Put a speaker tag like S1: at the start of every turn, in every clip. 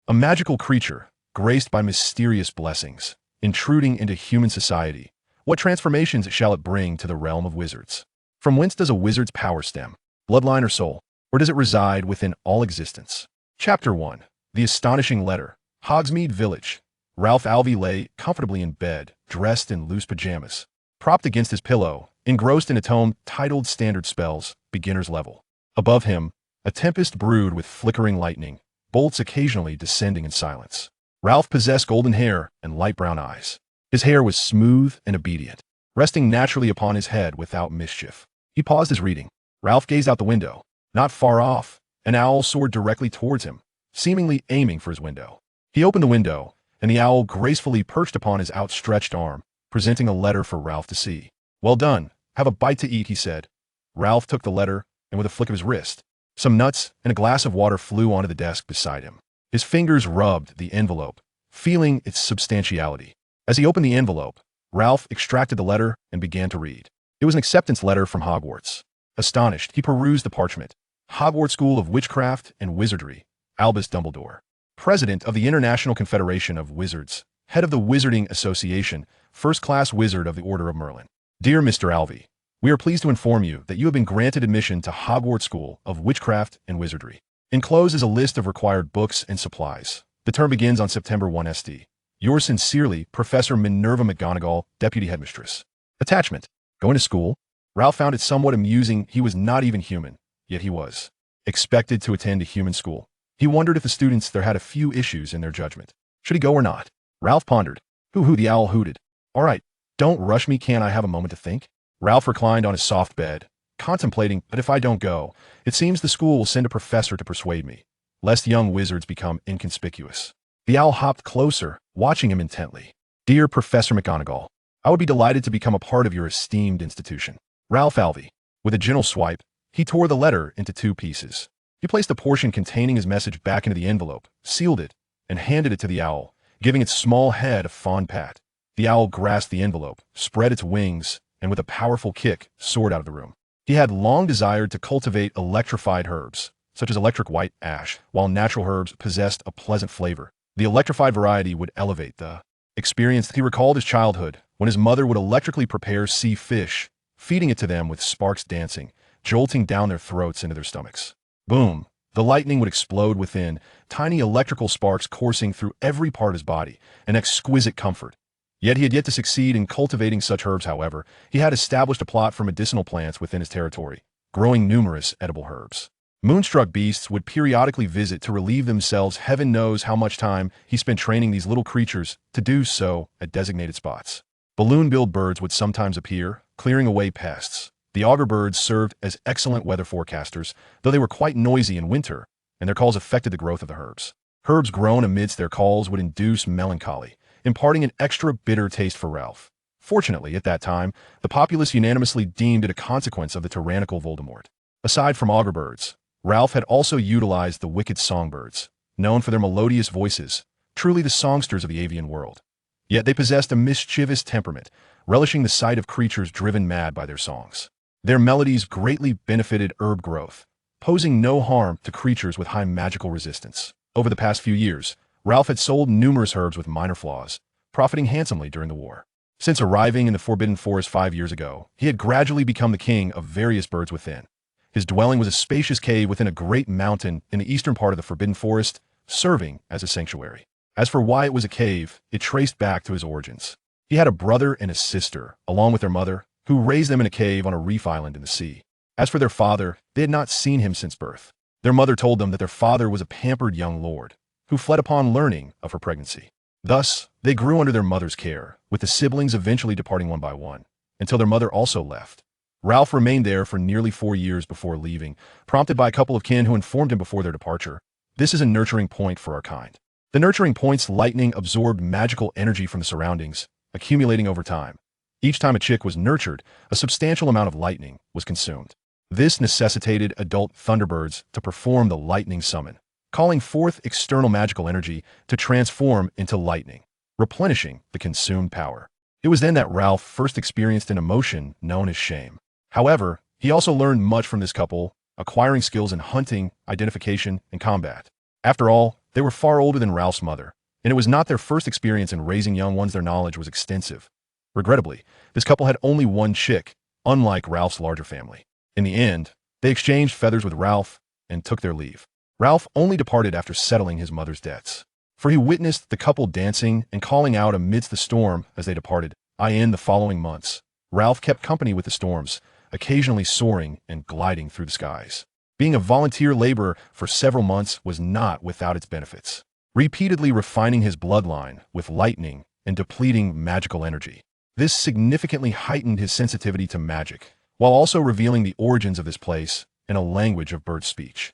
S1: a magical creature, graced by mysterious blessings, intruding into human society. What transformations shall it bring to the realm of wizards? From whence does a wizard's power stem? Bloodline or soul? Or does it reside within all existence? Chapter 1. The Astonishing Letter. Hogsmeade Village. Ralph Alvey lay comfortably in bed, dressed in loose pajamas. Propped against his pillow, engrossed in a tome titled Standard Spells, Beginner's Level. Above him, a tempest brewed with flickering lightning, bolts occasionally descending in silence. Ralph possessed golden hair and light brown eyes. His hair was smooth and obedient, resting naturally upon his head without mischief. He paused his reading. Ralph gazed out the window. Not far off, an owl soared directly towards him, seemingly aiming for his window. He opened the window, and the owl gracefully perched upon his outstretched arm, presenting a letter for Ralph to see. "Well done. Have a bite to eat," he said. Ralph took the letter, and with a flick of his wrist, some nuts and a glass of water flew onto the desk beside him. His fingers rubbed the envelope, feeling its substantiality. As he opened the envelope, Ralph extracted the letter and began to read. It was an acceptance letter from Hogwarts. Astonished, he perused the parchment. Hogwarts School of Witchcraft and Wizardry, Albus Dumbledore. President of the International Confederation of Wizards, head of the Wizarding Association, first-class wizard of the Order of Merlin. Dear Mr. Alvey, we are pleased to inform you that you have been granted admission to Hogwarts School of Witchcraft and Wizardry. Enclosed is a list of required books and supplies. The term begins on September 1 SD. Yours sincerely, Professor Minerva McGonagall, Deputy Headmistress. Attachment. Going to school? Ralph found it somewhat amusing. He was not even human, yet he was expected to attend a human school. He wondered if the students there had a few issues in their judgment. Should he go or not? Ralph pondered. Hoo-hoo, the owl hooted. All right, don't rush me, can't I have a moment to think? Ralph reclined on his soft bed, contemplating, but if I don't go, it seems the school will send a professor to persuade me, lest young wizards become inconspicuous. The owl hopped closer, watching him intently. Dear Professor McGonagall, I would be delighted to become a part of your esteemed institution. Ralph Alvey. With a gentle swipe, he tore the letter into two pieces. He placed the portion containing his message back into the envelope, sealed it, and handed it to the owl, giving its small head a fond pat. The owl grasped the envelope, spread its wings, and with a powerful kick, soared out of the room. He had long desired to cultivate electrified herbs, such as electric white ash, while natural herbs possessed a pleasant flavor. The electrified variety would elevate the experience. He recalled his childhood, when his mother would electrically prepare sea fish, feeding it to them with sparks dancing, jolting down their throats into their stomachs. Boom! The lightning would explode within, tiny electrical sparks coursing through every part of his body, an exquisite comfort. Yet he had yet to succeed in cultivating such herbs. However, he had established a plot for medicinal plants within his territory, growing numerous edible herbs. Moonstruck beasts would periodically visit to relieve themselves. Heaven knows how much time he spent training these little creatures to do so at designated spots. Balloon-billed birds would sometimes appear, clearing away pests. The augur birds served as excellent weather forecasters, though they were quite noisy in winter, and their calls affected the growth of the herbs. Herbs grown amidst their calls would induce melancholy, imparting an extra bitter taste for Ralph. Fortunately, at that time, the populace unanimously deemed it a consequence of the tyrannical Voldemort. Aside from augur birds, Ralph had also utilized the wicked songbirds, known for their melodious voices, truly the songsters of the avian world. Yet they possessed a mischievous temperament, relishing the sight of creatures driven mad by their songs. Their melodies greatly benefited herb growth, posing no harm to creatures with high magical resistance. Over the past few years, Ralph had sold numerous herbs with minor flaws, profiting handsomely during the war. Since arriving in the Forbidden Forest 5 years ago, he had gradually become the king of various birds within. His dwelling was a spacious cave within a great mountain in the eastern part of the Forbidden Forest, serving as a sanctuary. As for why it was a cave, it traced back to his origins. He had a brother and a sister, along with their mother, who raised them in a cave on a reef island in the sea. As for their father, they had not seen him since birth. Their mother told them that their father was a pampered young lord, who fled upon learning of her pregnancy. Thus, they grew under their mother's care, with the siblings eventually departing one by one, until their mother also left. Ralph remained there for nearly 4 years before leaving, prompted by a couple of kin who informed him before their departure. This is a nurturing point for our kind. The nurturing point's lightning absorbed magical energy from the surroundings, accumulating over time. Each time a chick was nurtured, a substantial amount of lightning was consumed. This necessitated adult Thunderbirds to perform the lightning summon, calling forth external magical energy to transform into lightning, replenishing the consumed power. It was then that Ralph first experienced an emotion known as shame. However, he also learned much from this couple, acquiring skills in hunting, identification, and combat. After all, They were far older than Ralph's mother, and it was not their first experience in raising young ones. Their knowledge was extensive. Regrettably, this couple had only one chick, unlike Ralph's larger family. In the end, they exchanged feathers with Ralph and took their leave. Ralph only departed after settling his mother's debts, for he witnessed the couple dancing and calling out amidst the storm as they departed. In the following months, Ralph kept company with the storms, occasionally soaring and gliding through the skies. Being a volunteer laborer for several months was not without its benefits, repeatedly refining his bloodline with lightning and depleting magical energy. This significantly heightened his sensitivity to magic, while also revealing the origins of this place in a language of bird speech.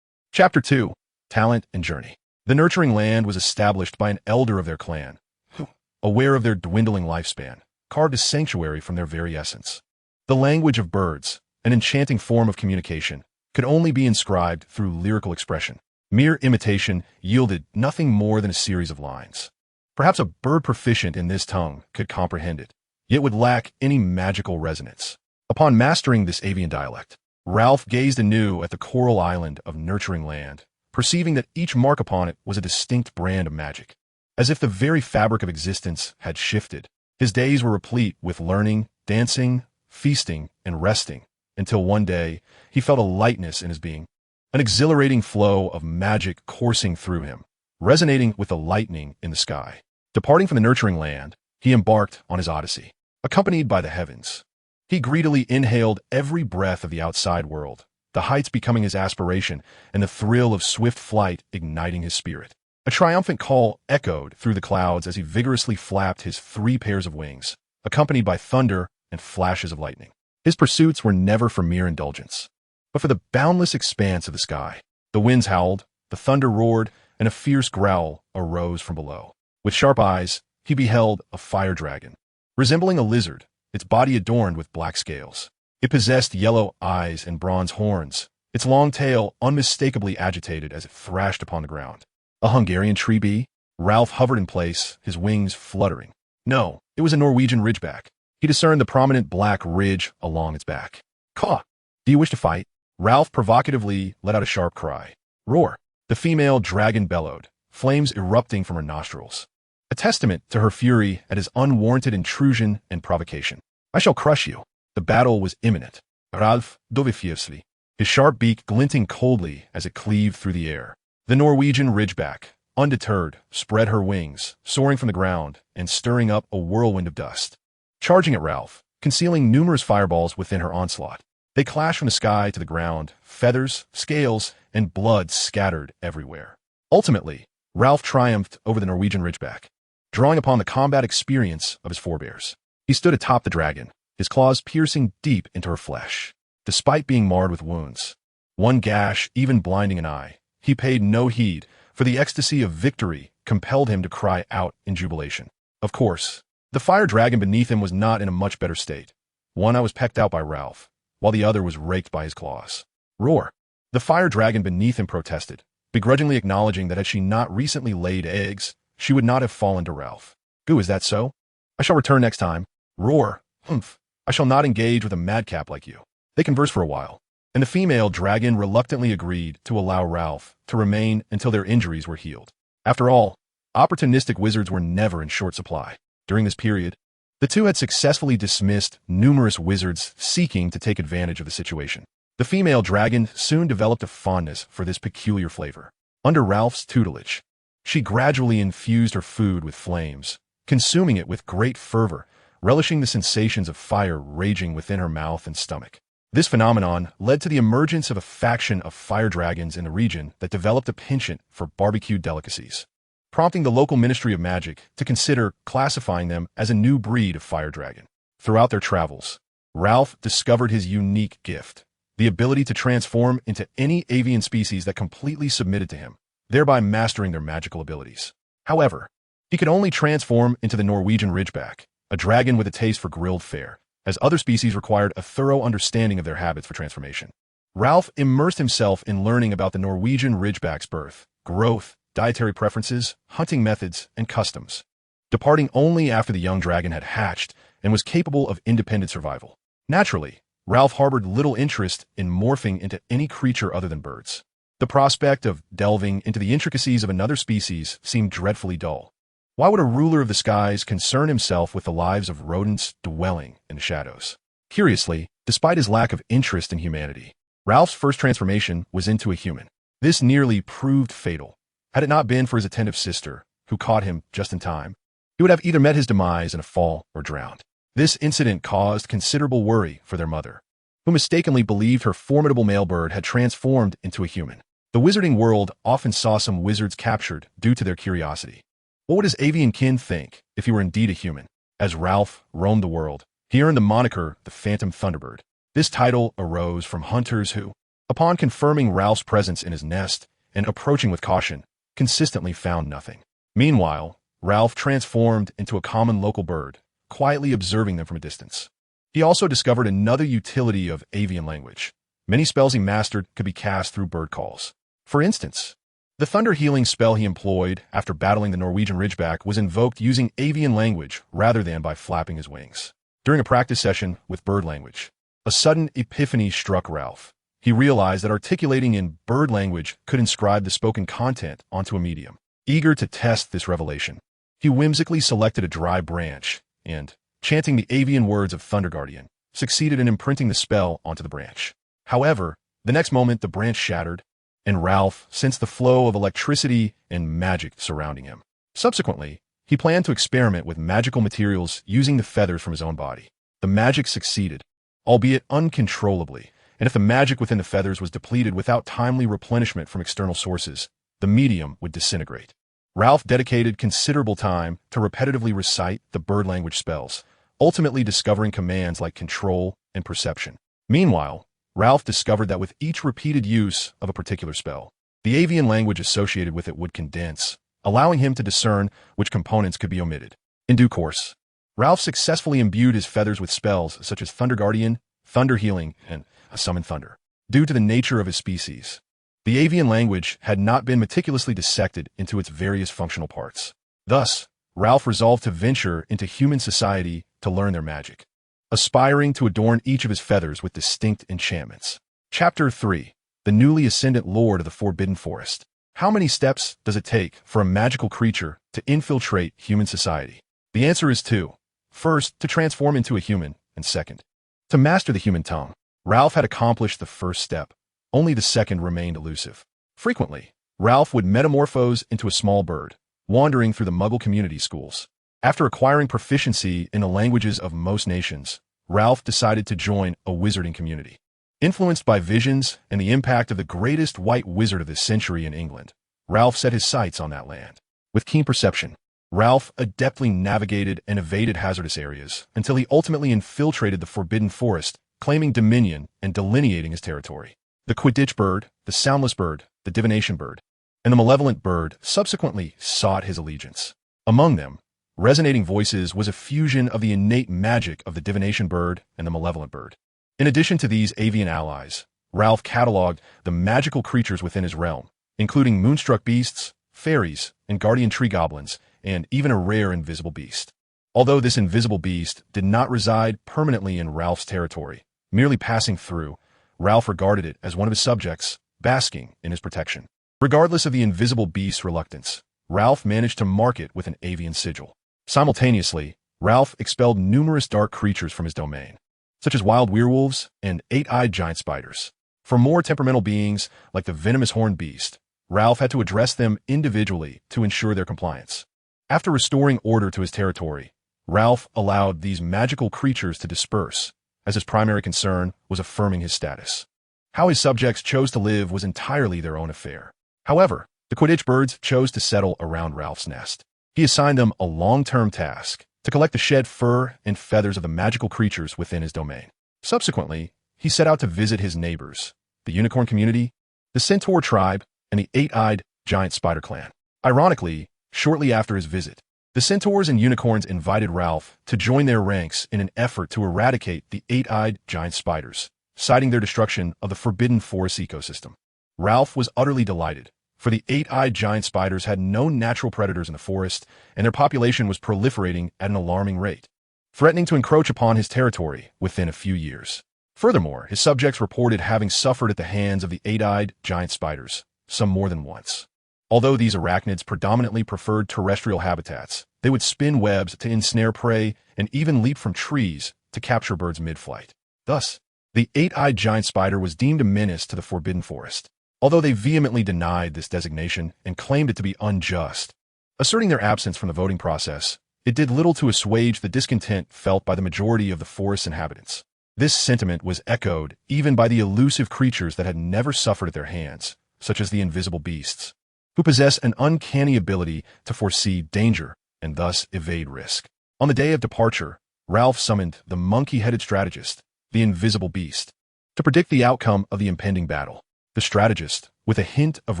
S1: Chapter 2. Talent and Journey. The nurturing land was established by an elder of their clan, who, aware of their dwindling lifespan, carved a sanctuary from their very essence. The language of birds, an enchanting form of communication, could only be inscribed through lyrical expression. Mere imitation yielded nothing more than a series of lines. Perhaps a bird proficient in this tongue could comprehend it, yet would lack any magical resonance. Upon mastering this avian dialect, Ralph gazed anew at the coral island of nurturing land, perceiving that each mark upon it was a distinct brand of magic. As if the very fabric of existence had shifted, his days were replete with learning, dancing, feasting, and resting, until one day he felt a lightness in his being, an exhilarating flow of magic coursing through him, resonating with the lightning in the sky. Departing from the nurturing land, he embarked on his odyssey, accompanied by the heavens. He greedily inhaled every breath of the outside world, the heights becoming his aspiration and the thrill of swift flight igniting his spirit. A triumphant call echoed through the clouds as he vigorously flapped his 3 pairs of wings, accompanied by thunder and flashes of lightning. His pursuits were never for mere indulgence, but for the boundless expanse of the sky. The winds howled, the thunder roared, and a fierce growl arose from below. With sharp eyes, he beheld a fire dragon, resembling a lizard, its body adorned with black scales. It possessed yellow eyes and bronze horns, its long tail unmistakably agitated as it thrashed upon the ground. A Hungarian tree bee? Ralph hovered in place, his wings fluttering. No, it was a Norwegian ridgeback. He discerned the prominent black ridge along its back. Caw! Do you wish to fight? Ralph provocatively let out a sharp cry. Roar! The female dragon bellowed, flames erupting from her nostrils, a testament to her fury at his unwarranted intrusion and provocation. I shall crush you. The battle was imminent. Ralph dove fiercely, his sharp beak glinting coldly as it cleaved through the air. The Norwegian ridgeback, undeterred, spread her wings, soaring from the ground and stirring up a whirlwind of dust, charging at Ralph, concealing numerous fireballs within her onslaught. They clashed from the sky to the ground, feathers, scales, and blood scattered everywhere. Ultimately, Ralph triumphed over the Norwegian ridgeback, drawing upon the combat experience of his forebears. He stood atop the dragon, his claws piercing deep into her flesh. Despite being marred with wounds, one gash even blinding an eye, he paid no heed, for the ecstasy of victory compelled him to cry out in jubilation. Of course, the fire dragon beneath him was not in a much better state. One eye was pecked out by Ralph, while the other was raked by his claws. Roar! The fire dragon beneath him protested, begrudgingly acknowledging that had she not recently laid eggs, she would not have fallen to Ralph. Goo, is that so? I shall return next time. Roar! Humph! I shall not engage with a madcap like you. They conversed for a while, and the female dragon reluctantly agreed to allow Ralph to remain until their injuries were healed. After all, opportunistic wizards were never in short supply. During this period, the two had successfully dismissed numerous wizards seeking to take advantage of the situation. The female dragon soon developed a fondness for this peculiar flavor. Under Ralph's tutelage, she gradually infused her food with flames, consuming it with great fervor, relishing the sensations of fire raging within her mouth and stomach. This phenomenon led to the emergence of a faction of fire dragons in the region that developed a penchant for barbecued delicacies, prompting the local Ministry of Magic to consider classifying them as a new breed of fire dragon. Throughout their travels, Ralph discovered his unique gift, the ability to transform into any avian species that completely submitted to him, thereby mastering their magical abilities. However, he could only transform into the Norwegian ridgeback, a dragon with a taste for grilled fare, as other species required a thorough understanding of their habits for transformation. Ralph immersed himself in learning about the Norwegian ridgeback's birth, growth, dietary preferences, hunting methods, and customs, departing only after the young dragon had hatched and was capable of independent survival. Naturally, Ralph harbored little interest in morphing into any creature other than birds. The prospect of delving into the intricacies of another species seemed dreadfully dull. Why would a ruler of the skies concern himself with the lives of rodents dwelling in the shadows? Curiously, despite his lack of interest in humanity, Ralph's first transformation was into a human. This nearly proved fatal. Had it not been for his attentive sister, who caught him just in time, he would have either met his demise in a fall or drowned. This incident caused considerable worry for their mother, who mistakenly believed her formidable male bird had transformed into a human. The wizarding world often saw some wizards captured due to their curiosity. What would his avian kin think if he were indeed a human? As Ralph roamed the world, he earned the moniker the Phantom Thunderbird. This title arose from hunters who, upon confirming Ralph's presence in his nest and approaching with caution, consistently found nothing. Meanwhile, Ralph transformed into a common local bird, quietly observing them from a distance. He also discovered another utility of avian language. Many spells he mastered could be cast through bird calls. For instance, the thunder healing spell he employed after battling the Norwegian Ridgeback was invoked using avian language rather than by flapping his wings. During a practice session with bird language, a sudden epiphany struck Ralph. He realized that articulating in bird language could inscribe the spoken content onto a medium. Eager to test this revelation, he whimsically selected a dry branch and, chanting the avian words of Thunder Guardian, succeeded in imprinting the spell onto the branch. However, the next moment the branch shattered, and Ralph sensed the flow of electricity and magic surrounding him. Subsequently, he planned to experiment with magical materials using the feathers from his own body. The magic succeeded, albeit uncontrollably, and if the magic within the feathers was depleted without timely replenishment from external sources, the medium would disintegrate. Ralph dedicated considerable time to repetitively recite the bird language spells, ultimately discovering commands like control and perception. Meanwhile, Ralph discovered that with each repeated use of a particular spell, the avian language associated with it would condense, allowing him to discern which components could be omitted. In due course, Ralph successfully imbued his feathers with spells such as Thunder Guardian, Thunder Healing, and Summon Thunder. Due to the nature of his species, the avian language had not been meticulously dissected into its various functional parts. Thus, Ralph resolved to venture into human society to learn their magic, aspiring to adorn each of his feathers with distinct enchantments. Chapter 3. The Newly Ascendant Lord of the Forbidden Forest. How many steps does it take for a magical creature to infiltrate human society? The answer is 2. First, to transform into a human, and second, to master the human tongue. Ralph had accomplished the first step. Only the second remained elusive. Frequently, Ralph would metamorphose into a small bird, wandering through the Muggle community schools. After acquiring proficiency in the languages of most nations, Ralph decided to join a wizarding community. Influenced by visions and the impact of the greatest white wizard of the century in England, Ralph set his sights on that land. With keen perception, Ralph adeptly navigated and evaded hazardous areas until he ultimately infiltrated the Forbidden Forest, claiming dominion and delineating his territory. The Quidditch bird, the Soundless bird, the Divination bird, and the Malevolent bird subsequently sought his allegiance. Among them, resonating voices was a fusion of the innate magic of the Divination bird and the Malevolent bird. In addition to these avian allies, Ralph cataloged the magical creatures within his realm, including moonstruck beasts, fairies, and guardian tree goblins, and even a rare invisible beast. Although this invisible beast did not reside permanently in Ralph's territory, merely passing through, Ralph regarded it as one of his subjects, basking in his protection. Regardless of the invisible beast's reluctance, Ralph managed to mark it with an avian sigil. Simultaneously, Ralph expelled numerous dark creatures from his domain, such as wild werewolves and eight-eyed giant spiders. For more temperamental beings, like the venomous horned beast, Ralph had to address them individually to ensure their compliance. After restoring order to his territory, Ralph allowed these magical creatures to disperse, as his primary concern was affirming his status. How his subjects chose to live was entirely their own affair. However, the Quidditch birds chose to settle around Ralph's nest. He assigned them a long-term task to collect the shed fur and feathers of the magical creatures within his domain. Subsequently, he set out to visit his neighbors, the Unicorn community, the Centaur tribe, and the eight-eyed giant spider clan. Ironically, shortly after his visit, the Centaurs and Unicorns invited Ralph to join their ranks in an effort to eradicate the eight-eyed giant spiders, citing their destruction of the Forbidden Forest ecosystem. Ralph was utterly delighted, for the eight-eyed giant spiders had no natural predators in the forest, and their population was proliferating at an alarming rate, threatening to encroach upon his territory within a few years. Furthermore, his subjects reported having suffered at the hands of the eight-eyed giant spiders, some more than once. Although these arachnids predominantly preferred terrestrial habitats, they would spin webs to ensnare prey and even leap from trees to capture birds mid-flight. Thus, the eight-eyed giant spider was deemed a menace to the Forbidden Forest, although they vehemently denied this designation and claimed it to be unjust. Asserting their absence from the voting process, it did little to assuage the discontent felt by the majority of the forest's inhabitants. This sentiment was echoed even by the elusive creatures that had never suffered at their hands, such as the invisible beasts, who possess an uncanny ability to foresee danger and thus evade risk. On the day of departure, Ralph summoned the monkey-headed strategist, the invisible beast, to predict the outcome of the impending battle. The strategist, with a hint of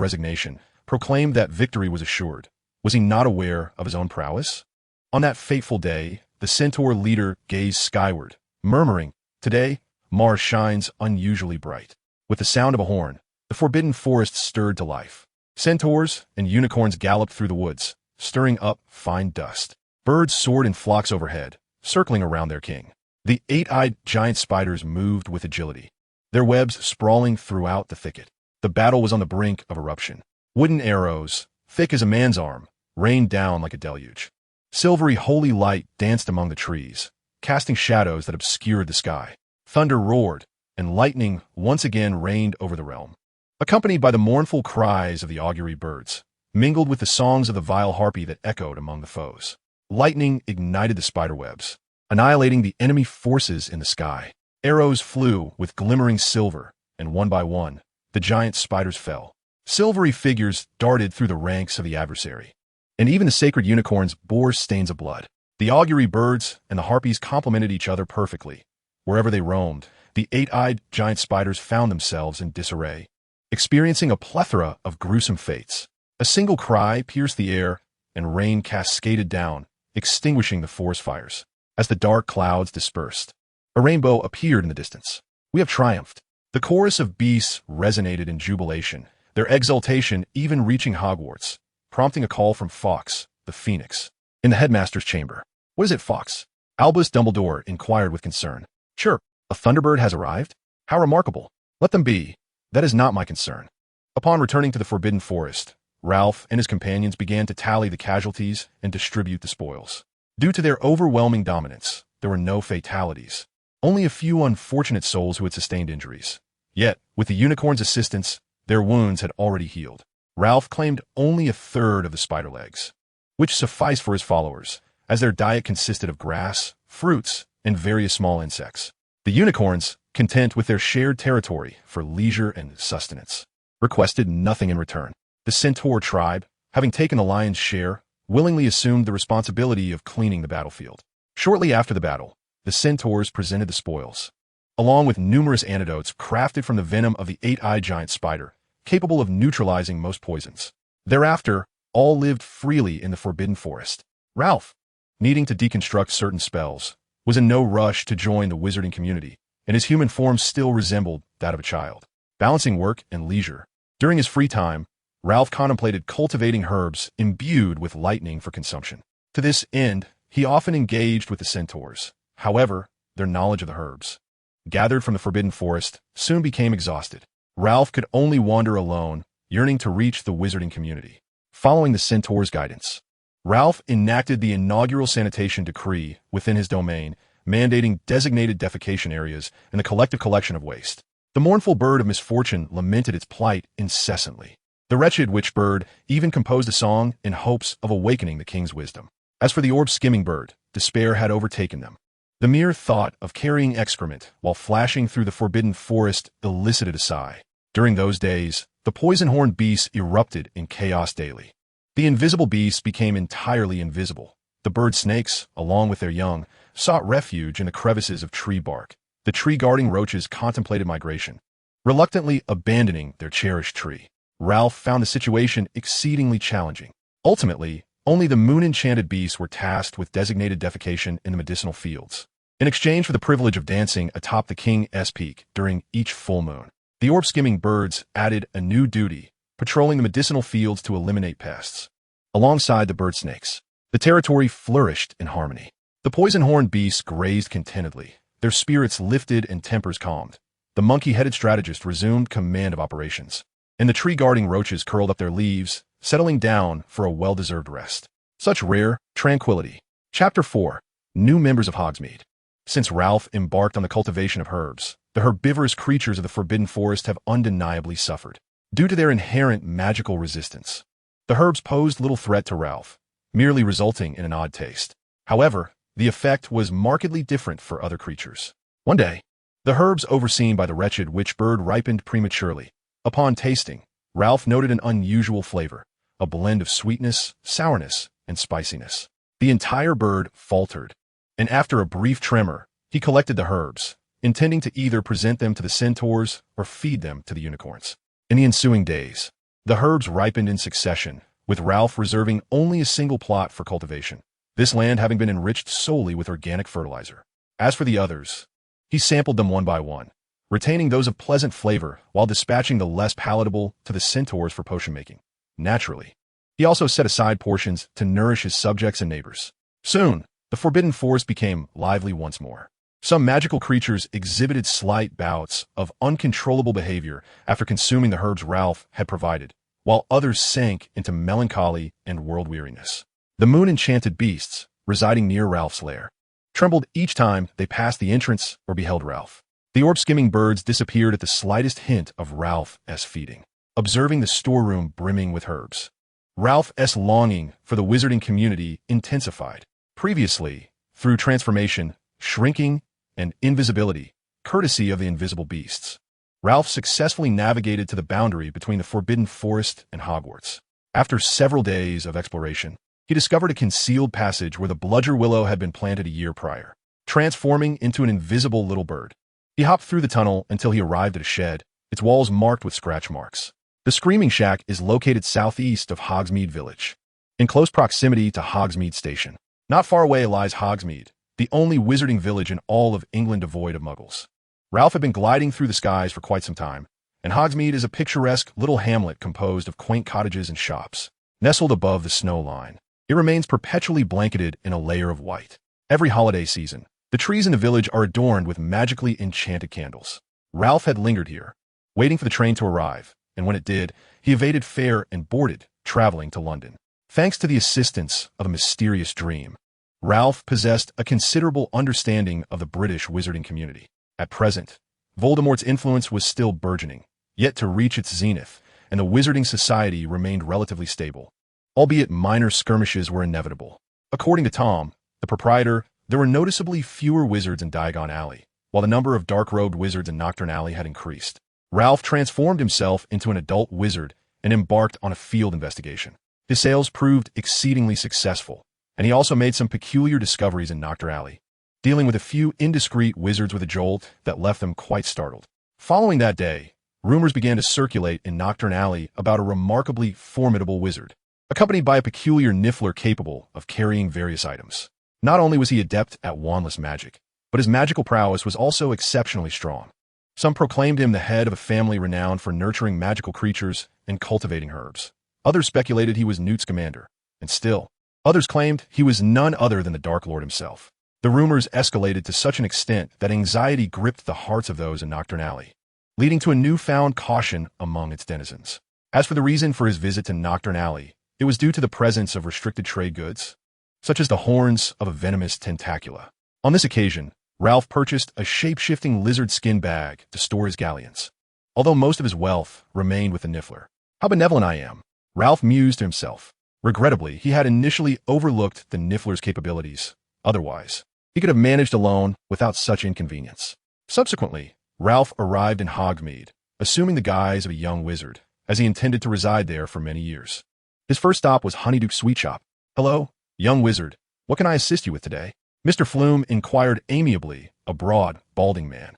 S1: resignation, proclaimed that victory was assured. Was he not aware of his own prowess? On that fateful day, the centaur leader gazed skyward, murmuring, "Today, Mars shines unusually bright." With the sound of a horn, the forbidden forest stirred to life. Centaurs and unicorns galloped through the woods, stirring up fine dust. Birds soared in flocks overhead, circling around their king. The eight-eyed giant spiders moved with agility, their webs sprawling throughout the thicket. The battle was on the brink of eruption. Wooden arrows, thick as a man's arm, rained down like a deluge. Silvery holy light danced among the trees, casting shadows that obscured the sky. Thunder roared, and lightning once again rained over the realm, accompanied by the mournful cries of the augury birds, mingled with the songs of the vile harpy that echoed among the foes. Lightning ignited the spiderwebs, annihilating the enemy forces in the sky. Arrows flew with glimmering silver, and one by one, the giant spiders fell. Silvery figures darted through the ranks of the adversary, and even the sacred unicorns bore stains of blood. The augury birds and the harpies complemented each other perfectly. Wherever they roamed, the eight-eyed giant spiders found themselves in disarray, experiencing a plethora of gruesome fates. A single cry pierced the air, and rain cascaded down, extinguishing the forest fires. As the dark clouds dispersed, a rainbow appeared in the distance. "We have triumphed." The chorus of beasts resonated in jubilation, their exultation even reaching Hogwarts, prompting a call from Fawkes, the Phoenix, in the headmaster's chamber. "What is it, Fawkes?" Albus Dumbledore inquired with concern. "Sure, a Thunderbird has arrived? How remarkable. Let them be. That is not my concern." Upon returning to the Forbidden Forest, Ralph and his companions began to tally the casualties and distribute the spoils. Due to their overwhelming dominance, there were no fatalities, only a few unfortunate souls who had sustained injuries. Yet, with the unicorn's assistance, their wounds had already healed. Ralph claimed only a third of the spider legs, which sufficed for his followers, as their diet consisted of grass, fruits, and various small insects. The unicorns, content with their shared territory for leisure and sustenance, requested nothing in return. The centaur tribe, having taken the lion's share, willingly assumed the responsibility of cleaning the battlefield. Shortly after the battle, the centaurs presented the spoils, along with numerous antidotes crafted from the venom of the eight-eyed giant spider, capable of neutralizing most poisons. Thereafter, all lived freely in the Forbidden Forest. Ralph, needing to deconstruct certain spells, was in no rush to join the wizarding community, and his human form still resembled that of a child. Balancing work and leisure, during his free time, Ralph contemplated cultivating herbs imbued with lightning for consumption. To this end, he often engaged with the centaurs. However, their knowledge of the herbs, gathered from the Forbidden Forest, soon became exhausted. Ralph could only wander alone, yearning to reach the wizarding community. Following the centaur's guidance, Ralph enacted the inaugural sanitation decree within his domain, mandating designated defecation areas and the collective collection of waste. The mournful bird of misfortune lamented its plight incessantly. The wretched witch-bird even composed a song in hopes of awakening the king's wisdom. As for the orb-skimming bird, despair had overtaken them. The mere thought of carrying excrement while flashing through the forbidden forest elicited a sigh. During those days, the poison-horned beasts erupted in chaos daily. The invisible beasts became entirely invisible. The bird snakes, along with their young, sought refuge in the crevices of tree bark. The tree-guarding roaches contemplated migration, reluctantly abandoning their cherished tree. Ralph found the situation exceedingly challenging. Ultimately, only the moon-enchanted beasts were tasked with designated defecation in the medicinal fields, in exchange for the privilege of dancing atop the king's peak during each full moon. The orb-skimming birds added a new duty, patrolling the medicinal fields to eliminate pests. Alongside the bird snakes, the territory flourished in harmony. The poison-horned beasts grazed contentedly, their spirits lifted and tempers calmed. The monkey-headed strategist resumed command of operations, and the tree-guarding roaches curled up their leaves, settling down for a well-deserved rest. Such rare tranquility. Chapter 4. New members of Hogsmeade. Since Ralph embarked on the cultivation of herbs, the herbivorous creatures of the Forbidden Forest have undeniably suffered, due to their inherent magical resistance. The herbs posed little threat to Ralph, merely resulting in an odd taste. However, the effect was markedly different for other creatures. One day, the herbs overseen by the wretched witch-bird ripened prematurely. Upon tasting, Ralph noted an unusual flavor, a blend of sweetness, sourness, and spiciness. The entire bird faltered, and after a brief tremor, he collected the herbs, intending to either present them to the centaurs or feed them to the unicorns. In the ensuing days, the herbs ripened in succession, with Ralph reserving only a single plot for cultivation, this land having been enriched solely with organic fertilizer. As for the others, he sampled them one by one, retaining those of pleasant flavor while dispatching the less palatable to the centaurs for potion making. Naturally, he also set aside portions to nourish his subjects and neighbors. Soon, the Forbidden Forest became lively once more. Some magical creatures exhibited slight bouts of uncontrollable behavior after consuming the herbs Ralph had provided, while others sank into melancholy and world-weariness. The moon-enchanted beasts, residing near Ralph's lair, trembled each time they passed the entrance or beheld Ralph. The orb-skimming birds disappeared at the slightest hint of Ralph's feeding, observing the storeroom brimming with herbs. Ralph's longing for the wizarding community intensified. Previously, through transformation, shrinking, and invisibility, courtesy of the invisible beasts, Ralph successfully navigated to the boundary between the Forbidden Forest and Hogwarts. After several days of exploration, he discovered a concealed passage where the bludger willow had been planted a year prior, transforming into an invisible little bird. He hopped through the tunnel until he arrived at a shed, its walls marked with scratch marks. The Screaming Shack is located southeast of Hogsmeade Village, in close proximity to Hogsmeade Station. Not far away lies Hogsmeade, the only wizarding village in all of England devoid of muggles. Ralph had been gliding through the skies for quite some time, and Hogsmeade is a picturesque little hamlet composed of quaint cottages and shops. Nestled above the snow line, it remains perpetually blanketed in a layer of white. Every holiday season, the trees in the village are adorned with magically enchanted candles. Ralph had lingered here, waiting for the train to arrive, and when it did, he evaded fare and boarded, traveling to London. Thanks to the assistance of a mysterious dream, Ralph possessed a considerable understanding of the British wizarding community. At present, Voldemort's influence was still burgeoning, yet to reach its zenith, and the wizarding society remained relatively stable, albeit minor skirmishes were inevitable. According to Tom, the proprietor, there were noticeably fewer wizards in Diagon Alley, while the number of dark-robed wizards in Nocturne Alley had increased. Ralph transformed himself into an adult wizard and embarked on a field investigation. His sales proved exceedingly successful, and he also made some peculiar discoveries in Nocturne Alley, dealing with a few indiscreet wizards with a jolt that left them quite startled. Following that day, rumors began to circulate in Nocturne Alley about a remarkably formidable wizard, accompanied by a peculiar niffler capable of carrying various items. Not only was he adept at wandless magic, but his magical prowess was also exceptionally strong. Some proclaimed him the head of a family renowned for nurturing magical creatures and cultivating herbs. Others speculated he was Newt's commander, and still, others claimed he was none other than the Dark Lord himself. The rumors escalated to such an extent that anxiety gripped the hearts of those in Nocturne Alley, leading to a newfound caution among its denizens. As for the reason for his visit to Nocturne Alley, it was due to the presence of restricted trade goods, such as the horns of a venomous tentacula. On this occasion, Ralph purchased a shape-shifting lizard skin bag to store his galleons, although most of his wealth remained with the Niffler. How benevolent I am, Ralph mused to himself. Regrettably, he had initially overlooked the Niffler's capabilities. Otherwise, he could have managed alone without such inconvenience. Subsequently, Ralph arrived in Hogsmeade, assuming the guise of a young wizard, as he intended to reside there for many years. His first stop was Honeyduke's Sweet Shop. "Hello, young wizard. What can I assist you with today?" Mr. Flume inquired amiably, a broad, balding man.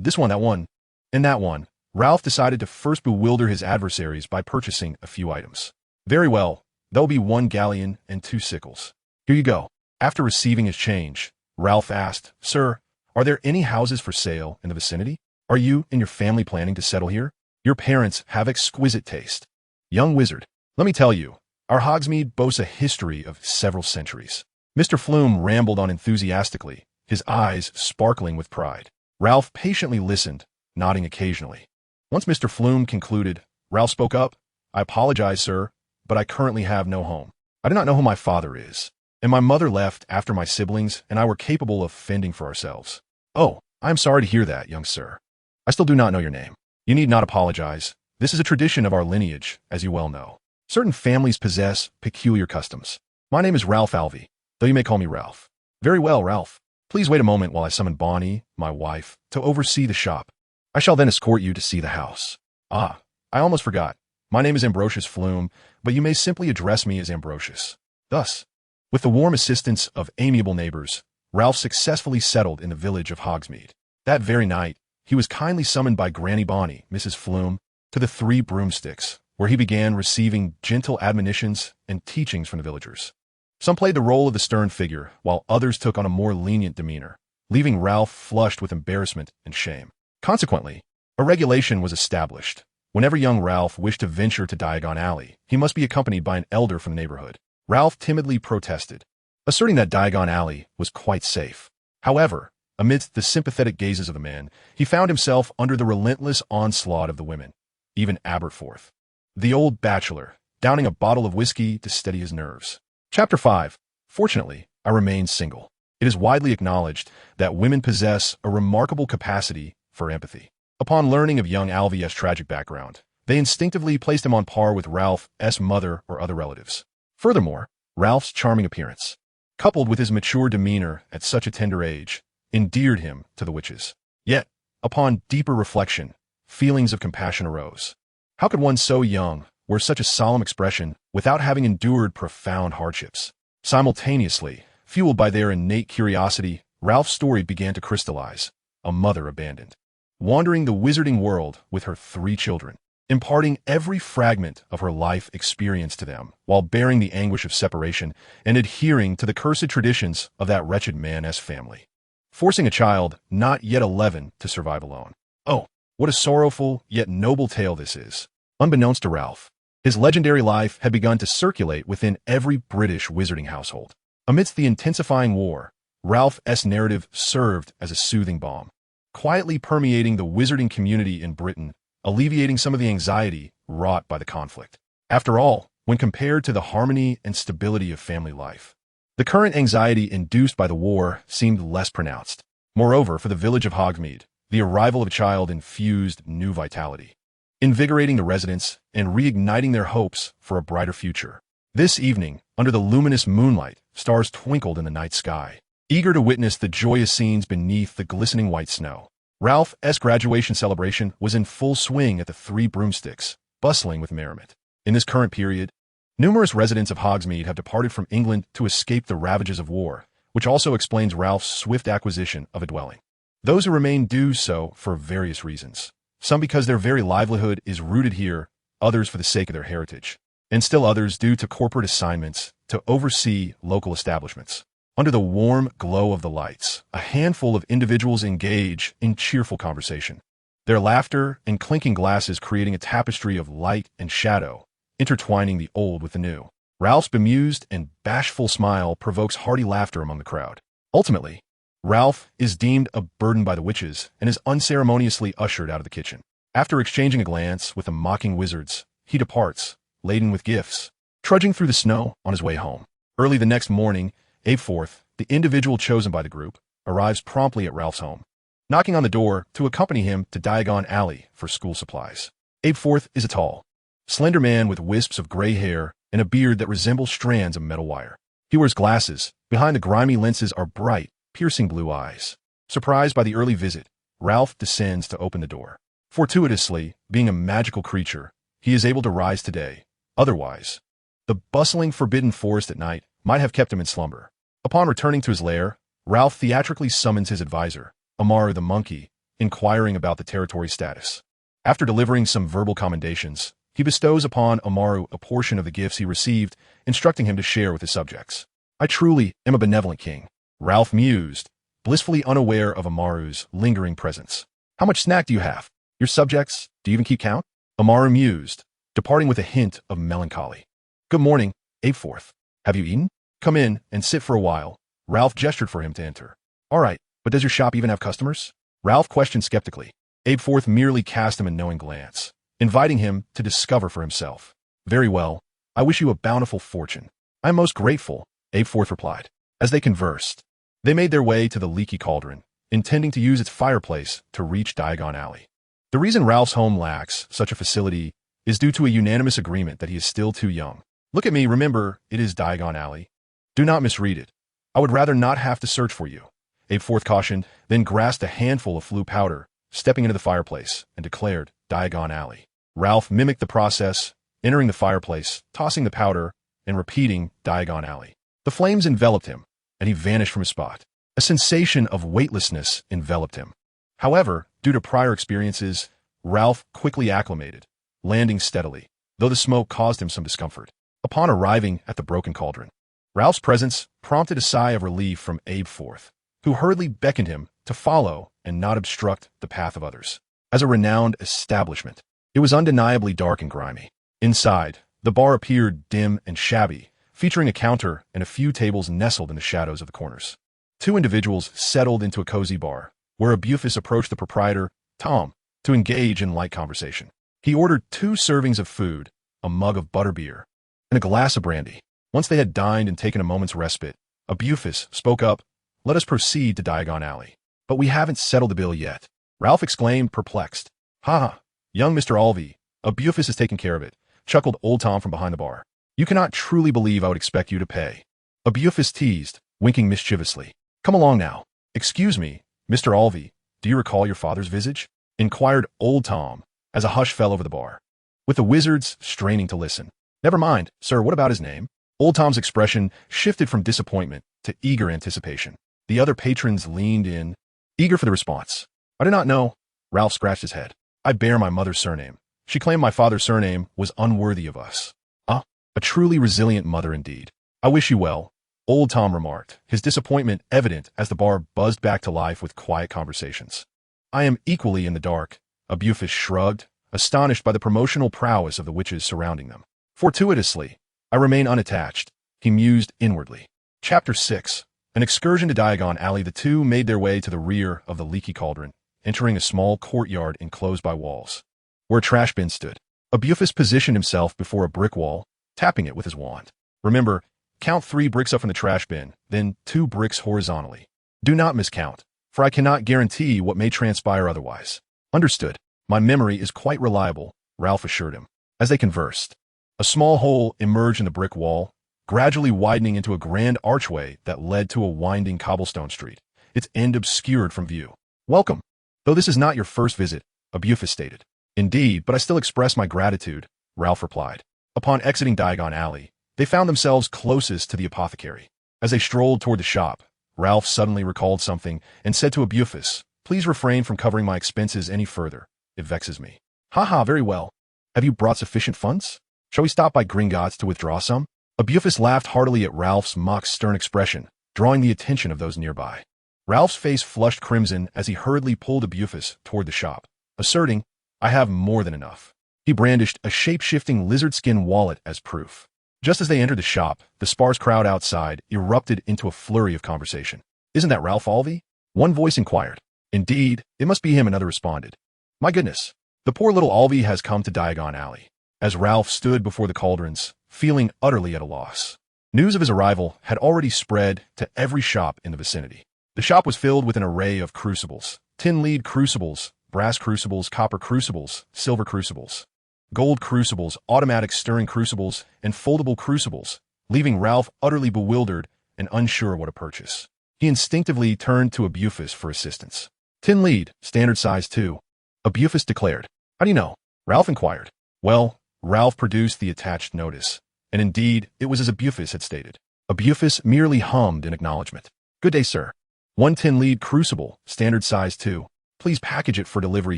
S1: This one, that one, and that one." Ralph decided to first bewilder his adversaries by purchasing a few items. "Very well. That will be 1 galleon and 2 sickles. Here you go." After receiving his change, Ralph asked, "Sir, are there any houses for sale in the vicinity? Are you and your family planning to settle here? Your parents have exquisite taste." "Young wizard, let me tell you, our Hogsmeade boasts a history of several centuries." Mr. Flume rambled on enthusiastically, his eyes sparkling with pride. Ralph patiently listened, nodding occasionally. Once Mr. Flume concluded, Ralph spoke up. I apologize, sir, but I currently have no home. I do not know who my father is, and my mother left after my siblings and I were capable of fending for ourselves. Oh, I am sorry to hear that, young sir. I still do not know your name. You need not apologize. This is a tradition of our lineage, as you well know. Certain families possess peculiar customs. My name is Ralph Alvey, though you may call me Ralph. Very well, Ralph. Please wait a moment while I summon Bonnie, my wife, to oversee the shop. I shall then escort you to see the house. Ah, I almost forgot. My name is Ambrosius Flume, but you may simply address me as Ambrosius. Thus, with the warm assistance of amiable neighbors, Ralph successfully settled in the village of Hogsmeade. That very night, he was kindly summoned by Granny Bonnie, Mrs. Flume, to the Three Broomsticks, where he began receiving gentle admonitions and teachings from the villagers. Some played the role of the stern figure, while others took on a more lenient demeanor, leaving Ralph flushed with embarrassment and shame. Consequently, a regulation was established. Whenever young Ralph wished to venture to Diagon Alley, he must be accompanied by an elder from the neighborhood. Ralph timidly protested, asserting that Diagon Alley was quite safe. However, amidst the sympathetic gazes of the men, he found himself under the relentless onslaught of the women, even Aberforth, the old bachelor, downing a bottle of whiskey to steady his nerves. Chapter 5. Fortunately, I remain single. It is widely acknowledged that women possess a remarkable capacity for empathy. Upon learning of young Alvey's tragic background, they instinctively placed him on par with Ralph's mother or other relatives. Furthermore, Ralph's charming appearance, coupled with his mature demeanor at such a tender age, endeared him to the witches. Yet, upon deeper reflection, feelings of compassion arose. How could one so young wear such a solemn expression without having endured profound hardships? Simultaneously, fueled by their innate curiosity, Ralph's story began to crystallize. A mother abandoned, wandering the wizarding world with her 3 children, imparting every fragment of her life experience to them while bearing the anguish of separation and adhering to the cursed traditions of that wretched man's family, forcing a child not yet 11 to survive alone. Oh, what a sorrowful yet noble tale this is. Unbeknownst to Ralph, his legendary life had begun to circulate within every British wizarding household. Amidst the intensifying war, Ralph's narrative served as a soothing balm, quietly permeating the wizarding community in Britain, alleviating some of the anxiety wrought by the conflict. After all, when compared to the harmony and stability of family life, the current anxiety induced by the war seemed less pronounced. Moreover, for the village of Hogsmeade, the arrival of a child infused new vitality, invigorating the residents and reigniting their hopes for a brighter future. This evening, under the luminous moonlight, stars twinkled in the night sky, eager to witness the joyous scenes beneath the glistening white snow. Ralph's graduation celebration was in full swing at the Three Broomsticks, bustling with merriment. In this current period, numerous residents of Hogsmeade have departed from England to escape the ravages of war, which also explains Ralph's swift acquisition of a dwelling. Those who remain do so for various reasons, some because their very livelihood is rooted here, others for the sake of their heritage, and still others due to corporate assignments to oversee local establishments. Under the warm glow of the lights, a handful of individuals engage in cheerful conversation, their laughter and clinking glasses creating a tapestry of light and shadow, intertwining the old with the new. Ralph's bemused and bashful smile provokes hearty laughter among the crowd. Ultimately, Ralph is deemed a burden by the witches and is unceremoniously ushered out of the kitchen. After exchanging a glance with the mocking wizards, he departs, laden with gifts, trudging through the snow on his way home. Early the next morning, Abeforth, the individual chosen by the group, arrives promptly at Ralph's home, knocking on the door to accompany him to Diagon Alley for school supplies. Abeforth is a tall, slender man with wisps of gray hair and a beard that resembles strands of metal wire. He wears glasses. Behind the grimy lenses are bright, piercing blue eyes. Surprised by the early visit, Ralph descends to open the door. Fortuitously, being a magical creature, he is able to rise today. Otherwise, the bustling forbidden forest at night might have kept him in slumber. Upon returning to his lair, Ralph theatrically summons his advisor, Amaru the monkey, inquiring about the territory status. After delivering some verbal commendations, he bestows upon Amaru a portion of the gifts he received, instructing him to share with his subjects. I truly am a benevolent king, Ralph mused, blissfully unaware of Amaru's lingering presence. How much snack do you have? Your subjects, do you even keep count? Amaru mused, departing with a hint of melancholy. Good morning, Abeforth. Have you eaten? Come in and sit for a while. Ralph gestured for him to enter. All right, but does your shop even have customers? Ralph questioned skeptically. Abeforth merely cast him a knowing glance. inviting him to discover for himself. Very well. I wish you a bountiful fortune. I am most grateful, Abeforth replied. As they conversed, they made their way to the leaky cauldron, intending to use its fireplace to reach Diagon Alley. The reason Ralph's home lacks such a facility is due to a unanimous agreement that he is still too young. Look at me, remember, it is Diagon Alley. Do not misread it. I would rather not have to search for you, Abeforth cautioned, then grasped a handful of flue powder, stepping into the fireplace, and declared, Diagon Alley. Ralph mimicked the process, entering the fireplace, tossing the powder, and repeating Diagon Alley. The flames enveloped him, and he vanished from his spot. A sensation of weightlessness enveloped him. However, due to prior experiences, Ralph quickly acclimated, landing steadily, though the smoke caused him some discomfort. Upon arriving at the broken cauldron, Ralph's presence prompted a sigh of relief from Abeforth, who hurriedly beckoned him to follow and not obstruct the path of others. As a renowned establishment, it was undeniably dark and grimy. Inside, the bar appeared dim and shabby, featuring a counter and a few tables nestled in the shadows of the corners. Two individuals settled into a cozy bar, where Abufus approached the proprietor, Tom, to engage in light conversation. He ordered 2 servings of food, a mug of butterbeer, and a glass of brandy. Once they had dined and taken a moment's respite, Abufus spoke up, Let us proceed to Diagon Alley. But we haven't settled the bill yet. Ralph exclaimed, perplexed. Ha! Young Mr. Alvey, Abufus has taken care of it, chuckled old Tom from behind the bar. You cannot truly believe I would expect you to pay. Abufus teased, winking mischievously. Come along now. Excuse me, Mr. Alvey, do you recall your father's visage? Inquired old Tom, as a hush fell over the bar, with the wizards straining to listen. Never mind, sir, what about his name? Old Tom's expression shifted from disappointment to eager anticipation. The other patrons leaned in, eager for the response. I do not know. Ralph scratched his head. I bear my mother's surname. She claimed my father's surname was unworthy of us. A truly resilient mother indeed. I wish you well, old Tom remarked, his disappointment evident as the bar buzzed back to life with quiet conversations. I am equally in the dark, Abufus shrugged, astonished by the promotional prowess of the witches surrounding them. Fortuitously, I remain unattached, he mused inwardly. Chapter 6. An excursion to Diagon Alley. The two made their way to the rear of the leaky cauldron, entering a small courtyard enclosed by walls, where a trash bin stood. Abufus positioned himself before a brick wall, tapping it with his wand. Remember, count 3 bricks up from the trash bin, then 2 bricks horizontally. Do not miscount, for I cannot guarantee what may transpire otherwise. Understood. My memory is quite reliable, Ralph assured him. As they conversed, a small hole emerged in the brick wall, gradually widening into a grand archway that led to a winding cobblestone street, its end obscured from view. Welcome. Though this is not your first visit, Abufus stated. Indeed, but I still express my gratitude, Ralph replied. Upon exiting Diagon Alley, they found themselves closest to the apothecary. As they strolled toward the shop, Ralph suddenly recalled something and said to Abufus, Please refrain from covering my expenses any further. It vexes me. Haha, very well. Have you brought sufficient funds? Shall we stop by Gringotts to withdraw some? Abufus laughed heartily at Ralph's mock stern expression, drawing the attention of those nearby. Ralph's face flushed crimson as he hurriedly pulled Abufus toward the shop, asserting, I have more than enough. He brandished a shape-shifting lizard-skin wallet as proof. Just as they entered the shop, the sparse crowd outside erupted into a flurry of conversation. Isn't that Ralph Alvey? One voice inquired. Indeed, it must be him, another responded. My goodness, the poor little Alvey has come to Diagon Alley. As Ralph stood before the cauldrons, feeling utterly at a loss. News of his arrival had already spread to every shop in the vicinity. The shop was filled with an array of crucibles, tin-lead crucibles, brass crucibles, copper crucibles, silver crucibles, gold crucibles, automatic stirring crucibles, and foldable crucibles, leaving Ralph utterly bewildered and unsure what to purchase. He instinctively turned to Abufus for assistance. Tin lead, standard size 2. Abufus declared. How do you know? Ralph inquired. Well, Ralph produced the attached notice, and indeed, it was as Abufus had stated. Abufus merely hummed in acknowledgement. Good day, sir. 1 tin lead crucible, standard size 2. Please package it for delivery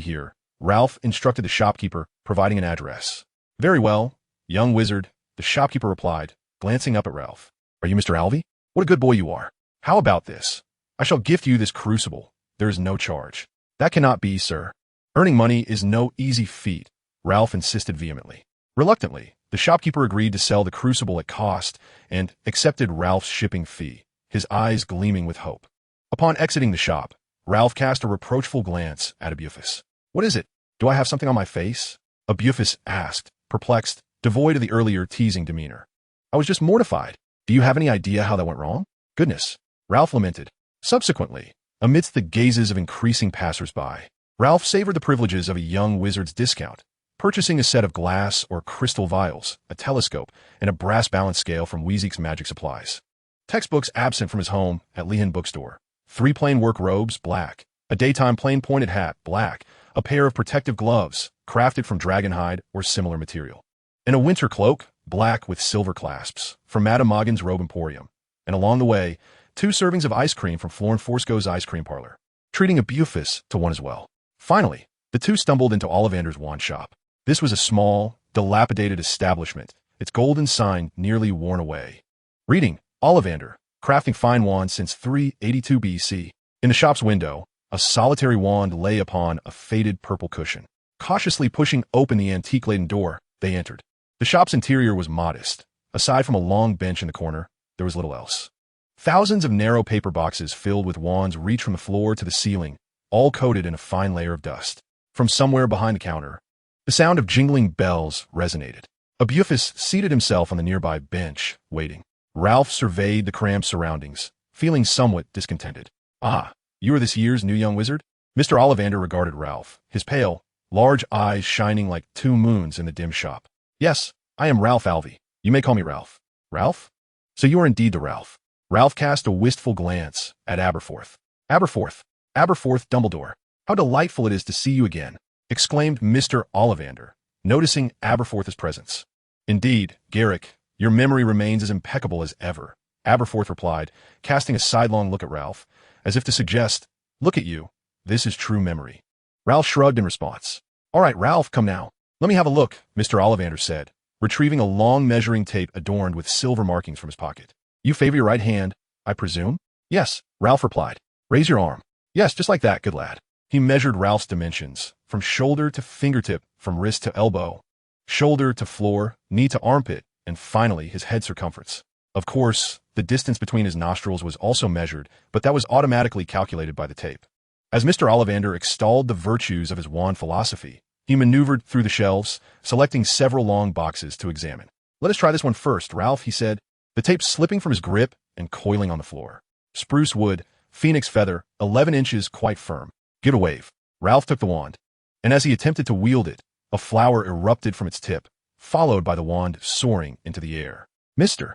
S1: here. Ralph instructed the shopkeeper, providing an address. Very well, young wizard, the shopkeeper replied, glancing up at Ralph. Are you Mr. Alvey? What a good boy you are. How about this? I shall gift you this crucible. There is no charge. That cannot be, sir. Earning money is no easy feat, Ralph insisted vehemently. Reluctantly, the shopkeeper agreed to sell the crucible at cost and accepted Ralph's shipping fee, his eyes gleaming with hope. Upon exiting the shop, Ralph cast a reproachful glance at Abufus. What is it? Do I have something on my face? Abuphis asked, perplexed, devoid of the earlier teasing demeanor. I was just mortified. Do you have any idea how that went wrong? Goodness, Ralph lamented. Subsequently, amidst the gazes of increasing passers-by, Ralph savored the privileges of a young wizard's discount, purchasing a set of glass or crystal vials, a telescope, and a brass balance scale from Weezek's Magic Supplies. Textbooks absent from his home at Lehan Bookstore. 3 plain work robes, black. A daytime plain pointed hat, black. A pair of protective gloves, crafted from dragonhide or similar material. And a winter cloak, black with silver clasps, from Madame Moggen's Robe Emporium. And along the way, 2 servings of ice cream from Florin Forsco's ice cream parlor, treating Abuphis to one as well. Finally, the 2 stumbled into Ollivander's wand shop. This was a small, dilapidated establishment, its golden sign nearly worn away. Reading, Ollivander, crafting fine wands since 382 BC. In the shop's window, a solitary wand lay upon a faded purple cushion. Cautiously pushing open the antique-laden door, they entered. The shop's interior was modest. Aside from a long bench in the corner, there was little else. Thousands of narrow paper boxes filled with wands reached from the floor to the ceiling, all coated in a fine layer of dust. From somewhere behind the counter, the sound of jingling bells resonated. Abuphis seated himself on the nearby bench, waiting. Ralph surveyed the cramped surroundings, feeling somewhat discontented. Ah, you are this year's new young wizard? Mr. Ollivander regarded Ralph, his pale, large eyes shining like 2 moons in the dim shop. Yes, I am Ralph Alvey. You may call me Ralph. Ralph? So you are indeed the Ralph. Ralph cast a wistful glance at Aberforth. Aberforth Dumbledore. How delightful it is to see you again, exclaimed Mr. Ollivander, noticing Aberforth's presence. Indeed, Garrick, your memory remains as impeccable as ever, Aberforth replied, casting a sidelong look at Ralph, as if to suggest, look at you, this is true memory. Ralph shrugged in response. All right, Ralph, come now. Let me have a look, Mr. Ollivander said, retrieving a long measuring tape adorned with silver markings from his pocket. You favor your right hand, I presume? Yes, Ralph replied. Raise your arm. Yes, just like that, good lad. He measured Ralph's dimensions, from shoulder to fingertip, from wrist to elbow, shoulder to floor, knee to armpit, and finally his head circumference. Of course, the distance between his nostrils was also measured, but that was automatically calculated by the tape. As Mr. Ollivander extolled the virtues of his wand philosophy, he maneuvered through the shelves, selecting several long boxes to examine. Let us try this one first, Ralph, he said, the tape slipping from his grip and coiling on the floor. Spruce wood, phoenix feather, 11 inches, quite firm. Give it a wave. Ralph took the wand, and as he attempted to wield it, a flower erupted from its tip, followed by the wand soaring into the air. Mr.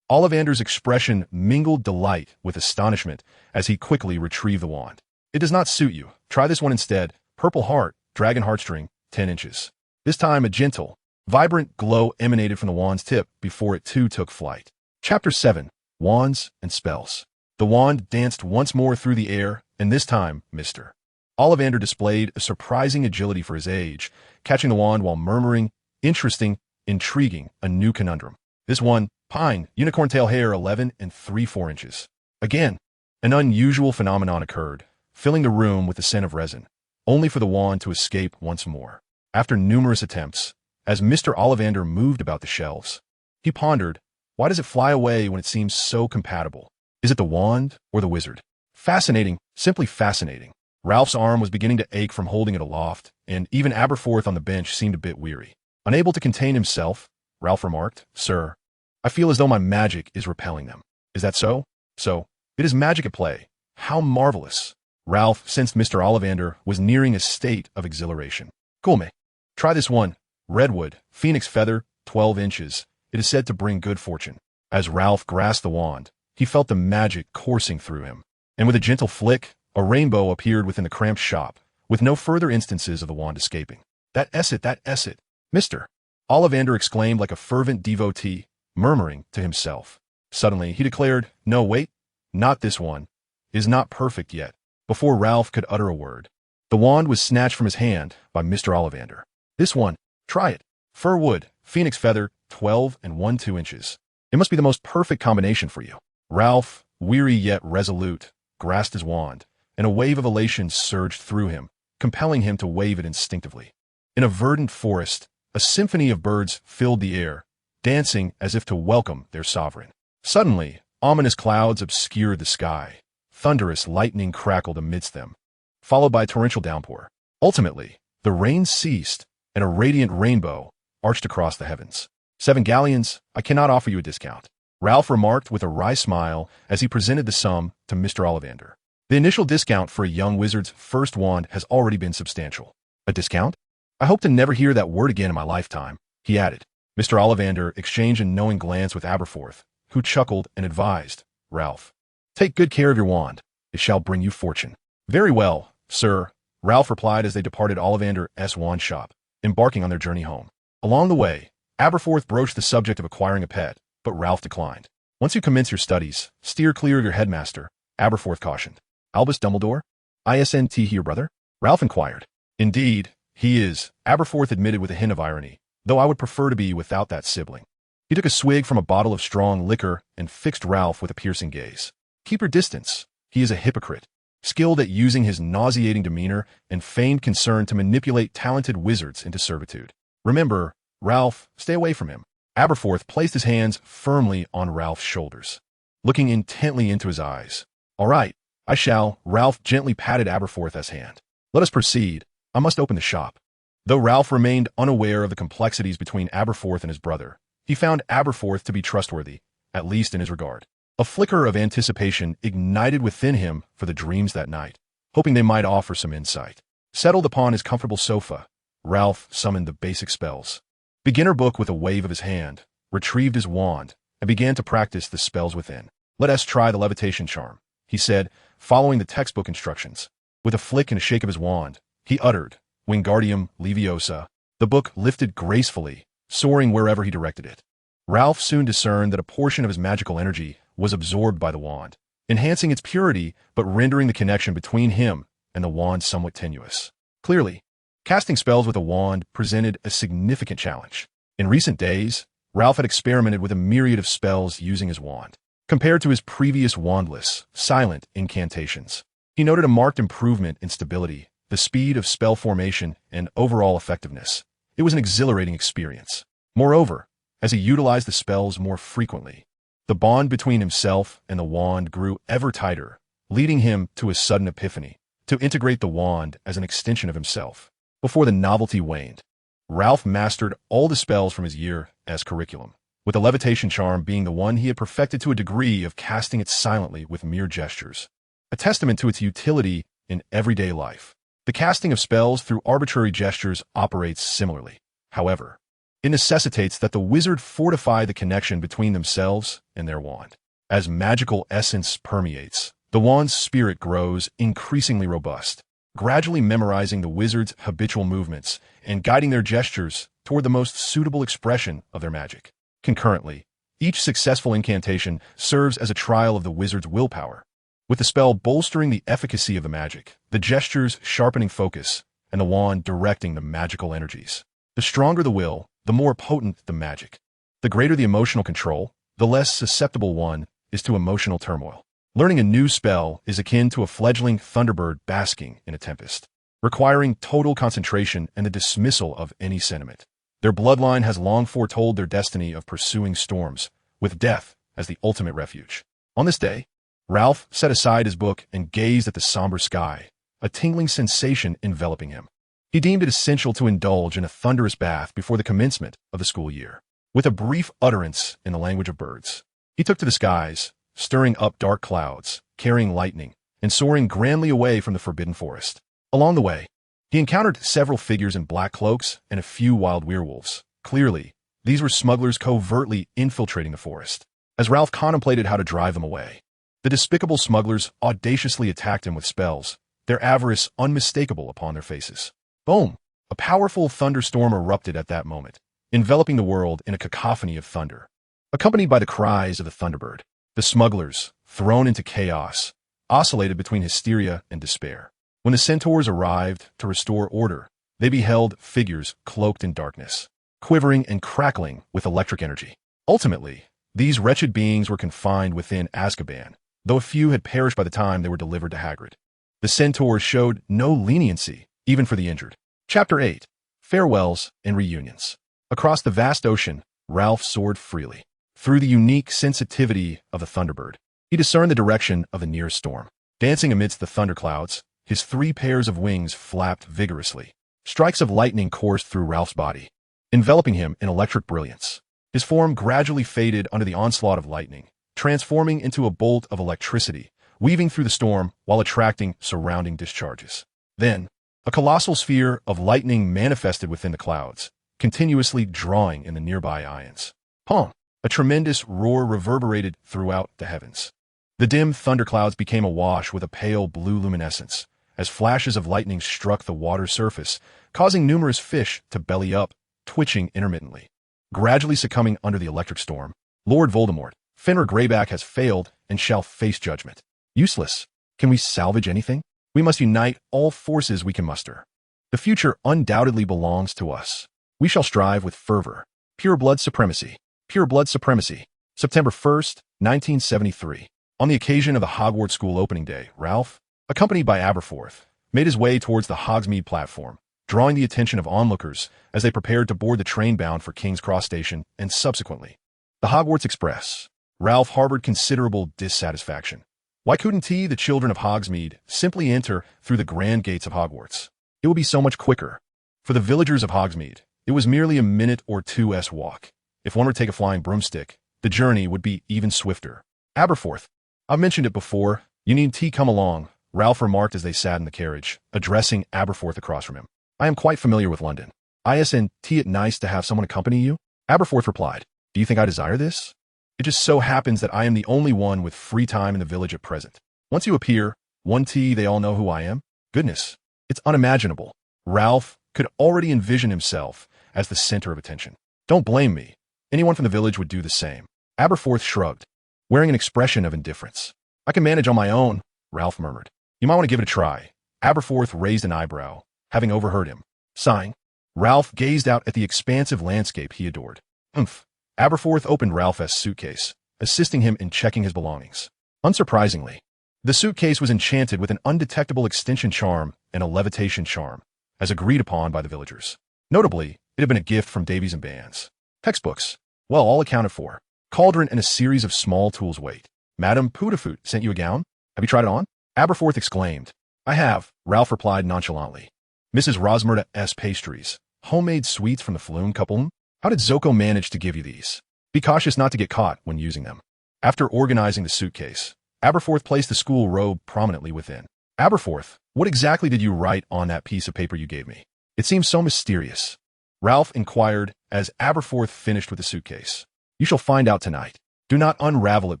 S1: Ollivander's expression mingled delight with astonishment as he quickly retrieved the wand. It does not suit you. Try this one instead. Purple heart, dragon heartstring, 10 inches. This time a gentle, vibrant glow emanated from the wand's tip before it too took flight. Chapter 7. Wands and Spells. The wand danced once more through the air, and this time, Mr. Ollivander displayed a surprising agility for his age, catching the wand while murmuring, interesting, intriguing, a new conundrum. This one, pine, unicorn tail hair, 11 3/4 inches. Again, an unusual phenomenon occurred, filling the room with the scent of resin, only for the wand to escape once more. After numerous attempts, as Mr. Ollivander moved about the shelves, he pondered, why does it fly away when it seems so compatible? Is it the wand or the wizard? Fascinating, simply fascinating. Ralph's arm was beginning to ache from holding it aloft, and even Aberforth on the bench seemed a bit weary. Unable to contain himself, Ralph remarked, Sir, I feel as though my magic is repelling them. Is that so? So, it is magic at play. How marvelous. Ralph sensed Mr. Ollivander was nearing a state of exhilaration. Coolme. Try this one. Redwood, phoenix feather, 12 inches. It is said to bring good fortune. As Ralph grasped the wand, he felt the magic coursing through him. And with a gentle flick, a rainbow appeared within the cramped shop, with no further instances of the wand escaping. That it, Mr. Ollivander exclaimed like a fervent devotee, murmuring to himself. Suddenly, he declared, No, wait, not this one. Is not perfect yet. Before Ralph could utter a word, the wand was snatched from his hand by Mr. Ollivander. This one, try it. Fir wood, phoenix feather, 12 1/2 inches. It must be the most perfect combination for you. Ralph, weary yet resolute, grasped his wand, and a wave of elation surged through him, compelling him to wave it instinctively. In a verdant forest, a symphony of birds filled the air, dancing as if to welcome their sovereign. Suddenly, ominous clouds obscured the sky. Thunderous lightning crackled amidst them, followed by a torrential downpour. Ultimately, the rain ceased, and a radiant rainbow arched across the heavens. 7 galleons, I cannot offer you a discount, Ralph remarked with a wry smile as he presented the sum to Mr. Ollivander. The initial discount for a young wizard's first wand has already been substantial. A discount? I hope to never hear that word again in my lifetime, he added. Mr. Ollivander exchanged a knowing glance with Aberforth, who chuckled and advised, Ralph, take good care of your wand. It shall bring you fortune. Very well, sir, Ralph replied as they departed Ollivander's wand shop, embarking on their journey home. Along the way, Aberforth broached the subject of acquiring a pet, but Ralph declined. Once you commence your studies, steer clear of your headmaster, Aberforth cautioned. Albus Dumbledore? Isn't he your brother? Ralph inquired. Indeed, he is, Aberforth admitted with a hint of irony, though I would prefer to be without that sibling. He took a swig from a bottle of strong liquor and fixed Ralph with a piercing gaze. Keep your distance. He is a hypocrite, skilled at using his nauseating demeanor and feigned concern to manipulate talented wizards into servitude. Remember, Ralph, stay away from him. Aberforth placed his hands firmly on Ralph's shoulders, looking intently into his eyes. All right, I shall. Ralph gently patted Aberforth's hand. Let us proceed. I must open the shop. Though Ralph remained unaware of the complexities between Aberforth and his brother, he found Aberforth to be trustworthy, at least in his regard. A flicker of anticipation ignited within him for the dreams that night, hoping they might offer some insight. Settled upon his comfortable sofa, Ralph summoned the basic spells. Beginner Book with a wave of his hand, retrieved his wand, and began to practice the spells within. Let us try the levitation charm, he said, following the textbook instructions. With a flick and a shake of his wand, he uttered, Wingardium Leviosa. The book lifted gracefully, soaring wherever he directed it. Ralph soon discerned that a portion of his magical energy was absorbed by the wand, enhancing its purity but rendering the connection between him and the wand somewhat tenuous. Clearly, casting spells with a wand presented a significant challenge. In recent days, Ralph had experimented with a myriad of spells using his wand. Compared to his previous wandless, silent incantations, he noted a marked improvement in stability, the speed of spell formation, and overall effectiveness. It was an exhilarating experience. Moreover, as he utilized the spells more frequently, the bond between himself and the wand grew ever tighter, leading him to a sudden epiphany, to integrate the wand as an extension of himself. Before the novelty waned, Ralph mastered all the spells from his year as curriculum, with the levitation charm being the one he had perfected to a degree of casting it silently with mere gestures, a testament to its utility in everyday life. The casting of spells through arbitrary gestures operates similarly. However, it necessitates that the wizard fortify the connection between themselves and their wand. As magical essence permeates, the wand's spirit grows increasingly robust, gradually memorizing the wizard's habitual movements and guiding their gestures toward the most suitable expression of their magic. Concurrently, each successful incantation serves as a trial of the wizard's willpower, with the spell bolstering the efficacy of the magic, the gestures sharpening focus, and the wand directing the magical energies. The stronger the will, the more potent the magic. The greater the emotional control, the less susceptible one is to emotional turmoil. Learning a new spell is akin to a fledgling Thunderbird basking in a tempest, requiring total concentration and the dismissal of any sentiment. Their bloodline has long foretold their destiny of pursuing storms, with death as the ultimate refuge. On this day, Ralph set aside his book and gazed at the somber sky, a tingling sensation enveloping him. He deemed it essential to indulge in a thunderous bath before the commencement of the school year. With a brief utterance in the language of birds, he took to the skies, stirring up dark clouds, carrying lightning, and soaring grandly away from the forbidden forest. Along the way, he encountered several figures in black cloaks and a few wild werewolves. Clearly, these were smugglers covertly infiltrating the forest. As Ralph contemplated how to drive them away, the despicable smugglers audaciously attacked him with spells, their avarice unmistakable upon their faces. Boom! A powerful thunderstorm erupted at that moment, enveloping the world in a cacophony of thunder. Accompanied by the cries of the Thunderbird, the smugglers, thrown into chaos, oscillated between hysteria and despair. When the centaurs arrived to restore order, they beheld figures cloaked in darkness, quivering and crackling with electric energy. Ultimately, these wretched beings were confined within Azkaban, though a few had perished by the time they were delivered to Hagrid. The centaurs showed no leniency, even for the injured. Chapter 8. Farewells and Reunions. Across the vast ocean, Ralph soared freely. Through the unique sensitivity of the Thunderbird, he discerned the direction of the nearest storm. Dancing amidst the thunderclouds, his 3 pairs of wings flapped vigorously, Strikes of lightning coursed through Ralph's body, enveloping him in electric brilliance. His form gradually faded under the onslaught of lightning, transforming into a bolt of electricity, weaving through the storm while attracting surrounding discharges. Then, a colossal sphere of lightning manifested within the clouds, continuously drawing in the nearby ions. Pong! A tremendous roar reverberated throughout the heavens. The dim thunderclouds became awash with a pale blue luminescence, as flashes of lightning struck the water's surface, causing numerous fish to belly up, twitching intermittently. Gradually succumbing under the electric storm, Lord Voldemort, Fenrir Greyback has failed and shall face judgment. Useless. Can we salvage anything? We must unite all forces we can muster. The future undoubtedly belongs to us. We shall strive with fervor. Pure blood supremacy. Pure blood supremacy. September 1st, 1973. On the occasion of the Hogwarts School opening day, Ralph, accompanied by Aberforth, made his way towards the Hogsmeade platform, drawing the attention of onlookers as they prepared to board the train bound for King's Cross Station and subsequently the Hogwarts Express. Ralph harbored considerable dissatisfaction. Why couldn't the children of Hogsmeade, simply enter through the grand gates of Hogwarts? It would be so much quicker. For the villagers of Hogsmeade, it was merely a minute or two's walk. If one were to take a flying broomstick, the journey would be even swifter. Aberforth, I've mentioned it before. You need tea, come along, Ralph remarked as they sat in the carriage, addressing Aberforth across from him. I am quite familiar with London. Isn't it nice to have someone accompany you? Aberforth replied. Do you think I desire this? It just so happens that I am the only one with free time in the village at present. Once you appear, they all know who I am. Goodness, it's unimaginable. Ralph could already envision himself as the center of attention. Don't blame me. Anyone from the village would do the same. Aberforth shrugged, wearing an expression of indifference. I can manage on my own, Ralph murmured. You might want to give it a try. Aberforth raised an eyebrow, having overheard him. Sighing, Ralph gazed out at the expansive landscape he adored. Humph. Aberforth opened Ralph's suitcase, assisting him in checking his belongings. Unsurprisingly, the suitcase was enchanted with an undetectable extension charm and a levitation charm, as agreed upon by the villagers. Notably, it had been a gift from Davies and Bands. Textbooks, well, all accounted for. Cauldron and a series of small tools wait. Madame Pootafoot sent you a gown? Have you tried it on? Aberforth exclaimed. I have, Ralph replied nonchalantly. Mrs. Rosmerta's pastries, homemade sweets from the Floon couple. How did Zoko manage to give you these? Be cautious not to get caught when using them. After organizing the suitcase, Aberforth placed the school robe prominently within. Aberforth, what exactly did you write on that piece of paper you gave me? It seems so mysterious. Ralph inquired as Aberforth finished with the suitcase. You shall find out tonight. Do not unravel it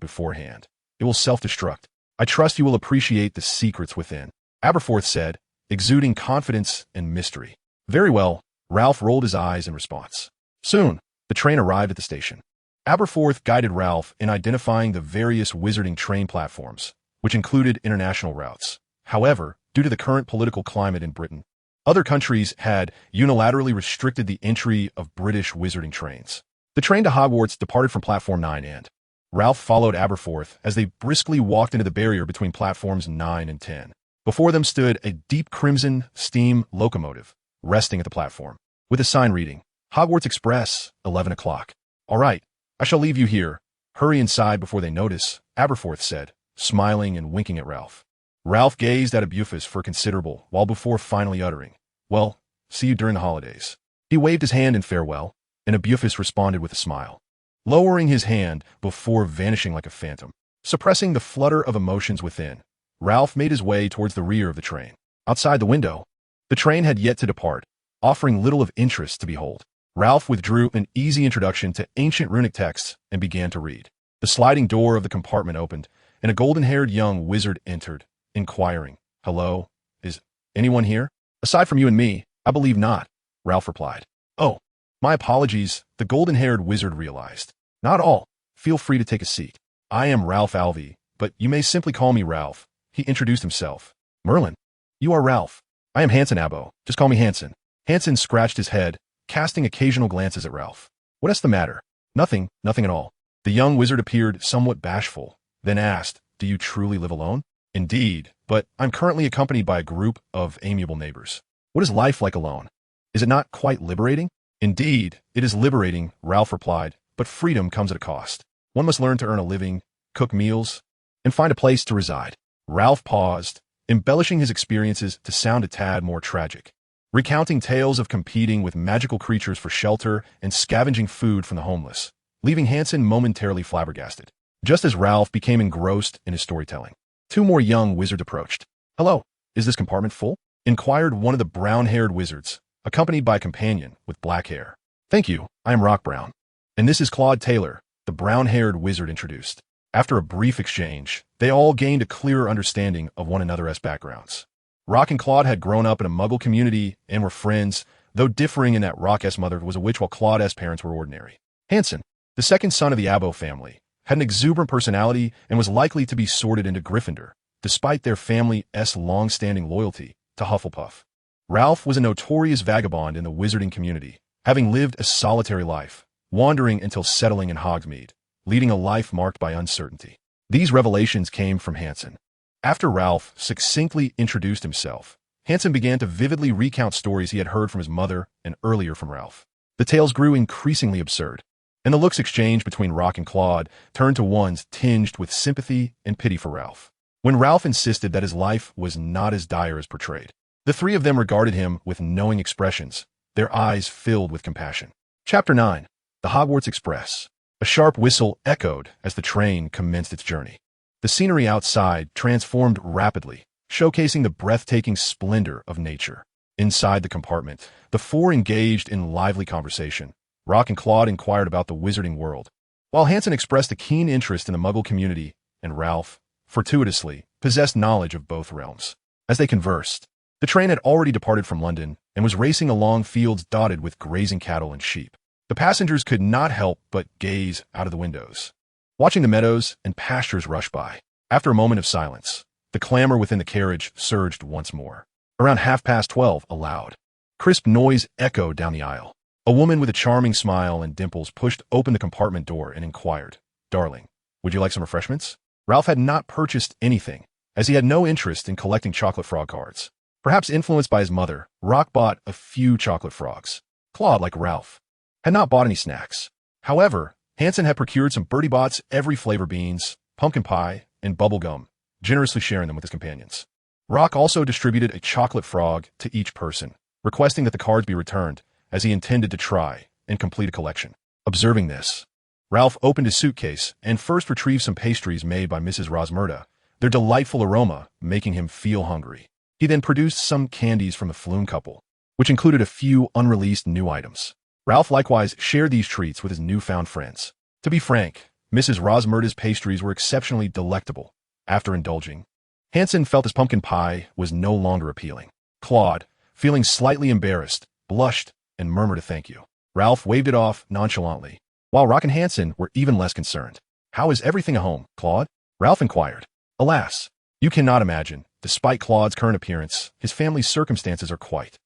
S1: beforehand. It will self-destruct. I trust you will appreciate the secrets within. Aberforth said, exuding confidence and mystery. Very well, Ralph rolled his eyes in response. Soon, the train arrived at the station. Aberforth guided Ralph in identifying the various wizarding train platforms, which included international routes. However, due to the current political climate in Britain, other countries had unilaterally restricted the entry of British wizarding trains. The train to Hogwarts departed from Platform 9 and Ralph followed Aberforth as they briskly walked into the barrier between platforms 9 and 10. Before them stood a deep crimson steam locomotive, resting at the platform, with a sign reading, Hogwarts Express, 11 o'clock. All right, I shall leave you here. Hurry inside before they notice, Aberforth said, smiling and winking at Ralph. Ralph gazed at Abufus for considerable while before finally uttering, well, see you during the holidays. He waved his hand in farewell, and Abufus responded with a smile, lowering his hand before vanishing like a phantom. Suppressing the flutter of emotions within, Ralph made his way towards the rear of the train. Outside the window, the train had yet to depart, offering little of interest to behold. Ralph withdrew an easy introduction to ancient runic texts and began to read. The sliding door of the compartment opened, and a golden-haired young wizard entered, inquiring, Hello, is anyone here? Aside from you and me, I believe not, Ralph replied. Oh, my apologies, the golden-haired wizard realized. Not all. Feel free to take a seat. I am Ralph Alvey, but you may simply call me Ralph. He introduced himself. Merlin, you are Ralph. I am Hanson Abo. Just call me Hanson. Hanson scratched his head, casting occasional glances at Ralph. What's the matter? Nothing at all. The young wizard appeared somewhat bashful, then asked, Do you truly live alone? Indeed, but I'm currently accompanied by a group of amiable neighbors. What is life like alone? Is it not quite liberating? Indeed, it is liberating, Ralph replied, but freedom comes at a cost. One must learn to earn a living, cook meals, and find a place to reside. Ralph paused, embellishing his experiences to sound a tad more tragic. recounting tales of competing with magical creatures for shelter and scavenging food from the homeless, leaving Hansen momentarily flabbergasted. Just as Ralph became engrossed in his storytelling, two more young wizards approached. "Hello, is this compartment full?" inquired one of the brown-haired wizards, accompanied by a companion with black hair. "Thank you, I am Rock Brown. And this is Claude Taylor," the brown-haired wizard introduced. After a brief exchange, they all gained a clearer understanding of one another's backgrounds. Rock and Claude had grown up in a Muggle community and were friends, though differing in that Rock's mother was a witch while Claude's parents were ordinary. Hansen, the second son of the Abo family, had an exuberant personality and was likely to be sorted into Gryffindor, despite their family's long-standing loyalty to Hufflepuff. Ralph was a notorious vagabond in the wizarding community, having lived a solitary life, wandering until settling in Hogsmeade, leading a life marked by uncertainty. These revelations came from Hansen. After Ralph succinctly introduced himself, Hansen began to vividly recount stories he had heard from his mother and earlier from Ralph. The tales grew increasingly absurd, and the looks exchanged between Rock and Claude turned to ones tinged with sympathy and pity for Ralph. When Ralph insisted that his life was not as dire as portrayed, the three of them regarded him with knowing expressions, their eyes filled with compassion. Chapter 9. The Hogwarts Express. A sharp whistle echoed as the train commenced its journey. The scenery outside transformed rapidly, showcasing the breathtaking splendor of nature. Inside the compartment, the four engaged in lively conversation. Rock and Claude inquired about the wizarding world, while Hansen expressed a keen interest in the Muggle community, and Ralph, fortuitously, possessed knowledge of both realms. As they conversed, the train had already departed from London and was racing along fields dotted with grazing cattle and sheep. The passengers could not help but gaze out of the windows, watching the meadows and pastures rush by. After a moment of silence, the clamor within the carriage surged once more. Around 12:30, a loud, crisp noise echoed down the aisle. A woman with a charming smile and dimples pushed open the compartment door and inquired, "Darling, would you like some refreshments?" Ralph had not purchased anything, as he had no interest in collecting chocolate frog cards. Perhaps influenced by his mother, Rock bought a few chocolate frogs. Claude, like Ralph, had not bought any snacks. However, Hansen had procured some Bertie Bott's every flavor beans, pumpkin pie, and bubble gum, generously sharing them with his companions. Rock also distributed a chocolate frog to each person, requesting that the cards be returned, as he intended to try and complete a collection. Observing this, Ralph opened his suitcase and first retrieved some pastries made by Mrs. Rosmerta, their delightful aroma making him feel hungry. He then produced some candies from the Flume couple, which included a few unreleased new items. Ralph likewise shared these treats with his newfound friends. To be frank, Mrs. Rosmerta's pastries were exceptionally delectable. After indulging, Hansen felt his pumpkin pie was no longer appealing. Claude, feeling slightly embarrassed, blushed and murmured a thank you. Ralph waved it off nonchalantly, while Rock and Hansen were even less concerned. "How is everything at home, Claude?" Ralph inquired. "Alas, you cannot imagine. Despite Claude's current appearance, his family's circumstances are quite."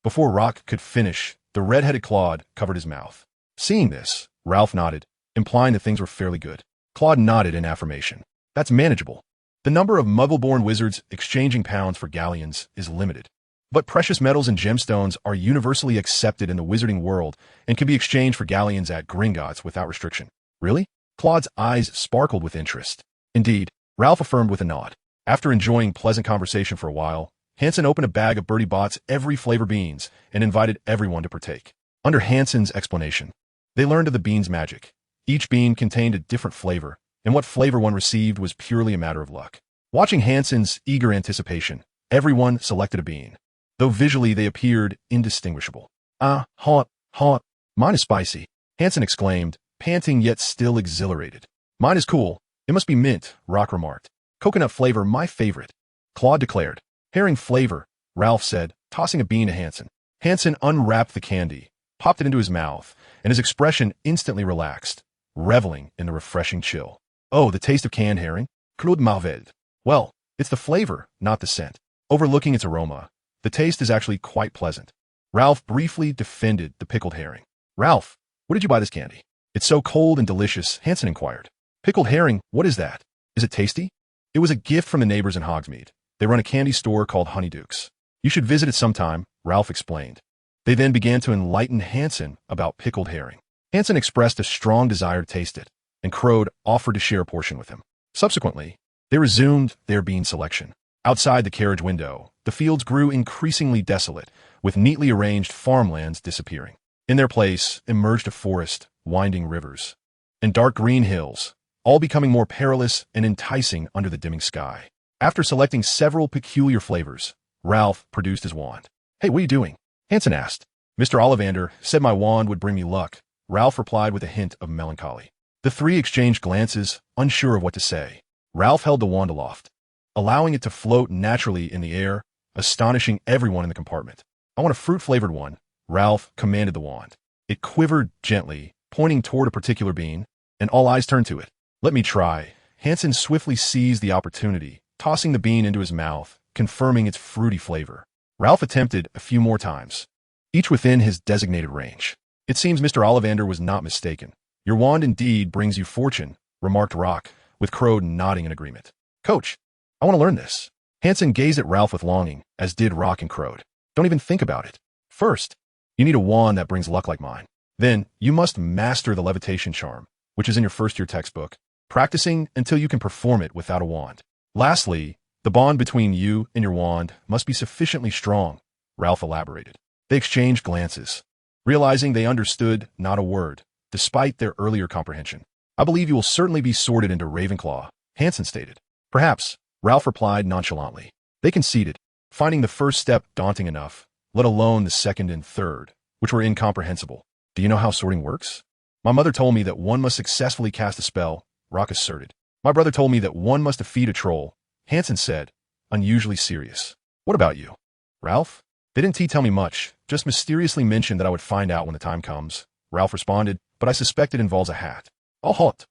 S1: Before Rock could finish, the red-headed Claude covered his mouth. Seeing this, Ralph nodded, implying that things were fairly good. Claude nodded in affirmation. "That's manageable. The number of Muggle-born wizards exchanging pounds for galleons is limited. But precious metals and gemstones are universally accepted in the wizarding world and can be exchanged for galleons at Gringotts without restriction." "Really?" Claude's eyes sparkled with interest. "Indeed," Ralph affirmed with a nod. After enjoying pleasant conversation for a while, Hansen opened a bag of Bertie Bott's every flavor beans and invited everyone to partake. Under Hansen's explanation, they learned of the beans' magic. Each bean contained a different flavor, and what flavor one received was purely a matter of luck. Watching Hansen's eager anticipation, everyone selected a bean, though visually they appeared indistinguishable. Hot. Mine is spicy," Hansen exclaimed, panting yet still exhilarated. "Mine is cool. It must be mint," Rock remarked. "Coconut flavor, my favorite," Claude declared. "Herring flavor," Ralph said, tossing a bean to Hansen. Hansen unwrapped the candy, popped it into his mouth, and his expression instantly relaxed, reveling in the refreshing chill. "Oh, the taste of canned herring? Claude marvelled. Well, it's the flavor, not the scent. Overlooking its aroma, the taste is actually quite pleasant." Ralph briefly defended the pickled herring. "Ralph, where did you buy this candy?" "It's so cold and delicious," Hansen inquired. "Pickled herring, what is that? Is it tasty?" "It was a gift from the neighbors in Hogsmeade. They run a candy store called Honeydukes. You should visit it sometime," Ralph explained. They then began to enlighten Hansen about pickled herring. Hansen expressed a strong desire to taste it, and Crode offered to share a portion with him. Subsequently, they resumed their bean selection. Outside the carriage window, the fields grew increasingly desolate, with neatly arranged farmlands disappearing. In their place emerged a forest, winding rivers, and dark green hills, all becoming more perilous and enticing under the dimming sky. After selecting several peculiar flavors, Ralph produced his wand. "Hey, what are you doing?" Hansen asked. "Mr. Ollivander said my wand would bring me luck," Ralph replied with a hint of melancholy. The three exchanged glances, unsure of what to say. Ralph held the wand aloft, allowing it to float naturally in the air, astonishing everyone in the compartment. "I want a fruit-flavored one," Ralph commanded the wand. It quivered gently, pointing toward a particular bean, and all eyes turned to it. "Let me try." Hansen swiftly seized the opportunity, tossing the bean into his mouth, confirming its fruity flavor. Ralph attempted a few more times, each within his designated range. "It seems Mr. Ollivander was not mistaken. Your wand indeed brings you fortune," remarked Rock, with Crode nodding in agreement. "Coach, I want to learn this." Hansen gazed at Ralph with longing, as did Rock and Crode. "Don't even think about it. First, you need a wand that brings luck like mine. Then, you must master the levitation charm, which is in your first-year textbook, practicing until you can perform it without a wand. Lastly, the bond between you and your wand must be sufficiently strong," Ralph elaborated. They exchanged glances, realizing they understood not a word, despite their earlier comprehension. "I believe you will certainly be sorted into Ravenclaw," Hansen stated. "Perhaps," Ralph replied nonchalantly. They conceded, finding the first step daunting enough, let alone the second and third, which were incomprehensible. "Do you know how sorting works?" "My mother told me that one must successfully cast a spell," Rock asserted. "My brother told me that one must defeat a troll," Hansen said, unusually serious. "What about you?" "Ralph? They didn't tell me much, just mysteriously mentioned that I would find out when the time comes," Ralph responded, "but I suspect it involves a hat." "Oh, hot.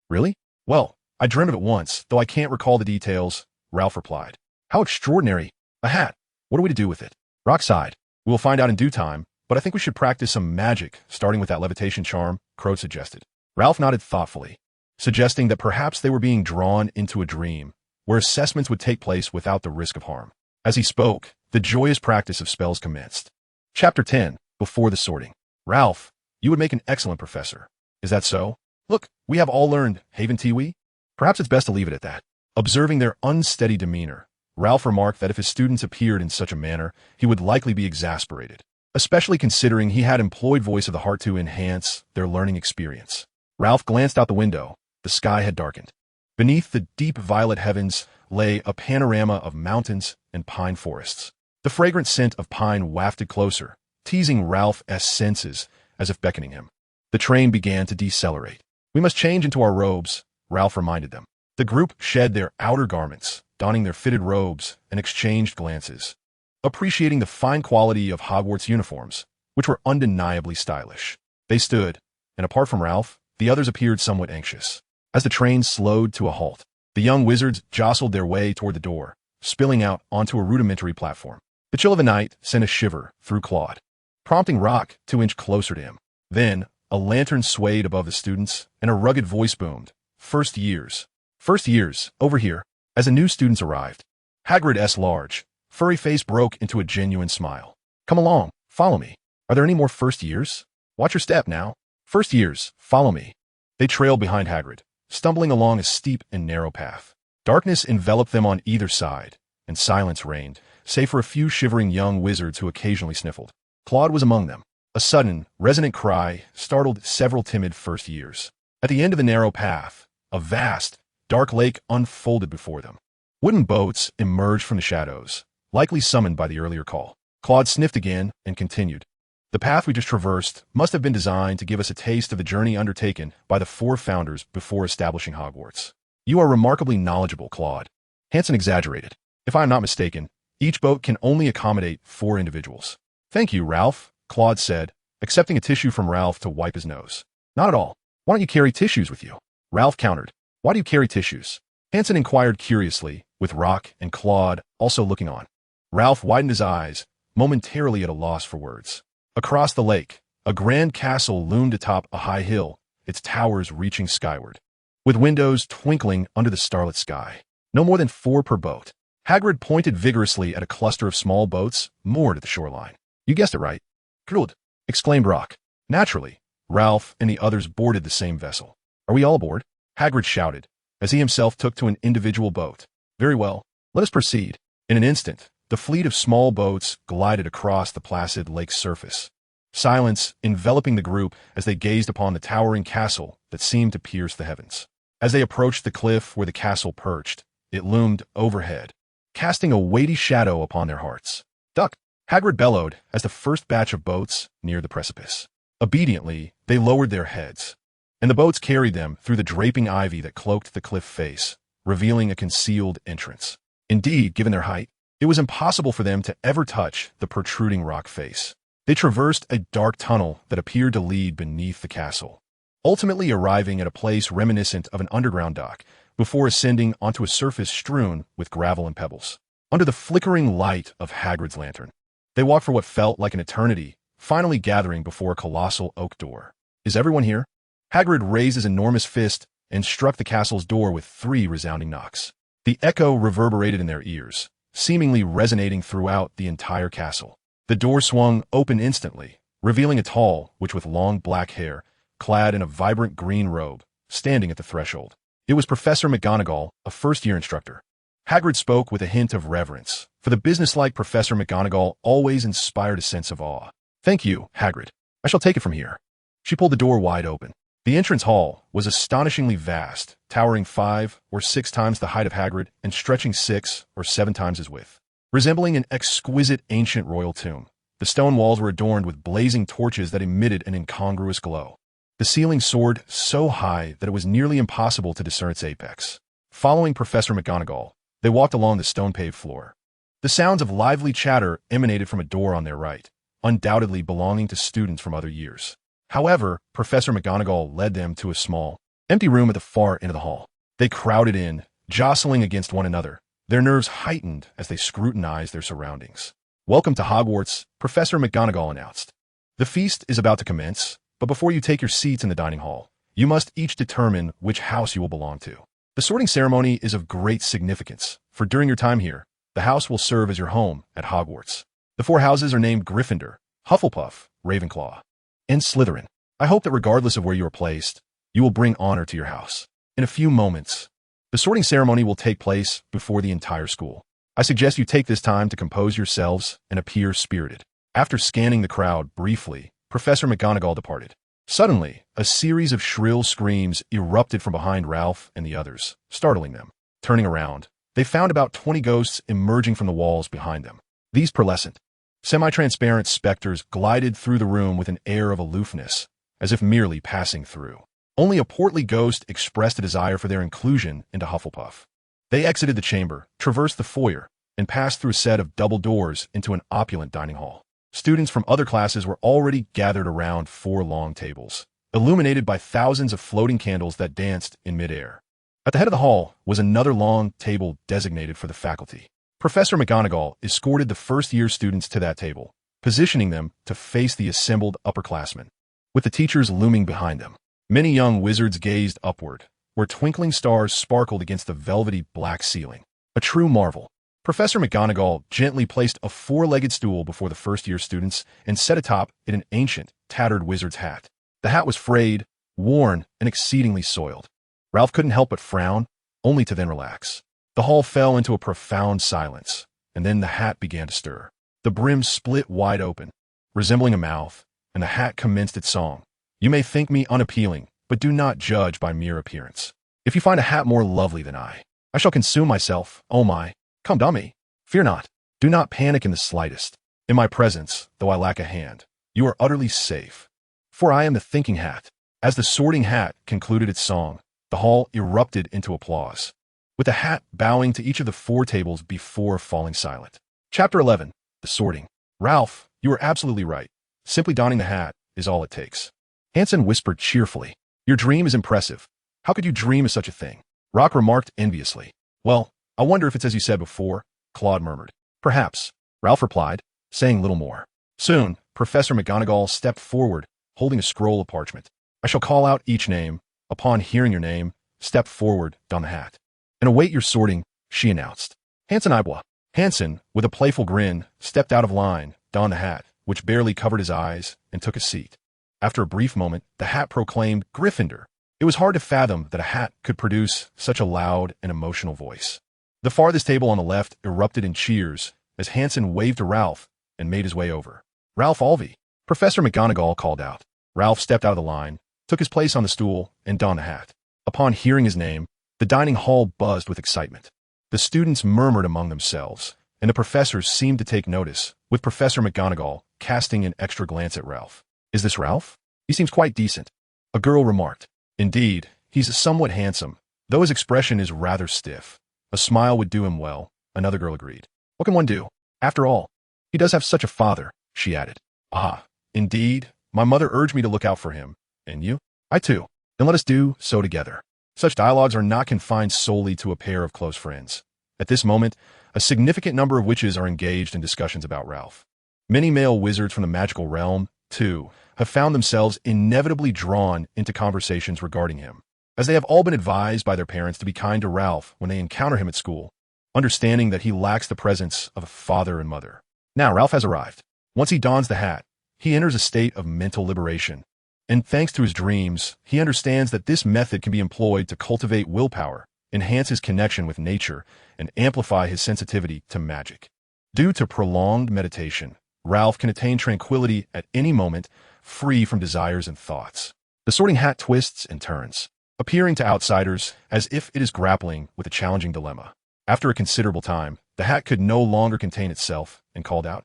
S1: Really? Well, I dreamt of it once, though I can't recall the details," Ralph replied. "How extraordinary. A hat. What are we to do with it?" Rock sighed. "We will find out in due time, but I think we should practice some magic, starting with that levitation charm," Crode suggested. Ralph nodded thoughtfully, suggesting that perhaps they were being drawn into a dream, where assessments would take place without the risk of harm. As he spoke, the joyous practice of spells commenced. Chapter 10. Before the sorting. "Ralph, you would make an excellent professor." "Is that so? Look, we have all learned Haven Tiwi." "Perhaps it's best to leave it at that." Observing their unsteady demeanor, Ralph remarked that if his students appeared in such a manner, he would likely be exasperated, especially considering he had employed Voice of the Heart to enhance their learning experience. Ralph glanced out the window. The sky had darkened. Beneath the deep violet heavens lay a panorama of mountains and pine forests. The fragrant scent of pine wafted closer, teasing Ralph's senses as if beckoning him. The train began to decelerate. "We must change into our robes," Ralph reminded them. The group shed their outer garments, donning their fitted robes, and exchanged glances, appreciating the fine quality of Hogwarts uniforms, which were undeniably stylish. They stood, and apart from Ralph, the others appeared somewhat anxious. As the train slowed to a halt, the young wizards jostled their way toward the door, spilling out onto a rudimentary platform. The chill of the night sent a shiver through Claude, prompting Rock to inch closer to him. Then, a lantern swayed above the students, and a rugged voice boomed. "First years. First years, over here." As the new students arrived, Hagrid's large, furry face broke into a genuine smile. "Come along, follow me. Are there any more first years? Watch your step now. First years, follow me." They trailed behind Hagrid, stumbling along a steep and narrow path. Darkness enveloped them on either side, and silence reigned, save for a few shivering young wizards who occasionally sniffled. Claude was among them. A sudden, resonant cry startled several timid first years. At the end of the narrow path, a vast, dark lake unfolded before them. Wooden boats emerged from the shadows, likely summoned by the earlier call. Claude sniffed again and continued. "The path we just traversed must have been designed to give us a taste of the journey undertaken by the four founders before establishing Hogwarts." "You are remarkably knowledgeable, Claude." Hansen exaggerated. "If I am not mistaken, each boat can only accommodate 4 individuals." "Thank you, Ralph," Claude said, accepting a tissue from Ralph to wipe his nose. "Not at all. Why don't you carry tissues with you?" Ralph countered. "Why do you carry tissues?" Hansen inquired curiously, with Rock and Claude also looking on. Ralph widened his eyes, momentarily at a loss for words. Across the lake, a grand castle loomed atop a high hill, its towers reaching skyward, with windows twinkling under the starlit sky. No more than 4 per boat. Hagrid pointed vigorously at a cluster of small boats moored at the shoreline. "You guessed it right." "Good," exclaimed Rock. Naturally, Ralph and the others boarded the same vessel. "Are we all aboard?" Hagrid shouted, as he himself took to an individual boat. "Very well, let us proceed." In an instant, The fleet of small boats glided across the placid lake's surface, silence enveloping the group as they gazed upon the towering castle that seemed to pierce the heavens. As they approached the cliff where the castle perched, it loomed overhead, casting a weighty shadow upon their hearts. "Duck!" Hagrid bellowed as the first batch of boats neared the precipice. Obediently, they lowered their heads, and the boats carried them through the draping ivy that cloaked the cliff face, revealing a concealed entrance. Indeed, given their height, it was impossible for them to ever touch the protruding rock face. They traversed a dark tunnel that appeared to lead beneath the castle, ultimately arriving at a place reminiscent of an underground dock before ascending onto a surface strewn with gravel and pebbles. Under the flickering light of Hagrid's lantern, they walked for what felt like an eternity, finally gathering before a colossal oak door. "Is everyone here?" Hagrid raised his enormous fist and struck the castle's door with 3 resounding knocks. The echo reverberated in their ears, seemingly resonating throughout the entire castle. The door swung open instantly, revealing a tall witch with long black hair, clad in a vibrant green robe, standing at the threshold. It was Professor McGonagall, a first-year instructor. Hagrid spoke with a hint of reverence, for the businesslike Professor McGonagall always inspired a sense of awe. "Thank you, Hagrid. I shall take it from here." She pulled the door wide open. The entrance hall was astonishingly vast, towering 5 or 6 times the height of Hagrid and stretching 6 or 7 times his width. Resembling an exquisite ancient royal tomb, the stone walls were adorned with blazing torches that emitted an incongruous glow. The ceiling soared so high that it was nearly impossible to discern its apex. Following Professor McGonagall, they walked along the stone-paved floor. The sounds of lively chatter emanated from a door on their right, undoubtedly belonging to students from other years. However, Professor McGonagall led them to a small, empty room at the far end of the hall. They crowded in, jostling against one another, their nerves heightened as they scrutinized their surroundings. "Welcome to Hogwarts," Professor McGonagall announced. "The feast is about to commence, but before you take your seats in the dining hall, you must each determine which house you will belong to. The sorting ceremony is of great significance, for during your time here, the house will serve as your home at Hogwarts. The 4 houses are named Gryffindor, Hufflepuff, Ravenclaw, and Slytherin. I hope that regardless of where you are placed, you will bring honor to your house. In a few moments, the sorting ceremony will take place before the entire school. I suggest you take this time to compose yourselves and appear spirited." After scanning the crowd briefly, Professor McGonagall departed. Suddenly, a series of shrill screams erupted from behind Ralph and the others, startling them. Turning around, they found about 20 ghosts emerging from the walls behind them. These pearlescent, semi-transparent specters glided through the room with an air of aloofness, as if merely passing through. Only a portly ghost expressed a desire for their inclusion into Hufflepuff. They exited the chamber, traversed the foyer, and passed through a set of double doors into an opulent dining hall. Students from other classes were already gathered around 4 long tables, illuminated by thousands of floating candles that danced in midair. At the head of the hall was another long table designated for the faculty. Professor McGonagall escorted the first-year students to that table, positioning them to face the assembled upperclassmen, with the teachers looming behind them. Many young wizards gazed upward, where twinkling stars sparkled against the velvety black ceiling. A true marvel. Professor McGonagall gently placed a 4-legged stool before the first-year students and set atop it an ancient, tattered wizard's hat. The hat was frayed, worn, and exceedingly soiled. Ralph couldn't help but frown, only to then relax. The hall fell into a profound silence, and then the hat began to stir. The brim split wide open, resembling a mouth, and the hat commenced its song. "You may think me unappealing, but do not judge by mere appearance. If you find a hat more lovely than I shall consume myself. Oh my, come dummy. Fear not. Do not panic in the slightest. In my presence, though I lack a hand, you are utterly safe. For I am the thinking hat." As the sorting hat concluded its song, the hall erupted into applause, with the hat bowing to each of the 4 tables before falling silent. Chapter 11. The Sorting. "Ralph, you are absolutely right. Simply donning the hat is all it takes." Hansen whispered cheerfully. "Your dream is impressive. How could you dream of such a thing?" Rock remarked enviously. "Well, I wonder if it's as you said before," Claude murmured. "Perhaps," Ralph replied, saying little more. Soon, Professor McGonagall stepped forward, holding a scroll of parchment. "I shall call out each name. Upon hearing your name, step forward, don the hat, and await your sorting," she announced. Hansen Ibwa. Hansen, with a playful grin, stepped out of line, donned the hat, which barely covered his eyes, and took a seat. After a brief moment, the hat proclaimed Gryffindor. It was hard to fathom that a hat could produce such a loud and emotional voice. The farthest table on the left erupted in cheers as Hansen waved to Ralph and made his way over. "Ralph Alvey," Professor McGonagall called out. Ralph stepped out of the line, took his place on the stool, and donned the hat. Upon hearing his name, the dining hall buzzed with excitement. The students murmured among themselves, and the professors seemed to take notice, with Professor McGonagall casting an extra glance at Ralph. "Is this Ralph? He seems quite decent," a girl remarked. "Indeed, he's somewhat handsome, though his expression is rather stiff. A smile would do him well," another girl agreed. "What can one do? After all, he does have such a father," she added. "Ah, indeed, my mother urged me to look out for him. And you?" "I too. Then let us do so together." Such dialogues are not confined solely to a pair of close friends. At this moment, a significant number of witches are engaged in discussions about Ralph. Many male wizards from the magical realm, too, have found themselves inevitably drawn into conversations regarding him, as they have all been advised by their parents to be kind to Ralph when they encounter him at school, understanding that he lacks the presence of a father and mother. Now Ralph has arrived. Once he dons the hat, he enters a state of mental liberation. And thanks to his dreams, he understands that this method can be employed to cultivate willpower, enhance his connection with nature, and amplify his sensitivity to magic. Due to prolonged meditation, Ralph can attain tranquility at any moment, free from desires and thoughts. The Sorting Hat twists and turns, appearing to outsiders as if it is grappling with a challenging dilemma. After a considerable time, the hat could no longer contain itself and called out,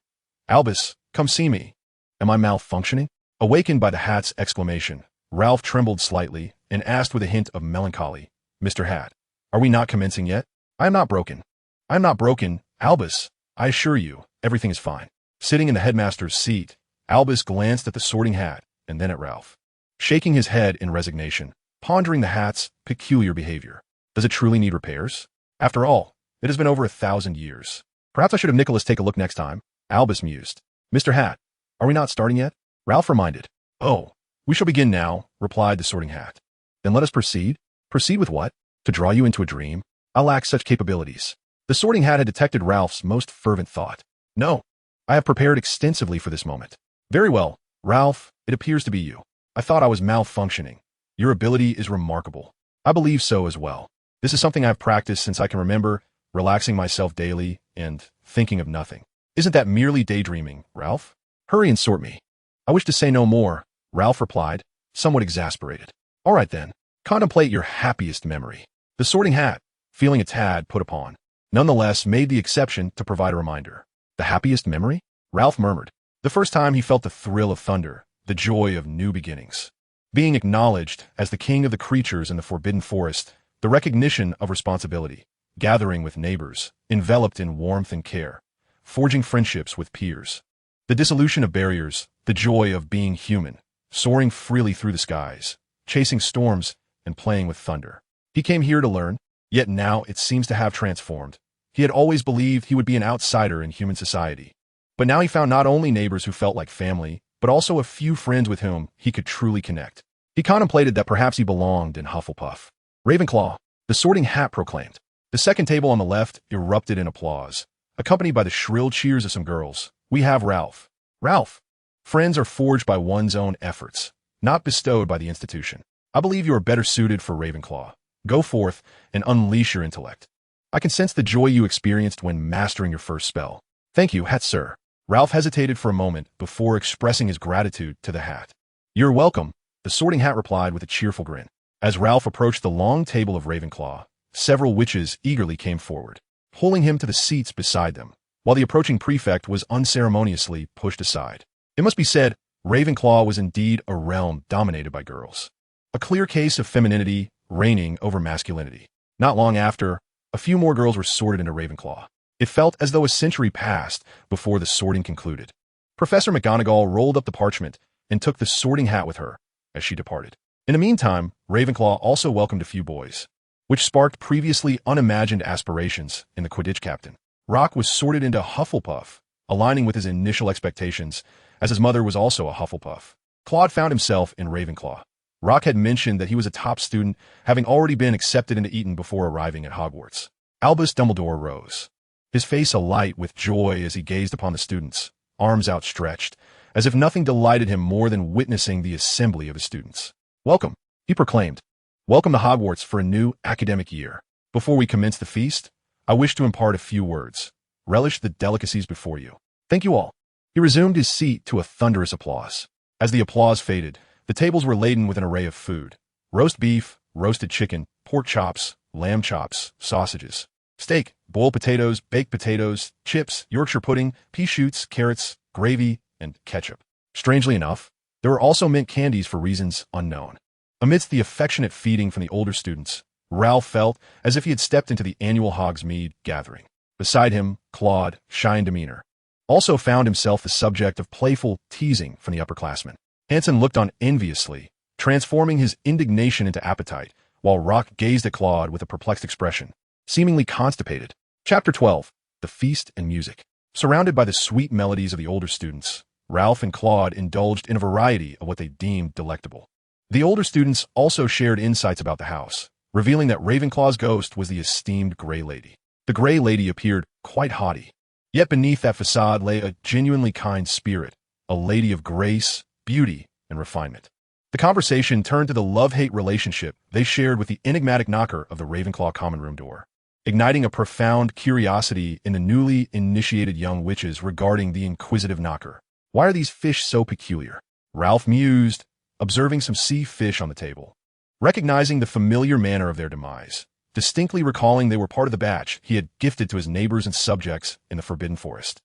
S1: "Albus, come see me. Am I malfunctioning?" Awakened by the hat's exclamation, Ralph trembled slightly and asked with a hint of melancholy, "Mr. Hat, are we not commencing yet?" "I am not broken. I am not broken, Albus. I assure you, everything is fine." Sitting in the headmaster's seat, Albus glanced at the Sorting Hat and then at Ralph, shaking his head in resignation, pondering the hat's peculiar behavior. Does it truly need repairs? After all, it has been over 1,000 years. Perhaps I should have Nicholas take a look next time, Albus mused. "Mr. Hat, are we not starting yet?" Ralph reminded. "Oh, we shall begin now," replied the Sorting Hat. "Then let us proceed." "Proceed with what? To draw you into a dream? I lack such capabilities." The Sorting Hat had detected Ralph's most fervent thought. "No, I have prepared extensively for this moment." "Very well, Ralph, it appears to be you. I thought I was malfunctioning. Your ability is remarkable." "I believe so as well. This is something I have practiced since I can remember, relaxing myself daily and thinking of nothing." "Isn't that merely daydreaming, Ralph? Hurry and sort me." "I wish to say no more," Ralph replied, somewhat exasperated. "All right then, contemplate your happiest memory." The Sorting Hat, feeling a tad put upon, nonetheless made the exception to provide a reminder. "The happiest memory?" Ralph murmured. The first time he felt the thrill of thunder, the joy of new beginnings. Being acknowledged as the king of the creatures in the Forbidden Forest, the recognition of responsibility, gathering with neighbors, enveloped in warmth and care, forging friendships with peers. The dissolution of barriers, the joy of being human, soaring freely through the skies, chasing storms, and playing with thunder. He came here to learn, yet now it seems to have transformed. He had always believed he would be an outsider in human society. But now he found not only neighbors who felt like family, but also a few friends with whom he could truly connect. He contemplated that perhaps he belonged in Hufflepuff. "Ravenclaw," the Sorting Hat proclaimed. The second table on the left erupted in applause, accompanied by the shrill cheers of some girls. "We have Ralph." "Ralph." Friends are forged by one's own efforts, not bestowed by the institution. "I believe you are better suited for Ravenclaw. Go forth and unleash your intellect. I can sense the joy you experienced when mastering your first spell." "Thank you, Hat Sir." Ralph hesitated for a moment before expressing his gratitude to the hat. "You're welcome," the Sorting Hat replied with a cheerful grin. As Ralph approached the long table of Ravenclaw, several witches eagerly came forward, pulling him to the seats beside them, while the approaching prefect was unceremoniously pushed aside. It must be said, Ravenclaw was indeed a realm dominated by girls. A clear case of femininity reigning over masculinity. Not long after, a few more girls were sorted into Ravenclaw. It felt as though a century passed before the sorting concluded. Professor McGonagall rolled up the parchment and took the Sorting Hat with her as she departed. In the meantime, Ravenclaw also welcomed a few boys, which sparked previously unimagined aspirations in the Quidditch captain. Rock was sorted into Hufflepuff, aligning with his initial expectations, as his mother was also a Hufflepuff. Claude found himself in Ravenclaw. Rock had mentioned that he was a top student, having already been accepted into Eton before arriving at Hogwarts. Albus Dumbledore rose, his face alight with joy as he gazed upon the students, arms outstretched, as if nothing delighted him more than witnessing the assembly of his students. "Welcome," he proclaimed. "Welcome to Hogwarts for a new academic year. Before we commence the feast, I wish to impart a few words. Relish the delicacies before you. Thank you all. He resumed his seat to a thunderous applause. As the applause faded, the tables were laden with an array of food. Roast beef, roasted chicken, pork chops, lamb chops, sausages, steak, boiled potatoes, baked potatoes, chips, Yorkshire pudding, pea shoots, carrots, gravy, and ketchup. Strangely enough, there were also mint candies for reasons unknown. Amidst the affectionate feeding from the older students, Ralph felt as if he had stepped into the annual Hogsmeade gathering. Beside him, Claude, shy in demeanor, also found himself the subject of playful teasing from the upperclassmen. Hanson looked on enviously, transforming his indignation into appetite, while Rock gazed at Claude with a perplexed expression, seemingly constipated. Chapter 12. The Feast and Music. Surrounded by the sweet melodies of the older students, Ralph and Claude indulged in a variety of what they deemed delectable. The older students also shared insights about the house, revealing that Ravenclaw's ghost was the esteemed Grey Lady. The Grey Lady appeared quite haughty, yet beneath that facade lay a genuinely kind spirit, a lady of grace, beauty, and refinement. The conversation turned to the love-hate relationship they shared with the enigmatic knocker of the Ravenclaw common room door, igniting a profound curiosity in the newly initiated young witches regarding the inquisitive knocker. Why are these fish so peculiar? Ralph mused, observing some sea fish on the table. Recognizing the familiar manner of their demise, distinctly recalling they were part of the batch he had gifted to his neighbors and subjects in the Forbidden Forest.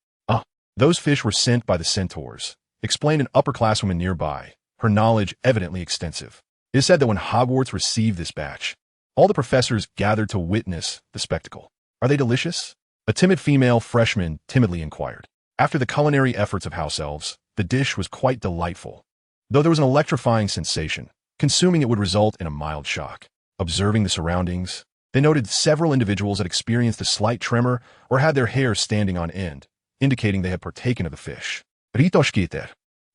S1: Those fish were sent by the centaurs, explained an upperclasswoman nearby, her knowledge evidently extensive. It is said that when Hogwarts received this batch, all the professors gathered to witness the spectacle. Are they delicious? A timid female freshman timidly inquired. After the culinary efforts of house elves, the dish was quite delightful. Though there was an electrifying sensation, consuming it would result in a mild shock. Observing the surroundings, they noted several individuals had experienced a slight tremor or had their hair standing on end, indicating they had partaken of the fish. Ritoshkiter,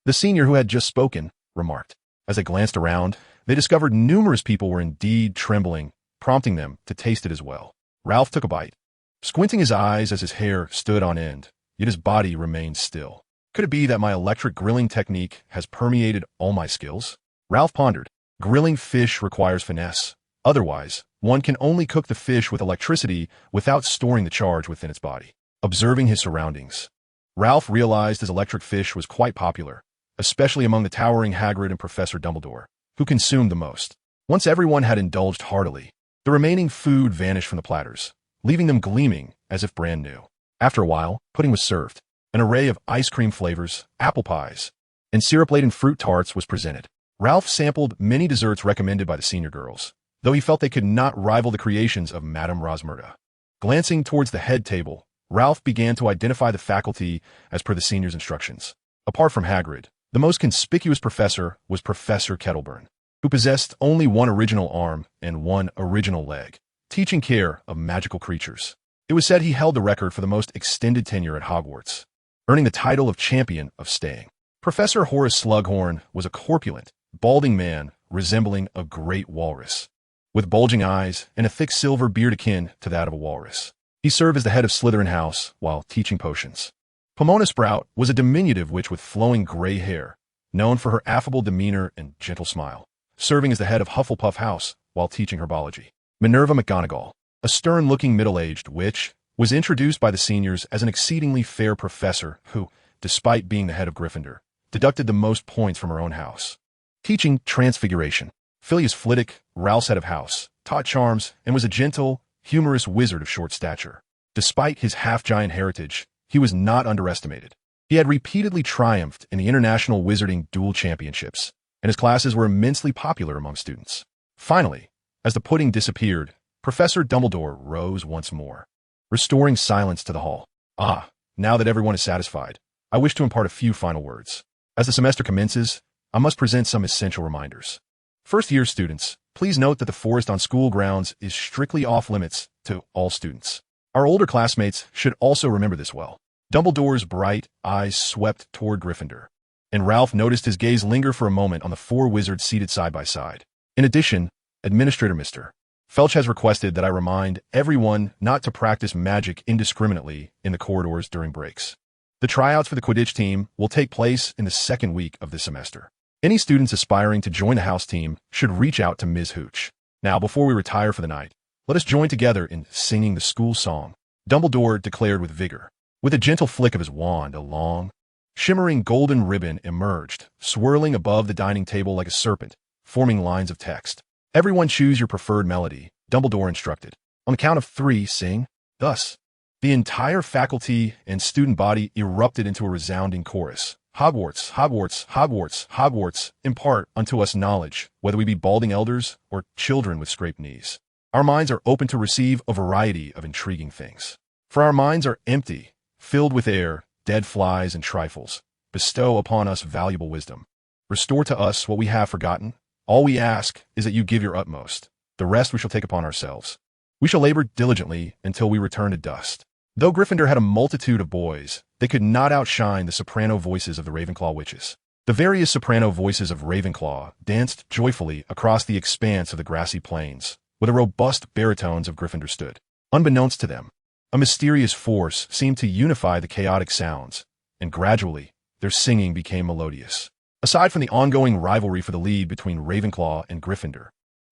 S1: the senior who had just spoken, remarked. As they glanced around, they discovered numerous people were indeed trembling, prompting them to taste it as well. Ralph took a bite, squinting his eyes as his hair stood on end, yet his body remained still. Could it be that my electric grilling technique has permeated all my skills? Ralph pondered. Grilling fish requires finesse. Otherwise, one can only cook the fish with electricity without storing the charge within its body. Observing his surroundings, Ralph realized his electric fish was quite popular, especially among the towering Hagrid and Professor Dumbledore, who consumed the most. Once everyone had indulged heartily, the remaining food vanished from the platters, leaving them gleaming as if brand new. After a while, pudding was served. An array of ice cream flavors, apple pies, and syrup-laden fruit tarts was presented. Ralph sampled many desserts recommended by the senior girls, though he felt they could not rival the creations of Madame Rosmerta. Glancing towards the head table, Ralph began to identify the faculty as per the senior's instructions. Apart from Hagrid, the most conspicuous professor was Professor Kettleburn, who possessed only one original arm and one original leg, teaching care of magical creatures. It was said he held the record for the most extended tenure at Hogwarts, earning the title of Champion of Staying. Professor Horace Slughorn was a corpulent, balding man resembling a great walrus, with bulging eyes and a thick silver beard akin to that of a walrus. He served as the head of Slytherin House while teaching potions. Pomona Sprout was a diminutive witch with flowing gray hair, known for her affable demeanor and gentle smile, serving as the head of Hufflepuff House while teaching herbology. Minerva McGonagall, a stern-looking middle-aged witch, was introduced by the seniors as an exceedingly fair professor who, despite being the head of Gryffindor, deducted the most points from her own house. Teaching Transfiguration. Phileas Flitwick, Ralph's head of house, taught charms and was a gentle, humorous wizard of short stature. Despite his half-giant heritage, he was not underestimated. He had repeatedly triumphed in the International Wizarding Duel Championships, and his classes were immensely popular among students. Finally, as the pudding disappeared, Professor Dumbledore rose once more, restoring silence to the hall. Now that everyone is satisfied, I wish to impart a few final words. As the semester commences, I must present some essential reminders. First-year students, please note that the forest on school grounds is strictly off-limits to all students. Our older classmates should also remember this well. Dumbledore's bright eyes swept toward Gryffindor, and Ralph noticed his gaze linger for a moment on the four wizards seated side by side. In addition, Administrator Mr. Felch has requested that I remind everyone not to practice magic indiscriminately in the corridors during breaks. The tryouts for the Quidditch team will take place in the second week of this semester. Any students aspiring to join the house team should reach out to Ms. Hooch. Now, before we retire for the night, let us join together in singing the school song. Dumbledore declared with vigor. With a gentle flick of his wand, a long, shimmering golden ribbon emerged, swirling above the dining table like a serpent, forming lines of text. Everyone choose your preferred melody, Dumbledore instructed. On the count of 3, sing. Thus, the entire faculty and student body erupted into a resounding chorus. Hogwarts, Hogwarts, Hogwarts, Hogwarts, impart unto us knowledge, whether we be balding elders or children with scraped knees. Our minds are open to receive a variety of intriguing things. For our minds are empty, filled with air, dead flies and trifles. Bestow upon us valuable wisdom. Restore to us what we have forgotten. All we ask is that you give your utmost. The rest we shall take upon ourselves. We shall labor diligently until we return to dust. Though Gryffindor had a multitude of boys, they could not outshine the soprano voices of the Ravenclaw witches. The various soprano voices of Ravenclaw danced joyfully across the expanse of the grassy plains, where the robust baritones of Gryffindor stood. Unbeknownst to them, a mysterious force seemed to unify the chaotic sounds, and gradually, their singing became melodious. Aside from the ongoing rivalry for the lead between Ravenclaw and Gryffindor,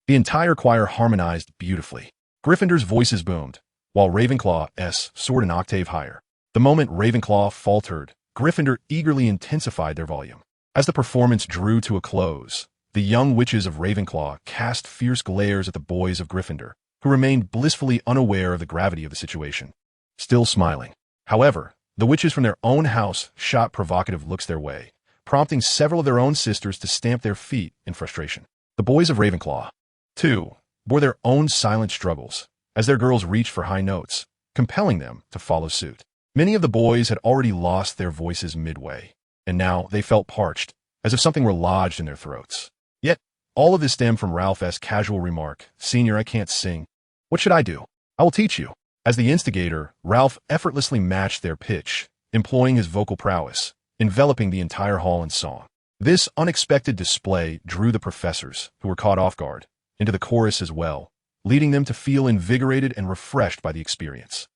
S1: the entire choir harmonized beautifully. Gryffindor's voices boomed, while Ravenclaw's soared an octave higher. The moment Ravenclaw faltered, Gryffindor eagerly intensified their volume. As the performance drew to a close, the young witches of Ravenclaw cast fierce glares at the boys of Gryffindor, who remained blissfully unaware of the gravity of the situation. Still smiling. However, the witches from their own house shot provocative looks their way, prompting several of their own sisters to stamp their feet in frustration. The boys of Ravenclaw, too, bore their own silent struggles, as their girls reached for high notes, compelling them to follow suit. Many of the boys had already lost their voices midway, and now they felt parched, as if something were lodged in their throats. Yet, all of this stemmed from Ralph's casual remark, "Senior, I can't sing. What should I do? I will teach you." As the instigator, Ralph effortlessly matched their pitch, employing his vocal prowess, enveloping the entire hall in song. This unexpected display drew the professors, who were caught off guard, into the chorus as well, leading them to feel invigorated and refreshed by the experience.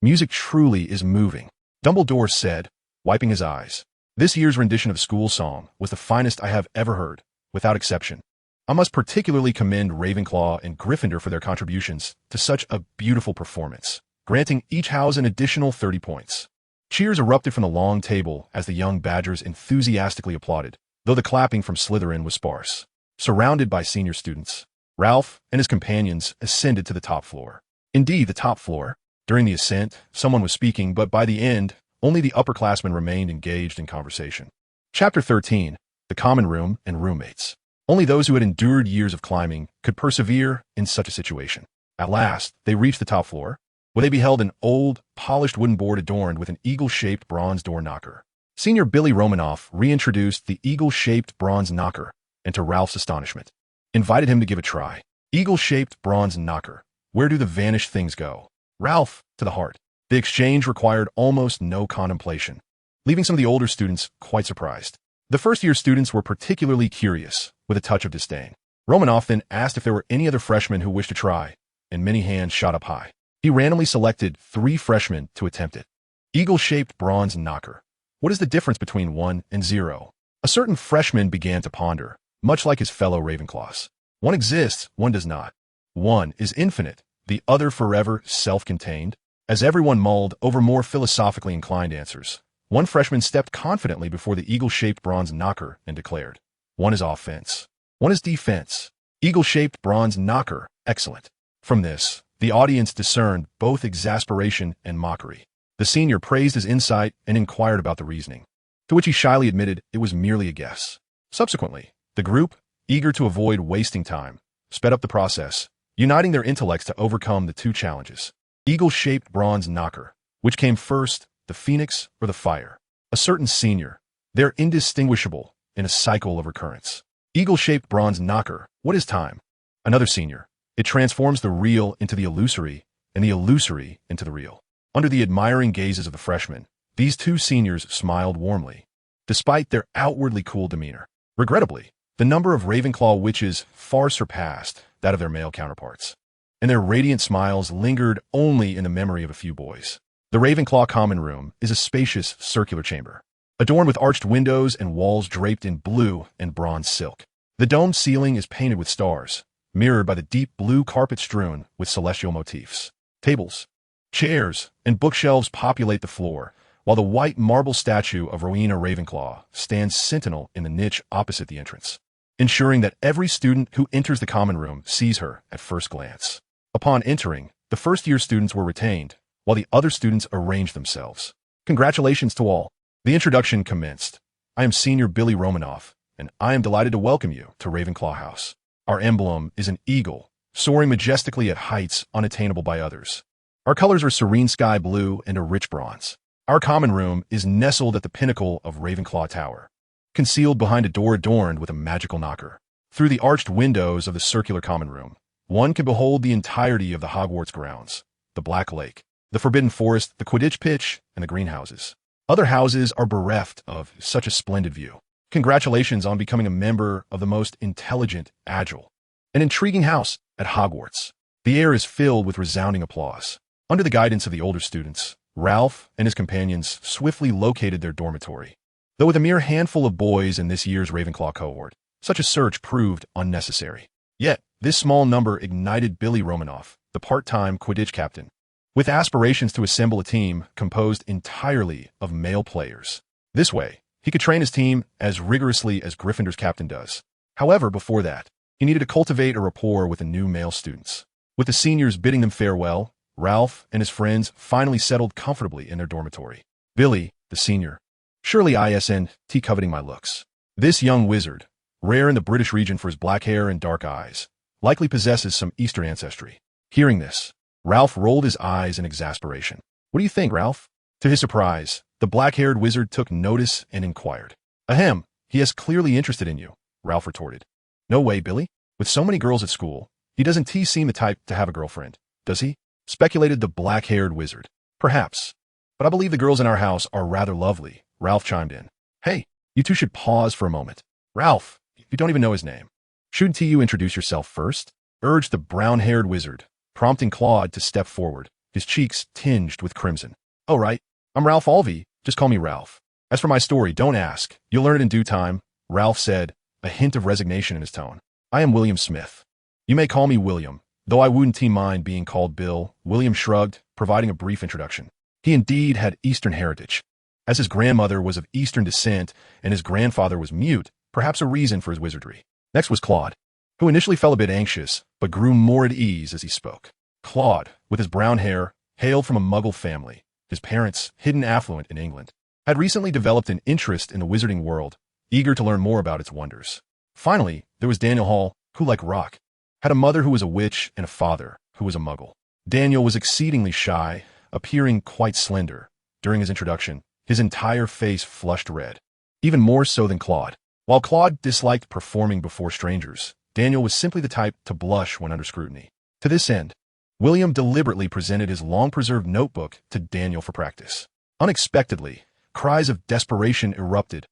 S1: Music truly is moving," Dumbledore said, wiping his eyes. "This year's rendition of School Song was the finest I have ever heard, without exception. I must particularly commend Ravenclaw and Gryffindor for their contributions to such a beautiful performance, granting each house an additional 30 points. Cheers erupted from the long table as the young Badgers enthusiastically applauded, though the clapping from Slytherin was sparse. Surrounded by senior students, Ralph and his companions ascended to the top floor. Indeed, the top floor. During the ascent, someone was speaking, but by the end, only the upperclassmen remained engaged in conversation. Chapter 13, The Common Room and Roommates. Only those who had endured years of climbing could persevere in such a situation. At last, they reached the top floor, where they beheld an old, polished wooden board adorned with an eagle-shaped bronze door knocker. Senior Billy Romanoff reintroduced the eagle-shaped bronze knocker, and to Ralph's astonishment, invited him to give a try. Eagle-shaped bronze knocker. Where do the vanished things go? Ralph, to the heart. The exchange required almost no contemplation, leaving some of the older students quite surprised. The first-year students were particularly curious, with a touch of disdain. Romanoff then asked if there were any other freshmen who wished to try, and many hands shot up high. He randomly selected 3 freshmen to attempt it. Eagle-shaped bronze knocker. What is the difference between 1 and 0? A certain freshman began to ponder, much like his fellow Ravenclaws. One exists, one does not. One is infinite, the other forever self-contained. As everyone mulled over more philosophically inclined answers, one freshman stepped confidently before the eagle-shaped bronze knocker and declared, "One is offense. One is defense. Eagle-shaped bronze knocker, excellent." From this, the audience discerned both exasperation and mockery. The senior praised his insight and inquired about the reasoning, to which he shyly admitted it was merely a guess. Subsequently, the group, eager to avoid wasting time, sped up the process, uniting their intellects to overcome the 2 challenges. Eagle-shaped bronze knocker. Which came first, the phoenix or the fire? A certain senior. They're indistinguishable in a cycle of recurrence. Eagle-shaped bronze knocker. What is time? Another senior. It transforms the real into the illusory, and the illusory into the real. Under the admiring gazes of the freshmen, these 2 seniors smiled warmly, despite their outwardly cool demeanor. Regrettably, the number of Ravenclaw witches far surpassed that of their male counterparts, and their radiant smiles lingered only in the memory of a few boys. The Ravenclaw common room is a spacious circular chamber, adorned with arched windows and walls draped in blue and bronze silk. The domed ceiling is painted with stars, mirrored by the deep blue carpet strewn with celestial motifs. Tables, Chairs and bookshelves populate the floor, while the white marble statue of Rowena Ravenclaw stands sentinel in the niche opposite the entrance, ensuring that every student who enters the common room sees her at first glance. Upon entering, the first-year students were retained, while the other students arranged themselves. Congratulations to all. The introduction commenced. I am Senior Billy Romanoff, and I am delighted to welcome you to Ravenclaw House. Our emblem is an eagle, soaring majestically at heights unattainable by others. Our colors are serene sky blue and a rich bronze. Our common room is nestled at the pinnacle of Ravenclaw Tower, concealed behind a door adorned with a magical knocker. Through the arched windows of the circular common room, one can behold the entirety of the Hogwarts grounds, the Black Lake, the Forbidden Forest, the Quidditch pitch, and the greenhouses. Other houses are bereft of such a splendid view. Congratulations on becoming a member of the most intelligent, agile, and intriguing house at Hogwarts. The air is filled with resounding applause. Under the guidance of the older students, Ralph and his companions swiftly located their dormitory. Though with a mere handful of boys in this year's Ravenclaw cohort, such a search proved unnecessary. Yet, this small number ignited Billy Romanoff, the part-time Quidditch captain, with aspirations to assemble a team composed entirely of male players. This way, he could train his team as rigorously as Gryffindor's captain does. However, before that, he needed to cultivate a rapport with the new male students. With the seniors bidding them farewell, Ralph and his friends finally settled comfortably in their dormitory. Billy, the senior, surely ISNT coveting my looks. This young wizard, rare in the British region for his black hair and dark eyes, likely possesses some Eastern ancestry. Hearing this, Ralph rolled his eyes in exasperation. What do you think, Ralph? To his surprise, the black-haired wizard took notice and inquired. Ahem, he is clearly interested in you, Ralph retorted. No way, Billy. With so many girls at school, he doesn't seem the type to have a girlfriend, does he? Speculated the black-haired wizard. Perhaps. But I believe the girls in our house are rather lovely, Ralph chimed in. Hey, you two should pause for a moment. Ralph, you don't even know his name. Shouldn't you introduce yourself first? Urged the brown-haired wizard, prompting Claude to step forward, his cheeks tinged with crimson. Oh, right. I'm Ralph Alvey. Just call me Ralph. As for my story, don't ask. You'll learn it in due time, Ralph said, a hint of resignation in his tone. I am William Smith. You may call me William, though I wouldn't mind being called Bill. William shrugged, providing a brief introduction. He indeed had Eastern heritage. As his grandmother was of Eastern descent and his grandfather was mute, perhaps a reason for his wizardry. Next was Claude, who initially felt a bit anxious, but grew more at ease as he spoke. Claude, with his brown hair, hailed from a Muggle family. His parents, hidden affluent in England, had recently developed an interest in the wizarding world, eager to learn more about its wonders. Finally, there was Daniel Hall, who, like Rock, had a mother who was a witch and a father who was a Muggle. Daniel was exceedingly shy, appearing quite slender. During his introduction, his entire face flushed red, even more so than Claude. While Claude disliked performing before strangers, Daniel was simply the type to blush when under scrutiny. To this end, William deliberately presented his long-preserved notebook to Daniel for practice. Unexpectedly, cries of desperation erupted.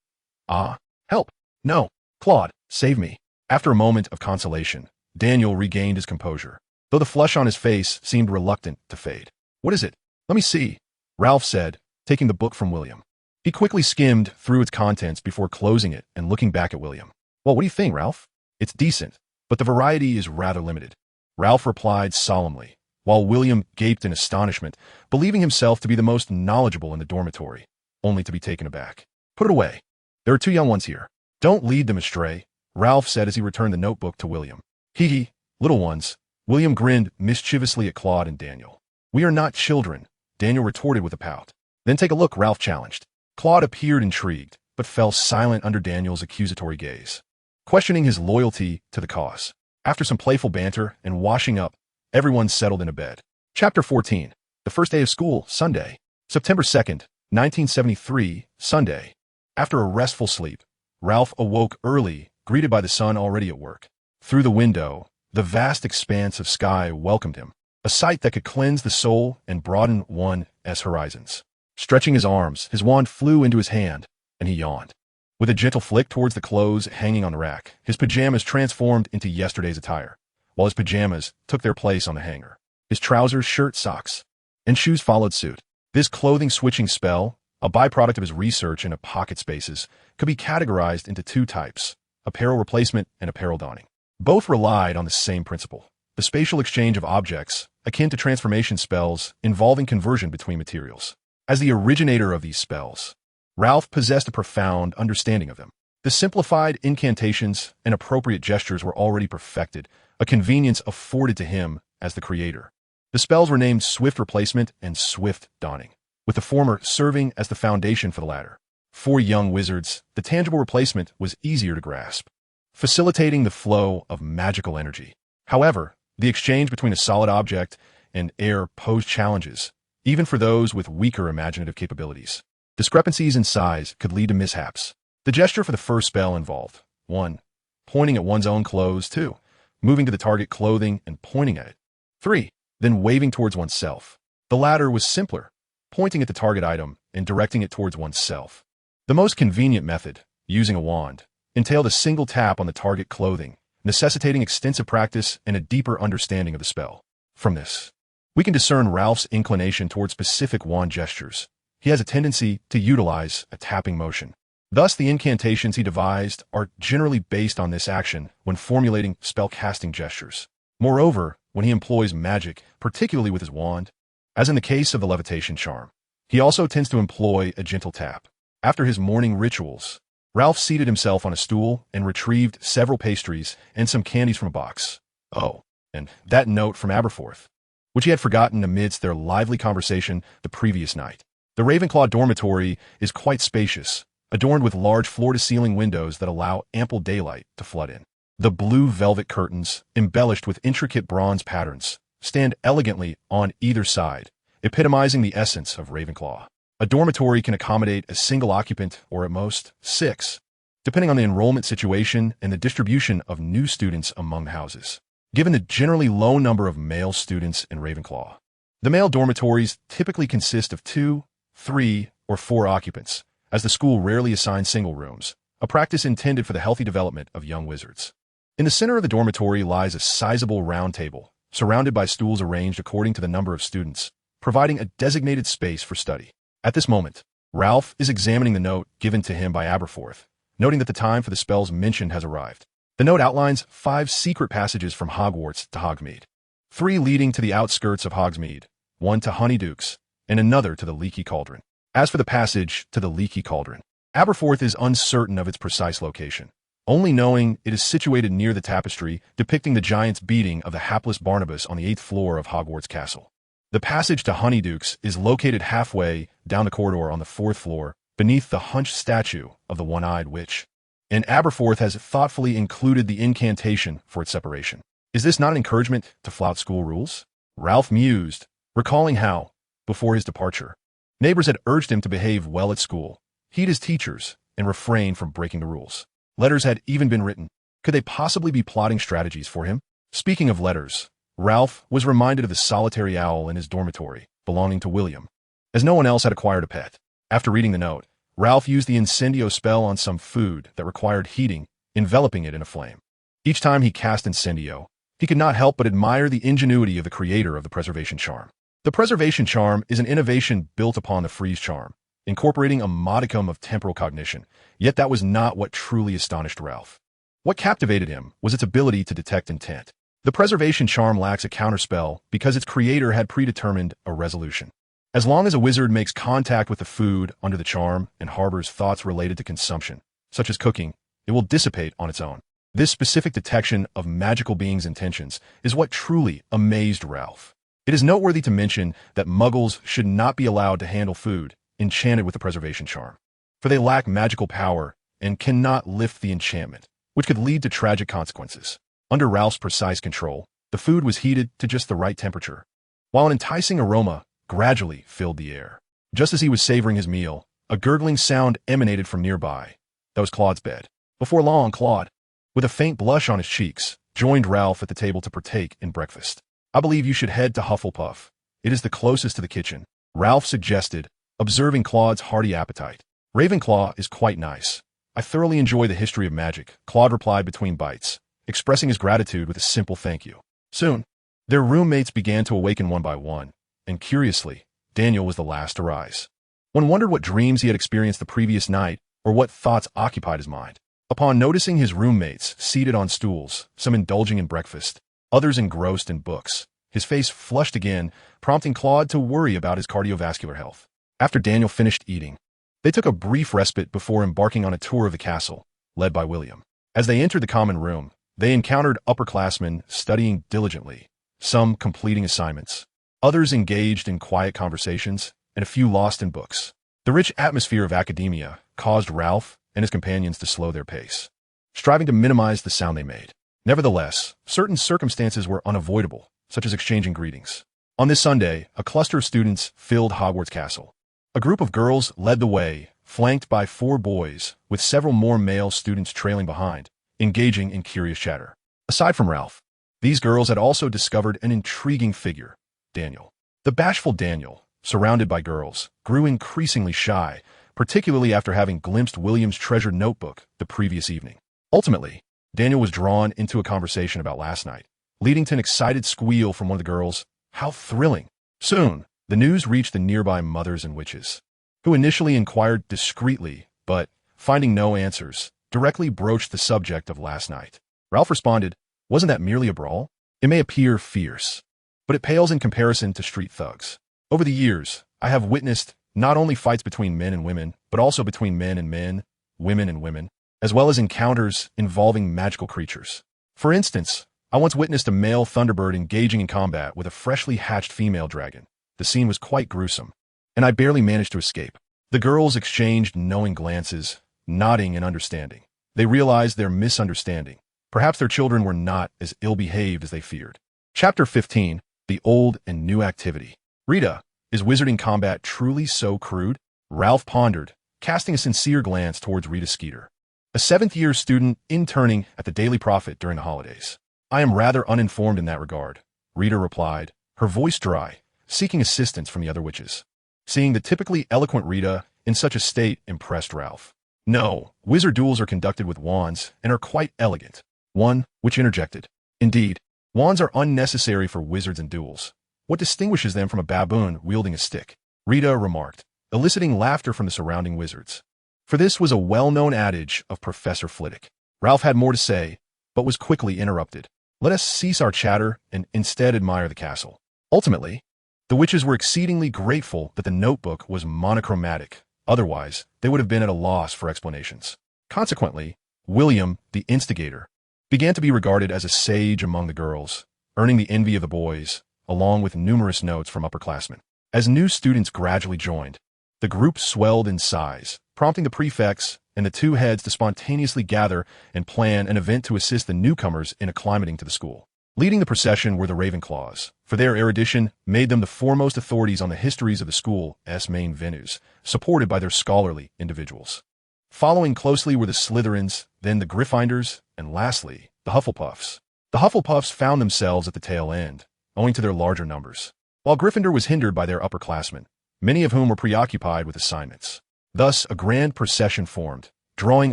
S1: Ah, help! No! Claude, save me! After a moment of consolation, Daniel regained his composure, though the flush on his face seemed reluctant to fade. What is it? Let me see, Ralph said, taking the book from William. He quickly skimmed through its contents before closing it and looking back at William. Well, what do you think, Ralph? It's decent, but the variety is rather limited, Ralph replied solemnly, while William gaped in astonishment, believing himself to be the most knowledgeable in the dormitory, only to be taken aback. Put it away. There are two young ones here. Don't lead them astray, Ralph said as he returned the notebook to William. Hee, little ones. William grinned mischievously at Claude and Daniel. We are not children, Daniel retorted with a pout. Then take a look, Ralph challenged. Claude appeared intrigued, but fell silent under Daniel's accusatory gaze, questioning his loyalty to the cause. After some playful banter and washing up, everyone settled into bed. Chapter 14. The first day of school, Sunday. September 2nd, 1973, Sunday. After a restful sleep, Ralph awoke early, greeted by the sun already at work. Through the window, the vast expanse of sky welcomed him, a sight that could cleanse the soul and broaden one's horizons. Stretching his arms, his wand flew into his hand, and he yawned. With a gentle flick towards the clothes hanging on the rack, his pajamas transformed into yesterday's attire, while his pajamas took their place on the hanger. His trousers, shirt, socks, and shoes followed suit. This clothing-switching spell, a byproduct of his research into pocket spaces, could be categorized into two types, apparel replacement and apparel donning. Both relied on the same principle, the spatial exchange of objects akin to transformation spells involving conversion between materials. As the originator of these spells, Ralph possessed a profound understanding of them. The simplified incantations and appropriate gestures were already perfected, a convenience afforded to him as the creator. The spells were named Swift Replacement and Swift Dawning, with the former serving as the foundation for the latter. For young wizards, the tangible replacement was easier to grasp, facilitating the flow of magical energy. However, the exchange between a solid object and air posed challenges, even for those with weaker imaginative capabilities. Discrepancies in size could lead to mishaps. The gesture for the first spell involved 1. Pointing at one's own clothes, 2. Moving to the target clothing and pointing at it, 3. Then waving towards oneself. The latter was simpler, pointing at the target item and directing it towards oneself. The most convenient method, using a wand, entailed a single tap on the target clothing, necessitating extensive practice and a deeper understanding of the spell. From this, we can discern Ralph's inclination towards specific wand gestures. He has a tendency to utilize a tapping motion. Thus, the incantations he devised are generally based on this action when formulating spell-casting gestures. Moreover, when he employs magic, particularly with his wand, as in the case of the levitation charm, he also tends to employ a gentle tap. After his morning rituals, Ralph seated himself on a stool and retrieved several pastries and some candies from a box. Oh, and that note from Aberforth, which he had forgotten amidst their lively conversation the previous night. The Ravenclaw dormitory is quite spacious, adorned with large floor-to-ceiling windows that allow ample daylight to flood in. The blue velvet curtains, embellished with intricate bronze patterns, stand elegantly on either side, epitomizing the essence of Ravenclaw. A dormitory can accommodate a single occupant or at most 6, depending on the enrollment situation and the distribution of new students among the houses. Given the generally low number of male students in Ravenclaw, the male dormitories typically consist of 2, 3, or 4 occupants, as the school rarely assigns single rooms, a practice intended for the healthy development of young wizards. In the center of the dormitory lies a sizable round table, surrounded by stools arranged according to the number of students, providing a designated space for study. At this moment, Ralph is examining the note given to him by Aberforth, noting that the time for the spells mentioned has arrived. The note outlines 5 secret passages from Hogwarts to Hogsmeade, 3 leading to the outskirts of Hogsmeade, 1 to Honeydukes, and another to the Leaky Cauldron. As for the passage to the Leaky Cauldron, Aberforth is uncertain of its precise location, only knowing it is situated near the tapestry depicting the giant's beating of the hapless Barnabas on the 8th floor of Hogwarts Castle. The passage to Honeydukes is located halfway down the corridor on the 4th floor, beneath the hunched statue of the one-eyed witch, and Aberforth has thoughtfully included the incantation for its separation. Is this not an encouragement to flout school rules? Ralph mused, recalling how, before his departure, neighbors had urged him to behave well at school, heed his teachers, and refrain from breaking the rules. Letters had even been written. Could they possibly be plotting strategies for him? Speaking of letters, Ralph was reminded of the solitary owl in his dormitory, belonging to William, as no one else had acquired a pet. After reading the note, Ralph used the incendio spell on some food that required heating, enveloping it in a flame. Each time he cast incendio, he could not help but admire the ingenuity of the creator of the preservation charm. The preservation charm is an innovation built upon the freeze charm, incorporating a modicum of temporal cognition, yet that was not what truly astonished Ralph. What captivated him was its ability to detect intent. The preservation charm lacks a counterspell because its creator had predetermined a resolution. As long as a wizard makes contact with the food under the charm and harbors thoughts related to consumption, such as cooking, it will dissipate on its own. This specific detection of magical beings' intentions is what truly amazed Ralph. It is noteworthy to mention that muggles should not be allowed to handle food enchanted with the preservation charm, for they lack magical power and cannot lift the enchantment, which could lead to tragic consequences. Under Ralph's precise control, the food was heated to just the right temperature, while an enticing aroma gradually filled the air. Just as he was savoring his meal, a gurgling sound emanated from nearby. That was Claude's bed. Before long, Claude, with a faint blush on his cheeks, joined Ralph at the table to partake in breakfast. I believe you should head to Hufflepuff. It is the closest to the kitchen, Ralph suggested, observing Claude's hearty appetite. Ravenclaw is quite nice. I thoroughly enjoy the history of magic, Claude replied between bites, expressing his gratitude with a simple thank you. Soon, their roommates began to awaken one by one, and curiously, Daniel was the last to rise. One wondered what dreams he had experienced the previous night or what thoughts occupied his mind. Upon noticing his roommates seated on stools, some indulging in breakfast, others engrossed in books, his face flushed again, prompting Claude to worry about his cardiovascular health. After Daniel finished eating, they took a brief respite before embarking on a tour of the castle, led by William. As they entered the common room, they encountered upperclassmen studying diligently, some completing assignments, others engaged in quiet conversations, and a few lost in books. The rich atmosphere of academia caused Ralph and his companions to slow their pace, striving to minimize the sound they made. Nevertheless, certain circumstances were unavoidable, such as exchanging greetings. On this Sunday, a cluster of students filled Hogwarts Castle. A group of girls led the way, flanked by 4 boys, with several more male students trailing behind, engaging in curious chatter. Aside from Ralph, these girls had also discovered an intriguing figure, Daniel. The bashful Daniel, surrounded by girls, grew increasingly shy, particularly after having glimpsed William's treasured notebook the previous evening. Ultimately, Daniel was drawn into a conversation about last night, leading to an excited squeal from one of the girls. How thrilling! Soon, the news reached the nearby mothers and witches, who initially inquired discreetly, but, finding no answers, directly broached the subject of last night. Ralph responded, "Wasn't that merely a brawl? It may appear fierce, but it pales in comparison to street thugs. Over the years, I have witnessed not only fights between men and women, but also between men and men, women and women, as well as encounters involving magical creatures. For instance, I once witnessed a male Thunderbird engaging in combat with a freshly hatched female dragon. The scene was quite gruesome, and I barely managed to escape." The girls exchanged knowing glances, nodding in understanding. They realized their misunderstanding. Perhaps their children were not as ill-behaved as they feared. Chapter 15, The Old and New Activity. Rita, is wizarding combat truly so crude? Ralph pondered, casting a sincere glance towards Rita Skeeter, a 7th-year student interning at the Daily Prophet during the holidays. "I am rather uninformed in that regard," Rita replied, her voice dry, seeking assistance from the other witches. Seeing the typically eloquent Rita in such a state impressed Ralph. "No, wizard duels are conducted with wands and are quite elegant." One witch interjected, "Indeed, wands are unnecessary for wizards and duels. What distinguishes them from a baboon wielding a stick?" Rita remarked, eliciting laughter from the surrounding wizards. For this was a well-known adage of Professor Flitwick. Ralph had more to say, but was quickly interrupted. "Let us cease our chatter and instead admire the castle." Ultimately, the witches were exceedingly grateful that the notebook was monochromatic. Otherwise, they would have been at a loss for explanations. Consequently, William, the instigator, began to be regarded as a sage among the girls, earning the envy of the boys, along with numerous notes from upperclassmen. As new students gradually joined, the group swelled in size, prompting the prefects and the 2 heads to spontaneously gather and plan an event to assist the newcomers in acclimating to the school. Leading the procession were the Ravenclaws, for their erudition made them the foremost authorities on the histories of the school's main venues, supported by their scholarly individuals. Following closely were the Slytherins, then the Gryffindors, and lastly, the Hufflepuffs. The Hufflepuffs found themselves at the tail end, owing to their larger numbers, while Gryffindor was hindered by their upperclassmen, many of whom were preoccupied with assignments. Thus, a grand procession formed, drawing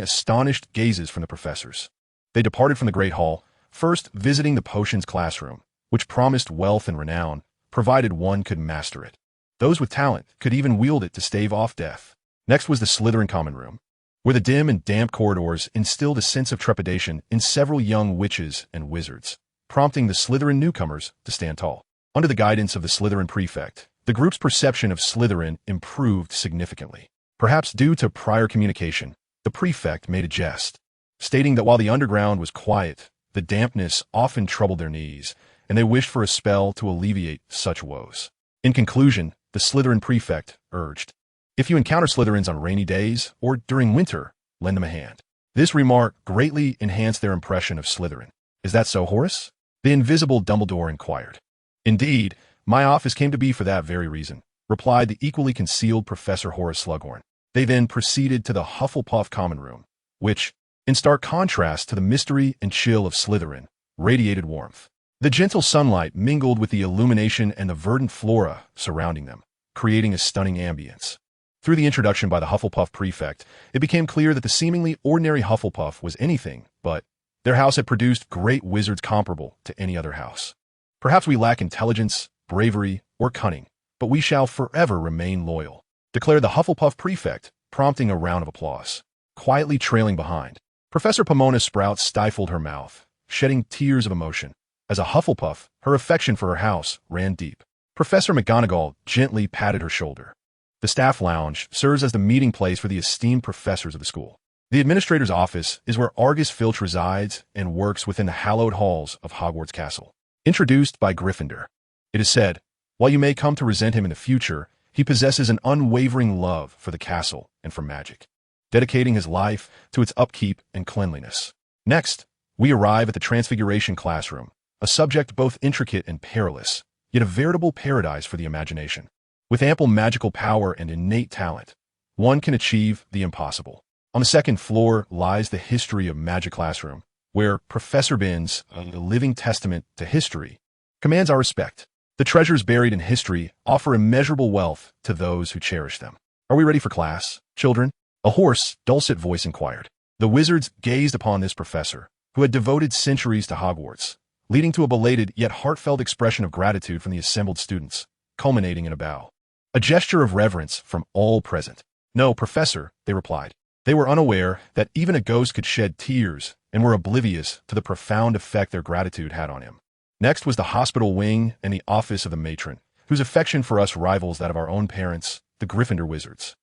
S1: astonished gazes from the professors. They departed from the Great Hall, first visiting the potions classroom, which promised wealth and renown, provided one could master it. Those with talent could even wield it to stave off death. Next was the Slytherin common room, where the dim and damp corridors instilled a sense of trepidation in several young witches and wizards, prompting the Slytherin newcomers to stand tall. Under the guidance of the Slytherin prefect, the group's perception of Slytherin improved significantly. Perhaps due to prior communication, the prefect made a jest, stating that while the underground was quiet, the dampness often troubled their knees, and they wished for a spell to alleviate such woes. In conclusion, the Slytherin prefect urged, "If you encounter Slytherins on rainy days or during winter, lend them a hand." This remark greatly enhanced their impression of Slytherin. "Is that so, Horace?" the invisible Dumbledore inquired. "Indeed, my office came to be for that very reason," replied the equally concealed Professor Horace Slughorn. They then proceeded to the Hufflepuff common room, which, in stark contrast to the mystery and chill of Slytherin, radiated warmth. The gentle sunlight mingled with the illumination and the verdant flora surrounding them, creating a stunning ambience. Through the introduction by the Hufflepuff prefect, it became clear that the seemingly ordinary Hufflepuff was anything but. Their house had produced great wizards comparable to any other house. "Perhaps we lack intelligence, bravery, or cunning, but we shall forever remain loyal," declared the Hufflepuff prefect, prompting a round of applause. Quietly trailing behind, Professor Pomona Sprout stifled her mouth, shedding tears of emotion, as a Hufflepuff Her affection for her house ran deep. Professor McGonagall gently patted her shoulder. The staff lounge serves as the meeting place for the esteemed professors of the school. The administrator's office is where Argus Filch resides and works within the hallowed halls of Hogwarts Castle. Introduced by Gryffindor. It is said, while you may come to resent him in the future, he possesses an unwavering love for the castle and for magic, dedicating his life to its upkeep and cleanliness. Next, we arrive at the Transfiguration classroom, a subject both intricate and perilous, yet a veritable paradise for the imagination. With ample magical power and innate talent, one can achieve the impossible. On the second floor lies the History of Magic classroom, where Professor Binns, a living testament to history, commands our respect. The treasures buried in history offer immeasurable wealth to those who cherish them. Are we ready for class, children? A hoarse, dulcet voice inquired. The wizards gazed upon this professor, who had devoted centuries to Hogwarts, leading to a belated yet heartfelt expression of gratitude from the assembled students, culminating in a bow. A gesture of reverence from all present. No, Professor, they replied. They were unaware that even a ghost could shed tears and were oblivious to the profound effect their gratitude had on him. Next was the hospital wing and the office of the matron, whose affection for us rivals that of our own parents, the Gryffindor wizards.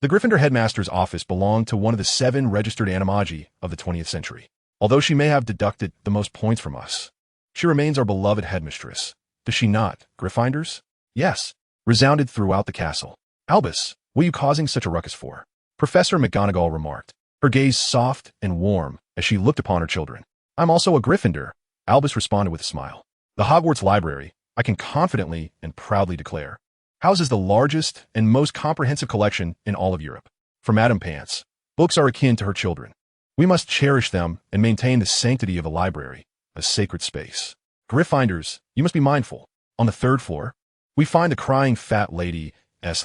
S1: The Gryffindor headmaster's office belonged to one of the 7 registered animagi of the 20th century. Although she may have deducted the most points from us, she remains our beloved headmistress. Does she not, Gryffindors? Yes, resounded throughout the castle. Albus, what are you causing such a ruckus for? Professor McGonagall remarked, her gaze soft and warm as she looked upon her children. I'm also a Gryffindor, Albus responded with a smile. The Hogwarts Library, I can confidently and proudly declare, houses the largest and most comprehensive collection in all of Europe. For Madame Pants, books are akin to her children. We must cherish them and maintain the sanctity of a library, a sacred space. Gryffindors, you must be mindful. On the 3rd floor, we find the crying fat lady's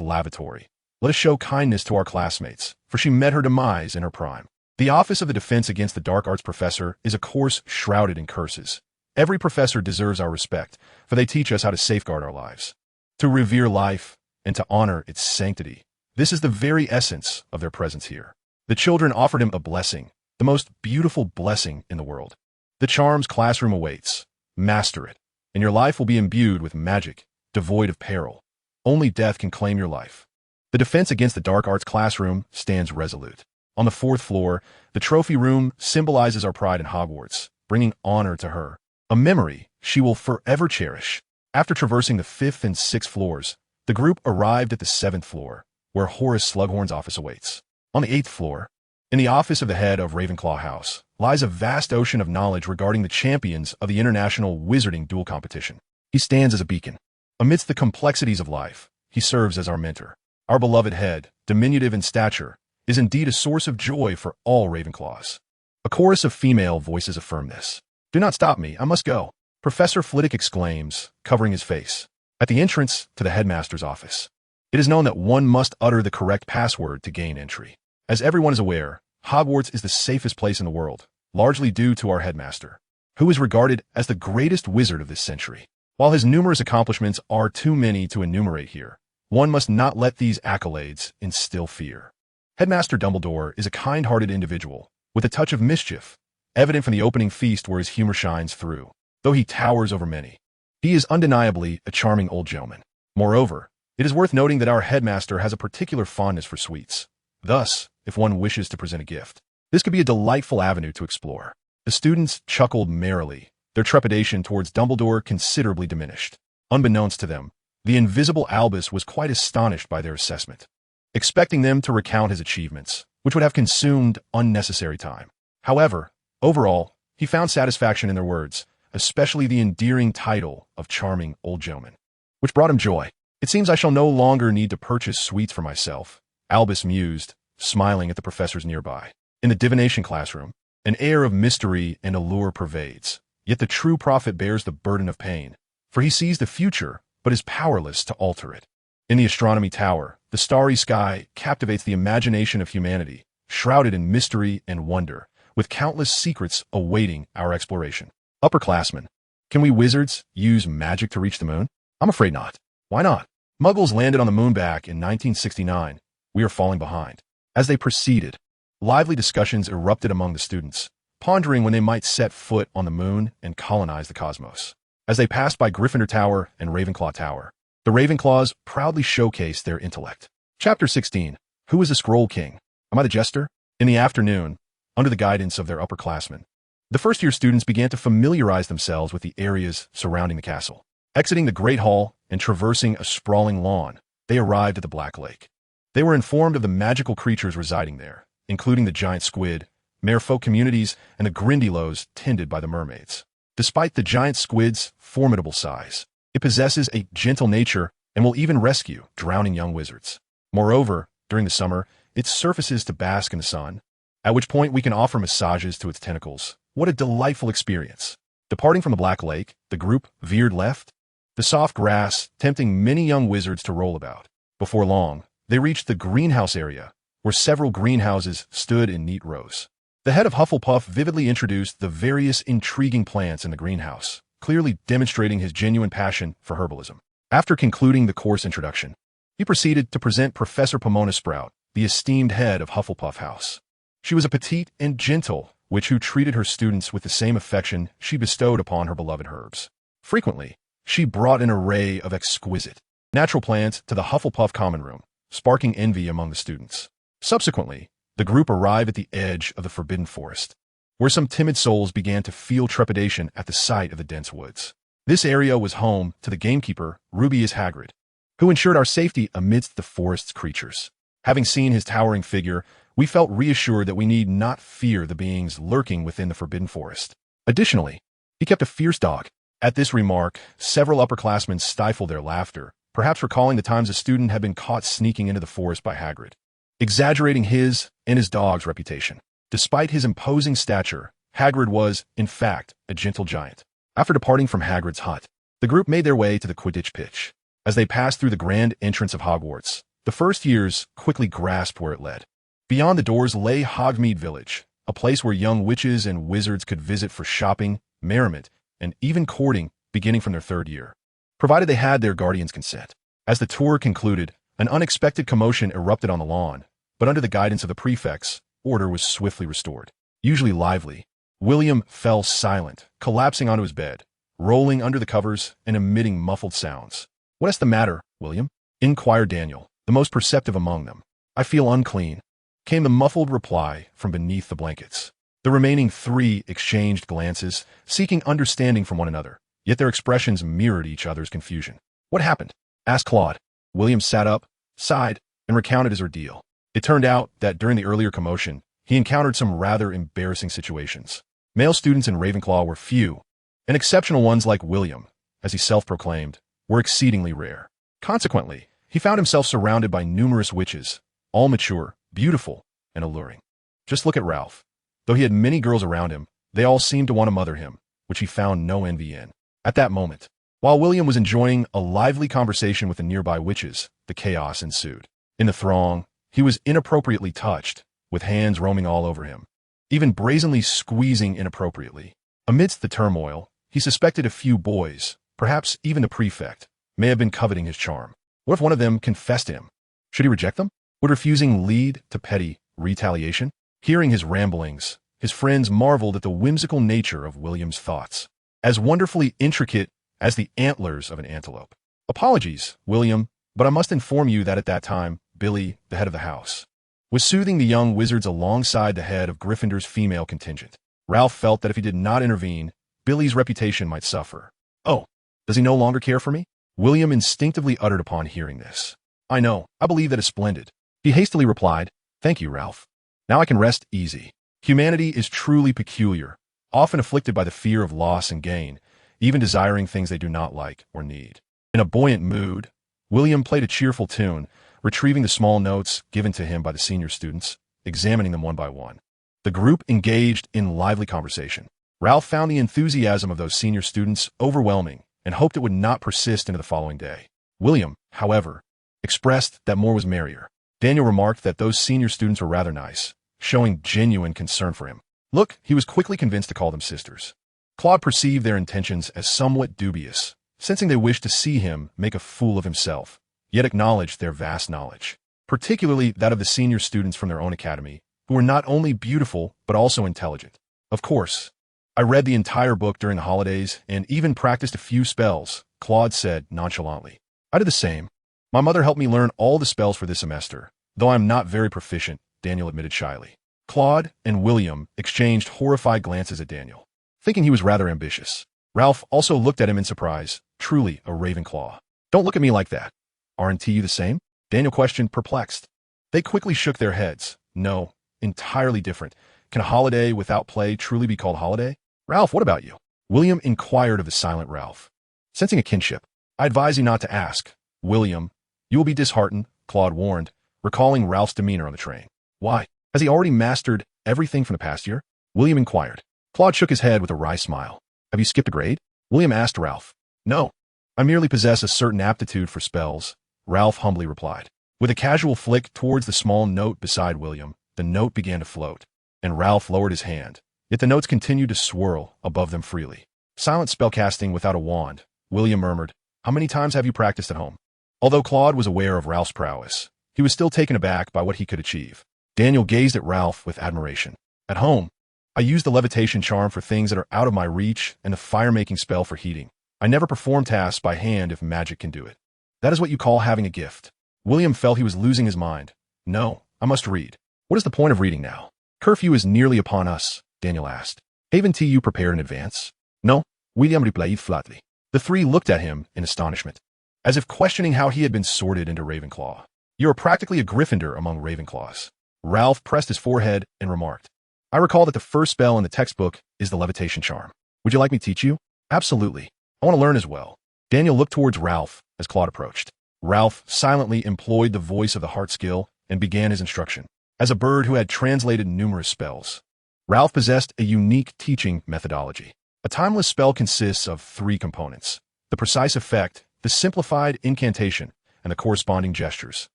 S1: lavatory. Let us show kindness to our classmates, for she met her demise in her prime. The Office of the Defense Against the Dark Arts professor is a course shrouded in curses. Every professor deserves our respect, for they teach us how to safeguard our lives, to revere life, and to honor its sanctity. This is the very essence of their presence here. The children offered him a blessing, the most beautiful blessing in the world. The charms classroom awaits. Master it, and your life will be imbued with magic, devoid of peril. Only death can claim your life. The Defense Against the Dark Arts classroom stands resolute. On the 4th floor, the trophy room symbolizes our pride in Hogwarts, bringing honor to her, a memory she will forever cherish. After traversing the 5th and 6th floors, the group arrived at the 7th floor, where Horace Slughorn's office awaits. On the 8th floor, in the office of the head of Ravenclaw House, lies a vast ocean of knowledge regarding the champions of the international wizarding duel competition. He stands as a beacon. Amidst the complexities of life, he serves as our mentor. Our beloved head, diminutive in stature, is indeed a source of joy for all Ravenclaws. A chorus of female voices affirm this. Do not stop me, I must go, Professor Flitwick exclaims, covering his face. At the entrance to the headmaster's office, it is known that one must utter the correct password to gain entry. As everyone is aware, Hogwarts is the safest place in the world, largely due to our headmaster, who is regarded as the greatest wizard of this century. While his numerous accomplishments are too many to enumerate here, one must not let these accolades instill fear. Headmaster Dumbledore is a kind-hearted individual, with a touch of mischief, evident from the opening feast where his humor shines through. Though he towers over many, he is undeniably a charming old gentleman. Moreover, it is worth noting that our headmaster has a particular fondness for sweets. Thus, if one wishes to present a gift, this could be a delightful avenue to explore. The students chuckled merrily, their trepidation towards Dumbledore considerably diminished. Unbeknownst to them, the invisible Albus was quite astonished by their assessment, expecting them to recount his achievements, which would have consumed unnecessary time. However, overall, he found satisfaction in their words, especially the endearing title of charming old gentleman, which brought him joy. It seems I shall no longer need to purchase sweets for myself, Albus mused, smiling at the professors nearby. In the divination classroom, an air of mystery and allure pervades, yet the true prophet bears the burden of pain, for he sees the future but is powerless to alter it. In the astronomy tower, the starry sky captivates the imagination of humanity, shrouded in mystery and wonder, with countless secrets awaiting our exploration. Upperclassmen, can we wizards use magic to reach the moon? I'm afraid not. Why not? Muggles landed on the moon back in 1969. We are falling behind. As they proceeded, lively discussions erupted among the students, pondering when they might set foot on the moon and colonize the cosmos. as they passed by Gryffindor Tower and Ravenclaw Tower. The Ravenclaws proudly showcased their intellect. Chapter 16. Who is the Scroll King? Am I the Jester? In the afternoon, under the guidance of their upperclassmen, the first-year students began to familiarize themselves with the areas surrounding the castle. Exiting the Great Hall and traversing a sprawling lawn, they arrived at the Black Lake. They were informed of the magical creatures residing there, including the giant squid, merfolk communities, and the Grindylows tended by the mermaids. Despite the giant squid's formidable size, it possesses a gentle nature and will even rescue drowning young wizards. Moreover, during the summer, it surfaces to bask in the sun, at which point we can offer massages to its tentacles. What a delightful experience. Departing from the Black Lake, the group veered left, the soft grass tempting many young wizards to roll about. Before long, they reached the greenhouse area, where several greenhouses stood in neat rows. The head of Hufflepuff vividly introduced the various intriguing plants in the greenhouse, clearly demonstrating his genuine passion for herbalism. After concluding the course introduction, he proceeded to present Professor Pomona Sprout, the esteemed head of Hufflepuff House. She was a petite and gentle witch who treated her students with the same affection she bestowed upon her beloved herbs. Frequently, she brought an array of exquisite, natural plants to the Hufflepuff common room, sparking envy among the students. Subsequently, the group arrived at the edge of the Forbidden Forest, where some timid souls began to feel trepidation at the sight of the dense woods. This area was home to the gamekeeper, Rubeus Hagrid, who ensured our safety amidst the forest's creatures. Having seen his towering figure, we felt reassured that we need not fear the beings lurking within the Forbidden Forest. Additionally, he kept a fierce dog. At this remark, several upperclassmen stifled their laughter, perhaps recalling the times a student had been caught sneaking into the forest by Hagrid, exaggerating his and his dog's reputation. Despite his imposing stature, Hagrid was, in fact, a gentle giant. After departing from Hagrid's hut, the group made their way to the Quidditch pitch. As they passed through the grand entrance of Hogwarts, the first years quickly grasped where it led. Beyond the doors lay Hogsmeade Village, a place where young witches and wizards could visit for shopping, merriment, and even courting beginning from their third year, provided they had their guardian's consent. As the tour concluded, an unexpected commotion erupted on the lawn, but under the guidance of the prefects, order was swiftly restored. Usually lively, William fell silent, collapsing onto his bed, rolling under the covers and emitting muffled sounds. "What is the matter, William?" inquired Daniel, the most perceptive among them. "I feel unclean," came the muffled reply from beneath the blankets. The remaining three exchanged glances, seeking understanding from one another, yet their expressions mirrored each other's confusion. "What happened?" asked Claude. William sat up, sighed, and recounted his ordeal. It turned out that during the earlier commotion, he encountered some rather embarrassing situations. Male students in Ravenclaw were few, and exceptional ones like William, as he self-proclaimed, were exceedingly rare. Consequently, he found himself surrounded by numerous witches, all mature, beautiful, and alluring. Just look at Ralph. Though he had many girls around him, they all seemed to want to mother him, which he found no envy in. At that moment, while William was enjoying a lively conversation with the nearby witches, the chaos ensued. In the throng, he was inappropriately touched, with hands roaming all over him, even brazenly squeezing inappropriately. Amidst the turmoil, he suspected a few boys, perhaps even the prefect, may have been coveting his charm. What if one of them confessed to him? Should he reject them? Would refusing lead to petty retaliation? Hearing his ramblings, his friends marveled at the whimsical nature of William's thoughts, as wonderfully intricate as the antlers of an antelope. "Apologies, William, but I must inform you that at that time, Billy, the head of the house, was soothing the young wizards alongside the head of Gryffindor's female contingent. Ralph felt that if he did not intervene, Billy's reputation might suffer." "Oh, does he no longer care for me?" William instinctively uttered upon hearing this. "I know, I believe that is splendid." He hastily replied, "Thank you, Ralph. Now I can rest easy." Humanity is truly peculiar, often afflicted by the fear of loss and gain, even desiring things they do not like or need. In a buoyant mood, William played a cheerful tune, retrieving the small notes given to him by the senior students, examining them one by one. The group engaged in lively conversation. Ralph found the enthusiasm of those senior students overwhelming and hoped it would not persist into the following day. William, however, expressed that more was merrier. Daniel remarked that those senior students were rather nice, showing genuine concern for him. Look, he was quickly convinced to call them sisters. Claude perceived their intentions as somewhat dubious, sensing they wished to see him make a fool of himself, yet acknowledged their vast knowledge, particularly that of the senior students from their own academy, who were not only beautiful but also intelligent. Of course, I read the entire book during the holidays and even practiced a few spells, Claude said nonchalantly. I did the same. My mother helped me learn all the spells for this semester, though I'm not very proficient, Daniel admitted shyly. Claude and William exchanged horrified glances at Daniel, thinking he was rather ambitious. Ralph also looked at him in surprise, truly a Ravenclaw. Don't look at me like that. Aren't you the same? Daniel questioned, perplexed. They quickly shook their heads. No, entirely different. Can a holiday without play truly be called holiday? Ralph, what about you? William inquired of the silent Ralph. Sensing a kinship, I advise you not to ask. William, you will be disheartened, Claude warned, recalling Ralph's demeanor on the train. Why? Has he already mastered everything from the past year? William inquired. Claude shook his head with a wry smile. Have you skipped a grade? William asked Ralph. No. I merely possess a certain aptitude for spells, Ralph humbly replied. With a casual flick towards the small note beside William, the note began to float, and Ralph lowered his hand. Yet the notes continued to swirl above them freely. Silent spellcasting without a wand, William murmured. How many times have you practiced at home? Although Claude was aware of Ralph's prowess, he was still taken aback by what he could achieve. Daniel gazed at Ralph with admiration. At home, I use the levitation charm for things that are out of my reach and the fire-making spell for heating. I never perform tasks by hand if magic can do it. That is what you call having a gift. William felt he was losing his mind. No, I must read. What is the point of reading now? Curfew is nearly upon us, Daniel asked. Haven't you prepared in advance? No, William replied flatly. The three looked at him in astonishment, as if questioning how he had been sorted into Ravenclaw. You are practically a Gryffindor among Ravenclaws. Ralph pressed his forehead and remarked. I recall that the first spell in the textbook is the levitation charm. Would you like me to teach you? Absolutely. I want to learn as well. Daniel looked towards Ralph as Claude approached. Ralph silently employed the voice of the heart skill and began his instruction. As a bird who had translated numerous spells, Ralph possessed a unique teaching methodology. A timeless spell consists of three components: the precise effect, the simplified incantation, and the corresponding gestures.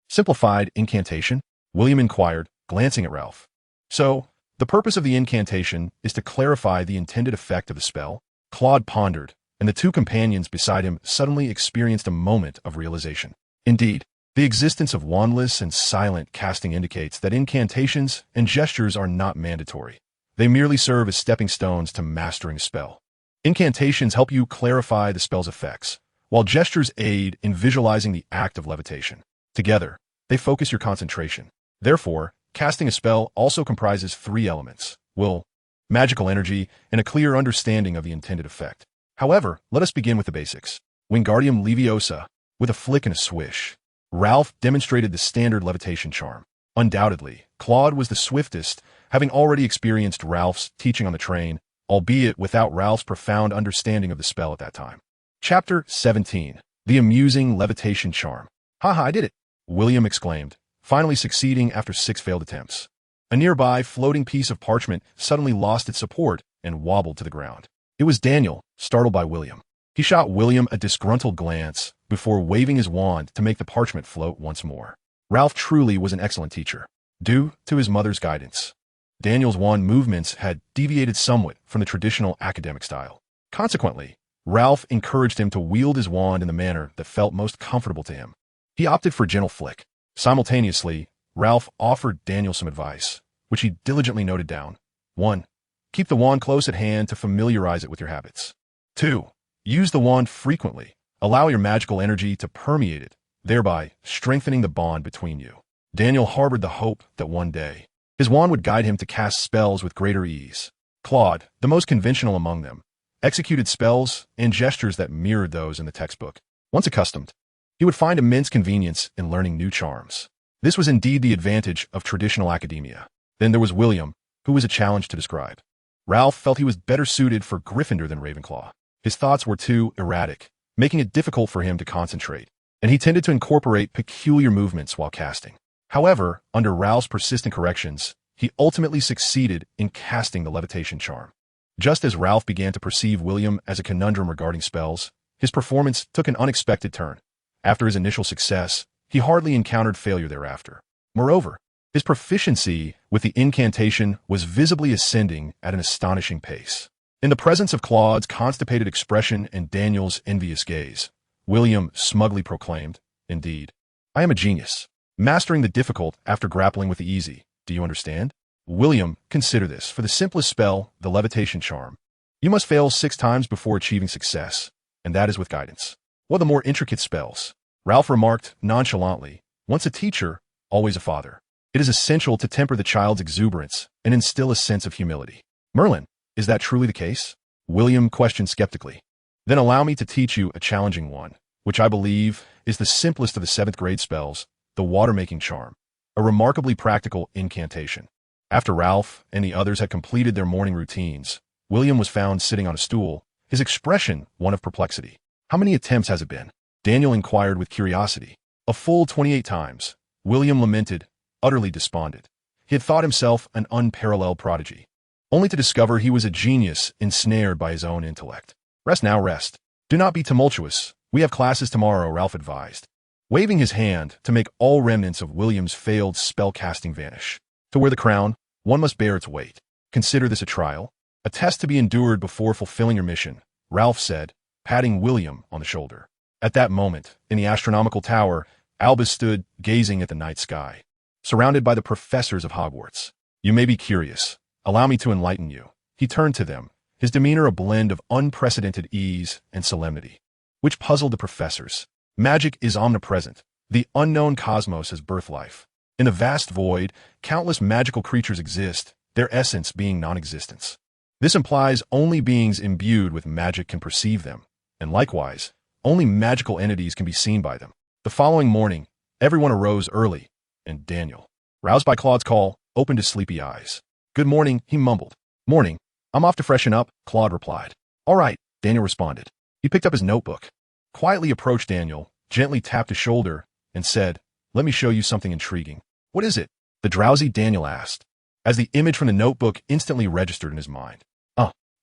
S1: Simplified incantation? William inquired, glancing at Ralph. So, the purpose of the incantation is to clarify the intended effect of the spell? Claude pondered, and the two companions beside him suddenly experienced a moment of realization. Indeed, the existence of wandless and silent casting indicates that incantations and gestures are not mandatory. They merely serve as stepping stones to mastering a spell. Incantations help you clarify the spell's effects, while gestures aid in visualizing the act of levitation. Together, they focus your concentration. Therefore, casting a spell also comprises three elements: will, magical energy, and a clear understanding of the intended effect. However, let us begin with the basics. Wingardium Leviosa, with a flick and a swish. Ralph demonstrated the standard levitation charm. Undoubtedly, Claude was the swiftest, having already experienced Ralph's teaching on the train, albeit without Ralph's profound understanding of the spell at that time. Chapter 17. The Amusing Levitation Charm. Haha, I did it! William exclaimed, finally succeeding after 6 failed attempts. A nearby floating piece of parchment suddenly lost its support and wobbled to the ground. It was Daniel, startled by William. He shot William a disgruntled glance before waving his wand to make the parchment float once more. Ralph truly was an excellent teacher, due to his mother's guidance. Daniel's wand movements had deviated somewhat from the traditional academic style. Consequently, Ralph encouraged him to wield his wand in the manner that felt most comfortable to him. He opted for a gentle flick. Simultaneously, Ralph offered Daniel some advice, which he diligently noted down. 1. Keep the wand close at hand to familiarize it with your habits. 2. Use the wand frequently. Allow your magical energy to permeate it, thereby strengthening the bond between you. Daniel harbored the hope that one day, his wand would guide him to cast spells with greater ease. Claude, the most conventional among them, executed spells and gestures that mirrored those in the textbook. Once accustomed, he would find immense convenience in learning new charms. This was indeed the advantage of traditional academia. Then there was William, who was a challenge to describe. Ralph felt he was better suited for Gryffindor than Ravenclaw. His thoughts were too erratic, making it difficult for him to concentrate, and he tended to incorporate peculiar movements while casting. However, under Ralph's persistent corrections, he ultimately succeeded in casting the levitation charm. Just as Ralph began to perceive William as a conundrum regarding spells, his performance took an unexpected turn. After his initial success, he hardly encountered failure thereafter. Moreover, his proficiency with the incantation was visibly ascending at an astonishing pace. In the presence of Claude's constipated expression and Daniel's envious gaze, William smugly proclaimed, "Indeed, I am a genius, mastering the difficult after grappling with the easy. Do you understand? William, consider this. For the simplest spell, the levitation charm, You must fail 6 times before achieving success, and that is with guidance. What are the more intricate spells? Ralph remarked nonchalantly, once a teacher, always a father. It is essential to temper the child's exuberance and instill a sense of humility. Merlin, is that truly the case? William questioned skeptically. Then allow me to teach you a challenging one, which I believe is the simplest of the 7th grade spells, the water-making charm, a remarkably practical incantation. After Ralph and the others had completed their morning routines, William was found sitting on a stool, his expression one of perplexity. How many attempts has it been? Daniel inquired with curiosity. A full 28 times. William lamented, utterly despondent. He had thought himself an unparalleled prodigy, only to discover he was a genius ensnared by his own intellect. Rest now, rest. Do not be tumultuous. We have classes tomorrow, Ralph advised, waving his hand to make all remnants of William's failed spell-casting vanish. To wear the crown, one must bear its weight. Consider this a trial, a test to be endured before fulfilling your mission, Ralph said, patting William on the shoulder. At that moment, in the astronomical tower, Albus stood gazing at the night sky, surrounded by the professors of Hogwarts. You may be curious. Allow me to enlighten you. He turned to them, his demeanor a blend of unprecedented ease and solemnity, which puzzled the professors. Magic is omnipresent. The unknown cosmos has birth life. In the vast void, countless magical creatures exist, their essence being non-existence. This implies only beings imbued with magic can perceive them, and likewise, only magical entities can be seen by them. The following morning, everyone arose early, and Daniel, roused by Claude's call, opened his sleepy eyes. Good morning, he mumbled. Morning. I'm off to freshen up, Claude replied. All right, Daniel responded. He picked up his notebook, quietly approached Daniel, gently tapped his shoulder, and said, Let me show you something intriguing. What is it? The drowsy Daniel asked, as the image from the notebook instantly registered in his mind.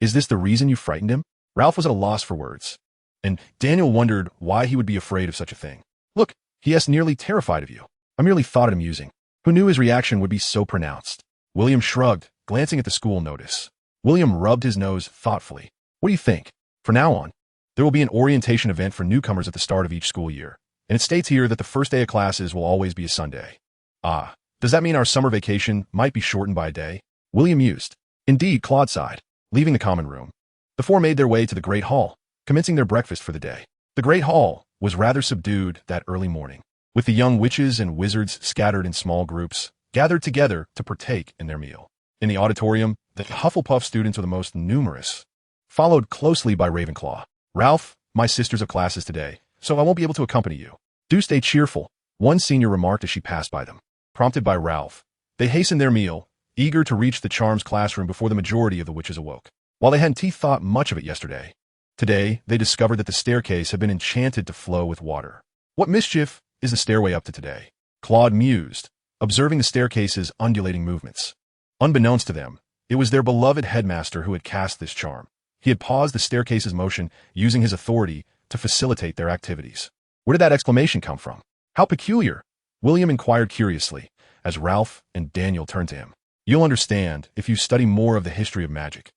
S1: Is this the reason you frightened him? Ralph was at a loss for words, and Daniel wondered why he would be afraid of such a thing. Look, he is nearly terrified of you. I merely thought it amusing. Who knew his reaction would be so pronounced? William shrugged, glancing at the school notice. William rubbed his nose thoughtfully. What do you think? From now on, there will be an orientation event for newcomers at the start of each school year, and it states here that the first day of classes will always be a Sunday. Does that mean our summer vacation might be shortened by a day? William mused. Indeed, Claude sighed. Leaving the common room, the 4 made their way to the Great Hall, commencing their breakfast for the day. The Great Hall was rather subdued that early morning, with the young witches and wizards scattered in small groups, gathered together to partake in their meal. In the auditorium, the Hufflepuff students were the most numerous, followed closely by Ravenclaw. Ralph, my sisters have classes today, so I won't be able to accompany you. Do stay cheerful, one senior remarked as she passed by them. Prompted by Ralph, they hastened their meal, eager to reach the charms classroom before the majority of the witches awoke. While they hadn't thought much of it yesterday, today they discovered that the staircase had been enchanted to flow with water. What mischief is the stairway up to today? Claude mused, observing the staircase's undulating movements. Unbeknownst to them, it was their beloved headmaster who had cast this charm. He had paused the staircase's motion, using his authority to facilitate their activities. Where did that exclamation come from? How peculiar? William inquired curiously, as Ralph and Daniel turned to him. You'll understand if you study more of the history of magic.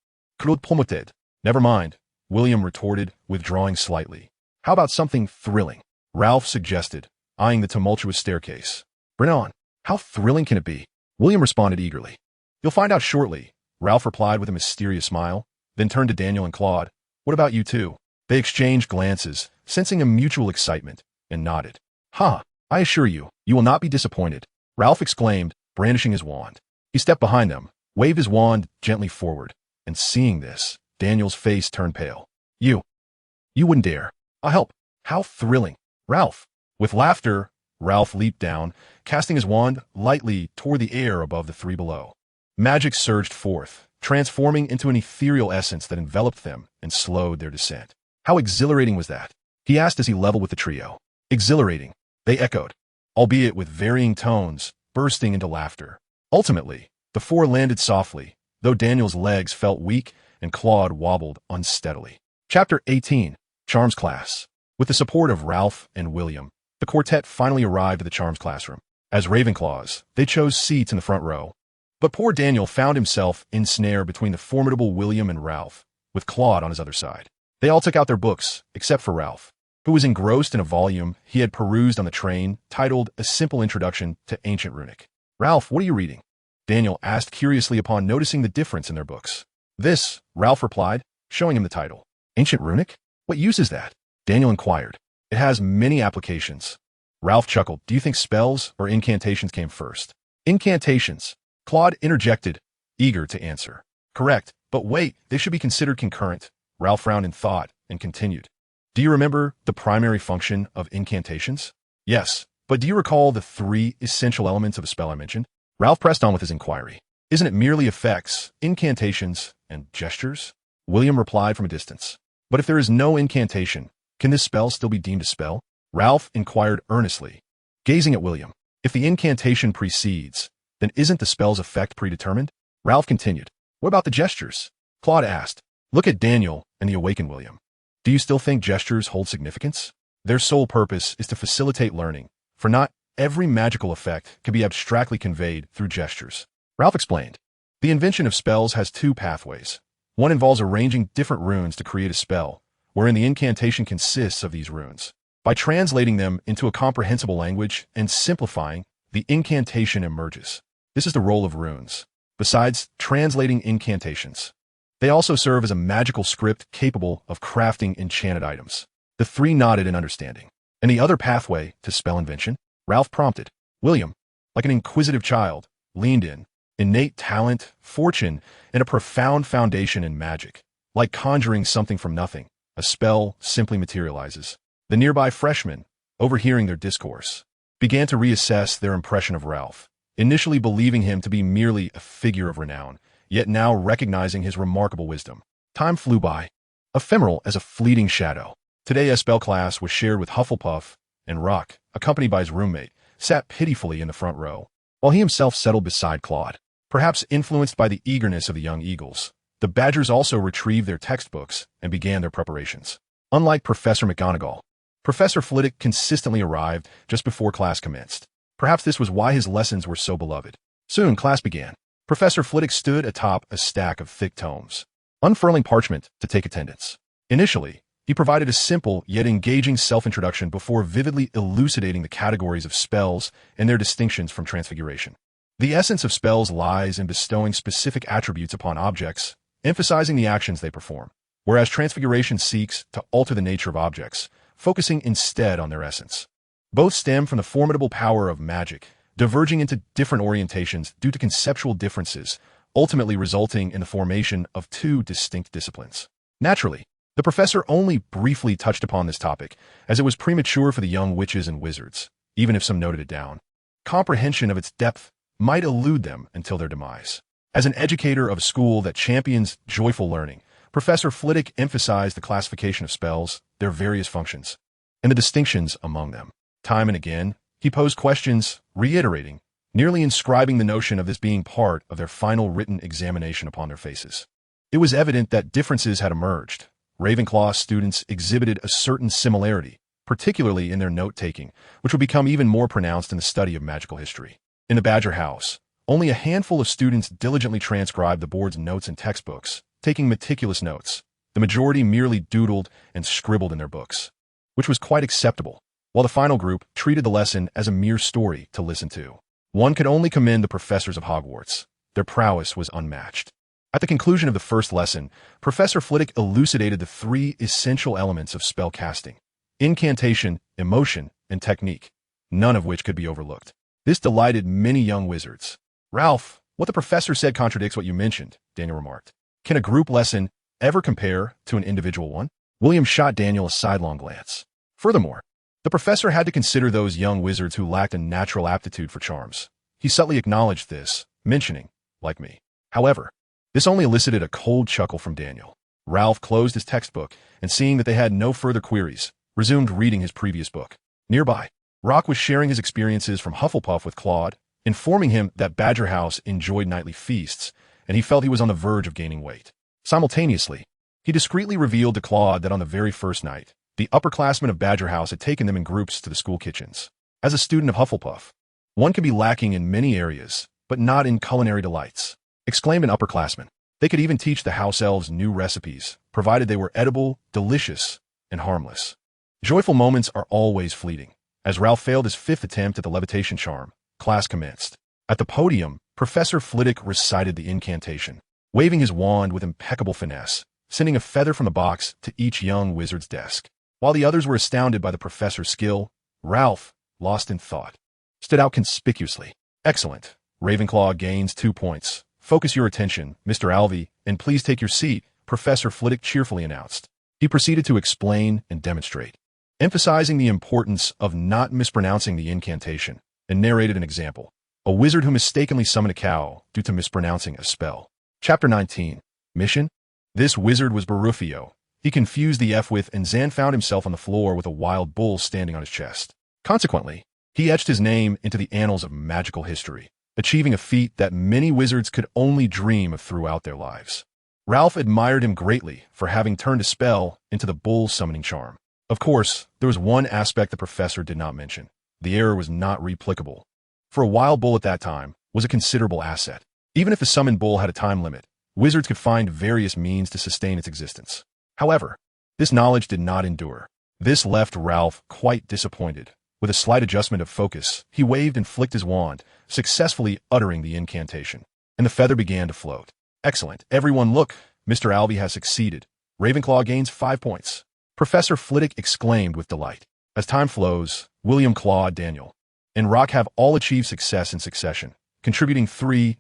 S1: Never mind, William retorted, withdrawing slightly. How about something thrilling? Ralph suggested, eyeing the tumultuous staircase. Bring on. How thrilling can it be? William responded eagerly. You'll find out shortly, Ralph replied with a mysterious smile, then turned to Daniel and Claude. What about you two? They exchanged glances, sensing a mutual excitement, and nodded. I assure you, you will not be disappointed, Ralph exclaimed, brandishing his wand. He stepped behind them, waved his wand gently forward, and seeing this, Daniel's face turned pale. You wouldn't dare. I'll help. How thrilling. Ralph. With laughter, Ralph leaped down, casting his wand lightly toward the air above the 3 below. Magic surged forth, transforming into an ethereal essence that enveloped them and slowed their descent. How exhilarating was that? He asked as he leveled with the trio. Exhilarating, they echoed, albeit with varying tones, bursting into laughter. Ultimately, the 4 landed softly, though Daniel's legs felt weak and Claude wobbled unsteadily. Chapter 18, Charms Class. With the support of Ralph and William, the quartet finally arrived at the Charms classroom. As Ravenclaws, they chose seats in the front row. But poor Daniel found himself ensnared between the formidable William and Ralph, with Claude on his other side. They all took out their books, except for Ralph, who was engrossed in a volume he had perused on the train titled A Simple Introduction to Ancient Runic. Ralph, what are you reading? Daniel asked curiously upon noticing the difference in their books. This, Ralph replied, showing him the title. Ancient Runic? What use is that? Daniel inquired. It has many applications. Ralph chuckled. Do you think spells or incantations came first? Incantations. Claude interjected, eager to answer. Correct, but wait, they should be considered concurrent. Ralph frowned in thought and continued. Do you remember the primary function of incantations? Yes, but do you recall the 3 essential elements of a spell I mentioned? Ralph pressed on with his inquiry. Isn't it merely effects, incantations, and gestures? William replied from a distance. But if there is no incantation, can this spell still be deemed a spell? Ralph inquired earnestly, gazing at William. If the incantation precedes, then isn't the spell's effect predetermined? Ralph continued. What about the gestures? Claude asked. Look at Daniel and the awakened William. Do you still think gestures hold significance? Their sole purpose is to facilitate learning, for not every magical effect can be abstractly conveyed through gestures. Ralph explained. The invention of spells has 2 pathways. One involves arranging different runes to create a spell, wherein the incantation consists of these runes. By translating them into a comprehensible language and simplifying, the incantation emerges. This is the role of runes. Besides translating incantations, they also serve as a magical script capable of crafting enchanted items. The 3 nodded in understanding. And the other pathway to spell invention? Ralph prompted. William, like an inquisitive child, leaned in. Innate talent, fortune, and a profound foundation in magic. Like conjuring something from nothing, a spell simply materializes. The nearby freshmen, overhearing their discourse, began to reassess their impression of Ralph, initially believing him to be merely a figure of renown, yet now recognizing his remarkable wisdom. Time flew by, ephemeral as a fleeting shadow. Today a spell class was shared with Hufflepuff, and Rock, accompanied by his roommate, sat pitifully in the front row, while he himself settled beside Claude. Perhaps influenced by the eagerness of the young eagles, the Badgers also retrieved their textbooks and began their preparations. Unlike Professor McGonagall, Professor Flitwick consistently arrived just before class commenced. Perhaps this was why his lessons were so beloved. Soon class began. Professor Flitwick stood atop a stack of thick tomes, unfurling parchment to take attendance. Initially, he provided a simple yet engaging self-introduction before vividly elucidating the categories of spells and their distinctions from transfiguration. The essence of spells lies in bestowing specific attributes upon objects, emphasizing the actions they perform, whereas transfiguration seeks to alter the nature of objects, focusing instead on their essence. Both stem from the formidable power of magic, diverging into different orientations due to conceptual differences, ultimately resulting in the formation of 2 distinct disciplines. Naturally, the professor only briefly touched upon this topic, as it was premature for the young witches and wizards, even if some noted it down. Comprehension of its depth might elude them until their demise. As an educator of a school that champions joyful learning, Professor Flitwick emphasized the classification of spells, their various functions, and the distinctions among them. Time and again, he posed questions, reiterating, nearly inscribing the notion of this being part of their final written examination upon their faces. It was evident that differences had emerged. Ravenclaw students exhibited a certain similarity, particularly in their note-taking, which would become even more pronounced in the study of magical history. In the Badger House, only a handful of students diligently transcribed the board's notes and textbooks, taking meticulous notes. The majority merely doodled and scribbled in their books, which was quite acceptable, while the final group treated the lesson as a mere story to listen to. One could only commend the professors of Hogwarts. Their prowess was unmatched. At the conclusion of the first lesson, Professor Flitwick elucidated the 3 essential elements of spell casting: incantation, emotion, and technique, none of which could be overlooked. This delighted many young wizards. Ralph, what the professor said contradicts what you mentioned, Daniel remarked. Can a group lesson ever compare to an individual one? William shot Daniel a sidelong glance. Furthermore, the professor had to consider those young wizards who lacked a natural aptitude for charms. He subtly acknowledged this, mentioning, like me. However, this only elicited a cold chuckle from Daniel. Ralph closed his textbook, and seeing that they had no further queries, resumed reading his previous book. Nearby, Rock was sharing his experiences from Hufflepuff with Claude, informing him that Badger House enjoyed nightly feasts, and he felt he was on the verge of gaining weight. Simultaneously, he discreetly revealed to Claude that on the very first night, the upperclassmen of Badger House had taken them in groups to the school kitchens. As a student of Hufflepuff, one can be lacking in many areas, but not in culinary delights, exclaimed an upperclassman. They could even teach the house elves new recipes, provided they were edible, delicious, and harmless. Joyful moments are always fleeting. As Ralph failed his 5th attempt at the levitation charm, class commenced. At the podium, Professor Flitwick recited the incantation, waving his wand with impeccable finesse, sending a feather from the box to each young wizard's desk. While the others were astounded by the professor's skill, Ralph, lost in thought, stood out conspicuously. Excellent. Ravenclaw gains 2 points. Focus your attention, Mr. Alvey, and please take your seat, Professor Flitwick cheerfully announced. He proceeded to explain and demonstrate, emphasizing the importance of not mispronouncing the incantation, and narrated an example. A wizard who mistakenly summoned a cow due to mispronouncing a spell. Chapter 19. Mission? This wizard was Barufio. He confused the F with, and Zan found himself on the floor with a wild bull standing on his chest. Consequently, he etched his name into the annals of magical history, achieving a feat that many wizards could only dream of throughout their lives. Ralph admired him greatly for having turned a spell into the bull summoning charm. Of course, there was one aspect the professor did not mention. The error was not replicable. For a wild bull at that time was a considerable asset. Even if the summoned bull had a time limit, wizards could find various means to sustain its existence. However, this knowledge did not endure. This left Ralph quite disappointed. With a slight adjustment of focus, he waved and flicked his wand, successfully uttering the incantation, and the feather began to float. Excellent. Everyone look, Mr. Alvey has succeeded. Ravenclaw gains 5 points. Professor Flitwick exclaimed with delight. As time flows, William, Claude, Daniel, and Rock have all achieved success in succession, contributing 3,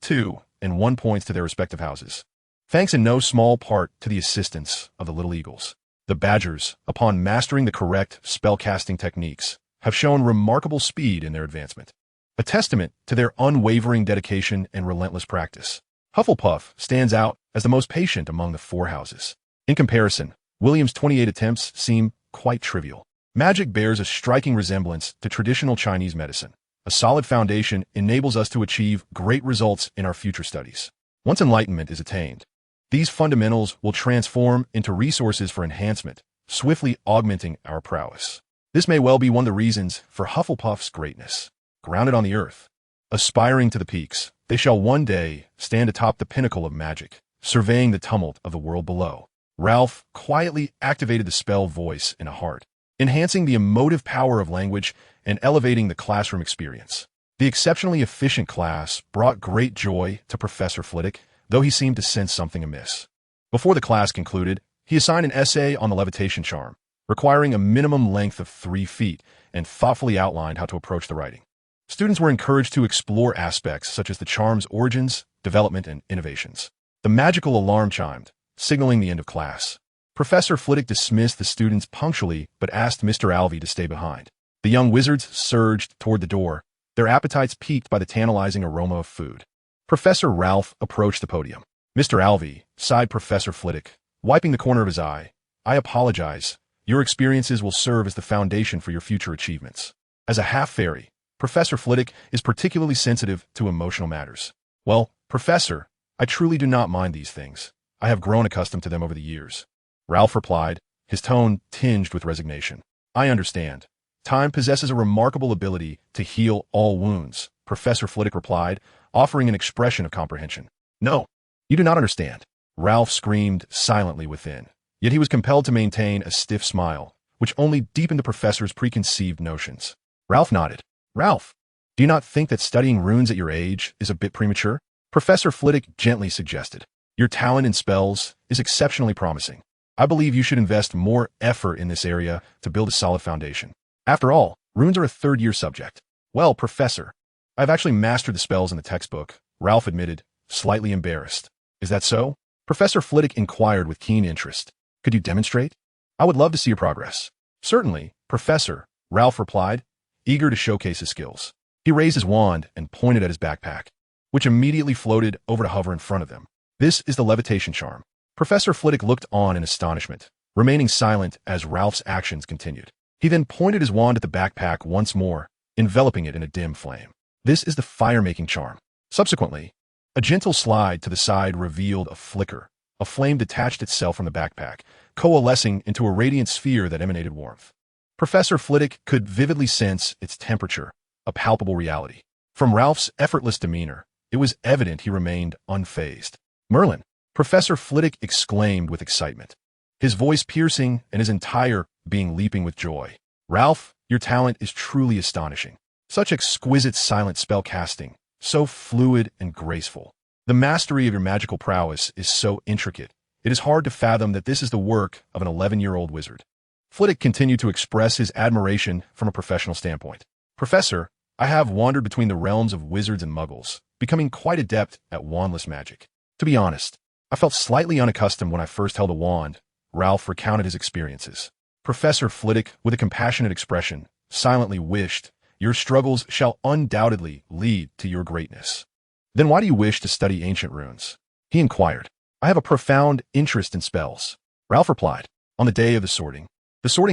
S1: 2, and 1 points to their respective houses. Thanks in no small part to the assistance of the Little Eagles. The Badgers, upon mastering the correct spellcasting techniques, have shown remarkable speed in their advancement, a testament to their unwavering dedication and relentless practice. Hufflepuff stands out as the most patient among the 4 houses. In comparison, William's 28 attempts seem quite trivial. Magic bears a striking resemblance to traditional Chinese medicine. A solid foundation enables us to achieve great results in our future studies. Once enlightenment is attained, these fundamentals will transform into resources for enhancement, swiftly augmenting our prowess. This may well be one of the reasons for Hufflepuff's greatness. Grounded on the earth, aspiring to the peaks, they shall one day stand atop the pinnacle of magic, surveying the tumult of the world below. Ralph quietly activated the spell Voice in a heart, enhancing the emotive power of language and elevating the classroom experience. The exceptionally efficient class brought great joy to Professor Flitwick, though he seemed to sense something amiss. Before the class concluded, he assigned an essay on the levitation charm, requiring a minimum length of 3 feet, and thoughtfully outlined how to approach the writing. Students were encouraged to explore aspects such as the charm's origins, development, and innovations. The magical alarm chimed, signaling the end of class. Professor Flitwick dismissed the students punctually but asked Mr. Alvey to stay behind. The young wizards surged toward the door, their appetites piqued by the tantalizing aroma of food. Professor Ralph approached the podium. Mr. Alvey, sighed Professor Flitwick, wiping the corner of his eye, I apologize. Your experiences will serve as the foundation for your future achievements. As a half-fairy, Professor Flitwick is particularly sensitive to emotional matters. Well, Professor, I truly do not mind these things. I have grown accustomed to them over the years. Ralph replied, his tone tinged with resignation. I understand. Time possesses a remarkable ability to heal all wounds, Professor Flitwick replied, offering an expression of comprehension. No, you do not understand. Ralph screamed silently within, yet he was compelled to maintain a stiff smile, which only deepened the professor's preconceived notions. Ralph nodded. Ralph, do you not think that studying runes at your age is a bit premature? Professor Flitwick gently suggested. Your talent in spells is exceptionally promising. I believe you should invest more effort in this area to build a solid foundation. After all, runes are a third-year subject. Well, Professor, I've actually mastered the spells in the textbook, Ralph admitted, slightly embarrassed. Is that so? Professor Flitwick inquired with keen interest. Could you demonstrate? I would love to see your progress. Certainly, Professor, Ralph replied, eager to showcase his skills. He raised his wand and pointed at his backpack, which immediately floated over to hover in front of them. This is the levitation charm. Professor Flitwick looked on in astonishment, remaining silent as Ralph's actions continued. He then pointed his wand at the backpack once more, enveloping it in a dim flame. This is the fire-making charm. Subsequently, a gentle slide to the side revealed a flicker. A flame detached itself from the backpack, coalescing into a radiant sphere that emanated warmth. Professor Flitwick could vividly sense its temperature, a palpable reality. From Ralph's effortless demeanor, it was evident he remained unfazed. Merlin, Professor Flitwick exclaimed with excitement, his voice piercing and his entire being leaping with joy. Ralph, your talent is truly astonishing. Such exquisite silent spell casting, so fluid and graceful. The mastery of your magical prowess is so intricate, It is hard to fathom that this is the work of an 11-year-old wizard. Flitwick continued to express his admiration from a professional standpoint. Professor, I have wandered between the realms of wizards and muggles, becoming quite adept at wandless magic. To be honest, I felt slightly unaccustomed when I first held a wand. Ralph recounted his experiences. Professor Flitwick, with a compassionate expression, silently wished, "Your struggles shall undoubtedly lead to your greatness." "Then why do you wish to study ancient runes?" he inquired. "I have a profound interest in spells," Ralph replied. "On the day of the sorting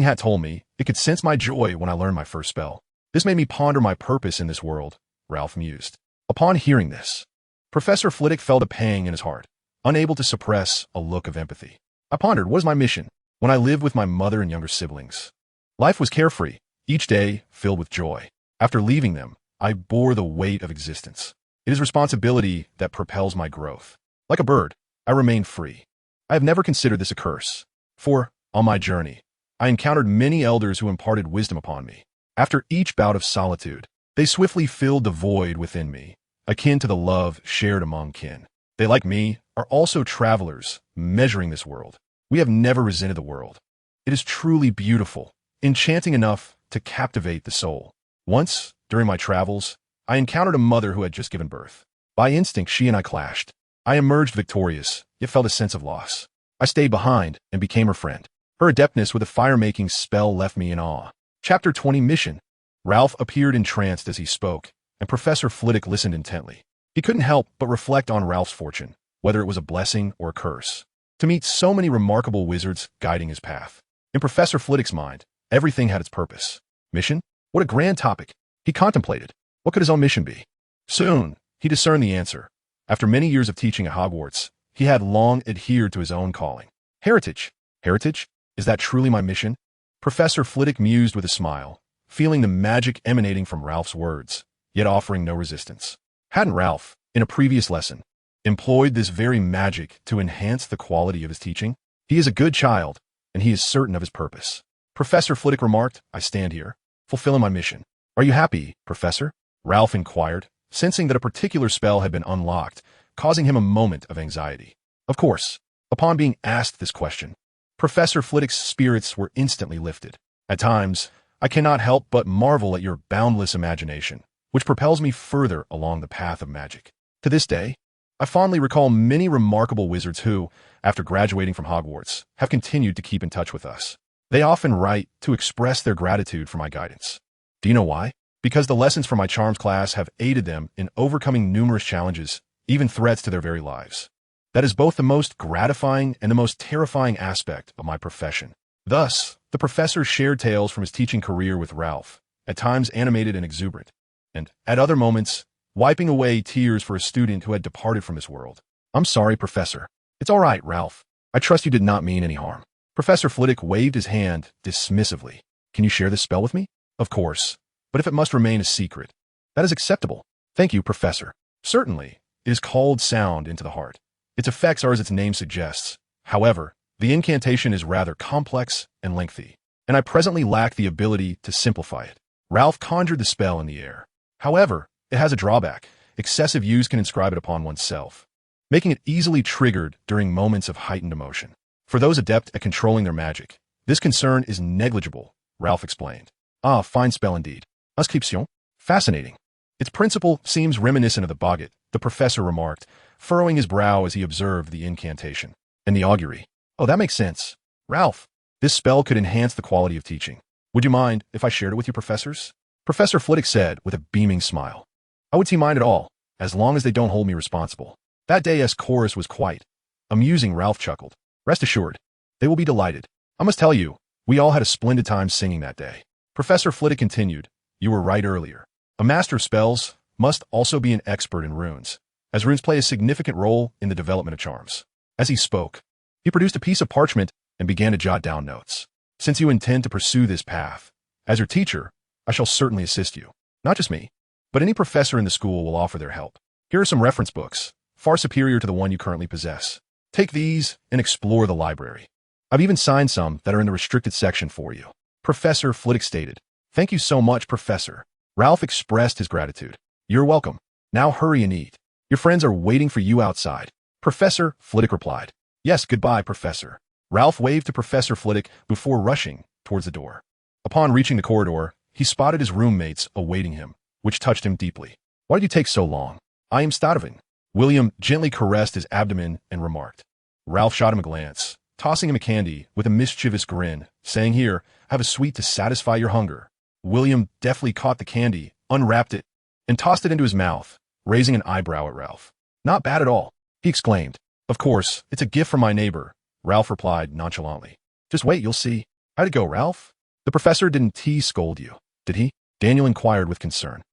S1: hat told me it could sense my joy when I learned my first spell. This made me ponder my purpose in this world," Ralph mused. Upon hearing this, Professor Flitwick felt a pang in his heart, unable to suppress a look of empathy. "I pondered, what is my mission? When I lived with my mother and younger siblings, life was carefree, each day filled with joy. After leaving them, I bore the weight of existence. It is responsibility that propels my growth. Like a bird, I remain free. I have never considered this a curse, for, on my journey, I encountered many elders who imparted wisdom upon me. After each bout of solitude, they swiftly filled the void within me, akin to the love shared among kin. They, like me, are also travelers, measuring this world. We have never resented the world. It is truly beautiful, enchanting enough to captivate the soul. Once, during my travels, I encountered a mother who had just given birth. By instinct, she and I clashed. I emerged victorious, yet felt a sense of loss. I stayed behind and became her friend. Her adeptness with a fire-making spell left me in awe." Chapter 20 Mission. Ralph appeared entranced as he spoke, and Professor Flitwick listened intently. He couldn't help but reflect on Ralph's fortune, whether it was a blessing or a curse, to meet so many remarkable wizards guiding his path. In Professor Flitwick's mind, everything had its purpose. Mission? What a grand topic. He contemplated. What could his own mission be? Soon, he discerned the answer. After many years of teaching at Hogwarts, he had long adhered to his own calling. Heritage. Heritage? Is that truly my mission? Professor Flitwick mused with a smile, feeling the magic emanating from Ralph's words, yet offering no resistance. Hadn't Ralph, in a previous lesson, employed this very magic to enhance the quality of his teaching? He is a good child, and he is certain of his purpose. Professor Flitwick remarked, "I stand here, fulfilling my mission." "Are you happy, Professor?" Ralph inquired, sensing that a particular spell had been unlocked, causing him a moment of anxiety. Of course. Upon being asked this question, Professor Flitwick's spirits were instantly lifted. "At times, I cannot help but marvel at your boundless imagination, which propels me further along the path of magic. To this day, I fondly recall many remarkable wizards who, after graduating from Hogwarts, have continued to keep in touch with us. They often write to express their gratitude for my guidance. Do you know why? Because the lessons from my charms class have aided them in overcoming numerous challenges, even threats to their very lives. That is both the most gratifying and the most terrifying aspect of my profession." Thus, the professor shared tales from his teaching career with Ralph, at times animated and exuberant, and, at other moments, wiping away tears for a student who had departed from this world. "I'm sorry, Professor." "It's all right, Ralph. I trust you did not mean any harm." Professor Flitwick waved his hand dismissively. "Can you share this spell with me?" "Of course, but if it must remain a secret." "That is acceptable." "Thank you, Professor." "Certainly. It is called Sound into the Heart. Its effects are as its name suggests. However, the incantation is rather complex and lengthy, and I presently lack the ability to simplify it." Ralph conjured the spell in the air. However, it has a drawback. Excessive use can inscribe it upon oneself, making it easily triggered during moments of heightened emotion. For those adept at controlling their magic, this concern is negligible, Ralph explained. "Ah, fine spell indeed. Inscription? Fascinating. Its principle seems reminiscent of the boggart," the professor remarked, furrowing his brow as he observed the incantation. "And the augury? Oh, that makes sense. Ralph, this spell could enhance the quality of teaching. Would you mind if I shared it with you, professors?" Professor Flitwick said with a beaming smile. "I would see mind at all, as long as they don't hold me responsible." That day's chorus was quite amusing, Ralph chuckled. "Rest assured, they will be delighted. I must tell you, we all had a splendid time singing that day." Professor Flitwick continued, "You were right earlier. A master of spells must also be an expert in runes, as runes play a significant role in the development of charms." As he spoke, he produced a piece of parchment and began to jot down notes. "Since you intend to pursue this path, as your teacher, I shall certainly assist you. Not just me, but any professor in the school will offer their help. Here are some reference books, far superior to the one you currently possess. Take these and explore the library. I've even signed some that are in the restricted section for you." Professor Flitwick stated. "Thank you so much, Professor." Ralph expressed his gratitude. "You're welcome. Now hurry and eat. Your friends are waiting for you outside." Professor Flitwick replied. Yes, goodbye, Professor. Ralph waved to Professor Flitwick before rushing towards the door. Upon reaching the corridor, he spotted his roommates awaiting him, which touched him deeply. Why did you take so long? I am Stadovin. William gently caressed his abdomen and remarked. Ralph shot him a glance, tossing him a candy with a mischievous grin, saying, Here, have a sweet to satisfy your hunger. William deftly caught the candy, unwrapped it, and tossed it into his mouth, raising an eyebrow at Ralph. Not bad at all, he exclaimed. Of course, it's a gift from my neighbor, Ralph replied nonchalantly. Just wait, you'll see. How'd it go, Ralph? The professor didn't scold you, did he? Daniel inquired with concern.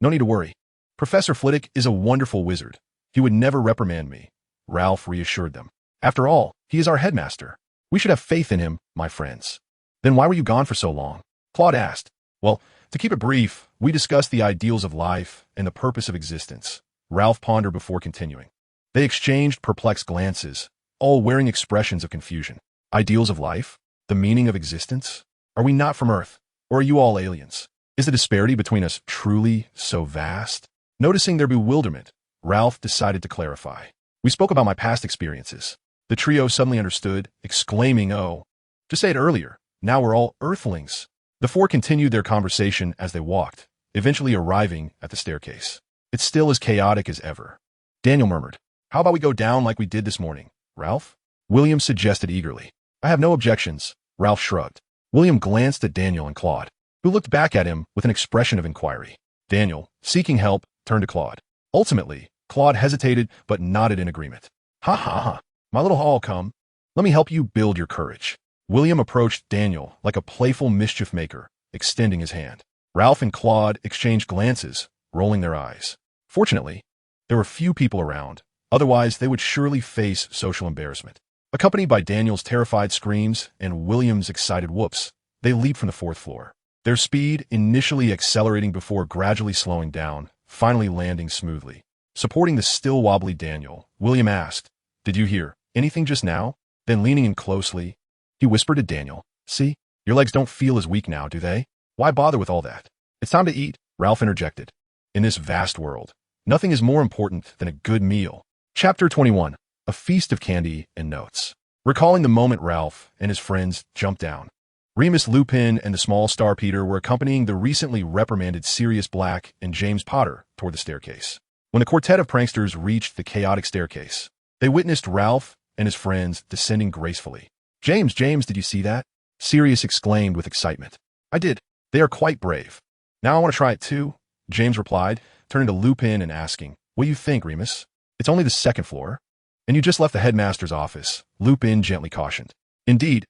S1: No need to worry. Professor Flitwick is a wonderful wizard. He would never reprimand me, Ralph reassured them. After all, he is our headmaster. We should have faith in him, my friends. Then why were you gone for so long? Claude asked. Well, to keep it brief, we discussed the ideals of life and the purpose of existence, Ralph pondered before continuing. They exchanged perplexed glances, all wearing expressions of confusion. Ideals of life? The meaning of existence? Are we not from Earth? Or are you all aliens? Is the disparity between us truly so vast? Noticing their bewilderment, Ralph decided to clarify. We spoke about my past experiences. The trio suddenly understood, exclaiming, Oh, just say it earlier. Now we're all Earthlings. The four continued their conversation as they walked, eventually arriving at the staircase. It's still as chaotic as ever. Daniel murmured, How about we go down like we did this morning, Ralph? William suggested eagerly. I have no objections, Ralph shrugged. William glanced at Daniel and Claude, who looked back at him with an expression of inquiry. Daniel, seeking help, turned to Claude. Ultimately, Claude hesitated but nodded in agreement. Ha ha ha, my little hall come. Let me help you build your courage. William approached Daniel like a playful mischief maker, extending his hand. Ralph and Claude exchanged glances, rolling their eyes. Fortunately, there were few people around, otherwise they would surely face social embarrassment. Accompanied by Daniel's terrified screams and William's excited whoops, they leaped from the fourth floor. Their speed initially accelerating before gradually slowing down, finally landing smoothly. Supporting the still wobbly Daniel, William asked, Did you hear anything just now? Then leaning in closely, he whispered to Daniel, See, your legs don't feel as weak now, do they? Why bother with all that? It's time to eat, Ralph interjected. In this vast world, nothing is more important than a good meal. Chapter 21, A Feast of Candy and Notes. Recalling the moment Ralph and his friends jumped down. Remus Lupin and the small Star Peter were accompanying the recently reprimanded Sirius Black and James Potter toward the staircase. When the quartet of pranksters reached the chaotic staircase, they witnessed Ralph and his friends descending gracefully. James, did you see that? Sirius exclaimed with excitement. I did. They are quite brave. Now I want to try it too, James replied, turning to Lupin and asking, What do you think, Remus? It's only the second floor. And you just left the headmaster's office, Lupin gently cautioned. Indeed,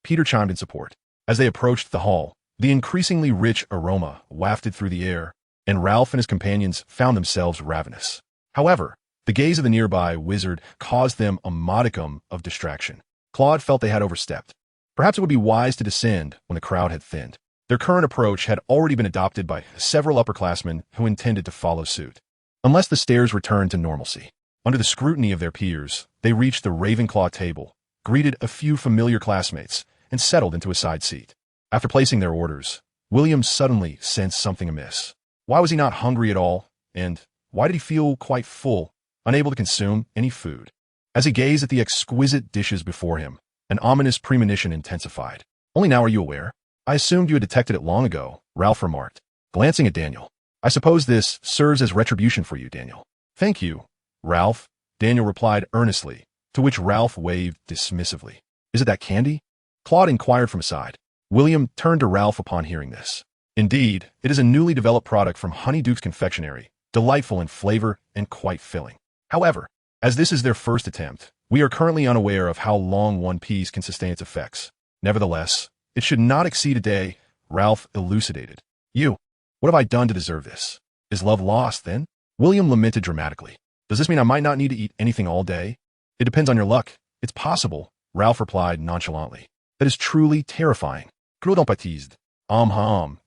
S1: Peter chimed in support. As they approached the hall, the increasingly rich aroma wafted through the air, and Ralph and his companions found themselves ravenous. However, the gaze of the nearby wizard caused them a modicum of distraction. Claude felt they had overstepped. Perhaps it would be wise to descend when the crowd had thinned. Their current approach had already been adopted by several upperclassmen who intended to follow suit. Unless the stairs returned to normalcy. Under the scrutiny of their peers, they reached the Ravenclaw table, greeted a few familiar classmates, and settled into a side seat. After placing their orders, William suddenly sensed something amiss. Why was he not hungry at all? And why did he feel quite full, unable to consume any food? As he gazed at the exquisite dishes before him, an ominous premonition intensified. Only now are you aware? I assumed you had detected it long ago, Ralph remarked, glancing at Daniel. I suppose this serves as retribution for you, Daniel. Thank you, Ralph, Daniel replied earnestly, to which Ralph waved dismissively. Is it that candy? Claude inquired from aside. William turned to Ralph upon hearing this. Indeed, it is a newly developed product from Honeyduke's Confectionery, delightful in flavor and quite filling. However, as this is their first attempt, we are currently unaware of how long one piece can sustain its effects. Nevertheless, it should not exceed a day, Ralph elucidated. You, what have I done to deserve this? Is love lost, then? William lamented dramatically. Does this mean I might not need to eat anything all day? It depends on your luck. It's possible, Ralph replied nonchalantly. That is truly terrifying. Cruel baptiste.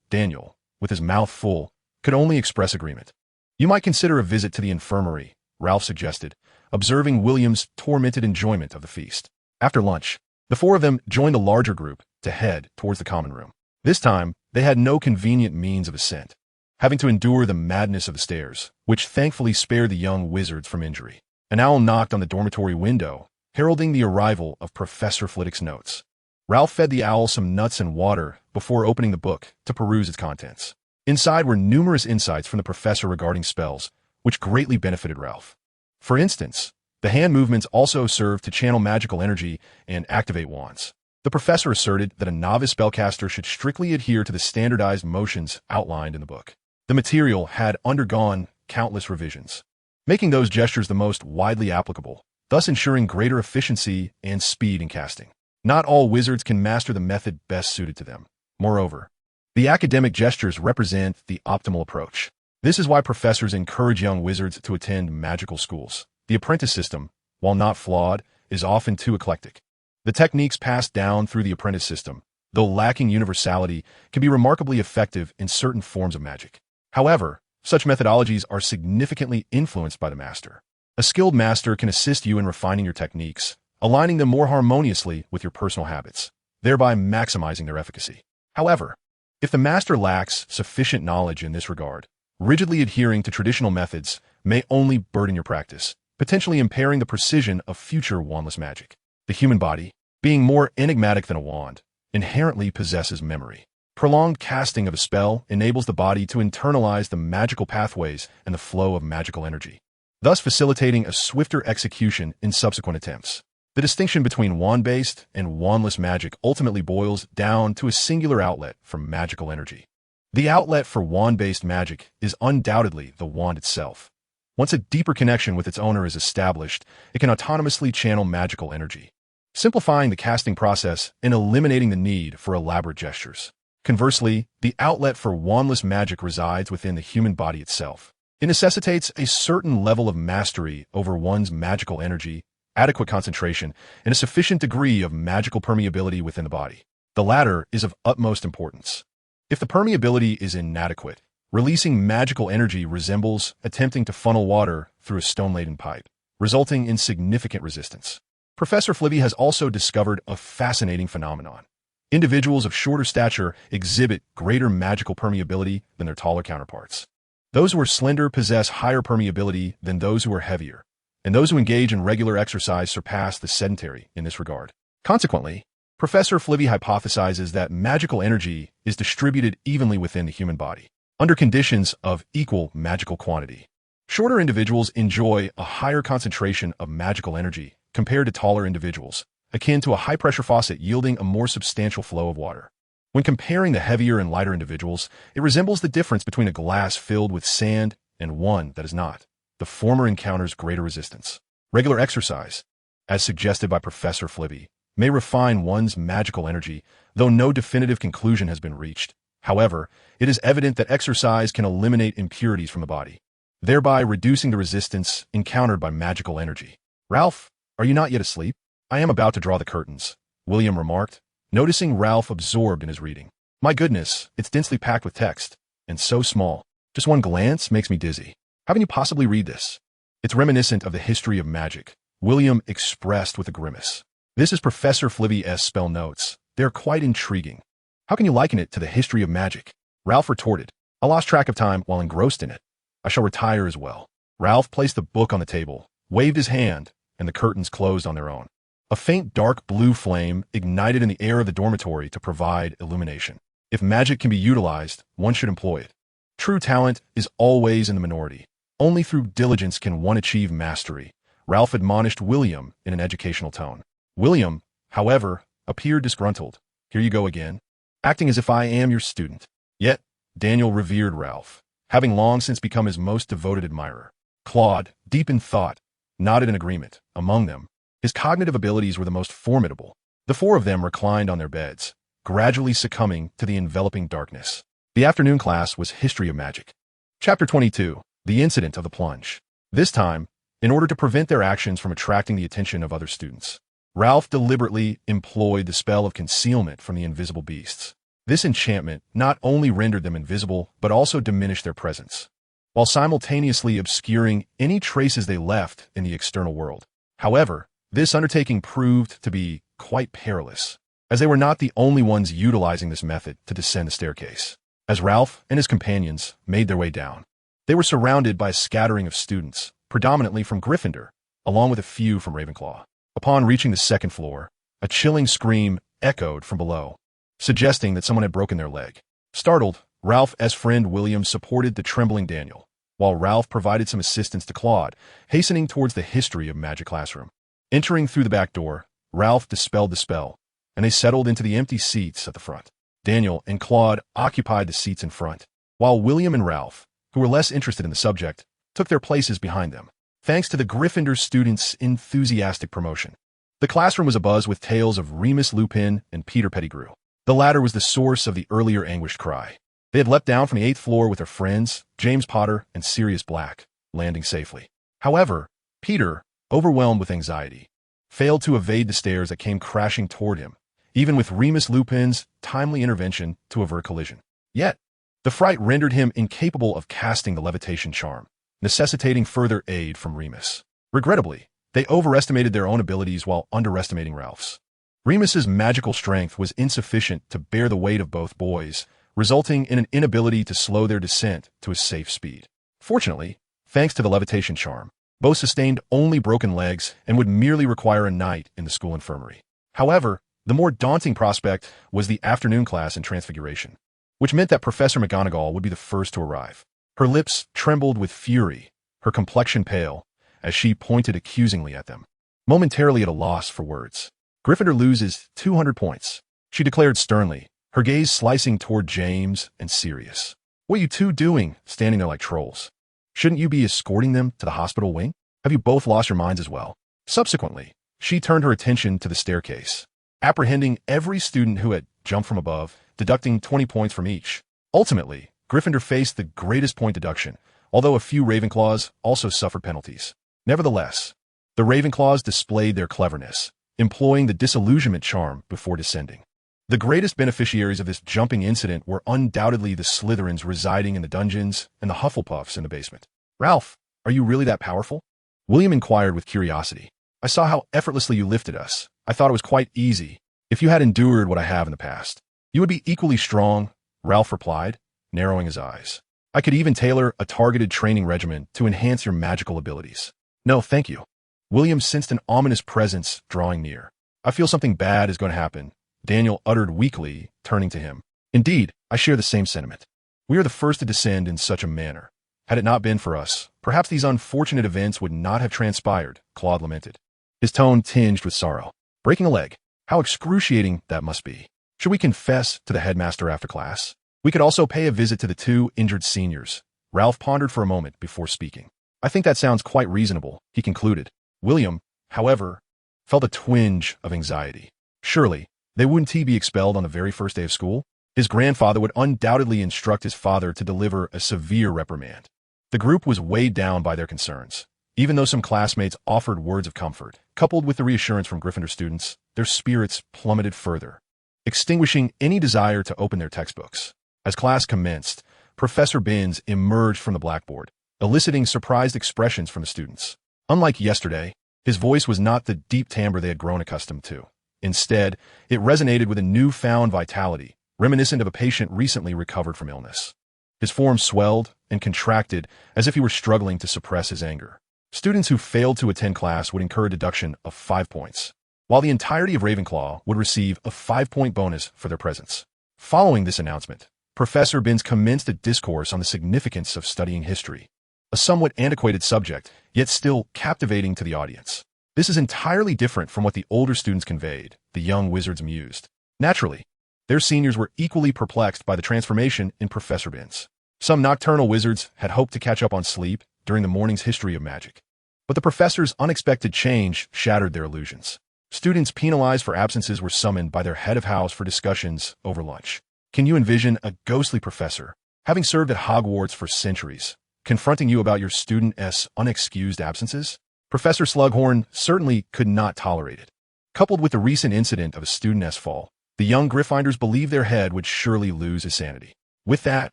S1: Daniel, with his mouth full, could only express agreement. You might consider a visit to the infirmary, Ralph suggested, observing William's tormented enjoyment of the feast. After lunch, the four of them joined the larger group to head towards the common room. This time, they had no convenient means of ascent, having to endure the madness of the stairs, which thankfully spared the young wizards from injury. An owl knocked on the dormitory window, heralding the arrival of Professor Flitwick's notes. Ralph fed the owl some nuts and water before opening the book to peruse its contents. Inside were numerous insights from the professor regarding spells, which greatly benefited Ralph. For instance, the hand movements also served to channel magical energy and activate wands. The professor asserted that a novice spellcaster should strictly adhere to the standardized motions outlined in the book. The material had undergone countless revisions, making those gestures the most widely applicable, thus ensuring greater efficiency and speed in casting. Not all wizards can master the method best suited to them. Moreover, the academic gestures represent the optimal approach. This is why professors encourage young wizards to attend magical schools. The apprentice system, while not flawed, is often too eclectic. The techniques passed down through the apprentice system, though lacking universality, can be remarkably effective in certain forms of magic. However, such methodologies are significantly influenced by the master. A skilled master can assist you in refining your techniques, aligning them more harmoniously with your personal habits, thereby maximizing their efficacy. However, if the master lacks sufficient knowledge in this regard, rigidly adhering to traditional methods may only burden your practice, potentially impairing the precision of future wandless magic. The human body, being more enigmatic than a wand, inherently possesses memory. Prolonged casting of a spell enables the body to internalize the magical pathways and the flow of magical energy, thus facilitating a swifter execution in subsequent attempts. The distinction between wand-based and wandless magic ultimately boils down to a singular outlet for magical energy. The outlet for wand-based magic is undoubtedly the wand itself. Once a deeper connection with its owner is established, it can autonomously channel magical energy, simplifying the casting process and eliminating the need for elaborate gestures. Conversely, the outlet for wandless magic resides within the human body itself. It necessitates a certain level of mastery over one's magical energy, adequate concentration, and a sufficient degree of magical permeability within the body. The latter is of utmost importance. If the permeability is inadequate, releasing magical energy resembles attempting to funnel water through a stone-laden pipe, resulting in significant resistance. Professor Flitwick has also discovered a fascinating phenomenon. Individuals of shorter stature exhibit greater magical permeability than their taller counterparts. Those who are slender possess higher permeability than those who are heavier, and those who engage in regular exercise surpass the sedentary in this regard. Consequently, Professor Flitwick hypothesizes that magical energy is distributed evenly within the human body, under conditions of equal magical quantity. Shorter individuals enjoy a higher concentration of magical energy compared to taller individuals, akin to a high-pressure faucet yielding a more substantial flow of water. When comparing the heavier and lighter individuals, it resembles the difference between a glass filled with sand and one that is not. The former encounters greater resistance. Regular exercise, as suggested by Professor Flitwick, may refine one's magical energy, though no definitive conclusion has been reached. However, it is evident that exercise can eliminate impurities from the body, thereby reducing the resistance encountered by magical energy. "Ralph, are you not yet asleep? I am about to draw the curtains," William remarked, noticing Ralph absorbed in his reading. "My goodness, it's densely packed with text, and so small. Just one glance makes me dizzy. How can you possibly read this?" "It's reminiscent of the history of magic," William expressed with a grimace. "This is Professor Flitwick's spell notes. They are quite intriguing." "How can you liken it to the history of magic?" Ralph retorted. "I lost track of time while engrossed in it. I shall retire as well." Ralph placed the book on the table, waved his hand, and the curtains closed on their own. A faint dark blue flame ignited in the air of the dormitory to provide illumination. If magic can be utilized, one should employ it. True talent is always in the minority. Only through diligence can one achieve mastery, Ralph admonished William in an educational tone. William, however, appeared disgruntled. "Here you go again, acting as if I am your student." Yet, Daniel revered Ralph, having long since become his most devoted admirer. Claude, deep in thought, nodded in agreement. Among them, his cognitive abilities were the most formidable. The four of them reclined on their beds, gradually succumbing to the enveloping darkness. The afternoon class was History of Magic. Chapter 22. The Incident of the Plunge. This time, in order to prevent their actions from attracting the attention of other students, Ralph deliberately employed the spell of concealment from the invisible beasts. This enchantment not only rendered them invisible, but also diminished their presence, while simultaneously obscuring any traces they left in the external world. However, this undertaking proved to be quite perilous, as they were not the only ones utilizing this method to descend the staircase. As Ralph and his companions made their way down, they were surrounded by a scattering of students, predominantly from Gryffindor, along with a few from Ravenclaw. Upon reaching the second floor, a chilling scream echoed from below, suggesting that someone had broken their leg. Startled, Ralph's friend William supported the trembling Daniel, while Ralph provided some assistance to Claude, hastening towards the history of magic classroom. Entering through the back door, Ralph dispelled the spell, and they settled into the empty seats at the front. Daniel and Claude occupied the seats in front, while William and Ralph, who were less interested in the subject, took their places behind them. Thanks to the Gryffindor students' enthusiastic promotion, the classroom was abuzz with tales of Remus Lupin and Peter Pettigrew. The latter was the source of the earlier anguished cry. They had leapt down from the 8th floor with their friends, James Potter and Sirius Black, landing safely. However, Peter, overwhelmed with anxiety, failed to evade the stairs that came crashing toward him, even with Remus Lupin's timely intervention to avert collision. Yet, the fright rendered him incapable of casting the levitation charm, necessitating further aid from Remus. Regrettably, they overestimated their own abilities while underestimating Ralph's. Remus's magical strength was insufficient to bear the weight of both boys, resulting in an inability to slow their descent to a safe speed. Fortunately, thanks to the levitation charm, both sustained only broken legs and would merely require a night in the school infirmary. However, the more daunting prospect was the afternoon class in Transfiguration, which meant that Professor McGonagall would be the first to arrive. Her lips trembled with fury, her complexion pale, as she pointed accusingly at them, momentarily at a loss for words. Gryffindor loses 200 points, she declared sternly, her gaze slicing toward James and Sirius. What are you two doing, standing there like trolls? Shouldn't you be escorting them to the hospital wing? Have you both lost your minds as well? Subsequently, she turned her attention to the staircase, apprehending every student who had jumped from above, deducting 20 points from each. Ultimately, Gryffindor faced the greatest point deduction, although a few Ravenclaws also suffered penalties. Nevertheless, the Ravenclaws displayed their cleverness, employing the disillusionment charm before descending. The greatest beneficiaries of this jumping incident were undoubtedly the Slytherins residing in the dungeons and the Hufflepuffs in the basement. Ralph, are you really that powerful? William inquired with curiosity. I saw how effortlessly you lifted us. I thought it was quite easy. If you had endured what I have in the past, you would be equally strong, Ralph replied, narrowing his eyes. I could even tailor a targeted training regimen to enhance your magical abilities. No, thank you. William sensed an ominous presence drawing near. I feel something bad is going to happen, Daniel uttered weakly, turning to him. Indeed, I share the same sentiment. We are the first to descend in such a manner. Had it not been for us, perhaps these unfortunate events would not have transpired, Claude lamented, his tone tinged with sorrow. Breaking a leg. How excruciating that must be. Should we confess to the headmaster after class? We could also pay a visit to the 2 injured seniors. Ralph pondered for a moment before speaking. I think that sounds quite reasonable, he concluded. William, however, felt a twinge of anxiety. Surely, wouldn't he be expelled on the very first day of school? His grandfather would undoubtedly instruct his father to deliver a severe reprimand. The group was weighed down by their concerns. Even though some classmates offered words of comfort, coupled with the reassurance from Gryffindor students, their spirits plummeted further, extinguishing any desire to open their textbooks. As class commenced, Professor Binns emerged from the blackboard, eliciting surprised expressions from the students. Unlike yesterday, his voice was not the deep timbre they had grown accustomed to. Instead, it resonated with a newfound vitality, reminiscent of a patient recently recovered from illness. His form swelled and contracted as if he were struggling to suppress his anger. Students who failed to attend class would incur a deduction of 5 points, while the entirety of Ravenclaw would receive a 5-point bonus for their presence. Following this announcement, Professor Binns commenced a discourse on the significance of studying history, a somewhat antiquated subject, yet still captivating to the audience. This is entirely different from what the older students conveyed, the young wizards mused. Naturally, their seniors were equally perplexed by the transformation in Professor Binns. Some nocturnal wizards had hoped to catch up on sleep during the morning's history of magic, but the professor's unexpected change shattered their illusions. Students penalized for absences were summoned by their head of house for discussions over lunch. Can you envision a ghostly professor, having served at Hogwarts for centuries, confronting you about your student's unexcused absences? Professor Slughorn certainly could not tolerate it. Coupled with the recent incident of a student's fall, the young Gryffindors believed their head would surely lose his sanity. With that,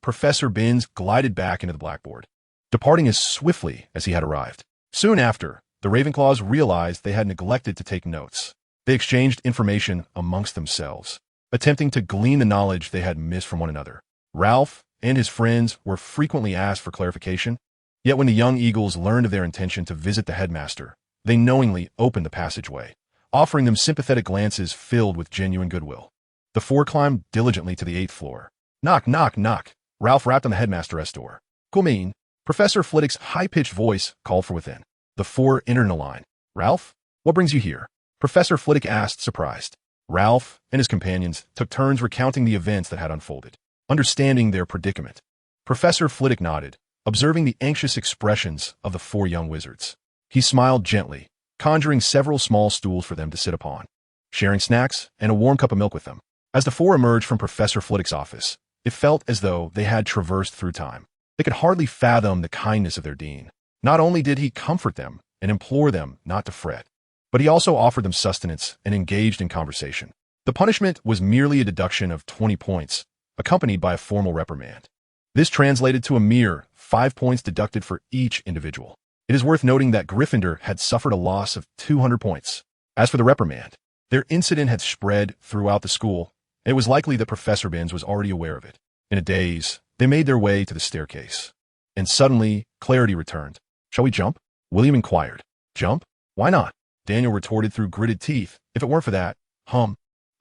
S1: Professor Binns glided back into the blackboard, departing as swiftly as he had arrived. Soon after, the Ravenclaws realized they had neglected to take notes. They exchanged information amongst themselves, attempting to glean the knowledge they had missed from one another. Ralph and his friends were frequently asked for clarification, yet when the young Eagles learned of their intention to visit the headmaster, They knowingly opened the passageway, offering them sympathetic glances filled with genuine goodwill. The four climbed diligently to the 8th floor. Knock, knock, knock. Ralph rapped on the headmaster's door. Commune. Professor Flitwick's high-pitched voice called from within. The four entered in a line. Ralph, what brings you here? Professor Flitwick asked, surprised. Ralph and his companions took turns recounting the events that had unfolded, understanding their predicament. Professor Flitwick nodded, observing the anxious expressions of the four young wizards. He smiled gently, conjuring several small stools for them to sit upon, sharing snacks and a warm cup of milk with them. As the four emerged from Professor Flitwick's office, it felt as though they had traversed through time. They could hardly fathom the kindness of their dean. Not only did he comfort them and implore them not to fret, but he also offered them sustenance and engaged in conversation. The punishment was merely a deduction of 20 points, accompanied by a formal reprimand. This translated to a mere 5 points deducted for each individual. It is worth noting that Gryffindor had suffered a loss of 200 points. As for the reprimand, their incident had spread throughout the school, and it was likely that Professor Binns was already aware of it. In a daze, they made their way to the staircase. And suddenly, clarity returned. Shall we jump? William inquired. Jump? Why not? Daniel retorted through gritted teeth. If it weren't for that, I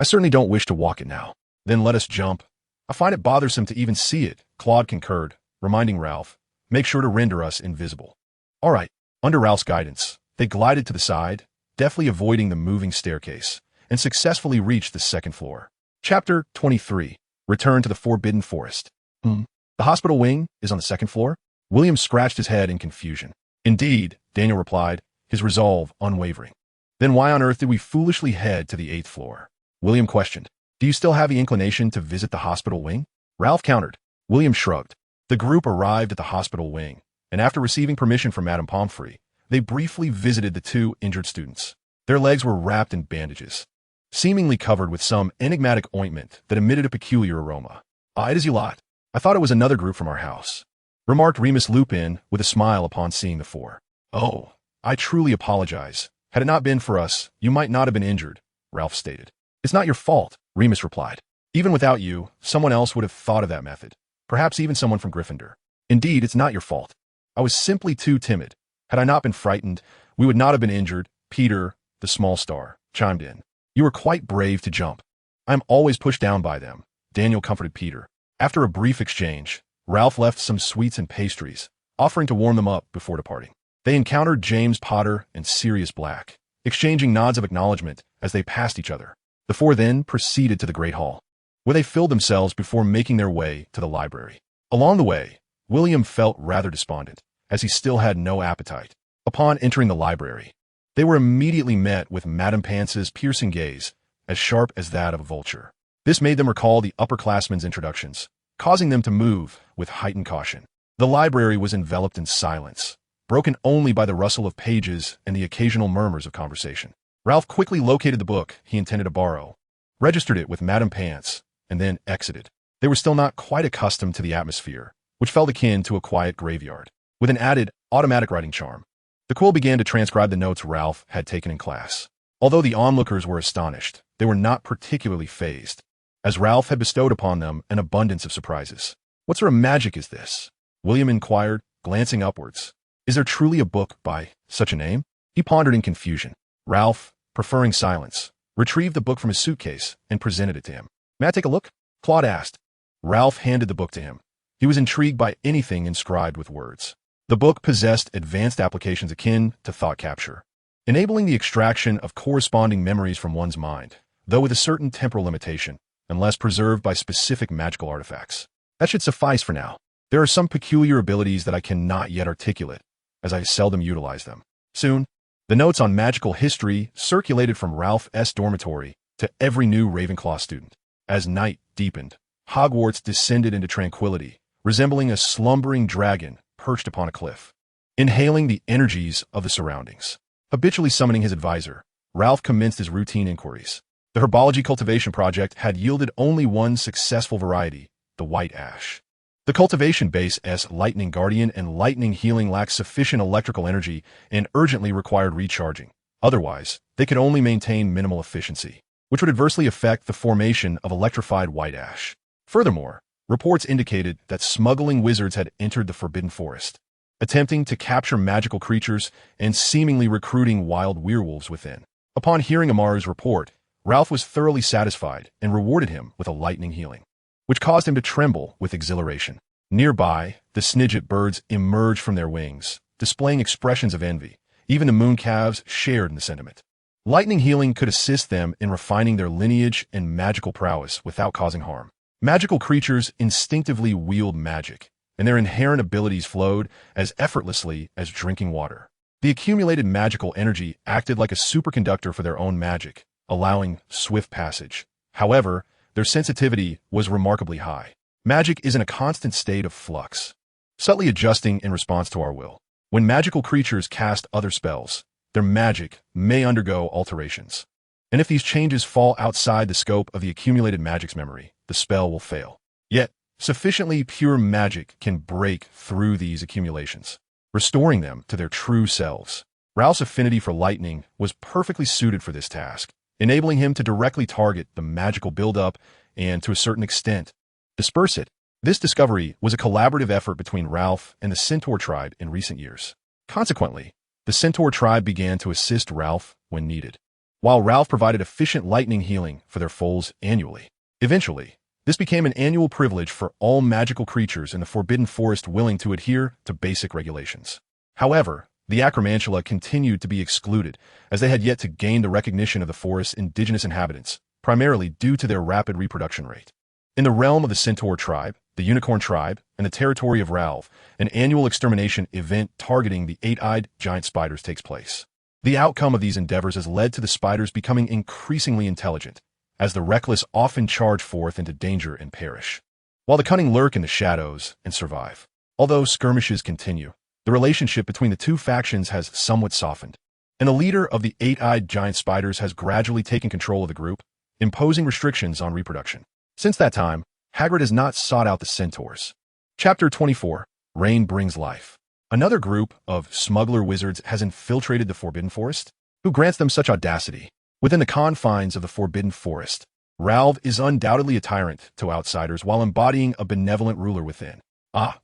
S1: certainly don't wish to walk it now. Then let us jump. I find it bothersome to even see it, Claude concurred, reminding Ralph, make sure to render us invisible. All right. Under Ralph's guidance, they glided to the side, deftly avoiding the moving staircase, and successfully reached the 2nd floor. Chapter 23. Return to the Forbidden Forest. The hospital wing is on the 2nd floor? William scratched his head in confusion. Indeed, Daniel replied, his resolve unwavering. Then why on earth did we foolishly head to the 8th floor? William questioned. Do you still have the inclination to visit the hospital wing? Ralph countered. William shrugged. The group arrived at the hospital wing, and after receiving permission from Madame Pomfrey, they briefly visited the 2 injured students. Their legs were wrapped in bandages, seemingly covered with some enigmatic ointment that emitted a peculiar aroma. It is you lot. I thought it was another group from our house, remarked Remus Lupin with a smile upon seeing the four. Oh, I truly apologize. Had it not been for us, you might not have been injured, Ralph stated. It's not your fault, Remus replied. Even without you, someone else would have thought of that method. Perhaps even someone from Gryffindor. Indeed, it's not your fault. I was simply too timid. Had I not been frightened, we would not have been injured. Peter, the small star, chimed in. You were quite brave to jump. I am always pushed down by them, Daniel comforted Peter. After a brief exchange, Ralph left some sweets and pastries, offering to warm them up before departing. They encountered James Potter and Sirius Black, exchanging nods of acknowledgement as they passed each other. The four then proceeded to the Great Hall, where they filled themselves before making their way to the library. Along the way, William felt rather despondent, as he still had no appetite. Upon entering the library, they were immediately met with Madame Pance's piercing gaze, as sharp as that of a vulture. This made them recall the upperclassmen's introductions, causing them to move with heightened caution. The library was enveloped in silence, broken only by the rustle of pages and the occasional murmurs of conversation. Ralph quickly located the book he intended to borrow, registered it with Madame Pance, and then exited. They were still not quite accustomed to the atmosphere, which felt akin to a quiet graveyard, with an added automatic writing charm. The quill began to transcribe the notes Ralph had taken in class. Although the onlookers were astonished, they were not particularly fazed, as Ralph had bestowed upon them an abundance of surprises. What sort of magic is this? William inquired, glancing upwards. Is there truly a book by such a name? He pondered in confusion. Ralph, preferring silence, retrieved the book from his suitcase and presented it to him. May I take a look? Claude asked. Ralph handed the book to him. He was intrigued by anything inscribed with words. The book possessed advanced applications akin to thought capture, enabling the extraction of corresponding memories from one's mind, though with a certain temporal limitation, unless preserved by specific magical artifacts. That should suffice for now. There are some peculiar abilities that I cannot yet articulate, as I seldom utilize them. Soon, the notes on magical history circulated from Ralph's dormitory to every new Ravenclaw student. As night deepened, Hogwarts descended into tranquility, resembling a slumbering dragon perched upon a cliff, inhaling the energies of the surroundings. Habitually summoning his advisor, Ralph commenced his routine inquiries. The herbology cultivation project had yielded only one successful variety, the white ash. The cultivation base's lightning guardian and lightning healing lacked sufficient electrical energy and urgently required recharging. Otherwise, they could only maintain minimal efficiency, which would adversely affect the formation of electrified white ash. Furthermore, reports indicated that smuggling wizards had entered the Forbidden Forest, attempting to capture magical creatures and seemingly recruiting wild werewolves within. Upon hearing Amaru's report, Ralph was thoroughly satisfied and rewarded him with a lightning healing, which caused him to tremble with exhilaration. Nearby, the Snidget birds emerged from their wings, displaying expressions of envy. Even the mooncalves shared in the sentiment. Lightning healing could assist them in refining their lineage and magical prowess without causing harm. Magical creatures instinctively wield magic, and their inherent abilities flowed as effortlessly as drinking water. The accumulated magical energy acted like a superconductor for their own magic, allowing swift passage. However, their sensitivity was remarkably high. Magic is in a constant state of flux, subtly adjusting in response to our will. When magical creatures cast other spells, their magic may undergo alterations. And if these changes fall outside the scope of the accumulated magic's memory, the spell will fail. Yet, sufficiently pure magic can break through these accumulations, restoring them to their true selves. Ralph's affinity for lightning was perfectly suited for this task, enabling him to directly target the magical buildup and, to a certain extent, disperse it. This discovery was a collaborative effort between Ralph and the Centaur tribe in recent years. Consequently, the Centaur tribe began to assist Ralph when needed, while Ralph provided efficient lightning healing for their foals annually. Eventually, this became an annual privilege for all magical creatures in the Forbidden Forest willing to adhere to basic regulations. However, the Acromantula continued to be excluded, as they had yet to gain the recognition of the forest's indigenous inhabitants, primarily due to their rapid reproduction rate. In the realm of the Centaur tribe, the Unicorn tribe, and the territory of Ralph, an annual extermination event targeting the eight-eyed giant spiders takes place. The outcome of these endeavors has led to the spiders becoming increasingly intelligent, as the reckless often charge forth into danger and perish, while the cunning lurk in the shadows and survive. Although skirmishes continue, the relationship between the two factions has somewhat softened, and the leader of the eight-eyed giant spiders has gradually taken control of the group, imposing restrictions on reproduction. Since that time, Hagrid has not sought out the centaurs. Chapter 24. Rain Brings Life. Another group of smuggler wizards has infiltrated the Forbidden Forest. Who grants them such audacity? Within the confines of the Forbidden Forest, Ralph is undoubtedly a tyrant to outsiders while embodying a benevolent ruler within.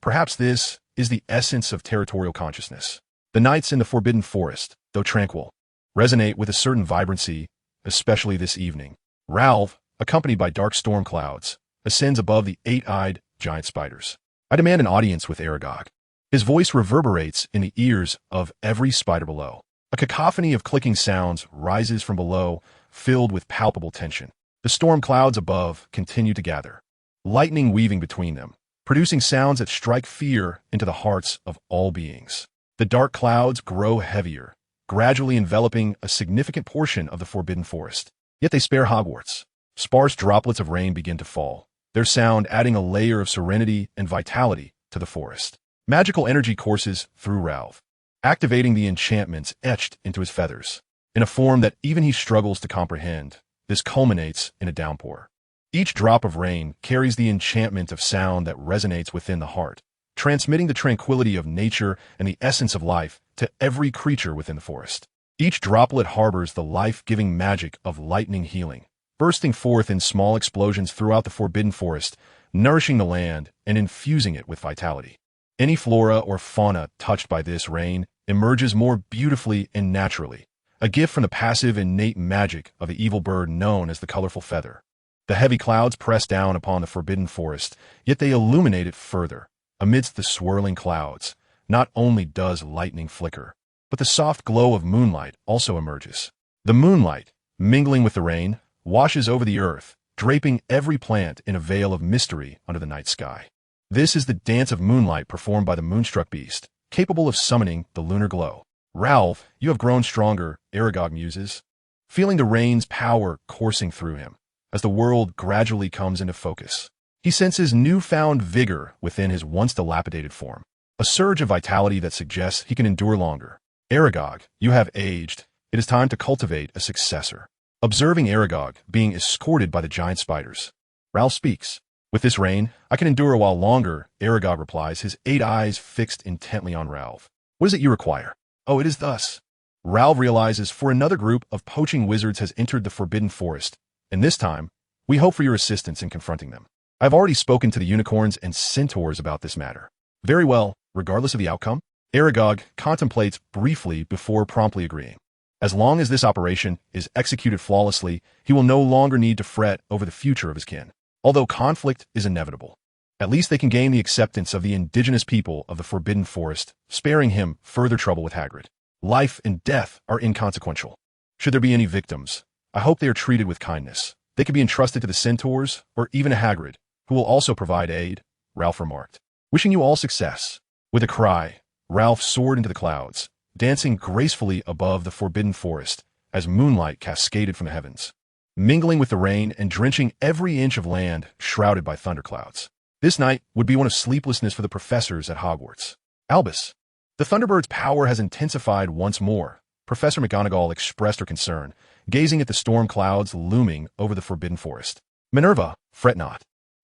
S1: Perhaps this is the essence of territorial consciousness. The nights in the Forbidden Forest, though tranquil, resonate with a certain vibrancy, especially this evening. Ralph, accompanied by dark storm clouds, ascends above the eight-eyed giant spiders. I demand an audience with Aragog. His voice reverberates in the ears of every spider below. A cacophony of clicking sounds rises from below, filled with palpable tension. The storm clouds above continue to gather, lightning weaving between them, producing sounds that strike fear into the hearts of all beings. The dark clouds grow heavier, gradually enveloping a significant portion of the Forbidden Forest. Yet they spare Hogwarts. Sparse droplets of rain begin to fall, their sound adding a layer of serenity and vitality to the forest. Magical energy courses through Ralph, activating the enchantments etched into his feathers. In a form that even he struggles to comprehend, this culminates in a downpour. Each drop of rain carries the enchantment of sound that resonates within the heart, transmitting the tranquility of nature and the essence of life to every creature within the forest. Each droplet harbors the life-giving magic of lightning healing, bursting forth in small explosions throughout the Forbidden Forest, nourishing the land and infusing it with vitality. Any flora or fauna touched by this rain emerges more beautifully and naturally, a gift from the passive innate magic of the evil bird known as the colorful feather. The heavy clouds press down upon the Forbidden Forest, yet they illuminate it further. Amidst the swirling clouds, not only does lightning flicker, but the soft glow of moonlight also emerges. The moonlight, mingling with the rain, washes over the earth, draping every plant in a veil of mystery under the night sky. This is the dance of moonlight performed by the moonstruck beast, capable of summoning the lunar glow. Ralph, you have grown stronger, Aragog muses, feeling the rain's power coursing through him. As the world gradually comes into focus, he senses newfound vigor within his once dilapidated form, a surge of vitality that suggests he can endure longer. Aragog, you have aged. It is time to cultivate a successor. Observing Aragog being escorted by the giant spiders, Ralph speaks. With this rain, I can endure a while longer, Aragog replies, his 8 eyes fixed intently on Ralph. What is it you require? Oh, it is thus. Ralph realizes for another group of poaching wizards has entered the Forbidden Forest, and this time, we hope for your assistance in confronting them. I've already spoken to the unicorns and centaurs about this matter. Very well, regardless of the outcome, Aragog contemplates briefly before promptly agreeing. As long as this operation is executed flawlessly, he will no longer need to fret over the future of his kin. Although conflict is inevitable, at least they can gain the acceptance of the indigenous people of the Forbidden Forest, sparing him further trouble with Hagrid. Life and death are inconsequential. Should there be any victims, I hope they are treated with kindness. They could be entrusted to the centaurs, or even to Hagrid, who will also provide aid, Ralph remarked. Wishing you all success. With a cry, Ralph soared into the clouds, dancing gracefully above the Forbidden Forest as moonlight cascaded from the heavens, mingling with the rain and drenching every inch of land shrouded by thunderclouds. This night would be one of sleeplessness for the professors at Hogwarts. Albus. The Thunderbird's power has intensified once more, Professor McGonagall expressed her concern, gazing at the storm clouds looming over the Forbidden Forest. Minerva, fret not.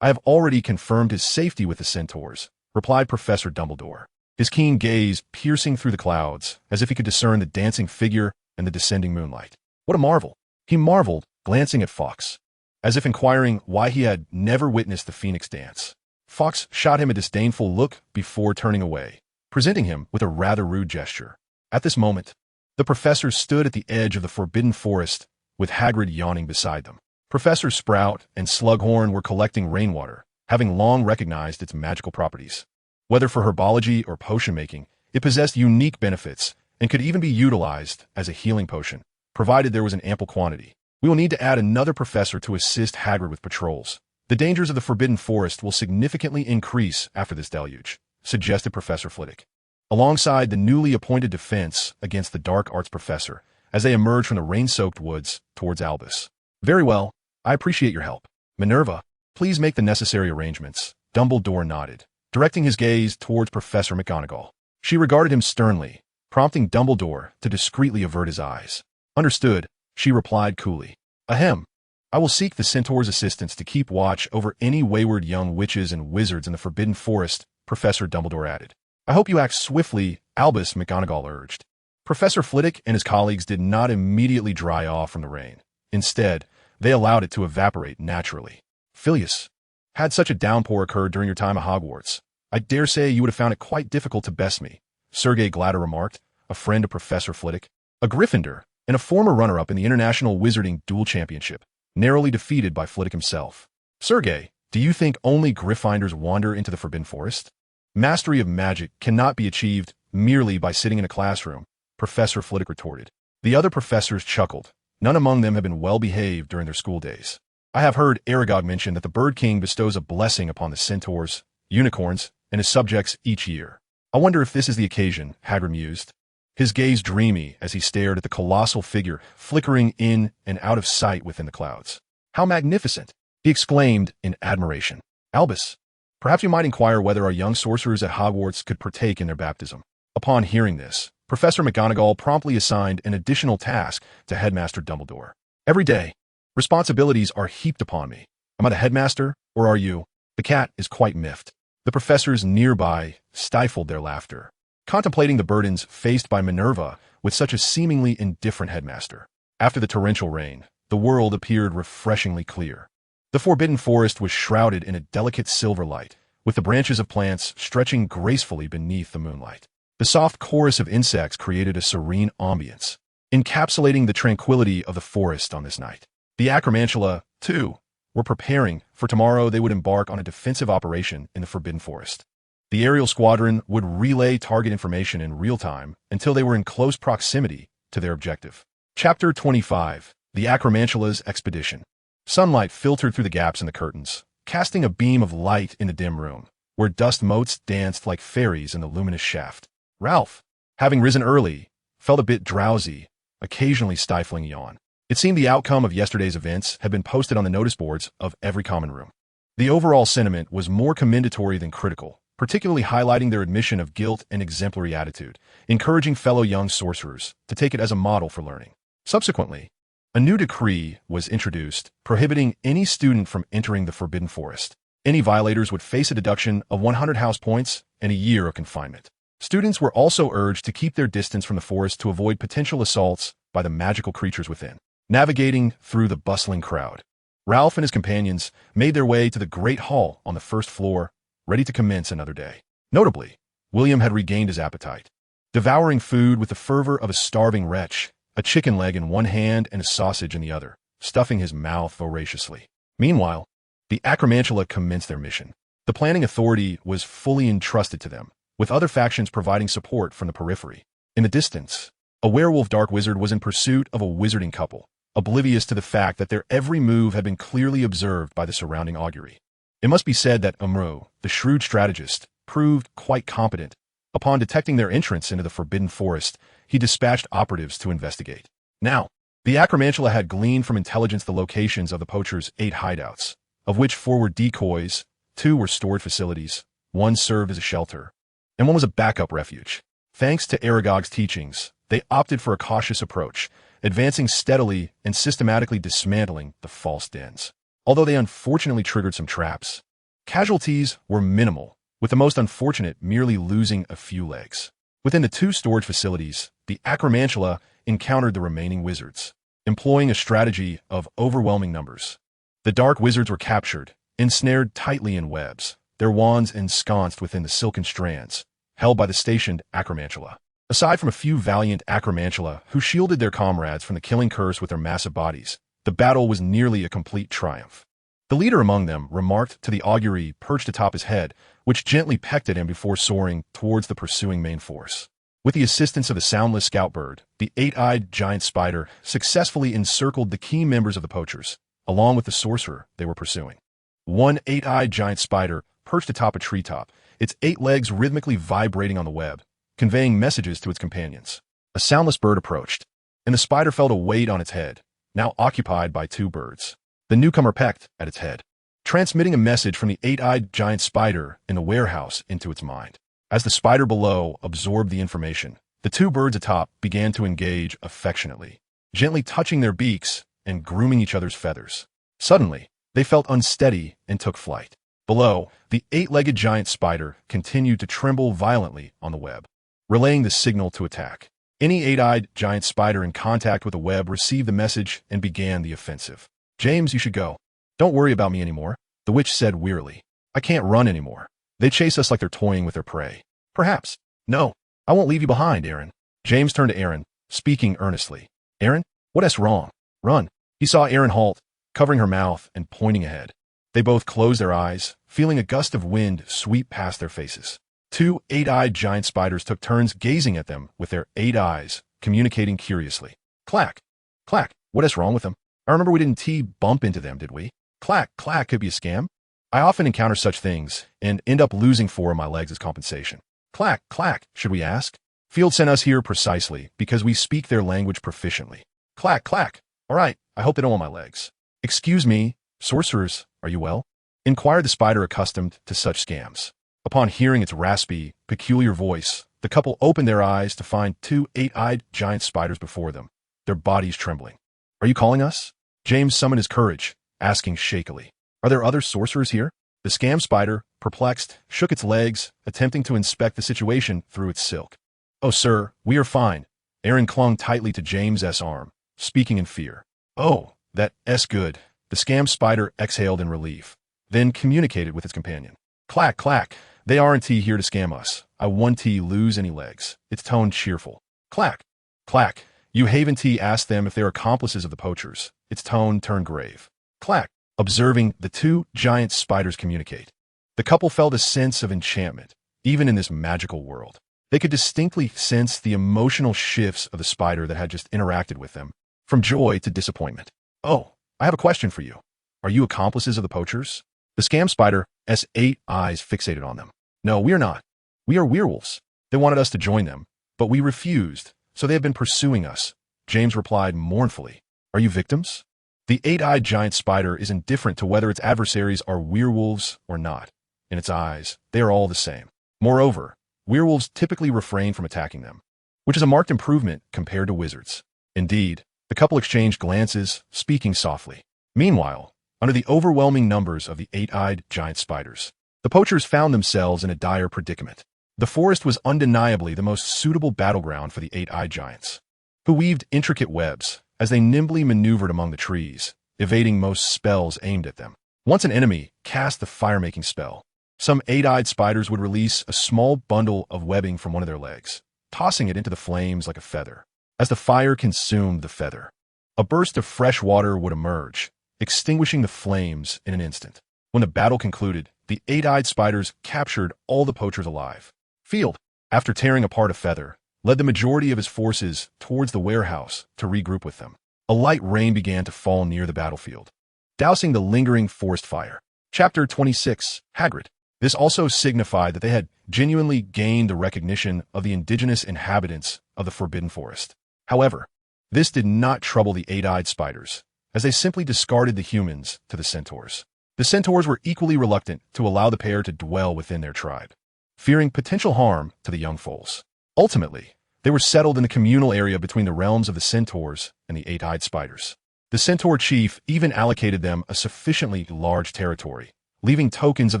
S1: I have already confirmed his safety with the centaurs, replied Professor Dumbledore, his keen gaze piercing through the clouds, as if he could discern the dancing figure and the descending moonlight. What a marvel! He marveled, glancing at Fawkes, as if inquiring why he had never witnessed the Phoenix dance. Fawkes shot him a disdainful look before turning away, presenting him with a rather rude gesture. At this moment, the professors stood at the edge of the Forbidden Forest, with Hagrid yawning beside them. Professor Sprout and Slughorn were collecting rainwater, having long recognized its magical properties. Whether for herbology or potion-making, it possessed unique benefits and could even be utilized as a healing potion, provided there was an ample quantity. We will need to add another professor to assist Hagrid with patrols. The dangers of the Forbidden Forest will significantly increase after this deluge, suggested Professor Flitwick, alongside the newly appointed defense against the dark arts professor, as they emerged from the rain-soaked woods towards Albus. Very well, I appreciate your help. Minerva, please make the necessary arrangements. Dumbledore nodded, directing his gaze towards Professor McGonagall. She regarded him sternly, prompting Dumbledore to discreetly avert his eyes. Understood, she replied coolly. Ahem. I will seek the centaur's assistance to keep watch over any wayward young witches and wizards in the Forbidden Forest, Professor Dumbledore added. I hope you act swiftly, Albus McGonagall urged. Professor Flitwick and his colleagues did not immediately dry off from the rain. Instead, they allowed it to evaporate naturally. Phileas, had such a downpour occurred during your time at Hogwarts, I dare say you would have found it quite difficult to best me, Sergei Glatter remarked, a friend of Professor Flitwick, a Gryffindor, and a former runner-up in the International Wizarding Duel Championship, narrowly defeated by Flitwick himself. Sergei, do you think only Gryffindors wander into the Forbidden Forest? Mastery of magic cannot be achieved merely by sitting in a classroom, Professor Flitwick retorted. The other professors chuckled. None among them have been well-behaved during their school days. I have heard Aragog mention that the Bird King bestows a blessing upon the centaurs, unicorns, and his subjects each year. I wonder if this is the occasion, Hagrid mused, his gaze dreamy as he stared at the colossal figure flickering in and out of sight within the clouds. How magnificent! He exclaimed in admiration. Albus, perhaps you might inquire whether our young sorcerers at Hogwarts could partake in their baptism. Upon hearing this, Professor McGonagall promptly assigned an additional task to Headmaster Dumbledore. Every day, responsibilities are heaped upon me. Am I the headmaster, or are you? The cat is quite miffed. The professors nearby stifled their laughter, contemplating the burdens faced by Minerva with such a seemingly indifferent headmaster. After the torrential rain, the world appeared refreshingly clear. The Forbidden Forest was shrouded in a delicate silver light, with the branches of plants stretching gracefully beneath the moonlight. The soft chorus of insects created a serene ambience, encapsulating the tranquility of the forest on this night. The Acromantula, too, were preparing, for tomorrow they would embark on a defensive operation in the Forbidden Forest. The aerial squadron would relay target information in real time until they were in close proximity to their objective. Chapter 25, The Acromantula's Expedition. Sunlight filtered through the gaps in the curtains, casting a beam of light in the dim room, where dust motes danced like fairies in the luminous shaft. Ralph, having risen early, felt a bit drowsy, occasionally stifling a yawn. It seemed the outcome of yesterday's events had been posted on the notice boards of every common room. The overall sentiment was more commendatory than critical, particularly highlighting their admission of guilt and exemplary attitude, encouraging fellow young sorcerers to take it as a model for learning. Subsequently, a new decree was introduced prohibiting any student from entering the Forbidden Forest. Any violators would face a deduction of 100 house points and a year of confinement. Students were also urged to keep their distance from the forest to avoid potential assaults by the magical creatures within. Navigating through the bustling crowd, Ralph and his companions made their way to the Great Hall on the first floor, ready to commence another day. Notably, William had regained his appetite, devouring food with the fervor of a starving wretch, a chicken leg in one hand and a sausage in the other, stuffing his mouth voraciously. Meanwhile, the Acromantula commenced their mission. The planning authority was fully entrusted to them, with other factions providing support from the periphery. In the distance, a werewolf dark wizard was in pursuit of a wizarding couple, oblivious to the fact that their every move had been clearly observed by the surrounding augury. It must be said that Umro, the shrewd strategist, proved quite competent. Upon detecting their entrance into the forbidden forest, he dispatched operatives to investigate. Now, the Acromantula had gleaned from intelligence the locations of the poachers' 8 hideouts, of which 4 were decoys, 2 were storage facilities, 1 served as a shelter, and 1 was a backup refuge. Thanks to Aragog's teachings, they opted for a cautious approach, advancing steadily and systematically dismantling the false dens. Although they unfortunately triggered some traps, casualties were minimal, with the most unfortunate merely losing a few legs. Within the 2 storage facilities, the Acromantula encountered the remaining wizards, employing a strategy of overwhelming numbers. The dark wizards were captured, ensnared tightly in webs, their wands ensconced within the silken strands, held by the stationed Acromantula. Aside from a few valiant Acromantula who shielded their comrades from the killing curse with their massive bodies, the battle was nearly a complete triumph. The leader among them remarked to the augury perched atop his head, which gently pecked at him before soaring towards the pursuing main force. With the assistance of the soundless scout bird, the 8-eyed giant spider successfully encircled the key members of the poachers, along with the sorcerer they were pursuing. One 8-eyed giant spider perched atop a treetop, its 8 legs rhythmically vibrating on the web, conveying messages to its companions. A soundless bird approached, and the spider felt a weight on its head, now occupied by 2 birds. The newcomer pecked at its head, transmitting a message from the 8-eyed giant spider in the warehouse into its mind. As the spider below absorbed the information, the 2 birds atop began to engage affectionately, gently touching their beaks and grooming each other's feathers. Suddenly, they felt unsteady and took flight. Below, the 8-legged giant spider continued to tremble violently on the web, relaying the signal to attack. Any 8-eyed giant spider in contact with the web received the message and began the offensive. "James, you should go. Don't worry about me anymore," the witch said wearily. "I can't run anymore. They chase us like they're toying with their prey." "Perhaps. No, I won't leave you behind, Aaron." James turned to Aaron, speaking earnestly. "Aaron, what's wrong? Run." He saw Aaron halt, covering her mouth and pointing ahead. They both closed their eyes, feeling a gust of wind sweep past their faces. 2 8-eyed giant spiders took turns gazing at them with their 8 eyes, communicating curiously. "Clack, clack, what's wrong with them? I remember we didn't bump into them, did we? Clack, clack could be a scam. I often encounter such things and end up losing 4 of my legs as compensation. Clack, clack, should we ask? Field sent us here precisely because we speak their language proficiently. Clack, clack. All right, I hope they don't want my legs." "Excuse me, sorcerers, are you well?" inquired the spider accustomed to such scams. Upon hearing its raspy, peculiar voice, the couple opened their eyes to find 2 8-eyed giant spiders before them, their bodies trembling. "Are you calling us?" James summoned his courage, asking shakily. "Are there other sorcerers here?" The scam spider, perplexed, shook its legs, attempting to inspect the situation through its silk. "Oh, sir, we are fine." Aaron clung tightly to James's arm, speaking in fear. "Oh, that's good." The scam spider exhaled in relief, then communicated with its companion. "Clack, clack. They aren't here to scam us. I won't lose any legs." Its tone cheerful. "Clack, clack. You Haven T asked them if they're accomplices of the poachers." Its tone turned grave. "Clack." Observing the 2 giant spiders communicate, the couple felt a sense of enchantment, even in this magical world. They could distinctly sense the emotional shifts of the spider that had just interacted with them, from joy to disappointment. "Oh, I have a question for you. Are you accomplices of the poachers?" The scam spider's 8 eyes fixated on them. "No, we are not. We are werewolves. They wanted us to join them, but we refused, so they have been pursuing us." James replied mournfully. "Are you victims?" The 8-eyed giant spider is indifferent to whether its adversaries are werewolves or not. In its eyes, they are all the same. Moreover, werewolves typically refrain from attacking them, which is a marked improvement compared to wizards. Indeed, the couple exchanged glances, speaking softly. Meanwhile, under the overwhelming numbers of the 8-eyed giant spiders, the poachers found themselves in a dire predicament. The forest was undeniably the most suitable battleground for the 8-eyed giants, who weaved intricate webs as they nimbly maneuvered among the trees, evading most spells aimed at them. Once an enemy cast the fire-making spell, Some eight-eyed spiders would release a small bundle of webbing from one of their legs, tossing it into the flames like a feather. As the fire consumed the feather, a burst of fresh water would emerge, extinguishing the flames in an instant. When the battle concluded, the eight-eyed spiders captured all the poachers alive. Field, after tearing apart a feather, led the majority of his forces towards the warehouse to regroup with them. A light rain began to fall near the battlefield, dousing the lingering forest fire. Chapter 26, Hagrid. This also signified that they had genuinely gained the recognition of the indigenous inhabitants of the Forbidden Forest. However, this did not trouble the eight-eyed spiders, as they simply discarded the humans to the centaurs. The centaurs were equally reluctant to allow the pair to dwell within their tribe, fearing potential harm to the young foals. Ultimately, they were settled in the communal area between the realms of the centaurs and the eight-eyed spiders. The centaur chief even allocated them a sufficiently large territory, leaving tokens of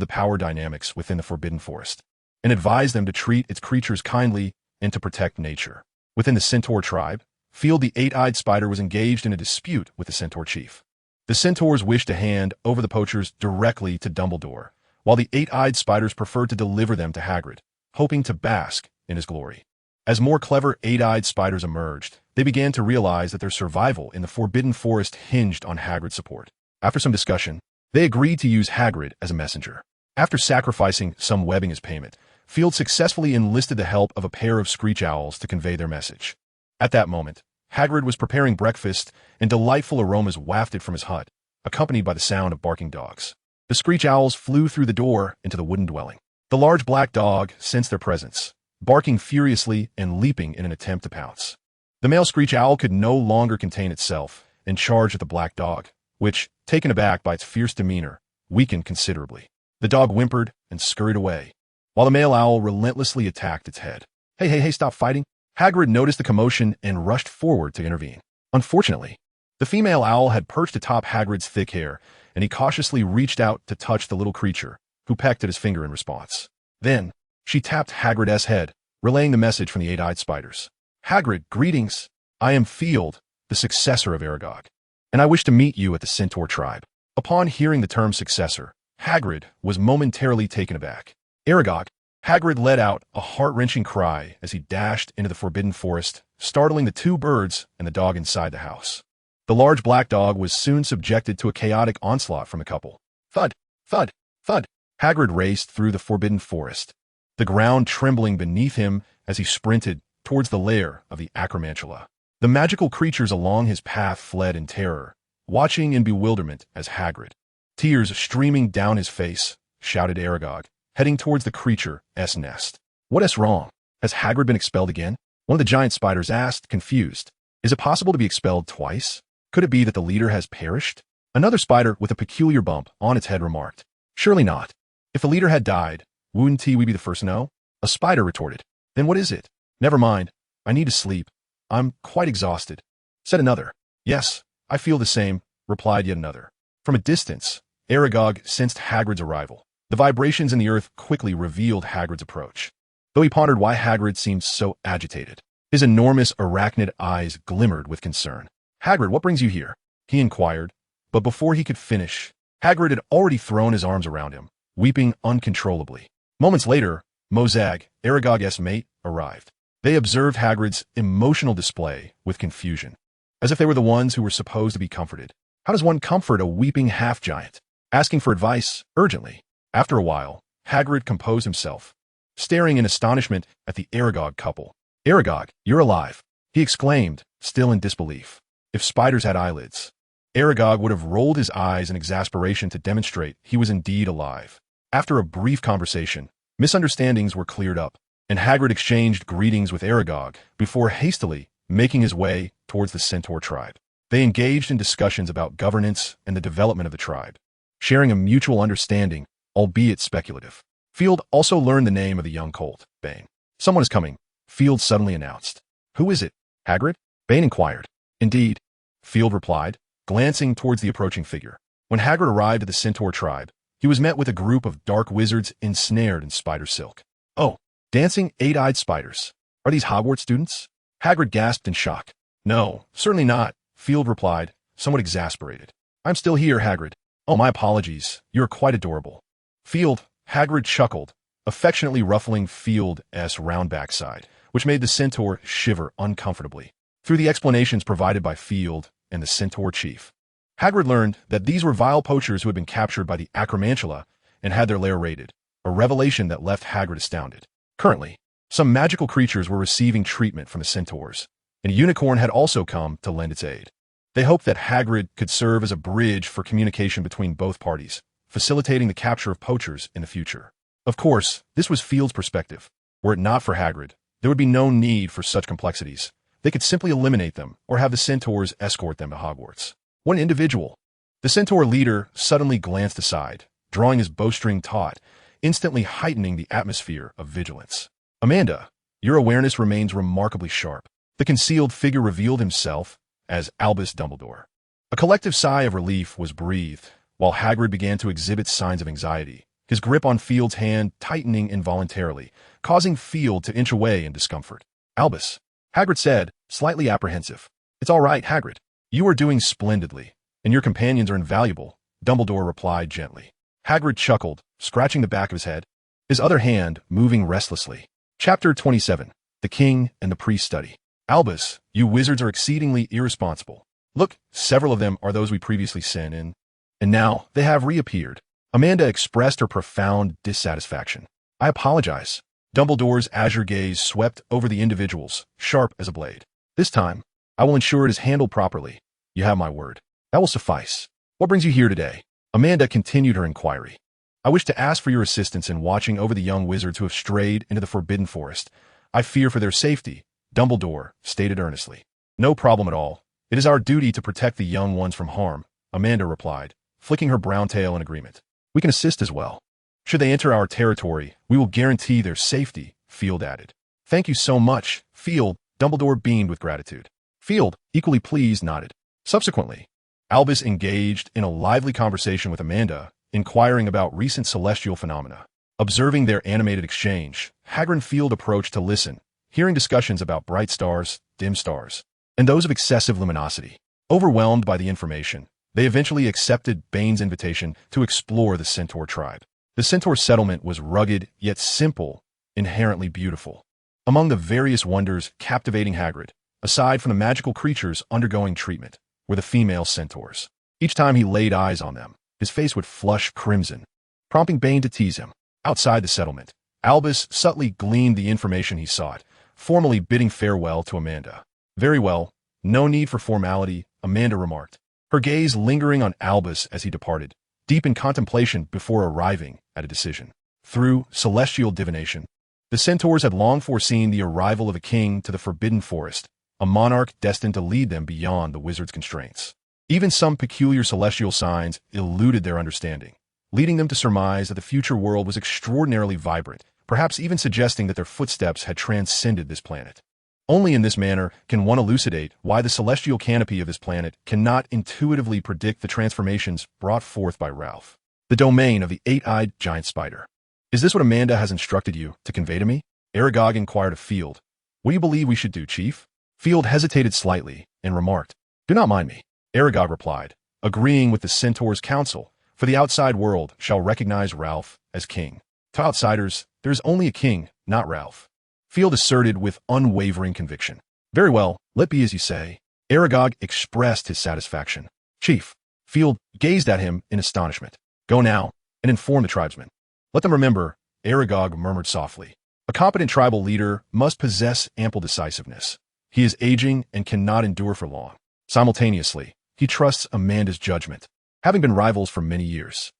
S1: the power dynamics within the Forbidden Forest, and advised them to treat its creatures kindly and to protect nature. Within the centaur tribe, Field the eight-eyed spider was engaged in a dispute with the centaur chief. The centaurs wished to hand over the poachers directly to Dumbledore, while the eight-eyed spiders preferred to deliver them to Hagrid, hoping to bask in his glory. As more clever eight-eyed spiders emerged, they began to realize that their survival in the Forbidden Forest hinged on Hagrid's support. After some discussion, they agreed to use Hagrid as a messenger. After sacrificing some webbing as payment, Field successfully enlisted the help of a pair of screech owls to convey their message. At that moment, Hagrid was preparing breakfast, and delightful aromas wafted from his hut, accompanied by the sound of barking dogs. The screech owls flew through the door into the wooden dwelling. The large black dog sensed their presence, barking furiously and leaping in an attempt to pounce. The male screech owl could no longer contain itself and charged at the black dog, which, taken aback by its fierce demeanor, weakened considerably. The dog whimpered and scurried away, while the male owl relentlessly attacked its head. Hey, stop fighting! Hagrid noticed the commotion and rushed forward to intervene. Unfortunately, the female owl had perched atop Hagrid's thick hair, and he cautiously reached out to touch the little creature, who pecked at his finger in response. Then, she tapped Hagrid's head, relaying the message from the eight-eyed spiders. Hagrid, greetings. I am Field, the successor of Aragog, and I wish to meet you at the Centaur tribe. Upon hearing the term successor, Hagrid was momentarily taken aback. Aragog. Hagrid let out a heart-wrenching cry as he dashed into the Forbidden Forest, startling the two birds and the dog inside the house. The large black dog was soon subjected to a chaotic onslaught from the couple. Thud, thud, thud. Hagrid raced through the Forbidden Forest, the ground trembling beneath him as he sprinted towards the lair of the Acromantula. The magical creatures along his path fled in terror, watching in bewilderment as Hagrid, tears streaming down his face, shouted Aragog, heading towards the creature's nest. What's wrong? Has Hagrid been expelled again? One of the giant spiders asked, confused. Is it possible to be expelled twice? Could it be that the leader has perished? Another spider with a peculiar bump on its head remarked. Surely not. If the leader had died, wouldn't we be the first to know? A spider retorted. Then what is it? Never mind. I need to sleep. I'm quite exhausted. Said another. Yes, I feel the same, replied yet another. From a distance, Aragog sensed Hagrid's arrival. The vibrations in the earth quickly revealed Hagrid's approach. Though he pondered why Hagrid seemed so agitated, his enormous arachnid eyes glimmered with concern. Hagrid, what brings you here? He inquired, but before he could finish, Hagrid had already thrown his arms around him, weeping uncontrollably. Moments later, Mozag, Aragog's mate, arrived. They observed Hagrid's emotional display with confusion, as if they were the ones who were supposed to be comforted. How does one comfort a weeping half-giant? Asking for advice, urgently. After a while, Hagrid composed himself, staring in astonishment at the Aragog couple. Aragog, you're alive, he exclaimed, still in disbelief. If spiders had eyelids, Aragog would have rolled his eyes in exasperation to demonstrate he was indeed alive. After a brief conversation, misunderstandings were cleared up, and Hagrid exchanged greetings with Aragog before hastily making his way towards the Centaur tribe. They engaged in discussions about governance and the development of the tribe, sharing a mutual understanding, albeit speculative. Field also learned the name of the young colt, Bane. Someone is coming, Field suddenly announced. Who is it, Hagrid? Bane inquired. Indeed, Field replied, glancing towards the approaching figure. When Hagrid arrived at the Centaur tribe, he was met with a group of dark wizards ensnared in spider silk. Oh, dancing eight-eyed spiders. Are these Hogwarts students? Hagrid gasped in shock. No, certainly not, Field replied, somewhat exasperated. I'm still here, Hagrid. Oh, my apologies. You're quite adorable. Field, Hagrid chuckled, affectionately ruffling Field's round backside, which made the centaur shiver uncomfortably. Through the explanations provided by Field and the centaur chief, Hagrid learned that these were vile poachers who had been captured by the Acromantula and had their lair raided, a revelation that left Hagrid astounded. Currently, some magical creatures were receiving treatment from the centaurs, and a unicorn had also come to lend its aid. They hoped that Hagrid could serve as a bridge for communication between both parties, facilitating the capture of poachers in the future. Of course, this was Field's perspective. Were it not for Hagrid, there would be no need for such complexities. They could simply eliminate them or have the centaurs escort them to Hogwarts. One individual. The centaur leader suddenly glanced aside, drawing his bowstring taut, instantly heightening the atmosphere of vigilance. Amanda, your awareness remains remarkably sharp. The concealed figure revealed himself as Albus Dumbledore. A collective sigh of relief was breathed, while Hagrid began to exhibit signs of anxiety, his grip on Field's hand tightening involuntarily, causing Field to inch away in discomfort. Albus, Hagrid said, slightly apprehensive. It's all right, Hagrid. You are doing splendidly, and your companions are invaluable, Dumbledore replied gently. Hagrid chuckled, scratching the back of his head, his other hand moving restlessly. Chapter 27. The King and the Priest Study. Albus, you wizards are exceedingly irresponsible. Look, several of them are those we previously sent in, and now they have reappeared. Amanda expressed her profound dissatisfaction. I apologize. Dumbledore's azure gaze swept over the individuals, sharp as a blade. This time, I will ensure it is handled properly. You have my word. That will suffice. What brings you here today? Amanda continued her inquiry. I wish to ask for your assistance in watching over the young wizards who have strayed into the Forbidden Forest. I fear for their safety, Dumbledore stated earnestly. No problem at all. It is our duty to protect the young ones from harm, Amanda replied, flicking her brown tail in agreement. We can assist as well. Should they enter our territory, we will guarantee their safety, Field added. Thank you so much, Field, Dumbledore beamed with gratitude. Field, equally pleased, nodded. Subsequently, Albus engaged in a lively conversation with Amanda, inquiring about recent celestial phenomena. Observing their animated exchange, Hagrid and Field approached to listen, hearing discussions about bright stars, dim stars, and those of excessive luminosity. Overwhelmed by the information, they eventually accepted Bane's invitation to explore the Centaur tribe. The Centaur settlement was rugged, yet simple, inherently beautiful. Among the various wonders captivating Hagrid, aside from the magical creatures undergoing treatment, were the female centaurs. Each time he laid eyes on them, his face would flush crimson, prompting Bane to tease him. Outside the settlement, Albus subtly gleaned the information he sought, formally bidding farewell to Amanda. Very well, no need for formality, Amanda remarked, her gaze lingering on Albus as he departed, deep in contemplation before arriving at a decision. Through celestial divination, the centaurs had long foreseen the arrival of a king to the Forbidden Forest, a monarch destined to lead them beyond the wizard's constraints. Even some peculiar celestial signs eluded their understanding, leading them to surmise that the future world was extraordinarily vibrant, perhaps even suggesting that their footsteps had transcended this planet. Only in this manner can one elucidate why the celestial canopy of this planet cannot intuitively predict the transformations brought forth by Ralph. The domain of the eight-eyed giant spider. Is this what Amanda has instructed you to convey to me? Aragog inquired of Field. What do you believe we should do, Chief? Field hesitated slightly and remarked, Do not mind me. Aragog replied, agreeing with the centaur's counsel, for the outside world shall recognize Ralph as king. To outsiders, there is only a king, not Ralph. Field asserted with unwavering conviction. Very well, let be as you say. Aragog expressed his satisfaction. Chief, Field gazed at him in astonishment. Go now and inform the tribesmen. Let them remember, Aragog murmured softly. A competent tribal leader must possess ample decisiveness. He is aging and cannot endure for long. Simultaneously, he trusts Amanda's judgment, having been rivals for many years.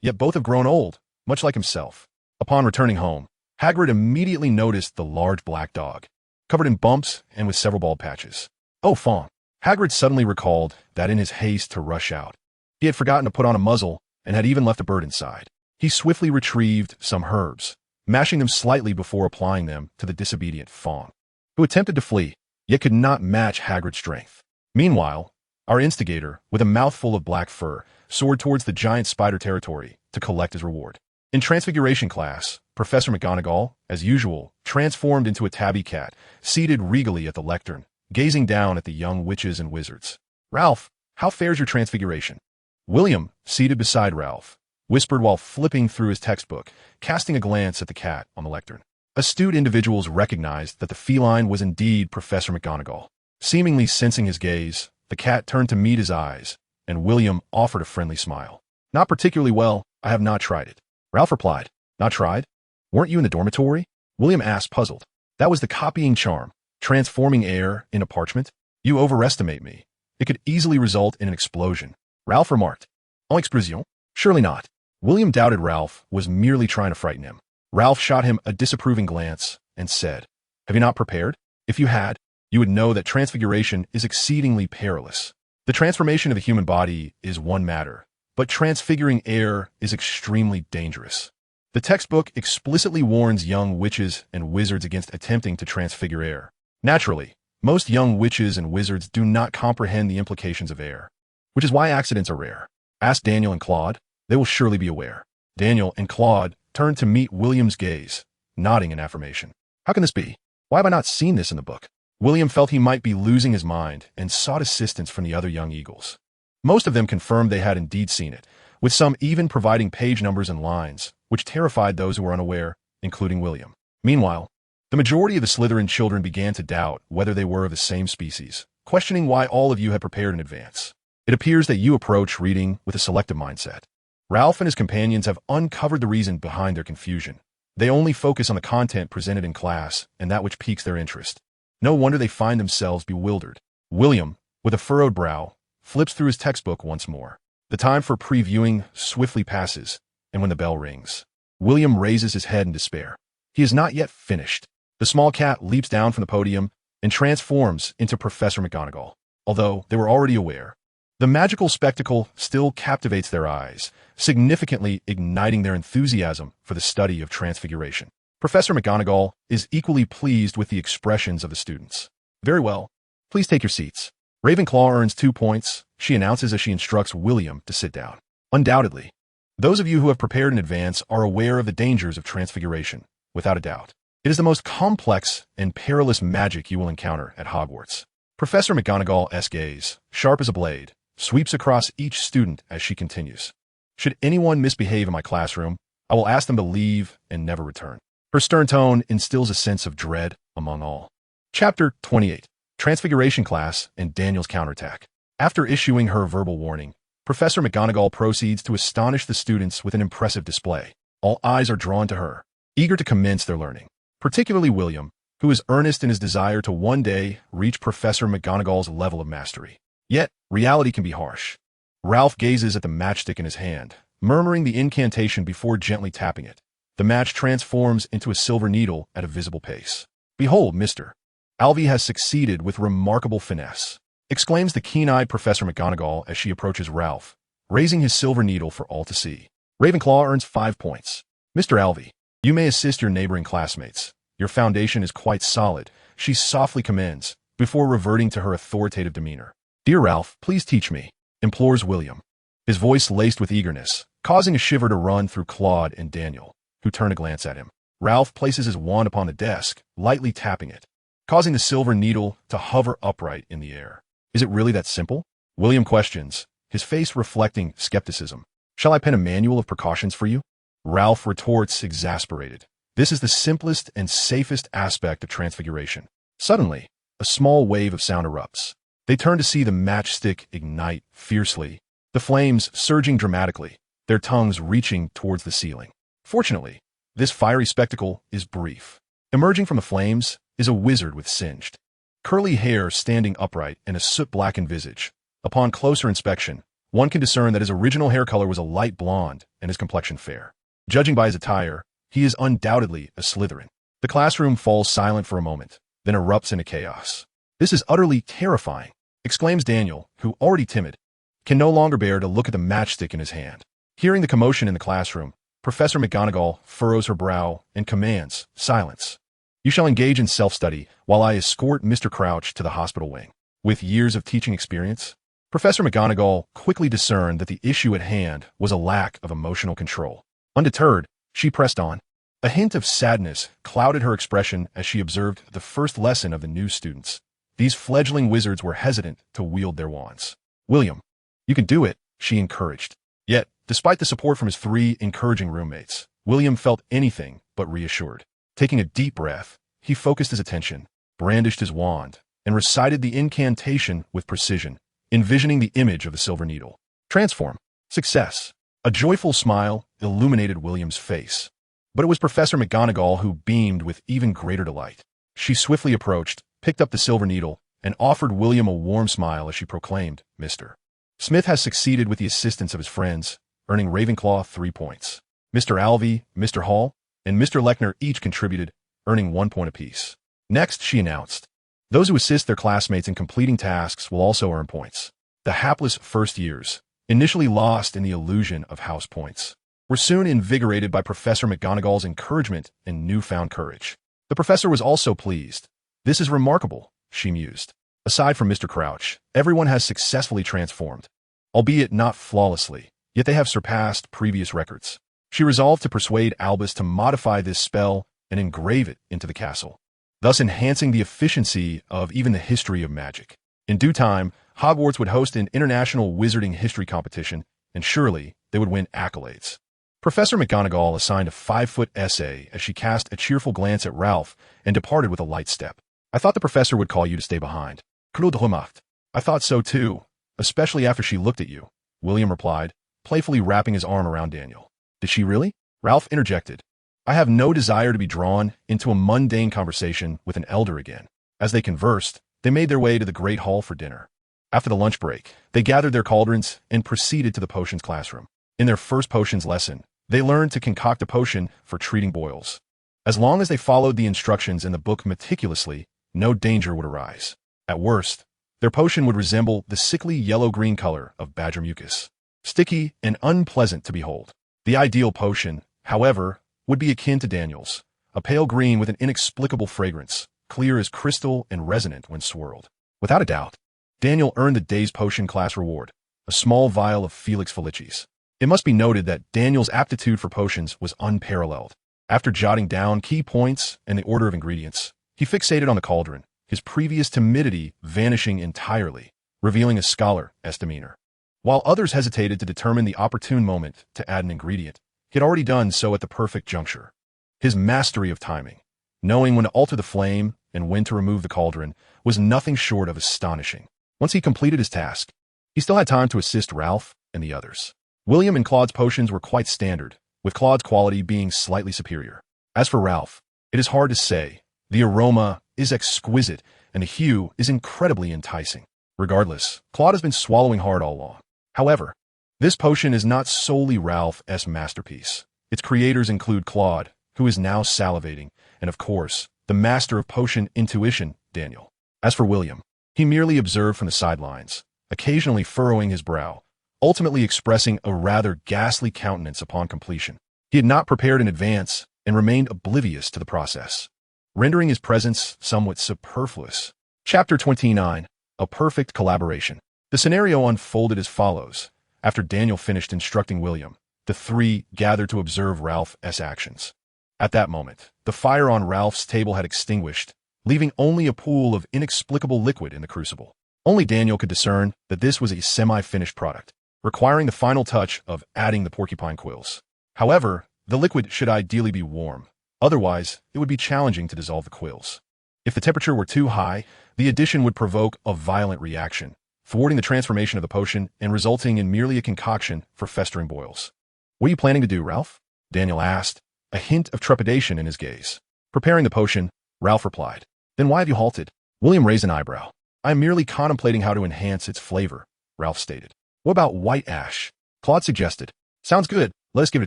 S1: Yet both have grown old, much like himself. Upon returning home, Hagrid immediately noticed the large black dog, covered in bumps and with several bald patches. Oh, Fawn. Hagrid suddenly recalled that in his haste to rush out, he had forgotten to put on a muzzle and had even left a bird inside. He swiftly retrieved some herbs, mashing them slightly before applying them to the disobedient Fawn, who attempted to flee, yet could not match Hagrid's strength. Meanwhile, our instigator, with a mouthful of black fur, soared towards the giant spider territory to collect his reward. In Transfiguration class, Professor McGonagall, as usual, transformed into a tabby cat, seated regally at the lectern, gazing down at the young witches and wizards. Ralph, how fares your transfiguration? William, seated beside Ralph, whispered while flipping through his textbook, casting a glance at the cat on the lectern. Astute individuals recognized that the feline was indeed Professor McGonagall. Seemingly sensing his gaze, the cat turned to meet his eyes, and William offered a friendly smile. "Not particularly well. I have not tried it." Ralph replied. "Not tried? Weren't you in the dormitory?" William asked, puzzled. "That was the copying charm, transforming air into parchment. You overestimate me. It could easily result in an explosion," Ralph remarked. "En explosion? Surely not." William doubted Ralph was merely trying to frighten him. Ralph shot him a disapproving glance and said, "Have you not prepared? If you had, you would know that transfiguration is exceedingly perilous. The transformation of the human body is one matter, but transfiguring air is extremely dangerous. The textbook explicitly warns young witches and wizards against attempting to transfigure air. Naturally, most young witches and wizards do not comprehend the implications of air, which is why accidents are rare. Ask Daniel and Claude. They will surely be aware." Daniel and Claude turned to meet William's gaze, nodding in affirmation. "How can this be? Why have I not seen this in the book?" William felt he might be losing his mind and sought assistance from the other young eagles. Most of them confirmed they had indeed seen it, with some even providing page numbers and lines, which terrified those who were unaware, including William. Meanwhile, the majority of the Slytherin children began to doubt whether they were of the same species, questioning why all of you had prepared in advance. It appears that you approach reading with a selective mindset. Ralph and his companions have uncovered the reason behind their confusion. They only focus on the content presented in class and that which piques their interest. No wonder they find themselves bewildered. William, with a furrowed brow, flips through his textbook once more. The time for previewing swiftly passes, and when the bell rings, William raises his head in despair. He is not yet finished. The small cat leaps down from the podium and transforms into Professor McGonagall. Although they were already aware, the magical spectacle still captivates their eyes, significantly igniting their enthusiasm for the study of transfiguration. Professor McGonagall is equally pleased with the expressions of the students. "Very well. Please take your seats." Ravenclaw earns 2 points, she announces as she instructs William to sit down. Undoubtedly, those of you who have prepared in advance are aware of the dangers of transfiguration, without a doubt. It is the most complex and perilous magic you will encounter at Hogwarts. Professor McGonagall's gaze, sharp as a blade, sweeps across each student as she continues. "Should anyone misbehave in my classroom, I will ask them to leave and never return." Her stern tone instills a sense of dread among all. Chapter 28. Transfiguration Class and Daniel's Counterattack. After issuing her verbal warning, Professor McGonagall proceeds to astonish the students with an impressive display. All eyes are drawn to her, eager to commence their learning. Particularly William, who is earnest in his desire to one day reach Professor McGonagall's level of mastery. Yet, reality can be harsh. Ralph gazes at the matchstick in his hand, murmuring the incantation before gently tapping it. The match transforms into a silver needle at a visible pace. "Behold, Mr. Alvey has succeeded with remarkable finesse," exclaims the keen-eyed Professor McGonagall as she approaches Ralph, raising his silver needle for all to see. Ravenclaw earns 5 points. "Mr. Alvey, you may assist your neighboring classmates. Your foundation is quite solid," she softly commends, before reverting to her authoritative demeanor. "Dear Ralph, please teach me," implores William, his voice laced with eagerness, causing a shiver to run through Claude and Daniel, who turn to glance at him. Ralph places his wand upon the desk, lightly tapping it, causing the silver needle to hover upright in the air. "Is it really that simple?" William questions, his face reflecting skepticism. "Shall I pen a manual of precautions for you?" Ralph retorts, exasperated. This is the simplest and safest aspect of transfiguration. Suddenly, a small wave of sound erupts. They turn to see the matchstick ignite fiercely, the flames surging dramatically, their tongues reaching towards the ceiling. Fortunately, this fiery spectacle is brief. Emerging from the flames is a wizard with singed, curly hair standing upright and a soot-blackened visage. Upon closer inspection, one can discern that his original hair color was a light blonde and his complexion fair. Judging by his attire, he is undoubtedly a Slytherin. The classroom falls silent for a moment, then erupts into chaos. "This is utterly terrifying," exclaims Daniel, who, already timid, can no longer bear to look at the matchstick in his hand. Hearing the commotion in the classroom, Professor McGonagall furrows her brow and commands, "Silence. You shall engage in self-study while I escort Mr. Crouch to the hospital wing." With years of teaching experience, Professor McGonagall quickly discerned that the issue at hand was a lack of emotional control. Undeterred, she pressed on. A hint of sadness clouded her expression as she observed the first lesson of the new students. These fledgling wizards were hesitant to wield their wands. "William, you can do it," she encouraged. Yet, Despite the support from his 3 encouraging roommates, William felt anything but reassured. Taking a deep breath, he focused his attention, brandished his wand, and recited the incantation with precision, envisioning the image of the silver needle. Transform. Success. A joyful smile illuminated William's face. But it was Professor McGonagall who beamed with even greater delight. She swiftly approached, picked up the silver needle, and offered William a warm smile as she proclaimed, "Mr. Smith has succeeded with the assistance of his friends, earning Ravenclaw 3 points. Mr. Alvey, Mr. Hall, and Mr. Lechner each contributed, earning 1 point apiece." Next, she announced, "Those who assist their classmates in completing tasks will also earn points." The hapless first years, initially lost in the illusion of house points, were soon invigorated by Professor McGonagall's encouragement and newfound courage. The professor was also pleased. "This is remarkable," she mused. "Aside from Mr. Crouch, everyone has successfully transformed, albeit not flawlessly, yet they have surpassed previous records." She resolved to persuade Albus to modify this spell and engrave it into the castle, thus enhancing the efficiency of even the history of magic. In due time, Hogwarts would host an international wizarding history competition, and surely they would win accolades. Professor McGonagall assigned a 5-foot essay as she cast a cheerful glance at Ralph and departed with a light step. "I thought the professor would call you to stay behind." "Claude remarked. "I thought so too, especially after she looked at you," William replied, playfully wrapping his arm around Daniel. "Did she really?" Ralph interjected. "I have no desire to be drawn into a mundane conversation with an elder again." As they conversed, they made their way to the Great Hall for dinner. After the lunch break, they gathered their cauldrons and proceeded to the potions classroom. In their first potions lesson, they learned to concoct a potion for treating boils. As long as they followed the instructions in the book meticulously, no danger would arise. At worst, their potion would resemble the sickly yellow-green color of badger mucus, sticky and unpleasant to behold. The ideal potion, however, would be akin to Daniel's, a pale green with an inexplicable fragrance, clear as crystal and resonant when swirled. Without a doubt, Daniel earned the day's potion class reward, a small vial of Felix Felicis. It must be noted that Daniel's aptitude for potions was unparalleled. After jotting down key points and the order of ingredients, he fixated on the cauldron, his previous timidity vanishing entirely, revealing a scholar's demeanor. While others hesitated to determine the opportune moment to add an ingredient, he had already done so at the perfect juncture. His mastery of timing, knowing when to alter the flame and when to remove the cauldron, was nothing short of astonishing. Once he completed his task, he still had time to assist Ralph and the others. William and Claude's potions were quite standard, with Claude's quality being slightly superior. As for Ralph, it is hard to say. The aroma is exquisite, and the hue is incredibly enticing. Regardless, Claude has been swallowing hard all along. However, this potion is not solely Ralph's masterpiece. Its creators include Claude, who is now salivating, and of course, the master of potion intuition, Daniel. As for William, he merely observed from the sidelines, occasionally furrowing his brow, ultimately expressing a rather ghastly countenance upon completion. He had not prepared in advance and remained oblivious to the process, rendering his presence somewhat superfluous. Chapter 29. A Perfect Collaboration. The scenario unfolded as follows. After Daniel finished instructing William, the 3 gathered to observe Ralph's actions. At that moment, the fire on Ralph's table had extinguished, leaving only a pool of inexplicable liquid in the crucible. Only Daniel could discern that this was a semi-finished product, requiring the final touch of adding the porcupine quills. However, the liquid should ideally be warm. Otherwise, it would be challenging to dissolve the quills. If the temperature were too high, the addition would provoke a violent reaction, thwarting the transformation of the potion and resulting in merely a concoction for festering boils. "What are you planning to do, Ralph?" Daniel asked, a hint of trepidation in his gaze. "Preparing the potion," Ralph replied. "Then why have you halted?" William raised an eyebrow. "I am merely contemplating how to enhance its flavor," Ralph stated. "What about white ash?" Claude suggested. "Sounds good. Let us give it a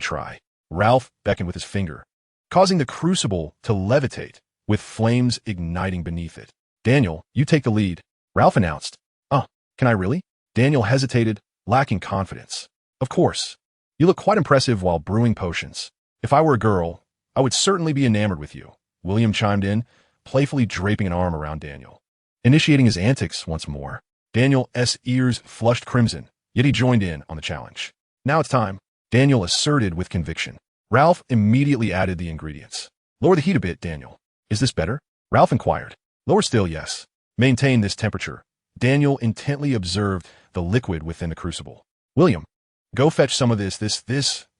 S1: try." Ralph beckoned with his finger, causing the crucible to levitate, with flames igniting beneath it. "Daniel, you take the lead," Ralph announced. Can I really?" Daniel hesitated, lacking confidence. "Of course. You look quite impressive while brewing potions. If I were a girl, I would certainly be enamored with you," William chimed in, playfully draping an arm around Daniel. Initiating his antics once more, Daniel's ears flushed crimson, yet he joined in on the challenge. "Now it's time," Daniel asserted with conviction. Ralph immediately added the ingredients. "Lower the heat a bit, Daniel." "Is this better?" Ralph inquired. "Lower still, yes. Maintain this temperature." Daniel intently observed the liquid within the crucible. "William, Go fetch some of this,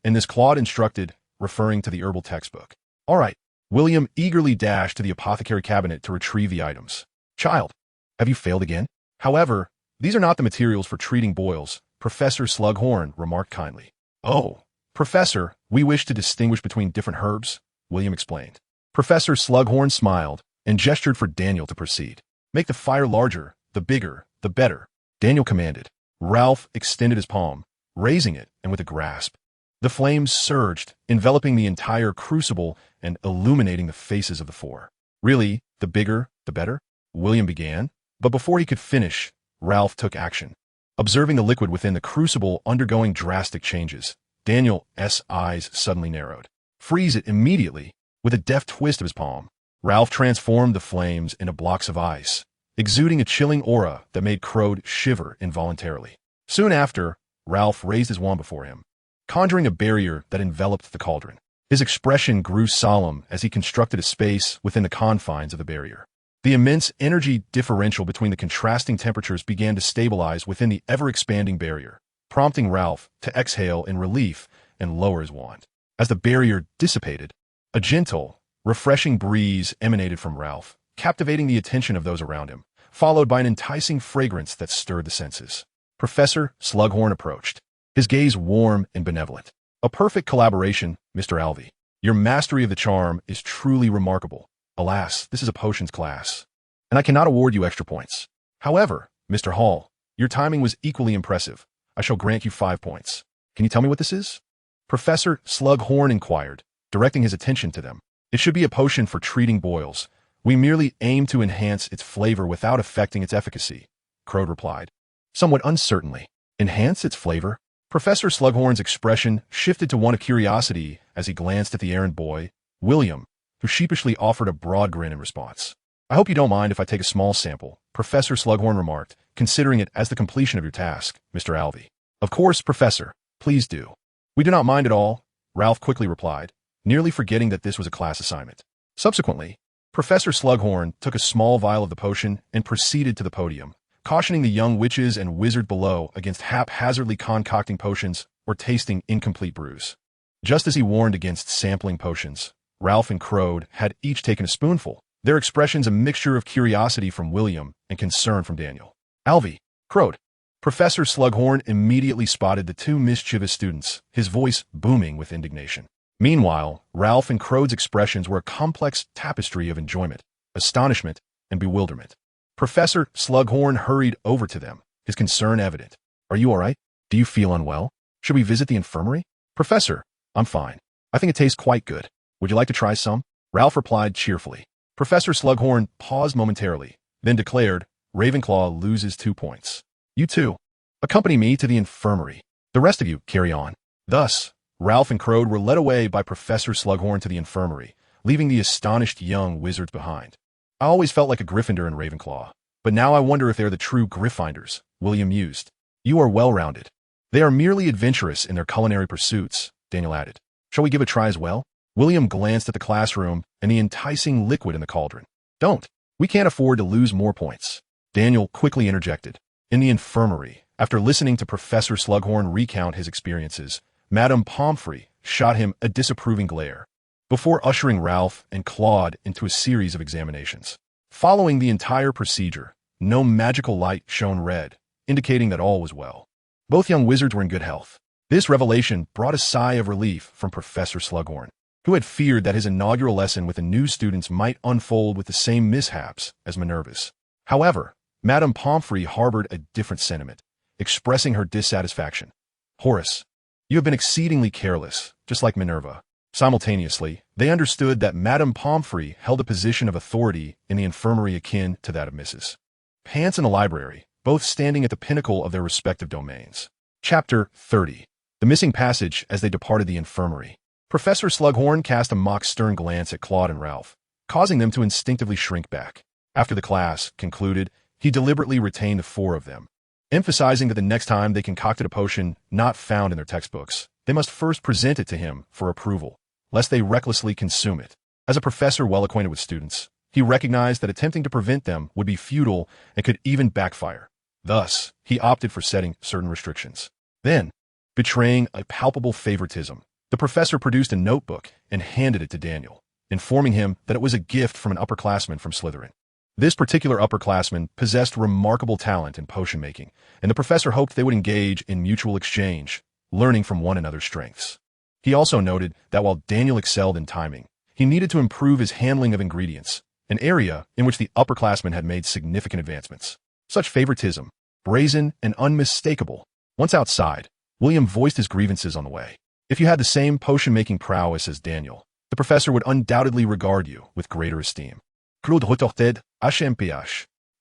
S1: and this Claude instructed, referring to the herbal textbook. All right. William eagerly dashed to the apothecary cabinet to retrieve the items. Child, have you failed again? However, these are not the materials for treating boils, Professor Slughorn remarked kindly. Oh, Professor, we wish to distinguish between different herbs, William explained. Professor Slughorn smiled and gestured for Daniel to proceed. Make the fire larger, the bigger, the better, Daniel commanded. Ralph extended his palm, raising it, and with a grasp. The flames surged, enveloping the entire crucible and illuminating the faces of the four. Really, the bigger, the better? William began, but before he could finish, Ralph took action. Observing the liquid within the crucible undergoing drastic changes, Daniel's eyes suddenly narrowed. Freeze it immediately, with a deft twist of his palm. Ralph transformed the flames into blocks of ice, exuding a chilling aura that made Crode shiver involuntarily. Soon after, Ralph raised his wand before him, conjuring a barrier that enveloped the cauldron. His expression grew solemn as he constructed a space within the confines of the barrier. The immense energy differential between the contrasting temperatures began to stabilize within the ever-expanding barrier, prompting Ralph to exhale in relief and lower his wand. As the barrier dissipated, a gentle, refreshing breeze emanated from Ralph, captivating the attention of those around him, followed by an enticing fragrance that stirred the senses. Professor Slughorn approached, his gaze warm and benevolent. A perfect collaboration, Mr. Alvey. Your mastery of the charm is truly remarkable. Alas, this is a potions class, and I cannot award you extra points. However, Mr. Hall, your timing was equally impressive. I shall grant you 5 points. Can you tell me what this is? Professor Slughorn inquired, directing his attention to them. It should be a potion for treating boils. We merely aim to enhance its flavor without affecting its efficacy, Crode replied, somewhat uncertainly. Enhance its flavor? Professor Slughorn's expression shifted to one of curiosity as he glanced at the errand boy, William, who sheepishly offered a broad grin in response. I hope you don't mind if I take a small sample, Professor Slughorn remarked, considering it as the completion of your task, Mr. Alvey. Of course, Professor. Please do. We do not mind at all, Ralph quickly replied, nearly forgetting that this was a class assignment. Subsequently, Professor Slughorn took a small vial of the potion and proceeded to the podium, cautioning the young witches and wizard below against haphazardly concocting potions or tasting incomplete brews. Just as he warned against sampling potions, Ralph and Crode had each taken a spoonful, their expressions a mixture of curiosity from William and concern from Daniel. Alvey, Crode. Professor Slughorn immediately spotted the two mischievous students, his voice booming with indignation. Meanwhile, Ralph and Crode's expressions were a complex tapestry of enjoyment, astonishment, and bewilderment. Professor Slughorn hurried over to them, his concern evident. Are you all right? Do you feel unwell? Should we visit the infirmary? Professor, I'm fine. I think it tastes quite good. Would you like to try some? Ralph replied cheerfully. Professor Slughorn paused momentarily, then declared, Ravenclaw loses 2 points. You two, accompany me to the infirmary. The rest of you, carry on. Thus, Ralph and Crode were led away by Professor Slughorn to the infirmary, leaving the astonished young wizards behind. I always felt like a Gryffindor in Ravenclaw, but now I wonder if they're the true Gryffindors, William mused. You are well-rounded. They are merely adventurous in their culinary pursuits, Daniel added. Shall we give a try as well? William glanced at the classroom and the enticing liquid in the cauldron. Don't. We can't afford to lose more points. Daniel quickly interjected. In the infirmary, after listening to Professor Slughorn recount his experiences, Madame Pomfrey shot him a disapproving glare, before ushering Ralph and Claude into a series of examinations. Following the entire procedure, no magical light shone red, indicating that all was well. Both young wizards were in good health. This revelation brought a sigh of relief from Professor Slughorn, who had feared that his inaugural lesson with the new students might unfold with the same mishaps as Minerva's. However, Madame Pomfrey harbored a different sentiment, expressing her dissatisfaction. Horace, you have been exceedingly careless, just like Minerva. Simultaneously, they understood that Madame Pomfrey held a position of authority in the infirmary akin to that of Mrs. Pants in the library, both standing at the pinnacle of their respective domains. Chapter 30. The missing passage as they departed the infirmary. Professor Slughorn cast a mock stern glance at Claude and Ralph, causing them to instinctively shrink back. After the class concluded, he deliberately retained the 4 of them, emphasizing that the next time they concocted a potion not found in their textbooks, they must first present it to him for approval, lest they recklessly consume it. As a professor well acquainted with students, he recognized that attempting to prevent them would be futile and could even backfire. Thus, he opted for setting certain restrictions. Then, Betraying a palpable favoritism, the professor produced a notebook and handed it to Daniel, informing him that it was a gift from an upperclassman from Slytherin. This particular upperclassman possessed remarkable talent in potion making, and the professor hoped they would engage in mutual exchange, learning from one another's strengths. He also noted that while Daniel excelled in timing, he needed to improve his handling of ingredients, an area in which the upperclassman had made significant advancements. Such favoritism, brazen and unmistakable. Once outside, William voiced his grievances on the way. If you had the same potion-making prowess as Daniel, the professor would undoubtedly regard you with greater esteem. The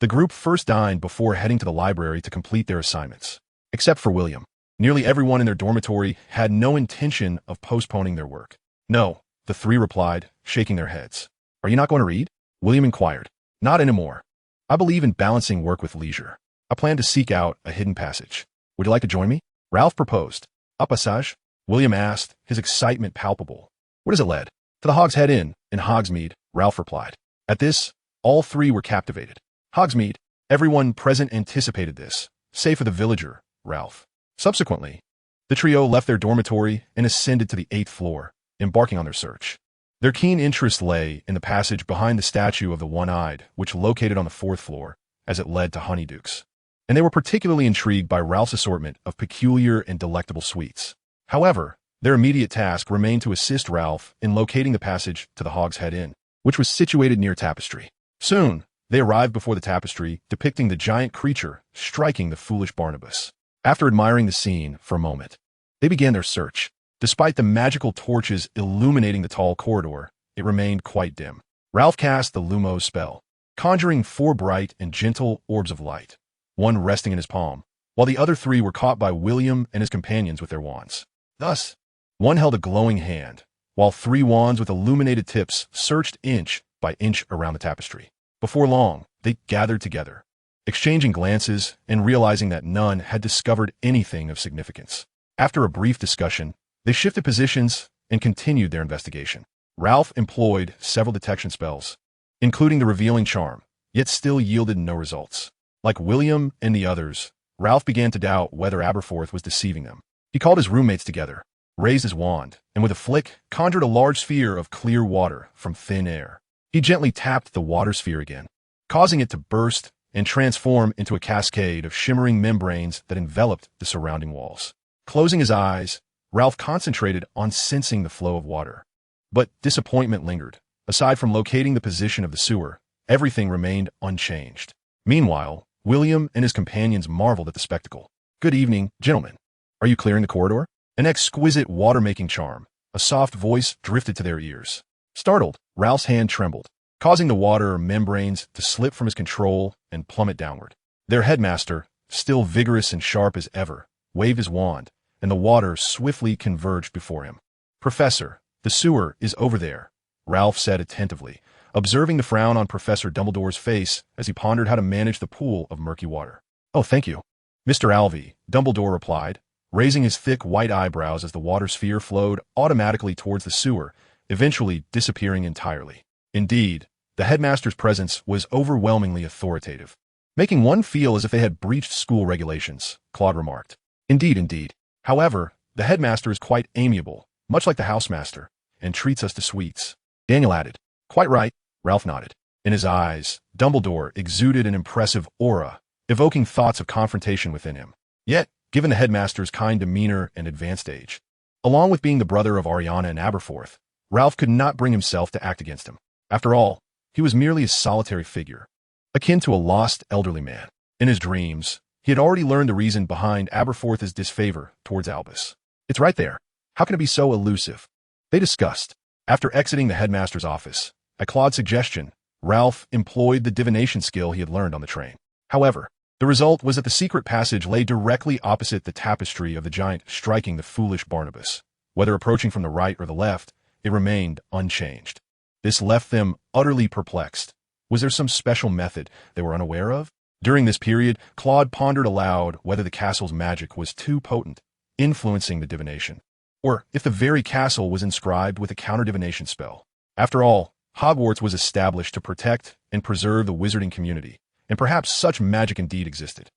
S1: group first dined before heading to the library to complete their assignments. Except for William. Nearly everyone in their dormitory had no intention of postponing their work. No, the three replied, shaking their heads. Are you not going to read? William inquired. Not anymore. I believe in balancing work with leisure. I plan to seek out a hidden passage. Would you like to join me? Ralph proposed. A passage? William asked, his excitement palpable. Where does it lead? To the Hogshead Inn, in Hogsmeade, Ralph replied. At this, all three were captivated. Hogsmeade, everyone present anticipated this, save for the villager, Ralph. Subsequently, the trio left their dormitory and ascended to the 8th floor, embarking on their search. Their keen interest lay in the passage behind the statue of the One-Eyed, which located on the 4th floor, as it led to Honeydukes. And they were particularly intrigued by Ralph's assortment of peculiar and delectable sweets. However, their immediate task remained to assist Ralph in locating the passage to the Hogshead Inn, which was situated near Tapestry. Soon, they arrived before the tapestry depicting the giant creature striking the foolish Barnabas. After admiring the scene for a moment, they began their search. Despite the magical torches illuminating the tall corridor, it remained quite dim. Ralph cast the Lumos spell, conjuring 4 bright and gentle orbs of light, one resting in his palm, while the other 3 were caught by William and his companions with their wands. Thus, one held a glowing hand, while 3 wands with illuminated tips searched inch by inch around the tapestry. Before long, they gathered together, exchanging glances and realizing that none had discovered anything of significance. After a brief discussion, they shifted positions and continued their investigation. Ralph employed several detection spells, including the revealing charm, yet still yielded no results. Like William and the others, Ralph began to doubt whether Aberforth was deceiving them. He called his roommates together, raised his wand, and with a flick, conjured a large sphere of clear water from thin air. He gently tapped the water sphere again, causing it to burst and transform into a cascade of shimmering membranes that enveloped the surrounding walls. Closing his eyes, Ralph concentrated on sensing the flow of water. But disappointment lingered. Aside from locating the position of the sewer, everything remained unchanged. Meanwhile, William and his companions marveled at the spectacle. Good evening, gentlemen. Are you clearing the corridor? An exquisite water-making charm. A soft voice drifted to their ears. Startled, Ralph's hand trembled, causing the water membranes to slip from his control and plummet downward. Their headmaster, still vigorous and sharp as ever, waved his wand, and the water swiftly converged before him. Professor, the sewer is over there, Ralph said attentively, observing the frown on Professor Dumbledore's face as he pondered how to manage the pool of murky water. Oh, thank you. Mr. Alvey, Dumbledore replied, raising his thick white eyebrows as the water sphere flowed automatically towards the sewer, eventually disappearing entirely. Indeed, the headmaster's presence was overwhelmingly authoritative, making one feel as if they had breached school regulations, Claude remarked. Indeed. However, the headmaster is quite amiable, much like the housemaster, and treats us to sweets. Daniel added. Quite right, Ralph nodded. In his eyes, Dumbledore exuded an impressive aura, evoking thoughts of confrontation within him. Yet, given the headmaster's kind demeanor and advanced age, along with being the brother of Ariana and Aberforth, Ralph could not bring himself to act against him. After all, he was merely a solitary figure, akin to a lost elderly man. In his dreams, he had already learned the reason behind Aberforth's disfavor towards Albus. It's right there. How can it be so elusive? They discussed. After exiting the headmaster's office, at Claude's suggestion, Ralph employed the divination skill he had learned on the train. However, the result was that the secret passage lay directly opposite the tapestry of the giant striking the foolish Barnabas. Whether approaching from the right or the left, it remained unchanged. This left them utterly perplexed. Was there some special method they were unaware of? During this period, Claude pondered aloud whether the castle's magic was too potent, influencing the divination, or if the very castle was inscribed with a counter-divination spell. After all, Hogwarts was established to protect and preserve the wizarding community, and perhaps such magic indeed existed.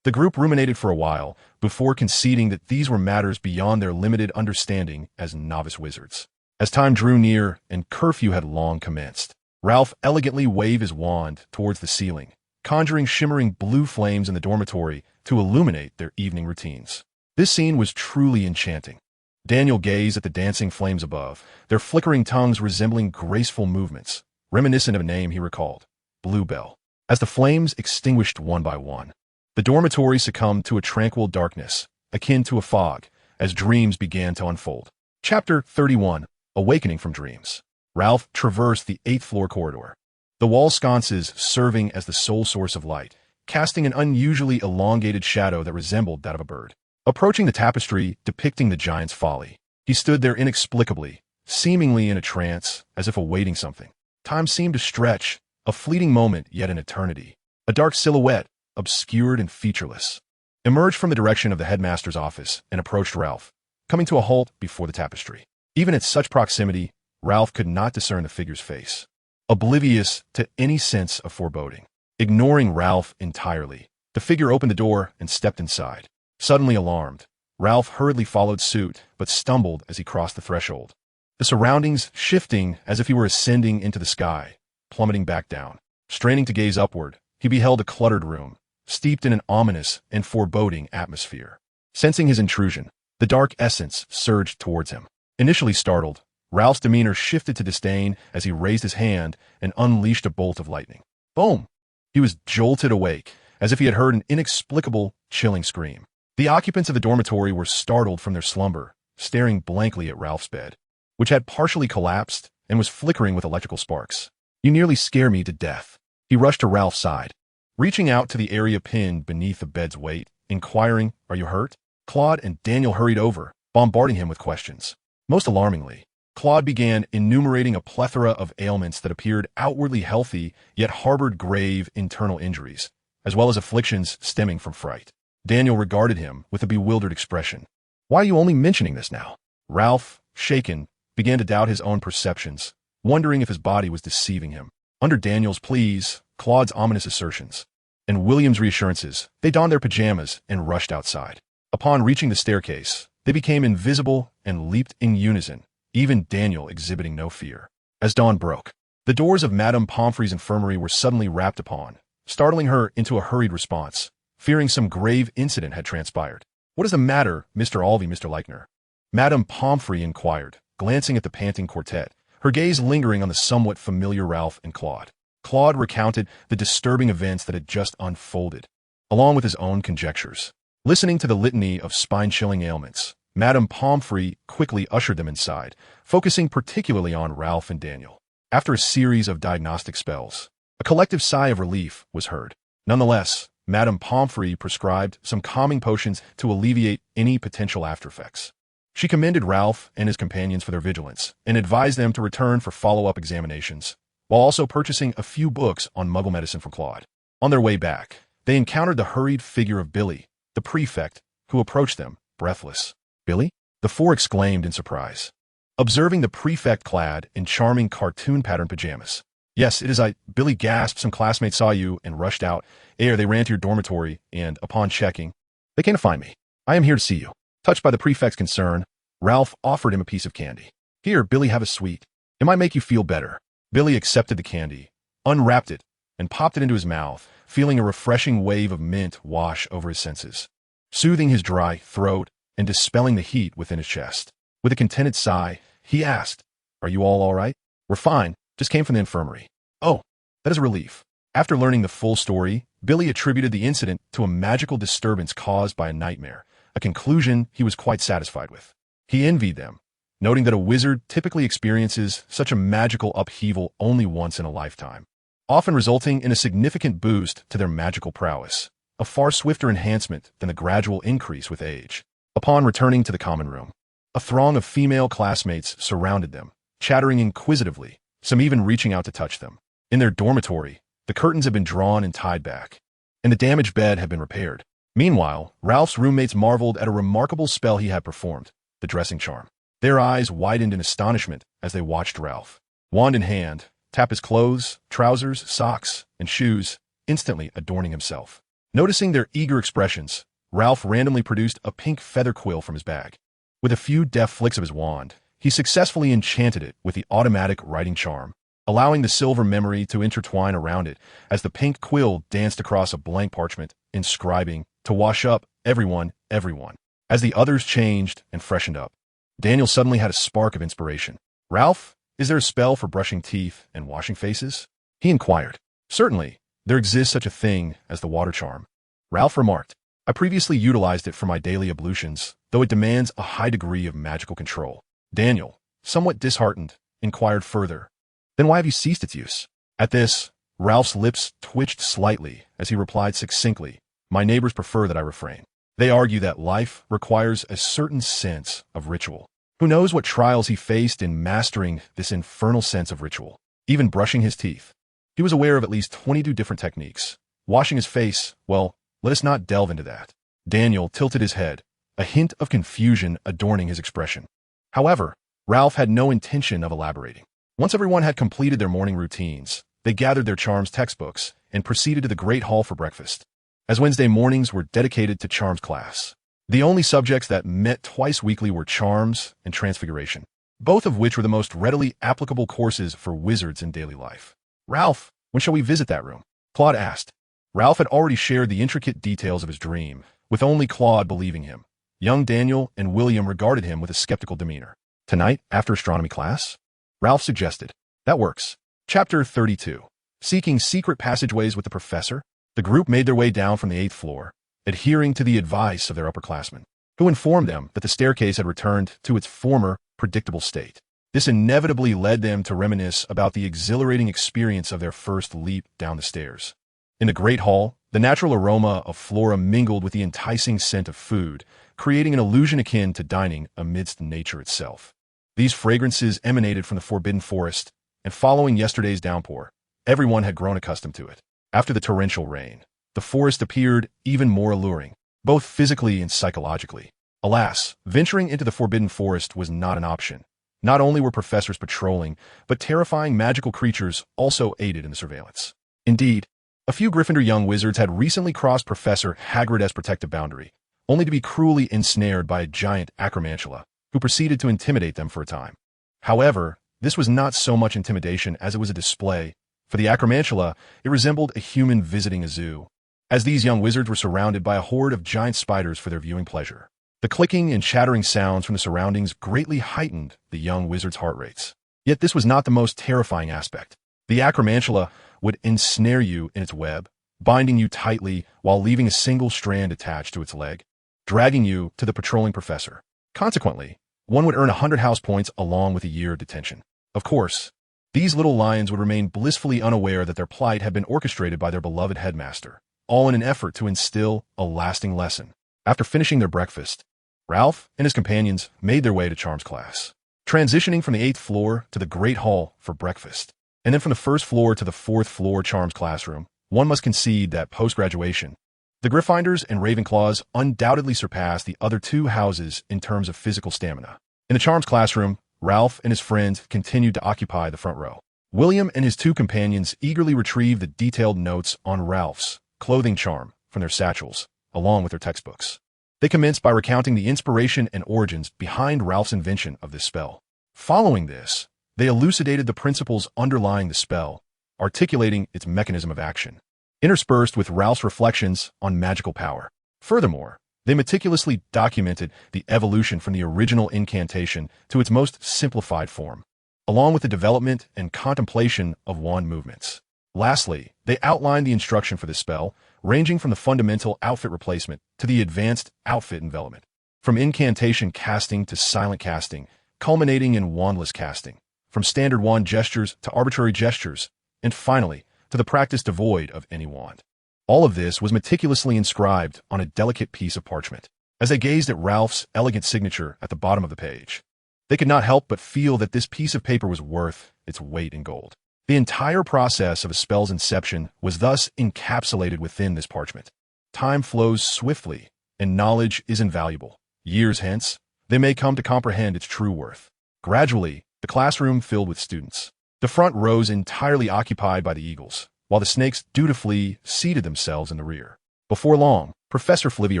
S1: The group ruminated for a while before conceding that these were matters beyond their limited understanding as novice wizards. As time drew near and curfew had long commenced, Ralph elegantly waved his wand towards the ceiling, conjuring shimmering blue flames in the dormitory to illuminate their evening routines. This scene was truly enchanting. Daniel gazed at the dancing flames above, their flickering tongues resembling graceful movements, reminiscent of a name he recalled, Bluebell. As the flames extinguished one by one, the dormitory succumbed to a tranquil darkness, akin to a fog, as dreams began to unfold. Chapter 31. Awakening from Dreams. Ralph traversed the 8th-floor corridor, the wall sconces serving as the sole source of light, casting an unusually elongated shadow that resembled that of a bird. Approaching the tapestry depicting the giant's folly, he stood there inexplicably, seemingly in a trance, as if awaiting something. Time seemed to stretch, a fleeting moment yet an eternity. A dark silhouette, obscured and featureless, emerged from the direction of the headmaster's office and approached Ralph, coming to a halt before the tapestry. Even at such proximity, Ralph could not discern the figure's face, oblivious to any sense of foreboding. Ignoring Ralph entirely, the figure opened the door and stepped inside. Suddenly alarmed, Ralph hurriedly followed suit, but stumbled as he crossed the threshold. The surroundings shifting as if he were ascending into the sky, plummeting back down. Straining to gaze upward, he beheld a cluttered room, steeped in an ominous and foreboding atmosphere. Sensing his intrusion, the dark essence surged towards him. Initially startled, Ralph's demeanor shifted to disdain as he raised his hand and unleashed a bolt of lightning. Boom! He was jolted awake, as if he had heard an inexplicable, chilling scream. The occupants of the dormitory were startled from their slumber, staring blankly at Ralph's bed, which had partially collapsed and was flickering with electrical sparks. You nearly scare me to death. He rushed to Ralph's side, reaching out to the area pinned beneath the bed's weight, inquiring, "Are you hurt?" Claude and Daniel hurried over, bombarding him with questions. Most alarmingly, Claude began enumerating a plethora of ailments that appeared outwardly healthy yet harbored grave internal injuries, as well as afflictions stemming from fright. Daniel regarded him with a bewildered expression. "Why are you only mentioning this now?" Ralph, shaken, began to doubt his own perceptions, wondering if his body was deceiving him. Under Daniel's pleas, Claude's ominous assertions, and William's reassurances, they donned their pajamas and rushed outside. Upon reaching the staircase, they became invisible and leaped in unison, even Daniel exhibiting no fear. As dawn broke, the doors of Madame Pomfrey's infirmary were suddenly rapped upon, startling her into a hurried response, fearing some grave incident had transpired. "What is the matter, Mr. Alvey, Mr. Leichner?" Madame Pomfrey inquired, glancing at the panting quartet, her gaze lingering on the somewhat familiar Ralph and Claude. Claude recounted the disturbing events that had just unfolded, along with his own conjectures. Listening to the litany of spine-chilling ailments, Madame Pomfrey quickly ushered them inside, focusing particularly on Ralph and Daniel. After a series of diagnostic spells, a collective sigh of relief was heard. Nonetheless, Madame Pomfrey prescribed some calming potions to alleviate any potential aftereffects. She commended Ralph and his companions for their vigilance and advised them to return for follow-up examinations, while also purchasing a few books on Muggle medicine for Claude. On their way back, they encountered the hurried figure of Billy, the prefect, who approached them, breathless. "Billy?" the four exclaimed in surprise, observing the prefect clad in charming cartoon-patterned pajamas. "Yes, it is I," Billy gasped. "Some classmates saw you and rushed out. Ere they ran to your dormitory, and, upon checking, they came to find me. I am here to see you." Touched by the prefect's concern, Ralph offered him a piece of candy. "Here, Billy, have a sweet. It might make you feel better." Billy accepted the candy, unwrapped it, and popped it into his mouth, feeling a refreshing wave of mint wash over his senses, soothing his dry throat and dispelling the heat within his chest. With a contented sigh, he asked, "Are you all right?" "We're fine. Just came from the infirmary." "Oh, that is a relief." After learning the full story, Billy attributed the incident to a magical disturbance caused by a nightmare, a conclusion he was quite satisfied with. He envied them, noting that a wizard typically experiences such a magical upheaval only once in a lifetime, often resulting in a significant boost to their magical prowess, a far swifter enhancement than the gradual increase with age. Upon returning to the common room, a throng of female classmates surrounded them, chattering inquisitively, some even reaching out to touch them. In their dormitory, the curtains had been drawn and tied back, and the damaged bed had been repaired. Meanwhile, Ralph's roommates marveled at a remarkable spell he had performed, the dressing charm. Their eyes widened in astonishment as they watched Ralph, wand in hand, tap his clothes, trousers, socks, and shoes, instantly adorning himself. Noticing their eager expressions, Ralph randomly produced a pink feather quill from his bag. With a few deft flicks of his wand, he successfully enchanted it with the automatic writing charm, allowing the silver memory to intertwine around it as the pink quill danced across a blank parchment, inscribing, "To wash up, everyone, everyone." As the others changed and freshened up, Daniel suddenly had a spark of inspiration. "Ralph, is there a spell for brushing teeth and washing faces?" he inquired. "Certainly, there exists such a thing as the water charm," Ralph remarked. "I previously utilized it for my daily ablutions, though it demands a high degree of magical control." Daniel, somewhat disheartened, inquired further, "Then why have you ceased its use?" At this, Ralph's lips twitched slightly as he replied succinctly, "My neighbors prefer that I refrain. They argue that life requires a certain sense of ritual." Who knows what trials he faced in mastering this infernal sense of ritual? Even brushing his teeth. He was aware of at least 22 different techniques. Washing his face, well, let us not delve into that. Daniel tilted his head, a hint of confusion adorning his expression. However, Ralph had no intention of elaborating. Once everyone had completed their morning routines, they gathered their charms textbooks and proceeded to the great hall for breakfast. As Wednesday mornings were dedicated to charms class, the only subjects that met twice weekly were charms and transfiguration, both of which were the most readily applicable courses for wizards in daily life. "Ralph, when shall we visit that room?" Claude asked. Ralph had already shared the intricate details of his dream, with only Claude believing him. Young Daniel and William regarded him with a skeptical demeanor. "Tonight, after astronomy class?" Ralph suggested. "That works." Chapter 32. Seeking secret passageways with the professor, the group made their way down from the 8th floor, adhering to the advice of their upperclassmen, who informed them that the staircase had returned to its former, predictable state. This inevitably led them to reminisce about the exhilarating experience of their first leap down the stairs. In the great hall, the natural aroma of flora mingled with the enticing scent of food, creating an illusion akin to dining amidst nature itself. These fragrances emanated from the forbidden forest, and following yesterday's downpour, everyone had grown accustomed to it. After the torrential rain, the forest appeared even more alluring, both physically and psychologically. Alas, venturing into the forbidden forest was not an option. Not only were professors patrolling, but terrifying magical creatures also aided in the surveillance. Indeed, a few Gryffindor young wizards had recently crossed Professor Hagrid's protective boundary, only to be cruelly ensnared by a giant acromantula, who proceeded to intimidate them for a time. However, this was not so much intimidation as it was a display. For the acromantula, it resembled a human visiting a zoo, as these young wizards were surrounded by a horde of giant spiders for their viewing pleasure. The clicking and chattering sounds from the surroundings greatly heightened the young wizard's heart rates. Yet this was not the most terrifying aspect. The acromantula would ensnare you in its web, binding you tightly while leaving a single strand attached to its leg, dragging you to the patrolling professor. Consequently, one would earn 100 house points along with a year of detention. Of course, these little lions would remain blissfully unaware that their plight had been orchestrated by their beloved headmaster, all in an effort to instill a lasting lesson. After finishing their breakfast, Ralph and his companions made their way to charms class, transitioning from the 8th floor to the great hall for breakfast, and then from the 1st floor to the 4th floor charms classroom. One must concede that post-graduation, the Gryffindors and Ravenclaws undoubtedly surpassed the other two houses in terms of physical stamina. In the charms classroom, Ralph and his friends continued to occupy the front row. William and his two companions eagerly retrieved the detailed notes on Ralph's clothing charm from their satchels, along with their textbooks. They commenced by recounting the inspiration and origins behind Ralph's invention of this spell. Following this, they elucidated the principles underlying the spell, articulating its mechanism of action, interspersed with Ralph's reflections on magical power. Furthermore, they meticulously documented the evolution from the original incantation to its most simplified form, along with the development and contemplation of wand movements. Lastly, they outlined the instruction for this spell, ranging from the fundamental outfit replacement to the advanced outfit envelopment, from incantation casting to silent casting, culminating in wandless casting, from standard wand gestures to arbitrary gestures, and finally, to the practice devoid of any wand. All of this was meticulously inscribed on a delicate piece of parchment. As they gazed at Ralph's elegant signature at the bottom of the page, they could not help but feel that this piece of paper was worth its weight in gold. The entire process of a spell's inception was thus encapsulated within this parchment. Time flows swiftly, and knowledge is invaluable. Years hence, they may come to comprehend its true worth. Gradually, the classroom filled with students. The front rows entirely occupied by the eagles, while the snakes dutifully seated themselves in the rear. Before long, Professor Flivy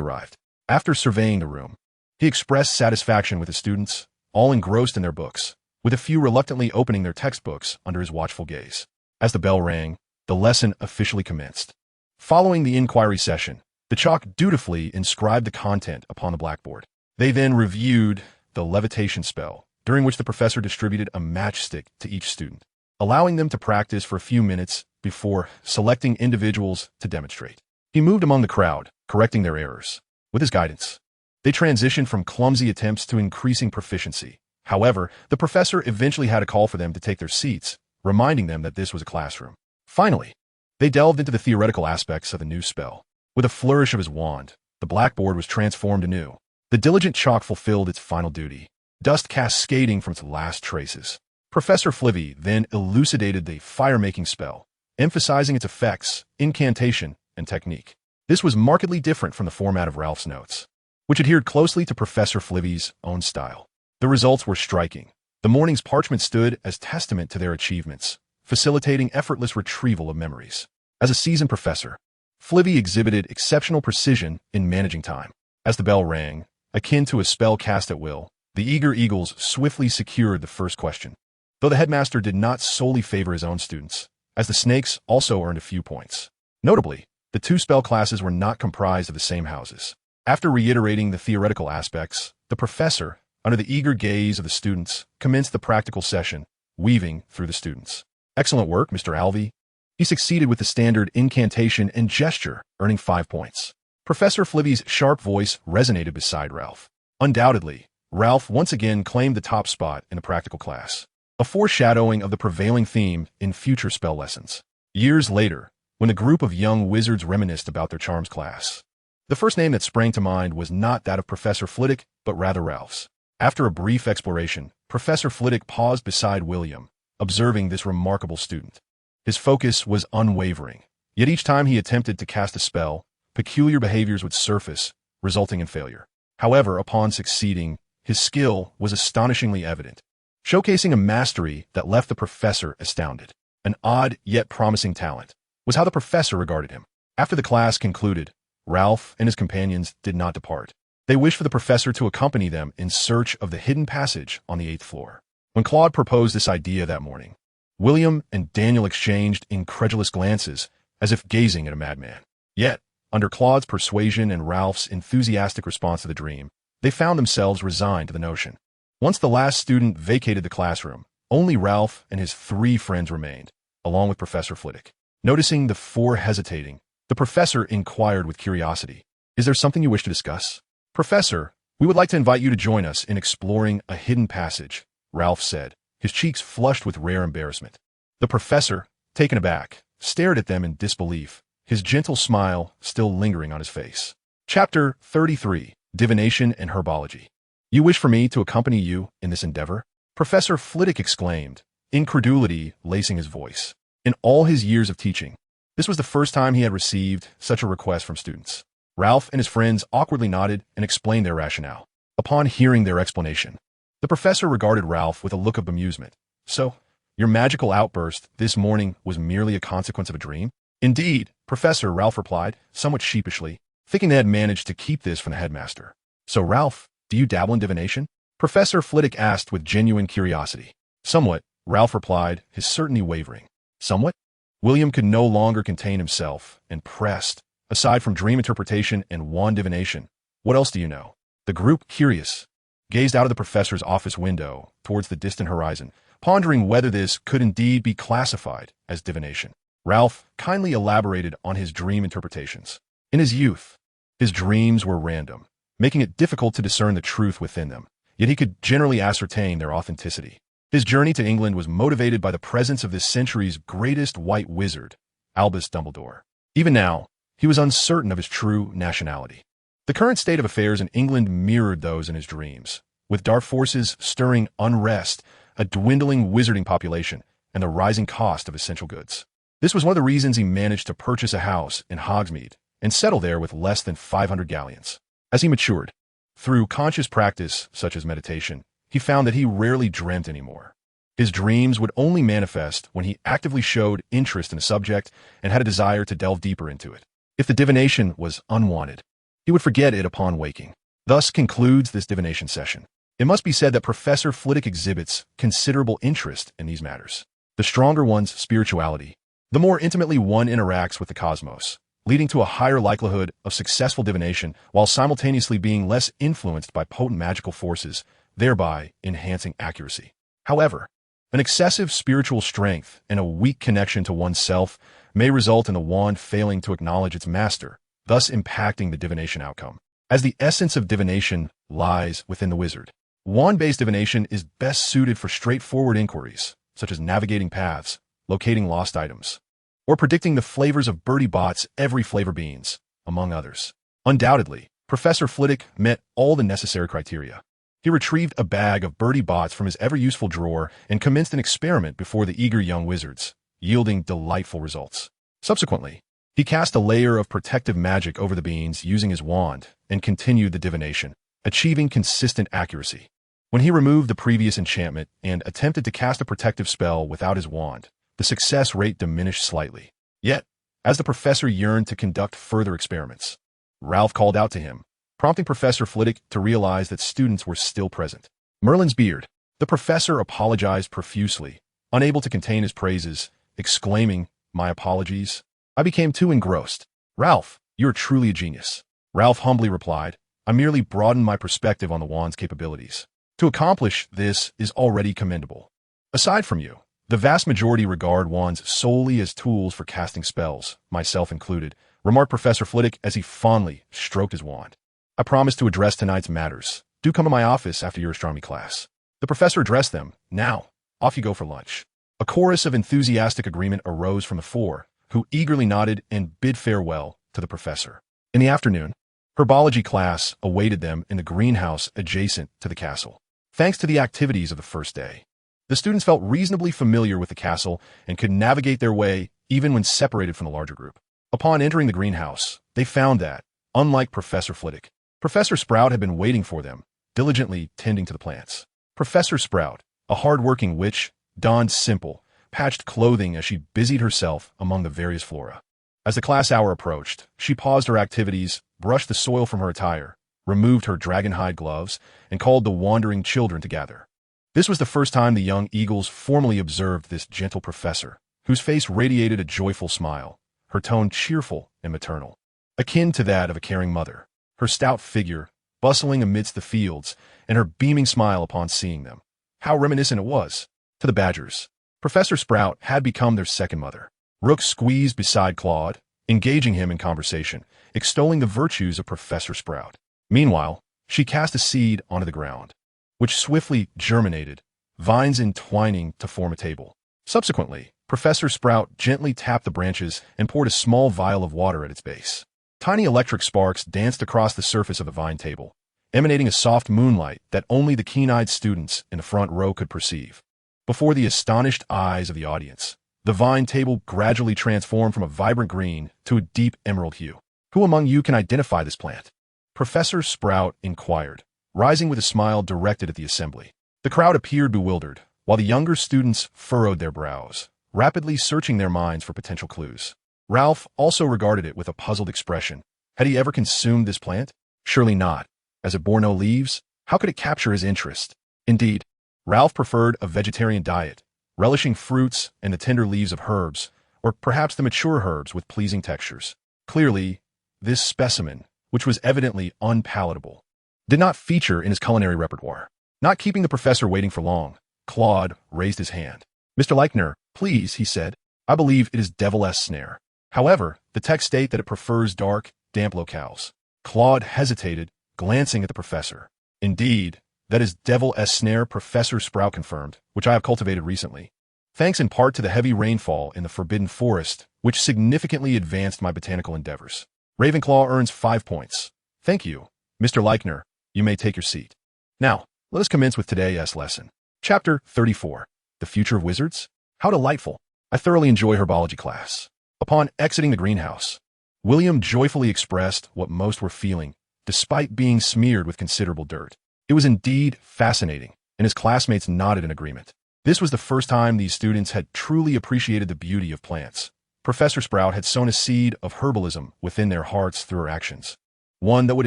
S1: arrived. After surveying the room, he expressed satisfaction with his students, all engrossed in their books, with a few reluctantly opening their textbooks under his watchful gaze. As the bell rang, the lesson officially commenced. Following the inquiry session, the chalk dutifully inscribed the content upon the blackboard. They then reviewed the levitation spell, during which the professor distributed a matchstick to each student, allowing them to practice for a few minutes before selecting individuals to demonstrate. He moved among the crowd, correcting their errors. With his guidance, they transitioned from clumsy attempts to increasing proficiency. However, the professor eventually had to call for them to take their seats, reminding them that this was a classroom. Finally, they delved into the theoretical aspects of the new spell. With a flourish of his wand, the blackboard was transformed anew. The diligent chalk fulfilled its final duty, dust cascading from its last traces. Professor Flivy then elucidated the fire-making spell, emphasizing its effects, incantation, and technique. This was markedly different from the format of Ralph's notes, which adhered closely to Professor Flivy's own style. The results were striking. The morning's parchment stood as testament to their achievements, facilitating effortless retrieval of memories. As a seasoned professor, Flivy exhibited exceptional precision in managing time. As the bell rang, akin to a spell cast at will, the eager eagles swiftly secured the first question. Though the headmaster did not solely favor his own students, as the snakes also earned a few points. Notably, the two spell classes were not comprised of the same houses. After reiterating the theoretical aspects, the professor, under the eager gaze of the students, commenced the practical session, weaving through the students. Excellent work, Mr. Alvey. He succeeded with the standard incantation and gesture, earning 5 points. Professor Flivy's sharp voice resonated beside Ralph. Undoubtedly, Ralph once again claimed the top spot in the practical class, a foreshadowing of the prevailing theme in future spell lessons. Years later, when the group of young wizards reminisced about their charms class, the first name that sprang to mind was not that of Professor Flitwick, but rather Ralph's. After a brief exploration, Professor Flitwick paused beside William, observing this remarkable student. His focus was unwavering, yet each time he attempted to cast a spell, peculiar behaviors would surface, resulting in failure. However, upon succeeding, his skill was astonishingly evident, showcasing a mastery that left the professor astounded. An odd yet promising talent was how the professor regarded him. After the class concluded, Ralph and his companions did not depart. They wished for the professor to accompany them in search of the hidden passage on the 8th floor. When Claude proposed this idea that morning, William and Daniel exchanged incredulous glances as if gazing at a madman. Yet, under Claude's persuasion and Ralph's enthusiastic response to the dream, they found themselves resigned to the notion. Once the last student vacated the classroom, only Ralph and his 3 friends remained, along with Professor Flitwick. Noticing the 4 hesitating, the professor inquired with curiosity, "Is there something you wish to discuss?" "Professor, we would like to invite you to join us in exploring a hidden passage," Ralph said, his cheeks flushed with rare embarrassment. The professor, taken aback, stared at them in disbelief, his gentle smile still lingering on his face. Chapter 33, Divination and Herbology. "You wish for me to accompany you in this endeavor?" Professor Flitwick exclaimed, incredulity lacing his voice. In all his years of teaching, this was the first time he had received such a request from students. Ralph and his friends awkwardly nodded and explained their rationale. Upon hearing their explanation, the professor regarded Ralph with a look of bemusement. "So, your magical outburst this morning was merely a consequence of a dream?" "Indeed, Professor," Ralph replied, somewhat sheepishly, thinking they had managed to keep this from the headmaster. "So, Ralph, do you dabble in divination?" Professor Flitwick asked with genuine curiosity. "Somewhat," Ralph replied, his certainty wavering. "Somewhat?" William could no longer contain himself and pressed, "Aside from dream interpretation and wand divination, what else do you know?" The group, curious, gazed out of the professor's office window towards the distant horizon, pondering whether this could indeed be classified as divination. Ralph kindly elaborated on his dream interpretations. In his youth, his dreams were random, making it difficult to discern the truth within them, yet he could generally ascertain their authenticity. His journey to England was motivated by the presence of this century's greatest white wizard, Albus Dumbledore. Even now, he was uncertain of his true nationality. The current state of affairs in England mirrored those in his dreams, with dark forces stirring unrest, a dwindling wizarding population, and the rising cost of essential goods. This was one of the reasons he managed to purchase a house in Hogsmeade and settle there with less than 500 galleons. As he matured, through conscious practice such as meditation, he found that he rarely dreamt anymore. His dreams would only manifest when he actively showed interest in a subject and had a desire to delve deeper into it. If the divination was unwanted, he would forget it upon waking. Thus concludes this divination session. It must be said that Professor Flitwick exhibits considerable interest in these matters. The stronger one's spirituality, the more intimately one interacts with the cosmos, leading to a higher likelihood of successful divination while simultaneously being less influenced by potent magical forces, thereby enhancing accuracy. However, an excessive spiritual strength and a weak connection to oneself may result in the wand failing to acknowledge its master, thus impacting the divination outcome. As the essence of divination lies within the wizard, wand-based divination is best suited for straightforward inquiries, such as navigating paths, locating lost items, or predicting the flavors of Birdie Bot's every flavor beans, among others. Undoubtedly, Professor Flitwick met all the necessary criteria. He retrieved a bag of Birdie Bots from his ever-useful drawer and commenced an experiment before the eager young wizards, yielding delightful results. Subsequently, he cast a layer of protective magic over the beans using his wand and continued the divination, achieving consistent accuracy. When he removed the previous enchantment and attempted to cast a protective spell without his wand, the success rate diminished slightly. Yet, as the professor yearned to conduct further experiments, Ralph called out to him, prompting Professor Flitwick to realize that students were still present. Merlin's beard. The professor apologized profusely, unable to contain his praises, exclaiming, "My apologies. I became too engrossed." "Ralph, you're truly a genius." Ralph humbly replied, "I merely broadened my perspective on the wand's capabilities. To accomplish this is already commendable. Aside from you, the vast majority regard wands solely as tools for casting spells, myself included," remarked Professor Flitwick as he fondly stroked his wand. "I promise to address tonight's matters. Do come to my office after your astronomy class." The professor addressed them. "Now, off you go for lunch." A chorus of enthusiastic agreement arose from the four, who eagerly nodded and bid farewell to the professor. In the afternoon, herbology class awaited them in the greenhouse adjacent to the castle. Thanks to the activities of the first day, the students felt reasonably familiar with the castle and could navigate their way even when separated from the larger group. Upon entering the greenhouse, they found that, unlike Professor Flitwick, Professor Sprout had been waiting for them, diligently tending to the plants. Professor Sprout, a hard-working witch, donned simple, patched clothing as she busied herself among the various flora. As the class hour approached, she paused her activities, brushed the soil from her attire, removed her dragon-hide gloves, and called the wandering children to gather. This was the first time the young eagles formally observed this gentle professor, whose face radiated a joyful smile, her tone cheerful and maternal, akin to that of a caring mother, her stout figure bustling amidst the fields, and her beaming smile upon seeing them. How reminiscent it was to the badgers. Professor Sprout had become their second mother. Rook squeezed beside Claude, engaging him in conversation, extolling the virtues of Professor Sprout. Meanwhile, she cast a seed onto the ground, which swiftly germinated, vines entwining to form a table. Subsequently, Professor Sprout gently tapped the branches and poured a small vial of water at its base. Tiny electric sparks danced across the surface of the vine table, emanating a soft moonlight that only the keen-eyed students in the front row could perceive. Before the astonished eyes of the audience, the vine table gradually transformed from a vibrant green to a deep emerald hue. "Who among you can identify this plant?" Professor Sprout inquired, rising with a smile directed at the assembly. The crowd appeared bewildered, while the younger students furrowed their brows, rapidly searching their minds for potential clues. Ralph also regarded it with a puzzled expression. Had he ever consumed this plant? Surely not. As it bore no leaves, how could it capture his interest? Indeed, Ralph preferred a vegetarian diet, relishing fruits and the tender leaves of herbs, or perhaps the mature herbs with pleasing textures. Clearly, this specimen, which was evidently unpalatable, did not feature in his culinary repertoire. Not keeping the professor waiting for long, Claude raised his hand. "Mr. Leichner, please," he said. "I believe it is Devil-S Snare. However, the texts state that it prefers dark, damp locales." Claude hesitated, glancing at the professor. "Indeed, that is Devil-S Snare," Professor Sprout confirmed, "which I have cultivated recently, thanks in part to the heavy rainfall in the Forbidden Forest, which significantly advanced my botanical endeavors. Ravenclaw earns 5 points. Thank you. Mr. Leichner, you may take your seat. Now, let us commence with today's lesson. Chapter 34. The Future of Wizards? How delightful. I thoroughly enjoy herbology class." Upon exiting the greenhouse, William joyfully expressed what most were feeling, despite being smeared with considerable dirt. It was indeed fascinating, and his classmates nodded in agreement. This was the first time these students had truly appreciated the beauty of plants, Professor Sprout had sown a seed of herbalism within their hearts through her actions, one that would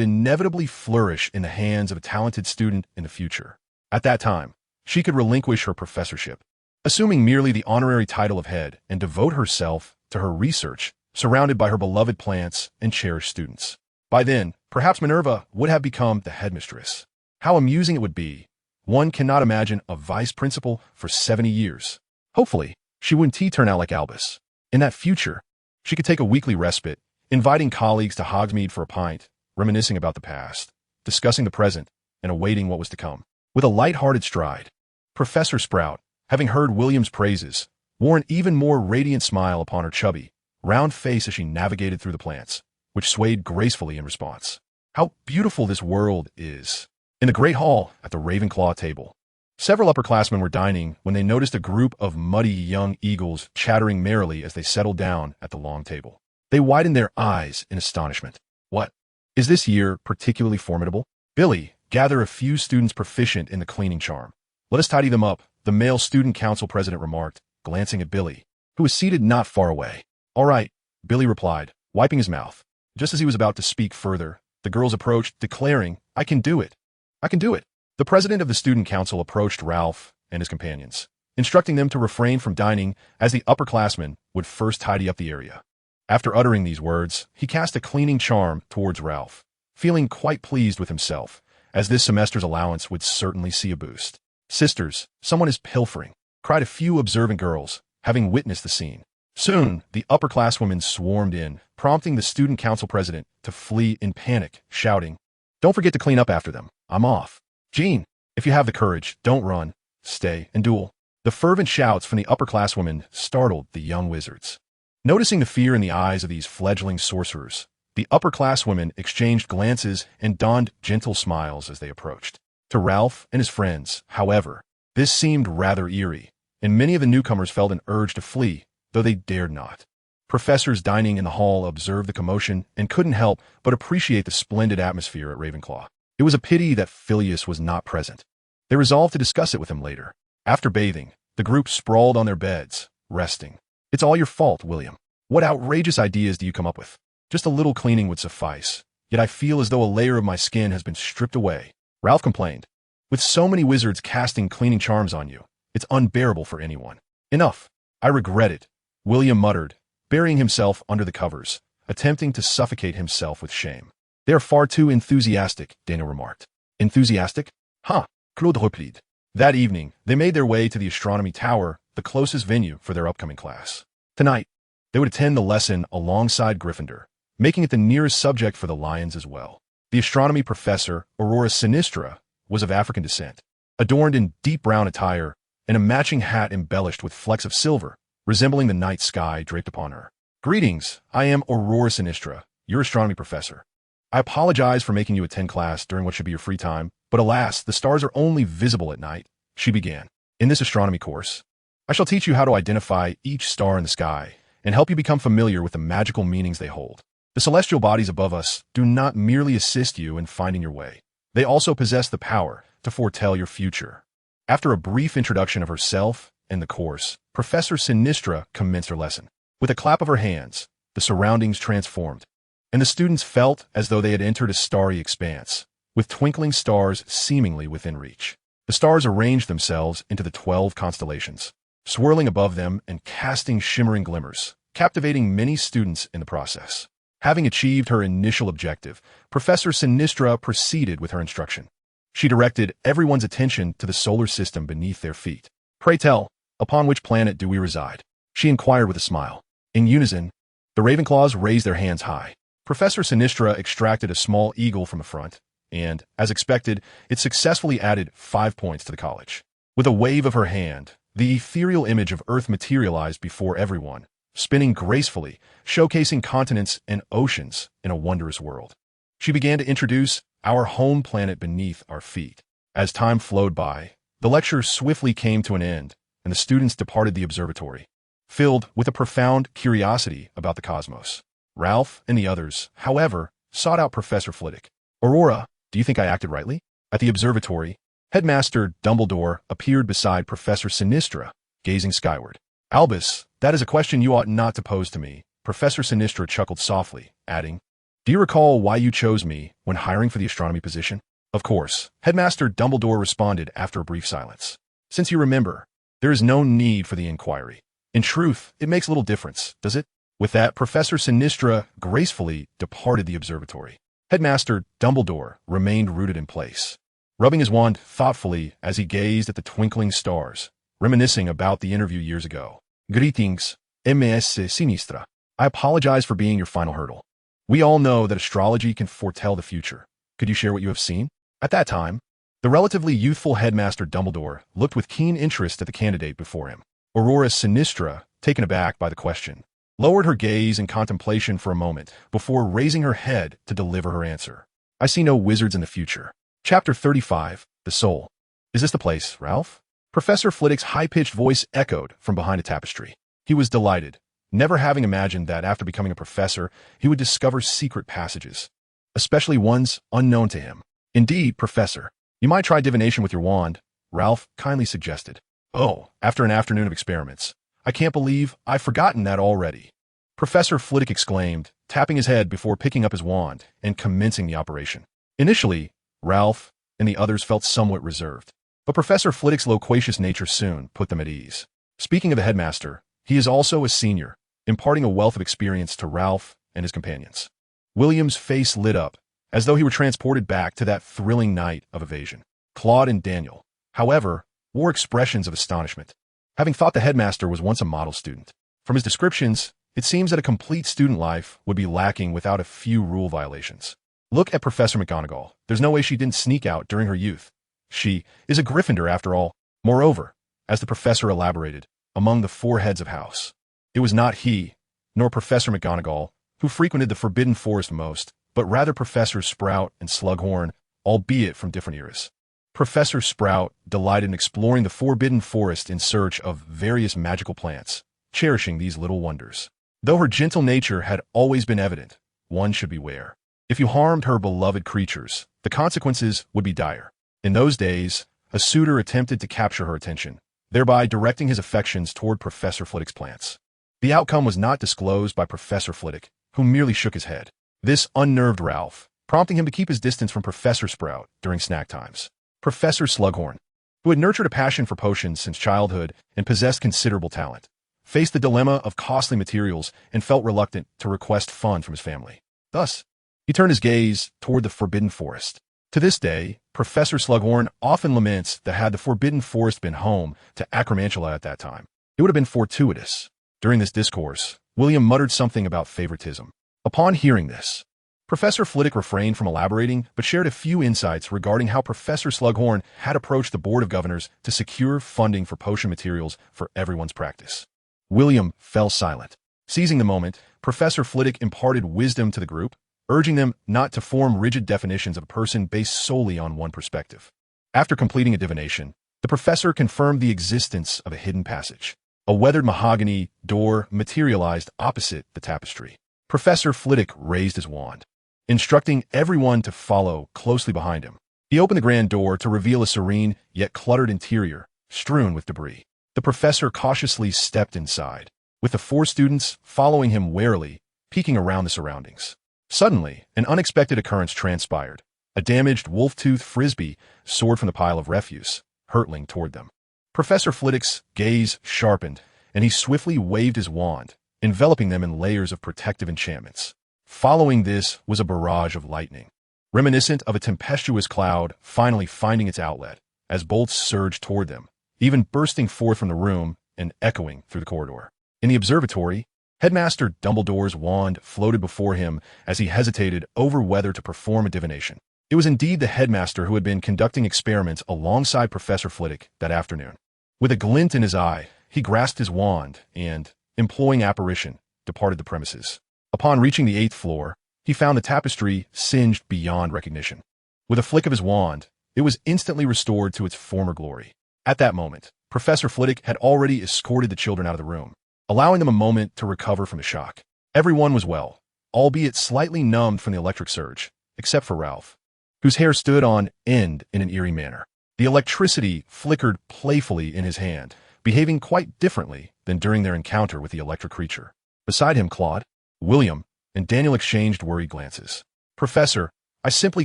S1: inevitably flourish in the hands of a talented student in the future. At that time, she could relinquish her professorship, assuming merely the honorary title of head, and devote herself to her research, surrounded by her beloved plants and cherished students. By then, perhaps Minerva would have become the headmistress. How amusing it would be. One cannot imagine a vice principal for 70 years. Hopefully, she wouldn't turn out like Albus. In that future, she could take a weekly respite, inviting colleagues to Hogsmeade for a pint, reminiscing about the past, discussing the present, and awaiting what was to come. With a light-hearted stride, Professor Sprout, having heard William's praises, wore an even more radiant smile upon her chubby, round face as she navigated through the plants, which swayed gracefully in response. How beautiful this world is. In the great hall at the Ravenclaw table, several upperclassmen were dining when they noticed a group of muddy young eagles chattering merrily as they settled down at the long table. They widened their eyes in astonishment. What? Is this year particularly formidable? Billy, gather a few students proficient in the cleaning charm. Let us tidy them up, the male student council president remarked, glancing at Billy, who was seated not far away. All right, Billy replied, wiping his mouth. Just as he was about to speak further, the girls approached, declaring, I can do it. I can do it. The president of the student council approached Ralph and his companions, instructing them to refrain from dining as the upperclassmen would first tidy up the area. After uttering these words, he cast a cleaning charm towards Ralph, feeling quite pleased with himself, as this semester's allowance would certainly see a boost. Sisters, someone is pilfering, cried a few observant girls, having witnessed the scene. Soon, the upperclasswomen swarmed in, prompting the student council president to flee in panic, shouting, Don't forget to clean up after them. I'm off. Jean, if you have the courage, don't run. Stay and duel. The fervent shouts from the upperclasswomen startled the young wizards. Noticing the fear in the eyes of these fledgling sorcerers, the upperclasswomen exchanged glances and donned gentle smiles as they approached. To Ralph and his friends, however, this seemed rather eerie, and many of the newcomers felt an urge to flee, though they dared not. Professors dining in the hall observed the commotion and couldn't help but appreciate the splendid atmosphere at Ravenclaw. It was a pity that Phileas was not present. They resolved to discuss it with him later. After bathing, the group sprawled on their beds, resting. It's all your fault, William. What outrageous ideas do you come up with? Just a little cleaning would suffice, yet I feel as though a layer of my skin has been stripped away. Ralph complained. With so many wizards casting cleaning charms on you, it's unbearable for anyone. Enough. I regret it, William muttered, burying himself under the covers, attempting to suffocate himself with shame. They are far too enthusiastic, Dana remarked. Enthusiastic? Huh, Claude replied. That evening, they made their way to the astronomy tower, the closest venue for their upcoming class. Tonight, they would attend the lesson alongside Gryffindor, making it the nearest subject for the Lions as well. The astronomy professor, Aurora Sinistra, was of African descent, adorned in deep brown attire and a matching hat embellished with flecks of silver, resembling the night sky draped upon her. Greetings, I am Aurora Sinistra, your astronomy professor. I apologize for making you attend class during what should be your free time, but alas, the stars are only visible at night, she began. In this astronomy course, I shall teach you how to identify each star in the sky and help you become familiar with the magical meanings they hold. The celestial bodies above us do not merely assist you in finding your way. They also possess the power to foretell your future. After a brief introduction of herself and the course, Professor Sinistra commenced her lesson. With a clap of her hands, the surroundings transformed, and the students felt as though they had entered a starry expanse, with twinkling stars seemingly within reach. The stars arranged themselves into the 12 constellations, swirling above them and casting shimmering glimmers, captivating many students in the process. Having achieved her initial objective, Professor Sinistra proceeded with her instruction. She directed everyone's attention to the solar system beneath their feet. Pray tell, upon which planet do we reside? She inquired with a smile. In unison, the Ravenclaws raised their hands high. Professor Sinistra extracted a small eagle from the front, and, as expected, it successfully added 5 points to the college. With a wave of her hand, the ethereal image of Earth materialized before everyone, spinning gracefully, showcasing continents and oceans in a wondrous world. She began to introduce our home planet beneath our feet. As time flowed by, the lecture swiftly came to an end, and the students departed the observatory, filled with a profound curiosity about the cosmos. Ralph and the others, however, sought out Professor Flitwick. Aurora, do you think I acted rightly? At the observatory, Headmaster Dumbledore appeared beside Professor Sinistra, gazing skyward. Albus, that is a question you ought not to pose to me. Professor Sinistra chuckled softly, adding, do you recall why you chose me when hiring for the astronomy position? Of course, Headmaster Dumbledore responded after a brief silence. Since you remember, there is no need for the inquiry. In truth, it makes little difference, does it? With that, Professor Sinistra gracefully departed the observatory. Headmaster Dumbledore remained rooted in place, rubbing his wand thoughtfully as he gazed at the twinkling stars, reminiscing about the interview years ago. Greetings, Ms. Sinistra. I apologize for being your final hurdle. We all know that astrology can foretell the future. Could you share what you have seen? At that time, the relatively youthful Headmaster Dumbledore looked with keen interest at the candidate before him. Aurora Sinistra, taken aback by the question, lowered her gaze in contemplation for a moment before raising her head to deliver her answer. I see no wizards in the future. Chapter 35, The Soul. Is this the place, Ralph? Professor Flitwick's high-pitched voice echoed from behind a tapestry. He was delighted, never having imagined that after becoming a professor, he would discover secret passages, especially ones unknown to him. Indeed, Professor, you might try divination with your wand, Ralph kindly suggested. Oh, after an afternoon of experiments. I can't believe I've forgotten that already. Professor Flitwick exclaimed, tapping his head before picking up his wand and commencing the operation. Initially, Ralph and the others felt somewhat reserved, but Professor Flitwick's loquacious nature soon put them at ease. Speaking of the headmaster, he is also a senior, imparting a wealth of experience to Ralph and his companions. William's face lit up, as though he were transported back to that thrilling night of evasion. Claude and Daniel, however, wore expressions of astonishment, having thought the headmaster was once a model student. From his descriptions, it seems that a complete student life would be lacking without a few rule violations. Look at Professor McGonagall. There's no way she didn't sneak out during her youth. She is a Gryffindor after all. Moreover, as the professor elaborated, among the 4 heads of house, it was not he, nor Professor McGonagall, who frequented the Forbidden Forest most, but rather Professors Sprout and Slughorn, albeit from different eras. Professor Sprout delighted in exploring the Forbidden Forest in search of various magical plants, cherishing these little wonders. Though her gentle nature had always been evident, one should beware. If you harmed her beloved creatures, the consequences would be dire. In those days, a suitor attempted to capture her attention, thereby directing his affections toward Professor Flitwick's plants. The outcome was not disclosed by Professor Flitwick, who merely shook his head. This unnerved Ralph, prompting him to keep his distance from Professor Sprout during snack times. Professor Slughorn, who had nurtured a passion for potions since childhood and possessed considerable talent, faced the dilemma of costly materials and felt reluctant to request funds from his family. Thus, he turned his gaze toward the Forbidden Forest. To this day, Professor Slughorn often laments that had the Forbidden Forest been home to Acromantula at that time, it would have been fortuitous. During this discourse, William muttered something about favoritism. Upon hearing this, Professor Flitwick refrained from elaborating, but shared a few insights regarding how Professor Slughorn had approached the Board of Governors to secure funding for potion materials for everyone's practice. William fell silent. Seizing the moment, Professor Flitwick imparted wisdom to the group, urging them not to form rigid definitions of a person based solely on one perspective. After completing a divination, the professor confirmed the existence of a hidden passage. A weathered mahogany door materialized opposite the tapestry. Professor Flitwick raised his wand, instructing everyone to follow closely behind him. He opened the grand door to reveal a serene yet cluttered interior, strewn with debris. The professor cautiously stepped inside, with the 4 students following him warily, peeking around the surroundings. Suddenly, an unexpected occurrence transpired. A damaged wolf-tooth frisbee soared from the pile of refuse, hurtling toward them. Professor Flitwick's gaze sharpened, and he swiftly waved his wand, enveloping them in layers of protective enchantments. Following this was a barrage of lightning, reminiscent of a tempestuous cloud finally finding its outlet, as bolts surged toward them, even bursting forth from the room and echoing through the corridor. In the observatory, Headmaster Dumbledore's wand floated before him as he hesitated over whether to perform a divination. It was indeed the headmaster who had been conducting experiments alongside Professor Flitwick that afternoon. With a glint in his eye, he grasped his wand and, employing apparition, departed the premises. Upon reaching the 8th floor, he found the tapestry singed beyond recognition. With a flick of his wand, it was instantly restored to its former glory. At that moment, Professor Flitwick had already escorted the children out of the room, allowing them a moment to recover from the shock. Everyone was well, albeit slightly numbed from the electric surge, except for Ralph, whose hair stood on end in an eerie manner. The electricity flickered playfully in his hand, behaving quite differently than during their encounter with the electric creature. Beside him, Claude, William, and Daniel exchanged worried glances. "Professor, I simply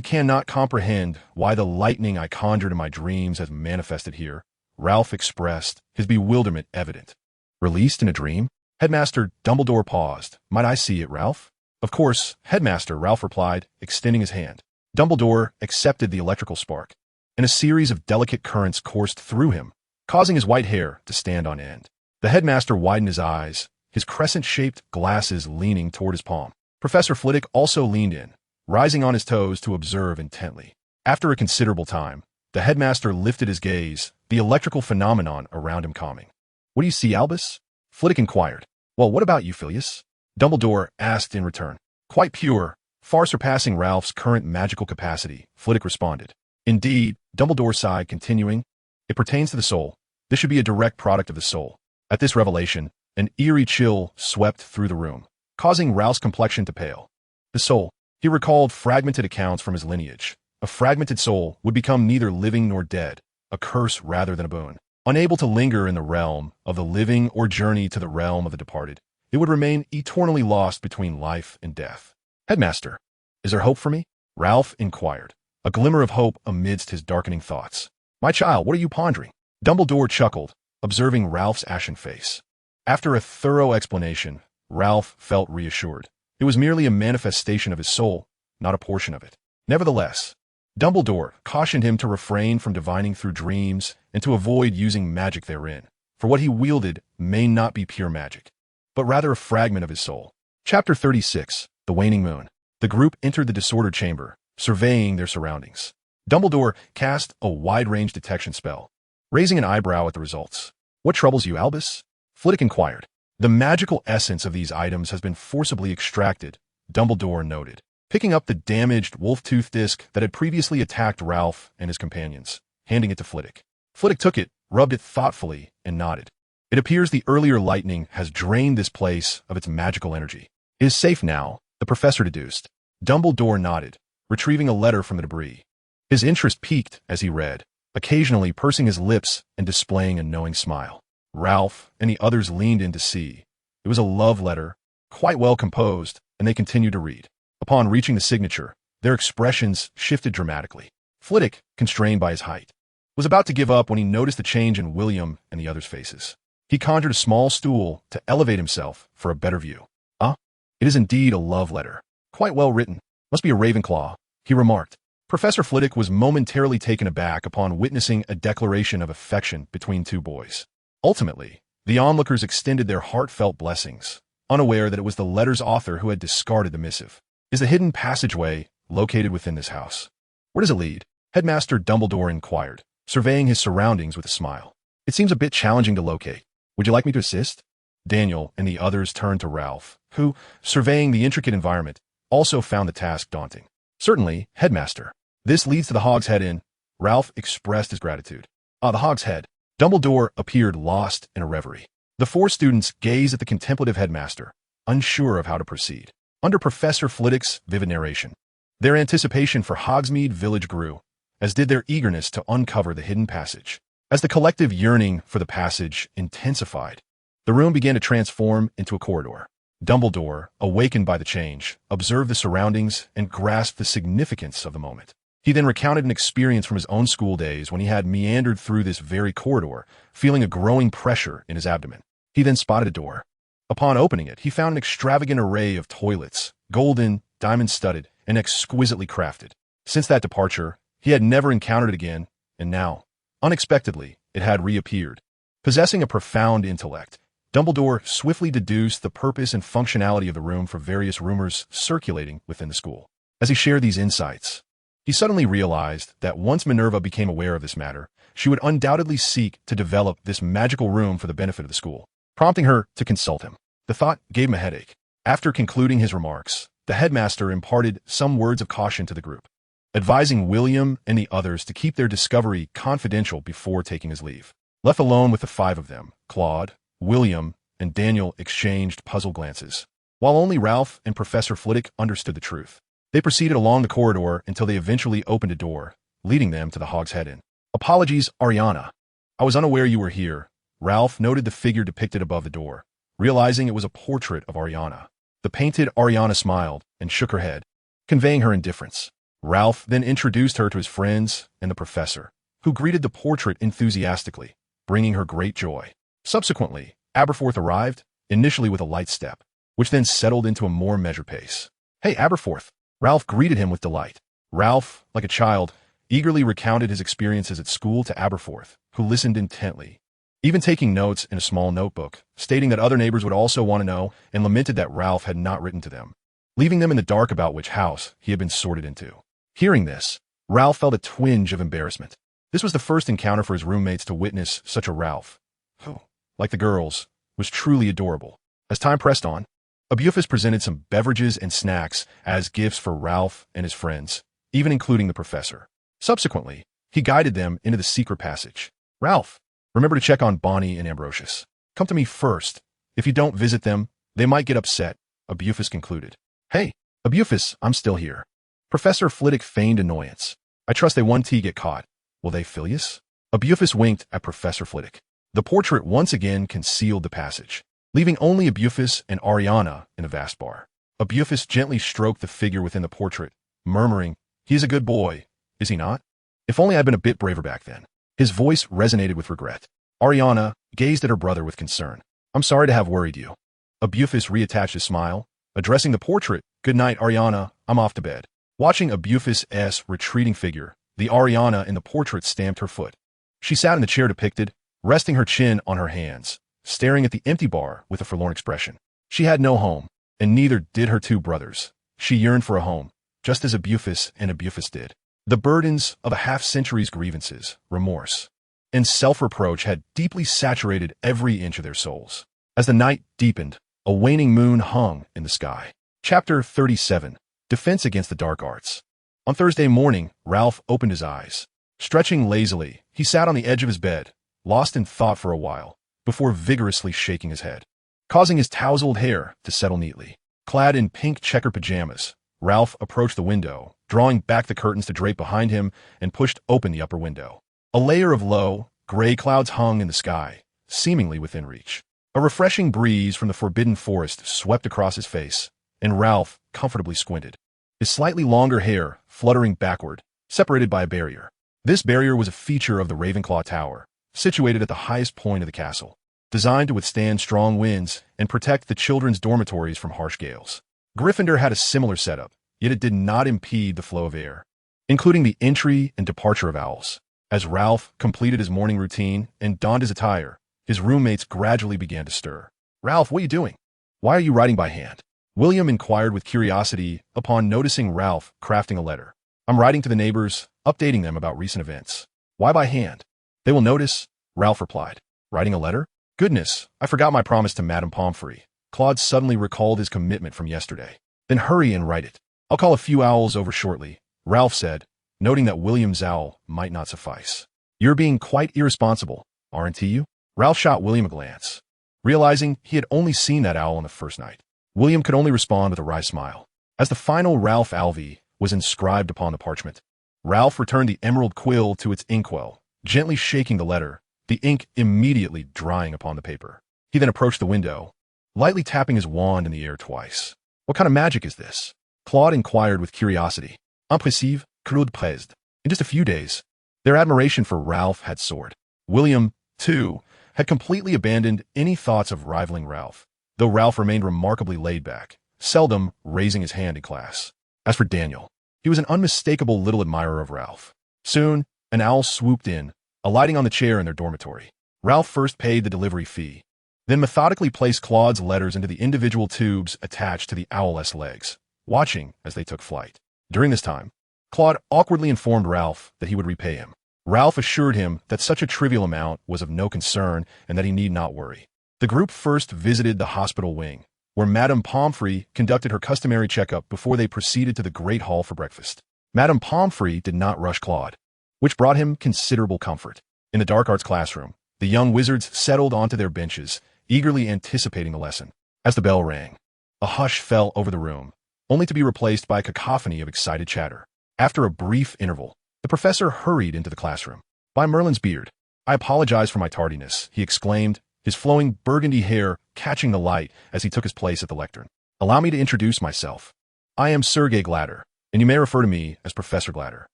S1: cannot comprehend why the lightning I conjured in my dreams has manifested here," Ralph expressed, his bewilderment evident. "Released in a dream?" Headmaster Dumbledore paused. "Might I see it, Ralph?" "Of course, Headmaster," Ralph replied, extending his hand. Dumbledore accepted the electrical spark, and a series of delicate currents coursed through him, causing his white hair to stand on end. The headmaster widened his eyes, his crescent-shaped glasses leaning toward his palm. Professor Flitwick also leaned in, rising on his toes to observe intently. After a considerable time, the headmaster lifted his gaze, the electrical phenomenon around him calming. "What do you see, Albus?" Flitwick inquired. "Well, what about you, Phileas?" Dumbledore asked in return. "Quite pure, far surpassing Ralph's current magical capacity," Flitwick responded. "Indeed," Dumbledore sighed, continuing, "it pertains to the soul. This should be a direct product of the soul." At this revelation, an eerie chill swept through the room, causing Ralph's complexion to pale. The soul. He recalled fragmented accounts from his lineage. A fragmented soul would become neither living nor dead, a curse rather than a boon. Unable to linger in the realm of the living or journey to the realm of the departed, it would remain eternally lost between life and death. "Headmaster, is there hope for me?" Ralph inquired, a glimmer of hope amidst his darkening thoughts. "My child, what are you pondering?" Dumbledore chuckled, observing Ralph's ashen face. After a thorough explanation, Ralph felt reassured. It was merely a manifestation of his soul, not a portion of it. Nevertheless, Dumbledore cautioned him to refrain from divining through dreams and to avoid using magic therein, for what he wielded may not be pure magic, but rather a fragment of his soul. Chapter 36, The Waning Moon. The group entered the disordered chamber, surveying their surroundings. Dumbledore cast a wide-range detection spell, raising an eyebrow at the results. "What troubles you, Albus?" Flitwick inquired. "The magical essence of these items has been forcibly extracted," Dumbledore noted, picking up the damaged wolf-tooth disc that had previously attacked Ralph and his companions, handing it to Flitwick. Flitwick took it, rubbed it thoughtfully, and nodded. "It appears the earlier lightning has drained this place of its magical energy. It is safe now," the professor deduced. Dumbledore nodded, retrieving a letter from the debris. His interest piqued as he read, occasionally pursing his lips and displaying a knowing smile. Ralph and the others leaned in to see. It was a love letter, quite well composed, and they continued to read. Upon reaching the signature, their expressions shifted dramatically. Flitwick, constrained by his height, was about to give up when he noticed the change in William and the others' faces. He conjured a small stool to elevate himself for a better view. "Ah, it is indeed a love letter. Quite well written. Must be a Ravenclaw," he remarked. Professor Flitwick was momentarily taken aback upon witnessing a declaration of affection between two boys. Ultimately, the onlookers extended their heartfelt blessings, unaware that it was the letter's author who had discarded the missive. "Is the hidden passageway located within this house?" "Where does it lead?" Headmaster Dumbledore inquired, surveying his surroundings with a smile. "It seems a bit challenging to locate. Would you like me to assist?" Daniel and the others turned to Ralph, who, surveying the intricate environment, also found the task daunting. "Certainly, Headmaster. This leads to the Hogshead Inn." Ralph expressed his gratitude. "Ah, the Hogshead." Dumbledore appeared lost in a reverie. The four students gazed at the contemplative headmaster, unsure of how to proceed. Under Professor Flitwick's vivid narration, their anticipation for Hogsmeade Village grew, as did their eagerness to uncover the hidden passage. As the collective yearning for the passage intensified, the room began to transform into a corridor. Dumbledore, awakened by the change, observed the surroundings and grasped the significance of the moment. He then recounted an experience from his own school days when he had meandered through this very corridor, feeling a growing pressure in his abdomen. He then spotted a door. Upon opening it, he found an extravagant array of toilets, golden, diamond-studded, and exquisitely crafted. Since that departure, he had never encountered it again, and now, unexpectedly, it had reappeared. Possessing a profound intellect, Dumbledore swiftly deduced the purpose and functionality of the room from various rumors circulating within the school. As he shared these insights, he suddenly realized that once Minerva became aware of this matter, she would undoubtedly seek to develop this magical room for the benefit of the school, prompting her to consult him. The thought gave him a headache. After concluding his remarks, the headmaster imparted some words of caution to the group, advising William and the others to keep their discovery confidential before taking his leave. Left alone with the five of them, Claude, William, and Daniel exchanged puzzled glances, while only Ralph and Professor Flitwick understood the truth. They proceeded along the corridor until they eventually opened a door, leading them to the Hogshead Inn. "Apologies, Ariana. I was unaware you were here," Ralph noted the figure depicted above the door, realizing it was a portrait of Ariana. The painted Ariana smiled and shook her head, conveying her indifference. Ralph then introduced her to his friends and the professor, who greeted the portrait enthusiastically, bringing her great joy. Subsequently, Aberforth arrived, initially with a light step, which then settled into a more measured pace. "Hey, Aberforth!" Ralph greeted him with delight. Ralph, like a child, eagerly recounted his experiences at school to Aberforth, who listened intently, even taking notes in a small notebook, stating that other neighbors would also want to know and lamented that Ralph had not written to them, leaving them in the dark about which house he had been sorted into. Hearing this, Ralph felt a twinge of embarrassment. This was the first encounter for his roommates to witness such a Ralph, who, like the girls, was truly adorable. As time pressed on, Abuphis presented some beverages and snacks as gifts for Ralph and his friends, even including the professor. Subsequently, he guided them into the secret passage. "Ralph, remember to check on Bonnie and Ambrosius. Come to me first. If you don't visit them, they might get upset," Abuphis concluded. "Hey, Abuphis, I'm still here." Professor Flitwick feigned annoyance. "I trust they won't get caught. Will they, Phileas?" Abuphis winked at Professor Flitwick. The portrait once again concealed the passage, leaving only Abuphis and Ariana in the vast bar. Abuphis gently stroked the figure within the portrait, murmuring, "He is a good boy, is he not? If only I'd been a bit braver back then." His voice resonated with regret. Ariana gazed at her brother with concern. "I'm sorry to have worried you." Abuphis reattached his smile, addressing the portrait. "Good night, Ariana, I'm off to bed." Watching Abuphis' retreating figure, the Ariana in the portrait stamped her foot. She sat in the chair depicted, resting her chin on her hands, staring at the empty bar with a forlorn expression. She had no home, and neither did her two brothers. She yearned for a home, just as Abuphis and Abuphis did. The burdens of a half-century's grievances, remorse, and self-reproach had deeply saturated every inch of their souls. As the night deepened, a waning moon hung in the sky. Chapter 37. Defense Against the Dark Arts. On Thursday morning, Ralph opened his eyes. Stretching lazily, he sat on the edge of his bed, lost in thought for a while, before vigorously shaking his head, causing his tousled hair to settle neatly. Clad in pink checker pajamas, Ralph approached the window, drawing back the curtains to drape behind him, and pushed open the upper window. A layer of low, gray clouds hung in the sky, seemingly within reach. A refreshing breeze from the forbidden forest swept across his face, and Ralph comfortably squinted, his slightly longer hair fluttering backward, separated by a barrier. This barrier was a feature of the Ravenclaw Tower, situated at the highest point of the castle, designed to withstand strong winds and protect the children's dormitories from harsh gales. Gryffindor had a similar setup, yet it did not impede the flow of air, including the entry and departure of owls. As Ralph completed his morning routine and donned his attire, his roommates gradually began to stir. "Ralph, what are you doing? Why are you writing by hand?" William inquired with curiosity upon noticing Ralph crafting a letter. "I'm writing to the neighbors, updating them about recent events." "Why by hand?" "They will notice," Ralph replied. "Writing a letter? Goodness, I forgot my promise to Madame Pomfrey." Claude suddenly recalled his commitment from yesterday. "Then hurry and write it. I'll call a few owls over shortly," Ralph said, noting that William's owl might not suffice. "You're being quite irresponsible, aren't you?" Ralph shot William a glance, realizing he had only seen that owl on the first night. William could only respond with a wry smile. As the final Ralph Alvey was inscribed upon the parchment, Ralph returned the emerald quill to its inkwell, gently shaking the letter, the ink immediately drying upon the paper. He then approached the window, lightly tapping his wand in the air twice. "What kind of magic is this?" Claude inquired with curiosity. "Impressive, crude pressed." In just a few days, their admiration for Ralph had soared. William, too, had completely abandoned any thoughts of rivaling Ralph, though Ralph remained remarkably laid back, seldom raising his hand in class. As for Daniel, he was an unmistakable little admirer of Ralph. Soon, an owl swooped in, alighting on the chair in their dormitory. Ralph first paid the delivery fee, then methodically placed Claude's letters into the individual tubes attached to the owl's legs, watching as they took flight. During this time, Claude awkwardly informed Ralph that he would repay him. Ralph assured him that such a trivial amount was of no concern and that he need not worry. The group first visited the hospital wing, where Madame Pomfrey conducted her customary checkup before they proceeded to the Great Hall for breakfast. Madame Pomfrey did not rush Claude, which brought him considerable comfort. In the dark arts classroom, the young wizards settled onto their benches, eagerly anticipating the lesson. As the bell rang, a hush fell over the room, only to be replaced by a cacophony of excited chatter. After a brief interval, the professor hurried into the classroom. "By Merlin's beard, I apologize for my tardiness, he exclaimed, his flowing burgundy hair catching the light as he took his place at the lectern. Allow me to introduce myself. I am Sergei Glatter, and you may refer to me as Professor Glatter.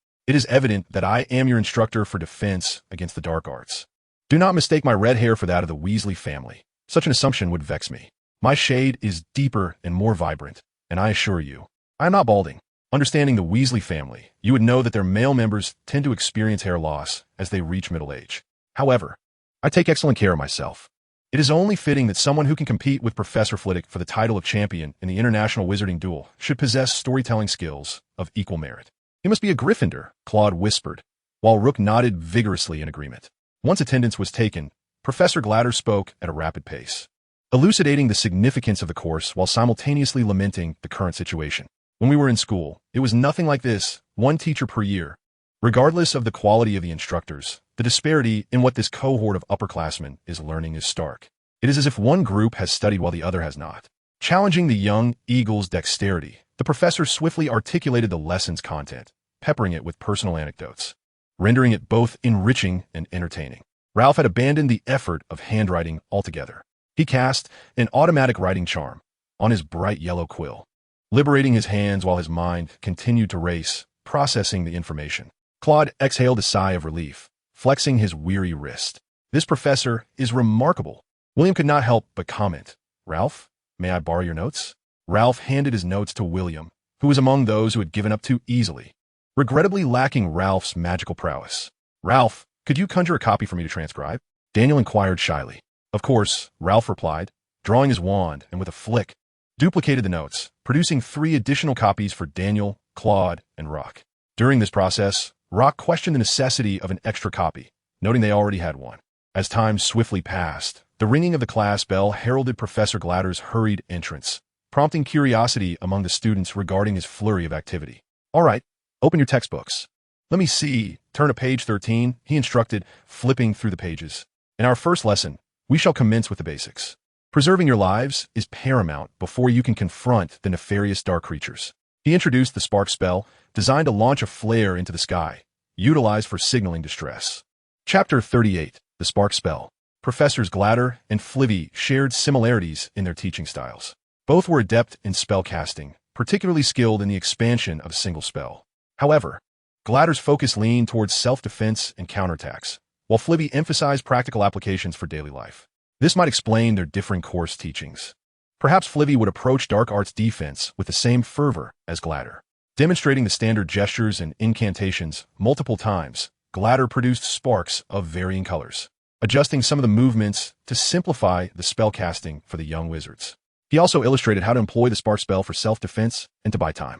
S1: It is evident that I am your instructor for defense against the dark arts. Do not mistake my red hair for that of the Weasley family. Such an assumption would vex me. My shade is deeper and more vibrant, and I assure you, I am not balding. Understanding the Weasley family, you would know that their male members tend to experience hair loss as they reach middle age. However, I take excellent care of myself. It is only fitting that someone who can compete with Professor Flitwick for the title of champion in the international wizarding duel should possess storytelling skills of equal merit. He must be a Gryffindor, Claude whispered, while Rook nodded vigorously in agreement. Once attendance was taken, Professor Glatter spoke at a rapid pace, elucidating the significance of the course while simultaneously lamenting the current situation. When we were in school, it was nothing like this, one teacher per year. Regardless of the quality of the instructors, the disparity in what this cohort of upperclassmen is learning is stark. It is as if one group has studied while the other has not. Challenging the young eagle's dexterity, the professor swiftly articulated the lesson's content, peppering it with personal anecdotes, rendering it both enriching and entertaining. Ralph had abandoned the effort of handwriting altogether. He cast an automatic writing charm on his bright yellow quill, liberating his hands while his mind continued to race, processing the information. Claude exhaled a sigh of relief, flexing his weary wrist. This professor is remarkable. William could not help but comment. Ralph, may I borrow your notes? Ralph handed his notes to William, who was among those who had given up too easily, regrettably lacking Ralph's magical prowess. Ralph, could you conjure a copy for me to transcribe? Daniel inquired shyly. Of course, Ralph replied, drawing his wand and with a flick, duplicated the notes, producing 3 additional copies for Daniel, Claude, and Rock. During this process, Rock questioned the necessity of an extra copy, noting they already had one. As time swiftly passed, the ringing of the class bell heralded Professor Glatter's hurried entrance, prompting curiosity among the students regarding his flurry of activity. All right, open your textbooks. Let me see. Turn to page 13, he instructed, flipping through the pages. In our first lesson, we shall commence with the basics. Preserving your lives is paramount before you can confront the nefarious dark creatures. He introduced the spark spell, designed to launch a flare into the sky, utilized for signaling distress. Chapter 38, The Spark Spell. Professors Glatter and Flivvy shared similarities in their teaching styles. Both were adept in spell casting, particularly skilled in the expansion of a single spell. However, Glatter's focus leaned towards self-defense and counterattacks, while Flivvy emphasized practical applications for daily life. This might explain their differing course teachings. Perhaps Flivvy would approach dark arts defense with the same fervor as Glatter. Demonstrating the standard gestures and incantations multiple times, Glatter produced sparks of varying colors, adjusting some of the movements to simplify the spell casting for the young wizards. He also illustrated how to employ the spark spell for self-defense and to buy time.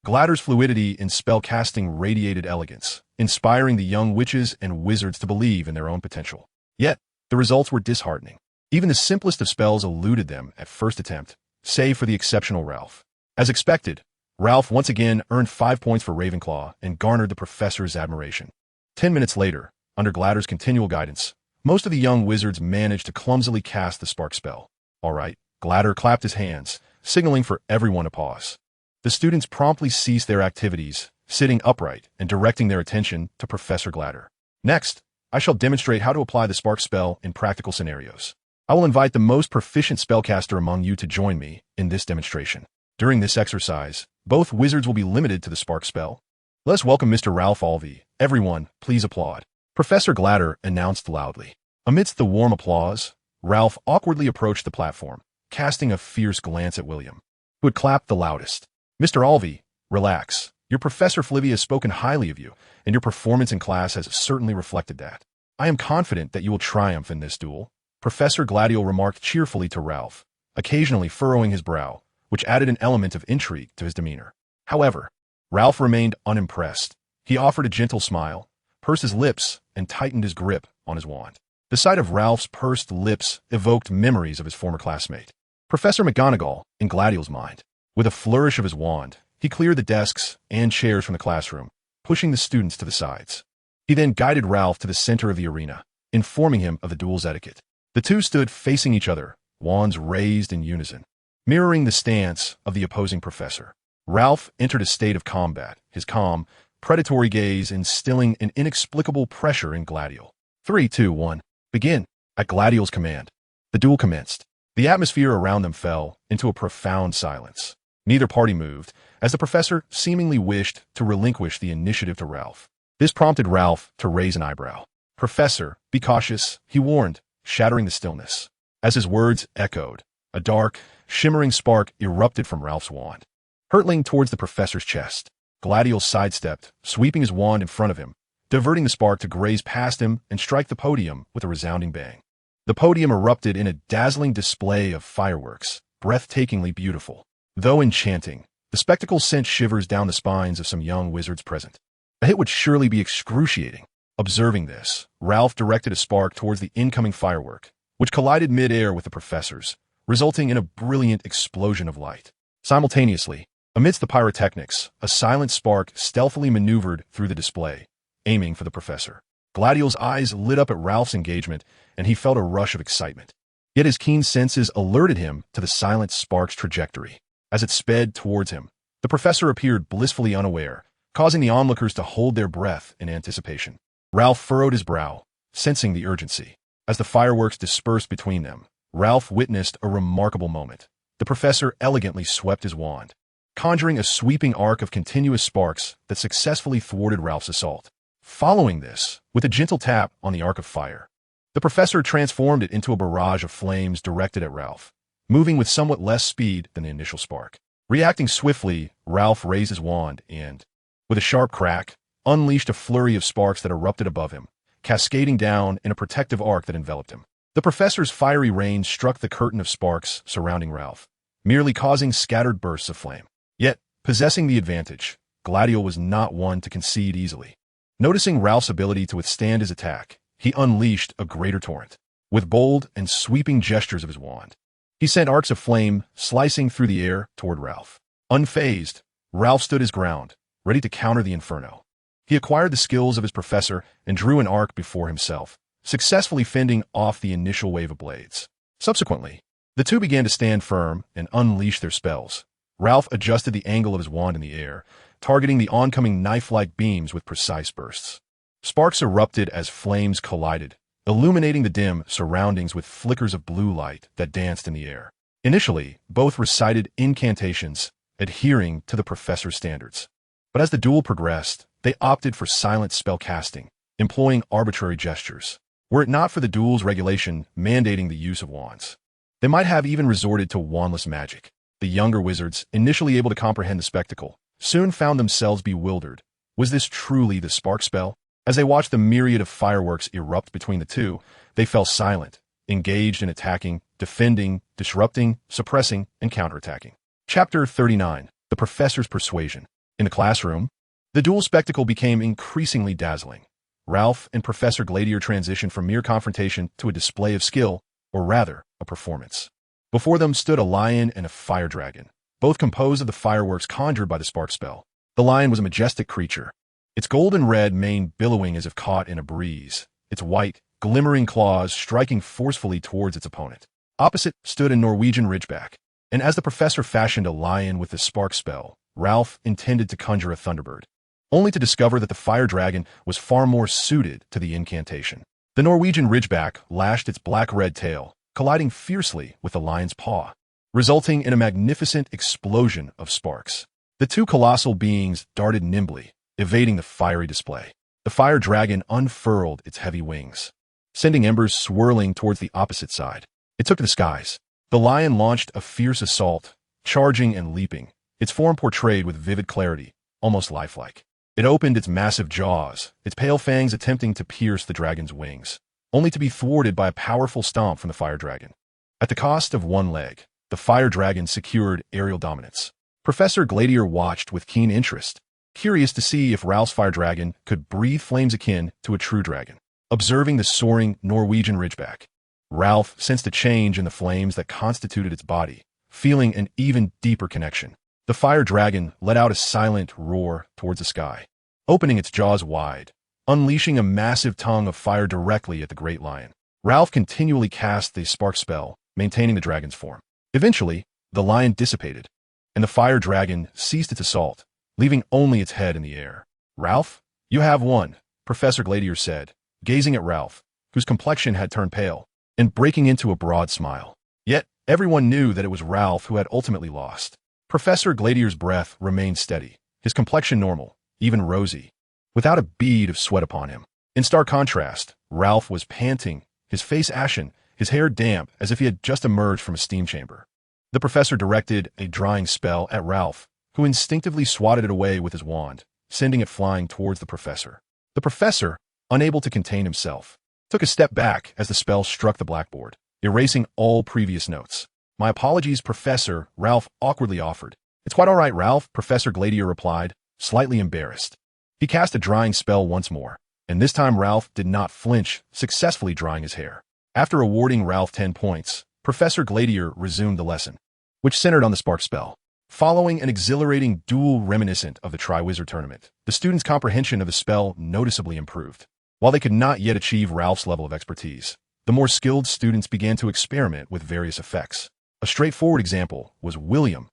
S1: Glatter's fluidity in spell casting radiated elegance, inspiring the young witches and wizards to believe in their own potential. Yet, the results were disheartening. Even the simplest of spells eluded them at first attempt, save for the exceptional Ralph. As expected, Ralph once again earned 5 points for Ravenclaw and garnered the professor's admiration. 10 minutes later, under Glatter's continual guidance, most of the young wizards managed to clumsily cast the spark spell. All right, Glatter clapped his hands, signaling for everyone to pause. The students promptly ceased their activities, sitting upright and directing their attention to Professor Glatter. Next, I shall demonstrate how to apply the spark spell in practical scenarios. I will invite the most proficient spellcaster among you to join me in this demonstration. During this exercise, both wizards will be limited to the spark spell. Let us welcome Mr. Ralph Alvey. Everyone, please applaud. Professor Glatter announced loudly. Amidst the warm applause, Ralph awkwardly approached the platform, casting a fierce glance at William, who had clapped the loudest. Mr. Alvey, relax. Your Professor Flivvy has spoken highly of you, and your performance in class has certainly reflected that. I am confident that you will triumph in this duel. Professor Gladio remarked cheerfully to Ralph, occasionally furrowing his brow, which added an element of intrigue to his demeanor. However, Ralph remained unimpressed. He offered a gentle smile, pursed his lips, and tightened his grip on his wand. The sight of Ralph's pursed lips evoked memories of his former classmate, Professor McGonagall, in Gladio's mind. With a flourish of his wand, he cleared the desks and chairs from the classroom, pushing the students to the sides. He then guided Ralph to the center of the arena, informing him of the duel's etiquette. The two stood facing each other, wands raised in unison, mirroring the stance of the opposing professor. Ralph entered a state of combat, his calm, predatory gaze instilling an inexplicable pressure in Gladio. 3, 2, 1. Begin. At Gladiol's command, the duel commenced. The atmosphere around them fell into a profound silence. Neither party moved, as the professor seemingly wished to relinquish the initiative to Ralph. This prompted Ralph to raise an eyebrow. "Professor, be cautious," he warned, shattering the stillness. As his words echoed, a dark, shimmering spark erupted from Ralph's wand. Hurtling towards the professor's chest, Gladiol sidestepped, sweeping his wand in front of him, diverting the spark to graze past him and strike the podium with a resounding bang. The podium erupted in a dazzling display of fireworks, breathtakingly beautiful. Though enchanting, the spectacle sent shivers down the spines of some young wizards present. A hit would surely be excruciating. Observing this, Ralph directed a spark towards the incoming firework, which collided mid-air with the professor's, resulting in a brilliant explosion of light. Simultaneously, amidst the pyrotechnics, a silent spark stealthily maneuvered through the display, aiming for the professor. Gladiol's eyes lit up at Ralph's engagement, and he felt a rush of excitement. Yet his keen senses alerted him to the silent spark's trajectory. As it sped towards him, the professor appeared blissfully unaware, causing the onlookers to hold their breath in anticipation. Ralph furrowed his brow, sensing the urgency. As the fireworks dispersed between them, Ralph witnessed a remarkable moment. The professor elegantly swept his wand, conjuring a sweeping arc of continuous sparks that successfully thwarted Ralph's assault. Following this, with a gentle tap on the arc of fire, the professor transformed it into a barrage of flames directed at Ralph, moving with somewhat less speed than the initial spark. Reacting swiftly, Ralph raised his wand and, with a sharp crack, unleashed a flurry of sparks that erupted above him, cascading down in a protective arc that enveloped him. The professor's fiery rain struck the curtain of sparks surrounding Ralph, merely causing scattered bursts of flame. Yet, possessing the advantage, Gladiol was not one to concede easily. Noticing Ralph's ability to withstand his attack, he unleashed a greater torrent. With bold and sweeping gestures of his wand, he sent arcs of flame slicing through the air toward Ralph. Unfazed, Ralph stood his ground, ready to counter the inferno. He acquired the skills of his professor and drew an arc before himself, successfully fending off the initial wave of blades. Subsequently, the two began to stand firm and unleash their spells. Ralph adjusted the angle of his wand in the air, targeting the oncoming knife-like beams with precise bursts. Sparks erupted as flames collided, illuminating the dim surroundings with flickers of blue light that danced in the air. Initially, both recited incantations, adhering to the professor's standards. But as the duel progressed, they opted for silent spell casting, employing arbitrary gestures. Were it not for the duel's regulation mandating the use of wands, they might have even resorted to wandless magic. The younger wizards, initially able to comprehend the spectacle, soon found themselves bewildered. Was this truly the spark spell? As they watched the myriad of fireworks erupt between the two, they fell silent, engaged in attacking, defending, disrupting, suppressing, and counterattacking. Chapter 39. The Professor's Persuasion. In the classroom, the duel spectacle became increasingly dazzling. Ralph and Professor Gladiator transitioned from mere confrontation to a display of skill, or rather, a performance. Before them stood a lion and a fire dragon, both composed of the fireworks conjured by the spark spell. The lion was a majestic creature, its golden red mane billowing as if caught in a breeze, its white, glimmering claws striking forcefully towards its opponent. Opposite stood a Norwegian ridgeback, and as the professor fashioned a lion with the spark spell, Ralph intended to conjure a Thunderbird, only to discover that the fire dragon was far more suited to the incantation. The Norwegian ridgeback lashed its black-red tail, colliding fiercely with the lion's paw, resulting in a magnificent explosion of sparks. The two colossal beings darted nimbly, evading the fiery display. The fire dragon unfurled its heavy wings, sending embers swirling towards the opposite side. It took to the skies. The lion launched a fierce assault, charging and leaping, its form portrayed with vivid clarity, almost lifelike. It opened its massive jaws, its pale fangs attempting to pierce the dragon's wings, only to be thwarted by a powerful stomp from the fire dragon. At the cost of one leg, the fire dragon secured aerial dominance. Professor Gladiator watched with keen interest, curious to see if Ralph's fire dragon could breathe flames akin to a true dragon. Observing the soaring Norwegian ridgeback, Ralph sensed a change in the flames that constituted its body, feeling an even deeper connection. The fire dragon let out a silent roar towards the sky, opening its jaws wide, unleashing a massive tongue of fire directly at the great lion. Ralph continually cast the spark spell, maintaining the dragon's form. Eventually, the lion dissipated, and the fire dragon ceased its assault, leaving only its head in the air. "Ralph, you have won," Professor Gladiator said, gazing at Ralph, whose complexion had turned pale, and breaking into a broad smile. Yet, everyone knew that it was Ralph who had ultimately lost. Professor Gladier's breath remained steady, his complexion normal, even rosy, without a bead of sweat upon him. In stark contrast, Ralph was panting, his face ashen, his hair damp as if he had just emerged from a steam chamber. The professor directed a drying spell at Ralph, who instinctively swatted it away with his wand, sending it flying towards the professor. The professor, unable to contain himself, took a step back as the spell struck the blackboard, erasing all previous notes. "My apologies, Professor," Ralph awkwardly offered. "It's quite all right, Ralph," Professor Gladier replied, slightly embarrassed. He cast a drying spell once more, and this time Ralph did not flinch, successfully drying his hair. After awarding Ralph 10 points, Professor Gladier resumed the lesson, which centered on the spark spell. Following an exhilarating duel reminiscent of the Triwizard Tournament, the students' comprehension of the spell noticeably improved. While they could not yet achieve Ralph's level of expertise, the more skilled students began to experiment with various effects. A straightforward example was William.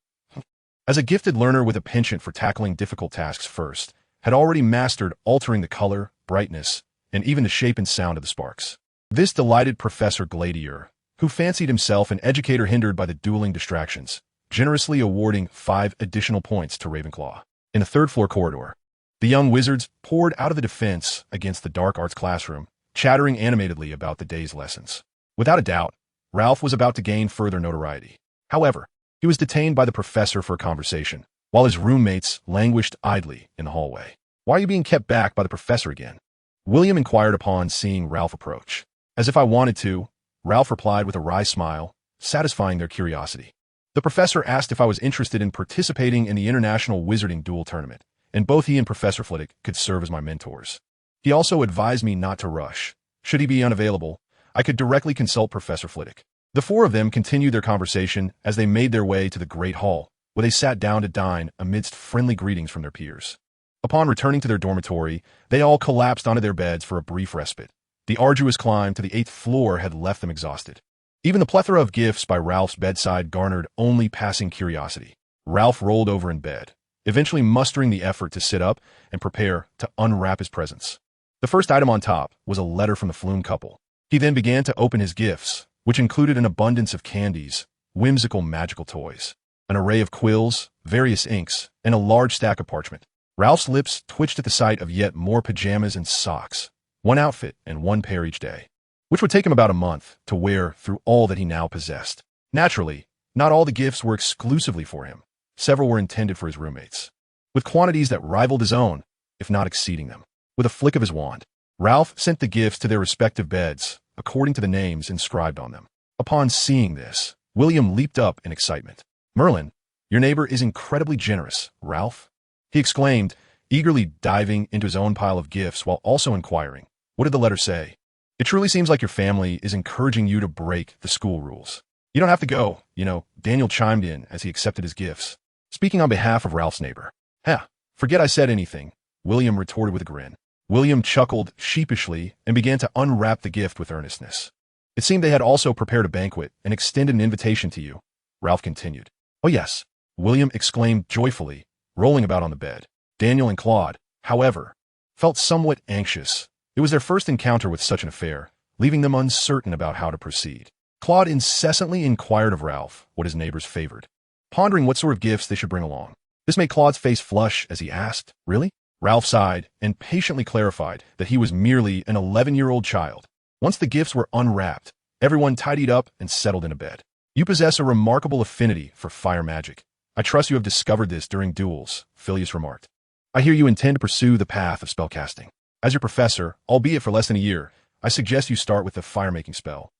S1: As a gifted learner with a penchant for tackling difficult tasks first, had already mastered altering the color, brightness, and even the shape and sound of the sparks. This delighted Professor Gladier, who fancied himself an educator hindered by the dueling distractions, generously awarding 5 additional points to Ravenclaw. In the third-floor corridor, the young wizards poured out of the defense against the dark arts classroom, chattering animatedly about the day's lessons. Without a doubt, Ralph was about to gain further notoriety. However, he was detained by the professor for a conversation, while his roommates languished idly in the hallway. "Why are you being kept back by the professor again?" William inquired upon seeing Ralph approach. "As if I wanted to," Ralph replied with a wry smile, satisfying their curiosity. The professor asked if I was interested in participating in the International Wizarding Duel Tournament, and both he and Professor Flitwick could serve as my mentors. He also advised me not to rush. Should he be unavailable, I could directly consult Professor Flitwick. The 4 of them continued their conversation as they made their way to the Great Hall, where they sat down to dine amidst friendly greetings from their peers. Upon returning to their dormitory, they all collapsed onto their beds for a brief respite. The arduous climb to the 8th floor had left them exhausted. Even the plethora of gifts by Ralph's bedside garnered only passing curiosity. Ralph rolled over in bed, eventually mustering the effort to sit up and prepare to unwrap his presents. The first item on top was a letter from the Flume couple. He then began to open his gifts, which included an abundance of candies, whimsical magical toys, an array of quills, various inks, and a large stack of parchment. Ralph's lips twitched at the sight of yet more pajamas and socks, 1 outfit and 1 pair each day, which would take him about a month to wear through all that he now possessed. Naturally, not all the gifts were exclusively for him. Several were intended for his roommates, with quantities that rivaled his own, if not exceeding them. With a flick of his wand, Ralph sent the gifts to their respective beds, according to the names inscribed on them. Upon seeing this, William leaped up in excitement. "Merlin, your neighbor is incredibly generous, Ralph," he exclaimed, eagerly diving into his own pile of gifts while also inquiring, "What did the letter say?" "It truly seems like your family is encouraging you to break the school rules. You don't have to go, Daniel chimed in as he accepted his gifts, speaking on behalf of Ralph's neighbor. Forget I said anything," William retorted with a grin. William chuckled sheepishly and began to unwrap the gift with earnestness. "It seemed they had also prepared a banquet and extended an invitation to you," Ralph continued. "Oh yes," William exclaimed joyfully, rolling about on the bed. Daniel and Claude, however, felt somewhat anxious. It was their first encounter with such an affair, leaving them uncertain about how to proceed. Claude incessantly inquired of Ralph what his neighbors favored, pondering what sort of gifts they should bring along. This made Claude's face flush as he asked, "Really?" Ralph sighed and patiently clarified that he was merely an 11-year-old child. Once the gifts were unwrapped, everyone tidied up and settled into bed. "You possess a remarkable affinity for fire magic. I trust you have discovered this during duels," Phileas remarked. "I hear you intend to pursue the path of spellcasting. As your professor, albeit for less than a year, I suggest you start with the fire-making spell.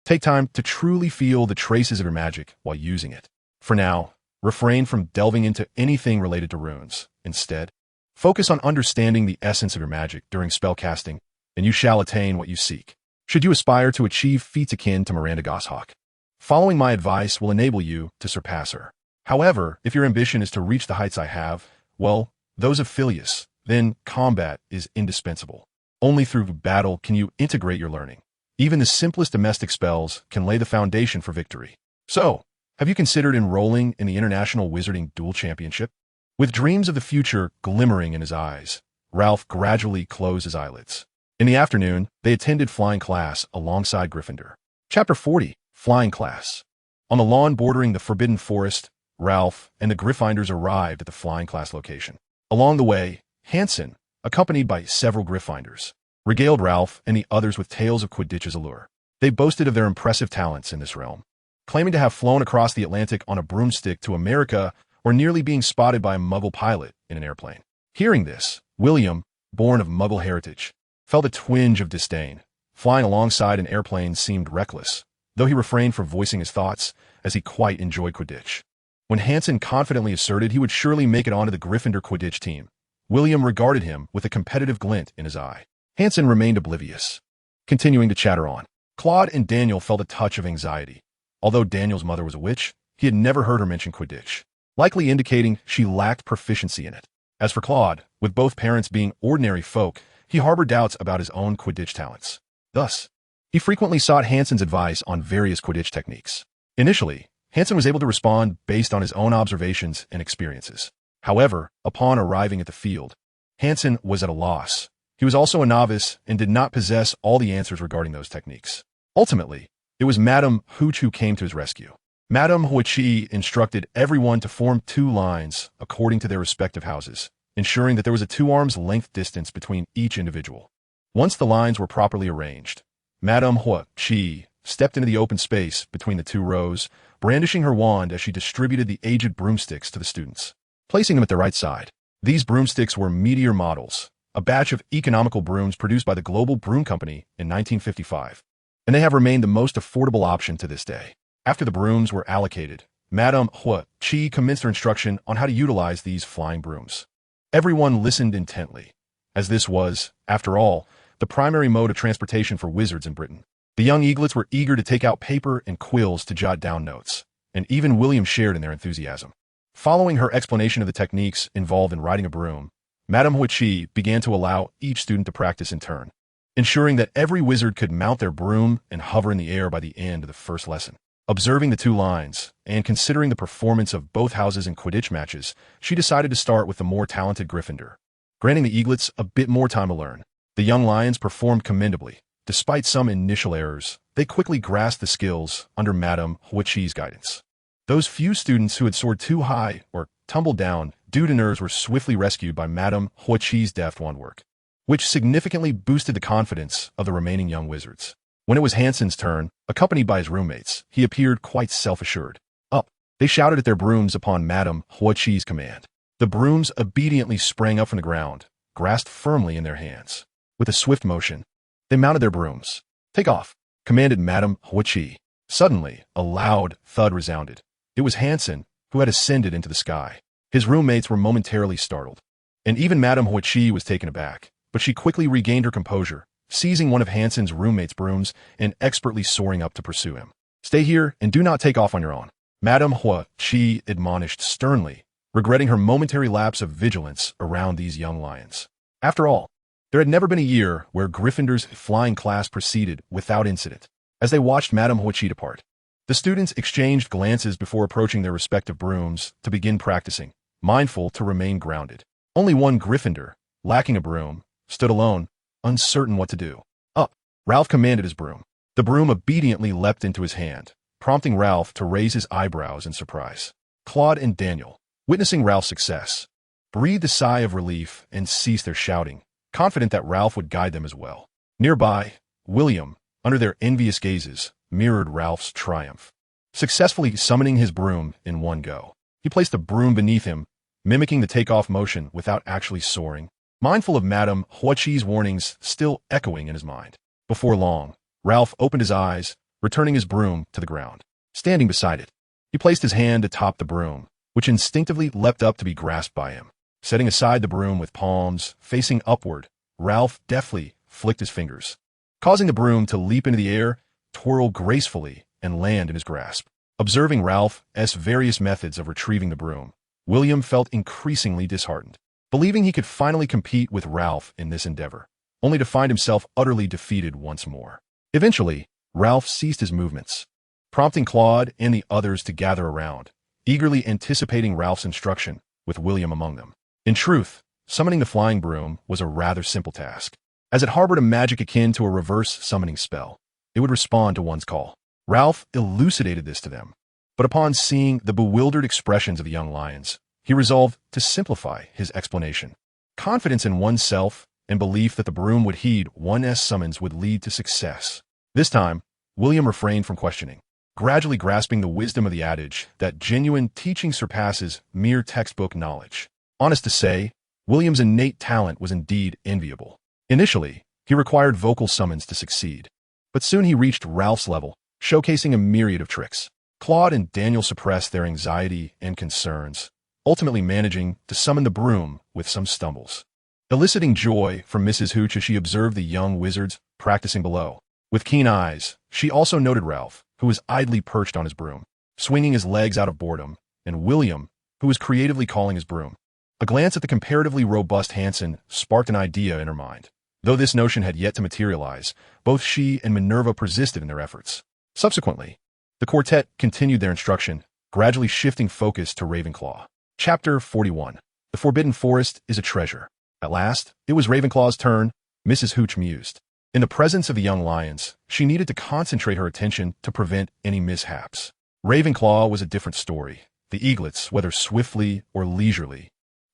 S1: Take time to truly feel the traces of your magic while using it. For now, refrain from delving into anything related to runes. Instead, focus on understanding the essence of your magic during spellcasting, and you shall attain what you seek. Should you aspire to achieve feats akin to Miranda Goshawk, following my advice will enable you to surpass her. However, if your ambition is to reach the heights I have, well, those of Phileas, then combat is indispensable. Only through battle can you integrate your learning. Even the simplest domestic spells can lay the foundation for victory. So, have you considered enrolling in the International Wizarding Duel Championship?" With dreams of the future glimmering in his eyes, Ralph gradually closed his eyelids. In the afternoon, they attended flying class alongside Gryffindor. Chapter 40, Flying Class. On the lawn bordering the Forbidden Forest, Ralph and the Gryffindors arrived at the flying class location. Along the way, Hansen, accompanied by several Gryffindors, regaled Ralph and the others with tales of Quidditch's allure. They boasted of their impressive talents in this realm, claiming to have flown across the Atlantic on a broomstick to America or nearly being spotted by a Muggle pilot in an airplane. Hearing this, William, born of Muggle heritage, felt a twinge of disdain. Flying alongside an airplane seemed reckless, though he refrained from voicing his thoughts as he quite enjoyed Quidditch. When Hansen confidently asserted he would surely make it onto the Gryffindor Quidditch team, William regarded him with a competitive glint in his eye. Hansen remained oblivious, continuing to chatter on. Claude and Daniel felt a touch of anxiety. Although Daniel's mother was a witch, he had never heard her mention Quidditch, likely indicating she lacked proficiency in it. As for Claude, with both parents being ordinary folk, he harbored doubts about his own Quidditch talents. Thus, he frequently sought Hansen's advice on various Quidditch techniques. Initially, Hansen was able to respond based on his own observations and experiences. However, upon arriving at the field, Hansen was at a loss. He was also a novice and did not possess all the answers regarding those techniques. Ultimately, it was Madame Hooch who came to his rescue. Madame Hooch instructed everyone to form 2 lines according to their respective houses, ensuring that there was a 2 arms length distance between each individual. Once the lines were properly arranged, Madame Hooch stepped into the open space between the 2 rows, brandishing her wand as she distributed the aged broomsticks to the students, placing them at the right side. These broomsticks were Meteor models, a batch of economical brooms produced by the Global Broom Company in 1955, and they have remained the most affordable option to this day. After the brooms were allocated, Madame Hooch commenced her instruction on how to utilize these flying brooms. Everyone listened intently, as this was, after all, the primary mode of transportation for wizards in Britain. The young eaglets were eager to take out paper and quills to jot down notes, and even William shared in their enthusiasm. Following her explanation of the techniques involved in riding a broom, Madame Hooch began to allow each student to practice in turn, ensuring that every wizard could mount their broom and hover in the air by the end of the first lesson. Observing the 2 lines, and considering the performance of both houses in Quidditch matches, she decided to start with the more talented Gryffindor, granting the eaglets a bit more time to learn. The young lions performed commendably. Despite some initial errors, they quickly grasped the skills under Madame Hooch's guidance. Those few students who had soared too high or tumbled down due to nerves were swiftly rescued by Madame Hooch's deft wand work, which significantly boosted the confidence of the remaining young wizards. When it was Hansen's turn, accompanied by his roommates, he appeared quite self-assured. Up! They shouted at their brooms upon Madame Hooch's command. The brooms obediently sprang up from the ground, grasped firmly in their hands. With a swift motion, they mounted their brooms. "Take off," commanded Madame Hooch. Suddenly, a loud thud resounded. It was Hansen, who had ascended into the sky. His roommates were momentarily startled, and even Madame Hooch was taken aback, but she quickly regained her composure, seizing one of Hansen's roommates' brooms and expertly soaring up to pursue him. "Stay here and do not take off on your own," Madame Hooch admonished sternly, regretting her momentary lapse of vigilance around these young lions. After all, there had never been a year where Gryffindor's flying class proceeded without incident. As they watched Madame Hooch depart, the students exchanged glances before approaching their respective brooms to begin practicing, mindful to remain grounded. Only one Gryffindor, lacking a broom, stood alone, uncertain what to do. "Up!" Ralph commanded his broom. The broom obediently leapt into his hand, prompting Ralph to raise his eyebrows in surprise. Claude and Daniel, witnessing Ralph's success, breathed a sigh of relief and ceased their shouting, confident that Ralph would guide them as well. Nearby, William, under their envious gazes, mirrored Ralph's triumph, successfully summoning his broom in one go. He placed the broom beneath him, mimicking the takeoff motion without actually soaring, mindful of Madame Hooch's warnings still echoing in his mind. Before long, Ralph opened his eyes, returning his broom to the ground. Standing beside it, he placed his hand atop the broom, which instinctively leapt up to be grasped by him. Setting aside the broom with palms facing upward, Ralph deftly flicked his fingers, causing the broom to leap into the air, twirl gracefully, and land in his grasp. Observing Ralph's various methods of retrieving the broom, William felt increasingly disheartened, believing he could finally compete with Ralph in this endeavor, only to find himself utterly defeated once more. Eventually, Ralph ceased his movements, prompting Claude and the others to gather around, eagerly anticipating Ralph's instruction, with William among them. In truth, summoning the flying broom was a rather simple task. as it harbored a magic akin to a reverse summoning spell. It would respond to one's call. Ralph elucidated this to them, but upon seeing the bewildered expressions of the young lions, he resolved to simplify his explanation. Confidence in oneself and belief that the broom would heed one's summons would lead to success. This time, William refrained from questioning, gradually grasping the wisdom of the adage that genuine teaching surpasses mere textbook knowledge. Honest to say, William's innate talent was indeed enviable. Initially, he required vocal summons to succeed, but soon he reached Ralph's level, showcasing a myriad of tricks. Claude and Daniel suppressed their anxiety and concerns, ultimately managing to summon the broom with some stumbles, eliciting joy from Mrs. Hooch as she observed the young wizards practicing below. With keen eyes, she also noted Ralph, who was idly perched on his broom, swinging his legs out of boredom, and William, who was creatively calling his broom. A glance at the comparatively robust Hanson sparked an idea in her mind. Though this notion had yet to materialize, both she and Minerva persisted in their efforts. Subsequently, the quartet continued their instruction, gradually shifting focus to Ravenclaw. Chapter 41. The Forbidden Forest is a treasure. At last, it was Ravenclaw's turn, Mrs. Hooch mused. In the presence of the young lions, she needed to concentrate her attention to prevent any mishaps. Ravenclaw was a different story. The eaglets, whether swiftly or leisurely,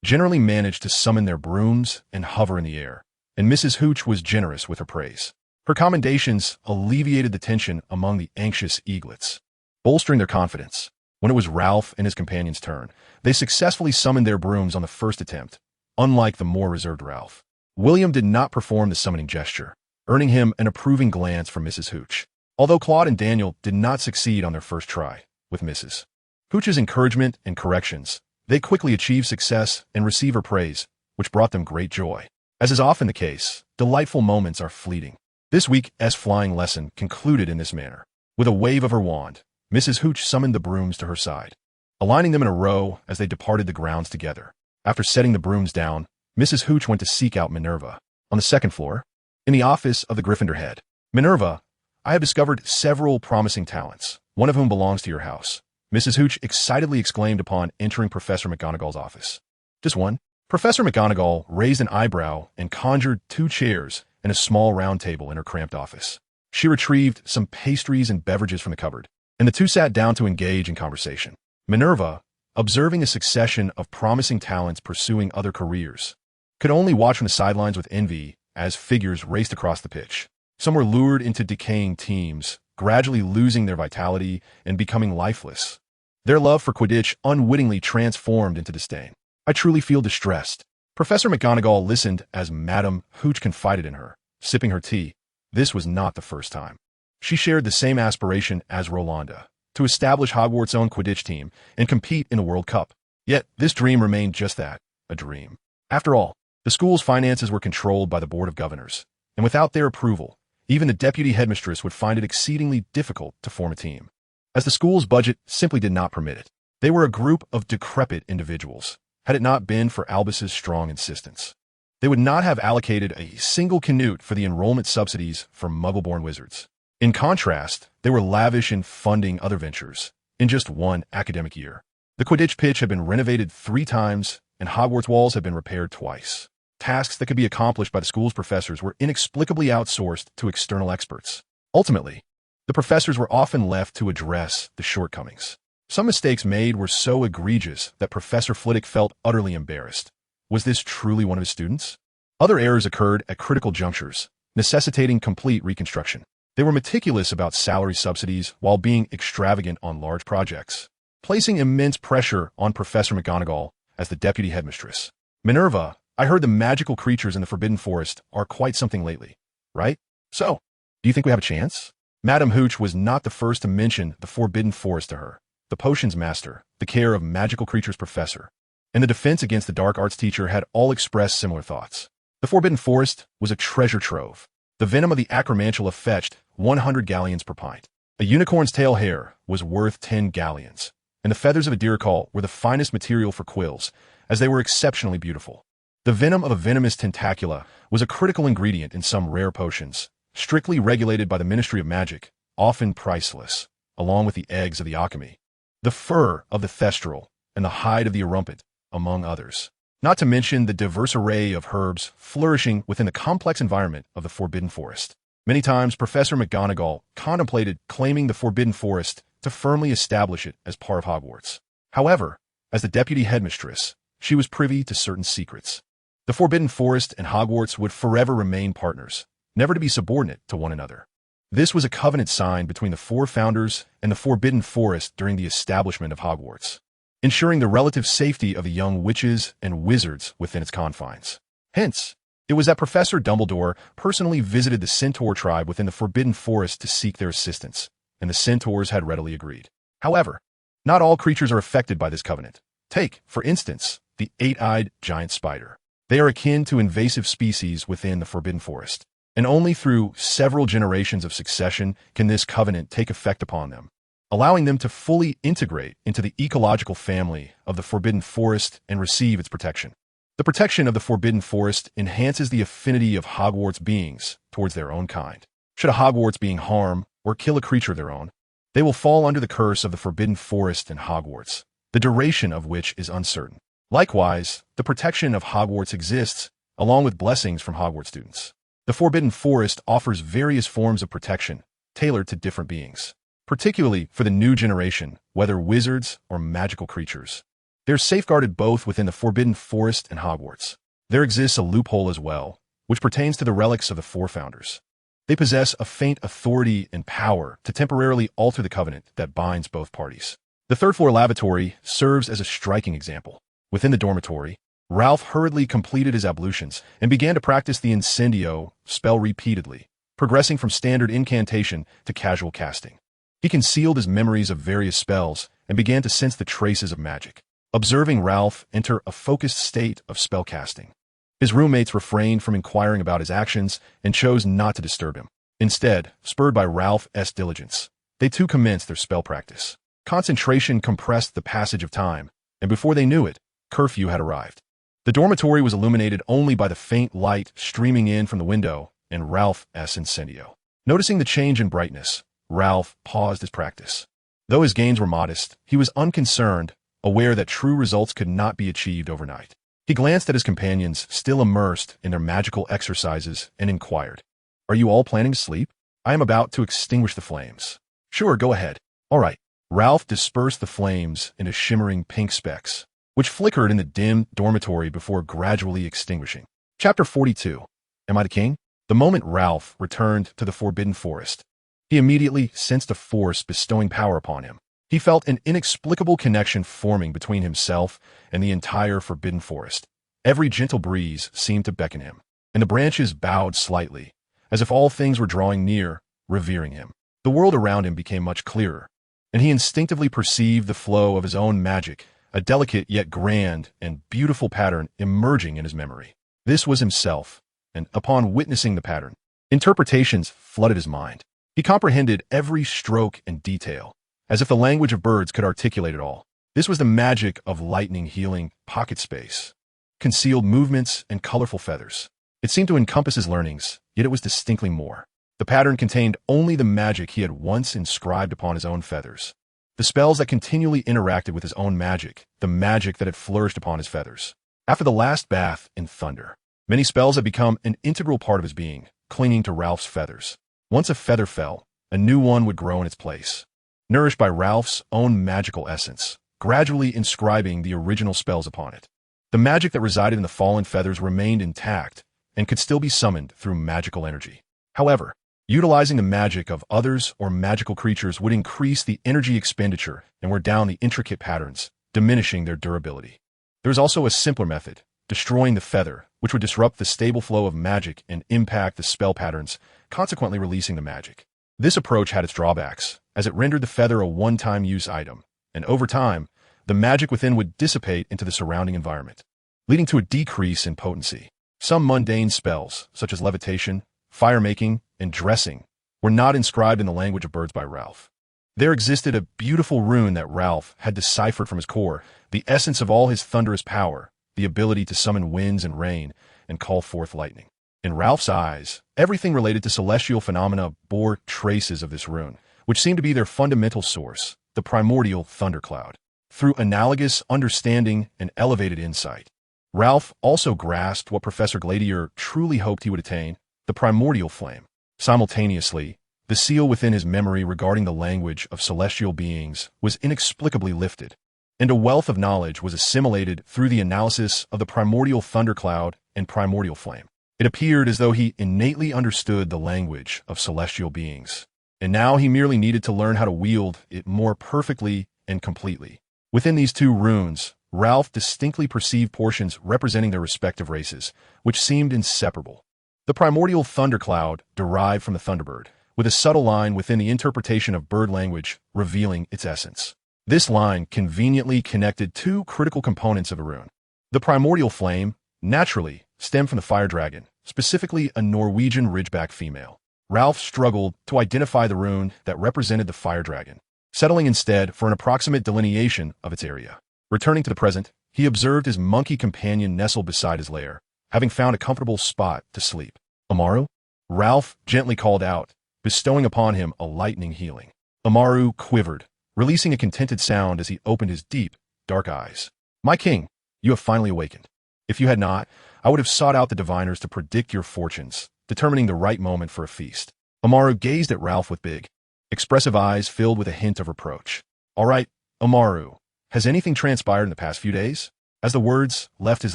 S1: generally managed to summon their brooms and hover in the air, and Mrs. Hooch was generous with her praise. Her commendations alleviated the tension among the anxious eaglets, bolstering their confidence. When it was Ralph and his companion's turn, they successfully summoned their brooms on the first attempt, unlike the more reserved Ralph. William did not perform the summoning gesture, earning him an approving glance from Mrs. Hooch. Although Claude and Daniel did not succeed on their first try, with Mrs. Hooch's encouragement and corrections, they quickly achieved success and received her praise, which brought them great joy. As is often the case, delightful moments are fleeting. This week's flying lesson concluded in this manner. With a wave of her wand, Mrs. Hooch summoned the brooms to her side, aligning them in a row as they departed the grounds together. After setting the brooms down, Mrs. Hooch went to seek out Minerva. On the second floor, in the office of the Gryffindor head. Minerva, I have discovered several promising talents, one of whom belongs to your house, Mrs. Hooch excitedly exclaimed upon entering Professor McGonagall's office. Just one? Professor McGonagall raised an eyebrow and conjured 2 chairs and a small round table in her cramped office. She retrieved some pastries and beverages from the cupboard, and the two sat down to engage in conversation. Minerva, observing a succession of promising talents pursuing other careers, could only watch from the sidelines with envy as figures raced across the pitch. Some were lured into decaying teams, gradually losing their vitality and becoming lifeless. Their love for Quidditch unwittingly transformed into disdain. I truly feel distressed. Professor McGonagall listened as Madame Hooch confided in her, sipping her tea. This was not the first time. She shared the same aspiration as Rolanda, to establish Hogwarts' own Quidditch team and compete in a World Cup. Yet, this dream remained just that, a dream. After all, the school's finances were controlled by the Board of Governors, and without their approval, even the deputy headmistress would find it exceedingly difficult to form a team, as the school's budget simply did not permit it. They were a group of decrepit individuals. Had it not been for Albus's strong insistence, they would not have allocated a single canute for the enrollment subsidies for Muggle-born wizards. In contrast, they were lavish in funding other ventures. In just one academic year, the Quidditch pitch had been renovated 3 times, and Hogwarts walls had been repaired twice. Tasks that could be accomplished by the school's professors were inexplicably outsourced to external experts. Ultimately, the professors were often left to address the shortcomings. Some mistakes made were so egregious that Professor Flitwick felt utterly embarrassed. Was this truly one of his students? Other errors occurred at critical junctures, necessitating complete reconstruction. They were meticulous about salary subsidies while being extravagant on large projects, placing immense pressure on Professor McGonagall as the deputy headmistress. Minerva, I heard the magical creatures in the Forbidden Forest are quite something lately, right? So, do you think we have a chance? Madame Hooch was not the first to mention the Forbidden Forest to her. The potions master, the care of magical creatures professor, and the defense against the dark arts teacher had all expressed similar thoughts. The Forbidden Forest was a treasure trove. The venom of the acromantula fetched 100 galleons per pint. A unicorn's tail hair was worth 10 galleons, and the feathers of a diricol were the finest material for quills, as they were exceptionally beautiful. The venom of a venomous tentacula was a critical ingredient in some rare potions, strictly regulated by the Ministry of Magic, often priceless, along with the eggs of the alchemy, the fur of the thestral, and the hide of the erumpent, among others. not to mention the diverse array of herbs flourishing within the complex environment of the Forbidden Forest. Many times, Professor McGonagall contemplated claiming the Forbidden Forest to firmly establish it as part of Hogwarts. However, as the deputy headmistress, she was privy to certain secrets. The Forbidden Forest and Hogwarts would forever remain partners, never to be subordinate to one another. This was a covenant signed between the four founders and the Forbidden Forest during the establishment of Hogwarts, ensuring the relative safety of the young witches and wizards within its confines. Hence, it was that Professor Dumbledore personally visited the Centaur tribe within the Forbidden Forest to seek their assistance, and the Centaurs had readily agreed. However, not all creatures are affected by this covenant. Take, for instance, the eight-eyed giant spider. They are akin to invasive species within the Forbidden Forest, and only through several generations of succession can this covenant take effect upon them, allowing them to fully integrate into the ecological family of the Forbidden Forest and receive its protection. The protection of the Forbidden Forest enhances the affinity of Hogwarts beings towards their own kind. Should a Hogwarts being harm or kill a creature of their own, they will fall under the curse of the Forbidden Forest and Hogwarts, the duration of which is uncertain. Likewise, the protection of Hogwarts exists, along with blessings from Hogwarts students. The Forbidden Forest offers various forms of protection, tailored to different beings, particularly for the new generation, whether wizards or magical creatures. They're safeguarded both within the Forbidden Forest and Hogwarts. There exists a loophole as well, which pertains to the relics of the four founders. They possess a faint authority and power to temporarily alter the covenant that binds both parties. The third-floor lavatory serves as a striking example. Within the dormitory, Ralph hurriedly completed his ablutions and began to practice the Incendio spell repeatedly, progressing from standard incantation to casual casting. He concealed his memories of various spells and began to sense the traces of magic, observing Ralph enter a focused state of spell casting. His roommates refrained from inquiring about his actions and chose not to disturb him. Instead, spurred by Ralph's diligence, they too commenced their spell practice. Concentration compressed the passage of time, and before they knew it, curfew had arrived. The dormitory was illuminated only by the faint light streaming in from the window and Ralph's incendio. Noticing the change in brightness, Ralph paused his practice. Though his gains were modest, he was unconcerned, aware that true results could not be achieved overnight. He glanced at his companions, still immersed in their magical exercises, and inquired, "Are you all planning to sleep? I am about to extinguish the flames." "Sure, go ahead." "All right." Ralph dispersed the flames into shimmering pink specks, which flickered in the dim dormitory before gradually extinguishing. Chapter 42. Am I the king? The moment Ralph returned to the Forbidden Forest, he immediately sensed a force bestowing power upon him. He felt an inexplicable connection forming between himself and the entire Forbidden Forest. Every gentle breeze seemed to beckon him, and the branches bowed slightly, as if all things were drawing near, revering him. The world around him became much clearer, and he instinctively perceived the flow of his own magic, a delicate yet grand and beautiful pattern emerging in his memory. This was himself, and upon witnessing the pattern, interpretations flooded his mind. He comprehended every stroke and detail, as if the language of birds could articulate it all. This was the magic of lightning healing pocket space, concealed movements, and colorful feathers. It seemed to encompass his learnings, yet it was distinctly more. The pattern contained only the magic he had once inscribed upon his own feathers. The spells that continually interacted with his own magic, the magic that had flourished upon his feathers. After the last bath in thunder, many spells had become an integral part of his being, clinging to Ralph's feathers. Once a feather fell, a new one would grow in its place, nourished by Ralph's own magical essence, gradually inscribing the original spells upon it. The magic that resided in the fallen feathers remained intact and could still be summoned through magical energy. However, utilizing the magic of others or magical creatures would increase the energy expenditure and wear down the intricate patterns, diminishing their durability. There is also a simpler method, destroying the feather, which would disrupt the stable flow of magic and impact the spell patterns, consequently releasing the magic. This approach had its drawbacks, as it rendered the feather a one-time use item, and over time, the magic within would dissipate into the surrounding environment, leading to a decrease in potency. Some mundane spells, such as levitation, fire-making, and dressing, were not inscribed in the language of birds by Ralph. There existed a beautiful rune that Ralph had deciphered from his core, the essence of all his thunderous power, the ability to summon winds and rain and call forth lightning. In Ralph's eyes, everything related to celestial phenomena bore traces of this rune, which seemed to be their fundamental source, the primordial thundercloud. Through analogous understanding and elevated insight, Ralph also grasped what Professor Gladiator truly hoped he would attain, the primordial flame. Simultaneously, the seal within his memory regarding the language of celestial beings was inexplicably lifted, and a wealth of knowledge was assimilated through the analysis of the primordial thundercloud and primordial flame. It appeared as though he innately understood the language of celestial beings, and now he merely needed to learn how to wield it more perfectly and completely. Within these two runes, Ralph distinctly perceived portions representing their respective races, which seemed inseparable. The primordial thundercloud derived from the Thunderbird, with a subtle line within the interpretation of bird language revealing its essence. This line conveniently connected two critical components of a rune. The primordial flame, naturally, stemmed from the fire dragon, specifically a Norwegian ridgeback female. Ralph struggled to identify the rune that represented the fire dragon, settling instead for an approximate delineation of its area. Returning to the present, he observed his monkey companion nestled beside his lair, having found a comfortable spot to sleep. Amaru? Ralph gently called out, bestowing upon him a lightning healing. Amaru quivered, releasing a contented sound as he opened his deep, dark eyes. My king, you have finally awakened. If you had not, I would have sought out the diviners to predict your fortunes, determining the right moment for a feast. Amaru gazed at Ralph with big, expressive eyes filled with a hint of reproach. All right, Amaru, has anything transpired in the past few days? As the words left his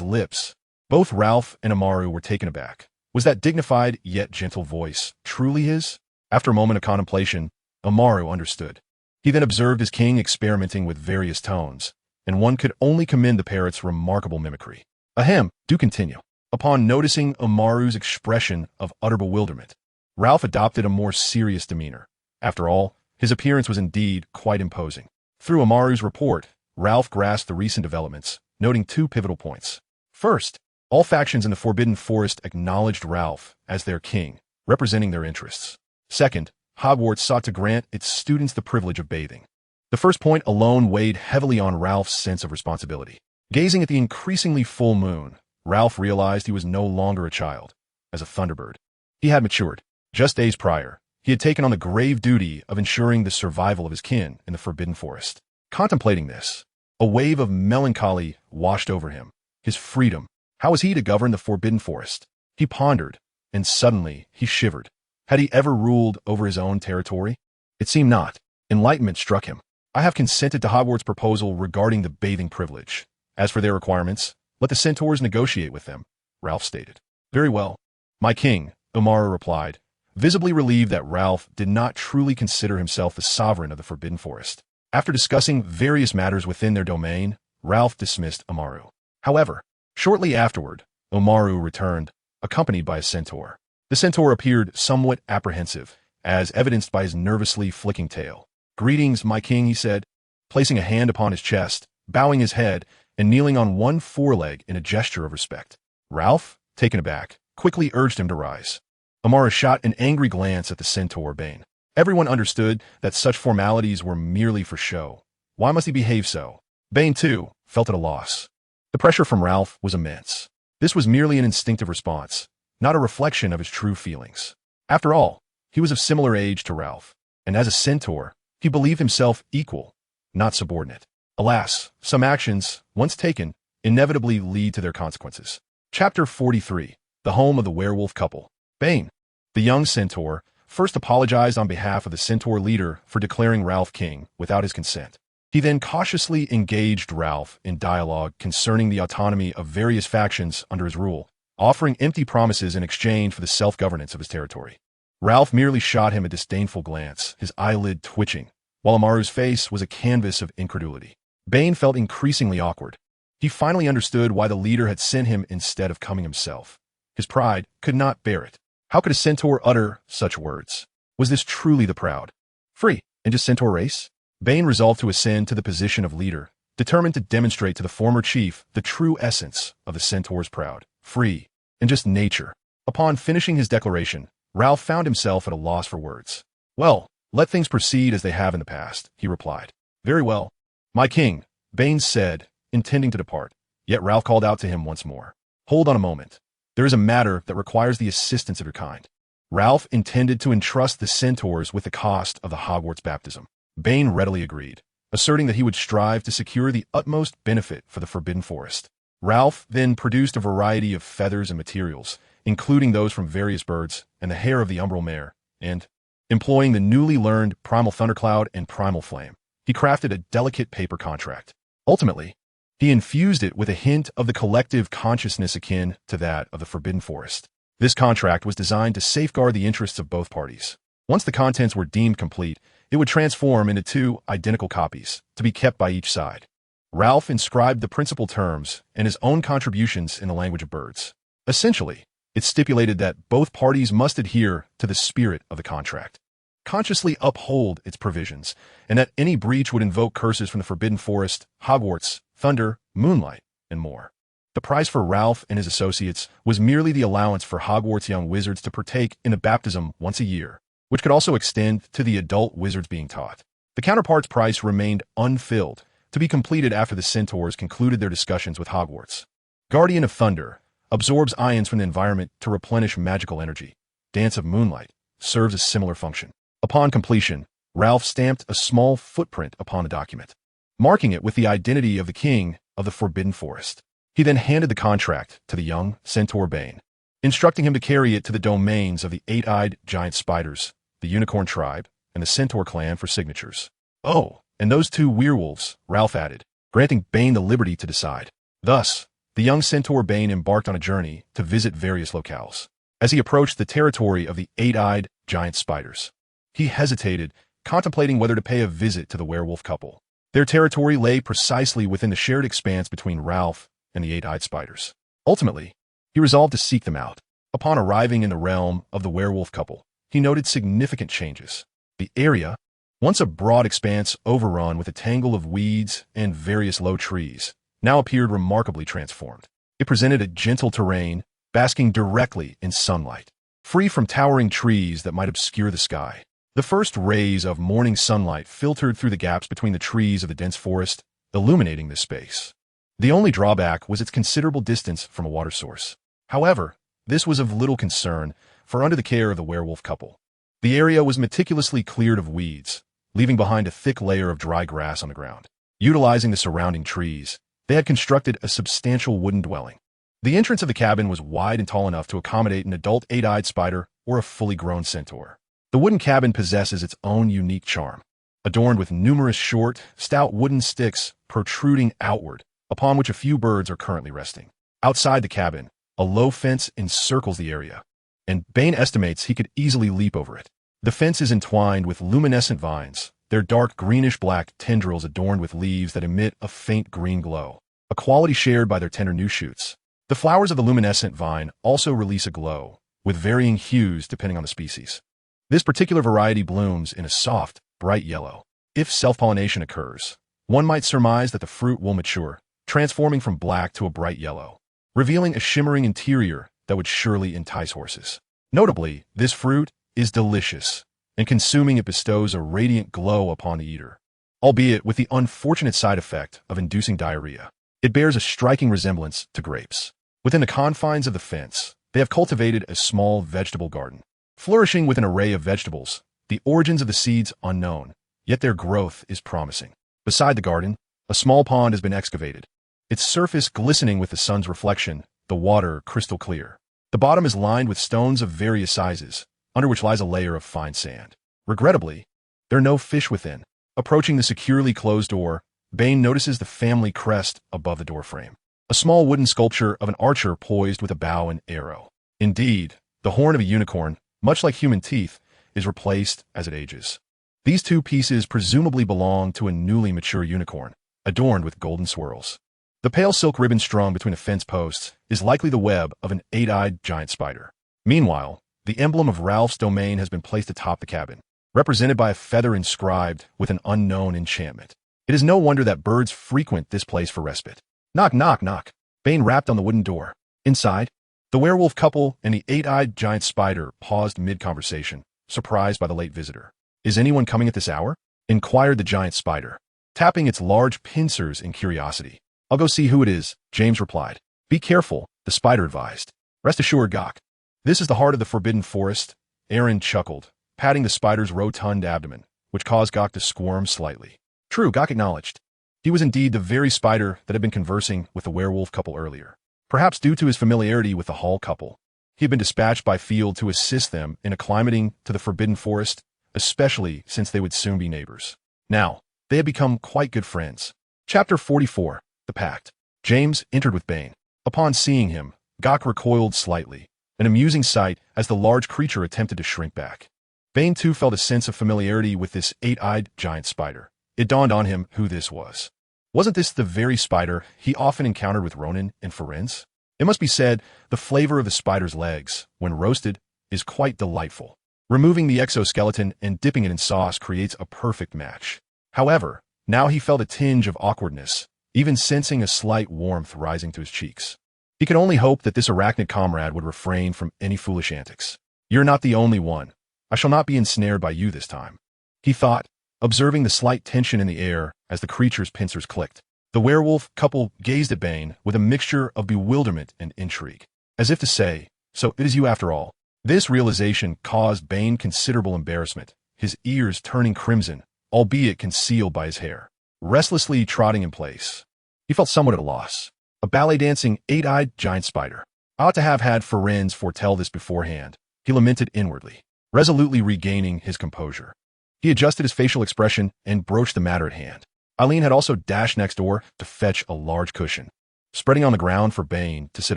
S1: lips, both Ralph and Amaru were taken aback. Was that dignified yet gentle voice truly his? After a moment of contemplation, Amaru understood. He then observed his king experimenting with various tones, and one could only commend the parrot's remarkable mimicry. Ahem, do continue. Upon noticing Amaru's expression of utter bewilderment, Ralph adopted a more serious demeanor. After all, his appearance was indeed quite imposing. Through Amaru's report, Ralph grasped the recent developments, noting two pivotal points. First, all factions in the Forbidden Forest acknowledged Ralph as their king, representing their interests. Second, Hogwarts sought to grant its students the privilege of bathing. The first point alone weighed heavily on Ralph's sense of responsibility. Gazing at the increasingly full moon, Ralph realized he was no longer a child. As a Thunderbird, he had matured. Just days prior, he had taken on the grave duty of ensuring the survival of his kin in the Forbidden Forest. Contemplating this, a wave of melancholy washed over him. His freedom. How was he to govern the Forbidden Forest? He pondered, and suddenly he shivered. Had he ever ruled over his own territory? It seemed not. Enlightenment struck him. I have consented to Hogwarts' proposal regarding the bathing privilege. As for their requirements, let the centaurs negotiate with them, Ralph stated. Very well, my king, Amaru replied, visibly relieved that Ralph did not truly consider himself the sovereign of the Forbidden Forest. After discussing various matters within their domain, Ralph dismissed Amaru. However, shortly afterward, Amaru returned, accompanied by a centaur. The centaur appeared somewhat apprehensive, as evidenced by his nervously flicking tail. Greetings, my king, he said, placing a hand upon his chest, bowing his head, and kneeling on one foreleg in a gesture of respect. Ralph, taken aback, quickly urged him to rise. Amaru shot an angry glance at the centaur Bane. Everyone understood that such formalities were merely for show. Why must he behave so? Bane, too, felt at a loss. The pressure from Ralph was immense. This was merely an instinctive response, not a reflection of his true feelings. After all, he was of similar age to Ralph, and as a centaur, he believed himself equal, not subordinate. Alas, some actions, once taken, inevitably lead to their consequences. Chapter 43, The Home of the Werewolf Couple. Bane, the young centaur, first apologized on behalf of the centaur leader for declaring Ralph king without his consent. He then cautiously engaged Ralph in dialogue concerning the autonomy of various factions under his rule, offering empty promises in exchange for the self-governance of his territory. Ralph merely shot him a disdainful glance, his eyelid twitching, while Amaru's face was a canvas of incredulity. Bane felt increasingly awkward. He finally understood why the leader had sent him instead of coming himself. His pride could not bear it. How could a centaur utter such words? Was this truly the proud, free, and just centaur race? Bane resolved to ascend to the position of leader, determined to demonstrate to the former chief the true essence of the centaur's proud, free, and just nature. Upon finishing his declaration, Ralph found himself at a loss for words. Well, let things proceed as they have in the past, he replied. Very well, my king, Bane said, intending to depart, yet Ralph called out to him once more. Hold on a moment. There is a matter that requires the assistance of your kind. Ralph intended to entrust the centaurs with the cost of the Hogwarts baptism. Bane readily agreed, asserting that he would strive to secure the utmost benefit for the Forbidden Forest. Ralph then produced a variety of feathers and materials, including those from various birds and the hair of the umbral mare, and, employing the newly learned primal thundercloud and primal flame, he crafted a delicate paper contract. Ultimately, he infused it with a hint of the collective consciousness akin to that of the Forbidden Forest. This contract was designed to safeguard the interests of both parties. Once the contents were deemed complete, it would transform into two identical copies, to be kept by each side. Ralph inscribed the principal terms and his own contributions in the language of birds. Essentially, it stipulated that both parties must adhere to the spirit of the contract, consciously uphold its provisions, and that any breach would invoke curses from the Forbidden Forest, Hogwarts, Thunder, Moonlight, and more. The price for Ralph and his associates was merely the allowance for Hogwarts young wizards to partake in a baptism once a year, which could also extend to the adult wizards being taught. The counterpart's price remained unfilled, to be completed after the centaurs concluded their discussions with Hogwarts. Guardian of Thunder absorbs ions from the environment to replenish magical energy. Dance of Moonlight serves a similar function. Upon completion, Ralph stamped a small footprint upon the document, marking it with the identity of the king of the Forbidden Forest. He then handed the contract to the young centaur Bane, instructing him to carry it to the domains of the eight-eyed giant spiders, the unicorn tribe, and the centaur clan for signatures. Oh, and those two werewolves, Ralph added, granting Bane the liberty to decide. Thus, the young centaur Bane embarked on a journey to visit various locales. As he approached the territory of the eight-eyed giant spiders, he hesitated, contemplating whether to pay a visit to the werewolf couple. Their territory lay precisely within the shared expanse between Ralph and the eight-eyed spiders. Ultimately, he resolved to seek them out. Upon arriving in the realm of the werewolf couple, he noted significant changes. The area, once a broad expanse overrun with a tangle of weeds and various low trees, now appeared remarkably transformed. It presented a gentle terrain, basking directly in sunlight, free from towering trees that might obscure the sky. The first rays of morning sunlight filtered through the gaps between the trees of the dense forest, illuminating this space. The only drawback was its considerable distance from a water source. However, this was of little concern, for under the care of the werewolf couple, the area was meticulously cleared of weeds, leaving behind a thick layer of dry grass on the ground. Utilizing the surrounding trees, they had constructed a substantial wooden dwelling. The entrance of the cabin was wide and tall enough to accommodate an adult eight-eyed spider or a fully grown centaur. The wooden cabin possesses its own unique charm, adorned with numerous short, stout wooden sticks protruding outward, upon which a few birds are currently resting. Outside the cabin, a low fence encircles the area, and Bane estimates he could easily leap over it. The fence is entwined with luminescent vines, their dark greenish-black tendrils adorned with leaves that emit a faint green glow, a quality shared by their tender new shoots. The flowers of the luminescent vine also release a glow, with varying hues depending on the species. This particular variety blooms in a soft, bright yellow. If self-pollination occurs, one might surmise that the fruit will mature, transforming from black to a bright yellow, revealing a shimmering interior that would surely entice horses. Notably, this fruit is delicious, and consuming it bestows a radiant glow upon the eater, albeit with the unfortunate side effect of inducing diarrhea. It bears a striking resemblance to grapes. Within the confines of the fence, they have cultivated a small vegetable garden, flourishing with an array of vegetables, the origins of the seeds unknown, yet their growth is promising. Beside the garden, a small pond has been excavated, its surface glistening with the sun's reflection, the water crystal clear. The bottom is lined with stones of various sizes, under which lies a layer of fine sand. Regrettably, there are no fish within. Approaching the securely closed door, Bane notices the family crest above the doorframe, a small wooden sculpture of an archer poised with a bow and arrow. Indeed, the horn of a unicorn, much like human teeth, is replaced as it ages. These two pieces presumably belong to a newly mature unicorn, adorned with golden swirls. The pale silk ribbon strung between the fence posts is likely the web of an eight-eyed giant spider. Meanwhile, the emblem of Ralph's domain has been placed atop the cabin, represented by a feather inscribed with an unknown enchantment. It is no wonder that birds frequent this place for respite. Knock, knock, knock. Bane rapped on the wooden door. Inside, the werewolf couple and the eight-eyed giant spider paused mid-conversation, surprised by the late visitor. "Is anyone coming at this hour?" inquired the giant spider, tapping its large pincers in curiosity. "I'll go see who it is," James replied. "Be careful," the spider advised. "Rest assured, Gok. This is the heart of the Forbidden Forest." Aaron chuckled, patting the spider's rotund abdomen, which caused Gok to squirm slightly. "True," Gok acknowledged. He He was indeed the very spider that had been conversing with the werewolf couple earlier. Perhaps due to his familiarity with the Hall couple, he had been dispatched by Field to assist them in acclimating to the Forbidden Forest, especially since they would soon be neighbors. Now, they had become quite good friends. Chapter 44, The Pact. James entered with Bane. Upon seeing him, Gok recoiled slightly, an amusing sight as the large creature attempted to shrink back. Bane too felt a sense of familiarity with this eight-eyed giant spider. It dawned on him who this was. Wasn't this the very spider he often encountered with Ronan and Ferenz? It must be said, the flavor of the spider's legs, when roasted, is quite delightful. Removing the exoskeleton and dipping it in sauce creates a perfect match. However, now he felt a tinge of awkwardness, even sensing a slight warmth rising to his cheeks. He could only hope that this arachnid comrade would refrain from any foolish antics. You're not the only one. I shall not be ensnared by you this time, he thought, observing the slight tension in the air as the creature's pincers clicked. The werewolf couple gazed at Bane with a mixture of bewilderment and intrigue, as if to say, so it is you after all. This realization caused Bane considerable embarrassment, his ears turning crimson, albeit concealed by his hair. Restlessly trotting in place, he felt somewhat at a loss. A ballet-dancing, eight-eyed giant spider. I ought to have had Ferenz foretell this beforehand, he lamented inwardly, resolutely regaining his composure. He adjusted his facial expression and broached the matter at hand. Eileen had also dashed next door to fetch a large cushion, spreading on the ground for Bane to sit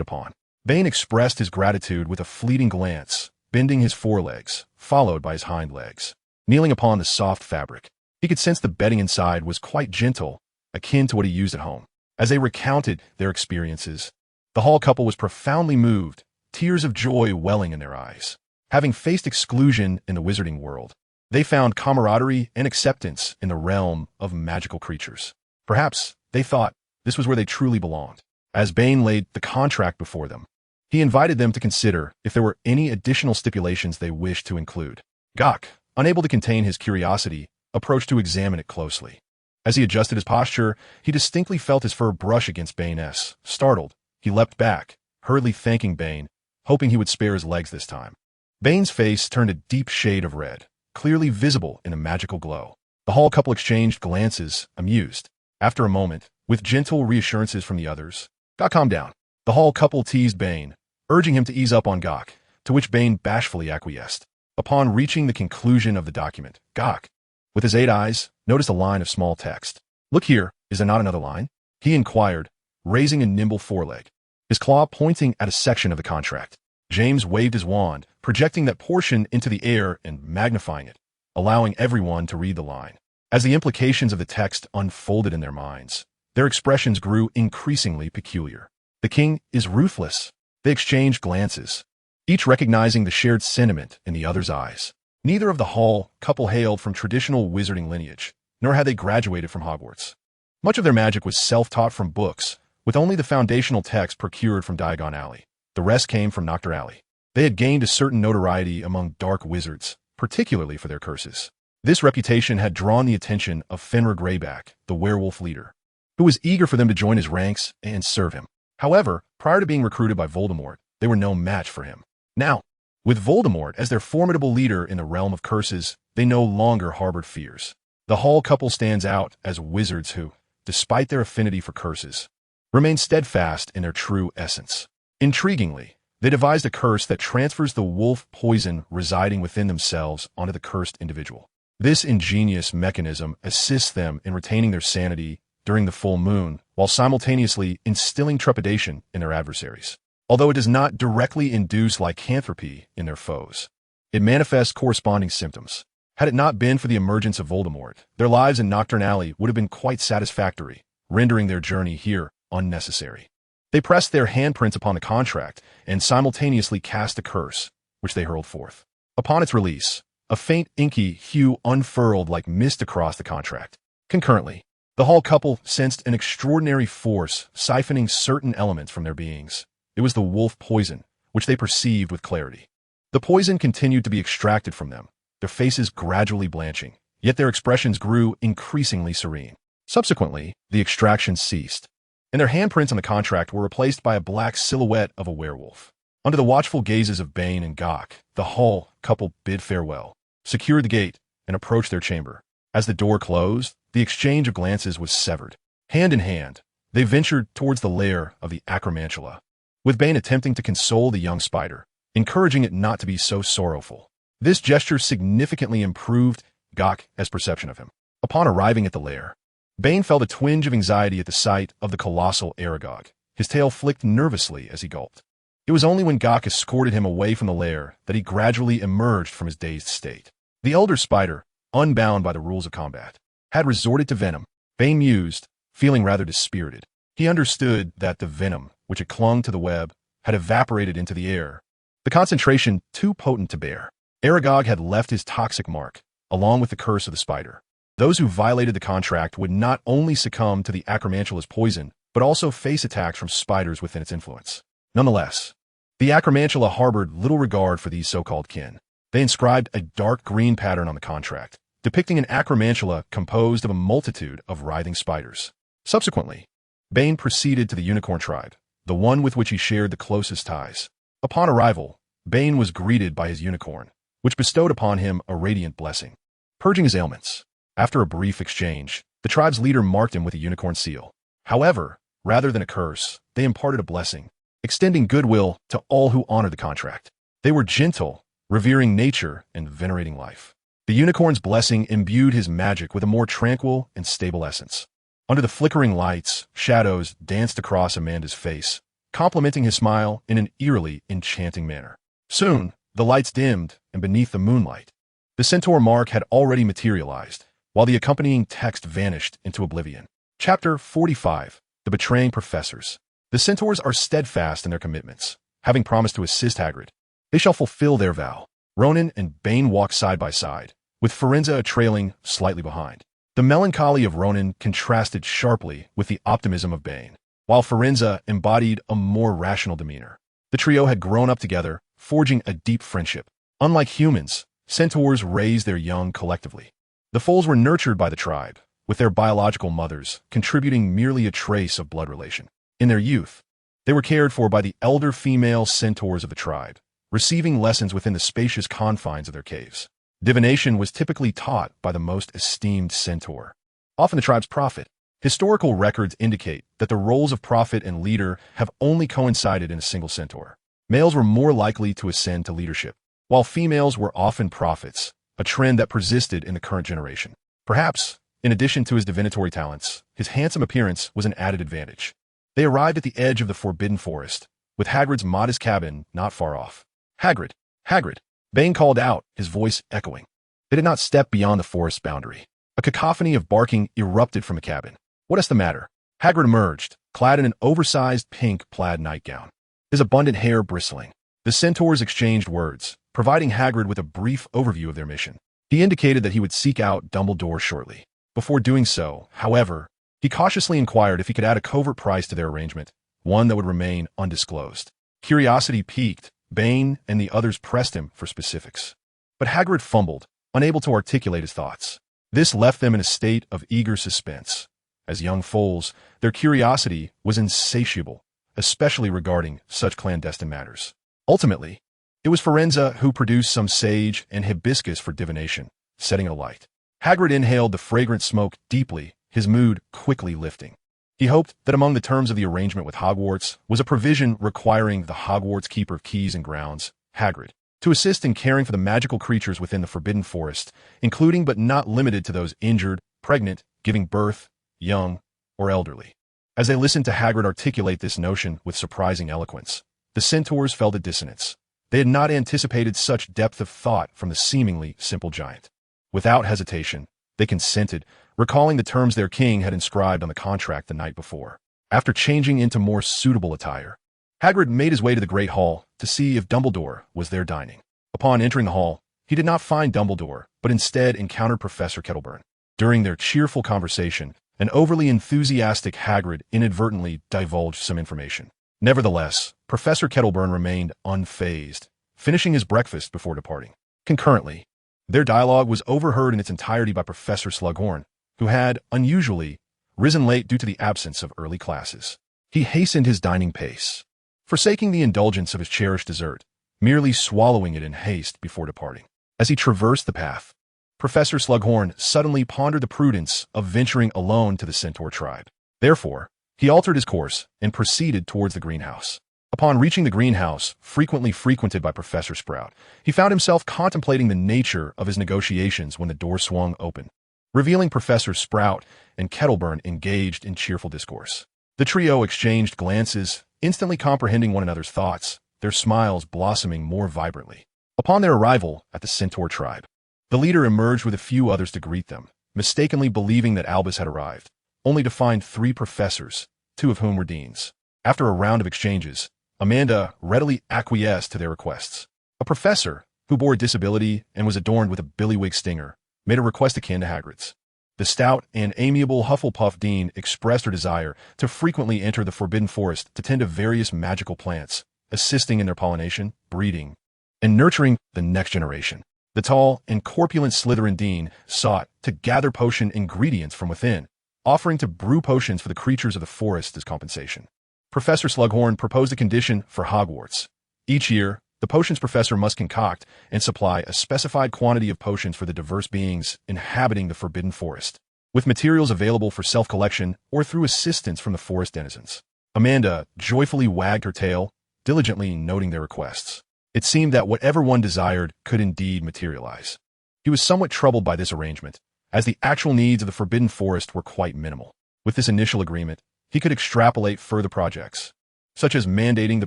S1: upon. Bane expressed his gratitude with a fleeting glance, bending his forelegs, followed by his hind legs. Kneeling upon the soft fabric, he could sense the bedding inside was quite gentle, akin to what he used at home. As they recounted their experiences, the Hall couple was profoundly moved, tears of joy welling in their eyes. Having faced exclusion in the wizarding world, they found camaraderie and acceptance in the realm of magical creatures. Perhaps, they thought, this was where they truly belonged. As Bane laid the contract before them, he invited them to consider if there were any additional stipulations they wished to include. Gok, unable to contain his curiosity, approached to examine it closely. As he adjusted his posture, he distinctly felt his fur brush against Bane's. Startled, he leapt back, hurriedly thanking Bane, hoping he would spare his legs this time. Bane's face turned a deep shade of red, clearly visible in a magical glow. The Hall couple exchanged glances, amused. After a moment, with gentle reassurances from the others, Gok calmed down. The Hall couple teased Bane, urging him to ease up on Gok, to which Bane bashfully acquiesced. Upon reaching the conclusion of the document, Gok, with his 8 eyes, noticed a line of small text. Look here, is there not another line? He inquired, raising a nimble foreleg, his claw pointing at a section of the contract. James waved his wand, projecting that portion into the air and magnifying it, allowing everyone to read the line. As the implications of the text unfolded in their minds, their expressions grew increasingly peculiar. The king is ruthless. They exchanged glances, each recognizing the shared sentiment in the other's eyes. Neither of the Hall couple hailed from traditional wizarding lineage, nor had they graduated from Hogwarts. Much of their magic was self-taught from books, with only the foundational text procured from Diagon Alley. The rest came from Noctur Alley. They had gained a certain notoriety among dark wizards, particularly for their curses. This reputation had drawn the attention of Fenrir Greyback, the werewolf leader, who was eager for them to join his ranks and serve him. However, prior to being recruited by Voldemort, they were no match for him. Now, with Voldemort as their formidable leader in the realm of curses, they no longer harbored fears. The Hall couple stands out as wizards who, despite their affinity for curses, remain steadfast in their true essence. Intriguingly, they devised a curse that transfers the wolf poison residing within themselves onto the cursed individual. This ingenious mechanism assists them in retaining their sanity during the full moon, while simultaneously instilling trepidation in their adversaries. Although it does not directly induce lycanthropy in their foes, it manifests corresponding symptoms. Had it not been for the emergence of Voldemort, their lives in Nocturne Alley would have been quite satisfactory, rendering their journey here unnecessary. They pressed their handprints upon the contract and simultaneously cast a curse, which they hurled forth. Upon its release, a faint inky hue unfurled like mist across the contract. Concurrently, the Hall couple sensed an extraordinary force siphoning certain elements from their beings. It was the wolf poison, which they perceived with clarity. The poison continued to be extracted from them, their faces gradually blanching, yet their expressions grew increasingly serene. Subsequently, the extraction ceased, and their handprints on the contract were replaced by a black silhouette of a werewolf. Under the watchful gazes of Bane and Gok, the Hall couple bid farewell, secured the gate, and approached their chamber. As the door closed, the exchange of glances was severed. Hand in hand, they ventured towards the lair of the acromantula, with Bane attempting to console the young spider, encouraging it not to be so sorrowful. This gesture significantly improved Gok's perception of him. Upon arriving at the lair, Bane felt a twinge of anxiety at the sight of the colossal Aragog. His tail flicked nervously as he gulped. It was only when Gok escorted him away from the lair that he gradually emerged from his dazed state. The elder spider, unbound by the rules of combat, had resorted to venom. Bane mused, feeling rather dispirited. He understood that the venom, which had clung to the web, had evaporated into the air, the concentration too potent to bear. Aragog had left his toxic mark, along with the curse of the spider. Those who violated the contract would not only succumb to the acromantula's poison, but also face attacks from spiders within its influence. Nonetheless, the acromantula harbored little regard for these so-called kin. They inscribed a dark green pattern on the contract, depicting an acromantula composed of a multitude of writhing spiders. Subsequently, Bane proceeded to the unicorn tribe, the one with which he shared the closest ties. Upon arrival, Bane was greeted by his unicorn, which bestowed upon him a radiant blessing, purging his ailments. After a brief exchange, the tribe's leader marked him with a unicorn seal. However, rather than a curse, they imparted a blessing, extending goodwill to all who honored the contract. They were gentle, revering nature and venerating life. The unicorn's blessing imbued his magic with a more tranquil and stable essence. Under the flickering lights, shadows danced across Amanda's face, complementing his smile in an eerily enchanting manner. Soon, the lights dimmed, and beneath the moonlight, the centaur mark had already materialized, while the accompanying text vanished into oblivion. Chapter 45. The Betraying Professors. The centaurs are steadfast in their commitments, having promised to assist Hagrid. They shall fulfill their vow. Ronan and Bane walk side by side, with Firenze trailing slightly behind. The melancholy of Ronan contrasted sharply with the optimism of Bane, while Firenze embodied a more rational demeanor. The trio had grown up together, forging a deep friendship. Unlike humans, centaurs raised their young collectively. The foals were nurtured by the tribe, with their biological mothers contributing merely a trace of blood relation. In their youth, they were cared for by the elder female centaurs of the tribe, receiving lessons within the spacious confines of their caves. Divination was typically taught by the most esteemed centaur, often the tribe's prophet. Historical records indicate that the roles of prophet and leader have only coincided in a single centaur. Males were more likely to ascend to leadership, while females were often prophets, a trend that persisted in the current generation. Perhaps, in addition to his divinatory talents, his handsome appearance was an added advantage. They arrived at the edge of the forbidden forest, with Hagrid's modest cabin not far off. "Hagrid! Hagrid!" Bane called out, his voice echoing. They did not step beyond the forest's boundary. A cacophony of barking erupted from the cabin. "What is the matter?" Hagrid emerged, clad in an oversized pink plaid nightgown, his abundant hair bristling. The centaurs exchanged words, providing Hagrid with a brief overview of their mission. He indicated that he would seek out Dumbledore shortly. Before doing so, however, he cautiously inquired if he could add a covert price to their arrangement, one that would remain undisclosed. Curiosity piqued, Bane and the others pressed him for specifics. But Hagrid fumbled, unable to articulate his thoughts. This left them in a state of eager suspense. As young foals, their curiosity was insatiable, especially regarding such clandestine matters. Ultimately, it was Firenze who produced some sage and hibiscus for divination, setting it alight. Hagrid inhaled the fragrant smoke deeply, his mood quickly lifting. He hoped that among the terms of the arrangement with Hogwarts was a provision requiring the Hogwarts Keeper of Keys and Grounds, Hagrid, to assist in caring for the magical creatures within the Forbidden Forest, including but not limited to those injured, pregnant, giving birth, young, or elderly. As they listened to Hagrid articulate this notion with surprising eloquence, the centaurs felt a dissonance. They had not anticipated such depth of thought from the seemingly simple giant. Without hesitation, they consented, recalling the terms their king had inscribed on the contract the night before. After changing into more suitable attire, Hagrid made his way to the Great Hall to see if Dumbledore was there dining. Upon entering the hall, he did not find Dumbledore, but instead encountered Professor Kettleburn. During their cheerful conversation, an overly enthusiastic Hagrid inadvertently divulged some information. Nevertheless, Professor Kettleburn remained unfazed, finishing his breakfast before departing. Concurrently, their dialogue was overheard in its entirety by Professor Slughorn, who had, unusually, risen late due to the absence of early classes. He hastened his dining pace, forsaking the indulgence of his cherished dessert, merely swallowing it in haste before departing. As he traversed the path, Professor Slughorn suddenly pondered the prudence of venturing alone to the centaur tribe. Therefore, he altered his course and proceeded towards the greenhouse. Upon reaching the greenhouse, frequently frequented by Professor Sprout, he found himself contemplating the nature of his negotiations when the door swung open, revealing Professor Sprout and Kettleburn engaged in cheerful discourse. The trio exchanged glances, instantly comprehending one another's thoughts, their smiles blossoming more vibrantly. Upon their arrival at the Centaur tribe, the leader emerged with a few others to greet them, mistakenly believing that Albus had arrived, only to find 3 professors, 2 of whom were deans. After a round of exchanges, Amanda readily acquiesced to their requests. A professor, who bore a disability and was adorned with a billywig stinger, made a request akin to Hagrid's. The stout and amiable Hufflepuff dean expressed her desire to frequently enter the Forbidden Forest to tend to various magical plants, assisting in their pollination, breeding, and nurturing the next generation. The tall and corpulent Slytherin dean sought to gather potion ingredients from within, offering to brew potions for the creatures of the forest as compensation. Professor Slughorn proposed a condition for Hogwarts. Each year, the potions professor must concoct and supply a specified quantity of potions for the diverse beings inhabiting the Forbidden Forest, with materials available for self-collection or through assistance from the forest denizens. Amanda joyfully wagged her tail, diligently noting their requests. It seemed that whatever one desired could indeed materialize. He was somewhat troubled by this arrangement, as the actual needs of the Forbidden Forest were quite minimal. With this initial agreement, he could extrapolate further projects, such as mandating the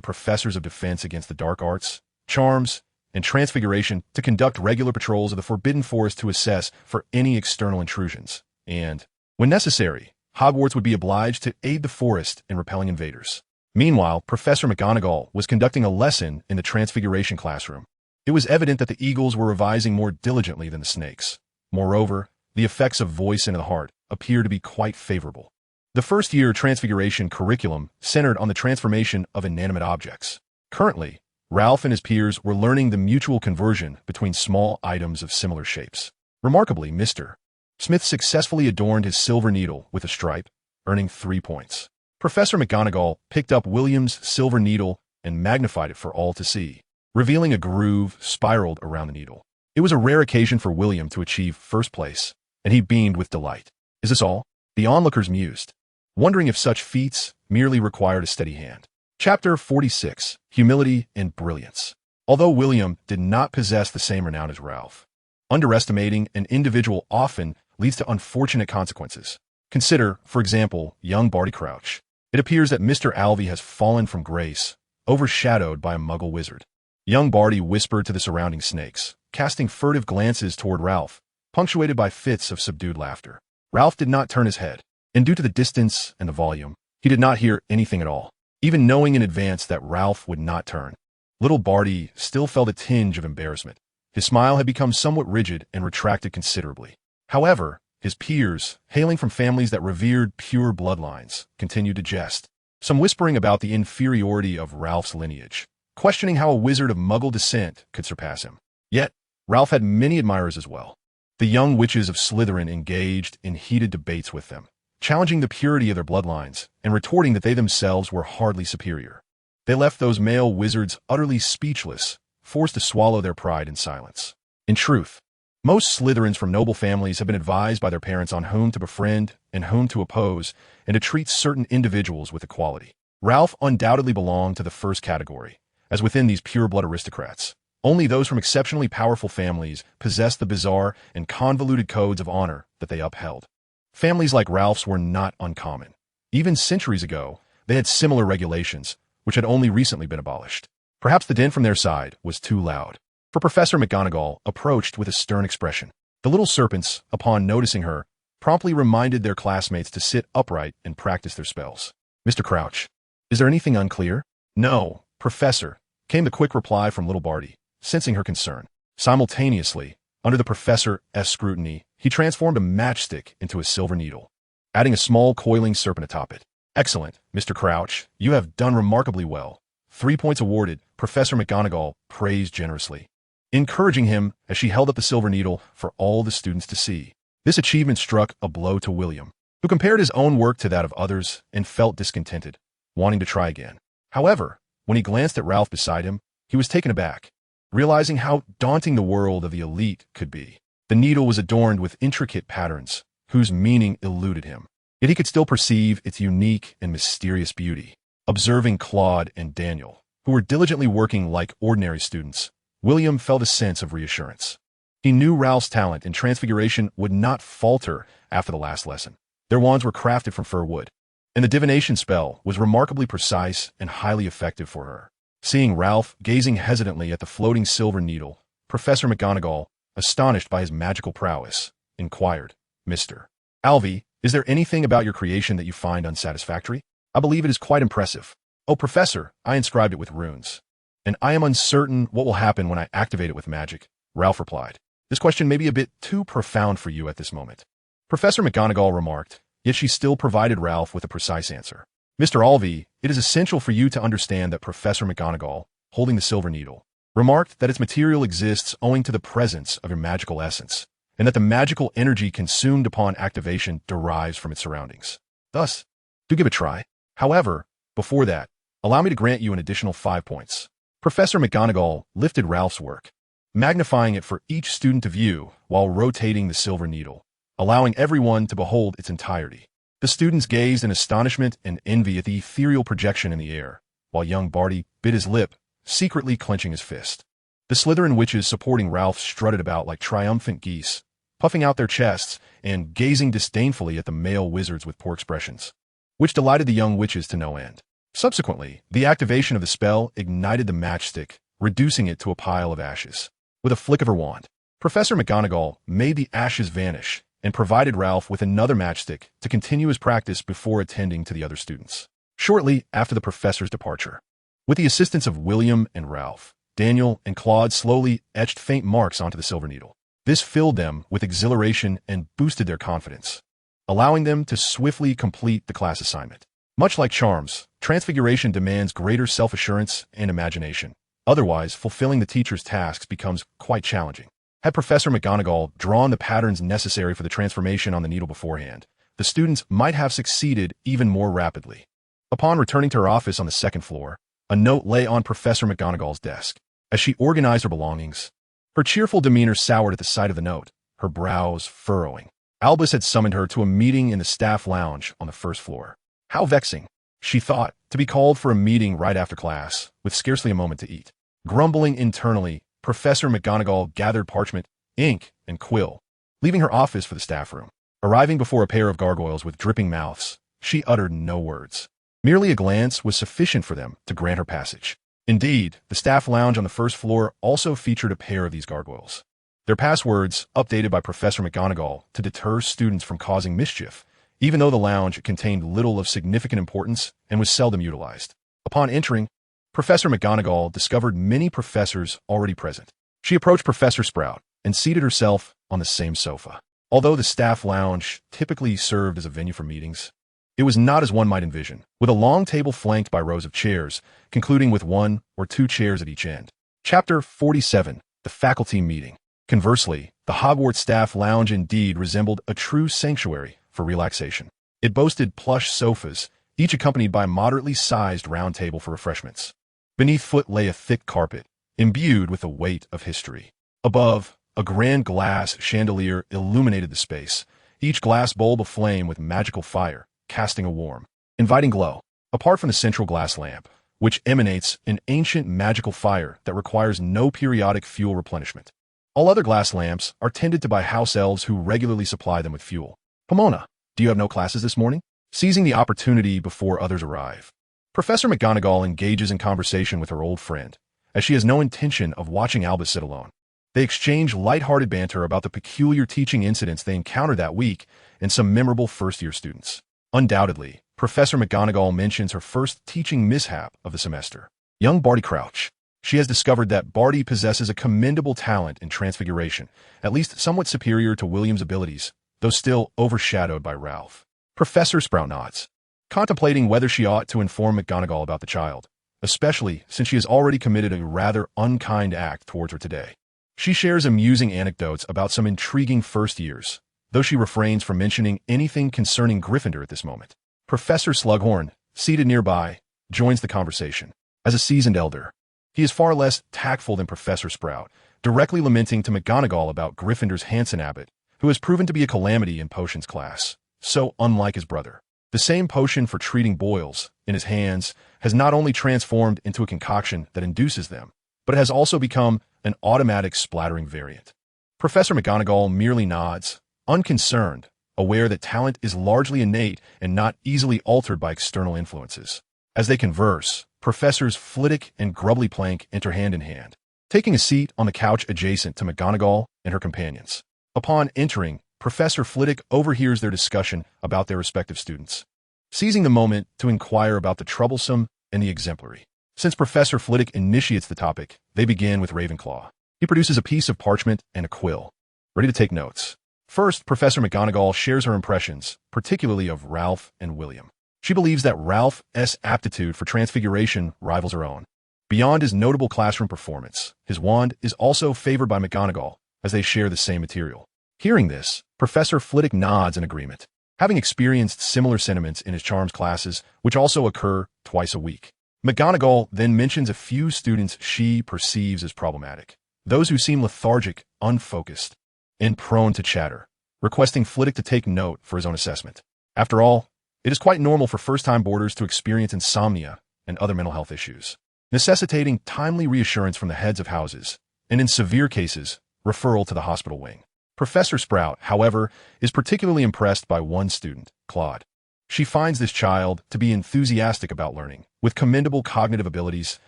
S1: professors of defense against the dark arts, charms, and transfiguration to conduct regular patrols of the Forbidden Forest to assess for any external intrusions, and, when necessary, Hogwarts would be obliged to aid the forest in repelling invaders. Meanwhile, Professor McGonagall was conducting a lesson in the Transfiguration classroom. It was evident that the eagles were revising more diligently than the snakes. Moreover, the effects of voice into the heart appeared to be quite favorable. The first-year Transfiguration curriculum centered on the transformation of inanimate objects. Currently, Ralph and his peers were learning the mutual conversion between small items of similar shapes. Remarkably, Mr. Smith successfully adorned his silver needle with a stripe, earning 3 points. Professor McGonagall picked up William's silver needle and magnified it for all to see, revealing a groove spiraled around the needle. It was a rare occasion for William to achieve first place, and he beamed with delight. Is this all? The onlookers mused, wondering if such feats merely required a steady hand. Chapter 46, Humility and Brilliance. Although William did not possess the same renown as Ralph, underestimating an individual often leads to unfortunate consequences. Consider, for example, young Barty Crouch. It appears that Mr. Alvey has fallen from grace, overshadowed by a muggle wizard. Young Barty whispered to the surrounding snakes, casting furtive glances toward Ralph, punctuated by fits of subdued laughter. Ralph did not turn his head, and due to the distance and the volume, he did not hear anything at all. Even knowing in advance that Ralph would not turn, little Barty still felt a tinge of embarrassment. His smile had become somewhat rigid and retracted considerably. However, his peers, hailing from families that revered pure bloodlines, continued to jest, some whispering about the inferiority of Ralph's lineage, questioning how a wizard of Muggle descent could surpass him. Yet, Ralph had many admirers as well. The young witches of Slytherin engaged in heated debates with them, challenging the purity of their bloodlines and retorting that they themselves were hardly superior. They left those male wizards utterly speechless, forced to swallow their pride in silence. In truth, most Slytherins from noble families have been advised by their parents on whom to befriend and whom to oppose, and to treat certain individuals with equality. Ralph undoubtedly belonged to the first category, as within these pure-blood aristocrats, only those from exceptionally powerful families possessed the bizarre and convoluted codes of honor that they upheld. Families like Ralph's were not uncommon. Even centuries ago, they had similar regulations, which had only recently been abolished. Perhaps the din from their side was too loud, for Professor McGonagall approached with a stern expression. The little serpents, upon noticing her, promptly reminded their classmates to sit upright and practice their spells. Mr. Crouch, is there anything unclear? No, Professor, came the quick reply from little Barty, sensing her concern. Simultaneously, under the professor's scrutiny, he transformed a matchstick into a silver needle, adding a small coiling serpent atop it. Excellent, Mr. Crouch, you have done remarkably well. 3 points awarded, Professor McGonagall praised generously, encouraging him as she held up the silver needle for all the students to see. This achievement struck a blow to William, who compared his own work to that of others and felt discontented, wanting to try again. However, when he glanced at Ralph beside him, he was taken aback, realizing how daunting the world of the elite could be. The needle was adorned with intricate patterns, whose meaning eluded him. Yet he could still perceive its unique and mysterious beauty. Observing Claude and Daniel, who were diligently working like ordinary students, William felt a sense of reassurance. He knew Ralph's talent in transfiguration would not falter after the last lesson. Their wands were crafted from fir wood, and the divination spell was remarkably precise and highly effective for her. Seeing Ralph gazing hesitantly at the floating silver needle, Professor McGonagall, astonished by his magical prowess, inquired, "Mr. Alvey, is there anything about your creation that you find unsatisfactory? I believe it is quite impressive." "Oh, Professor, I inscribed it with runes, and I am uncertain what will happen when I activate it with magic," Ralph replied. "This question may be a bit too profound for you at this moment," Professor McGonagall remarked, yet she still provided Ralph with a precise answer. "Mr. Alvey, it is essential for you to understand that Professor McGonagall, holding the silver needle, remarked that its material exists owing to the presence of your magical essence, and that the magical energy consumed upon activation derives from its surroundings. Thus, do give it a try. However, before that, allow me to grant you an additional 5 points." Professor McGonagall lifted Ralph's work, magnifying it for each student to view while rotating the silver needle, allowing everyone to behold its entirety. The students gazed in astonishment and envy at the ethereal projection in the air, while young Barty bit his lip, secretly clenching his fist. The Slytherin witches supporting Ralph strutted about like triumphant geese, puffing out their chests and gazing disdainfully at the male wizards with poor expressions, which delighted the young witches to no end. Subsequently, the activation of the spell ignited the matchstick, reducing it to a pile of ashes. With a flick of her wand, Professor McGonagall made the ashes vanish and provided Ralph with another matchstick to continue his practice before attending to the other students. Shortly after the professor's departure, with the assistance of William and Ralph, Daniel and Claude slowly etched faint marks onto the silver needle. This filled them with exhilaration and boosted their confidence, allowing them to swiftly complete the class assignment. Much like charms, transfiguration demands greater self-assurance and imagination. Otherwise, fulfilling the teacher's tasks becomes quite challenging. Had Professor McGonagall drawn the patterns necessary for the transformation on the needle beforehand, the students might have succeeded even more rapidly. Upon returning to her office on the second floor, a note lay on Professor McGonagall's desk. As she organized her belongings, her cheerful demeanor soured at the sight of the note, her brows furrowing. Albus had summoned her to a meeting in the staff lounge on the first floor. How vexing, she thought, to be called for a meeting right after class, with scarcely a moment to eat. Grumbling internally, Professor McGonagall gathered parchment, ink, and quill, leaving her office for the staff room. Arriving before a pair of gargoyles with dripping mouths, she uttered no words. Merely a glance was sufficient for them to grant her passage. Indeed, the staff lounge on the first floor also featured a pair of these gargoyles. Their passwords, updated by Professor McGonagall to deter students from causing mischief, even though the lounge contained little of significant importance and was seldom utilized. Upon entering, Professor McGonagall discovered many professors already present. She approached Professor Sprout and seated herself on the same sofa. Although the staff lounge typically served as a venue for meetings, it was not as one might envision, with a long table flanked by rows of chairs, concluding with 1 or 2 chairs at each end. Chapter 47, The Faculty Meeting. Conversely, the Hogwarts staff lounge indeed resembled a true sanctuary for relaxation. It boasted plush sofas, each accompanied by a moderately sized round table for refreshments. Beneath foot lay a thick carpet, imbued with the weight of history. Above, a grand glass chandelier illuminated the space, each glass bulb aflame with magical fire, casting a warm, inviting glow. Apart from the central glass lamp, which emanates an ancient magical fire that requires no periodic fuel replenishment. All other glass lamps are tended to by house elves who regularly supply them with fuel. "Pomona, do you have no classes this morning?" Seizing the opportunity before others arrive, Professor McGonagall engages in conversation with her old friend, as she has no intention of watching Albus sit alone. They exchange light-hearted banter about the peculiar teaching incidents they encountered that week and some memorable first-year students. Undoubtedly, Professor McGonagall mentions her first teaching mishap of the semester. Young Barty Crouch. She has discovered that Barty possesses a commendable talent in transfiguration, at least somewhat superior to William's abilities, though still overshadowed by Ralph. Professor Sprout nods, contemplating whether she ought to inform McGonagall about the child, especially since she has already committed a rather unkind act towards her today. She shares amusing anecdotes about some intriguing first years, though she refrains from mentioning anything concerning Gryffindor at this moment. Professor Slughorn, seated nearby, joins the conversation. As a seasoned elder, he is far less tactful than Professor Sprout, directly lamenting to McGonagall about Gryffindor's Hanson Abbot, who has proven to be a calamity in potions class, so unlike his brother. The same potion for treating boils in his hands has not only transformed into a concoction that induces them, but it has also become an automatic splattering variant. Professor McGonagall merely nods, unconcerned, aware that talent is largely innate and not easily altered by external influences. As they converse, Professors Flitwick and Grubbly Plank enter hand in hand, taking a seat on the couch adjacent to McGonagall and her companions. Upon entering, Professor Flitwick overhears their discussion about their respective students, seizing the moment to inquire about the troublesome and the exemplary. Since Professor Flitwick initiates the topic, they begin with Ravenclaw. He produces a piece of parchment and a quill, ready to take notes. First, Professor McGonagall shares her impressions, particularly of Ralph and William. She believes that Ralph's aptitude for transfiguration rivals her own. Beyond his notable classroom performance, his wand is also favored by McGonagall, as they share the same material. Hearing this, Professor Flitwick nods in agreement, having experienced similar sentiments in his charms classes, which also occur twice a week. McGonagall then mentions a few students she perceives as problematic, those who seem lethargic, unfocused, and prone to chatter, requesting Flitwick to take note for his own assessment. After all, it is quite normal for first-time boarders to experience insomnia and other mental health issues, necessitating timely reassurance from the heads of houses, and in severe cases, referral to the hospital wing. Professor Sprout, however, is particularly impressed by one student, Claude. She finds this child to be enthusiastic about learning, with commendable cognitive abilities,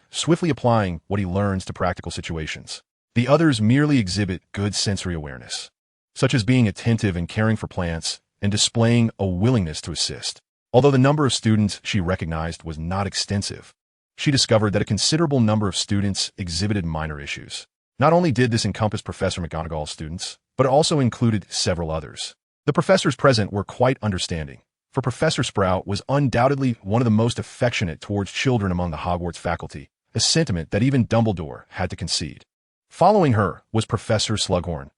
S1: swiftly applying what he learns to practical situations. The others merely exhibit good sensory awareness, such as being attentive and caring for plants and displaying a willingness to assist. Although the number of students she recognized was not extensive, she discovered that a considerable number of students exhibited minor issues. Not only did this encompass Professor McGonagall's students, but it also included several others. The professors present were quite understanding, for Professor Sprout was undoubtedly one of the most affectionate towards children among the Hogwarts faculty, a sentiment that even Dumbledore had to concede. Following her was Professor Slughorn.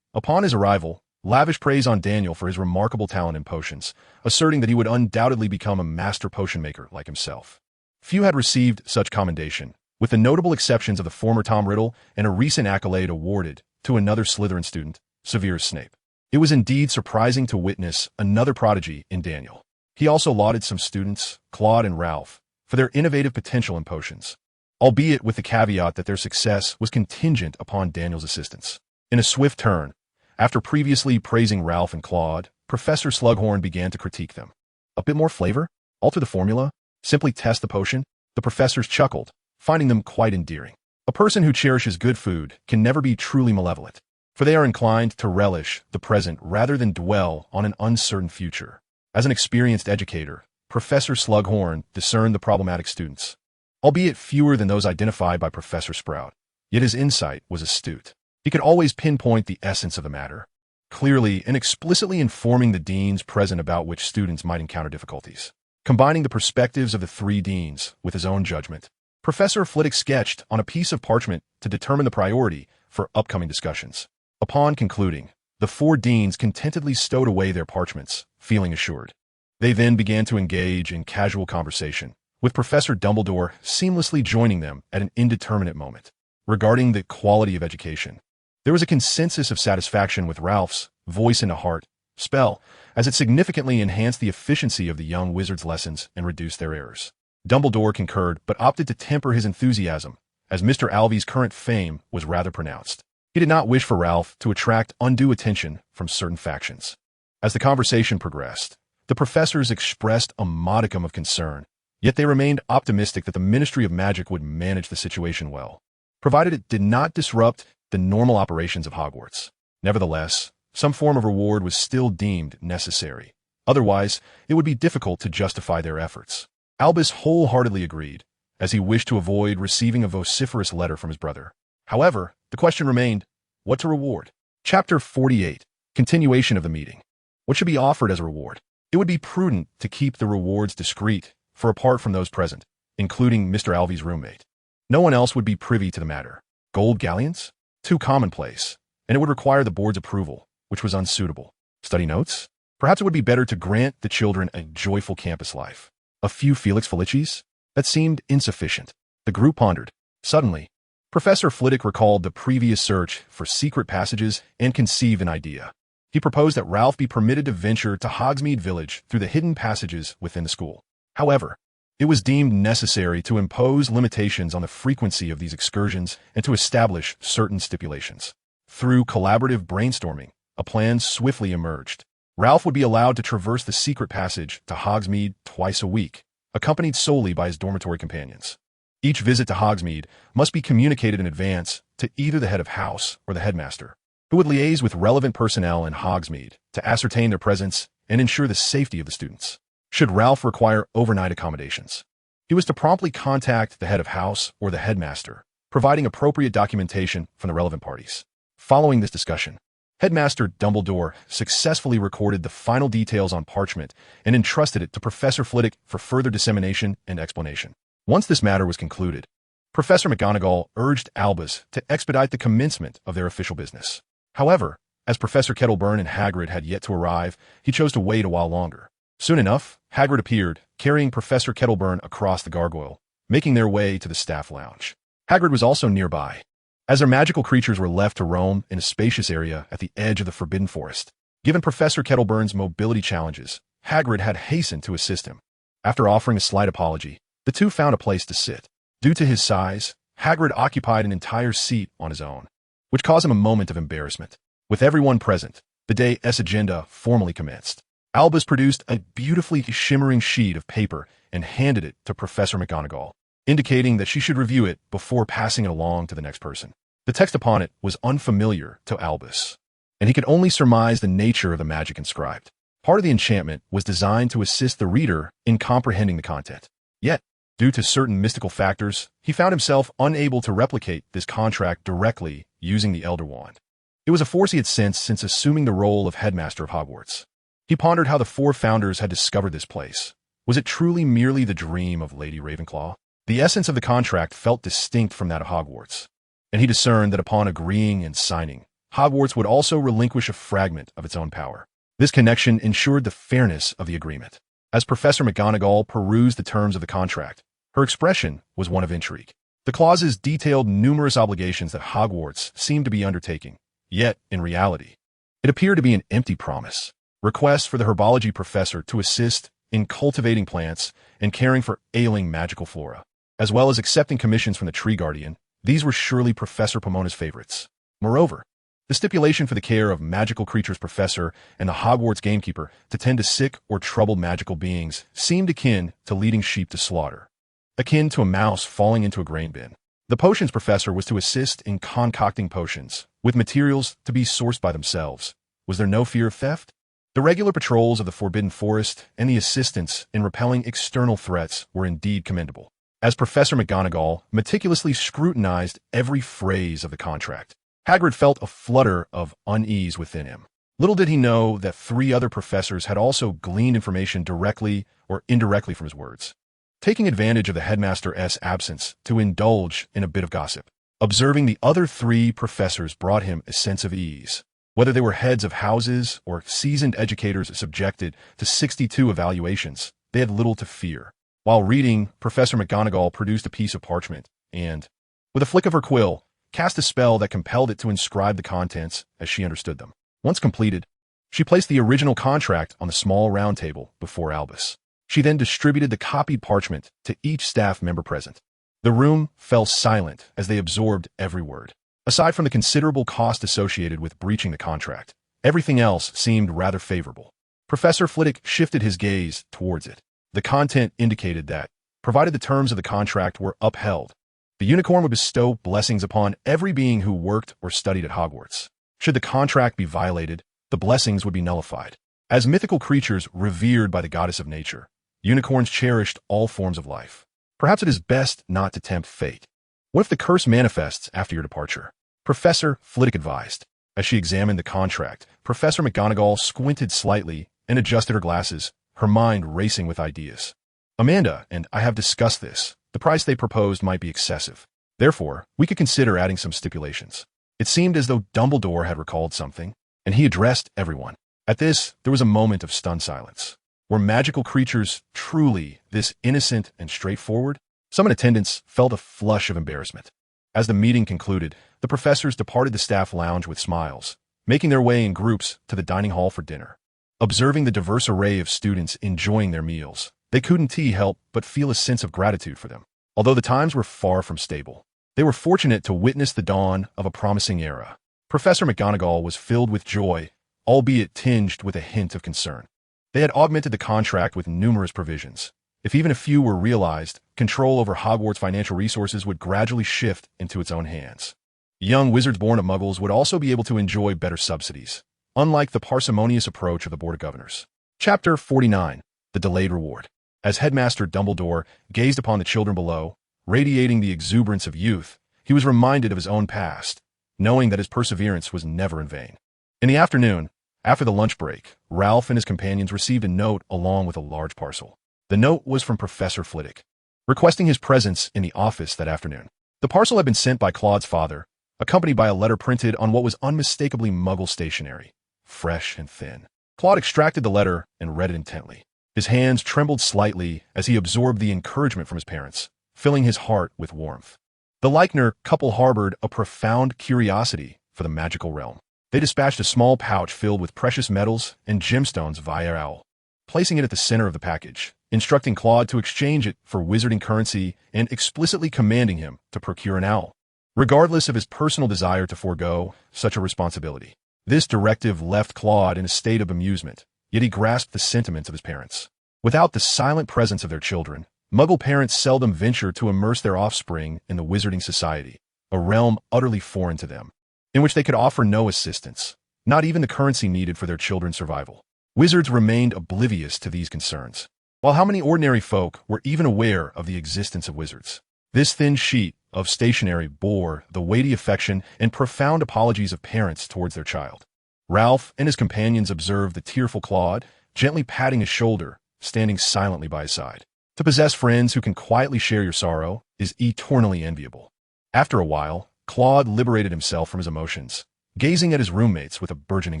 S1: Upon his arrival, lavish praise on Daniel for his remarkable talent in potions, asserting that he would undoubtedly become a master potion maker like himself. Few had received such commendation, with the notable exceptions of the former Tom Riddle and a recent accolade awarded to another Slytherin student, Severus Snape. It was indeed surprising to witness another prodigy in Daniel. He also lauded some students, Claude and Ralph, for their innovative potential in potions, albeit with the caveat that their success was contingent upon Daniel's assistance. In a swift turn, after previously praising Ralph and Claude, Professor Slughorn began to critique them. A bit more flavor? Alter the formula? Simply test the potion? The professors chuckled, finding them quite endearing. A person who cherishes good food can never be truly malevolent, for they are inclined to relish the present rather than dwell on an uncertain future. As an experienced educator, Professor Slughorn discerned the problematic students, albeit fewer than those identified by Professor Sprout. Yet his insight was astute. He could always pinpoint the essence of the matter, clearly and explicitly informing the deans present about which students might encounter difficulties. Combining the perspectives of the three deans with his own judgment, Professor Flitwick sketched on a piece of parchment to determine the priority for upcoming discussions. Upon concluding, the four deans contentedly stowed away their parchments, feeling assured. They then began to engage in casual conversation, with Professor Dumbledore seamlessly joining them at an indeterminate moment. Regarding the quality of education, there was a consensus of satisfaction with Ralph's voice into heart spell, as it significantly enhanced the efficiency of the young wizard's lessons and reduced their errors. Dumbledore concurred, but opted to temper his enthusiasm, as Mr. Alvey's current fame was rather pronounced. He did not wish for Ralph to attract undue attention from certain factions. As the conversation progressed, the professors expressed a modicum of concern, yet they remained optimistic that the Ministry of Magic would manage the situation well, provided it did not disrupt the normal operations of Hogwarts. Nevertheless, some form of reward was still deemed necessary. Otherwise, it would be difficult to justify their efforts. Albus wholeheartedly agreed, as he wished to avoid receiving a vociferous letter from his brother. However, the question remained, what to reward? Chapter 48. Continuation of the meeting. What should be offered as a reward? It would be prudent to keep the rewards discreet, for apart from those present, including Mr. Alvey's roommate, no one else would be privy to the matter. Gold galleons? Too commonplace, and it would require the board's approval, which was unsuitable. Study notes? Perhaps it would be better to grant the children a joyful campus life. A few Felix Felicis? That seemed insufficient. The group pondered. Suddenly, Professor Flitwick recalled the previous search for secret passages and conceived an idea. He proposed that Ralph be permitted to venture to Hogsmeade Village through the hidden passages within the school. However, it was deemed necessary to impose limitations on the frequency of these excursions and to establish certain stipulations. Through collaborative brainstorming, a plan swiftly emerged. Ralph would be allowed to traverse the secret passage to Hogsmeade twice a week, accompanied solely by his dormitory companions. Each visit to Hogsmeade must be communicated in advance to either the head of house or the headmaster, who would liaise with relevant personnel in Hogsmeade to ascertain their presence and ensure the safety of the students. Should Ralph require overnight accommodations, he was to promptly contact the head of house or the headmaster, providing appropriate documentation from the relevant parties. Following this discussion, Headmaster Dumbledore successfully recorded the final details on parchment and entrusted it to Professor Flitwick for further dissemination and explanation. Once this matter was concluded, Professor McGonagall urged Albus to expedite the commencement of their official business. However, as Professor Kettleburn and Hagrid had yet to arrive, he chose to wait a while longer. Soon enough, Hagrid appeared, carrying Professor Kettleburn across the gargoyle, making their way to the staff lounge. Hagrid was also nearby. As their magical creatures were left to roam in a spacious area at the edge of the Forbidden Forest, given Professor Kettleburn's mobility challenges, Hagrid had hastened to assist him. After offering a slight apology, the two found a place to sit. Due to his size, Hagrid occupied an entire seat on his own, which caused him a moment of embarrassment. With everyone present, the day's agenda formally commenced. Albus produced a beautifully shimmering sheet of paper and handed it to Professor McGonagall, indicating that she should review it before passing it along to the next person. The text upon it was unfamiliar to Albus, and he could only surmise the nature of the magic inscribed. Part of the enchantment was designed to assist the reader in comprehending the content. Yet, due to certain mystical factors, he found himself unable to replicate this contract directly using the Elder Wand. It was a force he had sensed since assuming the role of headmaster of Hogwarts. He pondered how the four founders had discovered this place. Was it truly merely the dream of Lady Ravenclaw? The essence of the contract felt distinct from that of Hogwarts, and he discerned that upon agreeing and signing, Hogwarts would also relinquish a fragment of its own power. This connection ensured the fairness of the agreement. As Professor McGonagall perused the terms of the contract, her expression was one of intrigue. The clauses detailed numerous obligations that Hogwarts seemed to be undertaking, yet, in reality, it appeared to be an empty promise. Requests for the herbology professor to assist in cultivating plants and caring for ailing magical flora, as well as accepting commissions from the Tree Guardian. These were surely Professor Pomona's favorites. Moreover, the stipulation for the care of magical creatures professor and the Hogwarts gamekeeper to tend to sick or troubled magical beings seemed akin to leading sheep to slaughter, akin to a mouse falling into a grain bin. The potions professor was to assist in concocting potions, with materials to be sourced by themselves. Was there no fear of theft? The regular patrols of the Forbidden Forest and the assistance in repelling external threats were indeed commendable. As Professor McGonagall meticulously scrutinized every phrase of the contract, Hagrid felt a flutter of unease within him. Little did he know that three other professors had also gleaned information directly or indirectly from his words, taking advantage of the headmaster's absence to indulge in a bit of gossip. Observing the other three professors brought him a sense of ease. Whether they were heads of houses or seasoned educators subjected to 62 evaluations, they had little to fear. While reading, Professor McGonagall produced a piece of parchment and, with a flick of her quill, cast a spell that compelled it to inscribe the contents as she understood them. Once completed, she placed the original contract on the small round table before Albus. She then distributed the copied parchment to each staff member present. The room fell silent as they absorbed every word. Aside from the considerable cost associated with breaching the contract, everything else seemed rather favorable. Professor Flitwick shifted his gaze towards it. The content indicated that, provided the terms of the contract were upheld, the unicorn would bestow blessings upon every being who worked or studied at Hogwarts. Should the contract be violated, the blessings would be nullified. As mythical creatures revered by the goddess of nature, unicorns cherished all forms of life. Perhaps it is best not to tempt fate. What if the curse manifests after your departure? Professor Flitwick advised. As she examined the contract, Professor McGonagall squinted slightly and adjusted her glasses, her mind racing with ideas. Amanda and I have discussed this. The price they proposed might be excessive. Therefore, we could consider adding some stipulations. It seemed as though Dumbledore had recalled something, and he addressed everyone. At this, there was a moment of stunned silence. Were magical creatures truly this innocent and straightforward? Some in attendance felt a flush of embarrassment. As the meeting concluded, the professors departed the staff lounge with smiles, making their way in groups to the dining hall for dinner. Observing the diverse array of students enjoying their meals, they couldn't help but feel a sense of gratitude for them. Although the times were far from stable, they were fortunate to witness the dawn of a promising era. Professor McGonagall was filled with joy, albeit tinged with a hint of concern. They had augmented the contract with numerous provisions. If even a few were realized, control over Hogwarts' financial resources would gradually shift into its own hands. Young wizards born of muggles would also be able to enjoy better subsidies, unlike the parsimonious approach of the Board of Governors. Chapter 49. The Delayed Reward. As Headmaster Dumbledore gazed upon the children below, radiating the exuberance of youth, he was reminded of his own past, knowing that his perseverance was never in vain. In the afternoon, after the lunch break, Ralph and his companions received a note along with a large parcel. The note was from Professor Flitwick, requesting his presence in the office that afternoon. The parcel had been sent by Claude's father, accompanied by a letter printed on what was unmistakably Muggle stationery, fresh and thin. Claude extracted the letter and read it intently. His hands trembled slightly as he absorbed the encouragement from his parents, filling his heart with warmth. The Leichner couple harbored a profound curiosity for the magical realm. They dispatched a small pouch filled with precious metals and gemstones via owl, placing it at the center of the package, instructing Claude to exchange it for wizarding currency and explicitly commanding him to procure an owl, regardless of his personal desire to forego such a responsibility. This directive left Claude in a state of amusement, yet he grasped the sentiments of his parents. Without the silent presence of their children, Muggle parents seldom venture to immerse their offspring in the wizarding society, a realm utterly foreign to them, in which they could offer no assistance, not even the currency needed for their children's survival. Wizards remained oblivious to these concerns. While how many ordinary folk were even aware of the existence of wizards? This thin sheet of stationery bore the weighty affection and profound apologies of parents towards their child. Ralph and his companions observed the tearful Claude, gently patting his shoulder, standing silently by his side. To possess friends who can quietly share your sorrow is eternally enviable. After a while, Claude liberated himself from his emotions, gazing at his roommates with a burgeoning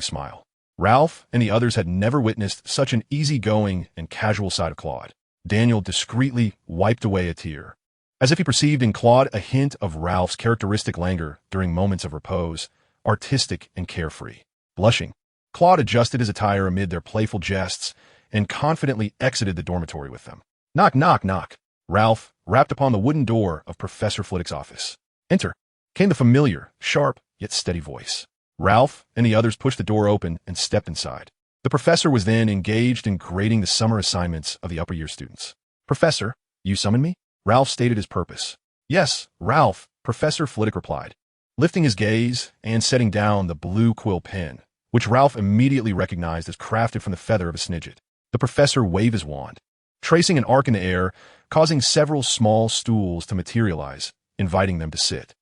S1: smile. Ralph and the others had never witnessed such an easygoing and casual side of Claude. Daniel discreetly wiped away a tear, as if he perceived in Claude a hint of Ralph's characteristic languor during moments of repose, artistic and carefree. Blushing, Claude adjusted his attire amid their playful jests and confidently exited the dormitory with them. Knock, knock, knock. Ralph rapped upon the wooden door of Professor Flitwick's office. Enter, came the familiar, sharp, yet steady voice. Ralph and the others pushed the door open and stepped inside. The professor was then engaged in grading the summer assignments of the upper year students. Professor, you summoned me? Ralph stated his purpose. Yes, Ralph, Professor Flitwick replied, lifting his gaze and setting down the blue quill pen, which Ralph immediately recognized as crafted from the feather of a snidget. The professor waved his wand, tracing an arc in the air, causing several small stools to materialize, inviting them to sit.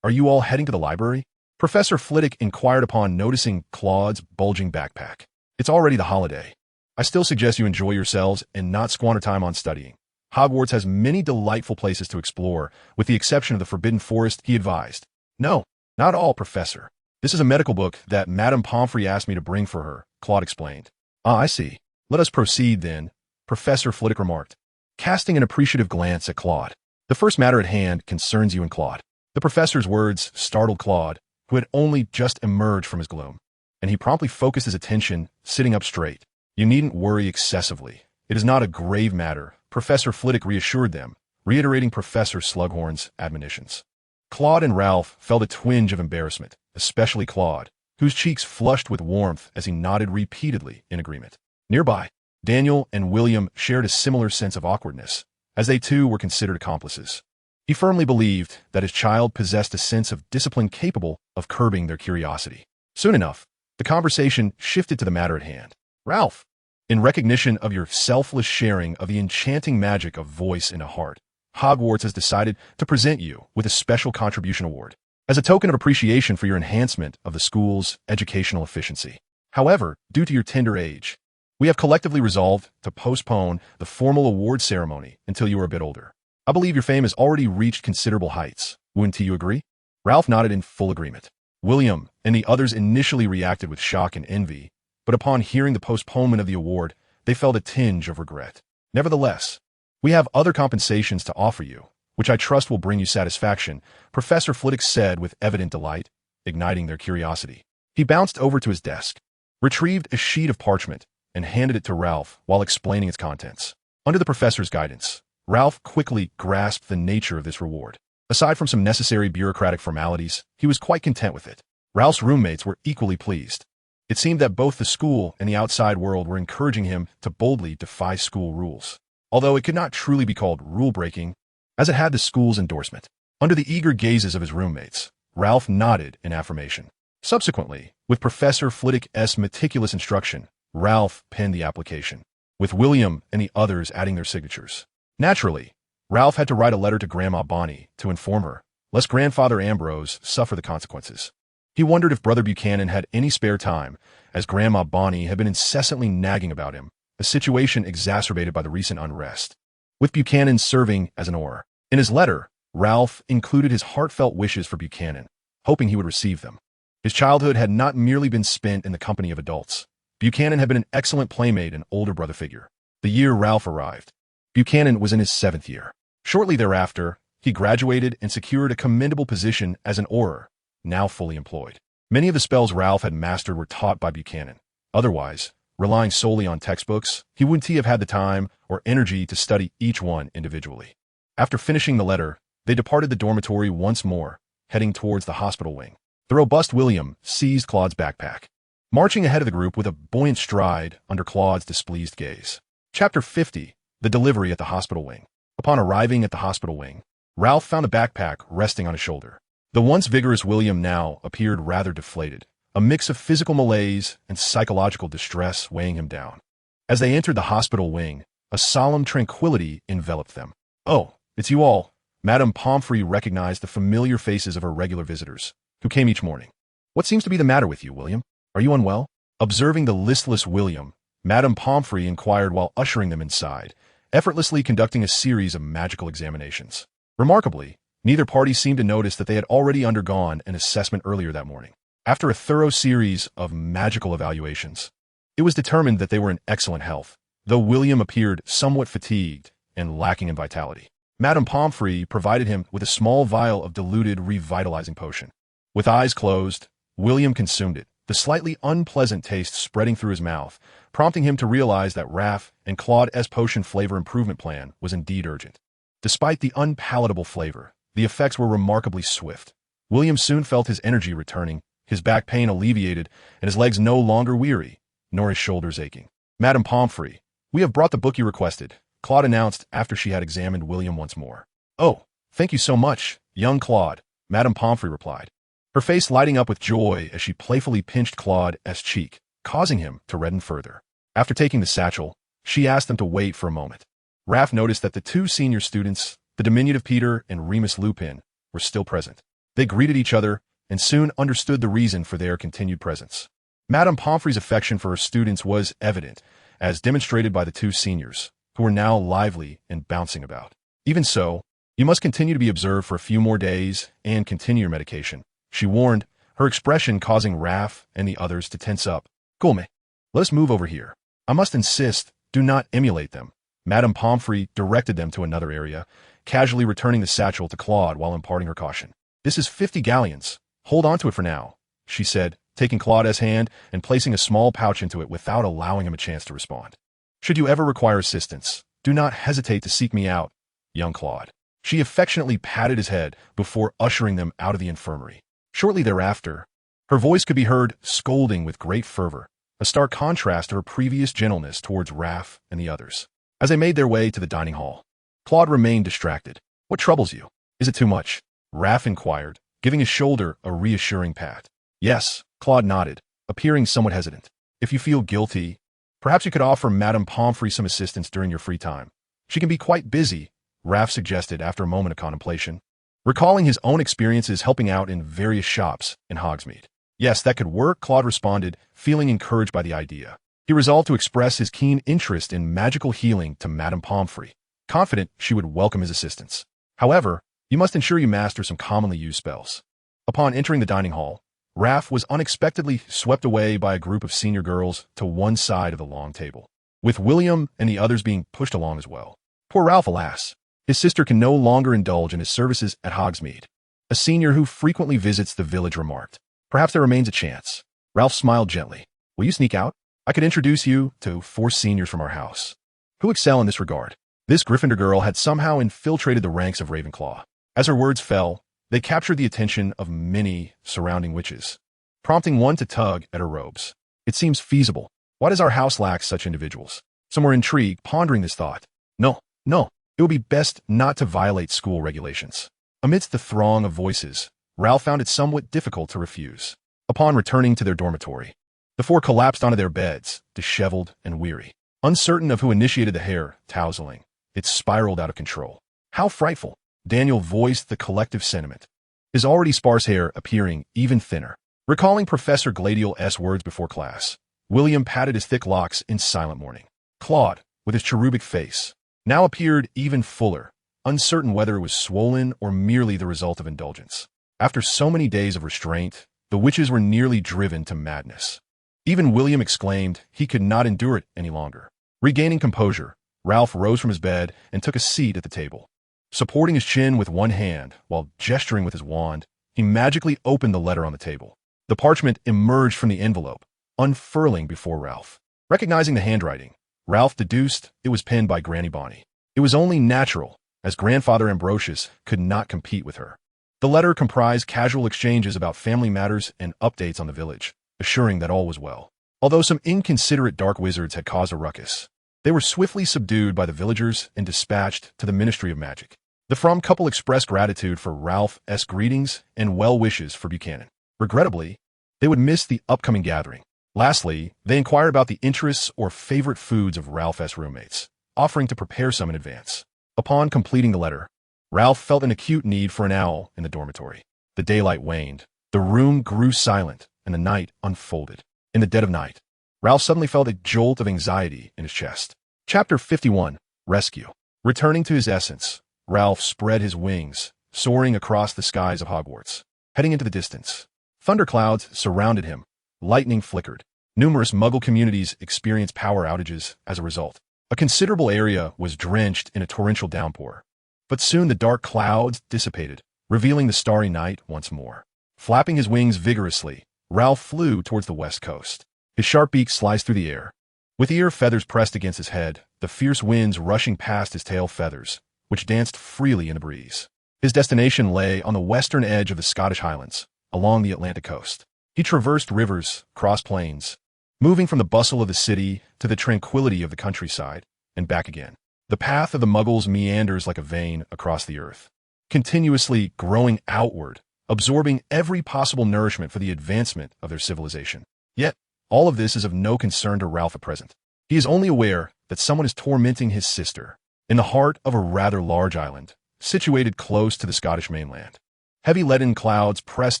S1: Are you all heading to the library? Professor Flitwick inquired upon noticing Claude's bulging backpack. It's already the holiday. I still suggest you enjoy yourselves and not squander time on studying. Hogwarts has many delightful places to explore, with the exception of the Forbidden Forest, he advised. No, not all, Professor. This is a medical book that Madame Pomfrey asked me to bring for her, Claude explained. Ah, I see. Let us proceed, then, Professor Flitwick remarked, casting an appreciative glance at Claude. The first matter at hand concerns you and Claude. The professor's words startled Claude, who had only just emerged from his gloom, and he promptly focused his attention, sitting up straight. You needn't worry excessively. It is not a grave matter, Professor Flitwick reassured them, reiterating Professor Slughorn's admonitions. Claude and Ralph felt a twinge of embarrassment, especially Claude, whose cheeks flushed with warmth as he nodded repeatedly in agreement. Nearby, Daniel and William shared a similar sense of awkwardness, as they too were considered accomplices. He firmly believed that his child possessed a sense of discipline capable of curbing their curiosity. Soon enough, the conversation shifted to the matter at hand. Ralph, in recognition of your selfless sharing of the enchanting magic of voice in a heart, Hogwarts has decided to present you with a special contribution award as a token of appreciation for your enhancement of the school's educational efficiency. However, due to your tender age, we have collectively resolved to postpone the formal award ceremony until you are a bit older. I believe your fame has already reached considerable heights. Wouldn't you agree? Ralph nodded in full agreement. William and the others initially reacted with shock and envy, but upon hearing the postponement of the award, they felt a tinge of regret. Nevertheless, we have other compensations to offer you, which I trust will bring you satisfaction, Professor Flitwick said with evident delight, igniting their curiosity. He bounced over to his desk, retrieved a sheet of parchment, and handed it to Ralph while explaining its contents. Under the professor's guidance, Ralph quickly grasped the nature of this reward. Aside from some necessary bureaucratic formalities, he was quite content with it. Ralph's roommates were equally pleased. It seemed that both the school and the outside world were encouraging him to boldly defy school rules, although it could not truly be called rule-breaking, as it had the school's endorsement. Under the eager gazes of his roommates, Ralph nodded in affirmation. Subsequently, with Professor Flitwick's meticulous instruction, Ralph penned the application, with William and the others adding their signatures. Naturally, Ralph had to write a letter to Grandma Bonnie to inform her, lest Grandfather Ambrose suffer the consequences. He wondered if Brother Buchanan had any spare time, as Grandma Bonnie had been incessantly nagging about him, a situation exacerbated by the recent unrest, with Buchanan serving as an oar. In his letter, Ralph included his heartfelt wishes for Buchanan, hoping he would receive them. His childhood had not merely been spent in the company of adults. Buchanan had been an excellent playmate and older brother figure. The year Ralph arrived, Buchanan was in his 7th year. Shortly thereafter, he graduated and secured a commendable position as an oarer, now fully employed. Many of the spells Ralph had mastered were taught by Buchanan. Otherwise, relying solely on textbooks, he wouldn't have had the time or energy to study each one individually. After finishing the letter, they departed the dormitory once more, heading towards the hospital wing. The robust William seized Claude's backpack, marching ahead of the group with a buoyant stride under Claude's displeased gaze. Chapter 50. The Delivery at the Hospital Wing. Upon arriving at the hospital wing, Ralph found the backpack resting on his shoulder. The once vigorous William now appeared rather deflated, a mix of physical malaise and psychological distress weighing him down. As they entered the hospital wing, a solemn tranquility enveloped them. "Oh, it's you all." Madame Pomfrey recognized the familiar faces of her regular visitors, who came each morning. "What seems to be the matter with you, William? Are you unwell?" Observing the listless William, Madame Pomfrey inquired while ushering them inside, effortlessly conducting a series of magical examinations. Remarkably, neither party seemed to notice that they had already undergone an assessment earlier that morning. After a thorough series of magical evaluations, it was determined that they were in excellent health, though William appeared somewhat fatigued and lacking in vitality. Madame Pomfrey provided him with a small vial of diluted revitalizing potion. With eyes closed, William consumed it, the slightly unpleasant taste spreading through his mouth, prompting him to realize that Raph and Claude's potion flavor improvement plan was indeed urgent. Despite the unpalatable flavor, the effects were remarkably swift. William soon felt his energy returning, his back pain alleviated, and his legs no longer weary, nor his shoulders aching. "Madame Pomfrey, we have brought the book you requested," Claude announced after she had examined William once more. "Oh, thank you so much, young Claude," Madame Pomfrey replied, her face lighting up with joy as she playfully pinched Claude's cheek, causing him to redden further. After taking the satchel, she asked them to wait for a moment. Raph noticed that the 2 senior students, the diminutive Peter and Remus Lupin, were still present. They greeted each other and soon understood the reason for their continued presence. Madame Pomfrey's affection for her students was evident, as demonstrated by the 2 seniors, who were now lively and bouncing about. "Even so, you must continue to be observed for a few more days and continue your medication," she warned, her expression causing Raph and the others to tense up. "Come, let us move over here. I must insist, do not emulate them." Madame Pomfrey directed them to another area, casually returning the satchel to Claude while imparting her caution. "This is 50 galleons. Hold on to it for now," she said, taking Claude's hand and placing a small pouch into it without allowing him a chance to respond. "Should you ever require assistance, do not hesitate to seek me out, young Claude." She affectionately patted his head before ushering them out of the infirmary. Shortly thereafter, her voice could be heard scolding with great fervor, a stark contrast to her previous gentleness towards Raph and the others. As they made their way to the dining hall, Claude remained distracted. "What troubles you? Is it too much?" Raph inquired, giving his shoulder a reassuring pat. "Yes," Claude nodded, appearing somewhat hesitant. "If you feel guilty, perhaps you could offer Madame Pomfrey some assistance during your free time. She can be quite busy," Raph suggested after a moment of contemplation, recalling his own experiences helping out in various shops in Hogsmeade. "Yes, that could work," Claude responded, feeling encouraged by the idea. He resolved to express his keen interest in magical healing to Madame Pomfrey, confident she would welcome his assistance. "However, you must ensure you master some commonly used spells." Upon entering the dining hall, Raph was unexpectedly swept away by a group of senior girls to one side of the long table, with William and the others being pushed along as well. Poor Ralph, alas. His sister can no longer indulge in his services at Hogsmeade. A senior who frequently visits the village remarked. "Perhaps there remains a chance." Ralph smiled gently. Will you sneak out? I could introduce you to 4 seniors from our house who excel in this regard. This Gryffindor girl had somehow infiltrated the ranks of Ravenclaw. As her words fell, they captured the attention of many surrounding witches, prompting one to tug at her robes. It seems feasible. Why does our house lack such individuals? Some were intrigued, pondering this thought. No, it would be best not to violate school regulations. Amidst the throng of voices, Ralph found it somewhat difficult to refuse. Upon returning to their dormitory, the 4 collapsed onto their beds, disheveled and weary. Uncertain of who initiated the hair tousling, it spiraled out of control. How frightful! Daniel voiced the collective sentiment, his already sparse hair appearing even thinner. Recalling Professor Gladiol's words before class, William patted his thick locks in silent mourning. Claude, with his cherubic face, now appeared even fuller, uncertain whether it was swollen or merely the result of indulgence. After so many days of restraint, the witches were nearly driven to madness. Even William exclaimed he could not endure it any longer. Regaining composure, Ralph rose from his bed and took a seat at the table. Supporting his chin with one hand while gesturing with his wand, he magically opened the letter on the table. The parchment emerged from the envelope, unfurling before Ralph. Recognizing the handwriting, Ralph deduced it was penned by Granny Bonnie. It was only natural, as Grandfather Ambrosius could not compete with her. The letter comprised casual exchanges about family matters and updates on the village, assuring that all was well. Although some inconsiderate dark wizards had caused a ruckus, they were swiftly subdued by the villagers and dispatched to the Ministry of Magic. The From couple expressed gratitude for Ralph's greetings and well wishes for Buchanan. Regrettably, they would miss the upcoming gathering. Lastly, they inquired about the interests or favorite foods of Ralph's roommates, offering to prepare some in advance. Upon completing the letter, Ralph felt an acute need for an owl in the dormitory. The daylight waned, the room grew silent, and the night unfolded. In the dead of night, Ralph suddenly felt a jolt of anxiety in his chest. Chapter 51, Rescue. Returning to his essence, Ralph spread his wings, soaring across the skies of Hogwarts. Heading into the distance, thunderclouds surrounded him. Lightning flickered. Numerous Muggle communities experienced power outages as a result. A considerable area was drenched in a torrential downpour. But soon the dark clouds dissipated, revealing the starry night once more. Flapping his wings vigorously, Ralph flew towards the west coast. His sharp beak sliced through the air. With ear feathers pressed against his head, the fierce winds rushing past his tail feathers, which danced freely in the breeze. His destination lay on the western edge of the Scottish Highlands, along the Atlantic coast. He traversed rivers, crossed plains, moving from the bustle of the city to the tranquility of the countryside, and back again. The path of the Muggles meanders like a vein across the earth, continuously growing outward, absorbing every possible nourishment for the advancement of their civilization. Yet, all of this is of no concern to Ralph at present. He is only aware that someone is tormenting his sister, in the heart of a rather large island, situated close to the Scottish mainland. Heavy leaden clouds press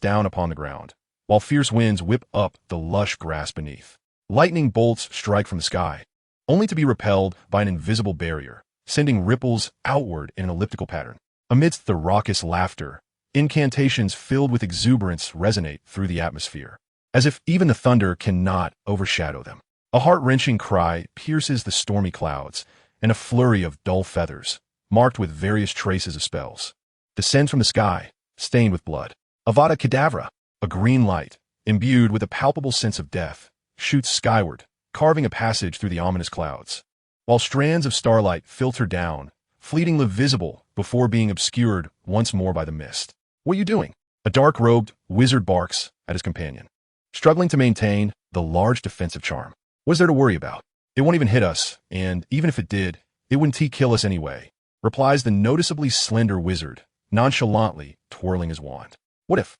S1: down upon the ground, while fierce winds whip up the lush grass beneath. Lightning bolts strike from the sky, only to be repelled by an invisible barrier, sending ripples outward in an elliptical pattern. Amidst the raucous laughter, incantations filled with exuberance resonate through the atmosphere, as if even the thunder cannot overshadow them. A heart-wrenching cry pierces the stormy clouds, and a flurry of dull feathers, marked with various traces of spells, descends from the sky, stained with blood. Avada Kedavra, a green light, imbued with a palpable sense of death, shoots skyward, carving a passage through the ominous clouds, while strands of starlight filter down, fleetingly visible before being obscured once more by the mist. What are you doing? A dark-robed wizard barks at his companion, struggling to maintain the large defensive charm. What's there to worry about? It won't even hit us, and even if it did, it wouldn't kill us anyway, replies the noticeably slender wizard, nonchalantly twirling his wand. What if?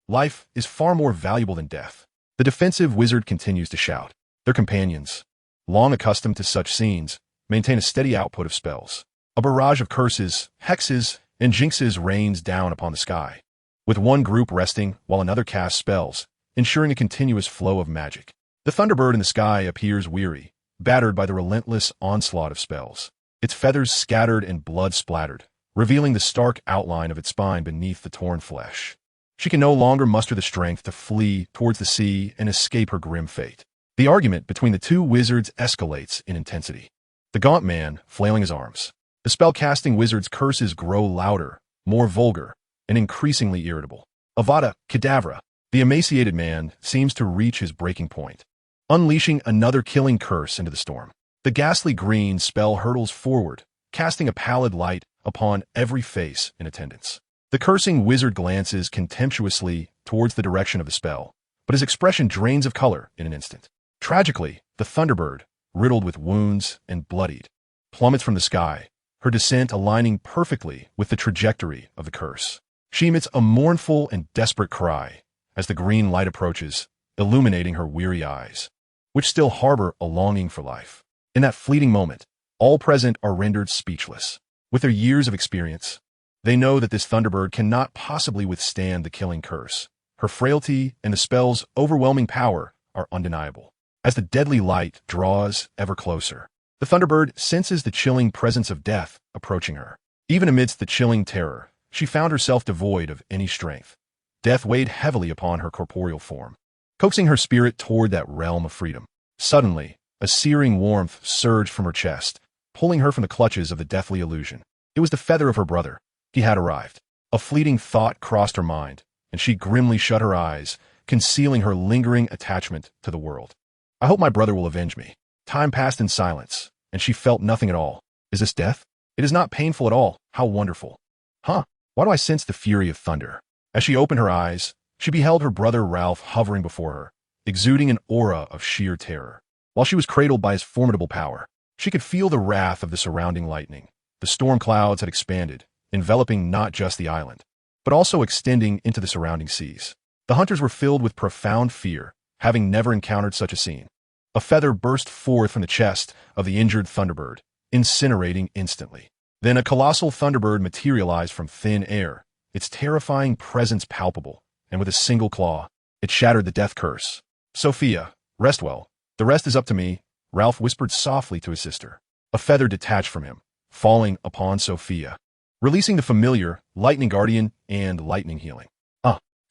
S1: Life is far more valuable than death. The defensive wizard continues to shout. Their companions, long accustomed to such scenes, maintain a steady output of spells. A barrage of curses, hexes, and jinxes rains down upon the sky, with one group resting while another casts spells, ensuring a continuous flow of magic. The Thunderbird in the sky appears weary, battered by the relentless onslaught of spells, its feathers scattered and blood splattered, revealing the stark outline of its spine beneath the torn flesh. She can no longer muster the strength to flee towards the sea and escape her grim fate. The argument between the two wizards escalates in intensity, the gaunt man flailing his arms. The spell-casting wizard's curses grow louder, more vulgar, and increasingly irritable. Avada Kedavra, The emaciated man seems to reach his breaking point, unleashing another killing curse into the storm. The ghastly green spell hurtles forward, casting a pallid light upon every face in attendance. The cursing wizard glances contemptuously towards the direction of the spell, but his expression drains of color in an instant. Tragically, the Thunderbird, riddled with wounds and bloodied, plummets from the sky, her descent aligning perfectly with the trajectory of the curse. She emits a mournful and desperate cry as the green light approaches, illuminating her weary eyes, which still harbor a longing for life. In that fleeting moment, all present are rendered speechless. With their years of experience, they know that this Thunderbird cannot possibly withstand the killing curse. Her frailty and the spell's overwhelming power are undeniable. As the deadly light draws ever closer, the Thunderbird senses the chilling presence of death approaching her. Even amidst the chilling terror, she found herself devoid of any strength. Death weighed heavily upon her corporeal form, coaxing her spirit toward that realm of freedom. Suddenly, a searing warmth surged from her chest, pulling her from the clutches of the deathly illusion. It was the feather of her brother. He had arrived. A fleeting thought crossed her mind, and she grimly shut her eyes, concealing her lingering attachment to the world. I hope my brother will avenge me. Time passed in silence, and she felt nothing at all. Is this death? It is not painful at all. How wonderful. Huh? Why do I sense the fury of thunder? As she opened her eyes, she beheld her brother Ralph hovering before her, exuding an aura of sheer terror. While she was cradled by his formidable power, she could feel the wrath of the surrounding lightning. The storm clouds had expanded, enveloping not just the island, but also extending into the surrounding seas. The hunters were filled with profound fear, having never encountered such a scene. A feather burst forth from the chest of the injured Thunderbird, incinerating instantly. Then a colossal Thunderbird materialized from thin air, its terrifying presence palpable, and with a single claw, it shattered the death curse. Sophia, rest well. The rest is up to me, Ralph whispered softly to his sister. A feather detached from him, falling upon Sophia, releasing the familiar lightning guardian and lightning healing.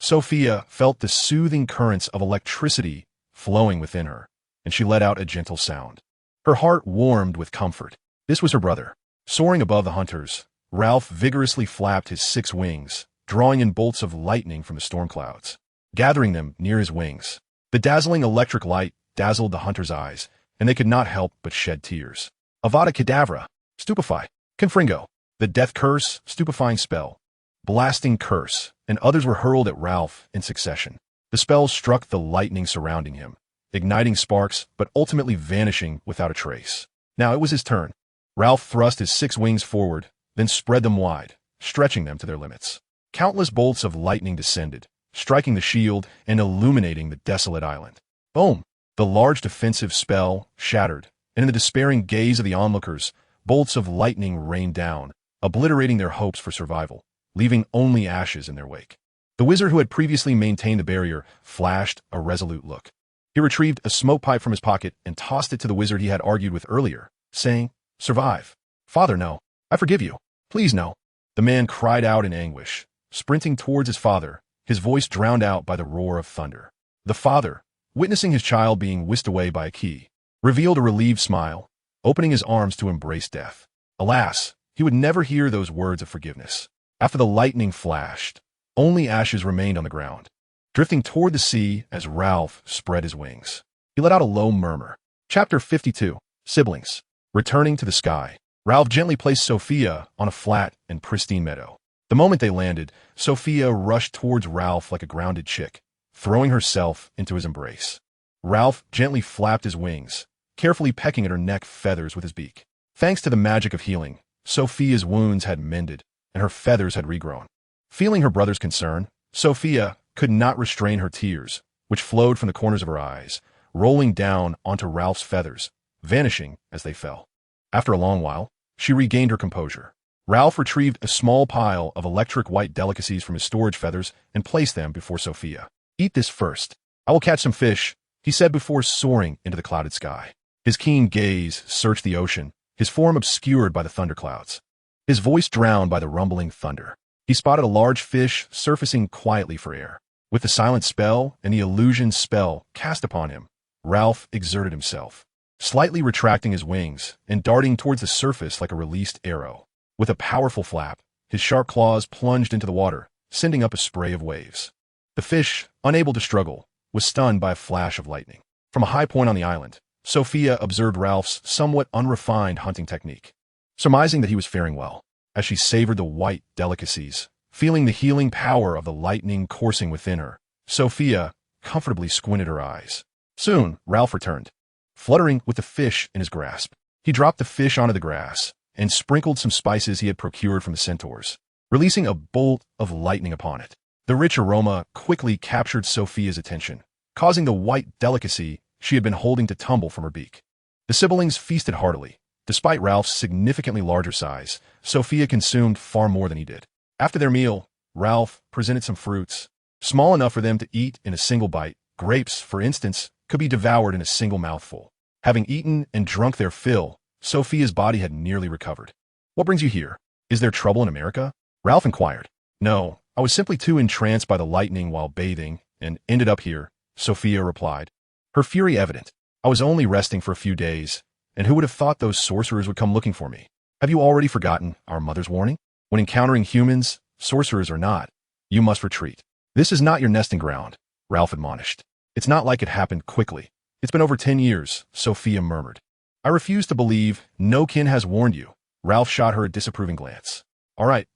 S1: Sophia felt the soothing currents of electricity flowing within her, and she let out a gentle sound. Her heart warmed with comfort. This was her brother. Soaring above the hunters, Ralph vigorously flapped his 6 wings, drawing in bolts of lightning from the storm clouds, gathering them near his wings. The dazzling electric light dazzled the hunters' eyes, and they could not help but shed tears. Avada Kedavra, stupefy, confringo, the death curse, stupefying spell, blasting curse, and others were hurled at Ralph in succession. The spells struck the lightning surrounding him, igniting sparks but ultimately vanishing without a trace. Now it was his turn. Ralph thrust his 6 wings forward, then spread them wide, stretching them to their limits. Countless bolts of lightning descended, striking the shield and illuminating the desolate island. Boom! The large defensive spell shattered, and in the despairing gaze of the onlookers, bolts of lightning rained down, obliterating their hopes for survival, leaving only ashes in their wake. The wizard who had previously maintained the barrier flashed a resolute look. He retrieved a smoke pipe from his pocket and tossed it to the wizard he had argued with earlier, saying, "Survive. Father, no. I forgive you. Please, no." The man cried out in anguish, sprinting towards his father, his voice drowned out by the roar of thunder. The father, witnessing his child being whisked away by a key, revealed a relieved smile, opening his arms to embrace death. Alas, he would never hear those words of forgiveness. After the lightning flashed, only ashes remained on the ground, drifting toward the sea as Ralph spread his wings. He let out a low murmur. Chapter 52. Siblings. Returning to the sky, Ralph gently placed Sophia on a flat and pristine meadow. The moment they landed, Sophia rushed towards Ralph like a grounded chick, throwing herself into his embrace. Ralph gently flapped his wings, carefully pecking at her neck feathers with his beak. Thanks to the magic of healing, Sophia's wounds had mended, and her feathers had regrown. Feeling her brother's concern, Sophia could not restrain her tears, which flowed from the corners of her eyes, rolling down onto Ralph's feathers, vanishing as they fell. After a long while, she regained her composure. Ralph retrieved a small pile of electric white delicacies from his storage feathers and placed them before Sophia. "Eat this first. I will catch some fish," he said before soaring into the clouded sky. His keen gaze searched the ocean, his form obscured by the thunderclouds, his voice drowned by the rumbling thunder. He spotted a large fish surfacing quietly for air. With the silent spell and the illusion spell cast upon him, Ralph exerted himself, slightly retracting his wings and darting towards the surface like a released arrow. With a powerful flap, his sharp claws plunged into the water, sending up a spray of waves. The fish, unable to struggle, was stunned by a flash of lightning. From a high point on the island, Sophia observed Ralph's somewhat unrefined hunting technique, surmising that he was faring well. As she savored the white delicacies, feeling the healing power of the lightning coursing within her, Sophia comfortably squinted her eyes. Soon, Ralph returned, fluttering with the fish in his grasp. He dropped the fish onto the grass and sprinkled some spices he had procured from the centaurs, releasing a bolt of lightning upon it. The rich aroma quickly captured Sophia's attention, causing the white delicacy she had been holding to tumble from her beak. The siblings feasted heartily. Despite Ralph's significantly larger size, Sophia consumed far more than he did. After their meal, Ralph presented some fruits, small enough for them to eat in a single bite. Grapes, for instance, could be devoured in a single mouthful. Having eaten and drunk their fill, Sophia's body had nearly recovered. "What brings you here? Is there trouble in America?" Ralph inquired. "No, I was simply too entranced by the lightning while bathing and ended up here," Sophia replied, her fury evident. "I was only resting for a few days, and who would have thought those sorcerers would come looking for me? Have you already forgotten our mother's warning? When encountering humans, sorcerers or not, you must retreat. This is not your nesting ground," Ralph admonished. "It's not like it happened quickly. It's been over 10 years, Sophia murmured. "I refuse to believe no kin has warned you." Ralph shot her a disapproving glance. All right,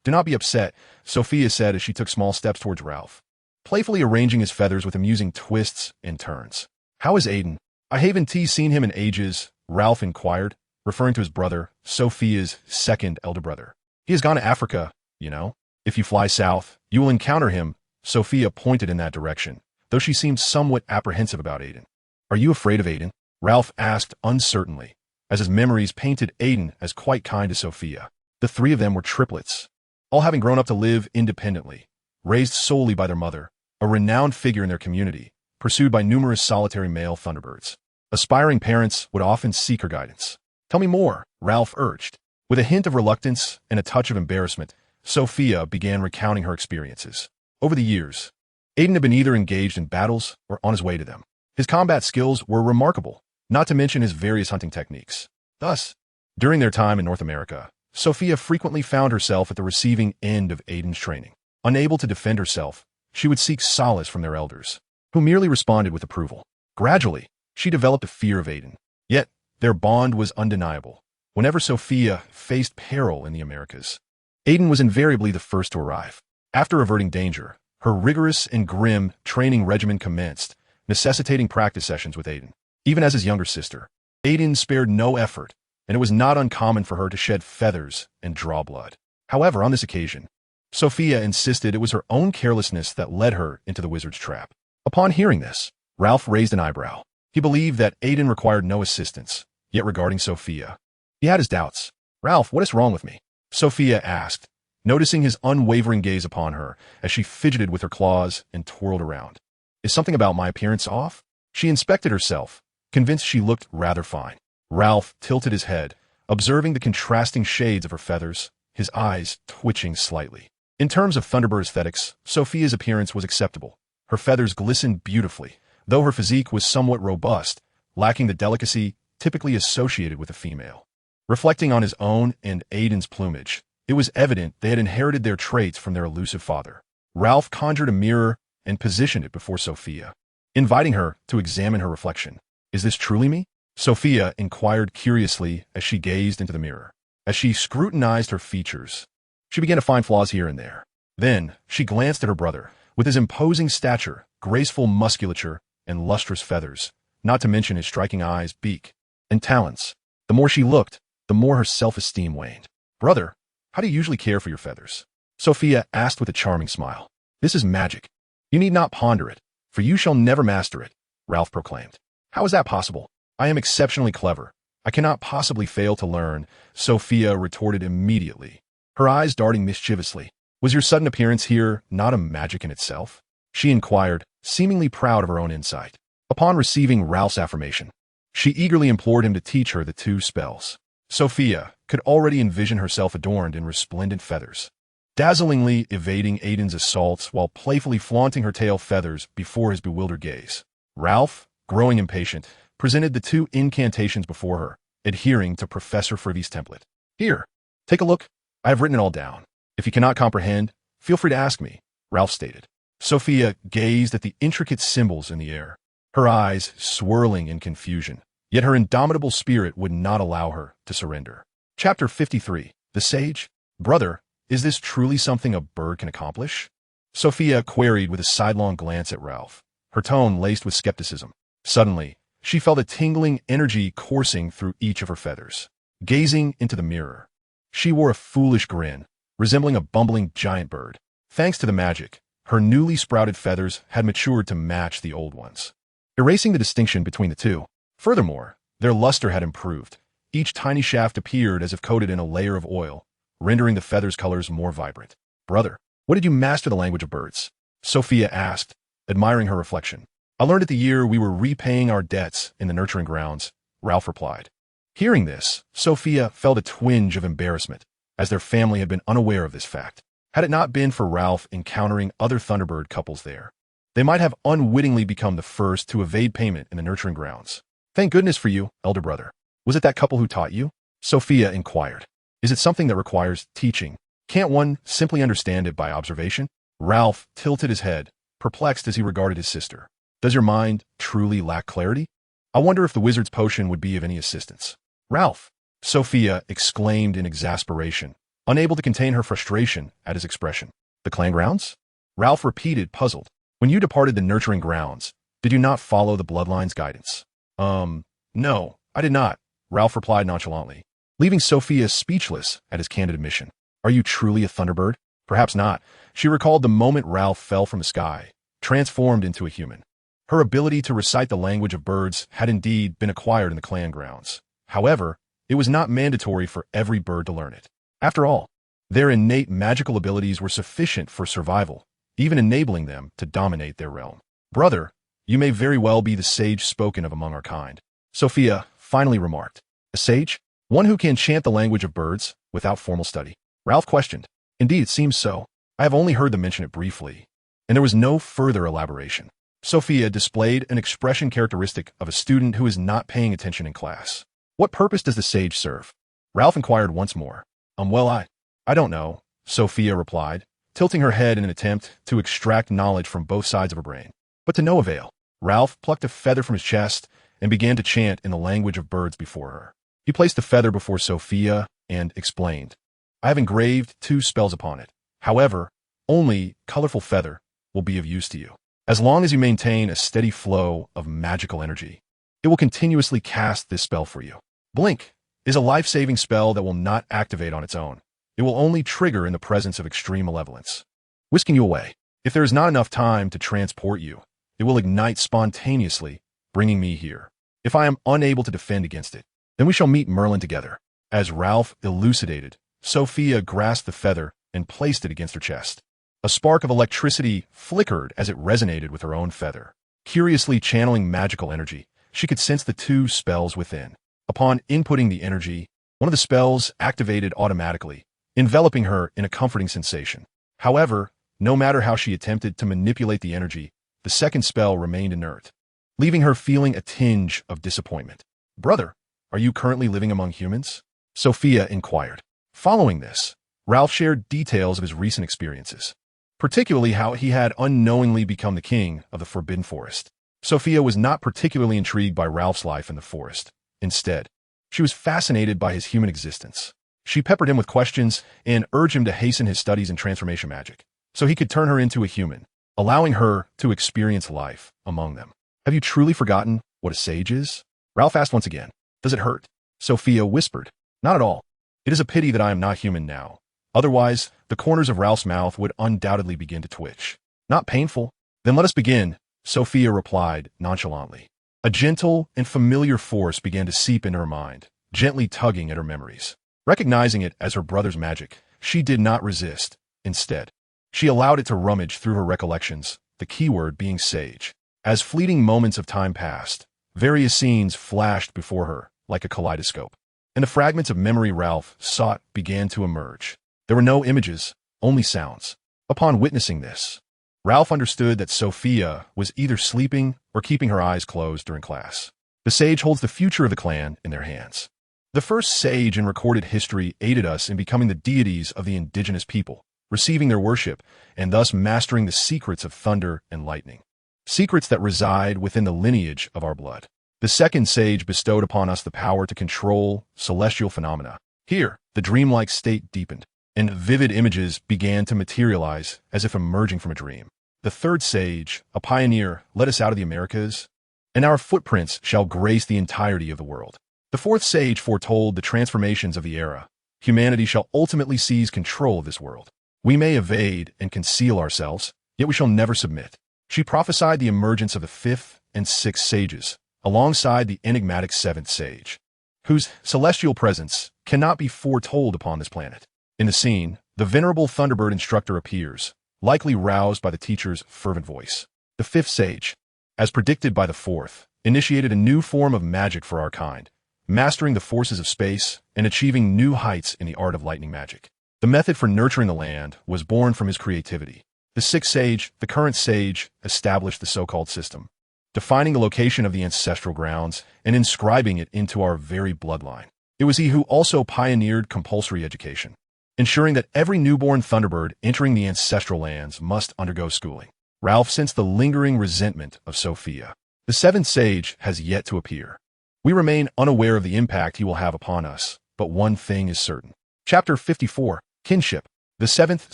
S1: do not be upset," Sophia said as she took small steps towards Ralph, playfully arranging his feathers with amusing twists and turns. "How is Aiden? I haven't seen him in ages," Ralph inquired, referring to his brother, Sophia's second elder brother. "He has gone to Africa, you know. If you fly south, you will encounter him." Sophia pointed in that direction, though she seemed somewhat apprehensive about Aiden. "Are you afraid of Aiden?" Ralph asked uncertainly, as his memories painted Aiden as quite kind to Sophia. The three of them were triplets, all having grown up to live independently, raised solely by their mother, a renowned figure in their community, pursued by numerous solitary male Thunderbirds. Aspiring parents would often seek her guidance. "Tell me more," Ralph urged. With a hint of reluctance and a touch of embarrassment, Sophia began recounting her experiences. Over the years, Aiden had been either engaged in battles or on his way to them. His combat skills were remarkable, not to mention his various hunting techniques. Thus, during their time in North America, Sophia frequently found herself at the receiving end of Aiden's training. Unable to defend herself, she would seek solace from their elders, who merely responded with approval. Gradually, she developed a fear of Aiden. Yet, their bond was undeniable. Whenever Sophia faced peril in the Americas, Aiden was invariably the first to arrive. After averting danger, her rigorous and grim training regimen commenced, necessitating practice sessions with Aiden. Even as his younger sister, Aiden spared no effort, and it was not uncommon for her to shed feathers and draw blood. However, on this occasion, Sophia insisted it was her own carelessness that led her into the wizard's trap. Upon hearing this, Ralph raised an eyebrow. He believed that Aiden required no assistance, yet regarding Sophia, he had his doubts. "Ralph, what is wrong with me?" Sophia asked, noticing his unwavering gaze upon her as she fidgeted with her claws and twirled around. "Is something about my appearance off?" She inspected herself, convinced she looked rather fine. Ralph tilted his head, observing the contrasting shades of her feathers, his eyes twitching slightly. In terms of Thunderbird aesthetics, Sophia's appearance was acceptable. Her feathers glistened beautifully, though her physique was somewhat robust, lacking the delicacy typically associated with a female. Reflecting on his own and Aiden's plumage, it was evident they had inherited their traits from their elusive father. Ralph conjured a mirror and positioned it before Sophia, inviting her to examine her reflection. "Is this truly me?" Sophia inquired curiously as she gazed into the mirror. As she scrutinized her features, she began to find flaws here and there. Then, she glanced at her brother. With his imposing stature, graceful musculature, and lustrous feathers, not to mention his striking eyes, beak, and talons, the more she looked, the more her self-esteem waned. "Brother, how do you usually care for your feathers?" Sophia asked with a charming smile. "This is magic. You need not ponder it, for you shall never master it," Ralph proclaimed. "How is that possible? I am exceptionally clever. I cannot possibly fail to learn," Sophia retorted immediately, her eyes darting mischievously. "Was your sudden appearance here not a magic in itself?" she inquired, seemingly proud of her own insight. Upon receiving Ralph's affirmation, she eagerly implored him to teach her the two spells. Sophia could already envision herself adorned in resplendent feathers, dazzlingly evading Aiden's assaults while playfully flaunting her tail feathers before his bewildered gaze. Ralph, growing impatient, presented the two incantations before her, adhering to Professor Frivy's template. "Here, take a look. I have written it all down. If you cannot comprehend, feel free to ask me," Ralph stated. Sophia gazed at the intricate symbols in the air, her eyes swirling in confusion. Yet her indomitable spirit would not allow her to surrender. Chapter 53. The Sage? Brother, is this truly something a bird can accomplish? Sophia queried with a sidelong glance at Ralph, her tone laced with skepticism. Suddenly, she felt a tingling energy coursing through each of her feathers. Gazing into the mirror, she wore a foolish grin, resembling a bumbling giant bird. Thanks to the magic, her newly sprouted feathers had matured to match the old ones, erasing the distinction between the two. Furthermore, their luster had improved. Each tiny shaft appeared as if coated in a layer of oil, rendering the feathers' colors more vibrant. Brother, what did you master the language of birds? Sophia asked, admiring her reflection. I learned it the year we were repaying our debts in the nurturing grounds, Ralph replied. Hearing this, Sophia felt a twinge of embarrassment, as their family had been unaware of this fact. Had it not been for Ralph encountering other Thunderbird couples there, they might have unwittingly become the first to evade payment in the nurturing grounds. Thank goodness for you, elder brother. Was it that couple who taught you? Sophia inquired. Is it something that requires teaching? Can't one simply understand it by observation? Ralph tilted his head, perplexed as he regarded his sister. Does your mind truly lack clarity? I wonder if the wizard's potion would be of any assistance. Ralph! Sophia exclaimed in exasperation, unable to contain her frustration at his expression. The clan grounds? Ralph repeated, puzzled. When you departed the nurturing grounds, did you not follow the bloodline's guidance? No, I did not, Ralph replied nonchalantly, leaving Sophia speechless at his candid admission. Are you truly a Thunderbird? Perhaps not. She recalled the moment Ralph fell from the sky, transformed into a human. Her ability to recite the language of birds had indeed been acquired in the clan grounds. However, it was not mandatory for every bird to learn it. After all, their innate magical abilities were sufficient for survival, even enabling them to dominate their realm. Brother, you may very well be the sage spoken of among our kind, Sophia finally remarked. A sage? One who can chant the language of birds without formal study? Ralph questioned. Indeed, it seems so. I have only heard them mention it briefly, and there was no further elaboration. Sophia displayed an expression characteristic of a student who is not paying attention in class. What purpose does the sage serve? Ralph inquired once more. Well, I don't know, Sophia replied, tilting her head in an attempt to extract knowledge from both sides of her brain. But to no avail. Ralph plucked a feather from his chest and began to chant in the language of birds before her. He placed the feather before Sophia and explained. I have engraved 2 spells upon it. However, only colorful feather will be of use to you. As long as you maintain a steady flow of magical energy, it will continuously cast this spell for you. Blink is a life-saving spell that will not activate on its own. It will only trigger in the presence of extreme malevolence, whisking you away. If there is not enough time to transport you, it will ignite spontaneously, bringing me here. If I am unable to defend against it, then we shall meet Merlin together. As Ralph elucidated, Sophia grasped the feather and placed it against her chest. A spark of electricity flickered as it resonated with her own feather. Curiously channeling magical energy, she could sense the 2 spells within. Upon inputting the energy, one of the spells activated automatically, enveloping her in a comforting sensation. However, no matter how she attempted to manipulate the energy, the second spell remained inert, leaving her feeling a tinge of disappointment. Brother, are you currently living among humans? Sophia inquired. Following this, Ralph shared details of his recent experiences, particularly how he had unknowingly become the king of the Forbidden Forest. Sophia was not particularly intrigued by Ralph's life in the forest. Instead, she was fascinated by his human existence. She peppered him with questions and urged him to hasten his studies in transformation magic, so he could turn her into a human, allowing her to experience life among them. Have you truly forgotten what a sage is? Ralph asked once again. Does it hurt? Sophia whispered. Not at all. It is a pity that I am not human now. Otherwise, the corners of Ralph's mouth would undoubtedly begin to twitch. Not painful? Then let us begin, Sophia replied nonchalantly. A gentle and familiar force began to seep into her mind, gently tugging at her memories. Recognizing it as her brother's magic, she did not resist. Instead, she allowed it to rummage through her recollections, the keyword being sage. As fleeting moments of time passed, various scenes flashed before her like a kaleidoscope, and the fragments of memory Ralph sought began to emerge. There were no images, only sounds. Upon witnessing this, Ralph understood that Sophia was either sleeping or keeping her eyes closed during class. The sage holds the future of the clan in their hands. The first sage in recorded history aided us in becoming the deities of the indigenous people, receiving their worship, and thus mastering the secrets of thunder and lightning. Secrets that reside within the lineage of our blood. The second sage bestowed upon us the power to control celestial phenomena. Here, the dreamlike state deepened, and vivid images began to materialize as if emerging from a dream. The third sage, a pioneer, led us out of the Americas, and our footprints shall grace the entirety of the world. The fourth sage foretold the transformations of the era. Humanity shall ultimately seize control of this world. We may evade and conceal ourselves, yet we shall never submit. She prophesied the emergence of the fifth and sixth sages, alongside the enigmatic seventh sage, whose celestial presence cannot be foretold upon this planet. In the scene, the venerable Thunderbird instructor appears, likely roused by the teacher's fervent voice. The fifth sage, as predicted by the fourth, initiated a new form of magic for our kind, mastering the forces of space and achieving new heights in the art of lightning magic. The method for nurturing the land was born from his creativity. The sixth sage, the current sage, established the so-called system, defining the location of the ancestral grounds and inscribing it into our very bloodline. It was he who also pioneered compulsory education, ensuring that every newborn Thunderbird entering the ancestral lands must undergo schooling. Ralph sensed the lingering resentment of Sophia. The seventh sage has yet to appear. We remain unaware of the impact he will have upon us, but one thing is certain. Chapter 54, Kinship. The seventh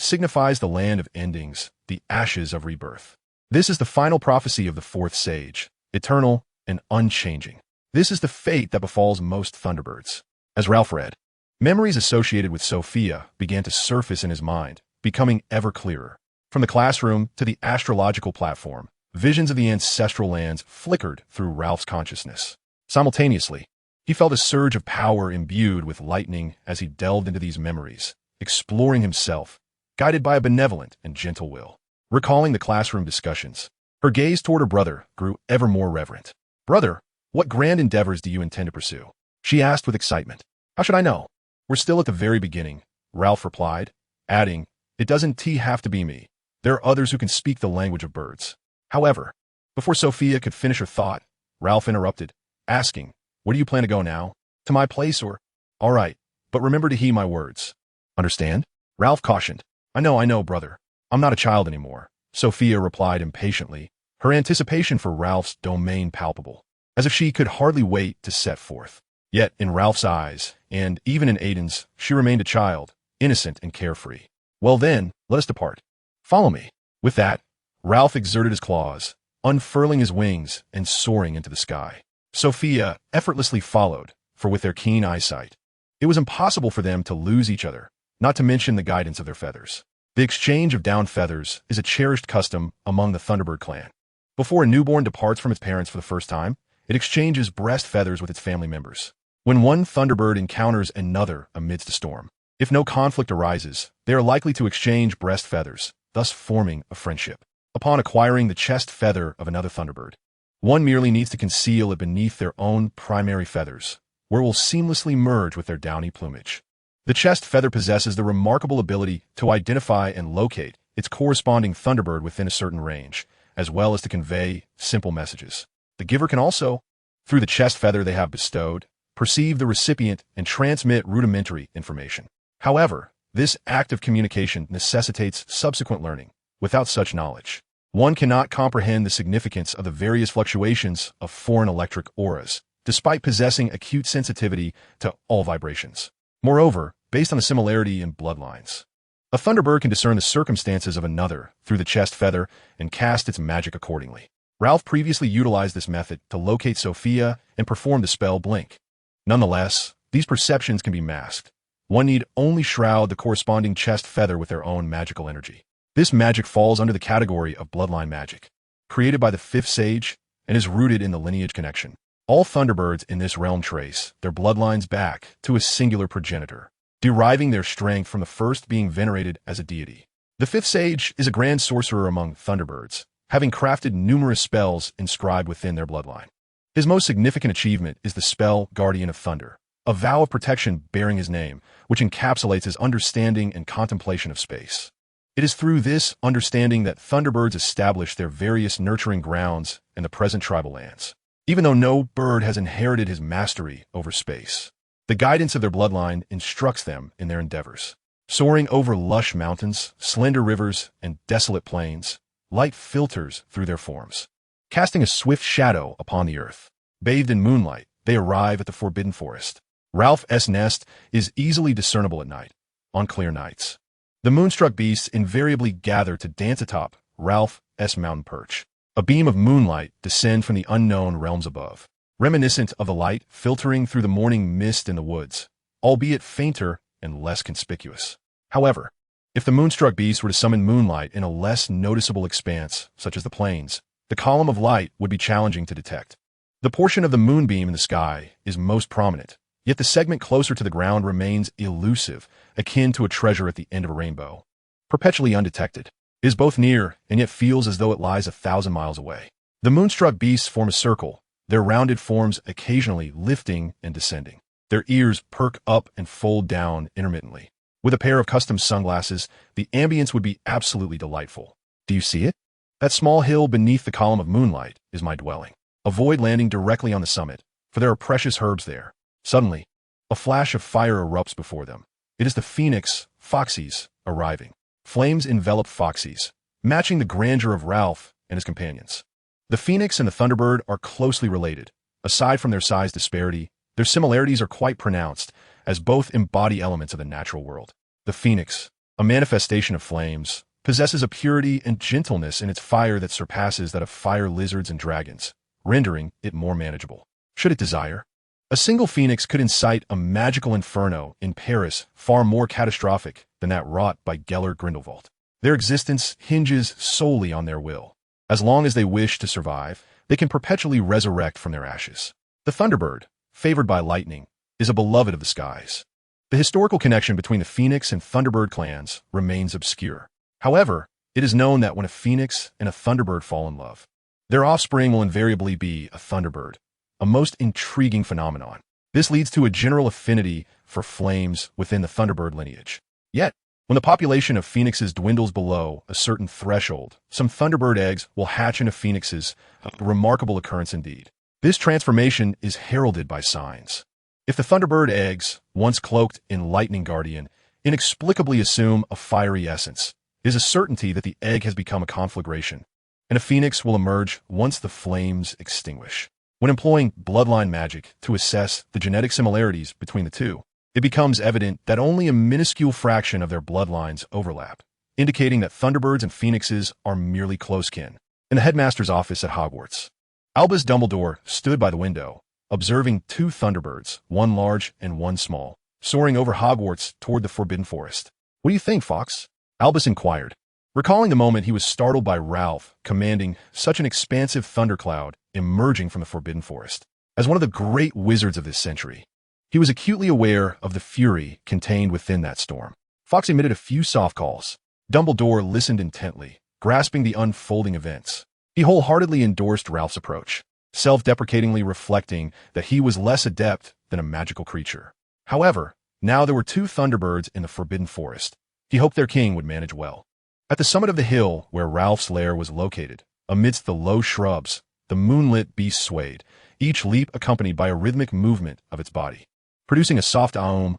S1: signifies the land of endings, the ashes of rebirth. This is the final prophecy of the fourth sage, eternal and unchanging. This is the fate that befalls most Thunderbirds. As Ralph read, memories associated with Sophia began to surface in his mind, becoming ever clearer. From the classroom to the astrological platform, visions of the ancestral lands flickered through Ralph's consciousness. Simultaneously, he felt a surge of power imbued with lightning as he delved into these memories, exploring himself, guided by a benevolent and gentle will. Recalling the classroom discussions, her gaze toward her brother grew ever more reverent. "Brother, what grand endeavors do you intend to pursue?" she asked with excitement. "How should I know? We're still at the very beginning," Ralph replied, adding, "It doesn't have to be me. There are others who can speak the language of birds." However, before Sophia could finish her thought, Ralph interrupted, asking, "Where do you plan to go now? To my place or—" "All right, but remember to heed my words. Understand?" Ralph cautioned. I know, brother. I'm not a child anymore," Sophia replied impatiently, her anticipation for Ralph's domain palpable, as if she could hardly wait to set forth. Yet, in Ralph's eyes, and even in Aiden's, she remained a child, innocent and carefree. "Well then, let us depart. Follow me." With that, Ralph exerted his claws, unfurling his wings and soaring into the sky. Sophia effortlessly followed, for with their keen eyesight, it was impossible for them to lose each other, not to mention the guidance of their feathers. The exchange of down feathers is a cherished custom among the Thunderbird clan. Before a newborn departs from its parents for the first time, it exchanges breast feathers with its family members. When one Thunderbird encounters another amidst a storm, if no conflict arises, they are likely to exchange breast feathers, thus forming a friendship. Upon acquiring the chest feather of another Thunderbird, one merely needs to conceal it beneath their own primary feathers, where it will seamlessly merge with their downy plumage. The chest feather possesses the remarkable ability to identify and locate its corresponding Thunderbird within a certain range, as well as to convey simple messages. The giver can also, through the chest feather they have bestowed, perceive the recipient and transmit rudimentary information. However, this act of communication necessitates subsequent learning. Without such knowledge, one cannot comprehend the significance of the various fluctuations of foreign electric auras, despite possessing acute sensitivity to all vibrations. Moreover, based on the similarity in bloodlines, a Thunderbird can discern the circumstances of another through the chest feather and cast its magic accordingly. Ralph previously utilized this method to locate Sophia and perform the spell Blink. Nonetheless, these perceptions can be masked. One need only shroud the corresponding chest feather with their own magical energy. This magic falls under the category of bloodline magic, created by the fifth sage and is rooted in the lineage connection. All Thunderbirds in this realm trace their bloodlines back to a singular progenitor, deriving their strength from the first being venerated as a deity. The fifth sage is a grand sorcerer among Thunderbirds, having crafted numerous spells inscribed within their bloodline. His most significant achievement is the spell Guardian of Thunder, a vow of protection bearing his name, which encapsulates his understanding and contemplation of space. It is through this understanding that Thunderbirds establish their various nurturing grounds in the present tribal lands. Even though no bird has inherited his mastery over space, the guidance of their bloodline instructs them in their endeavors. Soaring over lush mountains, slender rivers, and desolate plains, light filters through their forms, casting a swift shadow upon the earth. Bathed in moonlight, they arrive at the forbidden forest. Ralph's nest is easily discernible at night, on clear nights. The moonstruck beasts invariably gather to dance atop Ralph's mountain perch. A beam of moonlight descends from the unknown realms above, reminiscent of the light filtering through the morning mist in the woods, albeit fainter and less conspicuous. However, if the moonstruck beasts were to summon moonlight in a less noticeable expanse, such as the plains, the column of light would be challenging to detect. The portion of the moonbeam in the sky is most prominent, yet the segment closer to the ground remains elusive, akin to a treasure at the end of a rainbow. Perpetually undetected, it is both near and yet feels as though it lies 1,000 miles away. The moonstruck beasts form a circle, their rounded forms occasionally lifting and descending. Their ears perk up and fold down intermittently. With a pair of custom sunglasses, the ambience would be absolutely delightful. Do you see it? That small hill beneath the column of moonlight is my dwelling. Avoid landing directly on the summit, for there are precious herbs there. Suddenly, a flash of fire erupts before them. It is the phoenix, Foxes, arriving. Flames envelop Foxes, matching the grandeur of Ralph and his companions. The phoenix and the Thunderbird are closely related. Aside from their size disparity, their similarities are quite pronounced, as both embody elements of the natural world. The phoenix, a manifestation of flames, possesses a purity and gentleness in its fire that surpasses that of fire lizards and dragons, rendering it more manageable. Should it desire, a single phoenix could incite a magical inferno in Paris far more catastrophic than that wrought by Gellert Grindelwald. Their existence hinges solely on their will. As long as they wish to survive, they can perpetually resurrect from their ashes. The Thunderbird, favored by lightning, is a beloved of the skies. The historical connection between the Phoenix and Thunderbird clans remains obscure. However, it is known that when a Phoenix and a Thunderbird fall in love, their offspring will invariably be a Thunderbird, a most intriguing phenomenon. This leads to a general affinity for flames within the Thunderbird lineage. Yet, when the population of phoenixes dwindles below a certain threshold, some Thunderbird eggs will hatch into phoenixes, a remarkable occurrence indeed. This transformation is heralded by signs. If the Thunderbird eggs, once cloaked in Lightning Guardian, inexplicably assume a fiery essence, it is a certainty that the egg has become a conflagration, and a phoenix will emerge once the flames extinguish. When employing bloodline magic to assess the genetic similarities between the two, it becomes evident that only a minuscule fraction of their bloodlines overlap, indicating that Thunderbirds and Phoenixes are merely close kin. In the headmaster's office at Hogwarts, Albus Dumbledore stood by the window, observing 2 Thunderbirds, one large and one small, soaring over Hogwarts toward the Forbidden Forest. "What do you think, Fox?" Albus inquired, recalling the moment he was startled by Ralph commanding such an expansive thundercloud emerging from the Forbidden Forest. As one of the great wizards of this century, he was acutely aware of the fury contained within that storm. Fox emitted a few soft calls. Dumbledore listened intently, grasping the unfolding events. He wholeheartedly endorsed Ralph's approach, self-deprecatingly reflecting that he was less adept than a magical creature. However, now there were 2 Thunderbirds in the Forbidden Forest. He hoped their king would manage well. At the summit of the hill where Ralph's lair was located, amidst the low shrubs, the moonlit beast swayed, each leap accompanied by a rhythmic movement of its body, producing a soft aum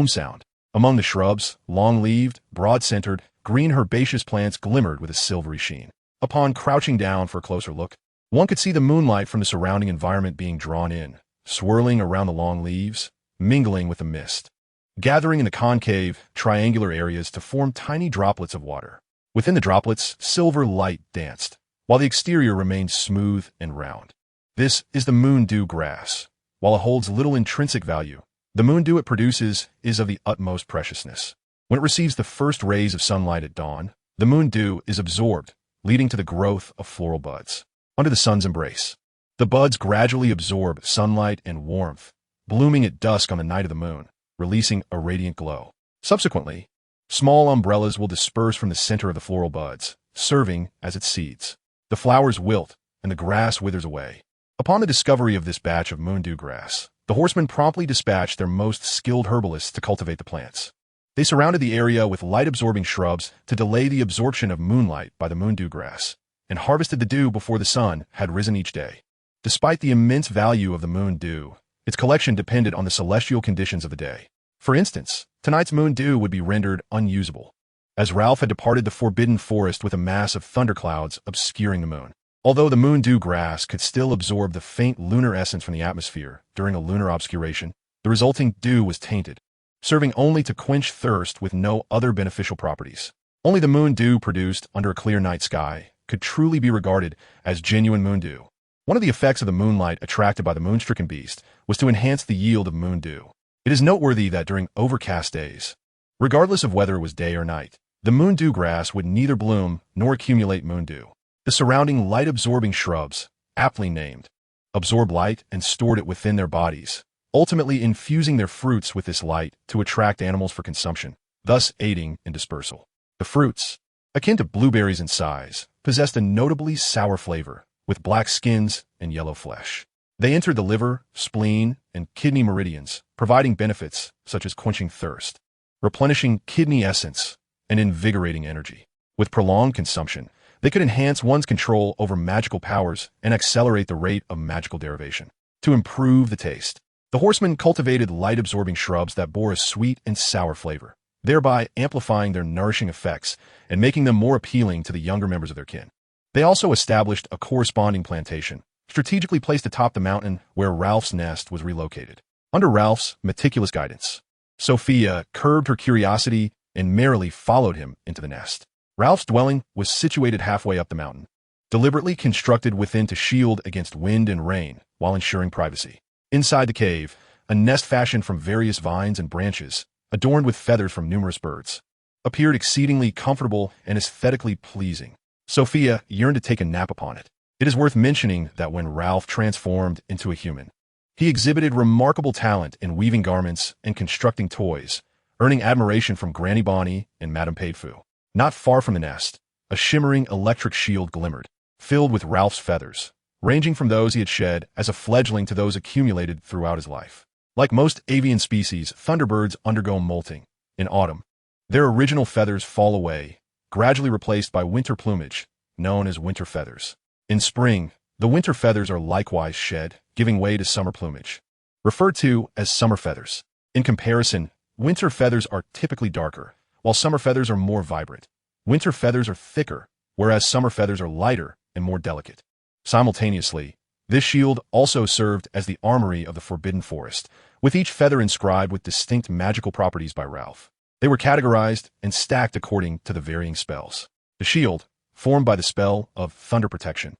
S1: sound. Among the shrubs, long-leaved, broad-centered, green herbaceous plants glimmered with a silvery sheen. Upon crouching down for a closer look, one could see the moonlight from the surrounding environment being drawn in, swirling around the long leaves, mingling with the mist, gathering in the concave, triangular areas to form tiny droplets of water. Within the droplets, silver light danced, while the exterior remained smooth and round. This is the moondew grass. While it holds little intrinsic value, the moondew it produces is of the utmost preciousness. When it receives the first rays of sunlight at dawn, the moondew is absorbed, leading to the growth of floral buds. Under the sun's embrace, the buds gradually absorb sunlight and warmth, blooming at dusk on the night of the moon, releasing a radiant glow. Subsequently, small umbrellas will disperse from the center of the floral buds, serving as its seeds. The flowers wilt, and the grass withers away. Upon the discovery of this batch of moondew grass, the horsemen promptly dispatched their most skilled herbalists to cultivate the plants. They surrounded the area with light-absorbing shrubs to delay the absorption of moonlight by the moondew grass, and harvested the dew before the sun had risen each day. Despite the immense value of the moondew, its collection depended on the celestial conditions of the day. For instance, tonight's moon dew would be rendered unusable, as Ralph had departed the forbidden forest with a mass of thunderclouds obscuring the moon. Although the moon dew grass could still absorb the faint lunar essence from the atmosphere during a lunar obscuration, the resulting dew was tainted, serving only to quench thirst with no other beneficial properties. Only the moon dew produced under a clear night sky could truly be regarded as genuine moon dew. One of the effects of the moonlight attracted by the moon-stricken beast was to enhance the yield of moon dew. It is noteworthy that during overcast days, regardless of whether it was day or night, the moon dew grass would neither bloom nor accumulate moon dew. The surrounding light-absorbing shrubs, aptly named, absorb light and stored it within their bodies, ultimately infusing their fruits with this light to attract animals for consumption, thus aiding in dispersal. The fruits, akin to blueberries in size, possessed a notably sour flavor, with black skins and yellow flesh. They entered the liver, spleen, and kidney meridians, providing benefits such as quenching thirst, replenishing kidney essence, and invigorating energy. With prolonged consumption, they could enhance one's control over magical powers and accelerate the rate of magical derivation. To improve the taste, the horsemen cultivated light-absorbing shrubs that bore a sweet and sour flavor, thereby amplifying their nourishing effects and making them more appealing to the younger members of their kin. They also established a corresponding plantation, strategically placed atop the mountain where Ralph's nest was relocated. Under Ralph's meticulous guidance, Sophia curbed her curiosity and merrily followed him into the nest. Ralph's dwelling was situated halfway up the mountain, deliberately constructed within to shield against wind and rain while ensuring privacy. Inside the cave, a nest fashioned from various vines and branches, adorned with feathers from numerous birds, appeared exceedingly comfortable and aesthetically pleasing. Sophia yearned to take a nap upon it. It is worth mentioning that when Ralph transformed into a human, he exhibited remarkable talent in weaving garments and constructing toys, earning admiration from Granny Bonnie and Madame Paidfu. Not far from the nest, a shimmering electric shield glimmered, filled with Ralph's feathers, ranging from those he had shed as a fledgling to those accumulated throughout his life. Like most avian species, thunderbirds undergo molting. In autumn, their original feathers fall away, gradually replaced by winter plumage, known as winter feathers. In spring, the winter feathers are likewise shed, giving way to summer plumage, referred to as summer feathers. In comparison, winter feathers are typically darker, while summer feathers are more vibrant. Winter feathers are thicker, whereas summer feathers are lighter and more delicate. Simultaneously, this shield also served as the armory of the Forbidden Forest, with each feather inscribed with distinct magical properties by Ralph. They were categorized and stacked according to the varying spells. The shield, formed by the spell of Thunder Protection,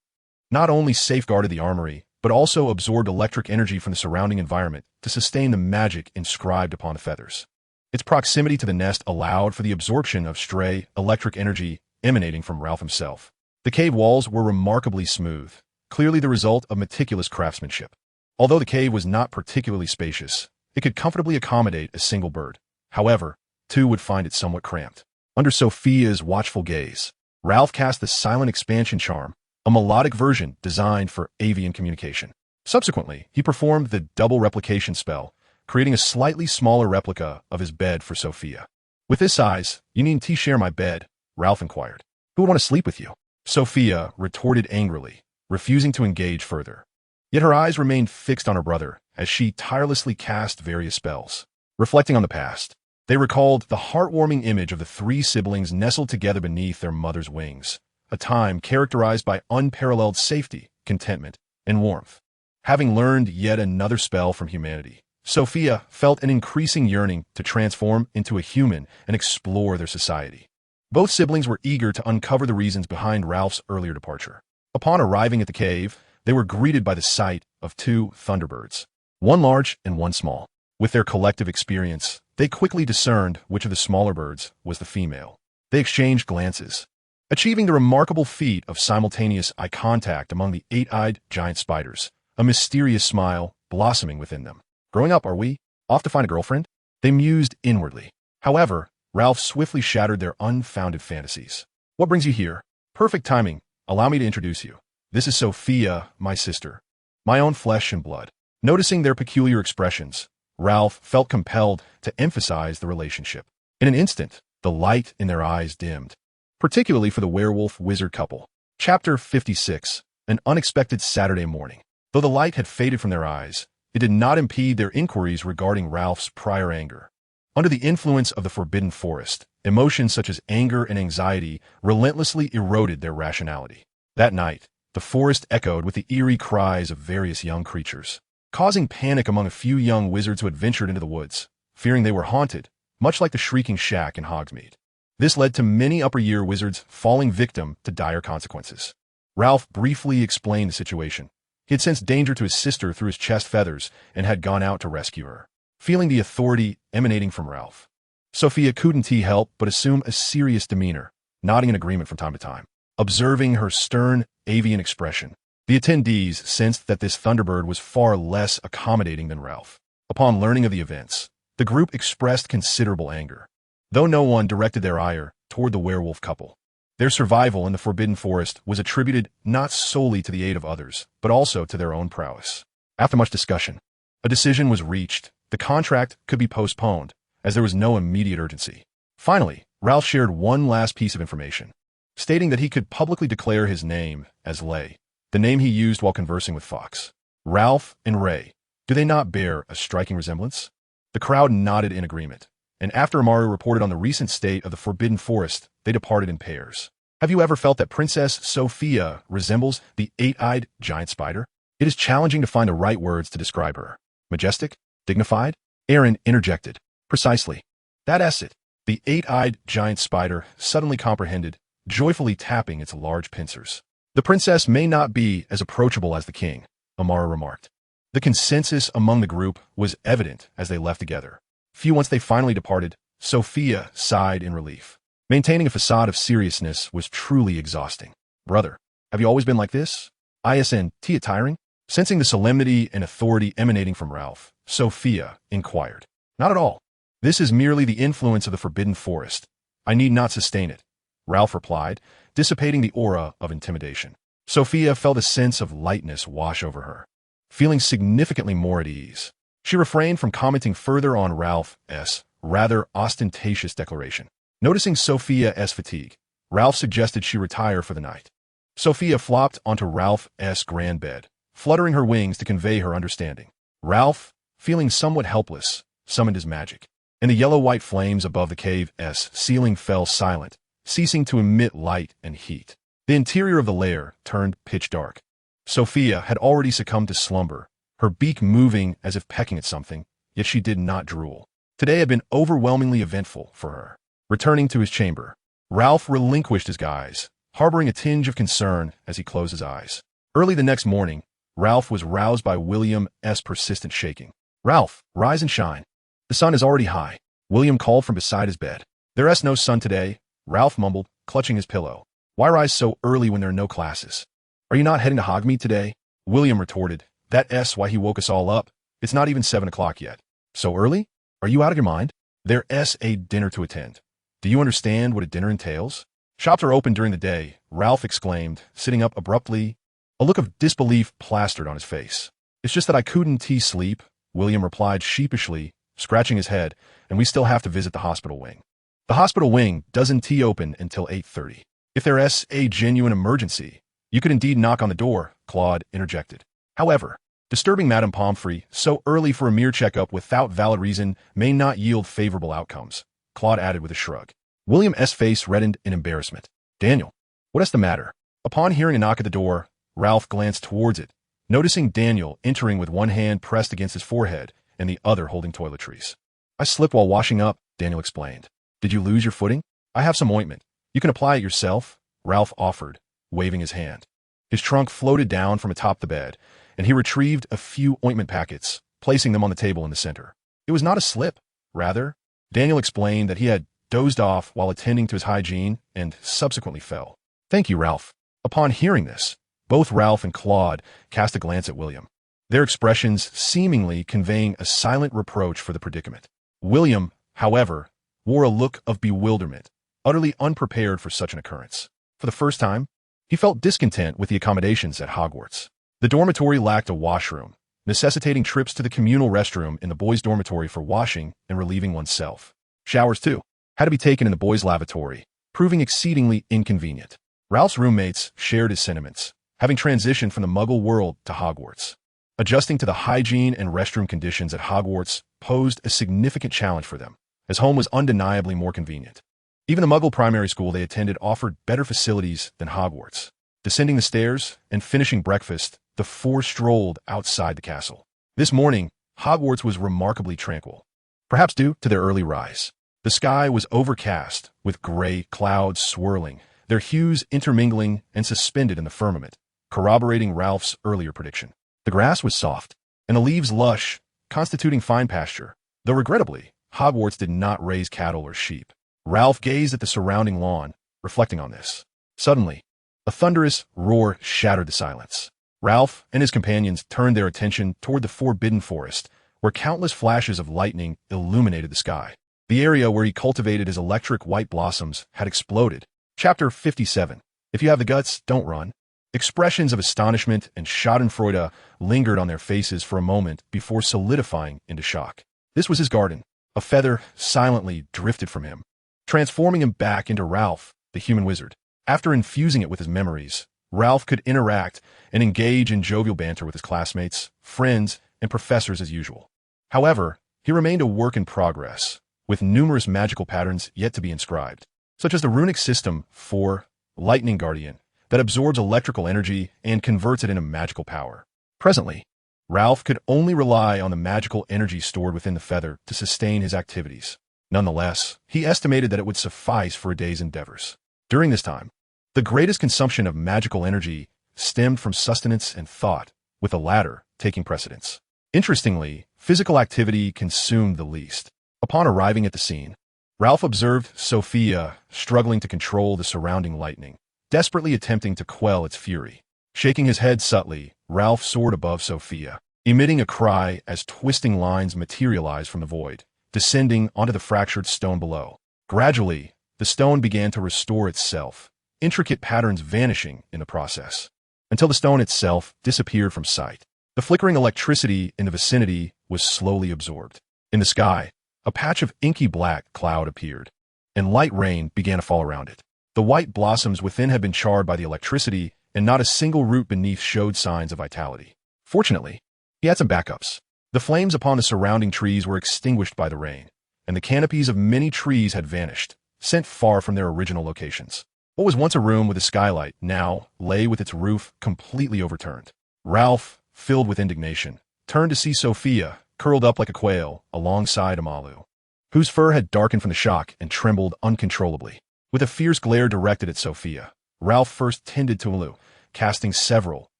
S1: not only safeguarded the armory, but also absorbed electric energy from the surrounding environment to sustain the magic inscribed upon the feathers. Its proximity to the nest allowed for the absorption of stray electric energy emanating from Ralph himself. The cave walls were remarkably smooth, clearly the result of meticulous craftsmanship. Although the cave was not particularly spacious, it could comfortably accommodate a single bird. However, two would find it somewhat cramped. Under Sophia's watchful gaze, Ralph cast the silent expansion charm, a melodic version designed for avian communication. Subsequently, he performed the double replication spell, creating a slightly smaller replica of his bed for Sophia. With this size, you needn't share my bed, Ralph inquired. Who would want to sleep with you? Sophia retorted angrily, refusing to engage further. Yet her eyes remained fixed on her brother as she tirelessly cast various spells. Reflecting on the past, they recalled the heartwarming image of the three siblings nestled together beneath their mother's wings, a time characterized by unparalleled safety, contentment, and warmth. Having learned yet another spell from humanity, Sophia felt an increasing yearning to transform into a human and explore their society. Both siblings were eager to uncover the reasons behind Ralph's earlier departure. Upon arriving at the cave, they were greeted by the sight of two Thunderbirds, one large and one small. With their collective experience, they quickly discerned which of the smaller birds was the female. They exchanged glances, achieving the remarkable feat of simultaneous eye contact among the eight-eyed giant spiders, a mysterious smile blossoming within them. Growing up, are we off to find a girlfriend? They mused inwardly. However, Ralph swiftly shattered their unfounded fantasies. What brings you here? Perfect timing. Allow me to introduce you. This is Sophia, my sister, my own flesh and blood. Noticing their peculiar expressions, Ralph felt compelled to emphasize the relationship. In an instant, the light in their eyes dimmed, particularly for the werewolf-wizard couple. Chapter 56, An Unexpected Saturday Morning. Though the light had faded from their eyes, it did not impede their inquiries regarding Ralph's prior anger. Under the influence of the forbidden forest, emotions such as anger and anxiety relentlessly eroded their rationality. That night, the forest echoed with the eerie cries of various young creatures, causing panic among a few young wizards who had ventured into the woods, fearing they were haunted, much like the Shrieking Shack in Hogsmeade. This led to many upper-year wizards falling victim to dire consequences. Ralph briefly explained the situation. He had sensed danger to his sister through his chest feathers and had gone out to rescue her. Feeling the authority emanating from Ralph, Sophia couldn't help but assume a serious demeanor, nodding in agreement from time to time. Observing her stern, avian expression, the attendees sensed that this Thunderbird was far less accommodating than Ralph. Upon learning of the events, the group expressed considerable anger, though no one directed their ire toward the werewolf couple. Their survival in the Forbidden Forest was attributed not solely to the aid of others, but also to their own prowess. After much discussion, a decision was reached. The contract could be postponed, as there was no immediate urgency. Finally, Ralph shared one last piece of information, stating that he could publicly declare his name as Lay, the name he used while conversing with Fox. Ralph and Ray, do they not bear a striking resemblance? The crowd nodded in agreement, and after Amaru reported on the recent state of the Forbidden Forest, they departed in pairs. Have you ever felt that Princess Sophia resembles the eight-eyed giant spider? It is challenging to find the right words to describe her. Majestic? Dignified? Aaron interjected. Precisely. That's it. The eight-eyed giant spider suddenly comprehended, joyfully tapping its large pincers. The princess may not be as approachable as the king, Amara remarked. The consensus among the group was evident as they left together. Few once they finally departed, Sophia sighed in relief. Maintaining a facade of seriousness was truly exhausting. Brother, have you always been like this? Isn't it tiring? Sensing the solemnity and authority emanating from Ralph, Sophia inquired. Not at all. This is merely the influence of the Forbidden Forest. I need not sustain it, Ralph replied, dissipating the aura of intimidation. Sophia felt a sense of lightness wash over her, feeling significantly more at ease. She refrained from commenting further on Ralph's rather ostentatious declaration. Noticing Sophia's fatigue, Ralph suggested she retire for the night. Sophia flopped onto Ralph's grand bed, fluttering her wings to convey her understanding. Ralph, feeling somewhat helpless, summoned his magic, and the yellow-white flames above the cave's ceiling fell silent, ceasing to emit light and heat. The interior of the lair turned pitch dark. Sophia had already succumbed to slumber, her beak moving as if pecking at something, yet she did not drool. Today had been overwhelmingly eventful for her. Returning to his chamber, Ralph relinquished his guise, harboring a tinge of concern as he closed his eyes. Early the next morning, Ralph was roused by William's persistent shaking. Ralph, rise and shine. The sun is already high, William called from beside his bed. There's no sun today, Ralph mumbled, clutching his pillow. Why rise so early when there are no classes? Are you not heading to Hogsmeade today? William retorted. That's why he woke us all up. It's not even 7 o'clock yet. So early? Are you out of your mind? There's a dinner to attend. Do you understand what a dinner entails? Shops are open during the day, Ralph exclaimed, sitting up abruptly, a look of disbelief plastered on his face. It's just that I couldn't sleep, William replied sheepishly, scratching his head, and we still have to visit the hospital wing. The hospital wing doesn't open until 8:30. If there's a genuine emergency, you could indeed knock on the door, Claude interjected. However, disturbing Madame Pomfrey so early for a mere checkup without valid reason may not yield favorable outcomes, Claude added with a shrug. William's face reddened in embarrassment. Daniel, what is the matter? Upon hearing a knock at the door, Ralph glanced towards it, noticing Daniel entering with one hand pressed against his forehead and the other holding toiletries. I slipped while washing up, Daniel explained. Did you lose your footing? I have some ointment. You can apply it yourself, Ralph offered, waving his hand. His trunk floated down from atop the bed, and he retrieved a few ointment packets, placing them on the table in the center. It was not a slip. Rather, Daniel explained that he had dozed off while attending to his hygiene and subsequently fell. Thank you, Ralph. Upon hearing this, both Ralph and Claude cast a glance at William, their expressions seemingly conveying a silent reproach for the predicament. William, however, wore a look of bewilderment, utterly unprepared for such an occurrence. For the first time, he felt discontent with the accommodations at Hogwarts. The dormitory lacked a washroom, necessitating trips to the communal restroom in the boys' dormitory for washing and relieving oneself. Showers, too, had to be taken in the boys' lavatory, proving exceedingly inconvenient. Ralph's roommates shared his sentiments, having transitioned from the Muggle world to Hogwarts. Adjusting to the hygiene and restroom conditions at Hogwarts posed a significant challenge for them, as home was undeniably more convenient. Even the Muggle primary school they attended offered better facilities than Hogwarts. Descending the stairs and finishing breakfast, the four strolled outside the castle. This morning, Hogwarts was remarkably tranquil, perhaps due to their early rise. The sky was overcast, with gray clouds swirling, their hues intermingling and suspended in the firmament, corroborating Ralph's earlier prediction. The grass was soft, and the leaves lush, constituting fine pasture, though regrettably, Hogwarts did not raise cattle or sheep. Ralph gazed at the surrounding lawn, reflecting on this. Suddenly, a thunderous roar shattered the silence. Ralph and his companions turned their attention toward the forbidden forest, where countless flashes of lightning illuminated the sky. The area where he cultivated his electric white blossoms had exploded. Chapter 57. If you have the guts, don't run. Expressions of astonishment and schadenfreude lingered on their faces for a moment before solidifying into shock. This was his garden. A feather silently drifted from him, transforming him back into Ralph, the human wizard. After infusing it with his memories, Ralph could interact and engage in jovial banter with his classmates, friends, and professors as usual. However, he remained a work in progress, with numerous magical patterns yet to be inscribed, such as the runic system for Lightning Guardian that absorbs electrical energy and converts it into magical power. Presently, Ralph could only rely on the magical energy stored within the feather to sustain his activities. Nonetheless, he estimated that it would suffice for a day's endeavors. During this time, the greatest consumption of magical energy stemmed from sustenance and thought, with the latter taking precedence. Interestingly, physical activity consumed the least. Upon arriving at the scene, Ralph observed Sophia struggling to control the surrounding lightning, desperately attempting to quell its fury. Shaking his head subtly, Ralph soared above Sophia, emitting a cry as twisting lines materialized from the void, descending onto the fractured stone below. Gradually, the stone began to restore itself, intricate patterns vanishing in the process, until the stone itself disappeared from sight. The flickering electricity in the vicinity was slowly absorbed. In the sky, a patch of inky black cloud appeared, and light rain began to fall around it. The white blossoms within had been charred by the electricity, and not a single root beneath showed signs of vitality. Fortunately, he had some backups. The flames upon the surrounding trees were extinguished by the rain, and the canopies of many trees had vanished, sent far from their original locations. What was once a room with a skylight now lay with its roof completely overturned. Ralph, filled with indignation, turned to see Sophia, curled up like a quail, alongside Amalu, whose fur had darkened from the shock and trembled uncontrollably. With a fierce glare directed at Sophia, Ralph first tended to Amalu, casting several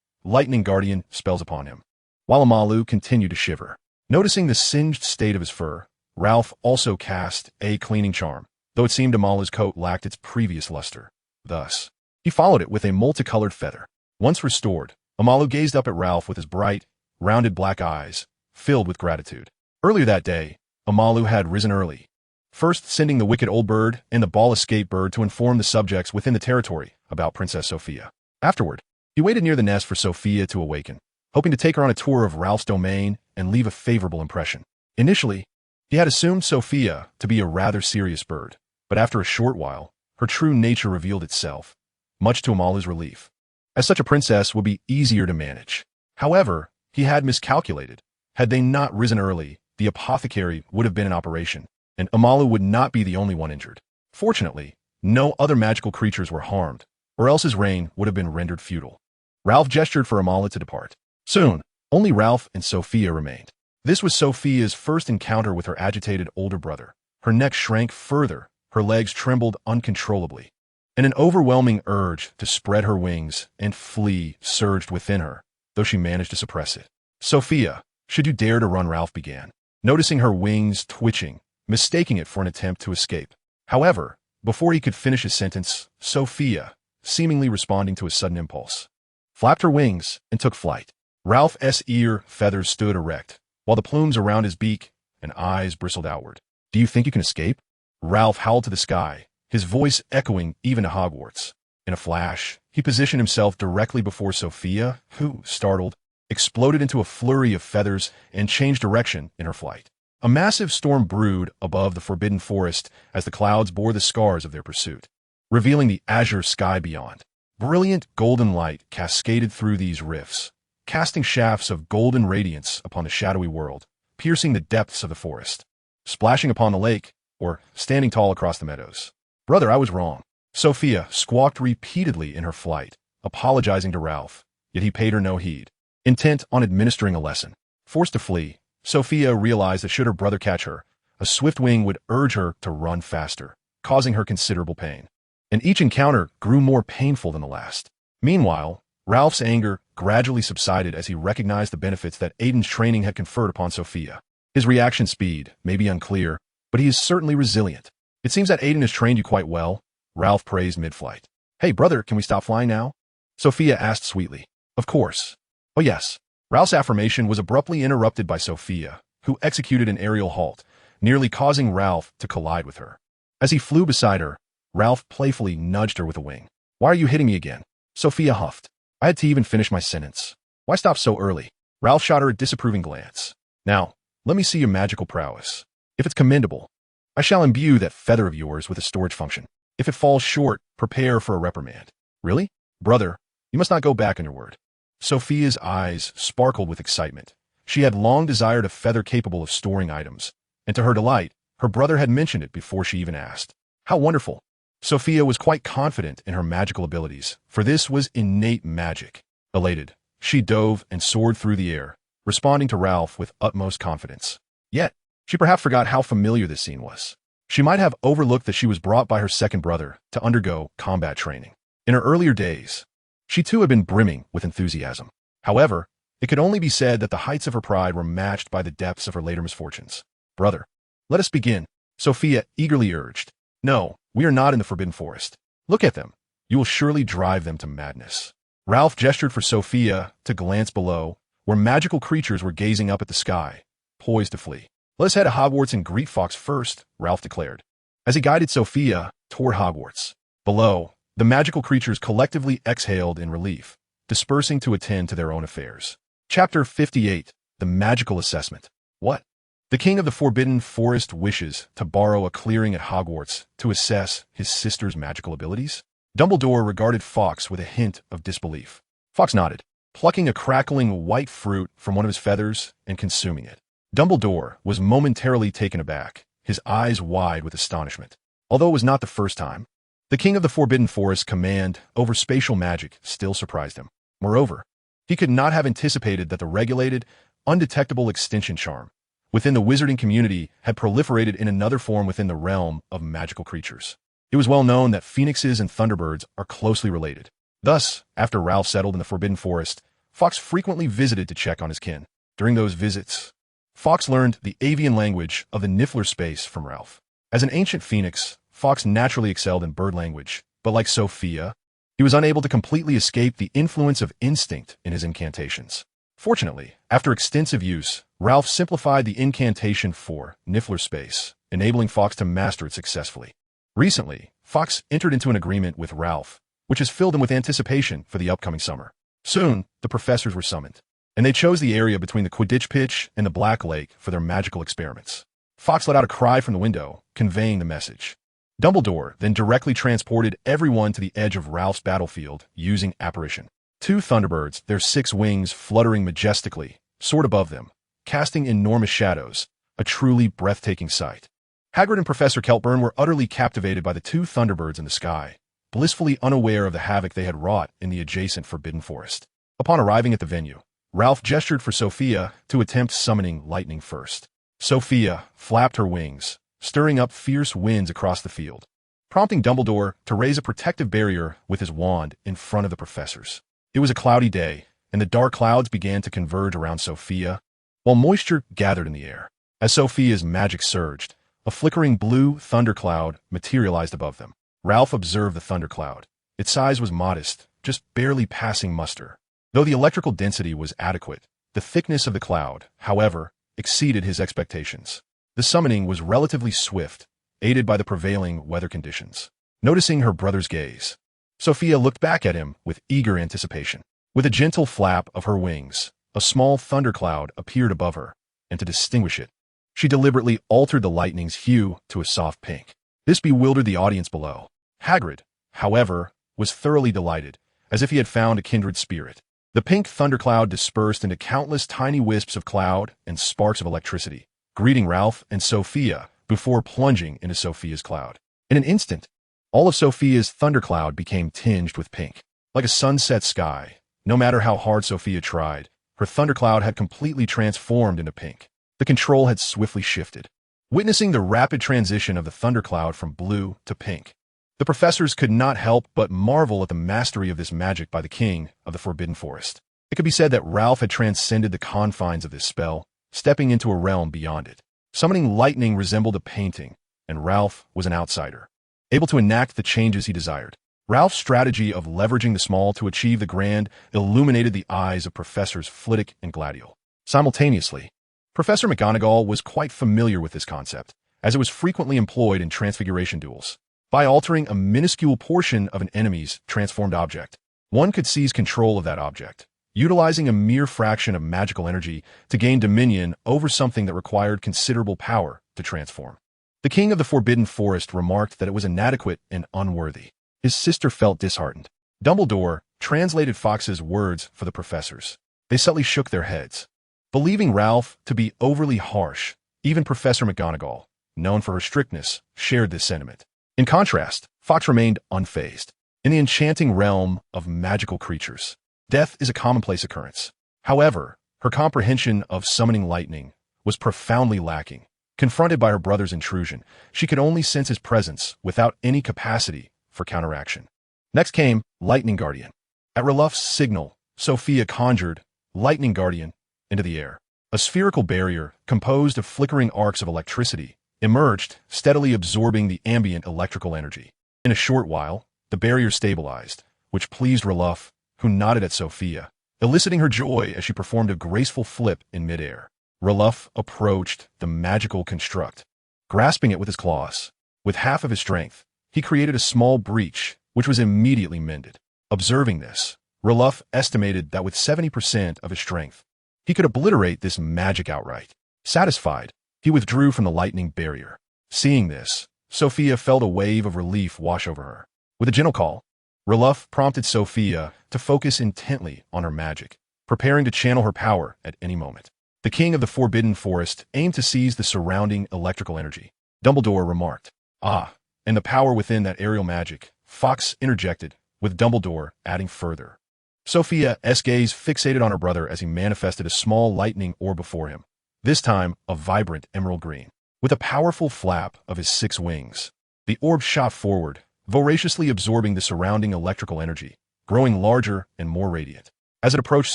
S1: Lightning Guardian spells upon him, while Amalu continued to shiver. Noticing the singed state of his fur, Ralph also cast a cleaning charm, though it seemed Amalu's coat lacked its previous luster. Thus, he followed it with a multicolored feather. Once restored, Amalu gazed up at Ralph with his bright, rounded black eyes, filled with gratitude. Earlier that day, Amalu had risen early, first sending the wicked old bird and the ball escape bird to inform the subjects within the territory about Princess Sophia. Afterward, he waited near the nest for Sophia to awaken, hoping to take her on a tour of Ralph's domain and leave a favorable impression. Initially, he had assumed Sophia to be a rather serious bird, but after a short while, her true nature revealed itself, much to Amalu's relief, as such a princess would be easier to manage. However, he had miscalculated. Had they not risen early, the apothecary would have been in operation, and Amalu would not be the only one injured. Fortunately, no other magical creatures were harmed, or else his reign would have been rendered futile. Ralph gestured for Amalu to depart. Soon, only Ralph and Sophia remained. This was Sophia's first encounter with her agitated older brother. Her neck shrank further, her legs trembled uncontrollably, and an overwhelming urge to spread her wings and flee surged within her, though she managed to suppress it. Sophia, should you dare to run, Ralph began, noticing her wings twitching, mistaking it for an attempt to escape. However, before he could finish his sentence, Sophia, seemingly responding to his sudden impulse, flapped her wings and took flight. Ralph's ear feathers stood erect, while the plumes around his beak and eyes bristled outward. Do you think you can escape? Ralph howled to the sky, his voice echoing even to Hogwarts. In a flash, he positioned himself directly before Sophia, who, startled, exploded into a flurry of feathers and changed direction in her flight. A massive storm brewed above the forbidden forest as the clouds bore the scars of their pursuit, revealing the azure sky beyond. Brilliant golden light cascaded through these rifts, casting shafts of golden radiance upon the shadowy world, piercing the depths of the forest. Splashing upon the lake, or standing tall across the meadows. Brother, I was wrong. Sophia squawked repeatedly in her flight, apologizing to Ralph, yet he paid her no heed. Intent on administering a lesson. Forced to flee, Sophia realized that should her brother catch her, a swift wing would urge her to run faster, causing her considerable pain. And each encounter grew more painful than the last. Meanwhile, Ralph's anger gradually subsided as he recognized the benefits that Aiden's training had conferred upon Sophia. His reaction speed may be unclear, but he is certainly resilient. It seems that Aiden has trained you quite well, Ralph praised mid-flight. Hey, brother, can we stop flying now? Sophia asked sweetly. Of course. Oh yes. Ralph's affirmation was abruptly interrupted by Sophia, who executed an aerial halt, nearly causing Ralph to collide with her. As he flew beside her, Ralph playfully nudged her with a wing. Why are you hitting me again? Sophia huffed. I had to even finish my sentence. Why stop so early? Ralph shot her a disapproving glance. Now, let me see your magical prowess. If it's commendable, I shall imbue that feather of yours with a storage function. If it falls short, prepare for a reprimand. Really? Brother, you must not go back on your word. Sophia's eyes sparkled with excitement. She had long desired a feather capable of storing items, and to her delight, her brother had mentioned it before she even asked. How wonderful! Sophia was quite confident in her magical abilities, for this was innate magic. Elated, she dove and soared through the air, responding to Ralph with utmost confidence. Yet, she perhaps forgot how familiar this scene was. She might have overlooked that she was brought by her second brother to undergo combat training. In her earlier days, she too had been brimming with enthusiasm. However, it could only be said that the heights of her pride were matched by the depths of her later misfortunes. Brother, let us begin, Sophia eagerly urged. No, we are not in the Forbidden Forest. Look at them. You will surely drive them to madness. Ralph gestured for Sophia to glance below, where magical creatures were gazing up at the sky, poised to flee. Let us head to Hogwarts and greet Fawkes first, Ralph declared, as he guided Sophia toward Hogwarts. Below, the magical creatures collectively exhaled in relief, dispersing to attend to their own affairs. Chapter 58, The Magical Assessment. What? The King of the Forbidden Forest wishes to borrow a clearing at Hogwarts to assess his sister's magical abilities? Dumbledore regarded Fawkes with a hint of disbelief. Fawkes nodded, plucking a crackling white fruit from one of his feathers and consuming it. Dumbledore was momentarily taken aback, his eyes wide with astonishment. Although it was not the first time, the King of the Forbidden Forest's command over spatial magic still surprised him. Moreover, he could not have anticipated that the regulated, undetectable extinction charm within the wizarding community had proliferated in another form within the realm of magical creatures. It was well known that phoenixes and thunderbirds are closely related. Thus, after Ralph settled in the Forbidden Forest, Fawkes frequently visited to check on his kin. During those visits, Fawkes learned the avian language of the Niffler space from Ralph. As an ancient phoenix, Fawkes naturally excelled in bird language, but like Sophia, he was unable to completely escape the influence of instinct in his incantations. Fortunately, after extensive use, Ralph simplified the incantation for Niffler space, enabling Fawkes to master it successfully. Recently, Fawkes entered into an agreement with Ralph, which has filled him with anticipation for the upcoming summer. Soon, the professors were summoned, and they chose the area between the Quidditch pitch and the Black Lake for their magical experiments. Fawkes let out a cry from the window, conveying the message. Dumbledore then directly transported everyone to the edge of Ralph's battlefield using apparition. 2 Thunderbirds, their 6 wings fluttering majestically, soared above them, casting enormous shadows, a truly breathtaking sight. Hagrid and Professor Keltburn were utterly captivated by the 2 Thunderbirds in the sky, blissfully unaware of the havoc they had wrought in the adjacent Forbidden Forest. Upon arriving at the venue, Ralph gestured for Sophia to attempt summoning lightning first. Sophia flapped her wings, stirring up fierce winds across the field, prompting Dumbledore to raise a protective barrier with his wand in front of the professors. It was a cloudy day, and the dark clouds began to converge around Sophia, while moisture gathered in the air. As Sophia's magic surged, a flickering blue thundercloud materialized above them. Ralph observed the thundercloud. Its size was modest, just barely passing muster. Though the electrical density was adequate, the thickness of the cloud, however, exceeded his expectations. The summoning was relatively swift, aided by the prevailing weather conditions. Noticing her brother's gaze, Sophia looked back at him with eager anticipation. With a gentle flap of her wings, a small thundercloud appeared above her, and to distinguish it, she deliberately altered the lightning's hue to a soft pink. This bewildered the audience below. Hagrid, however, was thoroughly delighted, as if he had found a kindred spirit. The pink thundercloud dispersed into countless tiny wisps of cloud and sparks of electricity, greeting Ralph and Sophia before plunging into Sophia's cloud. In an instant, all of Sophia's thundercloud became tinged with pink. Like a sunset sky, no matter how hard Sophia tried, her thundercloud had completely transformed into pink. The control had swiftly shifted. Witnessing the rapid transition of the thundercloud from blue to pink, the professors could not help but marvel at the mastery of this magic by the king of the Forbidden Forest. It could be said that Ralph had transcended the confines of this spell, stepping into a realm beyond it. Summoning lightning resembled a painting, and Ralph was an outsider, able to enact the changes he desired. Ralph's strategy of leveraging the small to achieve the grand illuminated the eyes of Professors Flitwick and Gladiol. Simultaneously, Professor McGonagall was quite familiar with this concept, as it was frequently employed in transfiguration duels. By altering a minuscule portion of an enemy's transformed object, one could seize control of that object, utilizing a mere fraction of magical energy to gain dominion over something that required considerable power to transform. The king of the Forbidden Forest remarked that it was inadequate and unworthy. His sister felt disheartened. Dumbledore translated Fawkes's words for the professors. They subtly shook their heads. Believing Ralph to be overly harsh, even Professor McGonagall, known for her strictness, shared this sentiment. In contrast, Fawkes remained unfazed. In the enchanting realm of magical creatures, death is a commonplace occurrence. However, her comprehension of summoning lightning was profoundly lacking. Confronted by her brother's intrusion, she could only sense his presence without any capacity for counteraction. Next came Lightning Guardian. At Reluff's signal, Sophia conjured Lightning Guardian into the air. A spherical barrier, composed of flickering arcs of electricity, emerged, steadily absorbing the ambient electrical energy. In a short while, the barrier stabilized, which pleased Reluff, who nodded at Sophia, eliciting her joy as she performed a graceful flip in midair. Reluff approached the magical construct, grasping it with his claws. With half of his strength, he created a small breach, which was immediately mended. Observing this, Reluff estimated that with 70% of his strength, he could obliterate this magic outright. Satisfied, he withdrew from the lightning barrier. Seeing this, Sophia felt a wave of relief wash over her. With a gentle call, Reluff prompted Sophia to focus intently on her magic, preparing to channel her power at any moment. The king of the Forbidden Forest aimed to seize the surrounding electrical energy. Dumbledore remarked, "Ah, and the power within that aerial magic," Fawkes interjected, with Dumbledore adding further. Sophia's gaze fixated on her brother as he manifested a small lightning orb before him, this time a vibrant emerald green. With a powerful flap of his 6 wings, the orb shot forward, voraciously absorbing the surrounding electrical energy, growing larger and more radiant. As it approached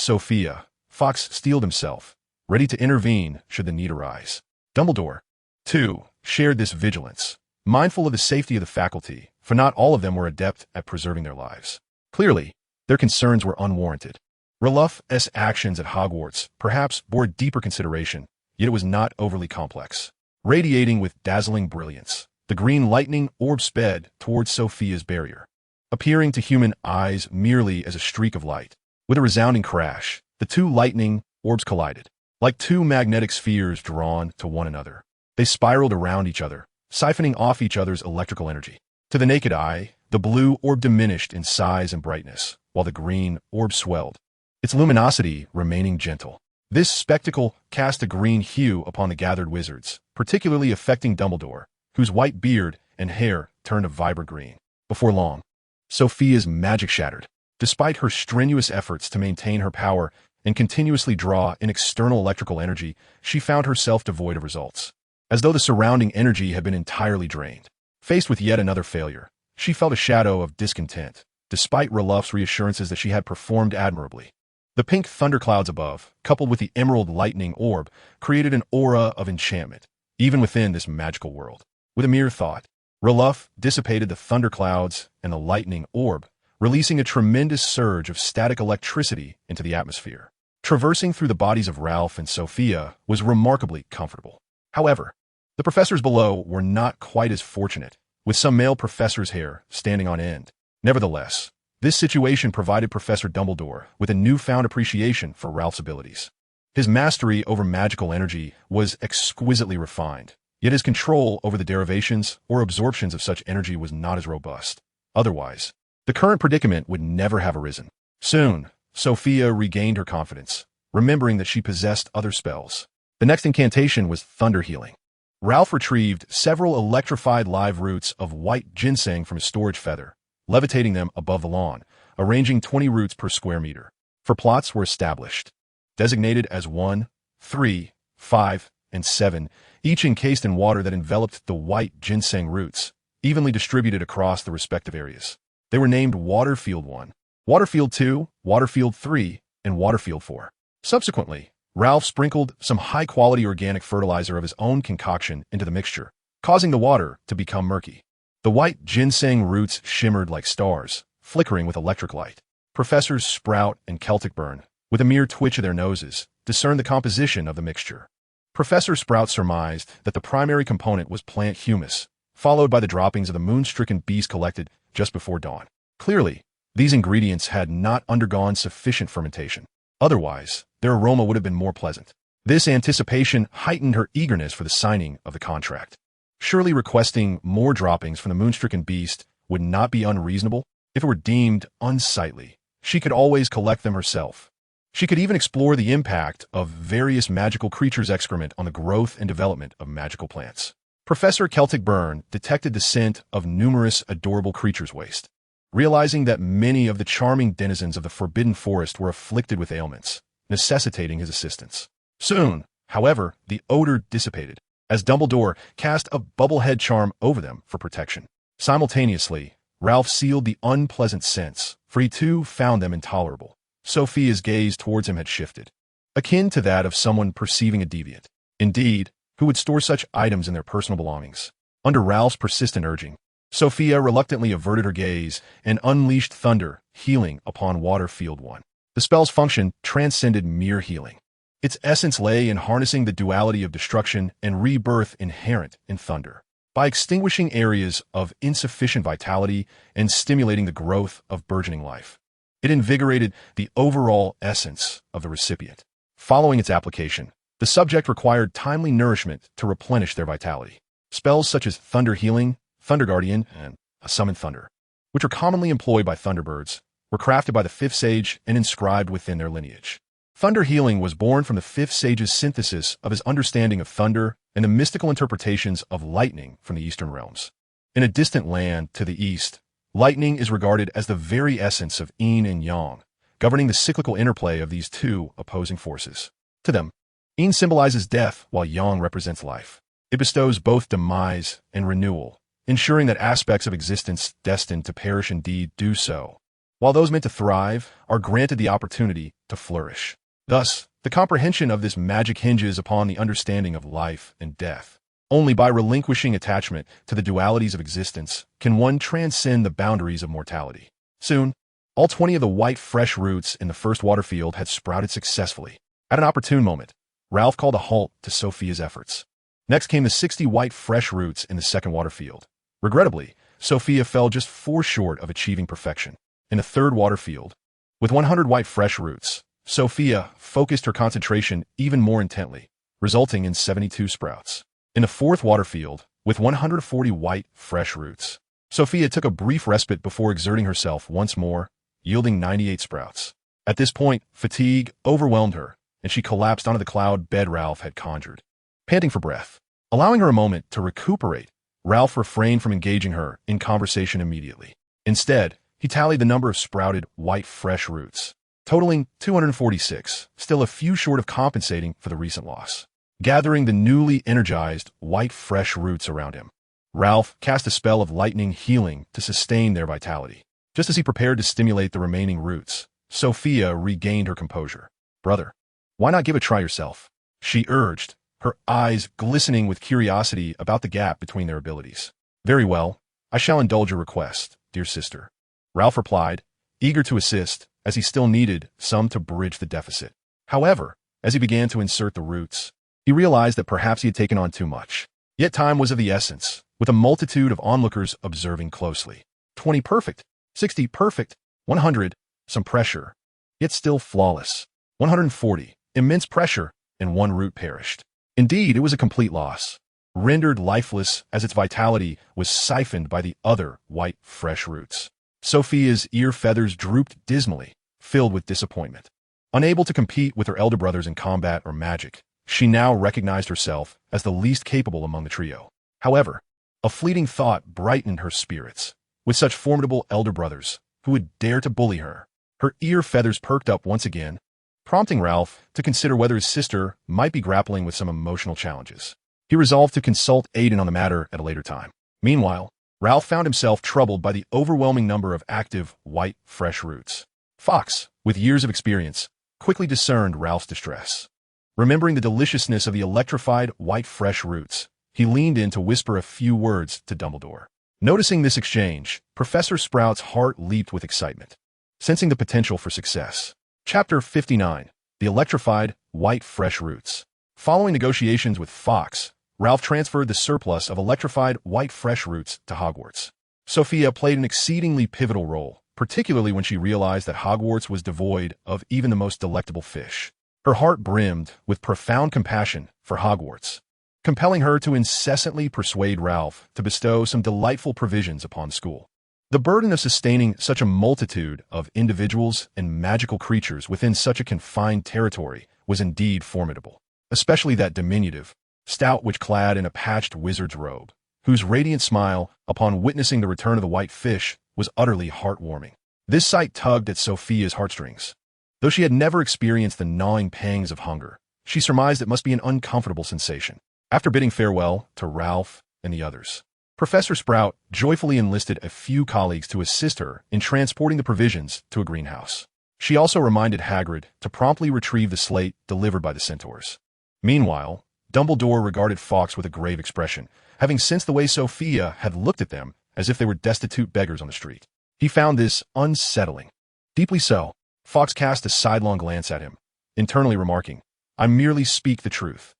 S1: Sophia, Fawkes steeled himself, ready to intervene should the need arise. Dumbledore, too, shared this vigilance, mindful of the safety of the faculty, for not all of them were adept at preserving their lives. Clearly, their concerns were unwarranted. Reluff's actions at Hogwarts perhaps bore deeper consideration, yet it was not overly complex. Radiating with dazzling brilliance, the green lightning orb sped towards Sophia's barrier, appearing to human eyes merely as a streak of light. With a resounding crash, the 2 lightning orbs collided. Like 2 magnetic spheres drawn to one another, they spiraled around each other, siphoning off each other's electrical energy. To the naked eye, the blue orb diminished in size and brightness, while the green orb swelled, its luminosity remaining gentle. This spectacle cast a green hue upon the gathered wizards, particularly affecting Dumbledore, whose white beard and hair turned a vibrant green. Before long, Sophia's magic shattered. Despite her strenuous efforts to maintain her power and continuously draw in external electrical energy, she found herself devoid of results, as though the surrounding energy had been entirely drained. Faced with yet another failure, she felt a shadow of discontent, despite Reluff's reassurances that she had performed admirably. The pink thunderclouds above, coupled with the emerald lightning orb, created an aura of enchantment, even within this magical world. With a mere thought, Reluff dissipated the thunderclouds and the lightning orb, releasing a tremendous surge of static electricity into the atmosphere. Traversing through the bodies of Ralph and Sophia was remarkably comfortable. However, the professors below were not quite as fortunate, with some male professors' hair standing on end. Nevertheless, this situation provided Professor Dumbledore with a newfound appreciation for Ralph's abilities. His mastery over magical energy was exquisitely refined, yet his control over the derivations or absorptions of such energy was not as robust. Otherwise, the current predicament would never have arisen. Soon, Sophia regained her confidence, remembering that she possessed other spells. The next incantation was Thunder Healing. Ralph retrieved several electrified live roots of white ginseng from his storage feather, levitating them above the lawn, arranging 20 roots per square meter. For plots were established, designated as 1, 3, 5, and 7, each encased in water that enveloped the white ginseng roots, evenly distributed across the respective areas. They were named Waterfield 1, Waterfield 2, Waterfield 3, and Waterfield 4. Subsequently, Ralph sprinkled some high-quality organic fertilizer of his own concoction into the mixture, causing the water to become murky. The white ginseng roots shimmered like stars, flickering with electric light. Professors Sprout and Celtic Burn, with a mere twitch of their noses, discerned the composition of the mixture. Professor Sprout surmised that the primary component was plant humus, followed by the droppings of the moon-stricken beast collected just before dawn. Clearly, these ingredients had not undergone sufficient fermentation. Otherwise, their aroma would have been more pleasant. This anticipation heightened her eagerness for the signing of the contract. Surely requesting more droppings from the moon-stricken beast would not be unreasonable. If it were deemed unsightly, she could always collect them herself. She could even explore the impact of various magical creatures' excrement on the growth and development of magical plants. Professor Celtic Burn detected the scent of numerous adorable creatures' waste. Realizing that many of the charming denizens of the Forbidden Forest were afflicted with ailments, necessitating his assistance. Soon, however, the odor dissipated, as Dumbledore cast a bubblehead charm over them for protection. Simultaneously, Ralph sealed the unpleasant scents, for he too found them intolerable. Sophia's gaze towards him had shifted, akin to that of someone perceiving a deviant. Indeed, who would store such items in their personal belongings? Under Ralph's persistent urging, Sophia reluctantly averted her gaze and unleashed thunder, healing upon Waterfield 1. The spell's function transcended mere healing. Its essence lay in harnessing the duality of destruction and rebirth inherent in thunder. By extinguishing areas of insufficient vitality and stimulating the growth of burgeoning life, it invigorated the overall essence of the recipient. Following its application, the subject required timely nourishment to replenish their vitality. Spells such as Thunder Healing, Thunder Guardian, and a Summon Thunder, which are commonly employed by Thunderbirds, were crafted by the Fifth Sage and inscribed within their lineage. Thunder Healing was born from the Fifth Sage's synthesis of his understanding of thunder and the mystical interpretations of lightning from the Eastern realms. In a distant land to the east, lightning is regarded as the very essence of yin and yang, governing the cyclical interplay of these two opposing forces. To them, yin symbolizes death while yang represents life. It bestows both demise and renewal, ensuring that aspects of existence destined to perish indeed do so, while those meant to thrive are granted the opportunity to flourish. Thus, the comprehension of this magic hinges upon the understanding of life and death. Only by relinquishing attachment to the dualities of existence can one transcend the boundaries of mortality. Soon, all 20 of the white fresh roots in the first Waterfield had sprouted successfully. At an opportune moment, Ralph called a halt to Sophia's efforts. Next came the 60 white fresh roots in the second Waterfield. Regrettably, Sophia fell just 4 short of achieving perfection. In the third Waterfield, with 100 white fresh roots, Sophia focused her concentration even more intently, resulting in 72 sprouts. In the fourth Waterfield, with 140 white fresh roots, Sophia took a brief respite before exerting herself once more, yielding 98 sprouts. At this point, fatigue overwhelmed her, and she collapsed onto the cloud bed Ralph had conjured. Panting for breath, allowing her a moment to recuperate, Ralph refrained from engaging her in conversation immediately. Instead, he tallied the number of sprouted white fresh roots, totaling 246, still a few short of compensating for the recent loss. Gathering the newly energized white fresh roots around him, Ralph cast a spell of lightning healing to sustain their vitality. Just as he prepared to stimulate the remaining roots, Sophia regained her composure. "Brother, why not give a try yourself?" she urged, her eyes glistening with curiosity about the gap between their abilities. "Very well, I shall indulge your request, dear sister," Ralph replied, eager to assist, as he still needed some to bridge the deficit. However, as he began to insert the roots, he realized that perhaps he had taken on too much. Yet time was of the essence, with a multitude of onlookers observing closely. 20 perfect, 60 perfect, 100, some pressure, yet still flawless. 140, immense pressure, and 1 root perished. Indeed, it was a complete loss, rendered lifeless as its vitality was siphoned by the other white fresh roots. Sophia's ear feathers drooped dismally, filled with disappointment. Unable to compete with her elder brothers in combat or magic, She now recognized herself as the least capable among the trio. However, a fleeting thought brightened her spirits. With such formidable elder brothers, who would dare to bully her? Her ear feathers perked up once again, prompting Ralph to consider whether his sister might be grappling with some emotional challenges. He resolved to consult Aiden on the matter at a later time. Meanwhile, Ralph found himself troubled by the overwhelming number of active, white, fresh roots. Fox, with years of experience, quickly discerned Ralph's distress. Remembering the deliciousness of the electrified, white, fresh roots, he leaned in to whisper a few words to Dumbledore. Noticing this exchange, Professor Sprout's heart leaped with excitement, sensing the potential for success. Chapter 59. The Electrified, White, Fresh Roots. Following negotiations with Fox, Ralph transferred the surplus of electrified, white, fresh roots to Hogwarts. Sophia played an exceedingly pivotal role, particularly when she realized that Hogwarts was devoid of even the most delectable fish. Her heart brimmed with profound compassion for Hogwarts, compelling her to incessantly persuade Ralph to bestow some delightful provisions upon the school. The burden of sustaining such a multitude of individuals and magical creatures within such a confined territory was indeed formidable, especially that diminutive, stout witch clad in a patched wizard's robe, whose radiant smile, upon witnessing the return of the white fish, was utterly heartwarming. This sight tugged at Sophia's heartstrings. Though she had never experienced the gnawing pangs of hunger, she surmised it must be an uncomfortable sensation. After bidding farewell to Ralph and the others, Professor Sprout joyfully enlisted a few colleagues to assist her in transporting the provisions to a greenhouse. She also reminded Hagrid to promptly retrieve the slate delivered by the centaurs. Meanwhile, Dumbledore regarded Fawkes with a grave expression, having sensed the way Sophia had looked at them as if they were destitute beggars on the street. He found this unsettling. Deeply so, Fawkes cast a sidelong glance at him, internally remarking, "I merely speak the truth."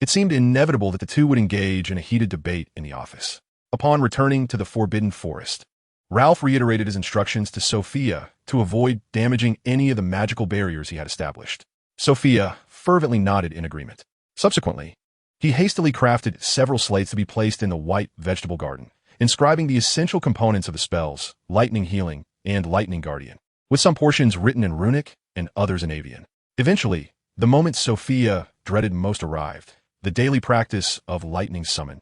S1: It seemed inevitable that the two would engage in a heated debate in the office. Upon returning to the Forbidden Forest, Ralph reiterated his instructions to Sophia to avoid damaging any of the magical barriers he had established. Sophia fervently nodded in agreement. Subsequently, he hastily crafted several slates to be placed in the white vegetable garden, inscribing the essential components of the spells, Lightning Healing and Lightning Guardian, with some portions written in Runic and others in Avian. Eventually, the moment Sophia dreaded most arrived, the daily practice of lightning summon,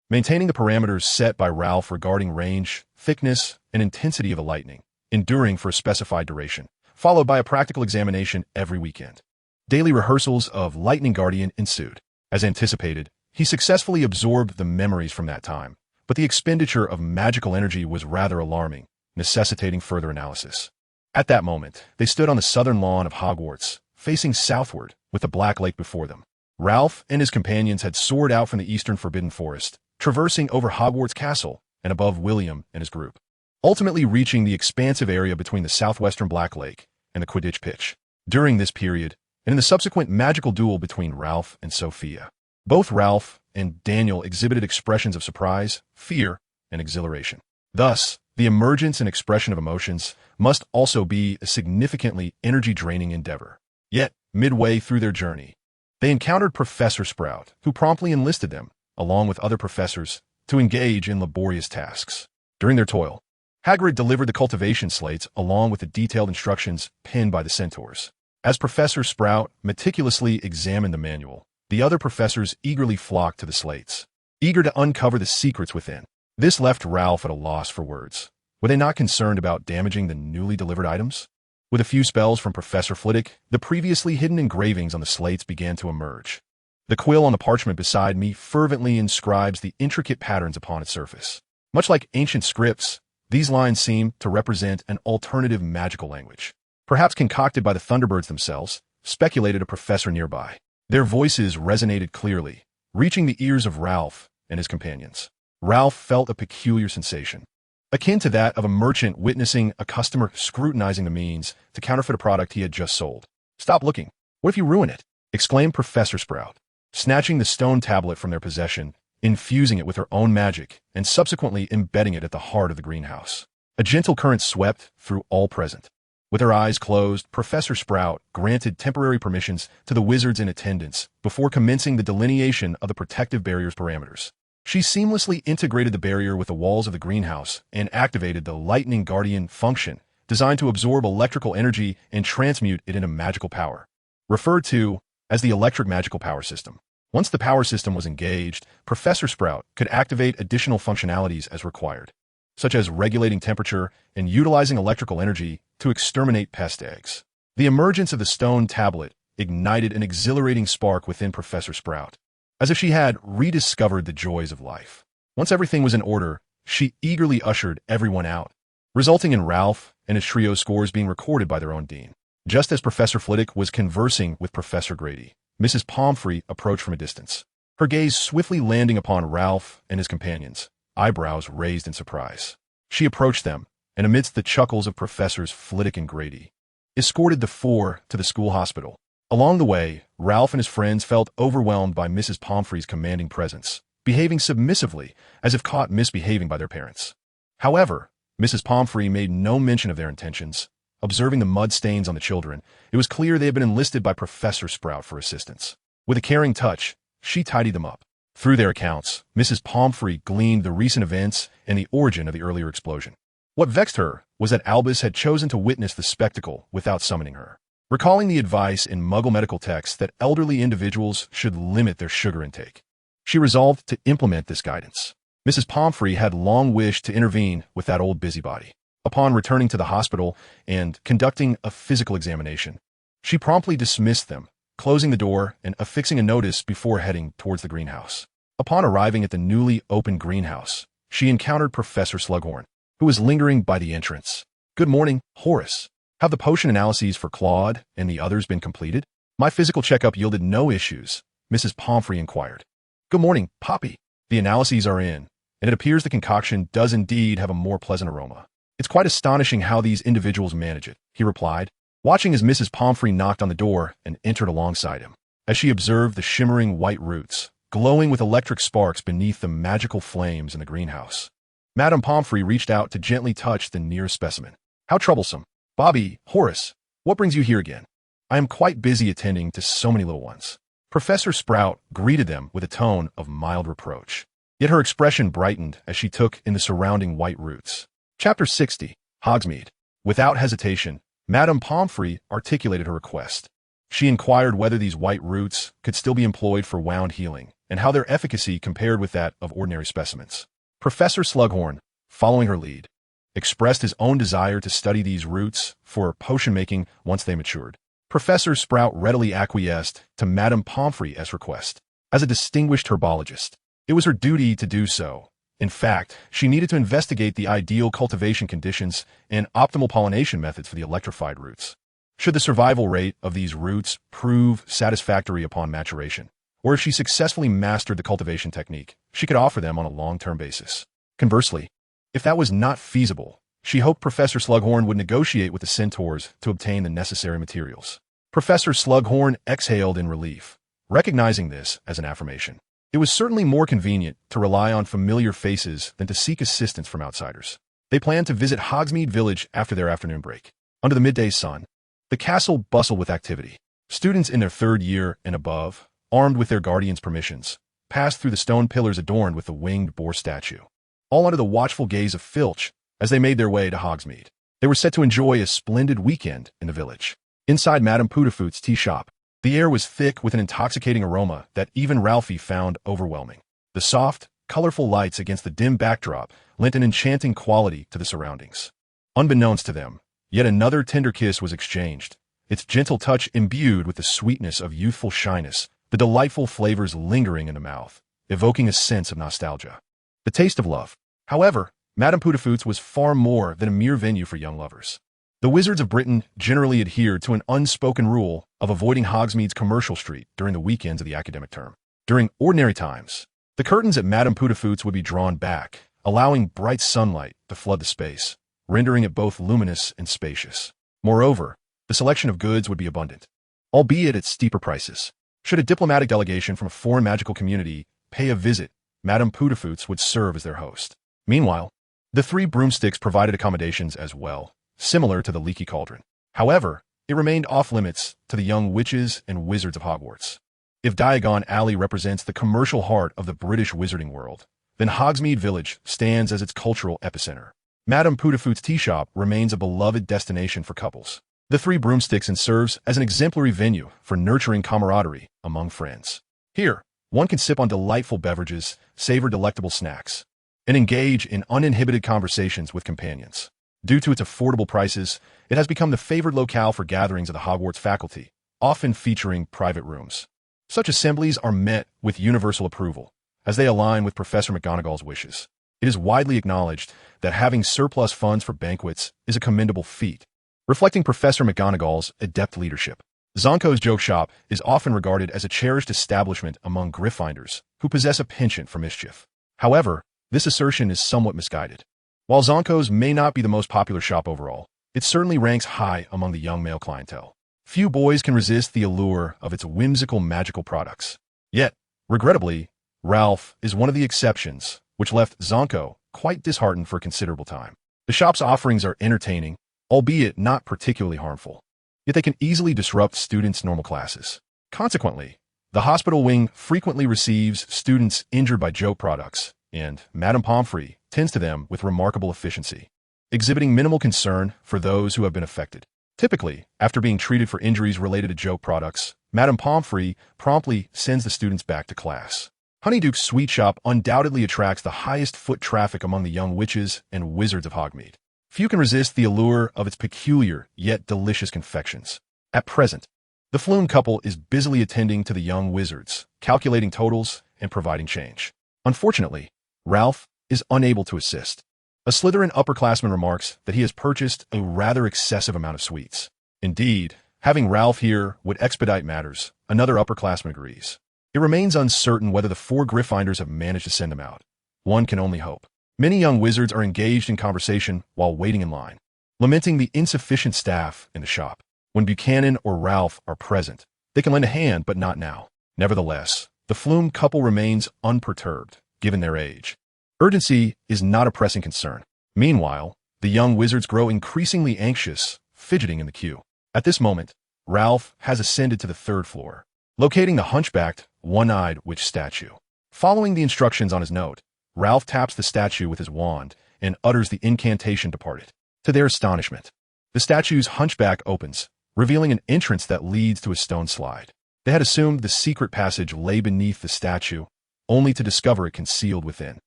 S1: maintaining the parameters set by Ralph regarding range, thickness, and intensity of the lightning, enduring for a specified duration, followed by a practical examination every weekend. Daily rehearsals of Lightning Guardian ensued. As anticipated, he successfully absorbed the memories from that time, but the expenditure of magical energy was rather alarming, necessitating further analysis. At that moment, they stood on the southern lawn of Hogwarts, facing southward, with the Black Lake before them. Ralph and his companions had soared out from the eastern Forbidden Forest, traversing over Hogwarts Castle and above William and his group, ultimately reaching the expansive area between the southwestern Black Lake and the Quidditch pitch. During this period, and in the subsequent magical duel between Ralph and Sophia, both Ralph and Daniel exhibited expressions of surprise, fear, and exhilaration. Thus, the emergence and expression of emotions must also be a significantly energy-draining endeavor. Yet, midway through their journey, they encountered Professor Sprout, who promptly enlisted them, along with other professors, to engage in laborious tasks. During their toil, Hagrid delivered the cultivation slates along with the detailed instructions penned by the centaurs. As Professor Sprout meticulously examined the manual, the other professors eagerly flocked to the slates, eager to uncover the secrets within. This left Ralph at a loss for words. Were they not concerned about damaging the newly delivered items? With a few spells from Professor Flitwick, the previously hidden engravings on the slates began to emerge. The quill on the parchment beside me fervently inscribes the intricate patterns upon its surface. Much like ancient scripts, these lines seem to represent an alternative magical language, perhaps concocted by the Thunderbirds themselves, speculated a professor nearby. Their voices resonated clearly, reaching the ears of Ralph and his companions. Ralph felt a peculiar sensation, akin to that of a merchant witnessing a customer scrutinizing the means to counterfeit a product he had just sold. "Stop looking. What if you ruin it?" exclaimed Professor Sprout, snatching the stone tablet from their possession, infusing it with her own magic, and subsequently embedding it at the heart of the greenhouse. A gentle current swept through all present. With her eyes closed, Professor Sprout granted temporary permissions to the wizards in attendance before commencing the delineation of the protective barrier's parameters. She seamlessly integrated the barrier with the walls of the greenhouse and activated the Lightning Guardian function, designed to absorb electrical energy and transmute it into magical power. Referred to as the electric magical power system. Once the power system was engaged, Professor Sprout could activate additional functionalities as required, such as regulating temperature and utilizing electrical energy to exterminate pest eggs. The emergence of the stone tablet ignited an exhilarating spark within Professor Sprout, as if she had rediscovered the joys of life. Once everything was in order, she eagerly ushered everyone out, resulting in Ralph and his trio scores being recorded by their own dean. Just as Professor Flitwick was conversing with Professor Grady, Mrs. Pomfrey approached from a distance, her gaze swiftly landing upon Ralph and his companions, eyebrows raised in surprise. She approached them, and amidst the chuckles of Professors Flitwick and Grady, escorted the four to the school hospital. Along the way, Ralph and his friends felt overwhelmed by Mrs. Pomfrey's commanding presence, behaving submissively as if caught misbehaving by their parents. However, Mrs. Pomfrey made no mention of their intentions. Observing the mud stains on the children, it was clear they had been enlisted by Professor Sprout for assistance. With a caring touch, she tidied them up. Through their accounts, Mrs. Pomfrey gleaned the recent events and the origin of the earlier explosion. What vexed her was that Albus had chosen to witness the spectacle without summoning her. Recalling the advice in Muggle medical texts that elderly individuals should limit their sugar intake, she resolved to implement this guidance. Mrs. Pomfrey had long wished to intervene with that old busybody. Upon returning to the hospital and conducting a physical examination, she promptly dismissed them, closing the door and affixing a notice before heading towards the greenhouse. Upon arriving at the newly opened greenhouse, she encountered Professor Slughorn, who was lingering by the entrance. "Good morning, Horace. Have the potion analyses for Claude and the others been completed? My physical checkup yielded no issues," Mrs. Pomfrey inquired. "Good morning, Poppy. The analyses are in, and it appears the concoction does indeed have a more pleasant aroma. It's quite astonishing how these individuals manage it," he replied, watching as Mrs. Pomfrey knocked on the door and entered alongside him. As she observed the shimmering white roots, glowing with electric sparks beneath the magical flames in the greenhouse, Madame Pomfrey reached out to gently touch the nearest specimen. "How troublesome. Bobby, Horace, what brings you here again? I am quite busy attending to so many little ones." Professor Sprout greeted them with a tone of mild reproach, yet her expression brightened as she took in the surrounding white roots. Chapter 60, Hogsmeade. Without hesitation, Madame Pomfrey articulated her request. She inquired whether these white roots could still be employed for wound healing, and how their efficacy compared with that of ordinary specimens. Professor Slughorn, following her lead, expressed his own desire to study these roots for potion-making once they matured. Professor Sprout readily acquiesced to Madame Pomfrey's request. As a distinguished herbologist, it was her duty to do so. In fact, she needed to investigate the ideal cultivation conditions and optimal pollination methods for the electrified roots. Should the survival rate of these roots prove satisfactory upon maturation, or if she successfully mastered the cultivation technique, she could offer them on a long-term basis. Conversely, if that was not feasible, she hoped Professor Slughorn would negotiate with the centaurs to obtain the necessary materials. Professor Slughorn exhaled in relief, recognizing this as an affirmation. It was certainly more convenient to rely on familiar faces than to seek assistance from outsiders. They planned to visit Hogsmeade Village after their afternoon break. Under the midday sun, the castle bustled with activity. Students in their third year and above, armed with their guardians' permissions, passed through the stone pillars adorned with the winged boar statue, all under the watchful gaze of Filch as they made their way to Hogsmeade. They were set to enjoy a splendid weekend in the village. Inside Madame Pudafoot's tea shop, the air was thick with an intoxicating aroma that even Ralphie found overwhelming. The soft, colorful lights against the dim backdrop lent an enchanting quality to the surroundings. Unbeknownst to them, yet another tender kiss was exchanged, its gentle touch imbued with the sweetness of youthful shyness, the delightful flavors lingering in the mouth, evoking a sense of nostalgia. The taste of love. However, Madame Pudafoot's was far more than a mere venue for young lovers. The Wizards of Britain generally adhered to an unspoken rule of avoiding Hogsmeade's commercial street during the weekends of the academic term. During ordinary times, the curtains at Madame Pudafoot's would be drawn back, allowing bright sunlight to flood the space, rendering it both luminous and spacious. Moreover, the selection of goods would be abundant, albeit at steeper prices. Should a diplomatic delegation from a foreign magical community pay a visit, Madame Pudafoot's would serve as their host. Meanwhile, the three broomsticks provided accommodations as well, similar to the Leaky Cauldron. However, it remained off-limits to the young witches and wizards of Hogwarts. If Diagon Alley represents the commercial heart of the British wizarding world, then Hogsmeade Village stands as its cultural epicenter. Madame Pudafoot's tea shop remains a beloved destination for couples, the Three Broomsticks and serves as an exemplary venue for nurturing camaraderie among friends. Here, one can sip on delightful beverages, savor delectable snacks, and engage in uninhibited conversations with companions. Due to its affordable prices, it has become the favored locale for gatherings of the Hogwarts faculty, often featuring private rooms. Such assemblies are met with universal approval, as they align with Professor McGonagall's wishes. It is widely acknowledged that having surplus funds for banquets is a commendable feat, reflecting Professor McGonagall's adept leadership. Zonko's Joke Shop is often regarded as a cherished establishment among Gryffindors who possess a penchant for mischief. However, this assertion is somewhat misguided. While Zonko's may not be the most popular shop overall, it certainly ranks high among the young male clientele. Few boys can resist the allure of its whimsical magical products. Yet, regrettably, Ralph is one of the exceptions, which left Zonko quite disheartened for a considerable time. The shop's offerings are entertaining, albeit not particularly harmful, yet they can easily disrupt students' normal classes. Consequently, the hospital wing frequently receives students injured by joke products, and Madame Pomfrey tends to them with remarkable efficiency, exhibiting minimal concern for those who have been affected. Typically, after being treated for injuries related to joke products, Madame Pomfrey promptly sends the students back to class. Honeyduke's Sweet Shop undoubtedly attracts the highest foot traffic among the young witches and wizards of Hogsmeade. Few can resist the allure of its peculiar yet delicious confections. At present, the Flume couple is busily attending to the young wizards, calculating totals and providing change. Unfortunately, Ralph is unable to assist. A Slytherin upperclassman remarks that he has purchased a rather excessive amount of sweets. Indeed, having Ralph here would expedite matters, another upperclassman agrees. It remains uncertain whether the 4 Gryffindors have managed to send him out. One can only hope. Many young wizards are engaged in conversation while waiting in line, lamenting the insufficient staff in the shop. When Buchanan or Ralph are present, they can lend a hand, but not now. Nevertheless, the Flume couple remains unperturbed, given their age. Urgency is not a pressing concern. Meanwhile, the young wizards grow increasingly anxious, fidgeting in the queue. At this moment, Ralph has ascended to the 3rd floor, locating the hunchbacked, one-eyed witch statue. Following the instructions on his note, Ralph taps the statue with his wand and utters the incantation to part it. To their astonishment, the statue's hunchback opens, revealing an entrance that leads to a stone slide. They had assumed the secret passage lay beneath the statue, only to discover it concealed within.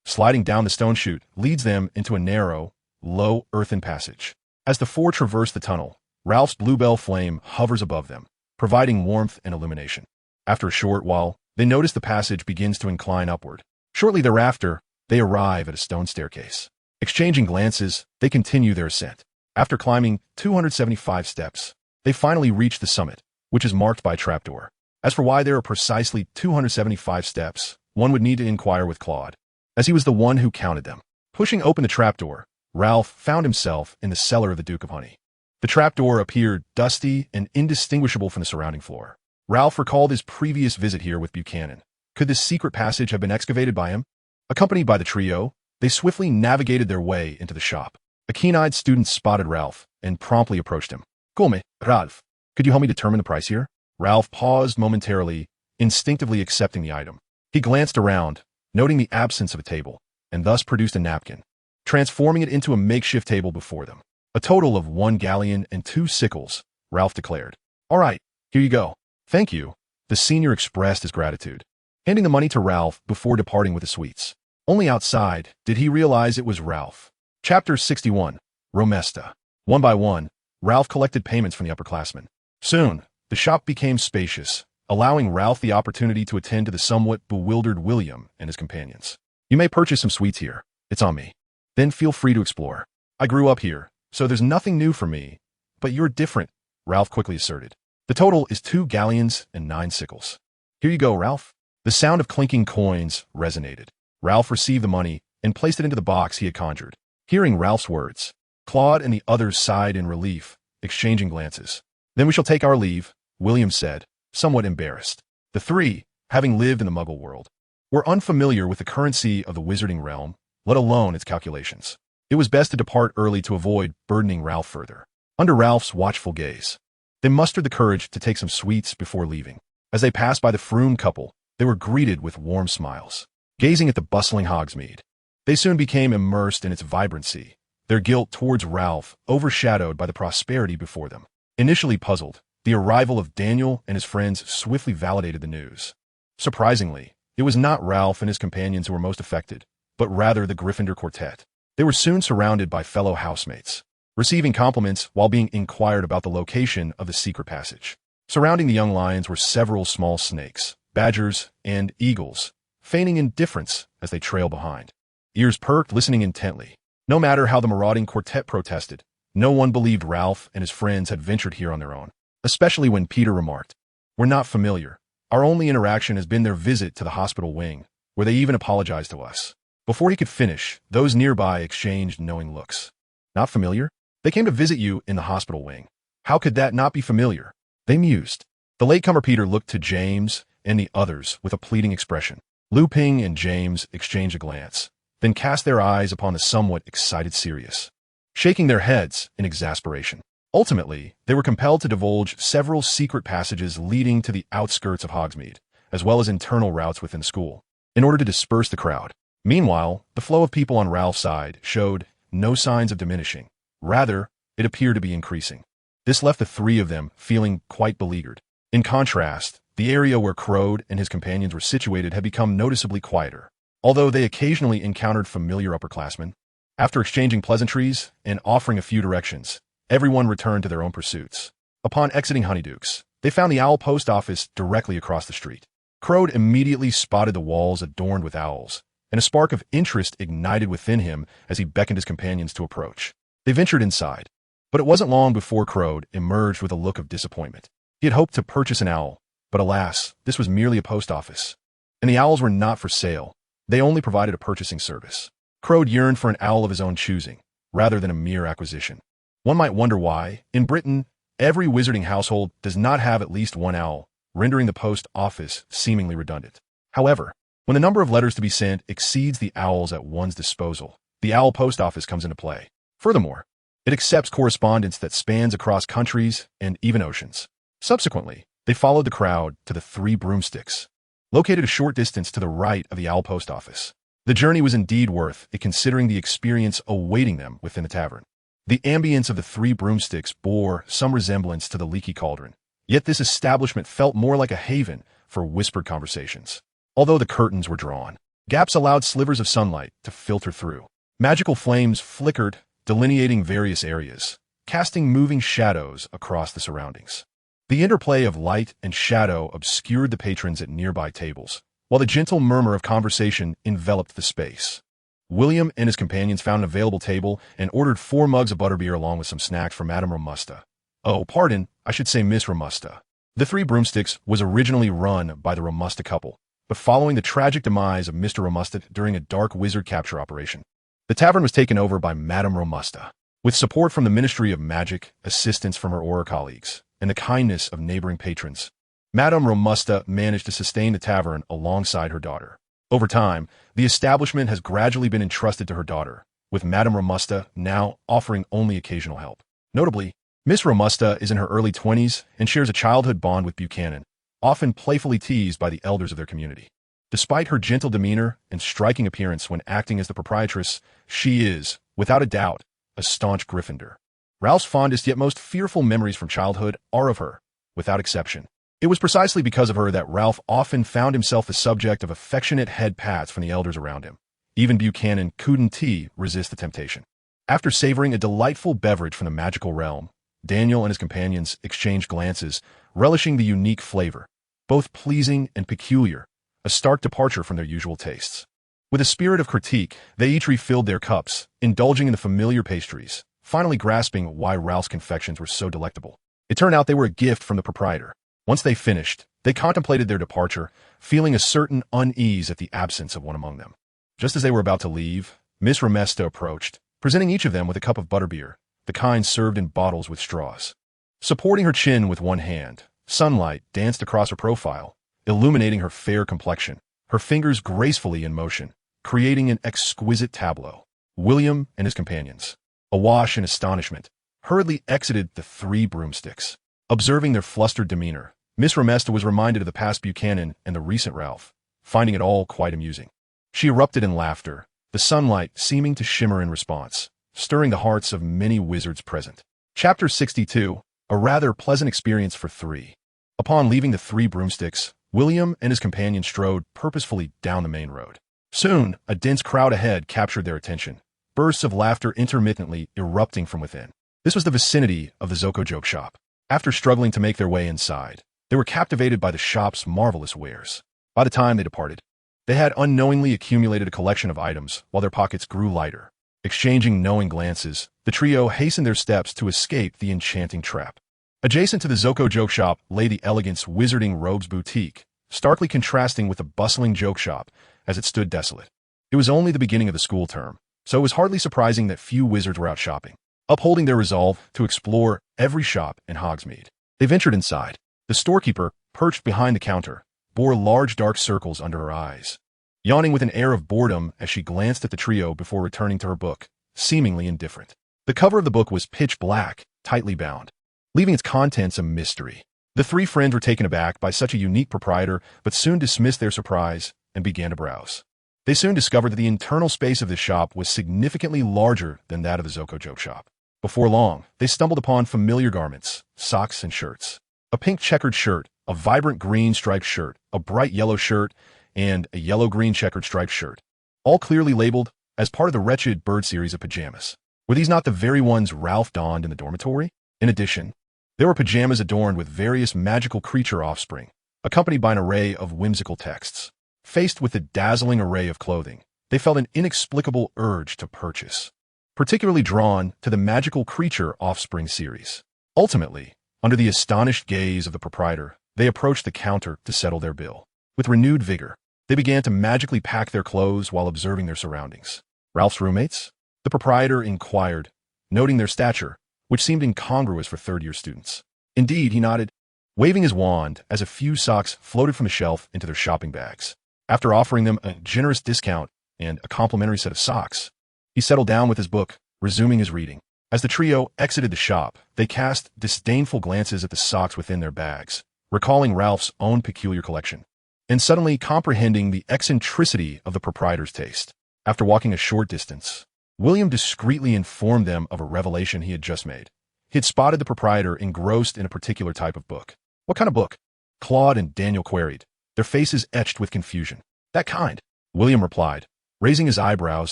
S1: Sliding down the stone chute leads them into a narrow, low earthen passage. As the 4 traverse the tunnel, Ralph's bluebell flame hovers above them, providing warmth and illumination. After a short while, they notice the passage begins to incline upward. Shortly thereafter, they arrive at a stone staircase. Exchanging glances, they continue their ascent. After climbing 275 steps, they finally reach the summit, which is marked by a trapdoor. As for why there are precisely 275 steps, one would need to inquire with Claude, as he was the one who counted them. Pushing open the trapdoor, Ralph found himself in the cellar of the Duke of Honey. The trapdoor appeared dusty and indistinguishable from the surrounding floor. Ralph recalled his previous visit here with Buchanan. Could this secret passage have been excavated by him? Accompanied by the trio, they swiftly navigated their way into the shop. A keen-eyed student spotted Ralph and promptly approached him. Come, Ralph. Could you help me determine the price here? Ralph paused momentarily, instinctively accepting the item. He glanced around, noting the absence of a table, and thus produced a napkin, transforming it into a makeshift table before them. A total of 1 galleon and 2 sickles, Ralph declared. All right, here you go. Thank you. The senior expressed his gratitude, handing the money to Ralph before departing with the sweets. Only outside did he realize it was Ralph. Chapter 61, Romesta. One by one, Ralph collected payments from the upperclassmen. Soon, the shop became spacious, allowing Ralph the opportunity to attend to the somewhat bewildered William and his companions. You may purchase some sweets here. It's on me. Then feel free to explore. I grew up here, so there's nothing new for me. But you're different, Ralph quickly asserted. The total is 2 galleons and 9 sickles. Here you go, Ralph. The sound of clinking coins resonated. Ralph received the money and placed it into the box he had conjured. Hearing Ralph's words, Claude and the others sighed in relief, exchanging glances. Then we shall take our leave, William said, somewhat embarrassed. The 3, having lived in the Muggle world, were unfamiliar with the currency of the wizarding realm, let alone its calculations. It was best to depart early to avoid burdening Ralph further. Under Ralph's watchful gaze, they mustered the courage to take some sweets before leaving. As they passed by the Froom couple, they were greeted with warm smiles. Gazing at the bustling Hogsmeade, they soon became immersed in its vibrancy, their guilt towards Ralph overshadowed by the prosperity before them. Initially puzzled, the arrival of Daniel and his friends swiftly validated the news. Surprisingly, it was not Ralph and his companions who were most affected, but rather the Gryffindor quartet. They were soon surrounded by fellow housemates, receiving compliments while being inquired about the location of the secret passage. Surrounding the young lions were several small snakes, badgers, and eagles, feigning indifference as they trailed behind. Ears perked, listening intently. No matter how the marauding quartet protested, no one believed Ralph and his friends had ventured here on their own, especially when Peter remarked, "We're not familiar. Our only interaction has been their visit to the hospital wing, where they even apologized to us." Before he could finish, those nearby exchanged knowing looks. Not familiar? They came to visit you in the hospital wing. How could that not be familiar? They mused. The latecomer Peter looked to James and the others with a pleading expression. Lu Ping and James exchanged a glance, then cast their eyes upon the somewhat excited Sirius, shaking their heads in exasperation. Ultimately, they were compelled to divulge several secret passages leading to the outskirts of Hogsmeade, as well as internal routes within the school, in order to disperse the crowd. Meanwhile, the flow of people on Ralph's side showed no signs of diminishing. Rather, it appeared to be increasing. This left the three of them feeling quite beleaguered. In contrast, the area where Crode and his companions were situated had become noticeably quieter, although they occasionally encountered familiar upperclassmen. After exchanging pleasantries and offering a few directions, everyone returned to their own pursuits. Upon exiting Honeydukes, they found the owl post office directly across the street. Crode immediately spotted the walls adorned with owls, and a spark of interest ignited within him as he beckoned his companions to approach. They ventured inside, but it wasn't long before Crode emerged with a look of disappointment. He had hoped to purchase an owl, but alas, this was merely a post office, and the owls were not for sale. They only provided a purchasing service. Crode yearned for an owl of his own choosing, rather than a mere acquisition. One might wonder why, in Britain, every wizarding household does not have at least one owl, rendering the post office seemingly redundant. However, when the number of letters to be sent exceeds the owls at one's disposal, the owl post office comes into play. Furthermore, it accepts correspondence that spans across countries and even oceans. Subsequently, they followed the crowd to the Three Broomsticks, located a short distance to the right of the owl post office. The journey was indeed worth it, considering the experience awaiting them within the tavern. The ambience of the Three Broomsticks bore some resemblance to the Leaky Cauldron, yet this establishment felt more like a haven for whispered conversations. Although the curtains were drawn, gaps allowed slivers of sunlight to filter through. Magical flames flickered, delineating various areas, casting moving shadows across the surroundings. The interplay of light and shadow obscured the patrons at nearby tables, while the gentle murmur of conversation enveloped the space. William and his companions found an available table and ordered 4 mugs of butterbeer along with some snacks for Madame Romusta. Oh, pardon, I should say Miss Romusta. The Three Broomsticks was originally run by the Romusta couple, but following the tragic demise of Mr. Romusta during a dark wizard capture operation, the tavern was taken over by Madame Romusta. With support from the Ministry of Magic, assistance from her Auror colleagues, and the kindness of neighboring patrons, Madame Romusta managed to sustain the tavern alongside her daughter. Over time, the establishment has gradually been entrusted to her daughter, with Madame Romusta now offering only occasional help. Notably, Miss Romusta is in her early 20s and shares a childhood bond with Buchanan, often playfully teased by the elders of their community. Despite her gentle demeanor and striking appearance when acting as the proprietress, she is, without a doubt, a staunch Gryffindor. Ralph's fondest yet most fearful memories from childhood are of her, without exception. It was precisely because of her that Ralph often found himself the subject of affectionate head pats from the elders around him. Even Buchanan couldn't resist the temptation. After savoring a delightful beverage from the magical realm, Daniel and his companions exchanged glances, relishing the unique flavor, both pleasing and peculiar, a stark departure from their usual tastes. With a spirit of critique, they each refilled their cups, indulging in the familiar pastries, finally grasping why Ralph's confections were so delectable. It turned out they were a gift from the proprietor. Once they finished, they contemplated their departure, feeling a certain unease at the absence of one among them. Just as they were about to leave, Miss Romusta approached, presenting each of them with a cup of butterbeer, the kind served in bottles with straws. Supporting her chin with one hand, sunlight danced across her profile, illuminating her fair complexion, her fingers gracefully in motion, creating an exquisite tableau. William and his companions, awash in astonishment, hurriedly exited the Three Broomsticks. Observing their flustered demeanor, Miss Romusta was reminded of the past Buchanan and the recent Ralph, finding it all quite amusing. She erupted in laughter, the sunlight seeming to shimmer in response, stirring the hearts of many wizards present. Chapter 62, a rather pleasant experience for three. Upon leaving the Three Broomsticks, William and his companion strode purposefully down the main road. Soon, a dense crowd ahead captured their attention, bursts of laughter intermittently erupting from within. This was the vicinity of the Zoko joke shop. After struggling to make their way inside, they were captivated by the shop's marvelous wares. By the time they departed, they had unknowingly accumulated a collection of items while their pockets grew lighter. Exchanging knowing glances, the trio hastened their steps to escape the enchanting trap. Adjacent to the Zoko joke shop lay the Elegance Wizarding Robes Boutique, starkly contrasting with the bustling joke shop as it stood desolate. It was only the beginning of the school term, so it was hardly surprising that few wizards were out shopping, upholding their resolve to explore every shop in Hogsmeade. They ventured inside. The storekeeper, perched behind the counter, bore large dark circles under her eyes, yawning with an air of boredom as she glanced at the trio before returning to her book, seemingly indifferent. The cover of the book was pitch black, tightly bound, leaving its contents a mystery. The three friends were taken aback by such a unique proprietor, but soon dismissed their surprise and began to browse. They soon discovered that the internal space of this shop was significantly larger than that of the Zoko joke shop. Before long, they stumbled upon familiar garments, socks and shirts. A pink checkered shirt, a vibrant green striped shirt, a bright yellow shirt, and a yellow-green checkered striped shirt, all clearly labeled as part of the wretched Bird series of pajamas. Were these not the very ones Ralph donned in the dormitory? In addition, there were pajamas adorned with various magical creature offspring, accompanied by an array of whimsical texts. Faced with the dazzling array of clothing, they felt an inexplicable urge to purchase, particularly drawn to the magical creature offspring series. Ultimately, under the astonished gaze of the proprietor, they approached the counter to settle their bill. With renewed vigor, they began to magically pack their clothes while observing their surroundings. Ralph's roommates? The proprietor inquired, noting their stature, which seemed incongruous for third-year students. Indeed, he nodded, waving his wand as a few socks floated from the shelf into their shopping bags. After offering them a generous discount and a complimentary set of socks, he settled down with his book, resuming his reading. As the trio exited the shop, they cast disdainful glances at the socks within their bags, recalling Ralph's own peculiar collection, and suddenly comprehending the eccentricity of the proprietor's taste. After walking a short distance, William discreetly informed them of a revelation he had just made. He had spotted the proprietor engrossed in a particular type of book. What kind of book? Claude and Daniel queried, their faces etched with confusion. That kind, William replied, raising his eyebrows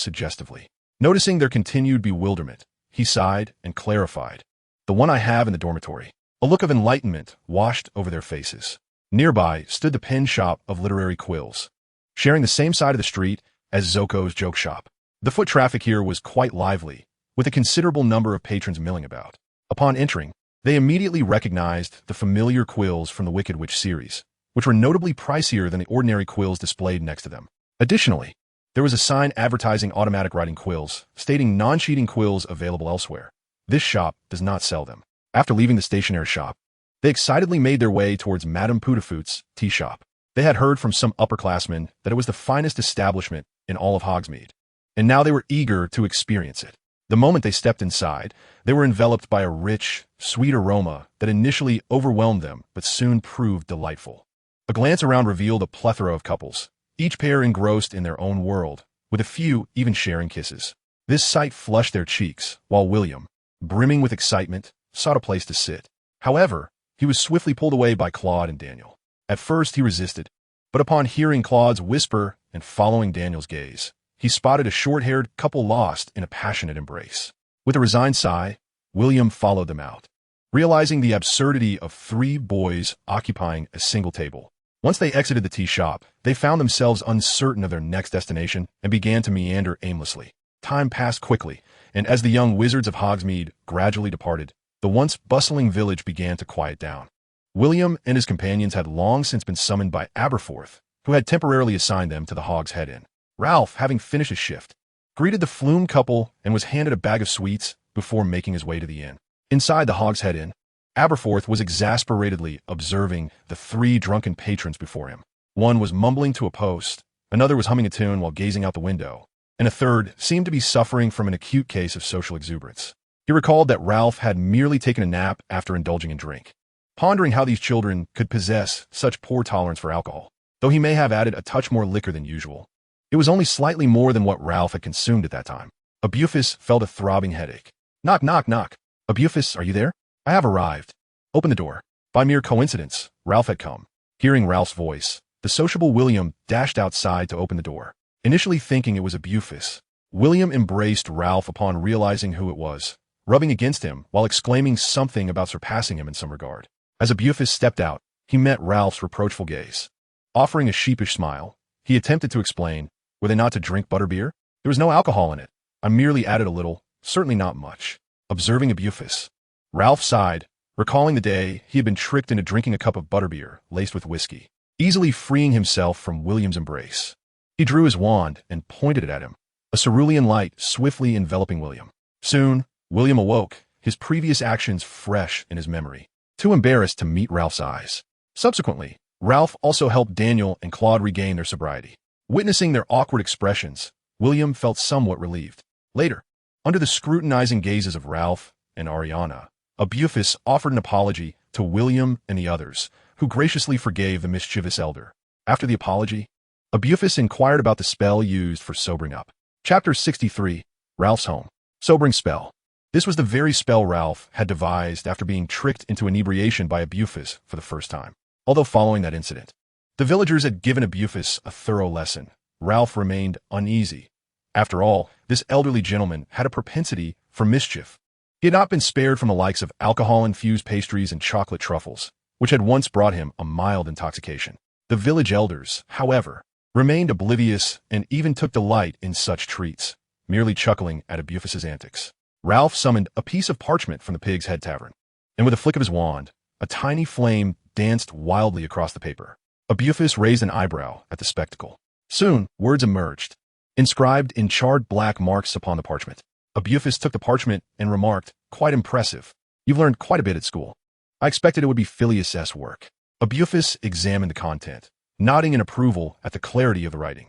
S1: suggestively. Noticing their continued bewilderment, he sighed and clarified. The one I have in the dormitory. A look of enlightenment washed over their faces. Nearby stood the pen shop of literary quills, sharing the same side of the street as Zoko's joke shop. The foot traffic here was quite lively, with a considerable number of patrons milling about. Upon entering, they immediately recognized the familiar quills from the Wicked Witch series, which were notably pricier than the ordinary quills displayed next to them. Additionally, there was a sign advertising automatic writing quills, stating non-cheating quills available elsewhere. This shop does not sell them. After leaving the stationery shop, they excitedly made their way towards Madame Putafoot's tea shop. They had heard from some upperclassmen that it was the finest establishment in all of Hogsmeade, and now they were eager to experience it. The moment they stepped inside, they were enveloped by a rich, sweet aroma that initially overwhelmed them but soon proved delightful. A glance around revealed a plethora of couples, each pair engrossed in their own world, with a few even sharing kisses. This sight flushed their cheeks, while William, brimming with excitement, sought a place to sit. However, he was swiftly pulled away by Claude and Daniel. At first he resisted, but upon hearing Claude's whisper and following Daniel's gaze, he spotted a short-haired couple lost in a passionate embrace. With a resigned sigh, William followed them out, realizing the absurdity of three boys occupying a single table. Once they exited the tea shop, they found themselves uncertain of their next destination and began to meander aimlessly. Time passed quickly, and as the young wizards of Hogsmeade gradually departed, the once bustling village began to quiet down. William and his companions had long since been summoned by Aberforth, who had temporarily assigned them to the Hog's Head Inn. Ralph, having finished his shift, greeted the Flume couple and was handed a bag of sweets before making his way to the inn. Inside the Hog's Head Inn, Aberforth was exasperatedly observing the three drunken patrons before him. One was mumbling to a post, another was humming a tune while gazing out the window, and a third seemed to be suffering from an acute case of social exuberance. He recalled that Ralph had merely taken a nap after indulging in drink, pondering how these children could possess such poor tolerance for alcohol. Though he may have added a touch more liquor than usual, it was only slightly more than what Ralph had consumed at that time. Abufus felt a throbbing headache. Knock, knock, knock. Abufus, are you there? I have arrived. Open the door. By mere coincidence, Ralph had come. Hearing Ralph's voice, the sociable William dashed outside to open the door. Initially thinking it was a Bufus, William embraced Ralph upon realizing who it was, rubbing against him while exclaiming something about surpassing him in some regard. As a Bufus stepped out, he met Ralph's reproachful gaze. Offering a sheepish smile, he attempted to explain, were they not to drink butterbeer? There was no alcohol in it. I merely added a little, certainly not much. Observing a Bufus, Ralph sighed, recalling the day he had been tricked into drinking a cup of butterbeer laced with whiskey, easily freeing himself from William's embrace. He drew his wand and pointed it at him, a cerulean light swiftly enveloping William. Soon, William awoke, his previous actions fresh in his memory, too embarrassed to meet Ralph's eyes. Subsequently, Ralph also helped Daniel and Claude regain their sobriety. Witnessing their awkward expressions, William felt somewhat relieved. Later, under the scrutinizing gazes of Ralph and Ariana, a Bufus offered an apology to William and the others, who graciously forgave the mischievous elder. After the apology, a Bufus inquired about the spell used for sobering up. Chapter 63, Ralph's Home. Sobering Spell. This was the very spell Ralph had devised after being tricked into inebriation by a Bufus for the first time. Although following that incident, the villagers had given a Bufus a thorough lesson, Ralph remained uneasy. After all, this elderly gentleman had a propensity for mischief. He had not been spared from the likes of alcohol-infused pastries and chocolate truffles, which had once brought him a mild intoxication. The village elders, however, remained oblivious and even took delight in such treats, merely chuckling at a Bufus's antics. Ralph summoned a piece of parchment from the Pig's Head Tavern, and with a flick of his wand, a tiny flame danced wildly across the paper. A Bufus raised an eyebrow at the spectacle. Soon, words emerged, inscribed in charred black marks upon the parchment. A Bufus took the parchment and remarked, "Quite impressive. You've learned quite a bit at school. I expected it would be Phileas' work." A Bufus examined the content, nodding in approval at the clarity of the writing.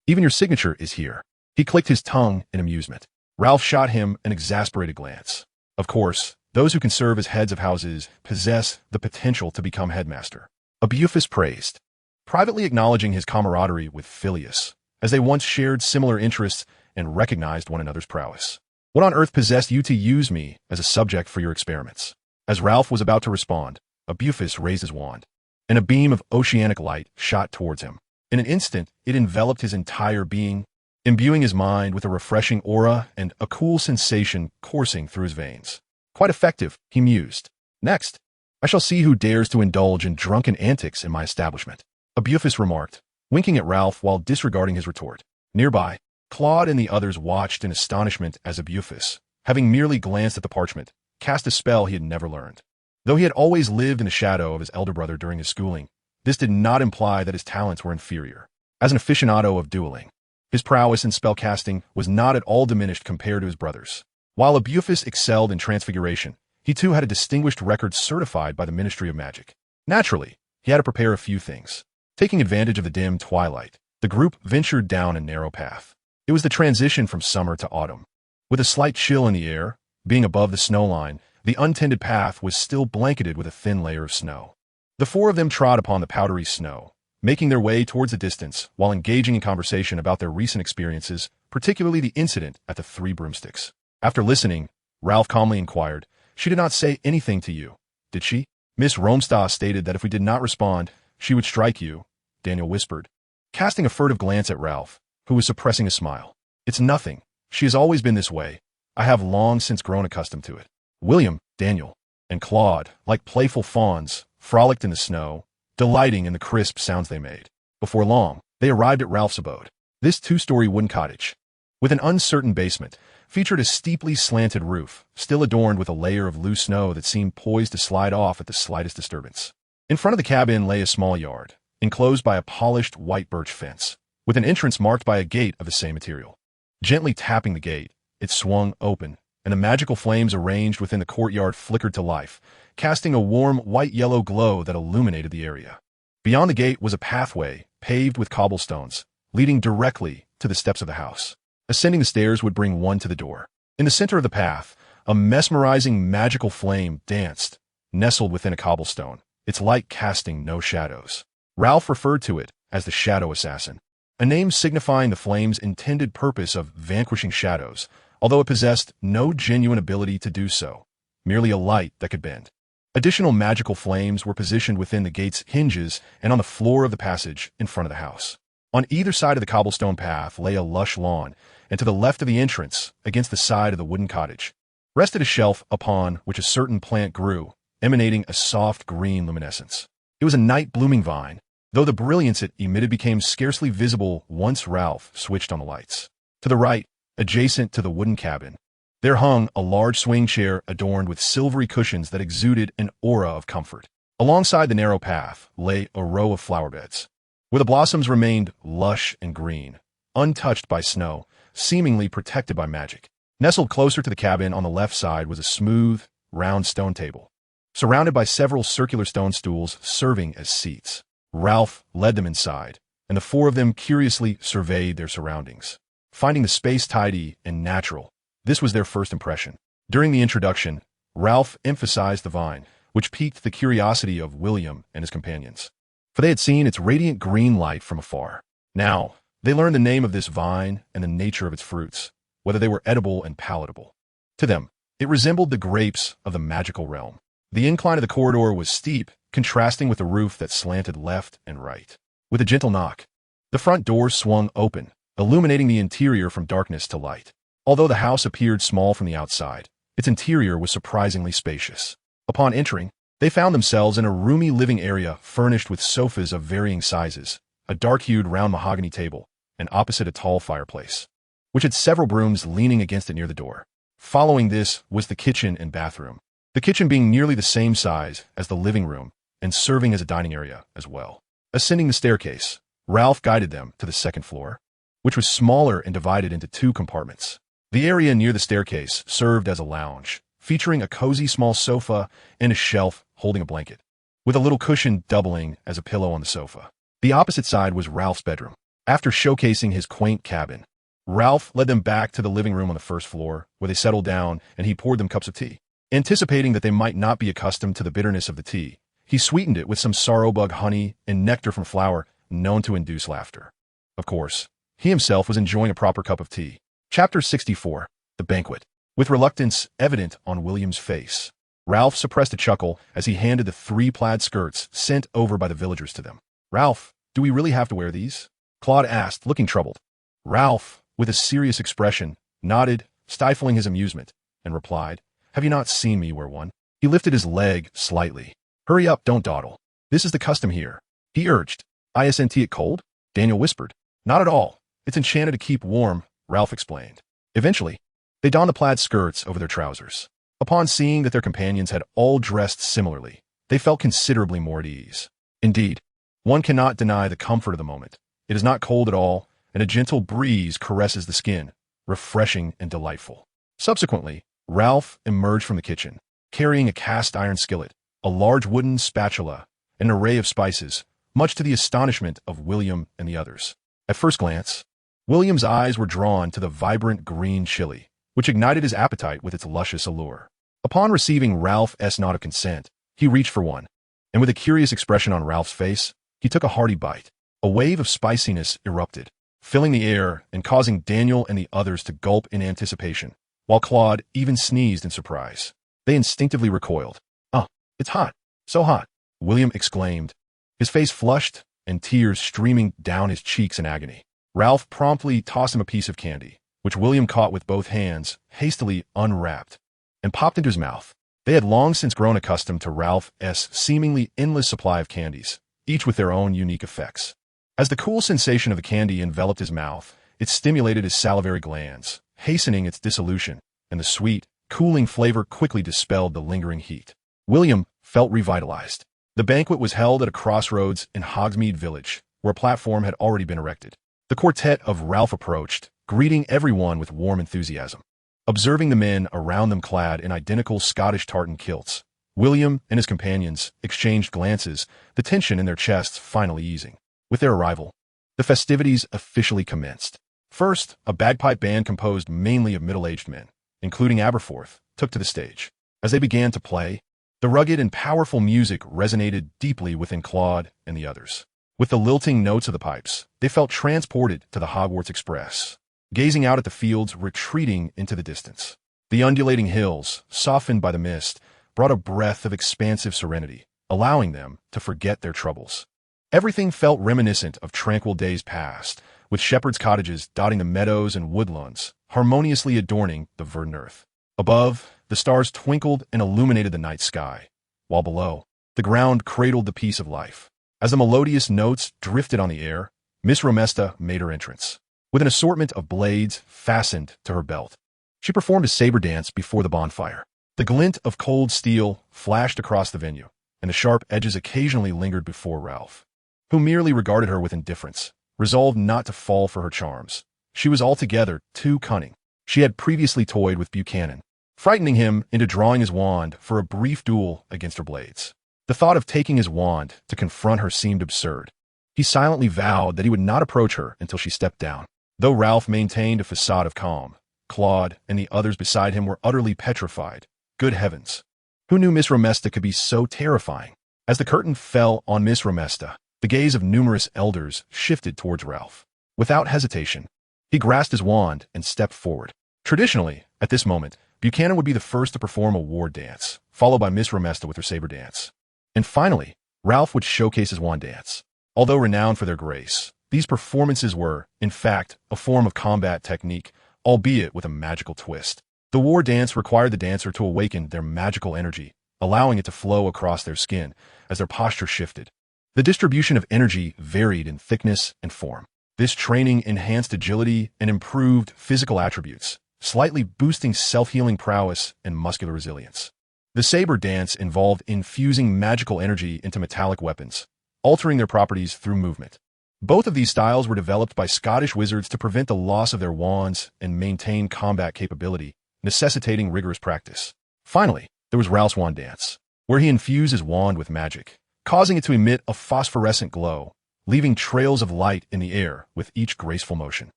S1: Even your signature is here." He clicked his tongue in amusement. Ralph shot him an exasperated glance. Of course, those who can serve as heads of houses possess the potential to become headmaster. A Bufus praised, privately acknowledging his camaraderie with Phileas, as they once shared similar interests and recognized one another's prowess. "What on earth possessed you to use me as a subject for your experiments?" As Ralph was about to respond, a Bufus raised his wand, and a beam of oceanic light shot towards him. In an instant, it enveloped his entire being, imbuing his mind with a refreshing aura and a cool sensation coursing through his veins. "Quite effective," he mused. "Next, I shall see who dares to indulge in drunken antics in my establishment," a Bufus remarked, winking at Ralph while disregarding his retort. Nearby, Claude and the others watched in astonishment as a Bufus, having merely glanced at the parchment, cast a spell he had never learned. Though he had always lived in the shadow of his elder brother during his schooling, this did not imply that his talents were inferior. As an aficionado of dueling, his prowess in spellcasting was not at all diminished compared to his brothers. While a Bufus excelled in transfiguration, he too had a distinguished record certified by the Ministry of Magic. Naturally, he had to prepare a few things. Taking advantage of the dim twilight, the group ventured down a narrow path. It was the transition from summer to autumn. With a slight chill in the air, being above the snow line, the untended path was still blanketed with a thin layer of snow. The four of them trod upon the powdery snow, making their way towards the distance while engaging in conversation about their recent experiences, particularly the incident at the Three Broomsticks. After listening, Ralph calmly inquired, "She did not say anything to you, did she?" "Miss Romstaw stated that if we did not respond, she would strike you," Daniel whispered, casting a furtive glance at Ralph, who was suppressing a smile. "It's nothing. She has always been this way. I have long since grown accustomed to it." William, Daniel, and Claude, like playful fawns, frolicked in the snow, delighting in the crisp sounds they made. Before long, they arrived at Ralph's abode. This two-story wooden cottage, with an uncertain basement, featured a steeply slanted roof, still adorned with a layer of loose snow that seemed poised to slide off at the slightest disturbance. In front of the cabin lay a small yard, enclosed by a polished white birch fence, with an entrance marked by a gate of the same material. Gently tapping the gate, it swung open, and the magical flames arranged within the courtyard flickered to life, casting a warm white-yellow glow that illuminated the area. Beyond the gate was a pathway, paved with cobblestones, leading directly to the steps of the house. Ascending the stairs would bring one to the door. In the center of the path, a mesmerizing magical flame danced, nestled within a cobblestone, its light casting no shadows. Ralph referred to it as the Shadow Assassin, a name signifying the flame's intended purpose of vanquishing shadows, although it possessed no genuine ability to do so, merely a light that could bend. Additional magical flames were positioned within the gate's hinges and on the floor of the passage in front of the house. On either side of the cobblestone path lay a lush lawn, and to the left of the entrance, against the side of the wooden cottage, rested a shelf upon which a certain plant grew, emanating a soft green luminescence. It was a night-blooming vine, though the brilliance it emitted became scarcely visible once Ralph switched on the lights. To the right, adjacent to the wooden cabin, there hung a large swing chair adorned with silvery cushions that exuded an aura of comfort. Alongside the narrow path lay a row of flower beds, where the blossoms remained lush and green, untouched by snow, seemingly protected by magic. Nestled closer to the cabin on the left side was a smooth, round stone table, surrounded by several circular stone stools serving as seats. Ralph led them inside, and the four of them curiously surveyed their surroundings. Finding the space tidy and natural, this was their first impression. During the introduction, Ralph emphasized the vine, which piqued the curiosity of William and his companions, for they had seen its radiant green light from afar. Now, they learned the name of this vine and the nature of its fruits, whether they were edible and palatable. To them, it resembled the grapes of the magical realm. The incline of the corridor was steep, contrasting with the roof that slanted left and right. With a gentle knock, the front door swung open, illuminating the interior from darkness to light. Although the house appeared small from the outside, its interior was surprisingly spacious. Upon entering, they found themselves in a roomy living area furnished with sofas of varying sizes, a dark-hued round mahogany table, and opposite a tall fireplace, which had several brooms leaning against it near the door. Following this was the kitchen and bathroom, the kitchen being nearly the same size as the living room and serving as a dining area as well. Ascending the staircase, Ralph guided them to the second floor, which was smaller and divided into two compartments. The area near the staircase served as a lounge, featuring a cozy small sofa and a shelf holding a blanket, with a little cushion doubling as a pillow on the sofa. The opposite side was Ralph's bedroom. After showcasing his quaint cabin, Ralph led them back to the living room on the first floor, where they settled down and he poured them cups of tea. Anticipating that they might not be accustomed to the bitterness of the tea, he sweetened it with some sorrowbug honey and nectar from flower known to induce laughter. Of course, he himself was enjoying a proper cup of tea. Chapter 64. The Banquet. With reluctance evident on William's face, Ralph suppressed a chuckle as he handed the 3 plaid skirts sent over by the villagers to them. "Ralph, do we really have to wear these?" Claude asked, looking troubled. Ralph, with a serious expression, nodded, stifling his amusement, and replied, "Have you not seen me wear one?" He lifted his leg slightly. "Hurry up, don't dawdle. This is the custom here," he urged. "Isn't it cold?" Daniel whispered. "Not at all. It's enchanted to keep warm," Ralph explained. Eventually, they donned the plaid skirts over their trousers. Upon seeing that their companions had all dressed similarly, they felt considerably more at ease. Indeed, one cannot deny the comfort of the moment. It is not cold at all, and a gentle breeze caresses the skin, refreshing and delightful. Subsequently, Ralph emerged from the kitchen, carrying a cast-iron skillet, a large wooden spatula, and an array of spices, much to the astonishment of William and the others. At first glance, William's eyes were drawn to the vibrant green chili, which ignited his appetite with its luscious allure. Upon receiving Ralph's nod of consent, he reached for one, and with a curious expression on Ralph's face, he took a hearty bite. A wave of spiciness erupted, filling the air and causing Daniel and the others to gulp in anticipation, while Claude even sneezed in surprise. They instinctively recoiled. "Oh, it's hot, so hot," William exclaimed, his face flushed and tears streaming down his cheeks in agony. Ralph promptly tossed him a piece of candy, which William caught with both hands, hastily unwrapped, and popped into his mouth. They had long since grown accustomed to Ralph's seemingly endless supply of candies, each with their own unique effects. As the cool sensation of the candy enveloped his mouth, it stimulated his salivary glands, hastening its dissolution, and the sweet, cooling flavor quickly dispelled the lingering heat. William felt revitalized. The banquet was held at a crossroads in Hogsmeade village, where a platform had already been erected. The quartet of Ralph approached, greeting everyone with warm enthusiasm. Observing the men around them clad in identical Scottish tartan kilts, William and his companions exchanged glances, the tension in their chests finally easing. With their arrival, the festivities officially commenced. First, a bagpipe band composed mainly of middle-aged men, including Aberforth, took to the stage. As they began to play, the rugged and powerful music resonated deeply within Claude and the others. With the lilting notes of the pipes, they felt transported to the Hogwarts Express, gazing out at the fields retreating into the distance. The undulating hills, softened by the mist, brought a breath of expansive serenity, allowing them to forget their troubles. Everything felt reminiscent of tranquil days past, with shepherds' cottages dotting the meadows and woodlands, harmoniously adorning the verdant earth. Above, the stars twinkled and illuminated the night sky, while below, the ground cradled the peace of life. As the melodious notes drifted on the air, Miss Romesta made her entrance. With an assortment of blades fastened to her belt, she performed a saber dance before the bonfire. The glint of cold steel flashed across the venue, and the sharp edges occasionally lingered before Ralph, who merely regarded her with indifference, resolved not to fall for her charms. She was altogether too cunning. She had previously toyed with Buchanan, frightening him into drawing his wand for a brief duel against her blades. The thought of taking his wand to confront her seemed absurd. He silently vowed that he would not approach her until she stepped down. Though Ralph maintained a facade of calm, Claude and the others beside him were utterly petrified. Good heavens! Who knew Miss Romesta could be so terrifying? As the curtain fell on Miss Romesta, the gaze of numerous elders shifted towards Ralph. Without hesitation, he grasped his wand and stepped forward. Traditionally, at this moment, Buchanan would be the first to perform a war dance, followed by Miss Romesta with her saber dance. And finally, Ralph would showcase his wand dance. Although renowned for their grace, these performances were, in fact, a form of combat technique, albeit with a magical twist. The war dance required the dancer to awaken their magical energy, allowing it to flow across their skin as their posture shifted. The distribution of energy varied in thickness and form. This training enhanced agility and improved physical attributes, slightly boosting self-healing prowess and muscular resilience. The saber dance involved infusing magical energy into metallic weapons, altering their properties through movement. Both of these styles were developed by Scottish wizards to prevent the loss of their wands and maintain combat capability, necessitating rigorous practice. Finally, there was Ralph's wand dance, where he infused his wand with magic, causing it to emit a phosphorescent glow, leaving trails of light in the air with each graceful motion.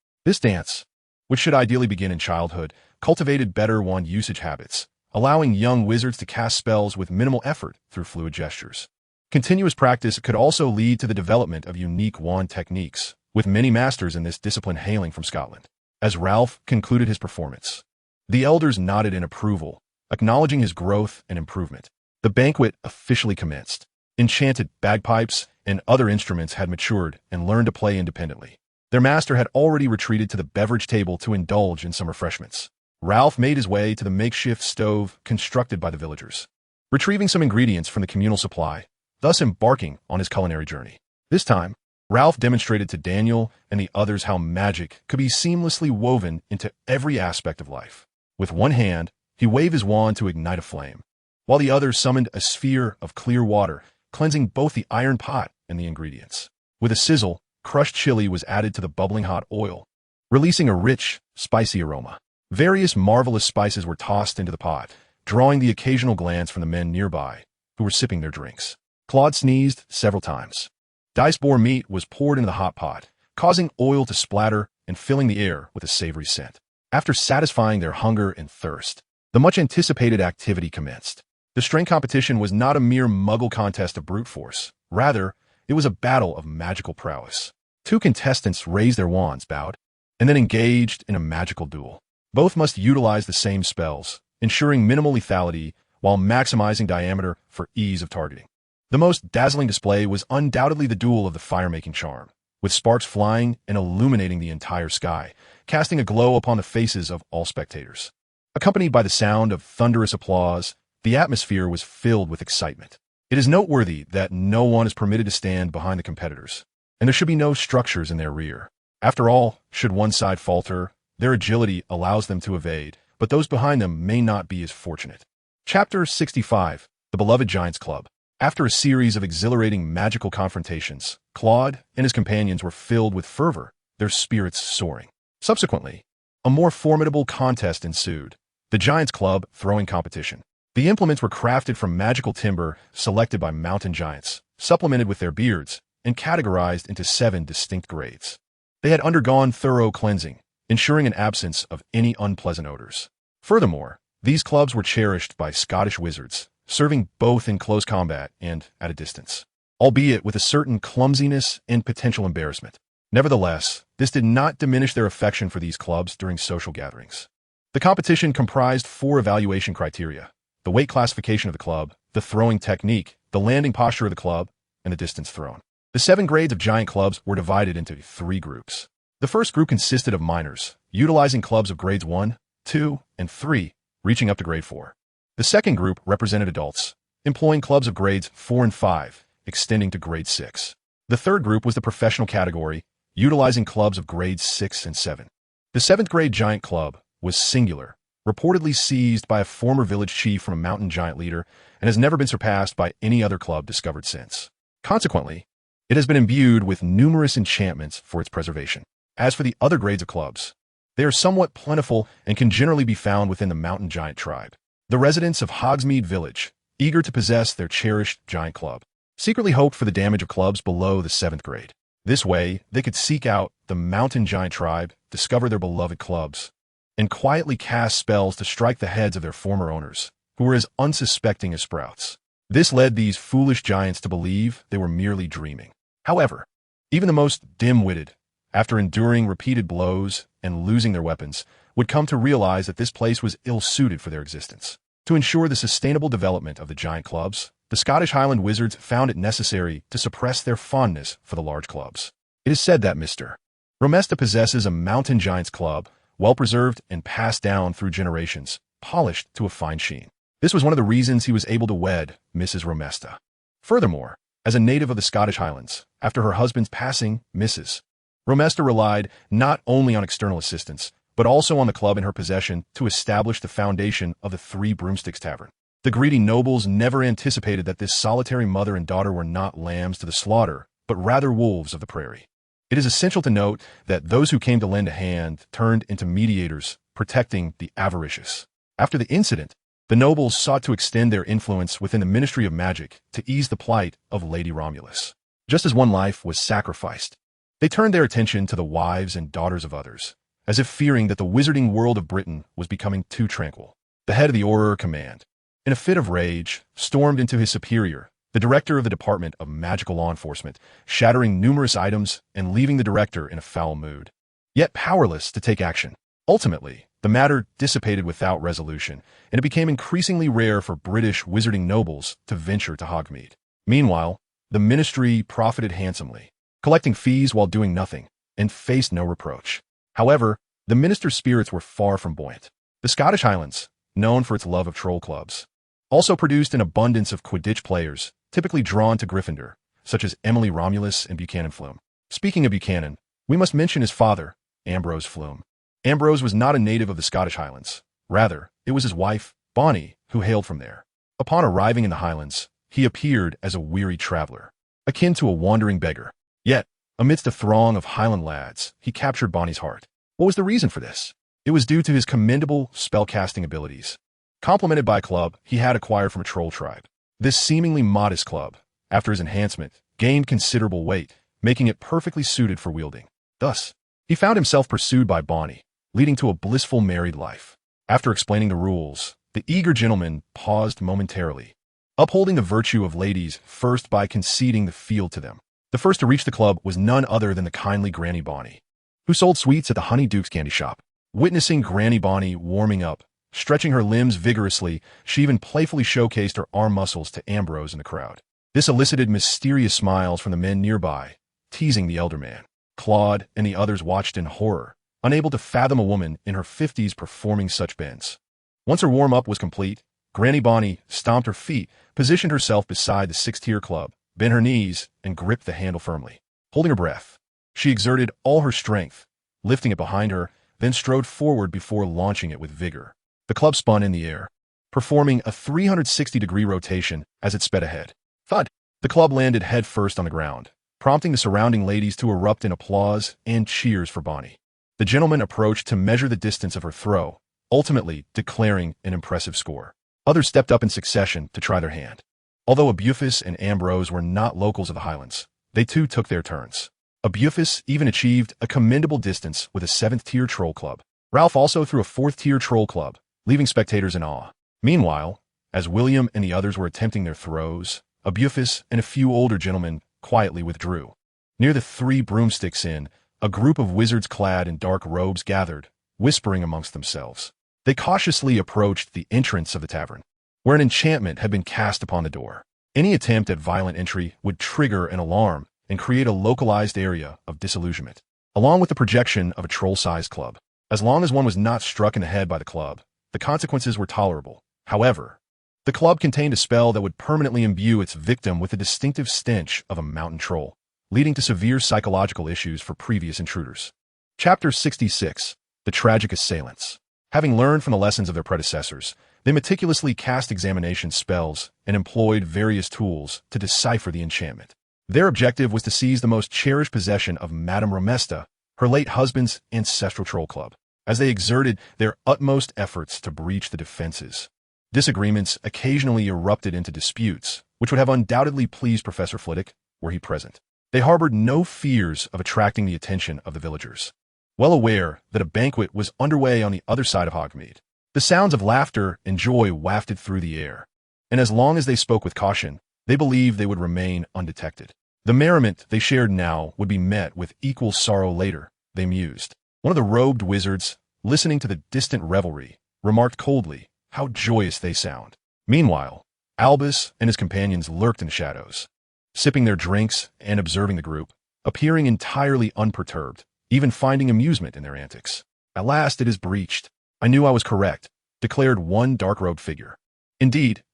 S1: This dance, which should ideally begin in childhood, cultivated better wand usage habits, allowing young wizards to cast spells with minimal effort through fluid gestures. Continuous practice could also lead to the development of unique wand techniques, with many masters in this discipline hailing from Scotland. As Ralph concluded his performance, the elders nodded in approval, acknowledging his growth and improvement. The banquet officially commenced. Enchanted bagpipes and other instruments had matured and learned to play independently. Their master had already retreated to the beverage table to indulge in some refreshments. Ralph made his way to the makeshift stove constructed by the villagers, retrieving some ingredients from the communal supply, thus embarking on his culinary journey. This time, Ralph demonstrated to Daniel and the others how magic could be seamlessly woven into every aspect of life. With one hand, he waved his wand to ignite a flame, while the other summoned a sphere of clear water, cleansing both the iron pot and the ingredients. With a sizzle, crushed chili was added to the bubbling hot oil, releasing a rich, spicy aroma. Various marvelous spices were tossed into the pot, drawing the occasional glance from the men nearby, who were sipping their drinks. Claude sneezed several times. Diced boar meat was poured into the hot pot, causing oil to splatter and filling the air with a savory scent. After satisfying their hunger and thirst, the much-anticipated activity commenced. The strength competition was not a mere muggle contest of brute force. Rather, it was a battle of magical prowess. Two contestants raised their wands, bowed, and then engaged in a magical duel. Both must utilize the same spells, ensuring minimal lethality while maximizing diameter for ease of targeting. The most dazzling display was undoubtedly the duel of the fire-making charm, with sparks flying and illuminating the entire sky, casting a glow upon the faces of all spectators. Accompanied by the sound of thunderous applause, the atmosphere was filled with excitement. It is noteworthy that no one is permitted to stand behind the competitors, and there should be no structures in their rear. After all, should one side falter, their agility allows them to evade, but those behind them may not be as fortunate. Chapter 65, The Beloved Giants Club. After a series of exhilarating magical confrontations, Claude and his companions were filled with fervor, their spirits soaring. Subsequently, a more formidable contest ensued, the Giants Club throwing competition. The implements were crafted from magical timber selected by mountain giants, supplemented with their beards, and categorized into 7 distinct grades. They had undergone thorough cleansing, ensuring an absence of any unpleasant odors. Furthermore, these clubs were cherished by Scottish wizards, serving both in close combat and at a distance, albeit with a certain clumsiness and potential embarrassment. Nevertheless, this did not diminish their affection for these clubs during social gatherings. The competition comprised 4 evaluation criteria: the the weight classification of the club, the throwing technique, the landing posture of the club, and the distance thrown. The 7 grades of giant clubs were divided into 3 groups. The first group consisted of minors, utilizing clubs of grades 1, 2, and 3, reaching up to grade 4. The second group represented adults, employing clubs of grades 4 and 5, extending to grade 6. The third group was the professional category, utilizing clubs of grades 6 and 7. The 7th grade giant club was singular, reportedly seized by a former village chief from a mountain giant leader, and has never been surpassed by any other club discovered since. Consequently, it has been imbued with numerous enchantments for its preservation. As for the other grades of clubs, they are somewhat plentiful and can generally be found within the mountain giant tribe. The residents of Hogsmeade village, eager to possess their cherished giant club, secretly hoped for the damage of clubs below the 7th grade. This way, they could seek out the mountain giant tribe, discover their beloved clubs, and quietly cast spells to strike the heads of their former owners, who were as unsuspecting as sprouts. This led these foolish giants to believe they were merely dreaming. However, even the most dim-witted, after enduring repeated blows and losing their weapons, would come to realize that this place was ill-suited for their existence. To ensure the sustainable development of the giant clubs, the Scottish Highland wizards found it necessary to suppress their fondness for the large clubs. It is said that Mr. Romesta possesses a mountain giant's club, well-preserved and passed down through generations, polished to a fine sheen. This was one of the reasons he was able to wed Mrs. Romesta. Furthermore, as a native of the Scottish Highlands, after her husband's passing, Mrs. Romesta relied not only on external assistance, but also on the club in her possession to establish the foundation of the Three Broomsticks Tavern. The greedy nobles never anticipated that this solitary mother and daughter were not lambs to the slaughter, but rather wolves of the prairie. It is essential to note that those who came to lend a hand turned into mediators, protecting the avaricious. After the incident, the nobles sought to extend their influence within the Ministry of Magic to ease the plight of Lady Romulus. Just as one life was sacrificed, they turned their attention to the wives and daughters of others, as if fearing that the wizarding world of Britain was becoming too tranquil. The head of the Auror Command, in a fit of rage, stormed into his superior, the director of the Department of Magical Law Enforcement, shattering numerous items and leaving the director in a foul mood, yet powerless to take action. Ultimately, the matter dissipated without resolution, and it became increasingly rare for British wizarding nobles to venture to Hogsmeade. Meanwhile, the ministry profited handsomely, collecting fees while doing nothing, and faced no reproach. However, the minister's spirits were far from buoyant. The Scottish Highlands, known for its love of troll clubs, also produced an abundance of Quidditch players, typically drawn to Gryffindor, such as Emily Romulus and Buchanan Flume. Speaking of Buchanan, we must mention his father, Ambrose Flume. Ambrose was not a native of the Scottish Highlands. Rather, it was his wife, Bonnie, who hailed from there. Upon arriving in the Highlands, he appeared as a weary traveler, akin to a wandering beggar. Yet, amidst a throng of Highland lads, he captured Bonnie's heart. What was the reason for this? It was due to his commendable spellcasting abilities, complemented by a club he had acquired from a troll tribe. This seemingly modest club, after his enhancement, gained considerable weight, making it perfectly suited for wielding. Thus, he found himself pursued by Bonnie, leading to a blissful married life. After explaining the rules, the eager gentleman paused momentarily, upholding the virtue of ladies first by conceding the field to them. The first to reach the club was none other than the kindly Granny Bonnie, who sold sweets at the Honey Duke's candy shop. Witnessing Granny Bonnie warming up, stretching her limbs vigorously, she even playfully showcased her arm muscles to Ambrose in the crowd. This elicited mysterious smiles from the men nearby, teasing the elder man. Claude and the others watched in horror, unable to fathom a woman in her 50s performing such bends. Once her warm-up was complete, Granny Bonnie stomped her feet, positioned herself beside the 6th-tier club, bent her knees, and gripped the handle firmly. Holding her breath, she exerted all her strength, lifting it behind her, then strode forward before launching it with vigor. The club spun in the air, performing a 360-degree rotation as it sped ahead. Thud! The club landed head-first on the ground, prompting the surrounding ladies to erupt in applause and cheers for Bonnie. The gentleman approached to measure the distance of her throw, ultimately declaring an impressive score. Others stepped up in succession to try their hand. Although Abufus and Ambrose were not locals of the Highlands, they too took their turns. Abufus even achieved a commendable distance with a 7th-tier troll club. Ralph also threw a 4th-tier troll club, leaving spectators in awe. Meanwhile, as William and the others were attempting their throws, Abufus and a few older gentlemen quietly withdrew. Near the Three Broomsticks Inn, a group of wizards clad in dark robes gathered, whispering amongst themselves. They cautiously approached the entrance of the tavern, where an enchantment had been cast upon the door. Any attempt at violent entry would trigger an alarm and create a localized area of disillusionment, along with the projection of a troll-sized club. As long as one was not struck in the head by the club, the consequences were tolerable. However, the club contained a spell that would permanently imbue its victim with the distinctive stench of a mountain troll, leading to severe psychological issues for previous intruders. Chapter 66. The Tragic Assailants. Having learned from the lessons of their predecessors, they meticulously cast examination spells and employed various tools to decipher the enchantment. Their objective was to seize the most cherished possession of Madame Romesta, her late husband's ancestral troll club, as they exerted their utmost efforts to breach the defenses. Disagreements occasionally erupted into disputes, which would have undoubtedly pleased Professor Flitwick were he present. They harbored no fears of attracting the attention of the villagers. Well aware that a banquet was underway on the other side of Hogsmeade, the sounds of laughter and joy wafted through the air, and as long as they spoke with caution, they believed they would remain undetected. The merriment they shared now would be met with equal sorrow later, they mused. One of the robed wizards, listening to the distant revelry, remarked coldly, "How joyous they sound." Meanwhile, Albus and his companions lurked in the shadows, sipping their drinks and observing the group, appearing entirely unperturbed, even finding amusement in their antics. "At last it is breached. I knew I was correct," declared one dark-robed figure. Indeed,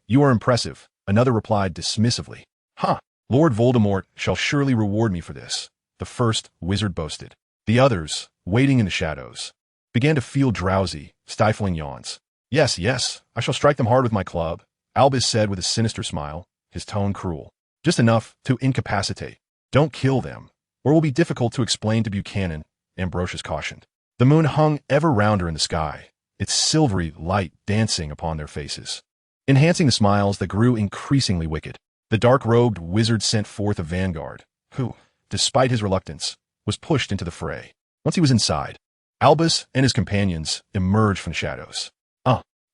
S1: you are impressive," another replied dismissively. "Huh, Lord Voldemort shall surely reward me for this," the first wizard boasted. The others, waiting in the shadows, began to feel drowsy, stifling yawns. Yes, I shall strike them hard with my club," Albus said with a sinister smile, his tone cruel. "Just enough to incapacitate. Don't kill them, or it will be difficult to explain to Buchanan," Ambrosius cautioned. The moon hung ever rounder in the sky, its silvery light dancing upon their faces, enhancing the smiles that grew increasingly wicked. The dark-robed wizard sent forth a vanguard, who, despite his reluctance, was pushed into the fray. Once he was inside, Albus and his companions emerged from the shadows.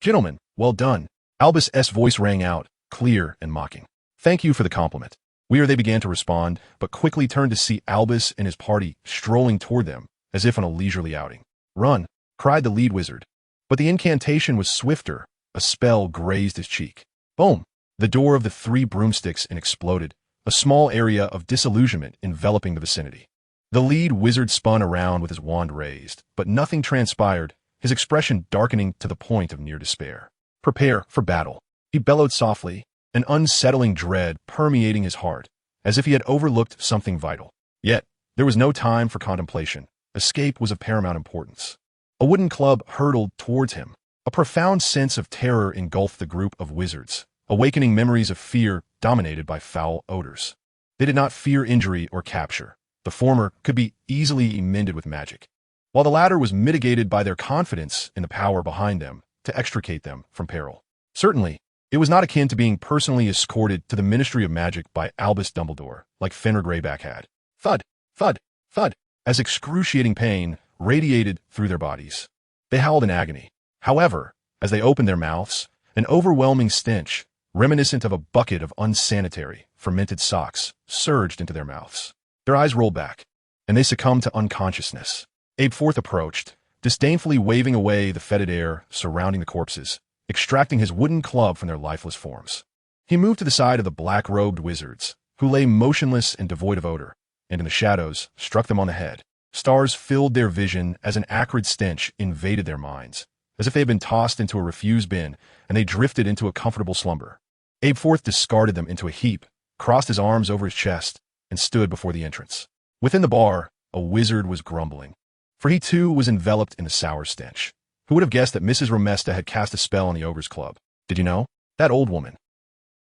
S1: Gentlemen, well done." Albus' voice rang out, clear and mocking. "Thank you for the compliment." They began to respond, but quickly turned to see Albus and his party strolling toward them, as if on a leisurely outing. "Run," cried the lead wizard. But the incantation was swifter. A spell grazed his cheek. Boom! The door of the three broomsticks exploded, a small area of disillusionment enveloping the vicinity. The lead wizard spun around with his wand raised, but nothing transpired, his expression darkening to the point of near despair. "Prepare for battle," he bellowed softly, an unsettling dread permeating his heart, as if he had overlooked something vital. Yet, there was no time for contemplation. Escape was of paramount importance. A wooden club hurtled towards him. A profound sense of terror engulfed the group of wizards, awakening memories of fear dominated by foul odors. They did not fear injury or capture. The former could be easily mended with magic, while the latter was mitigated by their confidence in the power behind them to extricate them from peril. Certainly, it was not akin to being personally escorted to the Ministry of Magic by Albus Dumbledore, like Fenrir Greyback had. Thud, thud, thud, as excruciating pain radiated through their bodies. They howled in agony. However, as they opened their mouths, an overwhelming stench, reminiscent of a bucket of unsanitary, fermented socks, surged into their mouths. Their eyes rolled back, and they succumbed to unconsciousness. Abeforth approached, disdainfully waving away the fetid air surrounding the corpses, extracting his wooden club from their lifeless forms. He moved to the side of the black-robed wizards, who lay motionless and devoid of odor, and in the shadows struck them on the head. Stars filled their vision as an acrid stench invaded their minds, as if they had been tossed into a refuse bin and they drifted into a comfortable slumber. Abeforth discarded them into a heap, crossed his arms over his chest, and stood before the entrance. Within the bar, a wizard was grumbling, for he too was enveloped in the sour stench. Who would have guessed that Mrs. Romesta had cast a spell on the ogre's club? Did you know? That old woman.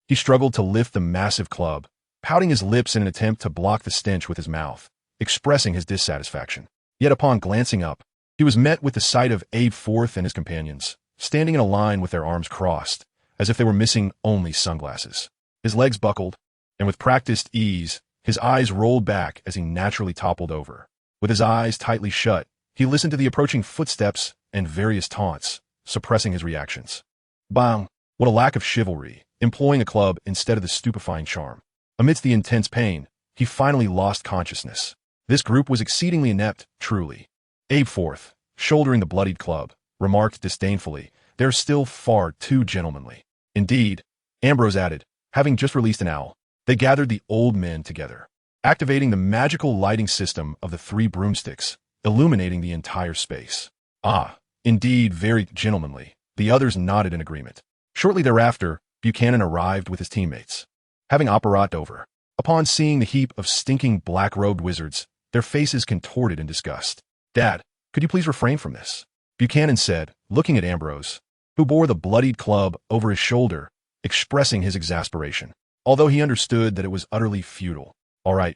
S1: He struggled to lift the massive club, pouting his lips in an attempt to block the stench with his mouth, expressing his dissatisfaction. Yet upon glancing up, he was met with the sight of Abeforth and his companions, standing in a line with their arms crossed, as if they were missing only sunglasses. His legs buckled, and with practiced ease, his eyes rolled back as he naturally toppled over. With his eyes tightly shut, he listened to the approaching footsteps and various taunts, suppressing his reactions. Bang! What a lack of chivalry, employing a club instead of the stupefying charm. Amidst the intense pain, he finally lost consciousness. This group was exceedingly inept, truly. Abeforth, shouldering the bloodied club, remarked disdainfully they're still far too gentlemanly. Indeed, Ambrose added, having just released an owl, they gathered the old men together, activating the magical lighting system of the 3 broomsticks, illuminating the entire space. Ah, indeed very gentlemanly. The others nodded in agreement. Shortly thereafter, Buchanan arrived with his teammates, having operated over. Upon seeing the heap of stinking black-robed wizards, their faces contorted in disgust. Dad, could you please refrain from this? Buchanan said, looking at Ambrose, who bore the bloodied club over his shoulder, expressing his exasperation, although he understood that it was utterly futile. All right,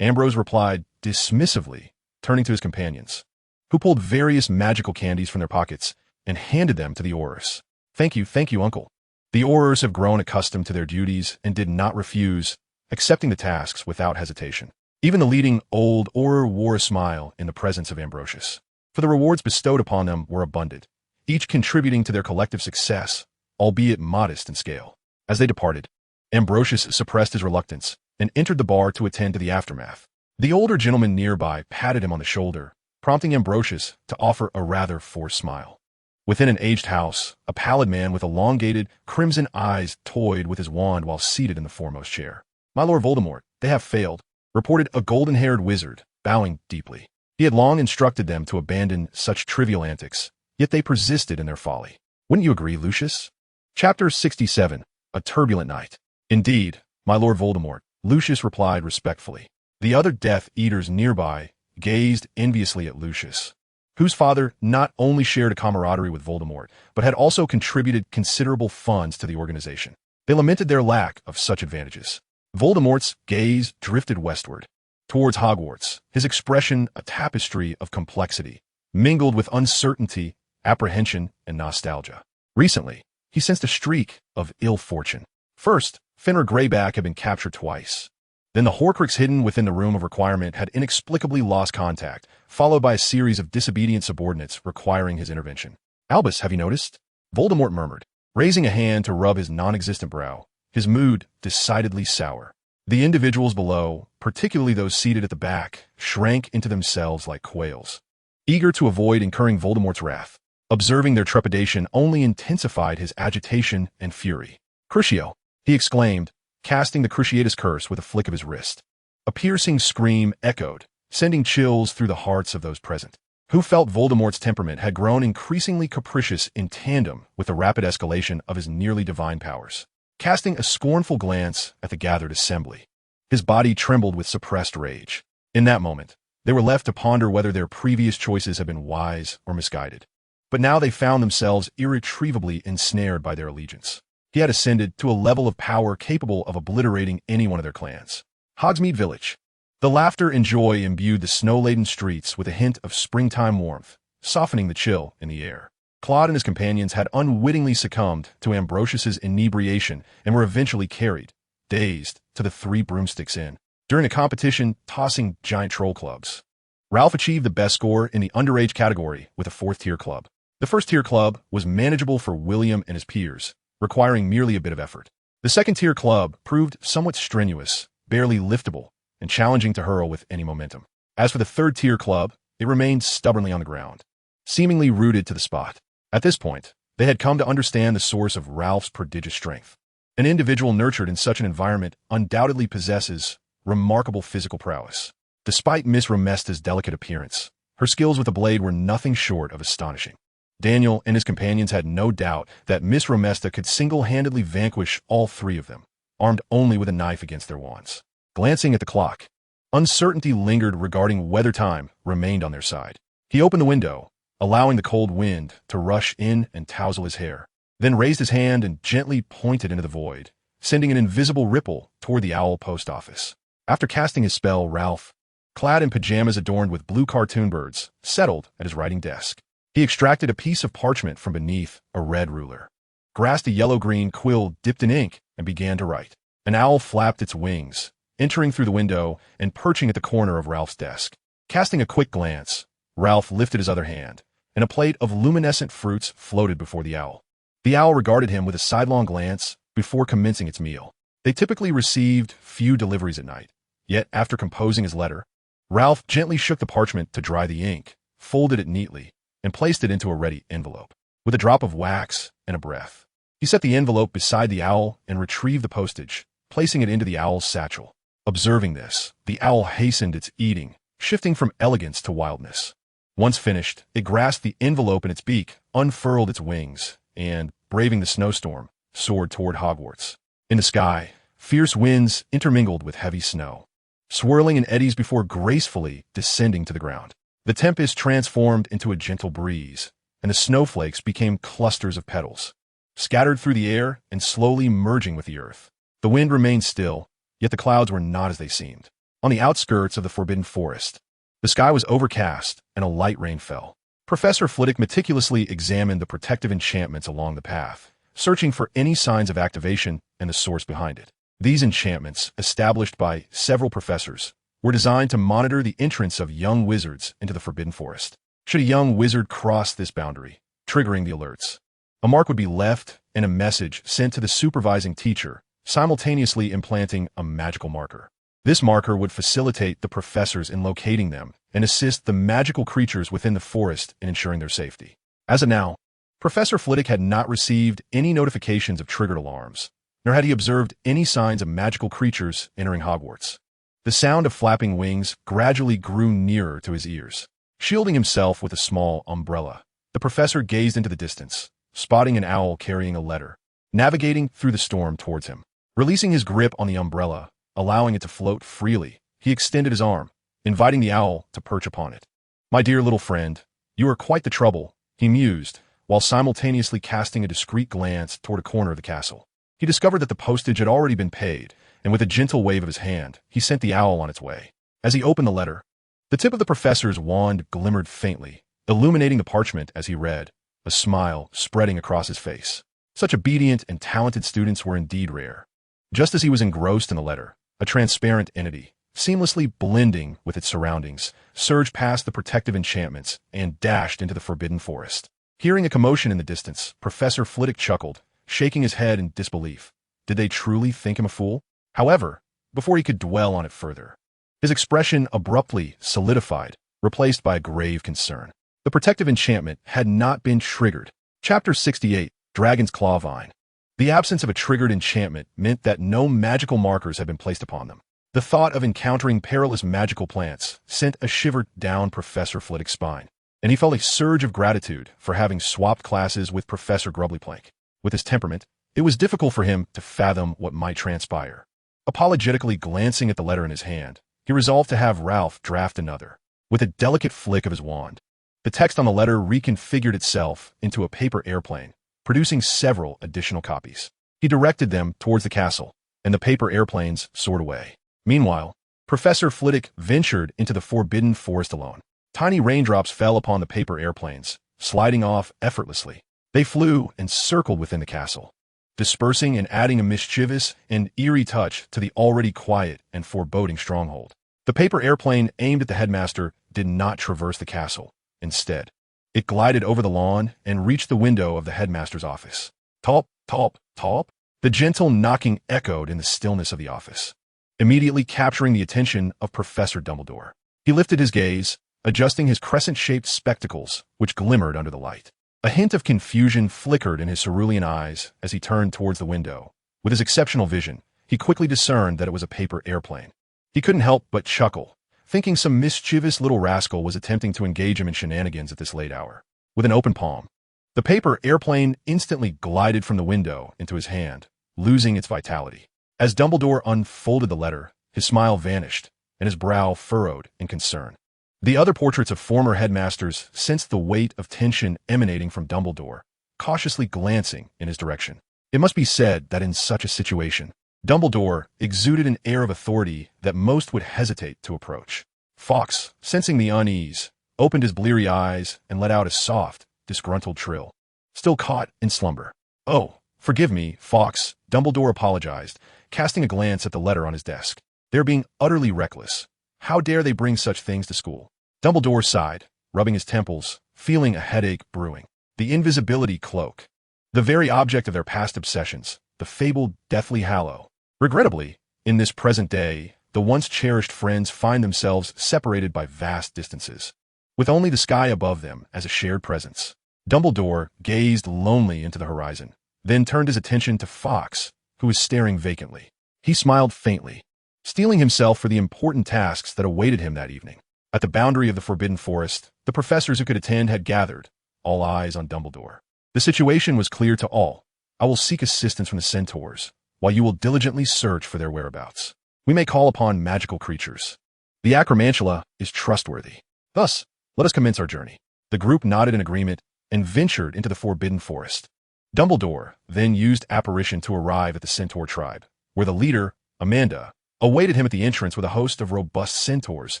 S1: Ambrose replied dismissively, turning to his companions, who pulled various magical candies from their pockets and handed them to the Aurors. Thank you, Uncle. The Aurors have grown accustomed to their duties and did not refuse, accepting the tasks without hesitation. Even the leading old Auror wore a smile in the presence of Ambrosius, for the rewards bestowed upon them were abundant, each contributing to their collective success, albeit modest in scale. As they departed, Ambrosius suppressed his reluctance and entered the bar to attend to the aftermath. The older gentleman nearby patted him on the shoulder, prompting Ambrosius to offer a rather forced smile. Within an aged house, a pallid man with elongated, crimson eyes toyed with his wand while seated in the foremost chair. My Lord Voldemort, they have failed, reported a golden-haired wizard, bowing deeply. He had long instructed them to abandon such trivial antics, yet they persisted in their folly. Wouldn't you agree, Lucius? Chapter 67, A Turbulent Night. Indeed, my Lord Voldemort, Lucius replied respectfully. The other Death Eaters nearby gazed enviously at Lucius, whose father not only shared a camaraderie with Voldemort, but had also contributed considerable funds to the organization. They lamented their lack of such advantages. Voldemort's gaze drifted westward, towards Hogwarts, his expression a tapestry of complexity, mingled with uncertainty, apprehension, and nostalgia. Recently, he sensed a streak of ill fortune. First, Fenrir Greyback had been captured twice. Then the Horcrux hidden within the Room of Requirement had inexplicably lost contact, followed by a series of disobedient subordinates requiring his intervention. Albus, have you noticed? Voldemort murmured, raising a hand to rub his non-existent brow, his mood decidedly sour. The individuals below, particularly those seated at the back, shrank into themselves like quails, eager to avoid incurring Voldemort's wrath. Observing their trepidation only intensified his agitation and fury. Crucio, he exclaimed, casting the Cruciatus Curse with a flick of his wrist. A piercing scream echoed, sending chills through the hearts of those present, who felt Voldemort's temperament had grown increasingly capricious in tandem with the rapid escalation of his nearly divine powers. Casting a scornful glance at the gathered assembly, his body trembled with suppressed rage. In that moment, they were left to ponder whether their previous choices had been wise or misguided. But now they found themselves irretrievably ensnared by their allegiance. He had ascended to a level of power capable of obliterating any one of their clans. Hogsmeade Village. The laughter and joy imbued the snow-laden streets with a hint of springtime warmth, softening the chill in the air. Claude and his companions had unwittingly succumbed to Ambrosius's inebriation and were eventually carried, dazed, to the 3 Broomsticks Inn, during a competition tossing giant troll clubs. Ralph achieved the best score in the underage category with a 4th-tier club. The 1st-tier club was manageable for William and his peers, requiring merely a bit of effort. The 2nd-tier club proved somewhat strenuous, barely liftable, and challenging to hurl with any momentum. As for the 3rd-tier club, it remained stubbornly on the ground, seemingly rooted to the spot. At this point, they had come to understand the source of Ralph's prodigious strength. An individual nurtured in such an environment undoubtedly possesses remarkable physical prowess. Despite Miss Romesta's delicate appearance, her skills with the blade were nothing short of astonishing. Daniel and his companions had no doubt that Miss Romesta could single-handedly vanquish all 3 of them, armed only with a knife against their wands. Glancing at the clock, uncertainty lingered regarding whether time remained on their side. He opened the window, allowing the cold wind to rush in and tousle his hair, then raised his hand and gently pointed into the void, sending an invisible ripple toward the owl post office. After casting his spell, Ralph, clad in pajamas adorned with blue cartoon birds, settled at his writing desk. He extracted a piece of parchment from beneath a red ruler, grasped a yellow-green quill dipped in ink, and began to write. An owl flapped its wings, entering through the window and perching at the corner of Ralph's desk. Casting a quick glance, Ralph lifted his other hand, and a plate of luminescent fruits floated before the owl. The owl regarded him with a sidelong glance before commencing its meal. They typically received few deliveries at night, yet after composing his letter, Ralph gently shook the parchment to dry the ink, folded it neatly, and placed it into a ready envelope. with a drop of wax and a breath. He set the envelope beside the owl and retrieved the postage, placing it into the owl's satchel. Observing this, the owl hastened its eating, shifting from elegance to wildness. Once finished, it grasped the envelope in its beak, unfurled its wings, and, braving the snowstorm, soared toward Hogwarts. In the sky, fierce winds intermingled with heavy snow, swirling in eddies before gracefully descending to the ground. The tempest transformed into a gentle breeze, and the snowflakes became clusters of petals, scattered through the air and slowly merging with the earth. The wind remained still, yet the clouds were not as they seemed. On the outskirts of the Forbidden Forest, the sky was overcast and a light rain fell. Professor Flitwick meticulously examined the protective enchantments along the path, searching for any signs of activation and the source behind it. These enchantments, established by several professors, were designed to monitor the entrance of young wizards into the Forbidden Forest. Should a young wizard cross this boundary, triggering the alerts, a mark would be left and a message sent to the supervising teacher, simultaneously implanting a magical marker. This marker would facilitate the professors in locating them and assist the magical creatures within the forest in ensuring their safety. As of now, Professor Flitwick had not received any notifications of triggered alarms, nor had he observed any signs of magical creatures entering Hogwarts. The sound of flapping wings gradually grew nearer to his ears. Shielding himself with a small umbrella, the professor gazed into the distance, spotting an owl carrying a letter, navigating through the storm towards him. Releasing his grip on the umbrella, allowing it to float freely, he extended his arm, inviting the owl to perch upon it. "My dear little friend, you are quite the trouble," he mused, while simultaneously casting a discreet glance toward a corner of the castle. He discovered that the postage had already been paid, and with a gentle wave of his hand, he sent the owl on its way. As he opened the letter, the tip of the professor's wand glimmered faintly, illuminating the parchment as he read, a smile spreading across his face. Such obedient and talented students were indeed rare. Just as he was engrossed in the letter, a transparent entity, seamlessly blending with its surroundings, surged past the protective enchantments and dashed into the Forbidden Forest. Hearing a commotion in the distance, Professor Flitwick chuckled, shaking his head in disbelief. Did they truly think him a fool? However, before he could dwell on it further, his expression abruptly solidified, replaced by a grave concern. The protective enchantment had not been triggered. Chapter 68, Dragon's Claw Vine. The absence of a triggered enchantment meant that no magical markers had been placed upon them. The thought of encountering perilous magical plants sent a shiver down Professor Flitwick's spine, and he felt a surge of gratitude for having swapped classes with Professor Grubblyplank. With his temperament, it was difficult for him to fathom what might transpire. Apologetically glancing at the letter in his hand, he resolved to have Ralph draft another. With a delicate flick of his wand, the text on the letter reconfigured itself into a paper airplane, producing several additional copies. He directed them towards the castle, and the paper airplanes soared away. Meanwhile, Professor Flitwick ventured into the Forbidden Forest alone. Tiny raindrops fell upon the paper airplanes, sliding off effortlessly. They flew and circled within the castle, dispersing and adding a mischievous and eerie touch to the already quiet and foreboding stronghold. The paper airplane aimed at the headmaster did not traverse the castle. Instead, it glided over the lawn and reached the window of the headmaster's office. Top, top, top. The gentle knocking echoed in the stillness of the office, immediately capturing the attention of Professor Dumbledore. He lifted his gaze, adjusting his crescent-shaped spectacles, which glimmered under the light. A hint of confusion flickered in his cerulean eyes as he turned towards the window. With his exceptional vision, he quickly discerned that it was a paper airplane. He couldn't help but chuckle, thinking some mischievous little rascal was attempting to engage him in shenanigans at this late hour. With an open palm, the paper airplane instantly glided from the window into his hand, losing its vitality. As Dumbledore unfolded the letter, his smile vanished, and his brow furrowed in concern. The other portraits of former headmasters sensed the weight of tension emanating from Dumbledore, cautiously glancing in his direction. It must be said that in such a situation, Dumbledore exuded an air of authority that most would hesitate to approach. Fawkes, sensing the unease, opened his bleary eyes and let out a soft, disgruntled trill. Still caught in slumber. "Oh, forgive me, Fawkes," Dumbledore apologized, casting a glance at the letter on his desk. "They're being utterly reckless. How dare they bring such things to school?" Dumbledore sighed, rubbing his temples, feeling a headache brewing. The invisibility cloak, the very object of their past obsessions, the fabled Deathly Hallow. Regrettably, in this present day, the once cherished friends find themselves separated by vast distances, with only the sky above them as a shared presence. Dumbledore gazed lonely into the horizon, then turned his attention to Fawkes, who was staring vacantly. He smiled faintly, steeling himself for the important tasks that awaited him that evening. At the boundary of the Forbidden Forest, the professors who could attend had gathered, all eyes on Dumbledore. The situation was clear to all. I will seek assistance from the centaurs, while you will diligently search for their whereabouts. We may call upon magical creatures. The acromantula is trustworthy. Thus, let us commence our journey. The group nodded in agreement and ventured into the Forbidden Forest. Dumbledore then used apparition to arrive at the centaur tribe, where the leader, Amanda, awaited him at the entrance with a host of robust centaurs,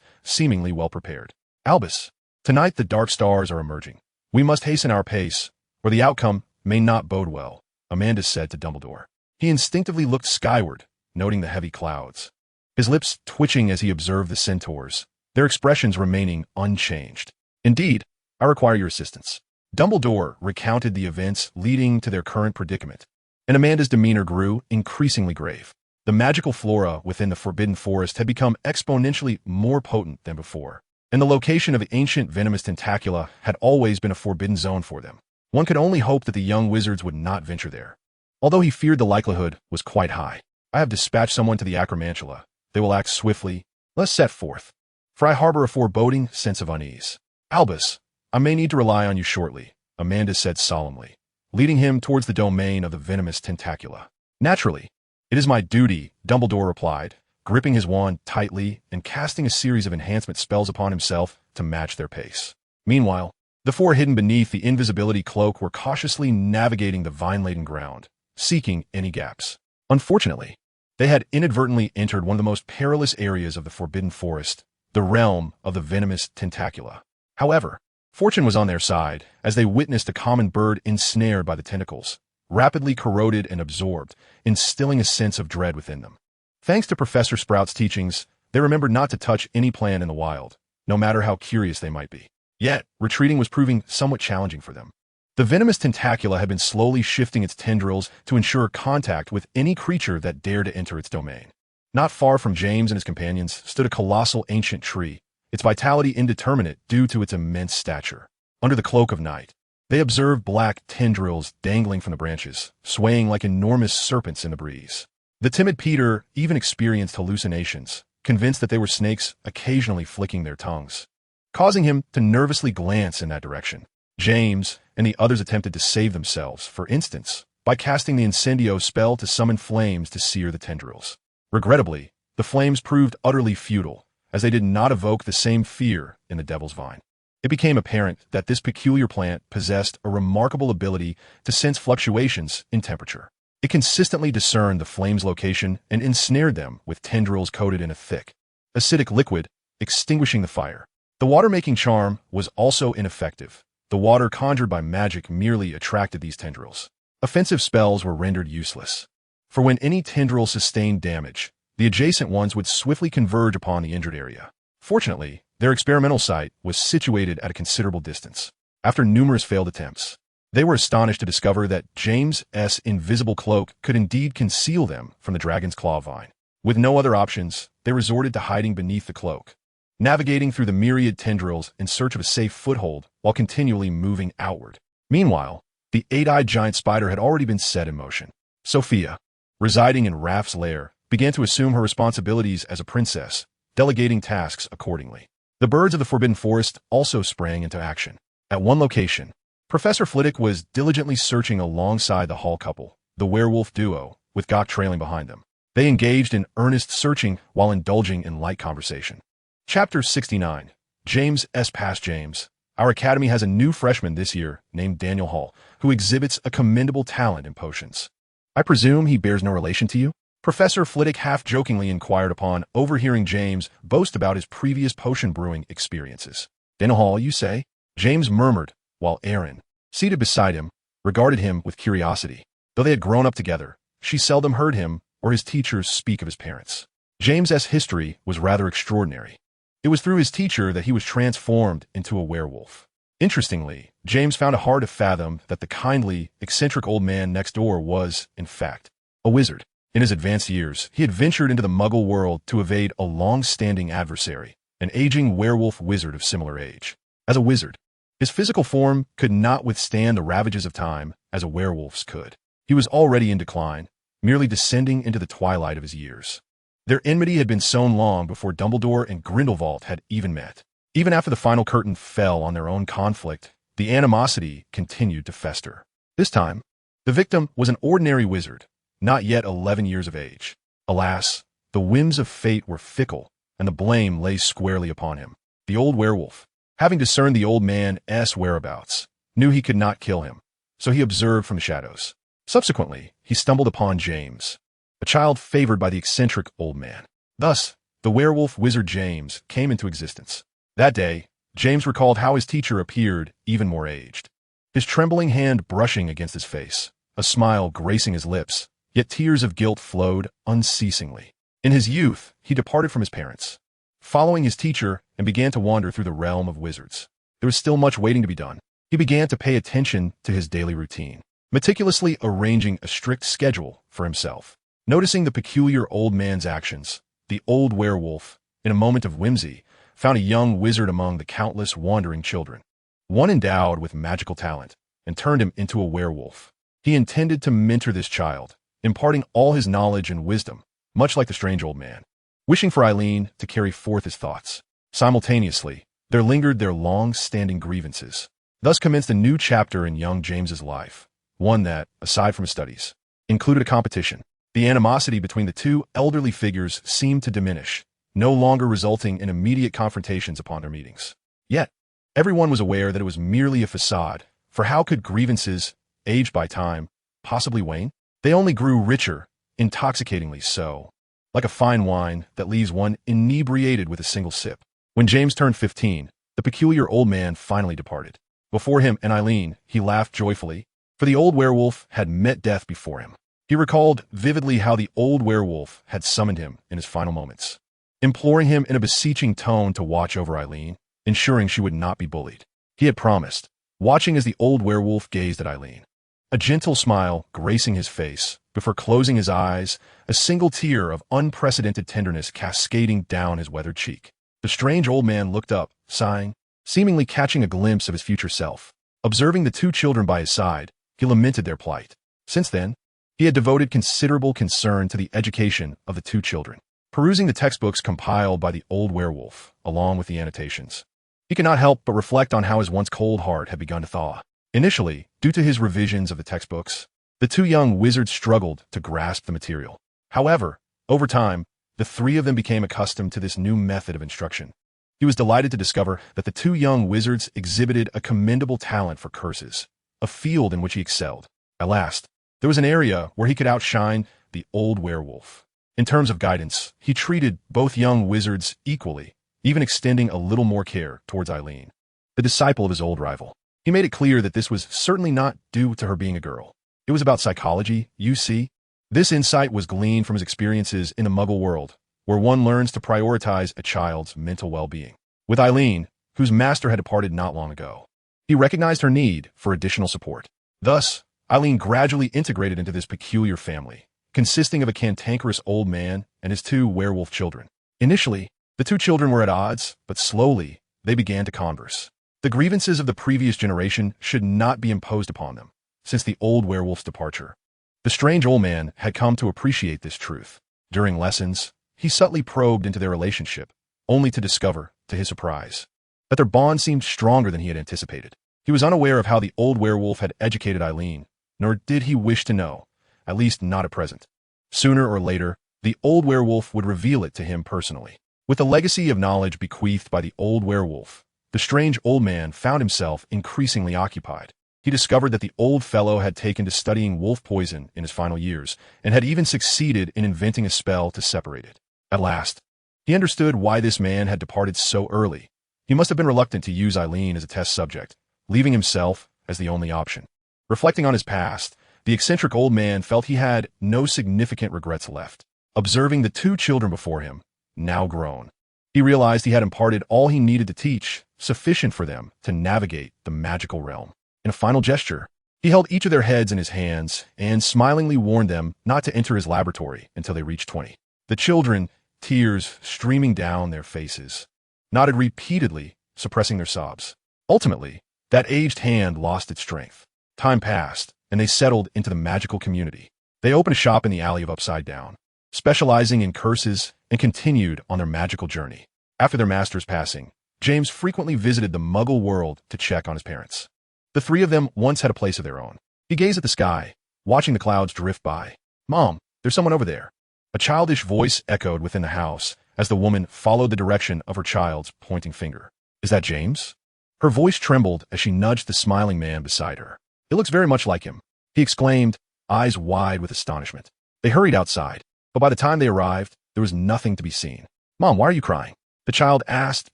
S1: seemingly well prepared. Albus, tonight the dark stars are emerging. We must hasten our pace, or the outcome may not bode well, Amanda said to Dumbledore. He instinctively looked skyward, noting the heavy clouds, his lips twitching as he observed the centaurs, their expressions remaining unchanged. Indeed, I require your assistance. Dumbledore recounted the events leading to their current predicament, and Amanda's demeanor grew increasingly grave. The magical flora within the Forbidden Forest had become exponentially more potent than before, and the location of the ancient venomous tentacula had always been a forbidden zone for them. One could only hope that the young wizards would not venture there, although he feared the likelihood was quite high. I have dispatched someone to the acromantula. They will act swiftly. Let's set forth, for I harbor a foreboding sense of unease. Albus, I may need to rely on you shortly, Amanda said solemnly, leading him towards the domain of the venomous tentacula. Naturally, it is my duty, Dumbledore replied, gripping his wand tightly and casting a series of enhancement spells upon himself to match their pace. Meanwhile, the four hidden beneath the invisibility cloak were cautiously navigating the vine-laden ground, seeking any gaps. Unfortunately, they had inadvertently entered one of the most perilous areas of the Forbidden Forest, the realm of the venomous tentacula. However, fortune was on their side, as they witnessed a common bird ensnared by the tentacles, rapidly corroded and absorbed, instilling a sense of dread within them. Thanks to Professor Sprout's teachings, they remembered not to touch any plant in the wild, no matter how curious they might be. Yet, retreating was proving somewhat challenging for them. The venomous tentacula had been slowly shifting its tendrils to ensure contact with any creature that dared to enter its domain. Not far from James and his companions stood a colossal ancient tree, its vitality indeterminate due to its immense stature. Under the cloak of night, they observed black tendrils dangling from the branches, swaying like enormous serpents in the breeze. The timid Peter even experienced hallucinations, convinced that they were snakes occasionally flicking their tongues, causing him to nervously glance in that direction. James and the others attempted to save themselves, for instance, by casting the incendio spell to summon flames to sear the tendrils. Regrettably, the flames proved utterly futile, as they did not evoke the same fear in the devil's vine. It became apparent that this peculiar plant possessed a remarkable ability to sense fluctuations in temperature. It consistently discerned the flame's location and ensnared them with tendrils coated in a thick, acidic liquid, extinguishing the fire. The water-making charm was also ineffective. The water conjured by magic merely attracted these tendrils. Offensive spells were rendered useless, for when any tendril sustained damage, the adjacent ones would swiftly converge upon the injured area. Fortunately, their experimental site was situated at a considerable distance. After numerous failed attempts, they were astonished to discover that James's invisible cloak could indeed conceal them from the dragon's claw vine. With no other options, they resorted to hiding beneath the cloak, navigating through the myriad tendrils in search of a safe foothold while continually moving outward. Meanwhile, the eight-eyed giant spider had already been set in motion. Sophia, residing in Raph's lair, began to assume her responsibilities as a princess, delegating tasks accordingly. The birds of the Forbidden Forest also sprang into action. At one location, Professor Flitwick was diligently searching alongside the Hall couple, the werewolf duo, with Gok trailing behind them. They engaged in earnest searching while indulging in light conversation. Chapter 69. James S. Past James. Our academy has a new freshman this year named Daniel Hall, who exhibits a commendable talent in potions. I presume he bears no relation to you? Professor Flitwick half-jokingly inquired upon overhearing James boast about his previous potion brewing experiences. Daniel Hall, you say? James murmured, while Erin, seated beside him, regarded him with curiosity. Though they had grown up together, she seldom heard him or his teachers speak of his parents. James's history was rather extraordinary. It was through his teacher that he was transformed into a werewolf. Interestingly, James found it hard to fathom that the kindly, eccentric old man next door was, in fact, a wizard. In his advanced years, he had ventured into the Muggle world to evade a long-standing adversary, an aging werewolf wizard of similar age. As a wizard, His physical form could not withstand the ravages of time as a werewolf's could. He was already in decline, merely descending into the twilight of his years. Their enmity had been sown long before Dumbledore and Grindelwald had even met. Even after the final curtain fell on their own conflict, the animosity continued to fester. This time, the victim was an ordinary wizard, not yet 11 years of age. Alas, the whims of fate were fickle, and the blame lay squarely upon him. The old werewolf, having discerned the old man's whereabouts, knew he could not kill him, so he observed from the shadows. Subsequently, he stumbled upon James, a child favored by the eccentric old man. Thus, the werewolf wizard James came into existence. That day, James recalled how his teacher appeared even more aged, his trembling hand brushing against his face, a smile gracing his lips, yet tears of guilt flowed unceasingly. In his youth, he departed from his parents, following his teacher, and began to wander through the realm of wizards. There was still much waiting to be done. He began to pay attention to his daily routine, meticulously arranging a strict schedule for himself. Noticing the peculiar old man's actions, the old werewolf, in a moment of whimsy, found a young wizard among the countless wandering children, one endowed with magical talent, and turned him into a werewolf. He intended to mentor this child, imparting all his knowledge and wisdom, much like the strange old man, wishing for Eileen to carry forth his thoughts. Simultaneously, there lingered their long-standing grievances. Thus commenced a new chapter in young James's life, one that, aside from his studies, included a competition. The animosity between the two elderly figures seemed to diminish, no longer resulting in immediate confrontations upon their meetings. Yet, everyone was aware that it was merely a facade, for how could grievances, aged by time, possibly wane? They only grew richer, intoxicatingly so, like a fine wine that leaves one inebriated with a single sip. When James turned 15, the peculiar old man finally departed. Before him and Eileen, he laughed joyfully, for the old werewolf had met death before him. He recalled vividly how the old werewolf had summoned him in his final moments, imploring him in a beseeching tone to watch over Eileen, ensuring she would not be bullied. He had promised, watching as the old werewolf gazed at Eileen, a gentle smile gracing his face, before closing his eyes, a single tear of unprecedented tenderness cascading down his weathered cheek. The strange old man looked up, sighing, seemingly catching a glimpse of his future self. Observing the two children by his side, he lamented their plight. Since then, he had devoted considerable concern to the education of the two children, perusing the textbooks compiled by the old werewolf, along with the annotations. He could not help but reflect on how his once cold heart had begun to thaw. Initially, due to his revisions of the textbooks, the two young wizards struggled to grasp the material. However, over time, the three of them became accustomed to this new method of instruction. He was delighted to discover that the two young wizards exhibited a commendable talent for curses, a field in which he excelled. At last, there was an area where he could outshine the old werewolf. In terms of guidance, he treated both young wizards equally, even extending a little more care towards Eileen, the disciple of his old rival. He made it clear that this was certainly not due to her being a girl. It was about psychology, you see. This insight was gleaned from his experiences in the Muggle world, where one learns to prioritize a child's mental well-being. With Eileen, whose master had departed not long ago, he recognized her need for additional support. Thus, Eileen gradually integrated into this peculiar family, consisting of a cantankerous old man and his two werewolf children. Initially, the two children were at odds, but slowly, they began to converse. The grievances of the previous generation should not be imposed upon them, since the old werewolf's departure. The strange old man had come to appreciate this truth. During lessons, he subtly probed into their relationship, only to discover, to his surprise, that their bond seemed stronger than he had anticipated. He was unaware of how the old werewolf had educated Eileen, nor did he wish to know, at least not at present. Sooner or later, the old werewolf would reveal it to him personally. With the legacy of knowledge bequeathed by the old werewolf, the strange old man found himself increasingly occupied. He discovered that the old fellow had taken to studying wolf poison in his final years, and had even succeeded in inventing a spell to separate it. At last, he understood why this man had departed so early. He must have been reluctant to use Eileen as a test subject, leaving himself as the only option. Reflecting on his past, the eccentric old man felt he had no significant regrets left. Observing the two children before him, now grown, he realized he had imparted all he needed to teach, sufficient for them to navigate the magical realm. In a final gesture, he held each of their heads in his hands and smilingly warned them not to enter his laboratory until they reached 20. The children, tears streaming down their faces, nodded repeatedly, suppressing their sobs. Ultimately, That aged hand lost its strength. Time passed, and they settled into the magical community. They opened a shop in the alley of Upside Down, specializing in curses, and continued on their magical journey. After their master's passing, James frequently visited the Muggle world to check on his parents. The three of them once had a place of their own. He gazed at the sky, watching the clouds drift by. "Mom, there's someone over there." A childish voice echoed within the house as the woman followed the direction of her child's pointing finger. "Is that James?" Her voice trembled as she nudged the smiling man beside her. "It looks very much like him," he exclaimed, eyes wide with astonishment. They hurried outside, but by the time they arrived, there was nothing to be seen. "Mom, why are you crying?" the child asked,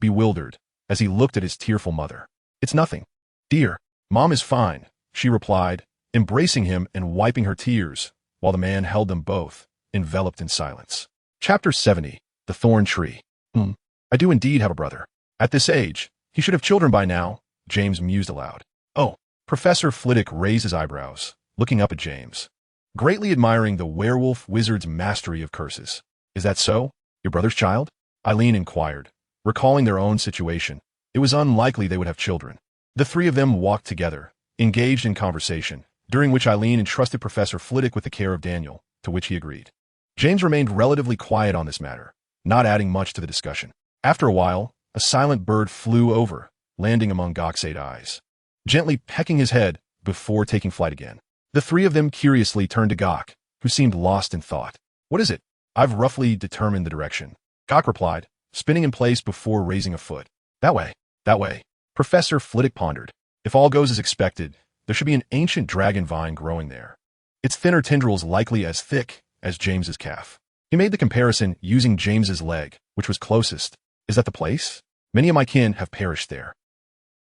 S1: bewildered, as he looked at his tearful mother. "It's nothing, dear. Mom is fine," she replied, embracing him and wiping her tears, while the man held them both, enveloped in silence. Chapter 70. The Thorn Tree. I do indeed have a brother. At this age, he should have children by now, James mused aloud. "Oh." Professor Flitwick raised his eyebrows, looking up at James, greatly admiring the werewolf wizard's mastery of curses. "Is that so? Your brother's child?" Eileen inquired, recalling their own situation. It was unlikely they would have children. The three of them walked together, engaged in conversation, during which Eileen entrusted Professor Flitwick with the care of Daniel, to which he agreed. James remained relatively quiet on this matter, not adding much to the discussion. After a while, a silent bird flew over, landing among Gok's 8 eyes, gently pecking his head before taking flight again. The three of them curiously turned to Gok, who seemed lost in thought. "What is it?" "I've roughly determined the direction," Gok replied, spinning in place before raising a foot. "That way, that way." Professor Flitwick pondered. "If all goes as expected, there should be an ancient dragon vine growing there. Its thinner tendrils likely as thick as James's calf." He made the comparison using James's leg, which was closest. "Is that the place? Many of my kin have perished there."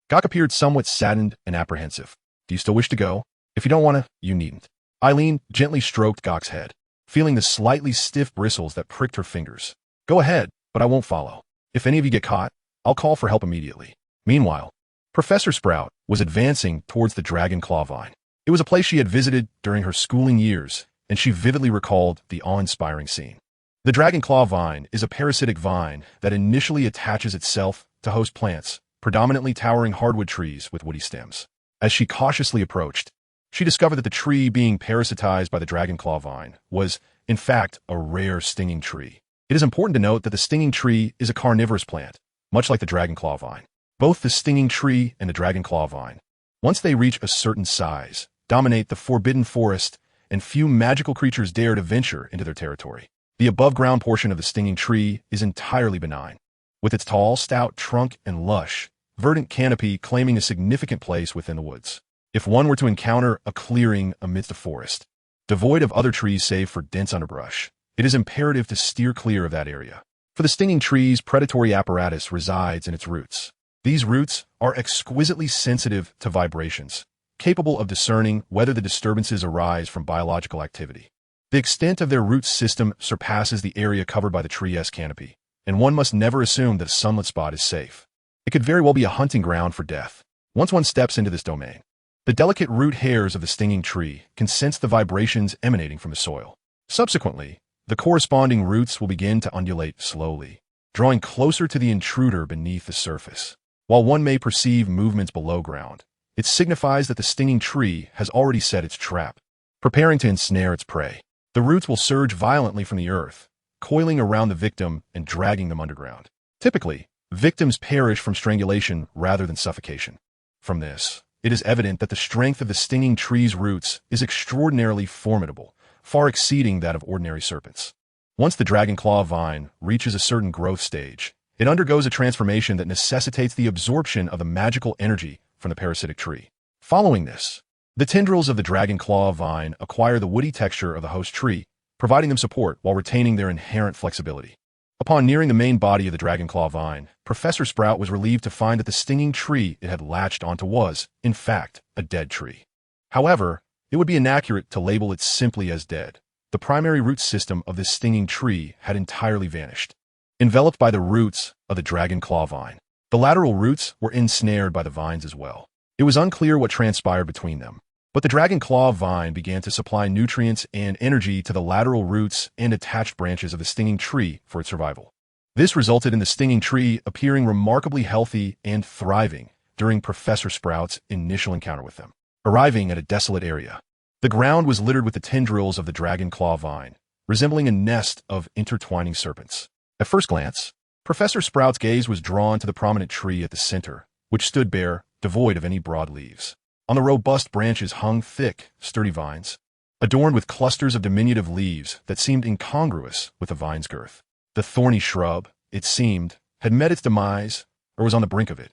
S1: Gok appeared somewhat saddened and apprehensive. "Do you still wish to go? If you don't want to, you needn't." Eileen gently stroked Gok's head, feeling the slightly stiff bristles that pricked her fingers. "Go ahead, but I won't follow. If any of you get caught, I'll call for help immediately." Meanwhile, Professor Sprout was advancing towards the dragon claw vine. It was a place she had visited during her schooling years, and she vividly recalled the awe-inspiring scene. The dragon claw vine is a parasitic vine that initially attaches itself to host plants, predominantly towering hardwood trees with woody stems. As she cautiously approached, she discovered that the tree being parasitized by the dragon claw vine was, in fact, a rare stinging tree. It is important to note that the stinging tree is a carnivorous plant, much like the dragon claw vine. Both the stinging tree and the dragon claw vine, once they reach a certain size, dominate the forbidden forest, and few magical creatures dare to venture into their territory. The above-ground portion of the stinging tree is entirely benign, with its tall, stout trunk and lush, verdant canopy claiming a significant place within the woods. If one were to encounter a clearing amidst a forest, devoid of other trees save for dense underbrush, it is imperative to steer clear of that area. For the stinging tree's predatory apparatus resides in its roots. These roots are exquisitely sensitive to vibrations, capable of discerning whether the disturbances arise from biological activity. The extent of their root system surpasses the area covered by the tree's canopy, and one must never assume that a sunlit spot is safe. It could very well be a hunting ground for death, once one steps into this domain. The delicate root hairs of the stinging tree can sense the vibrations emanating from the soil. Subsequently, the corresponding roots will begin to undulate slowly, drawing closer to the intruder beneath the surface. While one may perceive movements below ground, it signifies that the stinging tree has already set its trap, preparing to ensnare its prey. The roots will surge violently from the earth, coiling around the victim and dragging them underground. Typically, victims perish from strangulation rather than suffocation. From this, it is evident that the strength of the stinging tree's roots is extraordinarily formidable, far exceeding that of ordinary serpents. Once the dragon claw vine reaches a certain growth stage, it undergoes a transformation that necessitates the absorption of the magical energy from the parasitic tree. Following this, the tendrils of the dragon claw vine acquire the woody texture of the host tree, providing them support while retaining their inherent flexibility. Upon nearing the main body of the dragon claw vine, Professor Sprout was relieved to find that the stinging tree it had latched onto was, in fact, a dead tree. However, it would be inaccurate to label it simply as dead. The primary root system of this stinging tree had entirely vanished, enveloped by the roots of the dragon claw vine. The lateral roots were ensnared by the vines as well. It was unclear what transpired between them, but the dragon claw vine began to supply nutrients and energy to the lateral roots and attached branches of the stinging tree for its survival. This resulted in the stinging tree appearing remarkably healthy and thriving during Professor Sprout's initial encounter with them. Arriving at a desolate area, the ground was littered with the tendrils of the dragon claw vine, resembling a nest of intertwining serpents. At first glance, Professor Sprout's gaze was drawn to the prominent tree at the center, which stood bare, devoid of any broad leaves. On the robust branches hung thick, sturdy vines, adorned with clusters of diminutive leaves that seemed incongruous with the vine's girth. The thorny shrub, it seemed, had met its demise or was on the brink of it.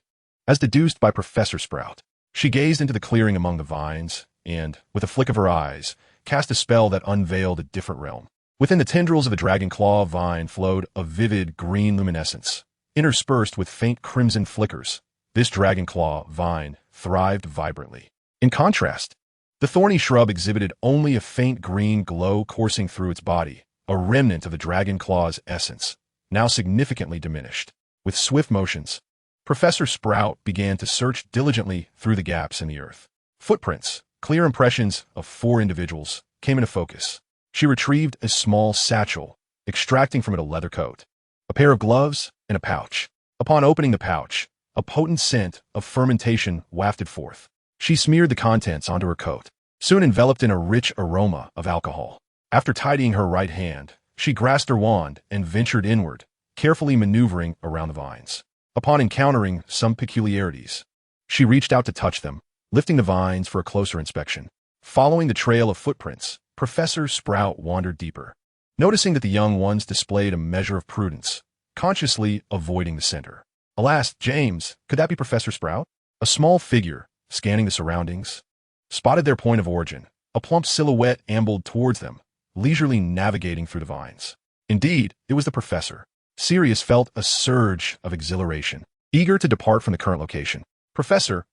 S1: As deduced by Professor Sprout, she gazed into the clearing among the vines and, with a flick of her eyes, cast a spell that unveiled a different realm. Within the tendrils of the dragon claw vine flowed a vivid green luminescence, interspersed with faint crimson flickers. This dragon claw vine thrived vibrantly. In contrast, the thorny shrub exhibited only a faint green glow coursing through its body, a remnant of the dragon claw's essence, now significantly diminished. With swift motions, Professor Sprout began to search diligently through the gaps in the earth. Footprints, clear impressions of 4 individuals, came into focus. She retrieved a small satchel, extracting from it a leather coat, a pair of gloves, and a pouch. Upon opening the pouch, a potent scent of fermentation wafted forth. She smeared the contents onto her coat, soon enveloped in a rich aroma of alcohol. After tidying her right hand, she grasped her wand and ventured inward, carefully maneuvering around the vines. Upon encountering some peculiarities, she reached out to touch them, lifting the vines for a closer inspection. Following the trail of footprints, Professor Sprout wandered deeper, noticing that the young ones displayed a measure of prudence, consciously avoiding the center. Alas, James, could that be Professor Sprout? A small figure, scanning the surroundings, spotted their point of origin. A plump silhouette ambled towards them, leisurely navigating through the vines. Indeed, it was the professor. Sirius felt a surge of exhilaration, eager to depart from the current location. Professor,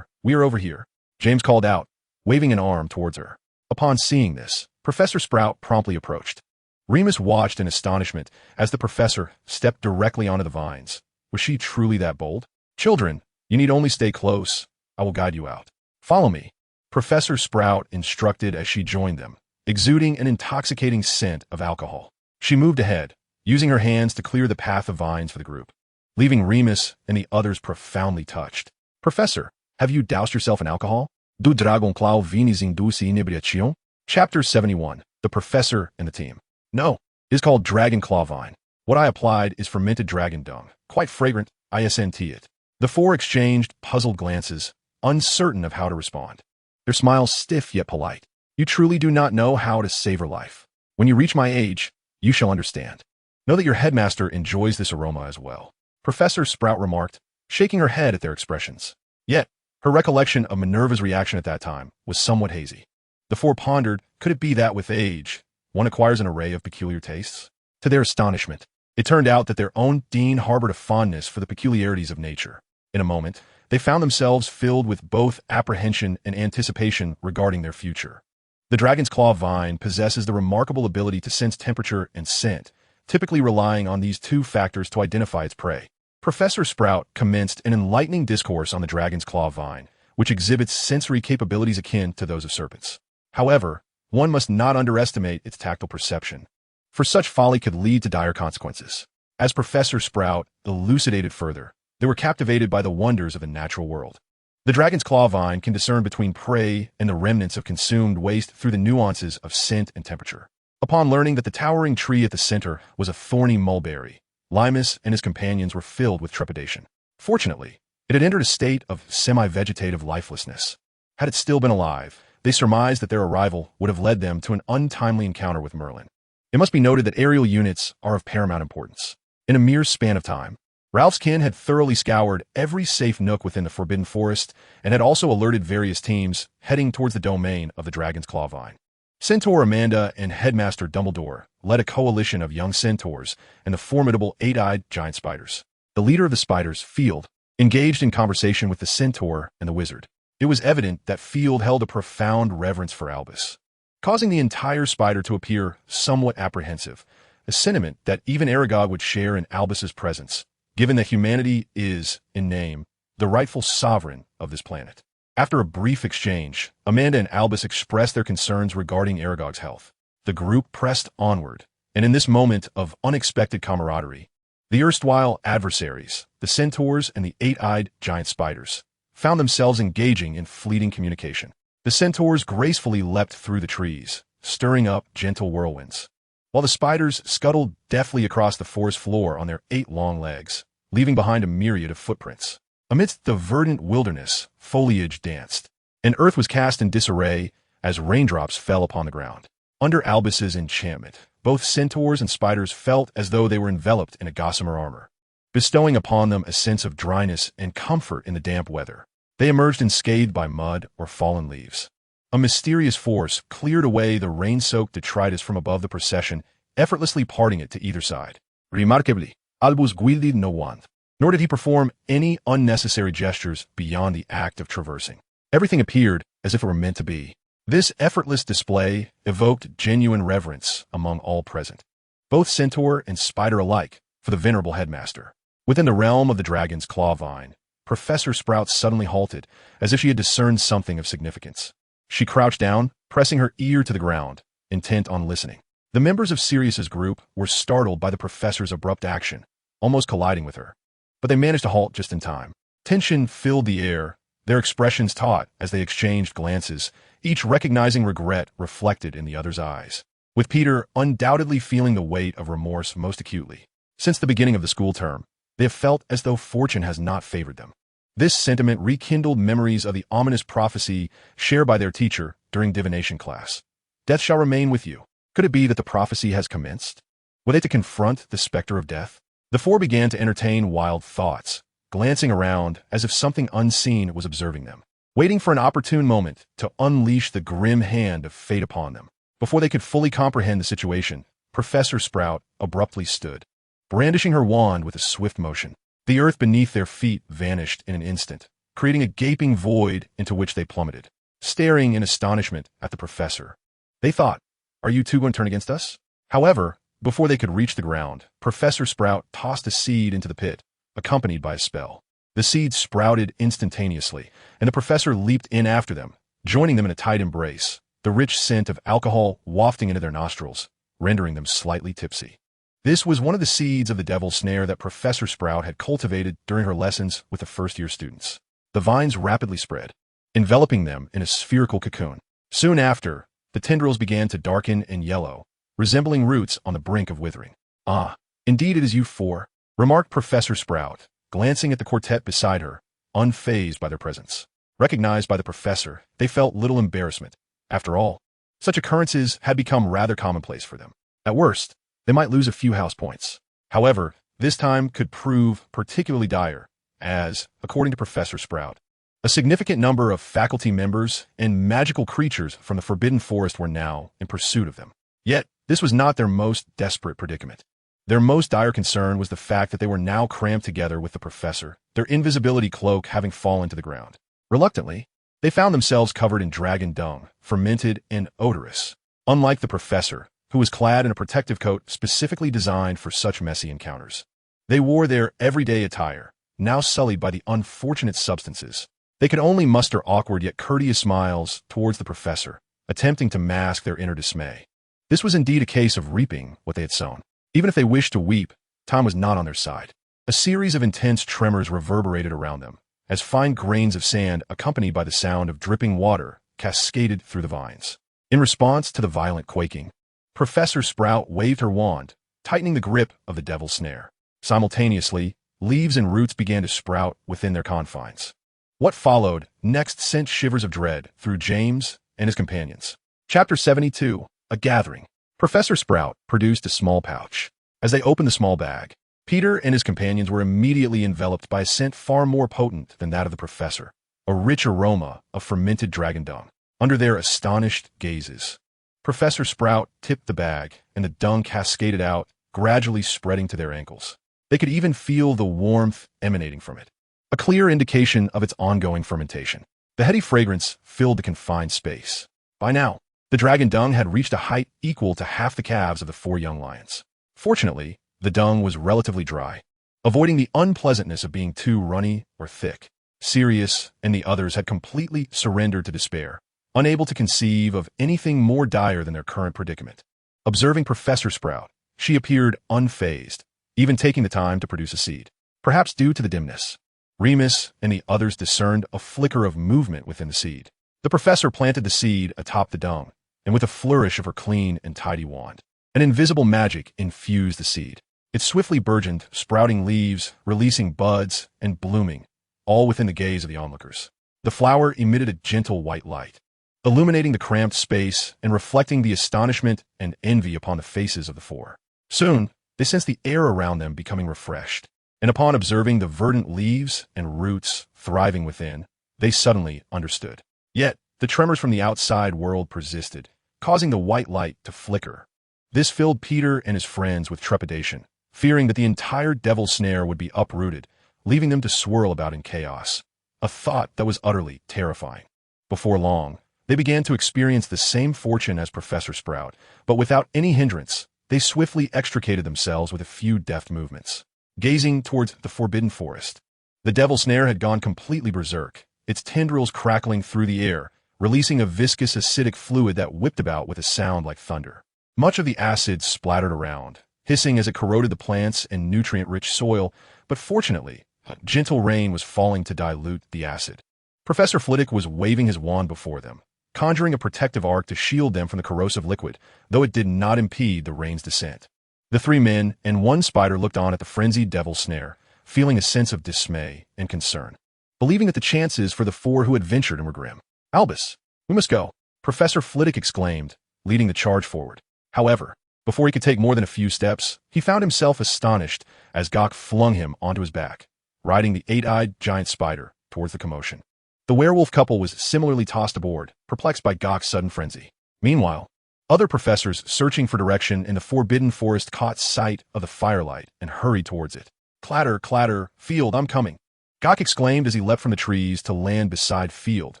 S1: we are over here," James called out, waving an arm towards her. Upon seeing this, Professor Sprout promptly approached. Remus watched in astonishment as the professor stepped directly onto the vines. Was she truly that bold? "Children, you need only stay close. I will guide you out. Follow me," Professor Sprout instructed as she joined them, exuding an intoxicating scent of alcohol. She moved ahead, using her hands to clear the path of vines for the group, leaving Remus and the others profoundly touched. "Professor, have you doused yourself in alcohol? Do dragon claw vinis induce inebriation?" Chapter 71, The Professor and the Team. "No, it is called dragon claw vine. What I applied is fermented dragon dung, quite fragrant, ISNT it." The 4 exchanged puzzled glances, uncertain of how to respond. Their smiles stiff yet polite. "You truly do not know how to savor life. When you reach my age, you shall understand. Know that your headmaster enjoys this aroma as well," Professor Sprout remarked, shaking her head at their expressions. Yet, her recollection of Minerva's reaction at that time was somewhat hazy. The 4 pondered, could it be that with age, one acquires an array of peculiar tastes? To their astonishment, it turned out that their own dean harbored a fondness for the peculiarities of nature. In a moment, they found themselves filled with both apprehension and anticipation regarding their future. The dragon's claw vine possesses the remarkable ability to sense temperature and scent, typically relying on these 2 factors to identify its prey. Professor Sprout commenced an enlightening discourse on the dragon's claw vine, which exhibits sensory capabilities akin to those of serpents. However, one must not underestimate its tactile perception, for such folly could lead to dire consequences. As Professor Sprout elucidated further, they were captivated by the wonders of the natural world. The dragon's claw vine can discern between prey and the remnants of consumed waste through the nuances of scent and temperature. Upon learning that the towering tree at the center was a thorny mulberry, Limus and his companions were filled with trepidation. Fortunately, it had entered a state of semi-vegetative lifelessness. Had it still been alive, they surmised that their arrival would have led them to an untimely encounter with Merlin. It must be noted that aerial units are of paramount importance. In a mere span of time, Ralph's kin had thoroughly scoured every safe nook within the Forbidden Forest and had also alerted various teams heading towards the domain of the Dragon's Claw Vine. Centaur Amanda and Headmaster Dumbledore led a coalition of young centaurs and the formidable 8-eyed giant spiders. The leader of the spiders, Field, engaged in conversation with the centaur and the wizard. It was evident that Field held a profound reverence for Albus, causing the entire spider to appear somewhat apprehensive, a sentiment that even Aragog would share in Albus's presence, given that humanity is, in name, the rightful sovereign of this planet. After a brief exchange, Amanda and Albus expressed their concerns regarding Aragog's health. The group pressed onward, and in this moment of unexpected camaraderie, The erstwhile adversaries, the centaurs and the eight-eyed giant spiders, found themselves engaging in fleeting communication. The centaurs gracefully leapt through the trees, stirring up gentle whirlwinds, while the spiders scuttled deftly across the forest floor on their 8 long legs, leaving behind a myriad of footprints. Amidst the verdant wilderness, foliage danced, and earth was cast in disarray as raindrops fell upon the ground. Under Albus's enchantment, both centaurs and spiders felt as though they were enveloped in a gossamer armor, bestowing upon them a sense of dryness and comfort in the damp weather. They emerged unscathed by mud or fallen leaves. A mysterious force cleared away the rain-soaked detritus from above the procession, effortlessly parting it to either side. Remarkably, Albus guided no one, nor did he perform any unnecessary gestures beyond the act of traversing. Everything appeared as if it were meant to be. This effortless display evoked genuine reverence among all present, both centaur and spider alike, for the venerable headmaster. Within the realm of the dragon's claw vine, Professor Sprout suddenly halted, as if she had discerned something of significance. She crouched down, pressing her ear to the ground, intent on listening. The members of Sirius's group were startled by the professor's abrupt action, almost colliding with her. But they managed to halt just in time. Tension filled the air, their expressions taut as they exchanged glances, each recognizing regret reflected in the other's eyes, with Peter undoubtedly feeling the weight of remorse most acutely. Since the beginning of the school term, they have felt as though fortune has not favored them. This sentiment rekindled memories of the ominous prophecy shared by their teacher during divination class. Death shall remain with you. Could it be that the prophecy has commenced? Were they to confront the specter of death? The four began to entertain wild thoughts, glancing around as if something unseen was observing them, waiting for an opportune moment to unleash the grim hand of fate upon them. Before they could fully comprehend the situation, Professor Sprout abruptly stood, brandishing her wand with a swift motion. The earth beneath their feet vanished in an instant, creating a gaping void into which they plummeted, staring in astonishment at the professor. They thought, "Are you two going to turn against us?" However, before they could reach the ground, Professor Sprout tossed a seed into the pit, accompanied by a spell. The seed sprouted instantaneously, and the professor leaped in after them, joining them in a tight embrace, the rich scent of alcohol wafting into their nostrils, rendering them slightly tipsy. This was one of the seeds of the devil's snare that Professor Sprout had cultivated during her lessons with the first-year students. The vines rapidly spread, enveloping them in a spherical cocoon. Soon after, the tendrils began to darken and yellow, resembling roots on the brink of withering. "Ah, indeed it is you four," remarked Professor Sprout, glancing at the quartet beside her, unfazed by their presence. Recognized by the professor, they felt little embarrassment. After all, such occurrences had become rather commonplace for them. At worst, they might lose a few house points. However, this time could prove particularly dire, as, according to Professor Sprout, a significant number of faculty members and magical creatures from the Forbidden Forest were now in pursuit of them. Yet, this was not their most desperate predicament. Their most dire concern was the fact that they were now crammed together with the professor, their invisibility cloak having fallen to the ground. Reluctantly, they found themselves covered in dragon dung, fermented and odorous, unlike the professor, who was clad in a protective coat specifically designed for such messy encounters. They wore their everyday attire, now sullied by the unfortunate substances. They could only muster awkward yet courteous smiles towards the professor, attempting to mask their inner dismay. This was indeed a case of reaping what they had sown. Even if they wished to weep, time was not on their side. A series of intense tremors reverberated around them, as fine grains of sand accompanied by the sound of dripping water cascaded through the vines. In response to the violent quaking, Professor Sprout waved her wand, tightening the grip of the devil's snare. Simultaneously, leaves and roots began to sprout within their confines. What followed next sent shivers of dread through James and his companions. Chapter 72, A Gathering. Professor Sprout produced a small pouch. As they opened the small bag, Peter and his companions were immediately enveloped by a scent far more potent than that of the professor, a rich aroma of fermented dragon dung. Under their astonished gazes, Professor Sprout tipped the bag, and the dung cascaded out, gradually spreading to their ankles. They could even feel the warmth emanating from it, a clear indication of its ongoing fermentation. The heady fragrance filled the confined space. By now, the dragon dung had reached a height equal to half the calves of the 4 young lions. Fortunately, the dung was relatively dry, avoiding the unpleasantness of being too runny or thick. Sirius and the others had completely surrendered to despair, unable to conceive of anything more dire than their current predicament. Observing Professor Sprout, she appeared unfazed, even taking the time to produce a seed. Perhaps due to the dimness, Remus and the others discerned a flicker of movement within the seed. The professor planted the seed atop the dung, and with a flourish of her clean and tidy wand, an invisible magic infused the seed. It swiftly burgeoned, sprouting leaves, releasing buds, and blooming, all within the gaze of the onlookers. The flower emitted a gentle white light, illuminating the cramped space and reflecting the astonishment and envy upon the faces of the four. Soon, they sensed the air around them becoming refreshed, and upon observing the verdant leaves and roots thriving within, they suddenly understood. Yet, the tremors from the outside world persisted, causing the white light to flicker. This filled Peter and his friends with trepidation, fearing that the entire devil's snare would be uprooted, leaving them to swirl about in chaos, a thought that was utterly terrifying. Before long, they began to experience the same fortune as Professor Sprout, but without any hindrance, they swiftly extricated themselves with a few deft movements. Gazing towards the forbidden forest, the devil's snare had gone completely berserk, its tendrils crackling through the air, releasing a viscous acidic fluid that whipped about with a sound like thunder. Much of the acid splattered around, hissing as it corroded the plants and nutrient-rich soil, but fortunately, gentle rain was falling to dilute the acid. Professor Flitwick was waving his wand before them, conjuring a protective arc to shield them from the corrosive liquid, though it did not impede the rain's descent. The three men and one spider looked on at the frenzied devil's snare, feeling a sense of dismay and concern, believing that the chances for the four who had ventured were grim. "Albus, we must go," Professor Flitwick exclaimed, leading the charge forward. However, before he could take more than a few steps, he found himself astonished as Gok flung him onto his back, riding the eight-eyed giant spider towards the commotion. The werewolf couple was similarly tossed aboard, perplexed by Gok's sudden frenzy. Meanwhile, other professors searching for direction in the forbidden forest caught sight of the firelight and hurried towards it. "Clatter, clatter, Field, I'm coming," Gok exclaimed as he leapt from the trees to land beside Field,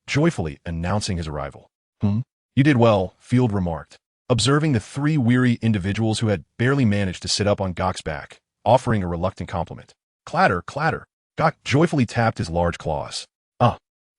S1: joyfully announcing his arrival. You did well," Field remarked, observing the three weary individuals who had barely managed to sit up on Gok's back, offering a reluctant compliment. "Clatter, clatter," Gok joyfully tapped his large claws.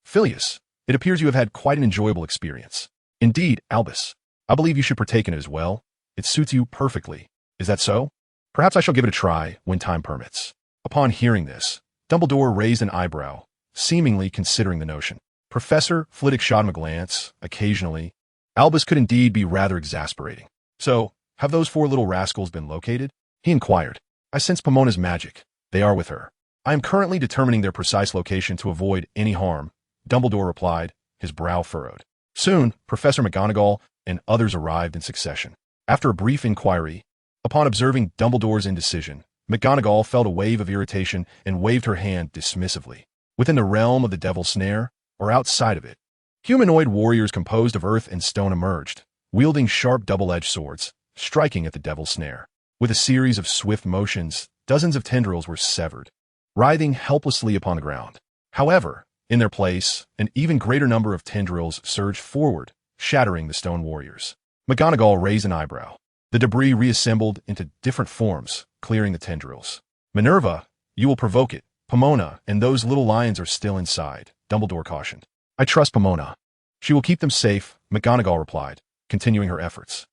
S1: Phileas, it appears you have had quite an enjoyable experience." "Indeed, Albus. I believe you should partake in it as well. It suits you perfectly. Is that so? Perhaps I shall give it a try when time permits." Upon hearing this, Dumbledore raised an eyebrow, seemingly considering the notion. Professor Flitwick shot him a glance, occasionally. Albus could indeed be rather exasperating. "So, have those four little rascals been located?" he inquired. "I sense Pomona's magic. They are with her. I am currently determining their precise location to avoid any harm," Dumbledore replied, his brow furrowed. Soon, Professor McGonagall and others arrived in succession. After a brief inquiry, upon observing Dumbledore's indecision, McGonagall felt a wave of irritation and waved her hand dismissively. Within the realm of the devil's snare, or outside of it, humanoid warriors composed of earth and stone emerged, wielding sharp double-edged swords, striking at the devil's snare. With a series of swift motions, dozens of tendrils were severed, writhing helplessly upon the ground. However, in their place, an even greater number of tendrils surged forward, shattering the stone warriors. McGonagall raised an eyebrow. The debris reassembled into different forms, clearing the tendrils. "Minerva, you will provoke it. Pomona and those little lions are still inside," Dumbledore cautioned. "I trust Pomona. She will keep them safe," McGonagall replied, continuing her efforts.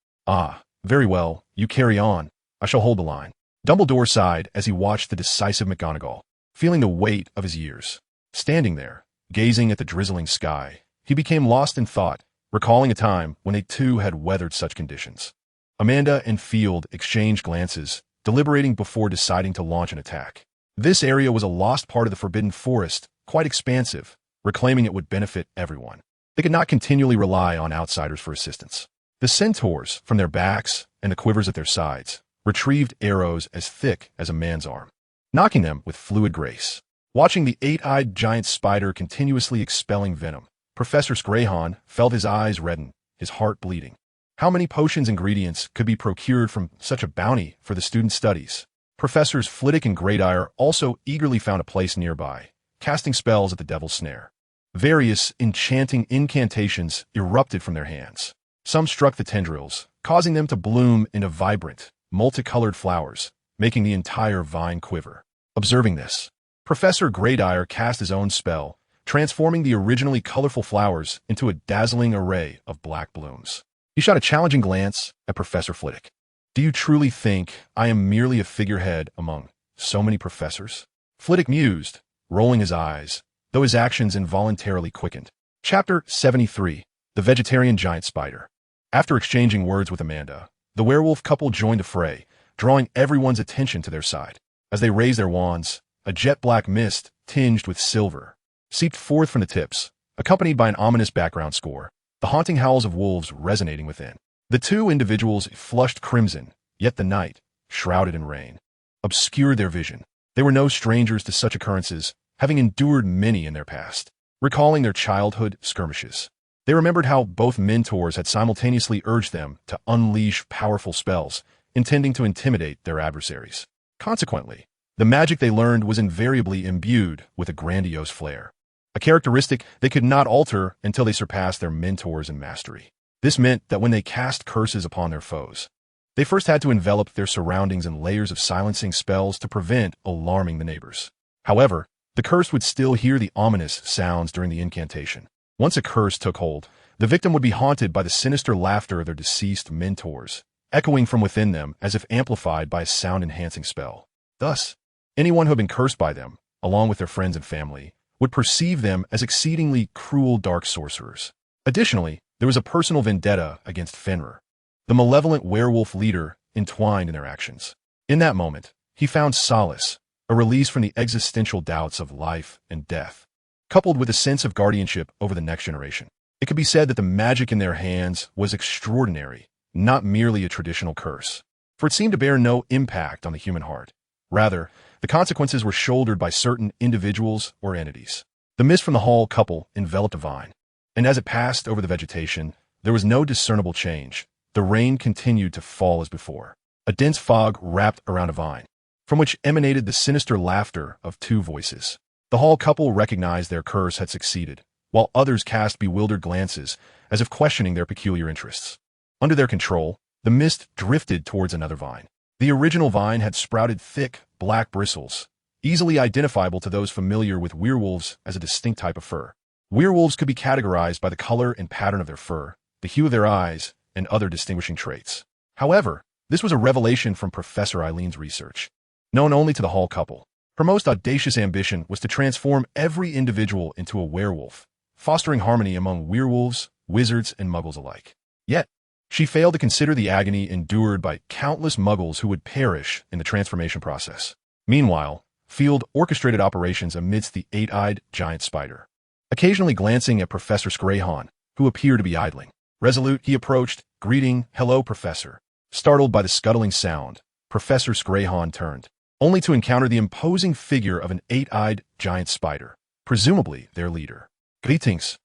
S1: Very well, you carry on. I shall hold the line." Dumbledore sighed as he watched the decisive McGonagall, feeling the weight of his years. Standing there, gazing at the drizzling sky, he became lost in thought, recalling a time when they too had weathered such conditions. Amanda and Field exchanged glances, deliberating before deciding to launch an attack. This area was a lost part of the Forbidden Forest, quite expansive, reclaiming it would benefit everyone. They could not continually rely on outsiders for assistance. The centaurs, from their backs and the quivers at their sides, retrieved arrows as thick as a man's arm, knocking them with fluid grace. Watching the eight-eyed giant spider continuously expelling venom, Professor Scrayhon felt his eyes redden, his heart bleeding. How many potions ingredients could be procured from such a bounty for the student's studies? Professors Flitwick and Greydire also eagerly found a place nearby, casting spells at the devil's snare. Various enchanting incantations erupted from their hands. Some struck the tendrils, causing them to bloom into vibrant, multicolored flowers, making the entire vine quiver. Observing this, Professor Greydire cast his own spell, transforming the originally colorful flowers into a dazzling array of black blooms. He shot a challenging glance at Professor Flitwick. Do you truly think I am merely a figurehead among so many professors? Flitwick mused, rolling his eyes, though his actions involuntarily quickened. Chapter 73. The Vegetarian Giant Spider. After exchanging words with Amanda, the werewolf couple joined the fray, drawing everyone's attention to their side. As they raised their wands, a jet-black mist, tinged with silver, seeped forth from the tips, accompanied by an ominous background score, the haunting howls of wolves resonating within. The two individuals flushed crimson, yet the night, shrouded in rain, obscured their vision. They were no strangers to such occurrences, having endured many in their past. Recalling their childhood skirmishes, they remembered how both mentors had simultaneously urged them to unleash powerful spells, intending to intimidate their adversaries. Consequently, the magic they learned was invariably imbued with a grandiose flair, a characteristic they could not alter until they surpassed their mentors in mastery. This meant that when they cast curses upon their foes, they first had to envelop their surroundings in layers of silencing spells to prevent alarming the neighbors. However, the curse would still hear the ominous sounds during the incantation. Once a curse took hold, the victim would be haunted by the sinister laughter of their deceased mentors, echoing from within them as if amplified by a sound-enhancing spell. Thus, anyone who had been cursed by them, along with their friends and family, would perceive them as exceedingly cruel dark sorcerers. Additionally, there was a personal vendetta against Fenrir, the malevolent werewolf leader entwined in their actions. In that moment, he found solace, a release from the existential doubts of life and death, coupled with a sense of guardianship over the next generation. It could be said that the magic in their hands was extraordinary, not merely a traditional curse, for it seemed to bear no impact on the human heart. Rather, the consequences were shouldered by certain individuals or entities. The mist from the hall couple enveloped a vine, and as it passed over the vegetation, there was no discernible change. The rain continued to fall as before. A dense fog wrapped around a vine, from which emanated the sinister laughter of two voices. The hall couple recognized their curse had succeeded, while others cast bewildered glances as if questioning their peculiar interests. Under their control, the mist drifted towards another vine. The original vine had sprouted thick, black bristles, easily identifiable to those familiar with werewolves as a distinct type of fur. Werewolves could be categorized by the color and pattern of their fur, the hue of their eyes, and other distinguishing traits. However, this was a revelation from Professor Eileen's research. Known only to the Hall couple, her most audacious ambition was to transform every individual into a werewolf, fostering harmony among werewolves, wizards, and muggles alike. Yet, she failed to consider the agony endured by countless muggles who would perish in the transformation process. Meanwhile, Field orchestrated operations amidst the eight-eyed giant spider, occasionally glancing at Professor Scrayhon, who appeared to be idling. Resolute, he approached, greeting, "Hello, Professor." Startled by the scuttling sound, Professor Scrayhon turned, only to encounter the imposing figure of an eight-eyed giant spider, presumably their leader. "Greetings,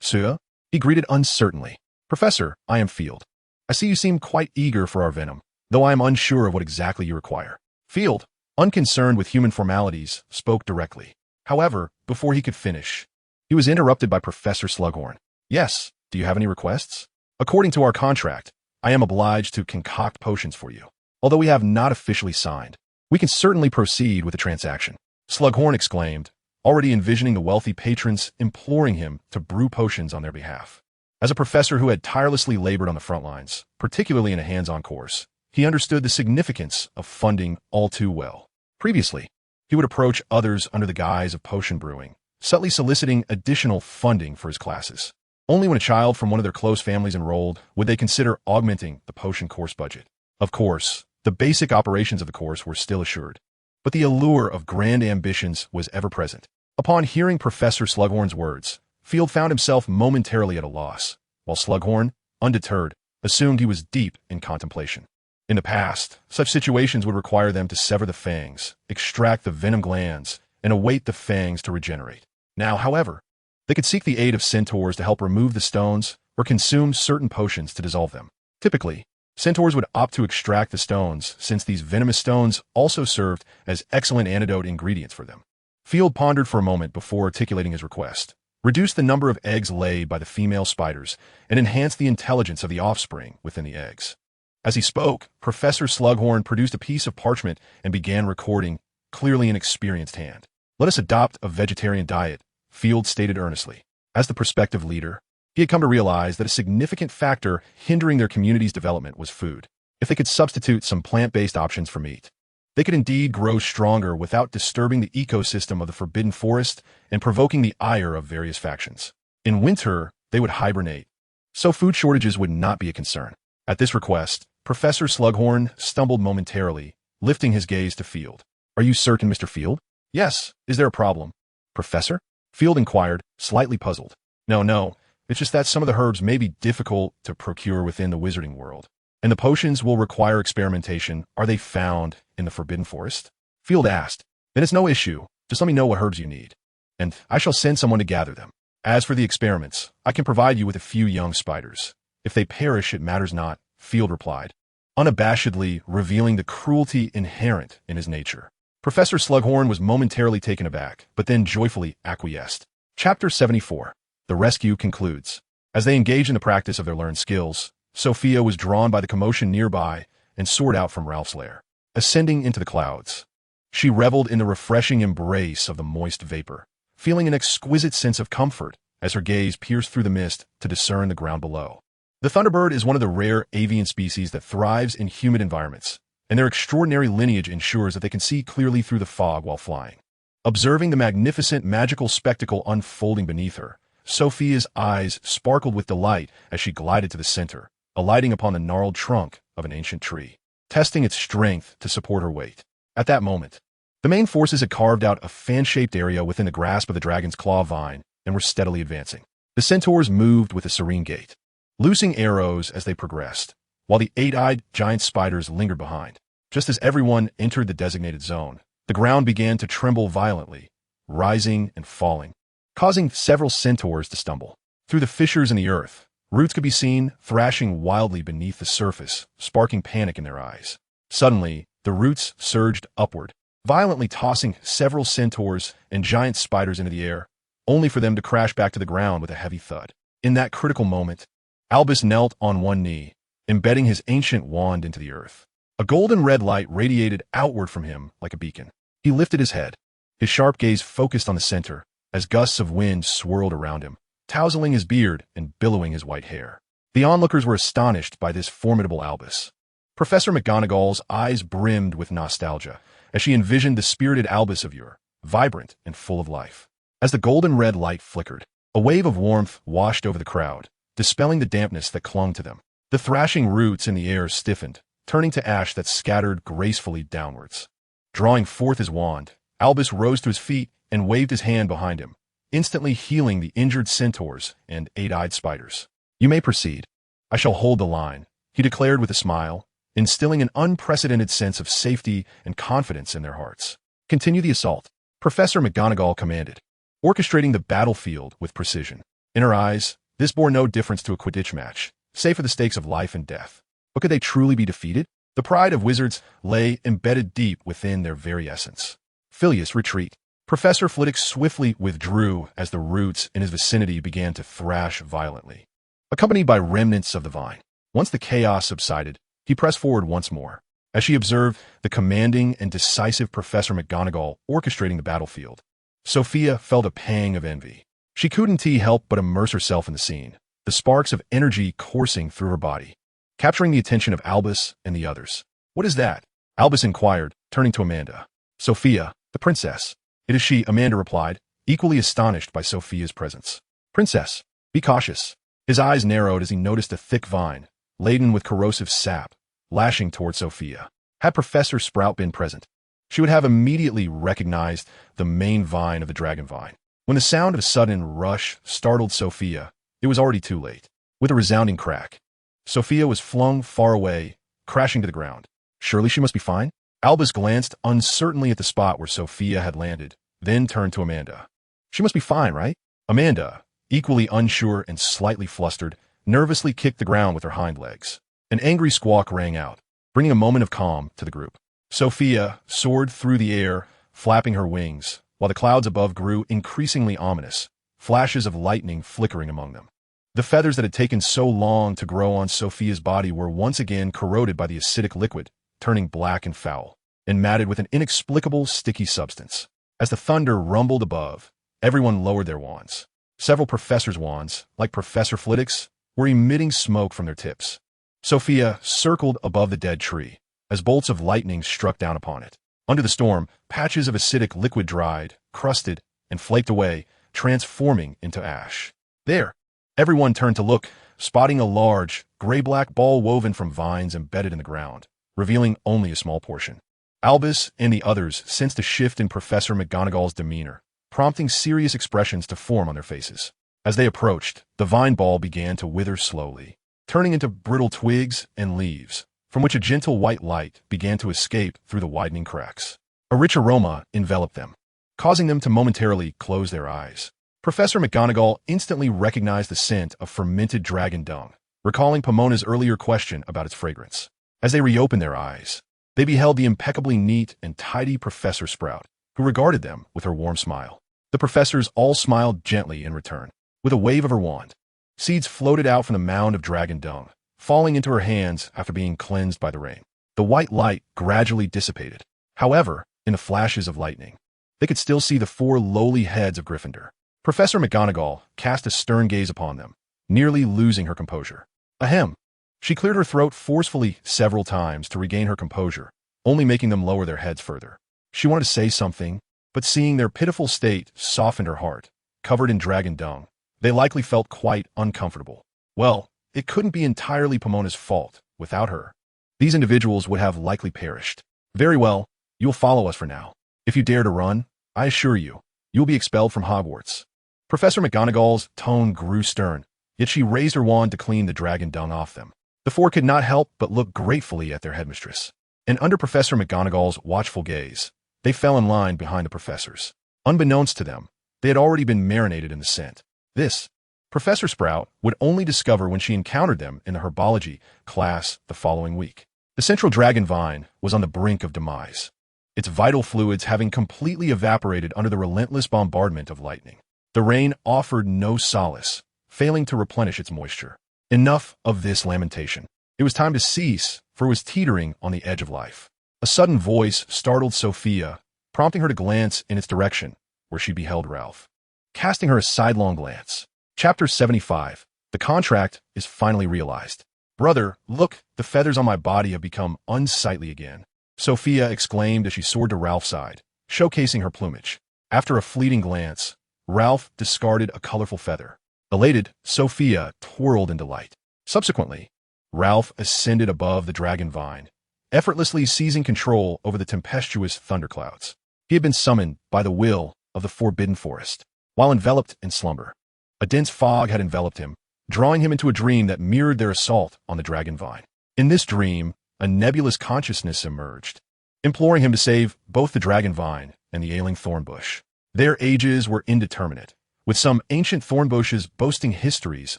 S1: sir," he greeted uncertainly. "Professor, I am Field. I see you seem quite eager for our venom, though I am unsure of what exactly you require." Field, unconcerned with human formalities, spoke directly. However, before he could finish, he was interrupted by Professor Slughorn. "Yes, do you have any requests? According to our contract, I am obliged to concoct potions for you. Although we have not officially signed, we can certainly proceed with the transaction." Slughorn exclaimed, already envisioning the wealthy patrons imploring him to brew potions on their behalf. As a professor who had tirelessly labored on the front lines, particularly in a hands-on course, he understood the significance of funding all too well. Previously, he would approach others under the guise of potion brewing, subtly soliciting additional funding for his classes. Only when a child from one of their close families enrolled would they consider augmenting the potion course budget. Of course, the basic operations of the course were still assured, but the allure of grand ambitions was ever present. Upon hearing Professor Slughorn's words, Field found himself momentarily at a loss, while Slughorn, undeterred, assumed he was deep in contemplation. In the past, such situations would require them to sever the fangs, extract the venom glands, and await the fangs to regenerate. Now, however, they could seek the aid of centaurs to help remove the stones or consume certain potions to dissolve them. Typically, centaurs would opt to extract the stones since these venomous stones also served as excellent antidote ingredients for them. Field pondered for a moment before articulating his request. Reduce the number of eggs laid by the female spiders and enhance the intelligence of the offspring within the eggs. As he spoke, Professor Slughorn produced a piece of parchment and began recording, clearly an experienced hand. "Let us adopt a vegetarian diet," Field stated earnestly. As the prospective leader, he had come to realize that a significant factor hindering their community's development was food. If they could substitute some plant-based options for meat, they could indeed grow stronger without disturbing the ecosystem of the Forbidden Forest and provoking the ire of various factions. In winter, they would hibernate, so food shortages would not be a concern. At this request, Professor Slughorn stumbled momentarily, lifting his gaze to Field. "Are you certain, Mr. Field?" "Yes. Is there a problem?" "Professor?" Field inquired, slightly puzzled. No, it's just that some of the herbs may be difficult to procure within the wizarding world, and the potions will require experimentation. Are they found in the Forbidden Forest?" Field asked. "Then it's no issue. Just let me know what herbs you need, and I shall send someone to gather them. As for the experiments, I can provide you with a few young spiders. If they perish, it matters not," Field replied, unabashedly revealing the cruelty inherent in his nature. Professor Slughorn was momentarily taken aback, but then joyfully acquiesced. Chapter 74. The rescue concludes. As they engage in the practice of their learned skills, Sophia was drawn by the commotion nearby and soared out from Ralph's lair, ascending into the clouds. She reveled in the refreshing embrace of the moist vapor, feeling an exquisite sense of comfort as her gaze pierced through the mist to discern the ground below. The Thunderbird is one of the rare avian species that thrives in humid environments, and their extraordinary lineage ensures that they can see clearly through the fog while flying. Observing the magnificent magical spectacle unfolding beneath her, Sophia's eyes sparkled with delight as she glided to the center, alighting upon the gnarled trunk of an ancient tree, testing its strength to support her weight. At that moment, the main forces had carved out a fan-shaped area within the grasp of the dragon's claw vine and were steadily advancing. The centaurs moved with a serene gait, loosing arrows as they progressed, while the eight-eyed giant spiders lingered behind. Just as everyone entered the designated zone, the ground began to tremble violently, rising and falling, causing several centaurs to stumble. Through the fissures in the earth, roots could be seen thrashing wildly beneath the surface, sparking panic in their eyes. Suddenly, the roots surged upward, violently tossing several centaurs and giant spiders into the air, only for them to crash back to the ground with a heavy thud. In that critical moment, Albus knelt on one knee, embedding his ancient wand into the earth. A golden red light radiated outward from him like a beacon. He lifted his head, his sharp gaze focused on the center, as gusts of wind swirled around him, tousling his beard and billowing his white hair. The onlookers were astonished by this formidable Albus. Professor McGonagall's eyes brimmed with nostalgia as she envisioned the spirited Albus of yore, vibrant and full of life. As the golden red light flickered, a wave of warmth washed over the crowd, dispelling the dampness that clung to them. The thrashing roots in the air stiffened, turning to ash that scattered gracefully downwards. Drawing forth his wand, Albus rose to his feet and waved his hand behind him, instantly healing the injured centaurs and eight-eyed spiders. "You may proceed. I shall hold the line," he declared with a smile, instilling an unprecedented sense of safety and confidence in their hearts. "Continue the assault," Professor McGonagall commanded, orchestrating the battlefield with precision. In her eyes, this bore no difference to a Quidditch match, save for the stakes of life and death. But could they truly be defeated? The pride of wizards lay embedded deep within their very essence. Phileas, retreat. Professor Flitwick swiftly withdrew as the roots in his vicinity began to thrash violently, accompanied by remnants of the vine. Once the chaos subsided, he pressed forward once more, as she observed the commanding and decisive Professor McGonagall orchestrating the battlefield. Sophia felt a pang of envy. She couldn't help but immerse herself in the scene, the sparks of energy coursing through her body, capturing the attention of Albus and the others. "What is that?" Albus inquired, turning to Amanda. "Sophia, the princess." "It is she," Amanda replied, equally astonished by Sophia's presence. "Princess, be cautious." His eyes narrowed as he noticed a thick vine, laden with corrosive sap, lashing toward Sophia. Had Professor Sprout been present, she would have immediately recognized the main vine of the dragon vine. When the sound of a sudden rush startled Sophia, it was already too late. With a resounding crack, Sophia was flung far away, crashing to the ground. Surely she must be fine? Albus glanced uncertainly at the spot where Sophia had landed, then turned to Amanda. "She must be fine, right?" Amanda, equally unsure and slightly flustered, nervously kicked the ground with her hind legs. An angry squawk rang out, bringing a moment of calm to the group. Sophia soared through the air, flapping her wings, while the clouds above grew increasingly ominous, flashes of lightning flickering among them. The feathers that had taken so long to grow on Sophia's body were once again corroded by the acidic liquid, turning black and foul, and matted with an inexplicable sticky substance. As the thunder rumbled above, everyone lowered their wands. Several professors' wands, like Professor Flitwick's, were emitting smoke from their tips. Sophia circled above the dead tree as bolts of lightning struck down upon it. Under the storm, patches of acidic liquid dried, crusted, and flaked away, transforming into ash. There, everyone turned to look, spotting a large, gray-black ball woven from vines embedded in the ground, revealing only a small portion. Albus and the others sensed a shift in Professor McGonagall's demeanor, prompting serious expressions to form on their faces. As they approached, the vine ball began to wither slowly, turning into brittle twigs and leaves, from which a gentle white light began to escape through the widening cracks. A rich aroma enveloped them, causing them to momentarily close their eyes. Professor McGonagall instantly recognized the scent of fermented dragon dung, recalling Pomona's earlier question about its fragrance. As they reopened their eyes, they beheld the impeccably neat and tidy Professor Sprout, who regarded them with her warm smile. The professors all smiled gently in return. With a wave of her wand, seeds floated out from the mound of dragon dung, falling into her hands after being cleansed by the rain. The white light gradually dissipated. However, in the flashes of lightning, they could still see the 4 lowly heads of Gryffindor. Professor McGonagall cast a stern gaze upon them, nearly losing her composure. Ahem. She cleared her throat forcefully several times to regain her composure, only making them lower their heads further. She wanted to say something, but seeing their pitiful state softened her heart. Covered in dragon dung, they likely felt quite uncomfortable. Well, it couldn't be entirely Pomona's fault. Without her, these individuals would have likely perished. Very well, you'll follow us for now. If you dare to run, I assure you, you'll be expelled from Hogwarts. Professor McGonagall's tone grew stern, yet she raised her wand to clean the dragon dung off them. The 4 could not help but look gratefully at their headmistress. And under Professor McGonagall's watchful gaze, they fell in line behind the professors. Unbeknownst to them, they had already been marinated in the scent. This, Professor Sprout would only discover when she encountered them in the herbology class the following week. The central dragon vine was on the brink of demise, its vital fluids having completely evaporated under the relentless bombardment of lightning. The rain offered no solace, failing to replenish its moisture. Enough of this lamentation. It was time to cease, for it was teetering on the edge of life. A sudden voice startled Sophia, prompting her to glance in its direction, where she beheld Ralph, casting her a sidelong glance. Chapter 75. The contract is finally realized. Brother, look, the feathers on my body have become unsightly again, Sophia exclaimed as she soared to Ralph's side, showcasing her plumage. After a fleeting glance, Ralph discarded a colorful feather. Elated, Sophia twirled in delight. Subsequently, Ralph ascended above the dragon vine, effortlessly seizing control over the tempestuous thunderclouds. He had been summoned by the will of the forbidden forest. While enveloped in slumber, a dense fog had enveloped him, drawing him into a dream that mirrored their assault on the dragon vine. In this dream, a nebulous consciousness emerged, imploring him to save both the dragon vine and the ailing thorn bush. Their ages were indeterminate, with some ancient thorn bushes boasting histories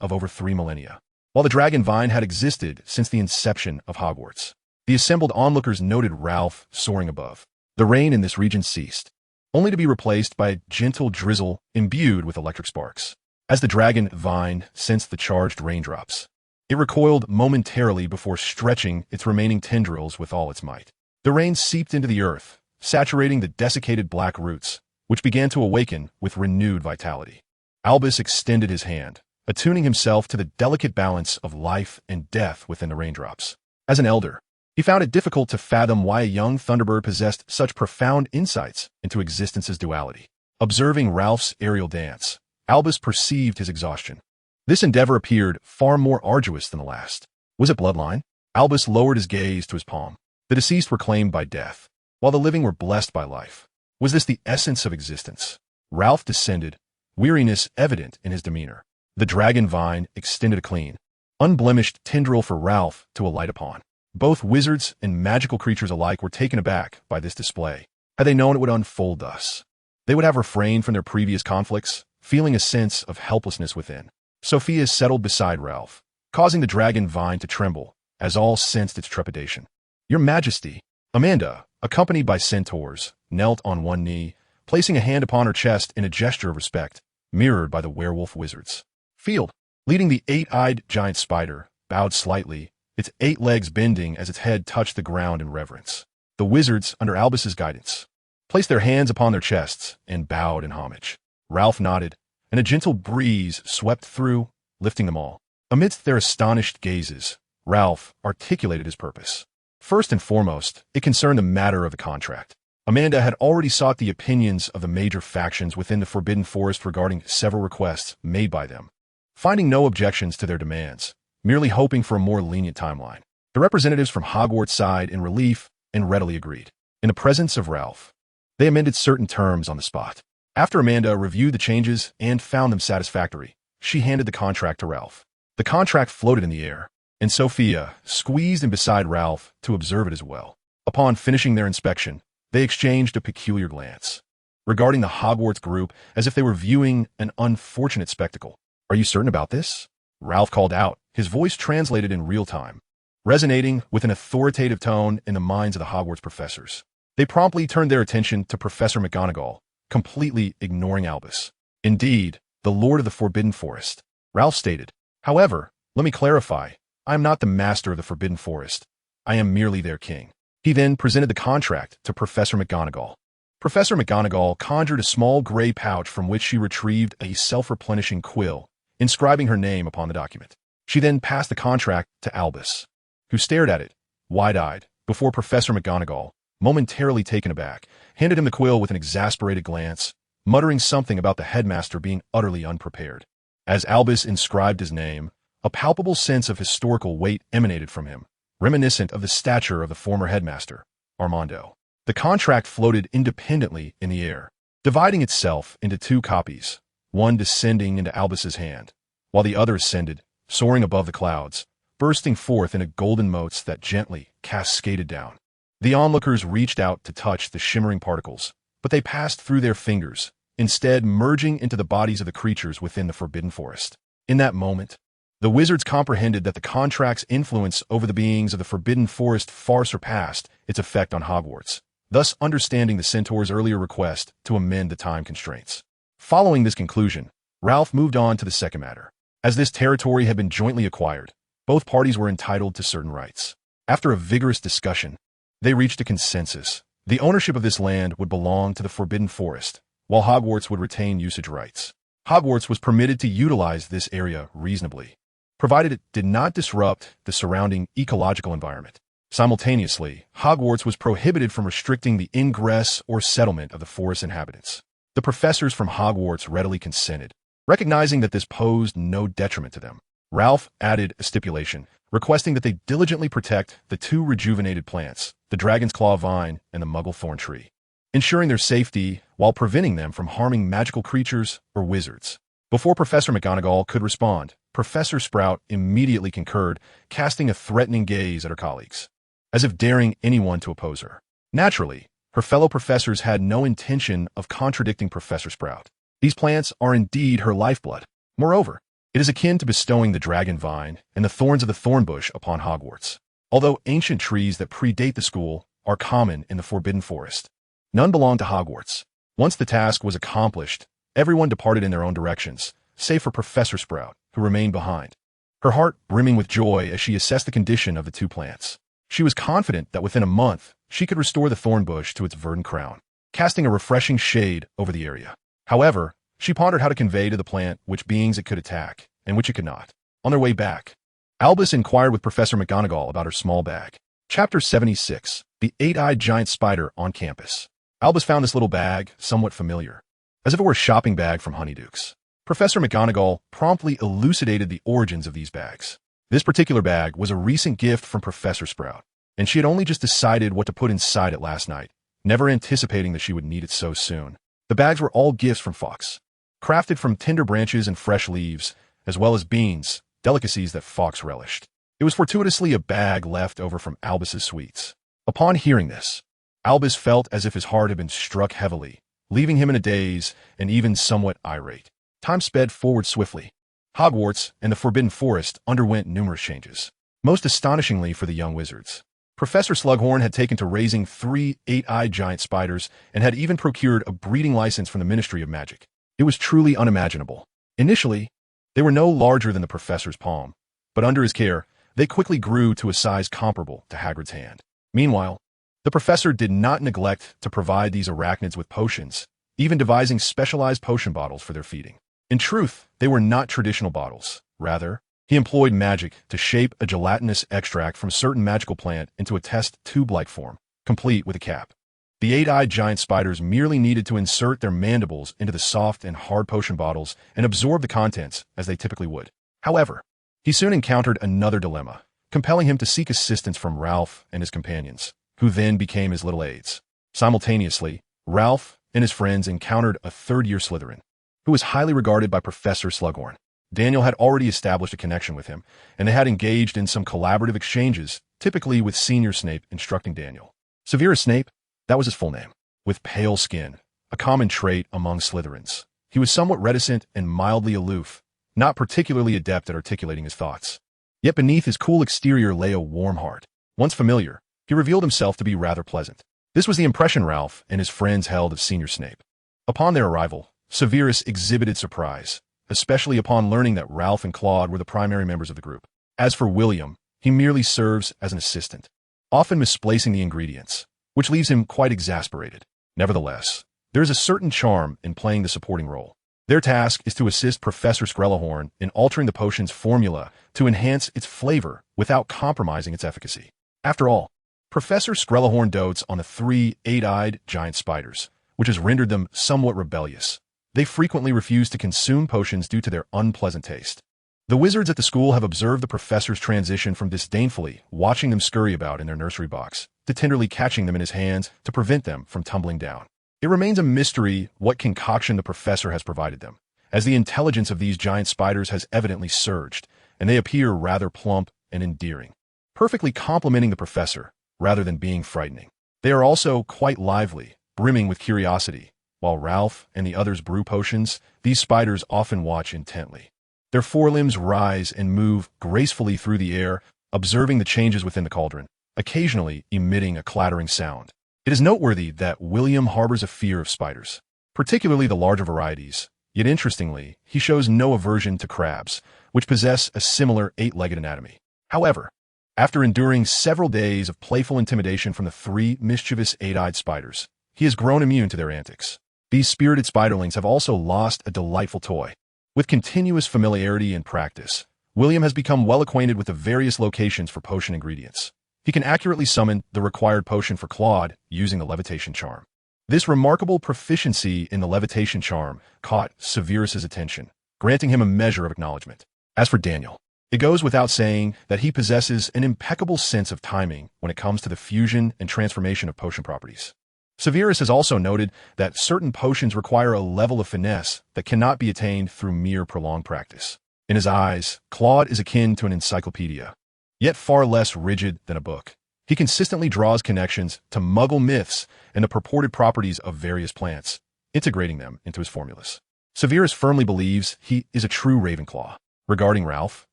S1: of over 3 millennia, while the dragon vine had existed since the inception of Hogwarts. The assembled onlookers noted Ralph soaring above. The rain in this region ceased, only to be replaced by a gentle drizzle imbued with electric sparks. As the dragon vine sensed the charged raindrops, it recoiled momentarily before stretching its remaining tendrils with all its might. The rain seeped into the earth, saturating the desiccated black roots, which began to awaken with renewed vitality. Albus extended his hand, attuning himself to the delicate balance of life and death within the raindrops. As an elder, he found it difficult to fathom why a young Thunderbird possessed such profound insights into existence's duality. Observing Ralph's aerial dance, Albus perceived his exhaustion. This endeavor appeared far more arduous than the last. Was it bloodline? Albus lowered his gaze to his palm. The deceased were claimed by death, while the living were blessed by life. Was this the essence of existence? Ralph descended, weariness evident in his demeanor. The dragon vine extended a clean, unblemished tendril for Ralph to alight upon. Both wizards and magical creatures alike were taken aback by this display. Had they known it would unfold thus, they would have refrained from their previous conflicts, feeling a sense of helplessness within. Sophia settled beside Ralph, causing the dragon vine to tremble, as all sensed its trepidation. Your Majesty, Amanda, accompanied by centaurs, knelt on one knee, placing a hand upon her chest in a gesture of respect, mirrored by the werewolf wizards. Field, leading the 8-eyed giant spider, bowed slightly, its 8 legs bending as its head touched the ground in reverence. The wizards, under Albus's guidance, placed their hands upon their chests and bowed in homage. Ralph nodded, and a gentle breeze swept through, lifting them all. Amidst their astonished gazes, Ralph articulated his purpose. First and foremost, it concerned the matter of the contract. Amanda had already sought the opinions of the major factions within the Forbidden Forest regarding several requests made by them. Finding no objections to their demands, merely hoping for a more lenient timeline, the representatives from Hogwarts sighed in relief and readily agreed. In the presence of Ralph, they amended certain terms on the spot. After Amanda reviewed the changes and found them satisfactory, she handed the contract to Ralph. The contract floated in the air, and Sophia squeezed in beside Ralph to observe it as well. Upon finishing their inspection, they exchanged a peculiar glance, regarding the Hogwarts group as if they were viewing an unfortunate spectacle. "Are you certain about this?" Ralph called out, his voice translated in real time, resonating with an authoritative tone in the minds of the Hogwarts professors. They promptly turned their attention to Professor McGonagall, completely ignoring Albus. "Indeed, the Lord of the Forbidden Forest," Ralph stated. "However, let me clarify, I am not the master of the Forbidden Forest. I am merely their king." He then presented the contract to Professor McGonagall. Professor McGonagall conjured a small gray pouch from which she retrieved a self-replenishing quill, inscribing her name upon the document. She then passed the contract to Albus, who stared at it, wide-eyed, before Professor McGonagall, momentarily taken aback, handed him the quill with an exasperated glance, muttering something about the headmaster being utterly unprepared. As Albus inscribed his name, a palpable sense of historical weight emanated from him, reminiscent of the stature of the former headmaster, Armando. The contract floated independently in the air, dividing itself into two copies, one descending into Albus's hand, while the other ascended, soaring above the clouds, bursting forth in golden motes that gently cascaded down. The onlookers reached out to touch the shimmering particles, but they passed through their fingers, instead merging into the bodies of the creatures within the Forbidden Forest. In that moment, the wizards comprehended that the contract's influence over the beings of the Forbidden Forest far surpassed its effect on Hogwarts, thus understanding the Centaur's earlier request to amend the time constraints. Following this conclusion, Ralph moved on to the second matter. As this territory had been jointly acquired, both parties were entitled to certain rights. After a vigorous discussion, they reached a consensus. The ownership of this land would belong to the Forbidden Forest, while Hogwarts would retain usage rights. Hogwarts was permitted to utilize this area reasonably, provided it did not disrupt the surrounding ecological environment. Simultaneously, Hogwarts was prohibited from restricting the ingress or settlement of the forest inhabitants. The professors from Hogwarts readily consented, recognizing that this posed no detriment to them. Ralph added a stipulation, requesting that they diligently protect the two rejuvenated plants, the Dragon's Claw vine and the Muggle Thorn tree, ensuring their safety while preventing them from harming magical creatures or wizards. Before Professor McGonagall could respond, Professor Sprout immediately concurred, casting a threatening gaze at her colleagues, as if daring anyone to oppose her. Naturally, her fellow professors had no intention of contradicting Professor Sprout. These plants are indeed her lifeblood. Moreover, it is akin to bestowing the dragon vine and the thorns of the thorn bush upon Hogwarts. Although ancient trees that predate the school are common in the Forbidden Forest, none belong to Hogwarts. Once the task was accomplished, everyone departed in their own directions, save for Professor Sprout, who remained behind, her heart brimming with joy as she assessed the condition of the two plants. She was confident that within a month, she could restore the thorn bush to its verdant crown, casting a refreshing shade over the area. However, she pondered how to convey to the plant which beings it could attack and which it could not. On their way back, Albus inquired with Professor McGonagall about her small bag. Chapter 76, The Eight-Eyed Giant Spider on Campus. Albus found this little bag somewhat familiar, as if it were a shopping bag from Honeydukes. Professor McGonagall promptly elucidated the origins of these bags. This particular bag was a recent gift from Professor Sprout, and she had only just decided what to put inside it last night, never anticipating that she would need it so soon. The bags were all gifts from Fawkes, crafted from tender branches and fresh leaves, as well as beans, delicacies that Fawkes relished. It was fortuitously a bag left over from Albus's sweets. Upon hearing this, Albus felt as if his heart had been struck heavily, leaving him in a daze and even somewhat irate. Time sped forward swiftly. Hogwarts and the Forbidden Forest underwent numerous changes, most astonishingly for the young wizards. Professor Slughorn had taken to raising 3 eight-eyed giant spiders and had even procured a breeding license from the Ministry of Magic. It was truly unimaginable. Initially, they were no larger than the professor's palm, but under his care, they quickly grew to a size comparable to Hagrid's hand. Meanwhile, the professor did not neglect to provide these arachnids with potions, even devising specialized potion bottles for their feeding. In truth, they were not traditional bottles. Rather, He employed magic to shape a gelatinous extract from a certain magical plant into a test tube-like form, complete with a cap. The eight-eyed giant spiders merely needed to insert their mandibles into the soft and hard potion bottles and absorb the contents as they typically would. However, he soon encountered another dilemma, compelling him to seek assistance from Ralph and his companions, who then became his little aides. Simultaneously, Ralph and his friends encountered a third-year Slytherin, who was highly regarded by Professor Slughorn. Daniel had already established a connection with him, and they had engaged in some collaborative exchanges, typically with Senior Snape instructing Daniel. Severus Snape, that was his full name, with pale skin, a common trait among Slytherins. He was somewhat reticent and mildly aloof, not particularly adept at articulating his thoughts. Yet beneath his cool exterior lay a warm heart. Once familiar, he revealed himself to be rather pleasant. This was the impression Ralph and his friends held of Senior Snape. Upon their arrival, Severus exhibited surprise, especially upon learning that Ralph and Claude were the primary members of the group. As for William, he merely serves as an assistant, often misplacing the ingredients, which leaves him quite exasperated. Nevertheless, there is a certain charm in playing the supporting role. Their task is to assist Professor Skrellahorn in altering the potion's formula to enhance its flavor without compromising its efficacy. After all, Professor Skrellahorn dotes on the 3 eight-eyed giant spiders, which has rendered them somewhat rebellious. They frequently refuse to consume potions due to their unpleasant taste. The wizards at the school have observed the professor's transition from disdainfully watching them scurry about in their nursery box to tenderly catching them in his hands to prevent them from tumbling down. It remains a mystery what concoction the professor has provided them, as the intelligence of these giant spiders has evidently surged, and they appear rather plump and endearing, perfectly complementing the professor rather than being frightening. They are also quite lively, brimming with curiosity. While Ralph and the others brew potions, these spiders often watch intently. Their forelimbs rise and move gracefully through the air, observing the changes within the cauldron, occasionally emitting a clattering sound. It is noteworthy that William harbors a fear of spiders, particularly the larger varieties, yet interestingly, he shows no aversion to crabs, which possess a similar 8-legged anatomy. However, after enduring several days of playful intimidation from the 3 mischievous 8-eyed spiders, he has grown immune to their antics. These spirited spiderlings have also lost a delightful toy. With continuous familiarity and practice, William has become well acquainted with the various locations for potion ingredients. He can accurately summon the required potion for Claude using the levitation charm. This remarkable proficiency in the levitation charm caught Severus's attention, granting him a measure of acknowledgement. As for Daniel, it goes without saying that he possesses an impeccable sense of timing when it comes to the fusion and transformation of potion properties. Severus has also noted that certain potions require a level of finesse that cannot be attained through mere prolonged practice. In his eyes, Claude is akin to an encyclopedia, yet far less rigid than a book. He consistently draws connections to Muggle myths and the purported properties of various plants, integrating them into his formulas. Severus firmly believes he is a true Ravenclaw. Regarding Ralph,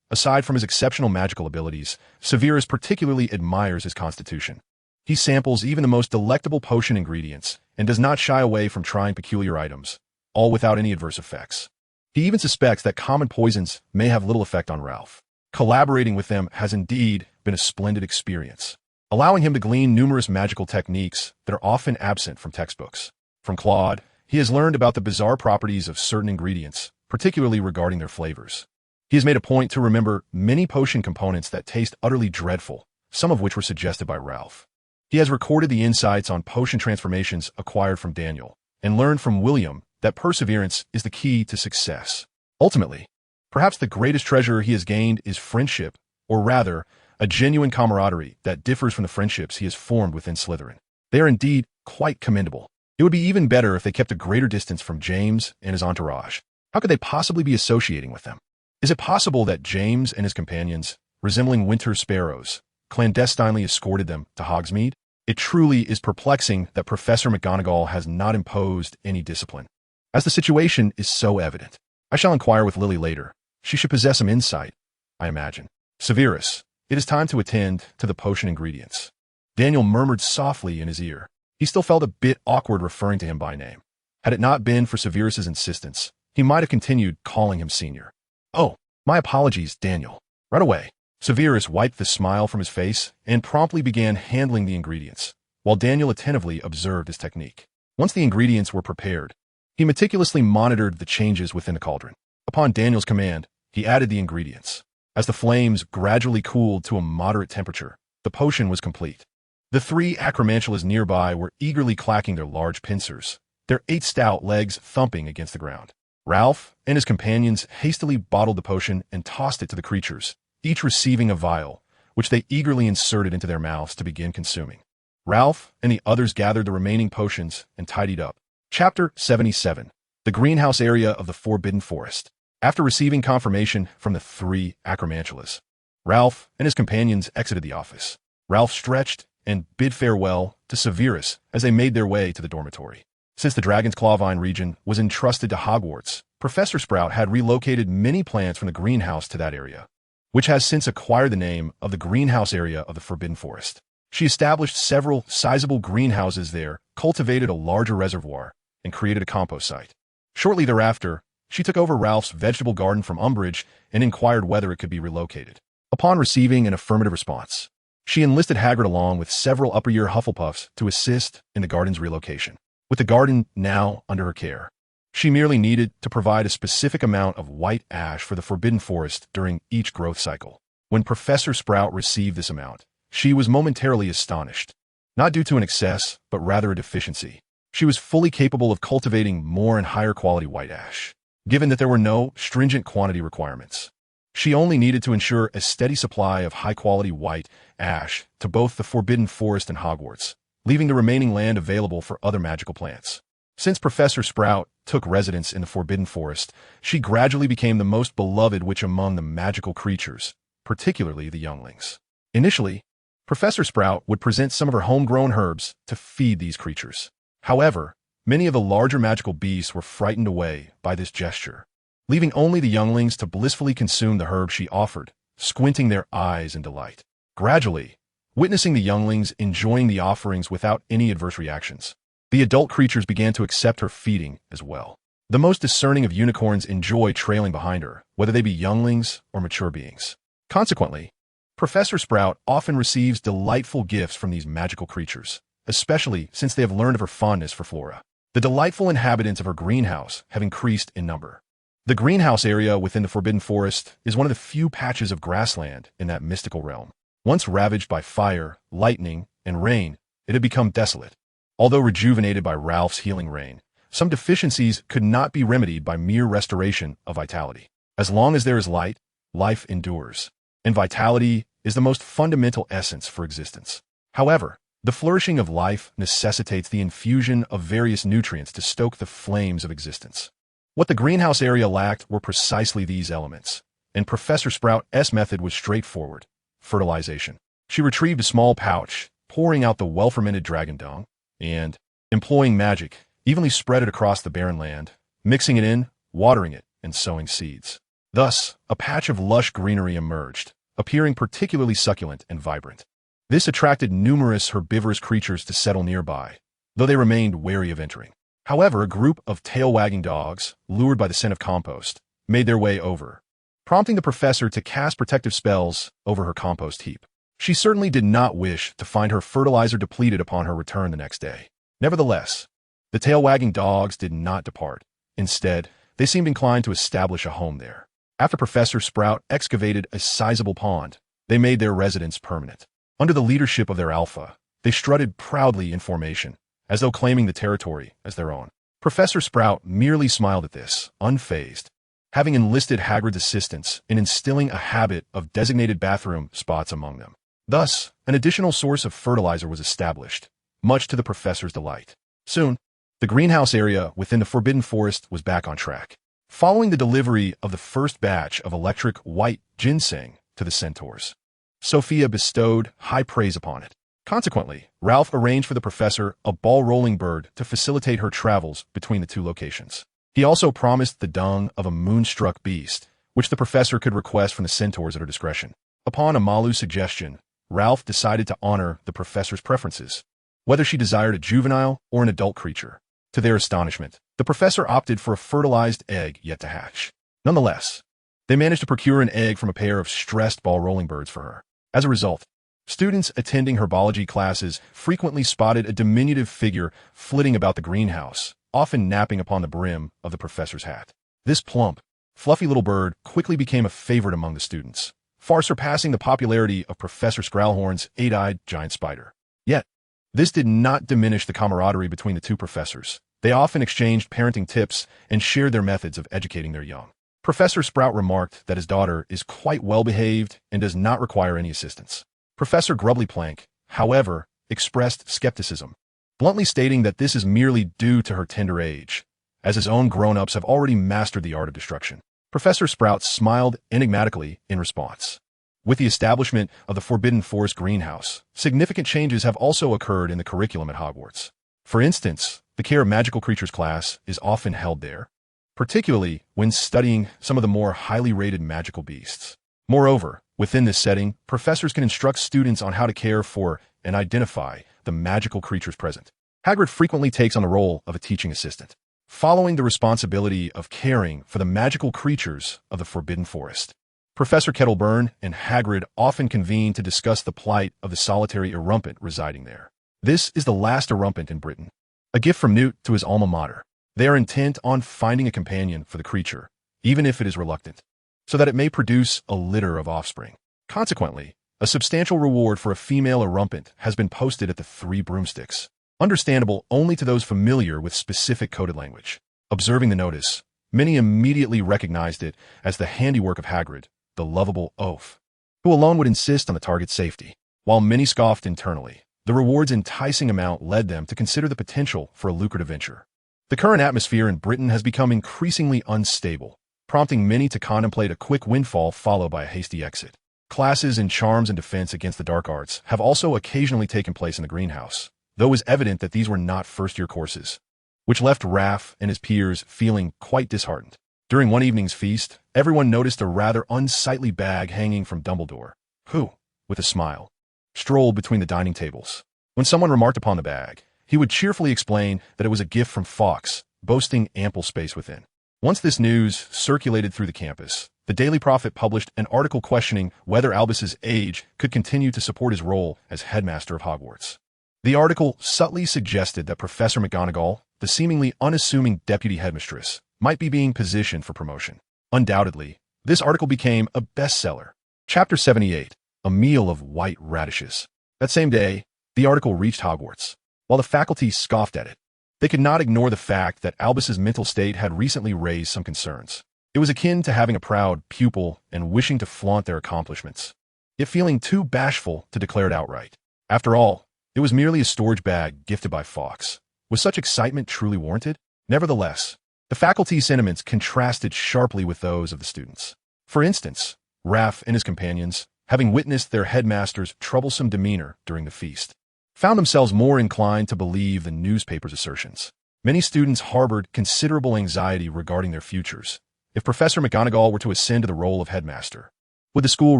S1: aside from his exceptional magical abilities, Severus particularly admires his constitution. He samples even the most delectable potion ingredients and does not shy away from trying peculiar items, all without any adverse effects. He even suspects that common poisons may have little effect on Ralph. Collaborating with them has indeed been a splendid experience, allowing him to glean numerous magical techniques that are often absent from textbooks. From Claude, he has learned about the bizarre properties of certain ingredients, particularly regarding their flavors. He has made a point to remember many potion components that taste utterly dreadful, some of which were suggested by Ralph. He has recorded the insights on potion transformations acquired from Daniel, and learned from William that perseverance is the key to success. Ultimately, perhaps the greatest treasure he has gained is friendship, or rather, a genuine camaraderie that differs from the friendships he has formed within Slytherin. They are indeed quite commendable. It would be even better if they kept a greater distance from James and his entourage. How could they possibly be associating with them? Is it possible that James and his companions, resembling winter sparrows, clandestinely escorted them to Hogsmeade? It truly is perplexing that Professor McGonagall has not imposed any discipline, as the situation is so evident. I shall inquire with Lily later. She should possess some insight, I imagine. Severus, it is time to attend to the potion ingredients. Daniel murmured softly in his ear. He still felt a bit awkward referring to him by name. Had it not been for Severus's insistence, he might have continued calling him Senior. Oh, my apologies, Daniel. Right away. Severus wiped the smile from his face and promptly began handling the ingredients, while Daniel attentively observed his technique. Once the ingredients were prepared, he meticulously monitored the changes within the cauldron. Upon Daniel's command, he added the ingredients. As the flames gradually cooled to a moderate temperature, the potion was complete. The 3 acromantulas nearby were eagerly clacking their large pincers, their 8 stout legs thumping against the ground. Ralph and his companions hastily bottled the potion and tossed it to the creatures, each receiving a vial, which they eagerly inserted into their mouths to begin consuming. Ralph and the others gathered the remaining potions and tidied up. Chapter 77. The Greenhouse Area of the Forbidden Forest. After receiving confirmation from the 3 acromantulas, Ralph and his companions exited the office. Ralph stretched and bid farewell to Severus as they made their way to the dormitory. Since the Dragon's Clawvine region was entrusted to Hogwarts, Professor Sprout had relocated many plants from the greenhouse to that area, which has since acquired the name of the Greenhouse Area of the Forbidden Forest. She established several sizable greenhouses there, cultivated a larger reservoir, and created a compost site. Shortly thereafter, she took over Ralph's vegetable garden from Umbridge and inquired whether it could be relocated. Upon receiving an affirmative response, she enlisted Hagrid along with several upper-year Hufflepuffs to assist in the garden's relocation. With the garden now under her care, she merely needed to provide a specific amount of white ash for the Forbidden Forest during each growth cycle. When Professor Sprout received this amount, she was momentarily astonished, not due to an excess, but rather a deficiency. She was fully capable of cultivating more and higher quality white ash, given that there were no stringent quantity requirements. She only needed to ensure a steady supply of high-quality white ash to both the Forbidden Forest and Hogwarts, leaving the remaining land available for other magical plants. Since Professor Sprout took residence in the Forbidden Forest, she gradually became the most beloved witch among the magical creatures, particularly the younglings. Initially, Professor Sprout would present some of her homegrown herbs to feed these creatures. However, many of the larger magical beasts were frightened away by this gesture, leaving only the younglings to blissfully consume the herb she offered, squinting their eyes in delight. Gradually, witnessing the younglings enjoying the offerings without any adverse reactions, the adult creatures began to accept her feeding as well. The most discerning of unicorns enjoy trailing behind her, whether they be younglings or mature beings. Consequently, Professor Sprout often receives delightful gifts from these magical creatures, especially since they have learned of her fondness for Flora. The delightful inhabitants of her greenhouse have increased in number. The greenhouse area within the Forbidden Forest is one of the few patches of grassland in that mystical realm. Once ravaged by fire, lightning, and rain, it had become desolate. Although rejuvenated by Ralph's healing rain, some deficiencies could not be remedied by mere restoration of vitality. As long as there is light, life endures, and vitality is the most fundamental essence for existence. However, the flourishing of life necessitates the infusion of various nutrients to stoke the flames of existence. What the greenhouse area lacked were precisely these elements, and Professor Sprout's method was straightforward: fertilization. She retrieved a small pouch, pouring out the well-fermented dragon dung, and, employing magic, evenly spread it across the barren land, mixing it in, watering it, and sowing seeds. Thus, a patch of lush greenery emerged, appearing particularly succulent and vibrant. This attracted numerous herbivorous creatures to settle nearby, though they remained wary of entering. However, a group of tail-wagging dogs, lured by the scent of compost, made their way over, prompting the professor to cast protective spells over her compost heap. She certainly did not wish to find her fertilizer depleted upon her return the next day. Nevertheless, the tail-wagging dogs did not depart. Instead, they seemed inclined to establish a home there. After Professor Sprout excavated a sizable pond, they made their residence permanent. Under the leadership of their alpha, they strutted proudly in formation, as though claiming the territory as their own. Professor Sprout merely smiled at this, unfazed, having enlisted Hagrid's assistance in instilling a habit of designated bathroom spots among them. Thus, an additional source of fertilizer was established, much to the professor's delight. Soon, the greenhouse area within the Forbidden Forest was back on track. Following the delivery of the first batch of electric white ginseng to the centaurs, Sophia bestowed high praise upon it. Consequently, Ralph arranged for the professor a ball-rolling bird to facilitate her travels between the two locations. He also promised the dung of a moonstruck beast, which the professor could request from the centaurs at her discretion. Upon Amalu's suggestion, Ralph decided to honor the professor's preferences, whether she desired a juvenile or an adult creature. To their astonishment, the professor opted for a fertilized egg yet to hatch. Nonetheless, they managed to procure an egg from a pair of stressed ball-rolling birds for her. As a result, students attending herbology classes frequently spotted a diminutive figure flitting about the greenhouse, often napping upon the brim of the professor's hat. This plump, fluffy little bird quickly became a favorite among the students, far surpassing the popularity of Professor Scrowlhorn's eight-eyed giant spider. Yet, this did not diminish the camaraderie between the two professors. They often exchanged parenting tips and shared their methods of educating their young. Professor Sprout remarked that his daughter is quite well-behaved and does not require any assistance. Professor Grubbly-Plank, however, expressed skepticism, bluntly stating that this is merely due to her tender age, as his own grown-ups have already mastered the art of destruction. Professor Sprout smiled enigmatically in response. With the establishment of the Forbidden Forest greenhouse, significant changes have also occurred in the curriculum at Hogwarts. For instance, the Care of Magical Creatures class is often held there, particularly when studying some of the more highly rated magical beasts. Moreover, within this setting, professors can instruct students on how to care for and identify the magical creatures present. Hagrid frequently takes on the role of a teaching assistant, following the responsibility of caring for the magical creatures of the Forbidden Forest. Professor Kettleburn and Hagrid often convene to discuss the plight of the solitary Erumpent residing there. This is the last Erumpent in Britain, a gift from Newt to his alma mater. They are intent on finding a companion for the creature, even if it is reluctant, so that it may produce a litter of offspring. Consequently, a substantial reward for a female Erumpent has been posted at the Three Broomsticks, understandable only to those familiar with specific coded language. Observing the notice, many immediately recognized it as the handiwork of Hagrid, the lovable oaf, who alone would insist on the target's safety. While many scoffed internally, the reward's enticing amount led them to consider the potential for a lucrative venture. The current atmosphere in Britain has become increasingly unstable, prompting many to contemplate a quick windfall followed by a hasty exit. Classes in charms and defense against the dark arts have also occasionally taken place in the greenhouse, though it was evident that these were not first-year courses, which left Raph and his peers feeling quite disheartened. During one evening's feast, everyone noticed a rather unsightly bag hanging from Dumbledore, who, with a smile, strolled between the dining tables. When someone remarked upon the bag, he would cheerfully explain that it was a gift from Fawkes, boasting ample space within. Once this news circulated through the campus, the Daily Prophet published an article questioning whether Albus's age could continue to support his role as headmaster of Hogwarts. The article subtly suggested that Professor McGonagall, the seemingly unassuming deputy headmistress, might be being positioned for promotion. Undoubtedly, this article became a bestseller. Chapter 78, A Meal of White Radishes. That same day, the article reached Hogwarts. While the faculty scoffed at it, they could not ignore the fact that Albus's mental state had recently raised some concerns. It was akin to having a proud pupil and wishing to flaunt their accomplishments, yet feeling too bashful to declare it outright. After all, it was merely a storage bag gifted by Fawkes. Was such excitement truly warranted? Nevertheless, the faculty's sentiments contrasted sharply with those of the students. For instance, Raph and his companions, having witnessed their headmaster's troublesome demeanor during the feast, found themselves more inclined to believe the newspaper's assertions. Many students harbored considerable anxiety regarding their futures. If Professor McGonagall were to ascend to the role of headmaster, would the school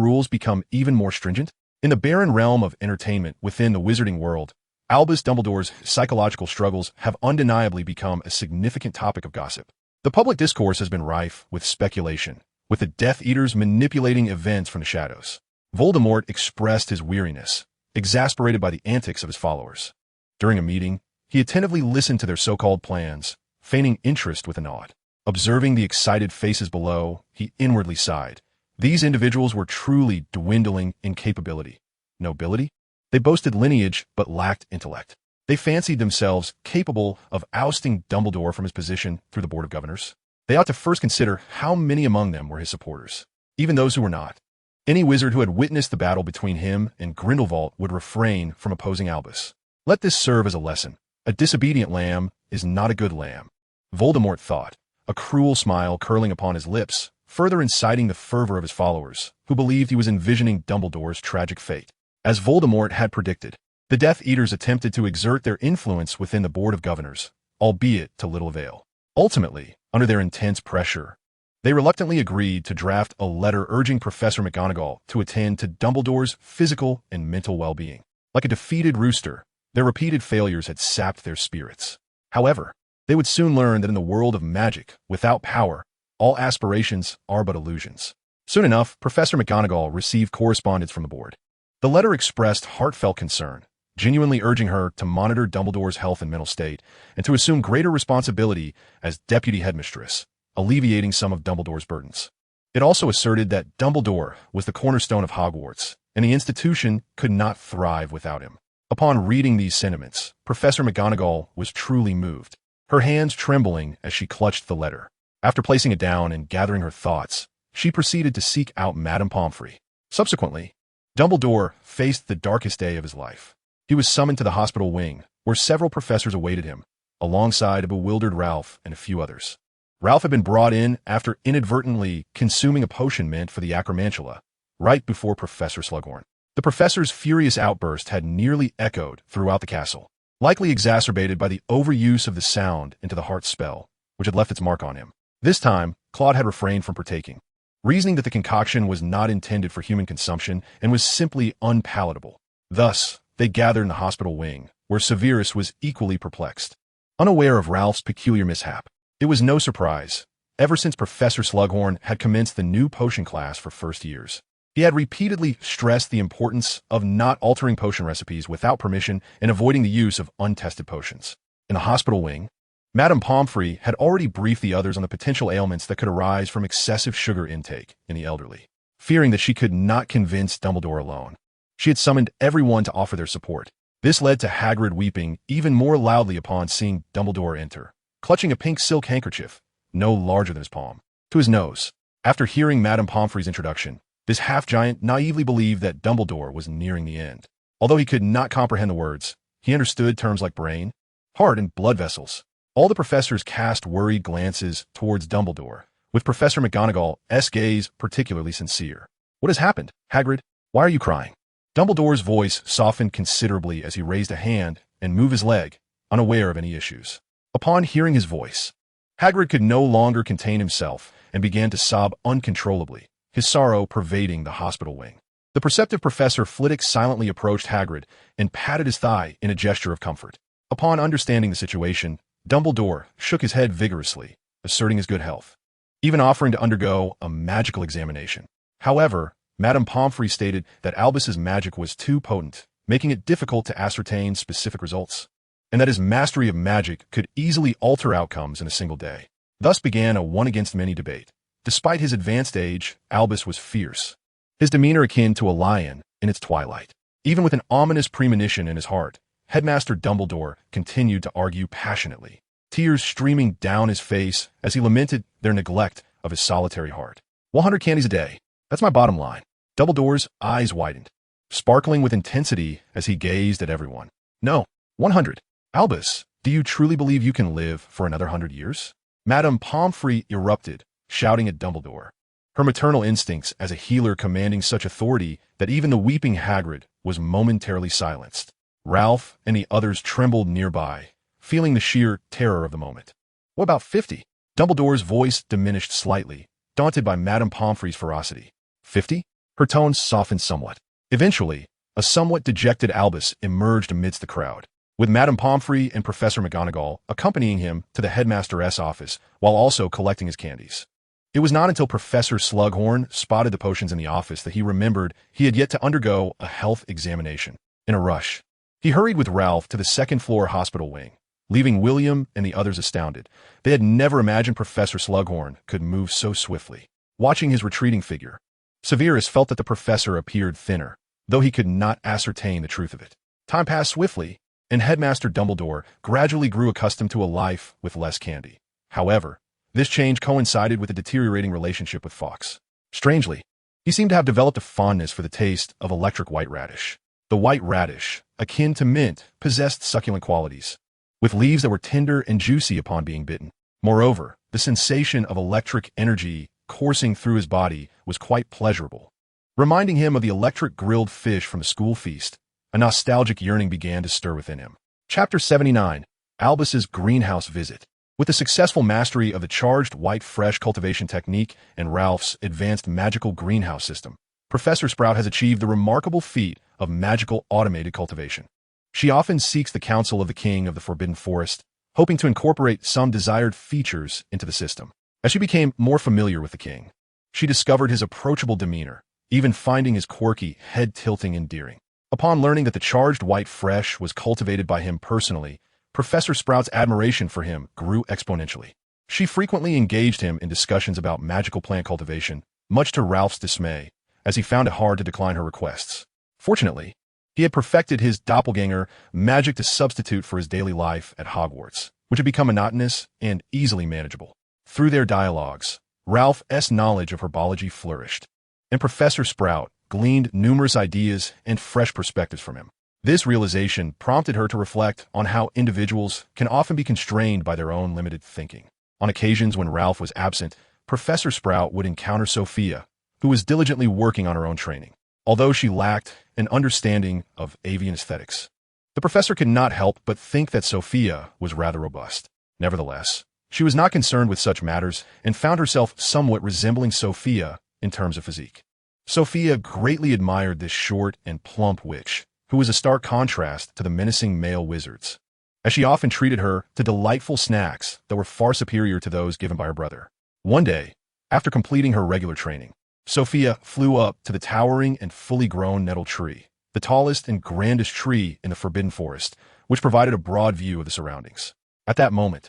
S1: rules become even more stringent? In the barren realm of entertainment within the wizarding world, Albus Dumbledore's psychological struggles have undeniably become a significant topic of gossip. The public discourse has been rife with speculation, with the Death Eaters manipulating events from the shadows. Voldemort expressed his weariness, exasperated by the antics of his followers. During a meeting, he attentively listened to their so-called plans, feigning interest with a nod. Observing the excited faces below, he inwardly sighed. These individuals were truly dwindling in capability. Nobility? They boasted lineage but lacked intellect. They fancied themselves capable of ousting Dumbledore from his position through the Board of Governors. They ought to first consider how many among them were his supporters, even those who were not. Any wizard who had witnessed the battle between him and Grindelwald would refrain from opposing Albus. Let this serve as a lesson. A disobedient lamb is not a good lamb, Voldemort thought, a cruel smile curling upon his lips, further inciting the fervor of his followers, who believed he was envisioning Dumbledore's tragic fate. As Voldemort had predicted, the Death Eaters attempted to exert their influence within the Board of Governors, albeit to little avail. Ultimately, under their intense pressure, they reluctantly agreed to draft a letter urging Professor McGonagall to attend to Dumbledore's physical and mental well-being. Like a defeated rooster, their repeated failures had sapped their spirits. However, they would soon learn that in the world of magic, without power, all aspirations are but illusions. Soon enough, Professor McGonagall received correspondence from the board. The letter expressed heartfelt concern, genuinely urging her to monitor Dumbledore's health and mental state, and to assume greater responsibility as deputy headmistress, alleviating some of Dumbledore's burdens. It also asserted that Dumbledore was the cornerstone of Hogwarts, and the institution could not thrive without him. Upon reading these sentiments, Professor McGonagall was truly moved, her hands trembling as she clutched the letter. After placing it down and gathering her thoughts, she proceeded to seek out Madame Pomfrey. Subsequently, Dumbledore faced the darkest day of his life. He was summoned to the hospital wing, where several professors awaited him, alongside a bewildered Ralph and a few others. Ralph had been brought in after inadvertently consuming a potion meant for the Acromantula, right before Professor Slughorn. The professor's furious outburst had nearly echoed throughout the castle, likely exacerbated by the overuse of the sound into the heart spell, which had left its mark on him. This time, Claude had refrained from partaking, reasoning that the concoction was not intended for human consumption and was simply unpalatable. Thus, they gathered in the hospital wing, where Severus was equally perplexed, unaware of Ralph's peculiar mishap. It was no surprise, ever since Professor Slughorn had commenced the new potion class for first years. He had repeatedly stressed the importance of not altering potion recipes without permission and avoiding the use of untested potions. In the hospital wing, Madame Pomfrey had already briefed the others on the potential ailments that could arise from excessive sugar intake in the elderly. Fearing that she could not convince Dumbledore alone, she had summoned everyone to offer their support. This led to Hagrid weeping even more loudly upon seeing Dumbledore enter, clutching a pink silk handkerchief, no larger than his palm, to his nose. After hearing Madame Pomfrey's introduction, this half-giant naively believed that Dumbledore was nearing the end. Although he could not comprehend the words, he understood terms like brain, heart, and blood vessels. All the professors cast worried glances towards Dumbledore, with Professor McGonagall's gaze particularly sincere. "What has happened, Hagrid? Why are you crying?" Dumbledore's voice softened considerably as he raised a hand and moved his leg, unaware of any issues. Upon hearing his voice, Hagrid could no longer contain himself and began to sob uncontrollably, his sorrow pervading the hospital wing. The perceptive Professor Flitwick silently approached Hagrid and patted his thigh in a gesture of comfort. Upon understanding the situation, Dumbledore shook his head vigorously, asserting his good health, even offering to undergo a magical examination. However, Madame Pomfrey stated that Albus's magic was too potent, making it difficult to ascertain specific results, and that his mastery of magic could easily alter outcomes in a single day. Thus began a one-against-many debate. Despite his advanced age, Albus was fierce, his demeanor akin to a lion in its twilight. Even with an ominous premonition in his heart, Headmaster Dumbledore continued to argue passionately, tears streaming down his face as he lamented their neglect of his solitary heart. 100 candies a day. That's my bottom line. Dumbledore's eyes widened, sparkling with intensity as he gazed at everyone. No, 100. Albus, do you truly believe you can live for another 100 years? Madame Pomfrey erupted, shouting at Dumbledore, her maternal instincts as a healer commanding such authority that even the weeping Hagrid was momentarily silenced. Ralph and the others trembled nearby, feeling the sheer terror of the moment. What about 50? Dumbledore's voice diminished slightly, daunted by Madame Pomfrey's ferocity. 50? Her tone softened somewhat. Eventually, a somewhat dejected Albus emerged amidst the crowd, with Madame Pomfrey and Professor McGonagall accompanying him to the headmaster's office while also collecting his candies. It was not until Professor Slughorn spotted the potions in the office that he remembered he had yet to undergo a health examination. In a rush, he hurried with Ralph to the second-floor hospital wing, leaving William and the others astounded. They had never imagined Professor Slughorn could move so swiftly. Watching his retreating figure, Severus felt that the professor appeared thinner, though he could not ascertain the truth of it. Time passed swiftly, and Headmaster Dumbledore gradually grew accustomed to a life with less candy. However, this change coincided with a deteriorating relationship with Fawkes. Strangely, he seemed to have developed a fondness for the taste of electric white radish. The white radish, akin to mint, possessed succulent qualities, with leaves that were tender and juicy upon being bitten. Moreover, the sensation of electric energy coursing through his body was quite pleasurable, reminding him of the electric grilled fish from the school feast. A nostalgic yearning began to stir within him. Chapter 79, Albus's Greenhouse Visit. With the successful mastery of the charged white fresh cultivation technique and Ralph's advanced magical greenhouse system, Professor Sprout has achieved the remarkable feat of magical automated cultivation. She often seeks the counsel of the king of the Forbidden Forest, hoping to incorporate some desired features into the system. As she became more familiar with the king, she discovered his approachable demeanor, even finding his quirky, head-tilting endearing. Upon learning that the charged white fresh was cultivated by him personally, Professor Sprout's admiration for him grew exponentially. She frequently engaged him in discussions about magical plant cultivation, much to Ralph's dismay, as he found it hard to decline her requests. Fortunately, he had perfected his doppelganger magic to substitute for his daily life at Hogwarts, which had become monotonous and easily manageable. Through their dialogues, Ralph's knowledge of herbology flourished, and Professor Sprout gleaned numerous ideas and fresh perspectives from him. This realization prompted her to reflect on how individuals can often be constrained by their own limited thinking. On occasions when Ralph was absent, Professor Sprout would encounter Sophia, who was diligently working on her own training. Although she lacked an understanding of avian aesthetics, the professor could not help but think that Sophia was rather robust. Nevertheless, she was not concerned with such matters and found herself somewhat resembling Sophia in terms of physique. Sophia greatly admired this short and plump witch, who was a stark contrast to the menacing male wizards, as she often treated her to delightful snacks that were far superior to those given by her brother. One day, after completing her regular training, Sophia flew up to the towering and fully grown nettle tree, the tallest and grandest tree in the Forbidden Forest, which provided a broad view of the surroundings. At that moment,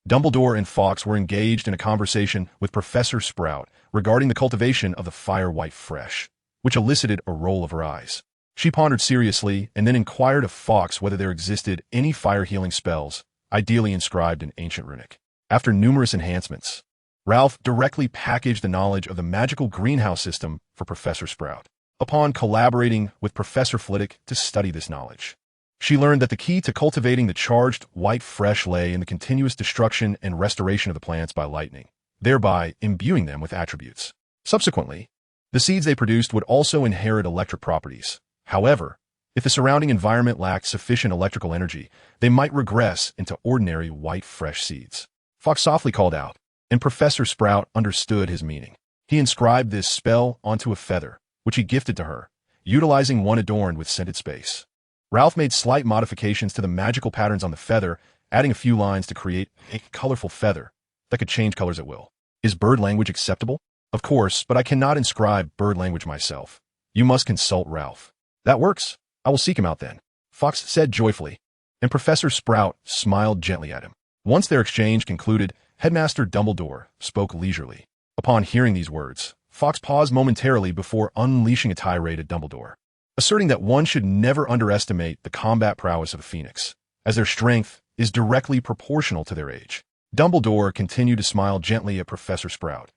S1: Dumbledore and Fawkes were engaged in a conversation with Professor Sprout regarding the cultivation of the fire-white fresh, which elicited a roll of her eyes. She pondered seriously and then inquired of Fawkes whether there existed any fire-healing spells, ideally inscribed in ancient runic. After numerous enhancements, Ralph directly packaged the knowledge of the magical greenhouse system for Professor Sprout. Upon collaborating with Professor Flitwick to study this knowledge, she learned that the key to cultivating the charged white fresh lay in the continuous destruction and restoration of the plants by lightning, thereby imbuing them with attributes. Subsequently, the seeds they produced would also inherit electric properties. However, if the surrounding environment lacked sufficient electrical energy, they might regress into ordinary white fresh seeds. Fawkes softly called out, and Professor Sprout understood his meaning. He inscribed this spell onto a feather, which he gifted to her, utilizing one adorned with scented space. Ralph made slight modifications to the magical patterns on the feather, adding a few lines to create a colorful feather that could change colors at will. Is bird language acceptable? Of course, but I cannot inscribe bird language myself. You must consult Ralph. That works. I will seek him out then, Fawkes said joyfully, and Professor Sprout smiled gently at him. Once their exchange concluded, Headmaster Dumbledore spoke leisurely. Upon hearing these words, Fawkes paused momentarily before unleashing a tirade at Dumbledore, asserting that one should never underestimate the combat prowess of a phoenix, as their strength is directly proportional to their age. Dumbledore continued to smile gently at Professor Sprout.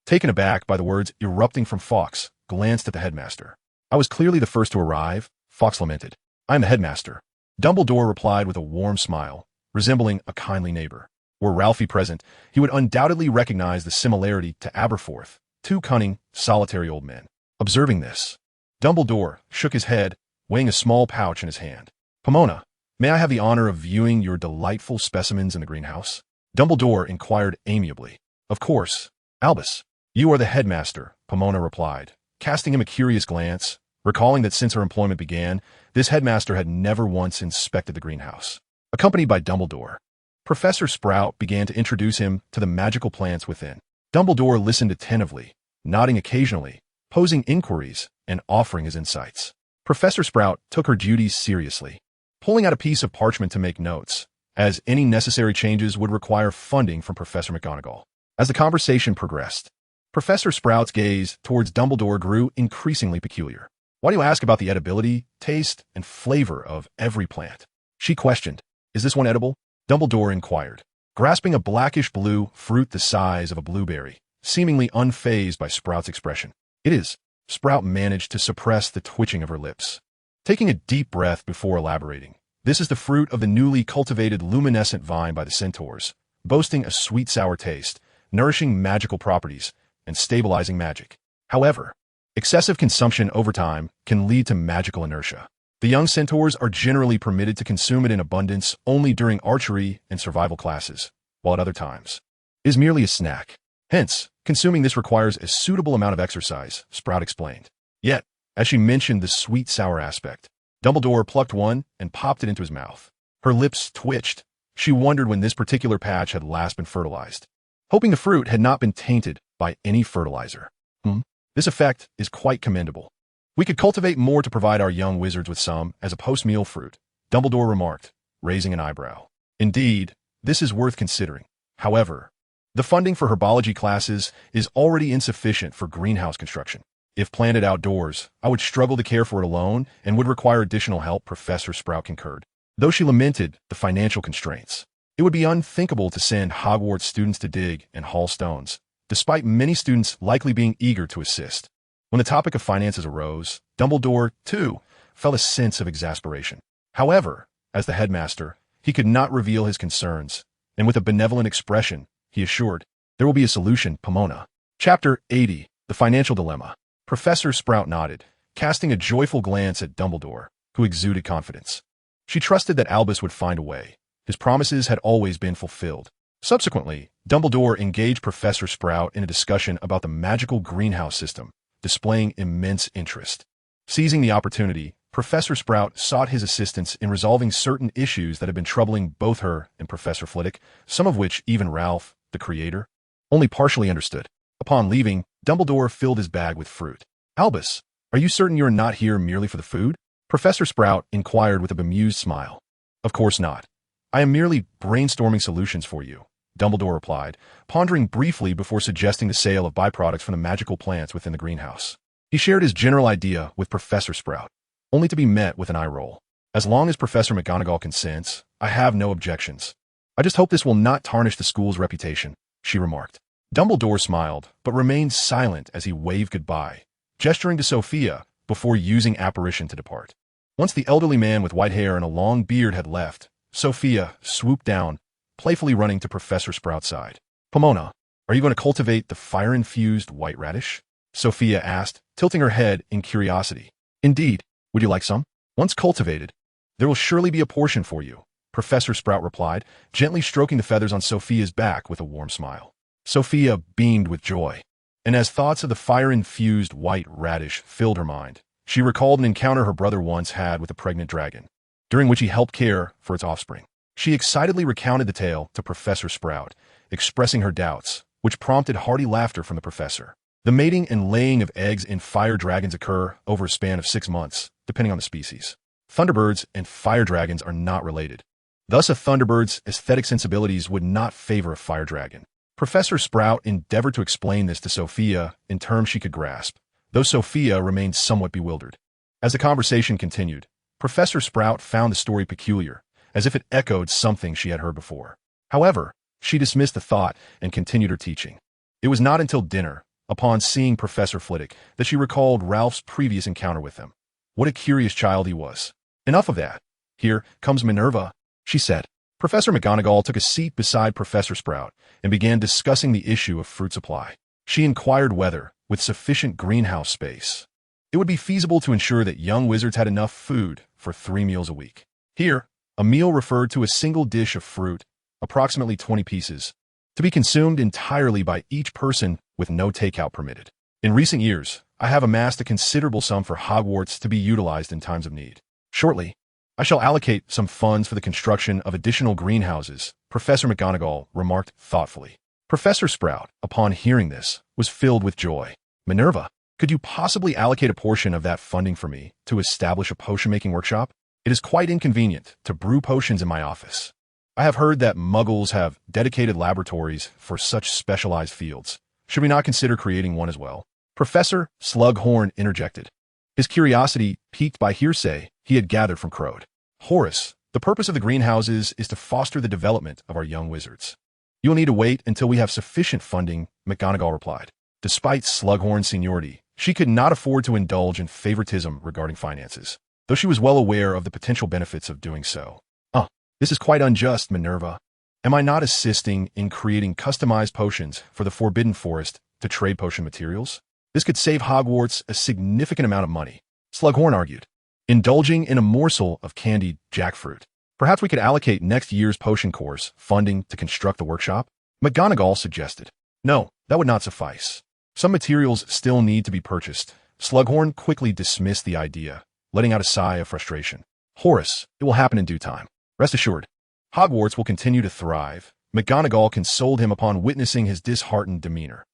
S1: Taken aback by the words erupting from Fawkes, glanced at the headmaster. I was clearly the first to arrive, Fawkes lamented. I am the headmaster. Dumbledore replied with a warm smile, resembling a kindly neighbor. Were Ralphie present, he would undoubtedly recognize the similarity to Aberforth, two cunning, solitary old men. Observing this, Dumbledore shook his head, weighing a small pouch in his hand. Pomona, may I have the honor of viewing your delightful specimens in the greenhouse? Dumbledore inquired amiably. Of course, Albus. You are the headmaster, Pomona replied, casting him a curious glance, recalling that since her employment began, this headmaster had never once inspected the greenhouse. Accompanied by Dumbledore, Professor Sprout began to introduce him to the magical plants within. Dumbledore listened attentively, nodding occasionally, posing inquiries, and offering his insights. Professor Sprout took her duties seriously, pulling out a piece of parchment to make notes, as any necessary changes would require funding from Professor McGonagall. As the conversation progressed, Professor Sprout's gaze towards Dumbledore grew increasingly peculiar. Why do you ask about the edibility, taste, and flavor of every plant? She questioned. Is this one edible? Dumbledore inquired, grasping a blackish-blue fruit the size of a blueberry, seemingly unfazed by Sprout's expression. It is. Sprout managed to suppress the twitching of her lips, taking a deep breath before elaborating. This is the fruit of the newly cultivated luminescent vine by the centaurs, boasting a sweet-sour taste, nourishing magical properties, and stabilizing magic. However, excessive consumption over time can lead to magical inertia. The young centaurs are generally permitted to consume it in abundance only during archery and survival classes, while at other times it is merely a snack. Hence, consuming this requires a suitable amount of exercise, Sprout explained. Yet, as she mentioned the sweet-sour aspect, Dumbledore plucked one and popped it into his mouth. Her lips twitched. She wondered when this particular patch had last been fertilized, hoping the fruit had not been tainted by any fertilizer. This effect is quite commendable. We could cultivate more to provide our young wizards with some as a post-meal fruit, Dumbledore remarked, raising an eyebrow. Indeed, this is worth considering. However, The funding for herbology classes is already insufficient for greenhouse construction. If planted outdoors, I would struggle to care for it alone and would require additional help, Professor Sprout concurred. Though she lamented the financial constraints, it would be unthinkable to send Hogwarts students to dig and haul stones, despite many students likely being eager to assist. When the topic of finances arose, Dumbledore, too, felt a sense of exasperation. However, as the headmaster, he could not reveal his concerns, and with a benevolent expression, he assured, "There will be a solution, Pomona." Chapter 80, The Financial Dilemma. Professor Sprout nodded, casting a joyful glance at Dumbledore, who exuded confidence. She trusted that Albus would find a way. His promises had always been fulfilled. Subsequently, Dumbledore engaged Professor Sprout in a discussion about the magical greenhouse system, displaying immense interest. Seizing the opportunity, Professor Sprout sought his assistance in resolving certain issues that had been troubling both her and Professor Flitwick, some of which even Ralph, the creator, only partially understood. Upon leaving, Dumbledore filled his bag with fruit. "Albus, are you certain you are not here merely for the food?" Professor Sprout inquired with a bemused smile. "Of course not. I am merely brainstorming solutions for you," Dumbledore replied, pondering briefly before suggesting the sale of byproducts from the magical plants within the greenhouse. He shared his general idea with Professor Sprout, only to be met with an eye roll. "As long as Professor McGonagall consents, I have no objections. I just hope this will not tarnish the school's reputation," she remarked. Dumbledore smiled, but remained silent as he waved goodbye, gesturing to Sophia before using apparition to depart. Once the elderly man with white hair and a long beard had left, Sophia swooped down, playfully running to Professor Sprout's side. "Pomona, are you going to cultivate the fire-infused white radish?" Sophia asked, tilting her head in curiosity. "Indeed. Would you like some? Once cultivated, there will surely be a portion for you," Professor Sprout replied, gently stroking the feathers on Sophia's back with a warm smile. Sophia beamed with joy, and as thoughts of the fire-infused white radish filled her mind, she recalled an encounter her brother once had with a pregnant dragon, during which he helped care for its offspring. She excitedly recounted the tale to Professor Sprout, expressing her doubts, which prompted hearty laughter from the professor. The mating and laying of eggs in fire dragons occur over a span of 6 months, depending on the species. Thunderbirds and fire dragons are not related. Thus, a Thunderbird's aesthetic sensibilities would not favor a fire dragon. Professor Sprout endeavored to explain this to Sophia in terms she could grasp, though Sophia remained somewhat bewildered. As the conversation continued, Professor Sprout found the story peculiar, as if it echoed something she had heard before. However, she dismissed the thought and continued her teaching. It was not until dinner, upon seeing Professor Flitwick, that she recalled Ralph's previous encounter with him. What a curious child he was. "Enough of that. Here comes Minerva," she said. Professor McGonagall took a seat beside Professor Sprout and began discussing the issue of fruit supply. She inquired whether, with sufficient greenhouse space, it would be feasible to ensure that young wizards had enough food for 3 meals a week. Here, a meal referred to a single dish of fruit, approximately 20 pieces, to be consumed entirely by each person with no takeout permitted. In recent years, I have amassed a considerable sum for Hogwarts to be utilized in times of need. Shortly, I shall allocate some funds for the construction of additional greenhouses, Professor McGonagall remarked thoughtfully. Professor Sprout, upon hearing this, was filled with joy. "Minerva, could you possibly allocate a portion of that funding for me to establish a potion-making workshop? It is quite inconvenient to brew potions in my office. I have heard that Muggles have dedicated laboratories for such specialized fields. Should we not consider creating one as well?" Professor Slughorn interjected, his curiosity piqued by hearsay he had gathered from Crowd. "Horace, the purpose of the greenhouses is to foster the development of our young wizards. You will need to wait until we have sufficient funding," McGonagall replied. Despite Slughorn's seniority, she could not afford to indulge in favoritism regarding finances, though she was well aware of the potential benefits of doing so. This is quite unjust, Minerva. Am I not assisting in creating customized potions for the Forbidden Forest to trade potion materials? This could save Hogwarts a significant amount of money," Slughorn argued, indulging in a morsel of candied jackfruit. "Perhaps we could allocate next year's potion course funding to construct the workshop?" McGonagall suggested. "No, that would not suffice. Some materials still need to be purchased." Slughorn quickly dismissed the idea, letting out a sigh of frustration. "Horace, it will happen in due time. Rest assured, Hogwarts will continue to thrive." McGonagall consoled him upon witnessing his disheartened demeanor.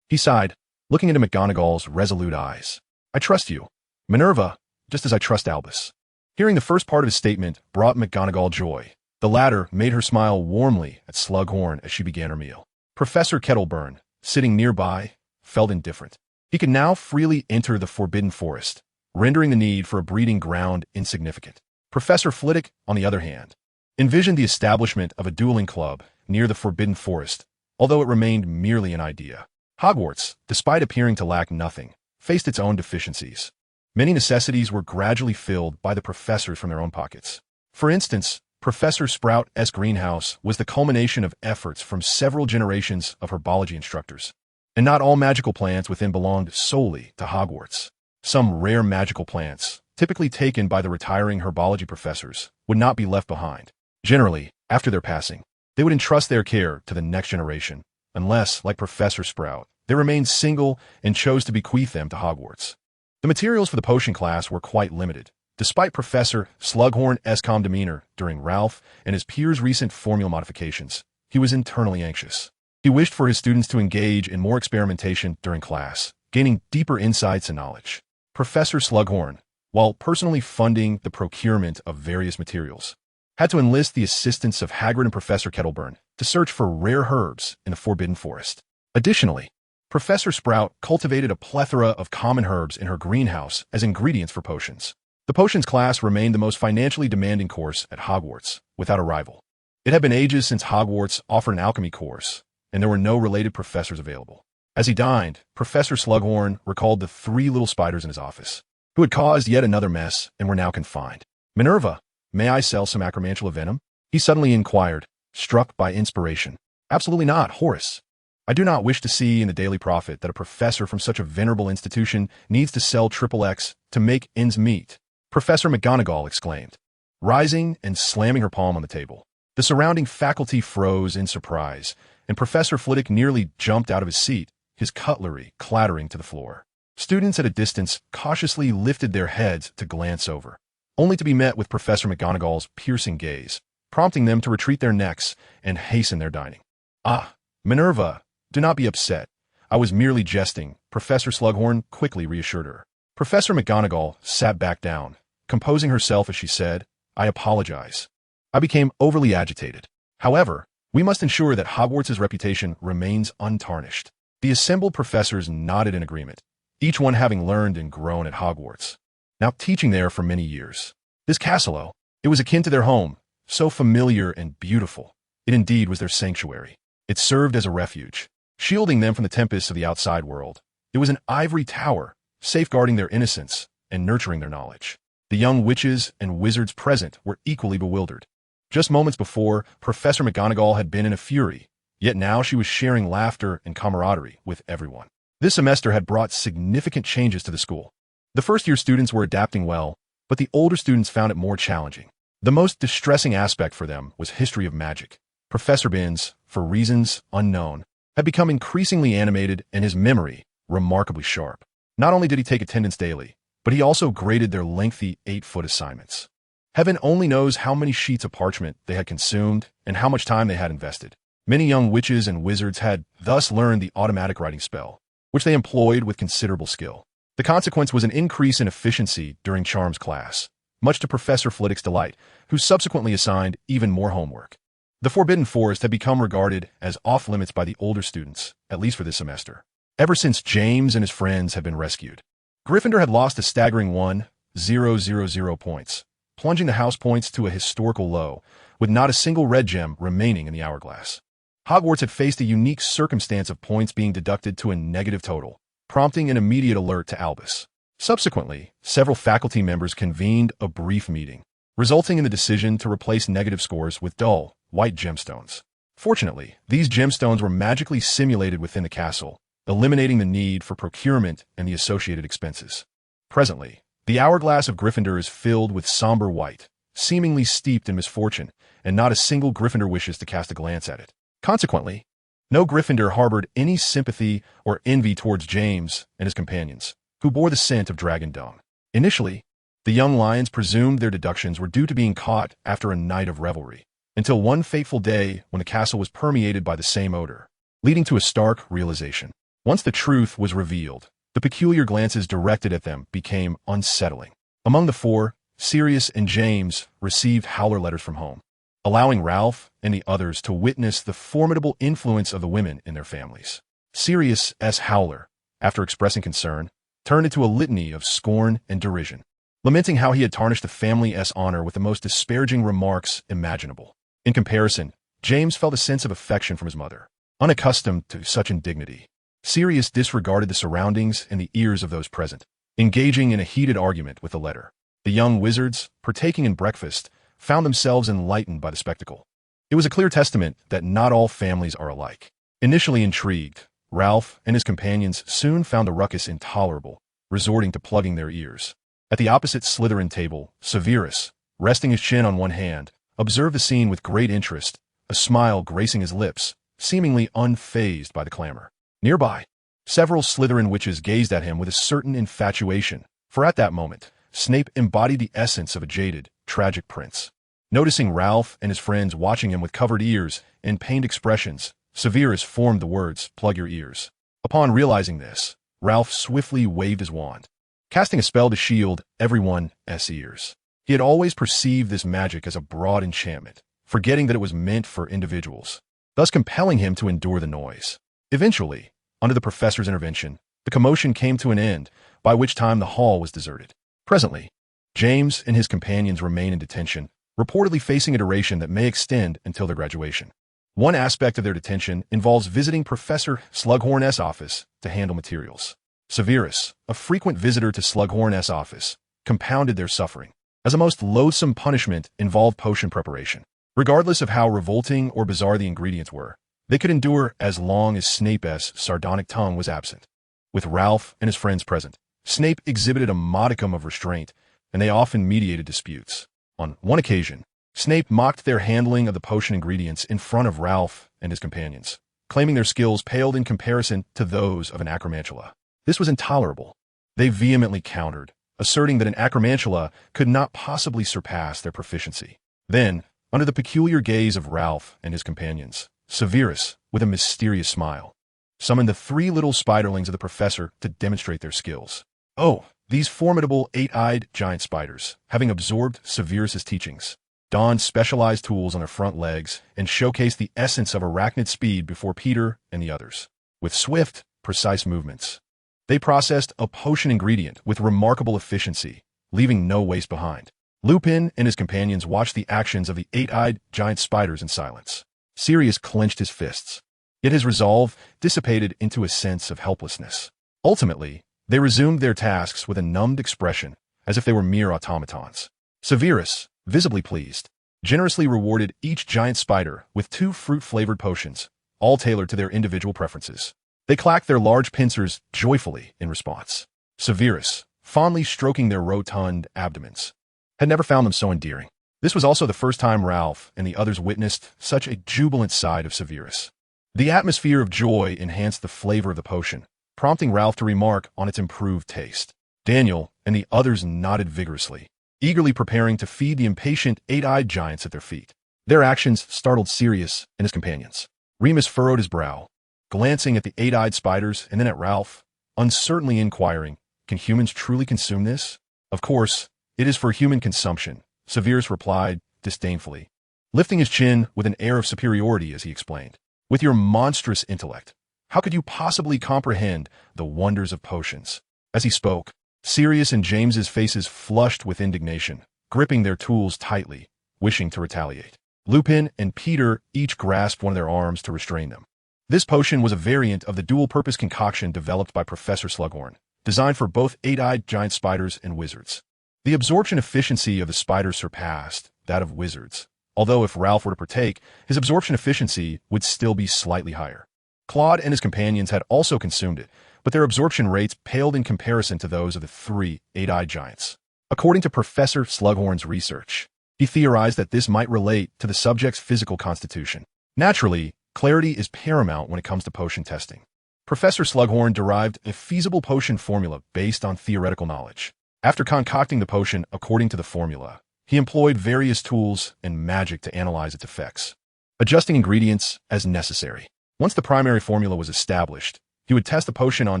S1: He sighed, looking into McGonagall's resolute eyes. "I trust you, Minerva, just as I trust Albus." Hearing the first part of his statement brought McGonagall joy. The latter made her smile warmly at Slughorn as she began her meal. Professor Kettleburn, sitting nearby, felt indifferent. He could now freely enter the Forbidden Forest, rendering the need for a breeding ground insignificant. Professor Flitwick, on the other hand, envisioned the establishment of a dueling club near the Forbidden Forest, although it remained merely an idea. Hogwarts, despite appearing to lack nothing, faced its own deficiencies. Many necessities were gradually filled by the professors from their own pockets. For instance, Professor Sprout's greenhouse was the culmination of efforts from several generations of herbology instructors. And not all magical plants within belonged solely to Hogwarts. Some rare magical plants, typically taken by the retiring herbology professors, would not be left behind. Generally, after their passing, they would entrust their care to the next generation, unless, like Professor Sprout, they remained single and chose to bequeath them to Hogwarts. The materials for the potion class were quite limited. Despite Professor Slughorn's calm demeanor during Ralph and his peers' recent formula modifications, he was internally anxious. He wished for his students to engage in more experimentation during class, gaining deeper insights and knowledge. Professor Slughorn, while personally funding the procurement of various materials, had to enlist the assistance of Hagrid and Professor Kettleburn to search for rare herbs in the Forbidden Forest. Additionally, Professor Sprout cultivated a plethora of common herbs in her greenhouse as ingredients for potions. The potions class remained the most financially demanding course at Hogwarts, without a rival. It had been ages since Hogwarts offered an alchemy course, and there were no related professors available. As he dined, Professor Slughorn recalled the 3 little spiders in his office, who had caused yet another mess and were now confined. "Minerva, may I sell some acromantula venom?" he suddenly inquired, struck by inspiration. "Absolutely not, Horace. I do not wish to see in the Daily Prophet that a professor from such a venerable institution needs to sell XXX to make ends meet," Professor McGonagall exclaimed, rising and slamming her palm on the table. The surrounding faculty froze in surprise, and Professor Flitwick nearly jumped out of his seat, his cutlery clattering to the floor. Students at a distance cautiously lifted their heads to glance over, only to be met with Professor McGonagall's piercing gaze, prompting them to retreat their necks and hasten their dining. "Ah, Minerva, do not be upset. I was merely jesting," Professor Slughorn quickly reassured her. Professor McGonagall sat back down, composing herself as she said, "I apologize. I became overly agitated. However, we must ensure that Hogwarts' reputation remains untarnished." The assembled professors nodded in agreement, each one having learned and grown at Hogwarts, now teaching there for many years. This castle, it was akin to their home, so familiar and beautiful. It indeed was their sanctuary. It served as a refuge, shielding them from the tempests of the outside world. It was an ivory tower, safeguarding their innocence and nurturing their knowledge. The young witches and wizards present were equally bewildered. Just moments before, Professor McGonagall had been in a fury, yet now she was sharing laughter and camaraderie with everyone. This semester had brought significant changes to the school. The first-year students were adapting well, but the older students found it more challenging. The most distressing aspect for them was history of magic. Professor Binns, for reasons unknown, had become increasingly animated and his memory remarkably sharp. Not only did he take attendance daily, but he also graded their lengthy 8-foot assignments. Heaven only knows how many sheets of parchment they had consumed and how much time they had invested. Many young witches and wizards had thus learned the automatic writing spell, which they employed with considerable skill. The consequence was an increase in efficiency during Charms class, much to Professor Flitwick's delight, who subsequently assigned even more homework. The Forbidden Forest had become regarded as off-limits by the older students, at least for this semester, ever since James and his friends had been rescued. Gryffindor had lost a staggering 1,000 points, plunging the house points to a historical low, with not a single red gem remaining in the hourglass. Hogwarts had faced a unique circumstance of points being deducted to a negative total, prompting an immediate alert to Albus. Subsequently, several faculty members convened a brief meeting, resulting in the decision to replace negative scores with dull, white gemstones. Fortunately, these gemstones were magically simulated within the castle, eliminating the need for procurement and the associated expenses. Presently, the hourglass of Gryffindor is filled with somber white, seemingly steeped in misfortune, and not a single Gryffindor wishes to cast a glance at it. Consequently, no Gryffindor harbored any sympathy or envy towards James and his companions, who bore the scent of dragon dung. Initially, the young lions presumed their deductions were due to being caught after a night of revelry, until one fateful day when the castle was permeated by the same odor, leading to a stark realization. Once the truth was revealed, the peculiar glances directed at them became unsettling. Among the four, Sirius and James received howler letters from home. allowing Ralph and the others to witness the formidable influence of the women in their families. Sirius S. Howler, after expressing concern, turned into a litany of scorn and derision, lamenting how he had tarnished the family's honor with the most disparaging remarks imaginable. In comparison, James felt a sense of affection from his mother. Unaccustomed to such indignity, Sirius disregarded the surroundings and the ears of those present, engaging in a heated argument with the letter. The young wizards, partaking in breakfast, found themselves enlightened by the spectacle. It was a clear testament that not all families are alike. Initially intrigued, Ralph and his companions soon found the ruckus intolerable, resorting to plugging their ears. At the opposite Slytherin table, Severus, resting his chin on one hand, observed the scene with great interest, a smile gracing his lips, seemingly unfazed by the clamor. Nearby, several Slytherin witches gazed at him with a certain infatuation, for at that moment, Snape embodied the essence of a jaded, tragic prince. Noticing Ralph and his friends watching him with covered ears and pained expressions, Severus formed the words, "Plug your ears." Upon realizing this, Ralph swiftly waved his wand, casting a spell to shield everyone's ears. He had always perceived this magic as a broad enchantment, forgetting that it was meant for individuals, thus compelling him to endure the noise. Eventually, under the professor's intervention, the commotion came to an end, by which time the hall was deserted. Presently, James and his companions remain in detention, reportedly facing a duration that may extend until their graduation. One aspect of their detention involves visiting Professor Slughorn's office to handle materials. Severus, a frequent visitor to Slughorn's office, compounded their suffering, as a most loathsome punishment involved potion preparation. Regardless of how revolting or bizarre the ingredients were, they could endure as long as Snape's sardonic tongue was absent. With Ralph and his friends present, Snape exhibited a modicum of restraint, and they often mediated disputes. On one occasion, Snape mocked their handling of the potion ingredients in front of Ralph and his companions, claiming their skills paled in comparison to those of an acromantula. This was intolerable. They vehemently countered, asserting that an acromantula could not possibly surpass their proficiency. Then, under the peculiar gaze of Ralph and his companions, Severus, with a mysterious smile, summoned the 3 little spiderlings of the professor to demonstrate their skills. Oh, these formidable 8-eyed giant spiders, having absorbed Severus's teachings, donned specialized tools on their front legs and showcased the essence of arachnid speed before Peter and the others. With swift, precise movements, they processed a potion ingredient with remarkable efficiency, leaving no waste behind. Lupin and his companions watched the actions of the 8-eyed giant spiders in silence. Sirius clenched his fists, yet his resolve dissipated into a sense of helplessness. Ultimately, they resumed their tasks with a numbed expression, as if they were mere automatons. Severus, visibly pleased, generously rewarded each giant spider with 2 fruit-flavored potions, all tailored to their individual preferences. They clacked their large pincers joyfully in response. Severus, fondly stroking their rotund abdomens, had never found them so endearing. This was also the first time Ralph and the others witnessed such a jubilant side of Severus. The atmosphere of joy enhanced the flavor of the potion, prompting Ralph to remark on its improved taste. Daniel and the others nodded vigorously, eagerly preparing to feed the impatient 8-eyed giants at their feet. Their actions startled Sirius and his companions. Remus furrowed his brow, glancing at the 8-eyed spiders and then at Ralph, uncertainly inquiring, "Can humans truly consume this?" "Of course, it is for human consumption," Severus replied disdainfully, lifting his chin with an air of superiority as he explained. "With your monstrous intellect, how could you possibly comprehend the wonders of potions?" As he spoke, Sirius and James's faces flushed with indignation, gripping their tools tightly, wishing to retaliate. Lupin and Peter each grasped one of their arms to restrain them. This potion was a variant of the dual-purpose concoction developed by Professor Slughorn, designed for both 8-eyed giant spiders and wizards. The absorption efficiency of the spiders surpassed that of wizards, although if Ralph were to partake, his absorption efficiency would still be slightly higher. Claude and his companions had also consumed it, but their absorption rates paled in comparison to those of the 3 8-eyed giants. According to Professor Slughorn's research, he theorized that this might relate to the subject's physical constitution. Naturally, clarity is paramount when it comes to potion testing. Professor Slughorn derived a feasible potion formula based on theoretical knowledge. After concocting the potion according to the formula, he employed various tools and magic to analyze its effects, adjusting ingredients as necessary. Once the primary formula was established, he would test the potion on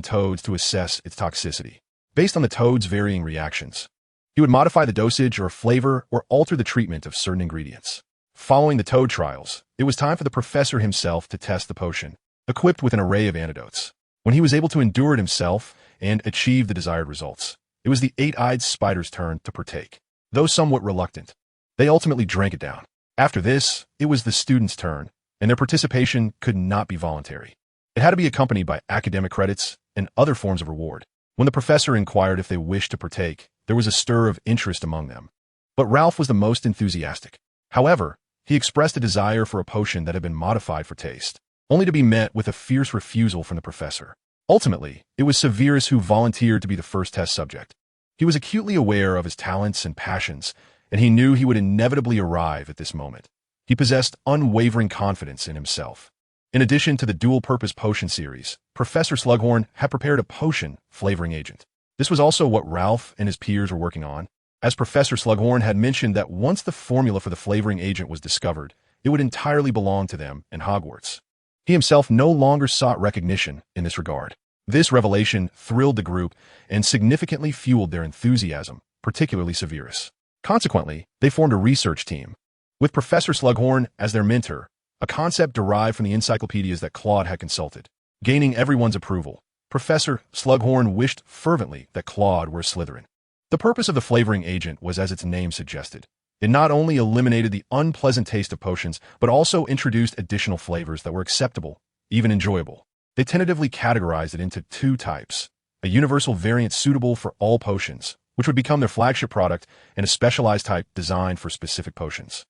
S1: toads to assess its toxicity. Based on the toads' varying reactions, he would modify the dosage or flavor or alter the treatment of certain ingredients. Following the toad trials, it was time for the professor himself to test the potion, equipped with an array of antidotes. When he was able to endure it himself and achieve the desired results, it was the eight-eyed spider's turn to partake. Though somewhat reluctant, they ultimately drank it down. After this, it was the students' turn, and their participation could not be voluntary. It had to be accompanied by academic credits and other forms of reward. When the professor inquired if they wished to partake, there was a stir of interest among them. But Ralph was the most enthusiastic. However, he expressed a desire for a potion that had been modified for taste, only to be met with a fierce refusal from the professor. Ultimately, it was Severus who volunteered to be the first test subject. He was acutely aware of his talents and passions, and he knew he would inevitably arrive at this moment. He possessed unwavering confidence in himself. In addition to the dual-purpose potion series, Professor Slughorn had prepared a potion flavoring agent. This was also what Ralph and his peers were working on, as Professor Slughorn had mentioned that once the formula for the flavoring agent was discovered, it would entirely belong to them and Hogwarts. He himself no longer sought recognition in this regard. This revelation thrilled the group and significantly fueled their enthusiasm, particularly Severus. Consequently, they formed a research team, with Professor Slughorn as their mentor, a concept derived from the encyclopedias that Claude had consulted. Gaining everyone's approval, Professor Slughorn wished fervently that Claude were a Slytherin. The purpose of the flavoring agent was as its name suggested. It not only eliminated the unpleasant taste of potions, but also introduced additional flavors that were acceptable, even enjoyable. They tentatively categorized it into two types: a universal variant suitable for all potions, which would become their flagship product, and a specialized type designed for specific potions.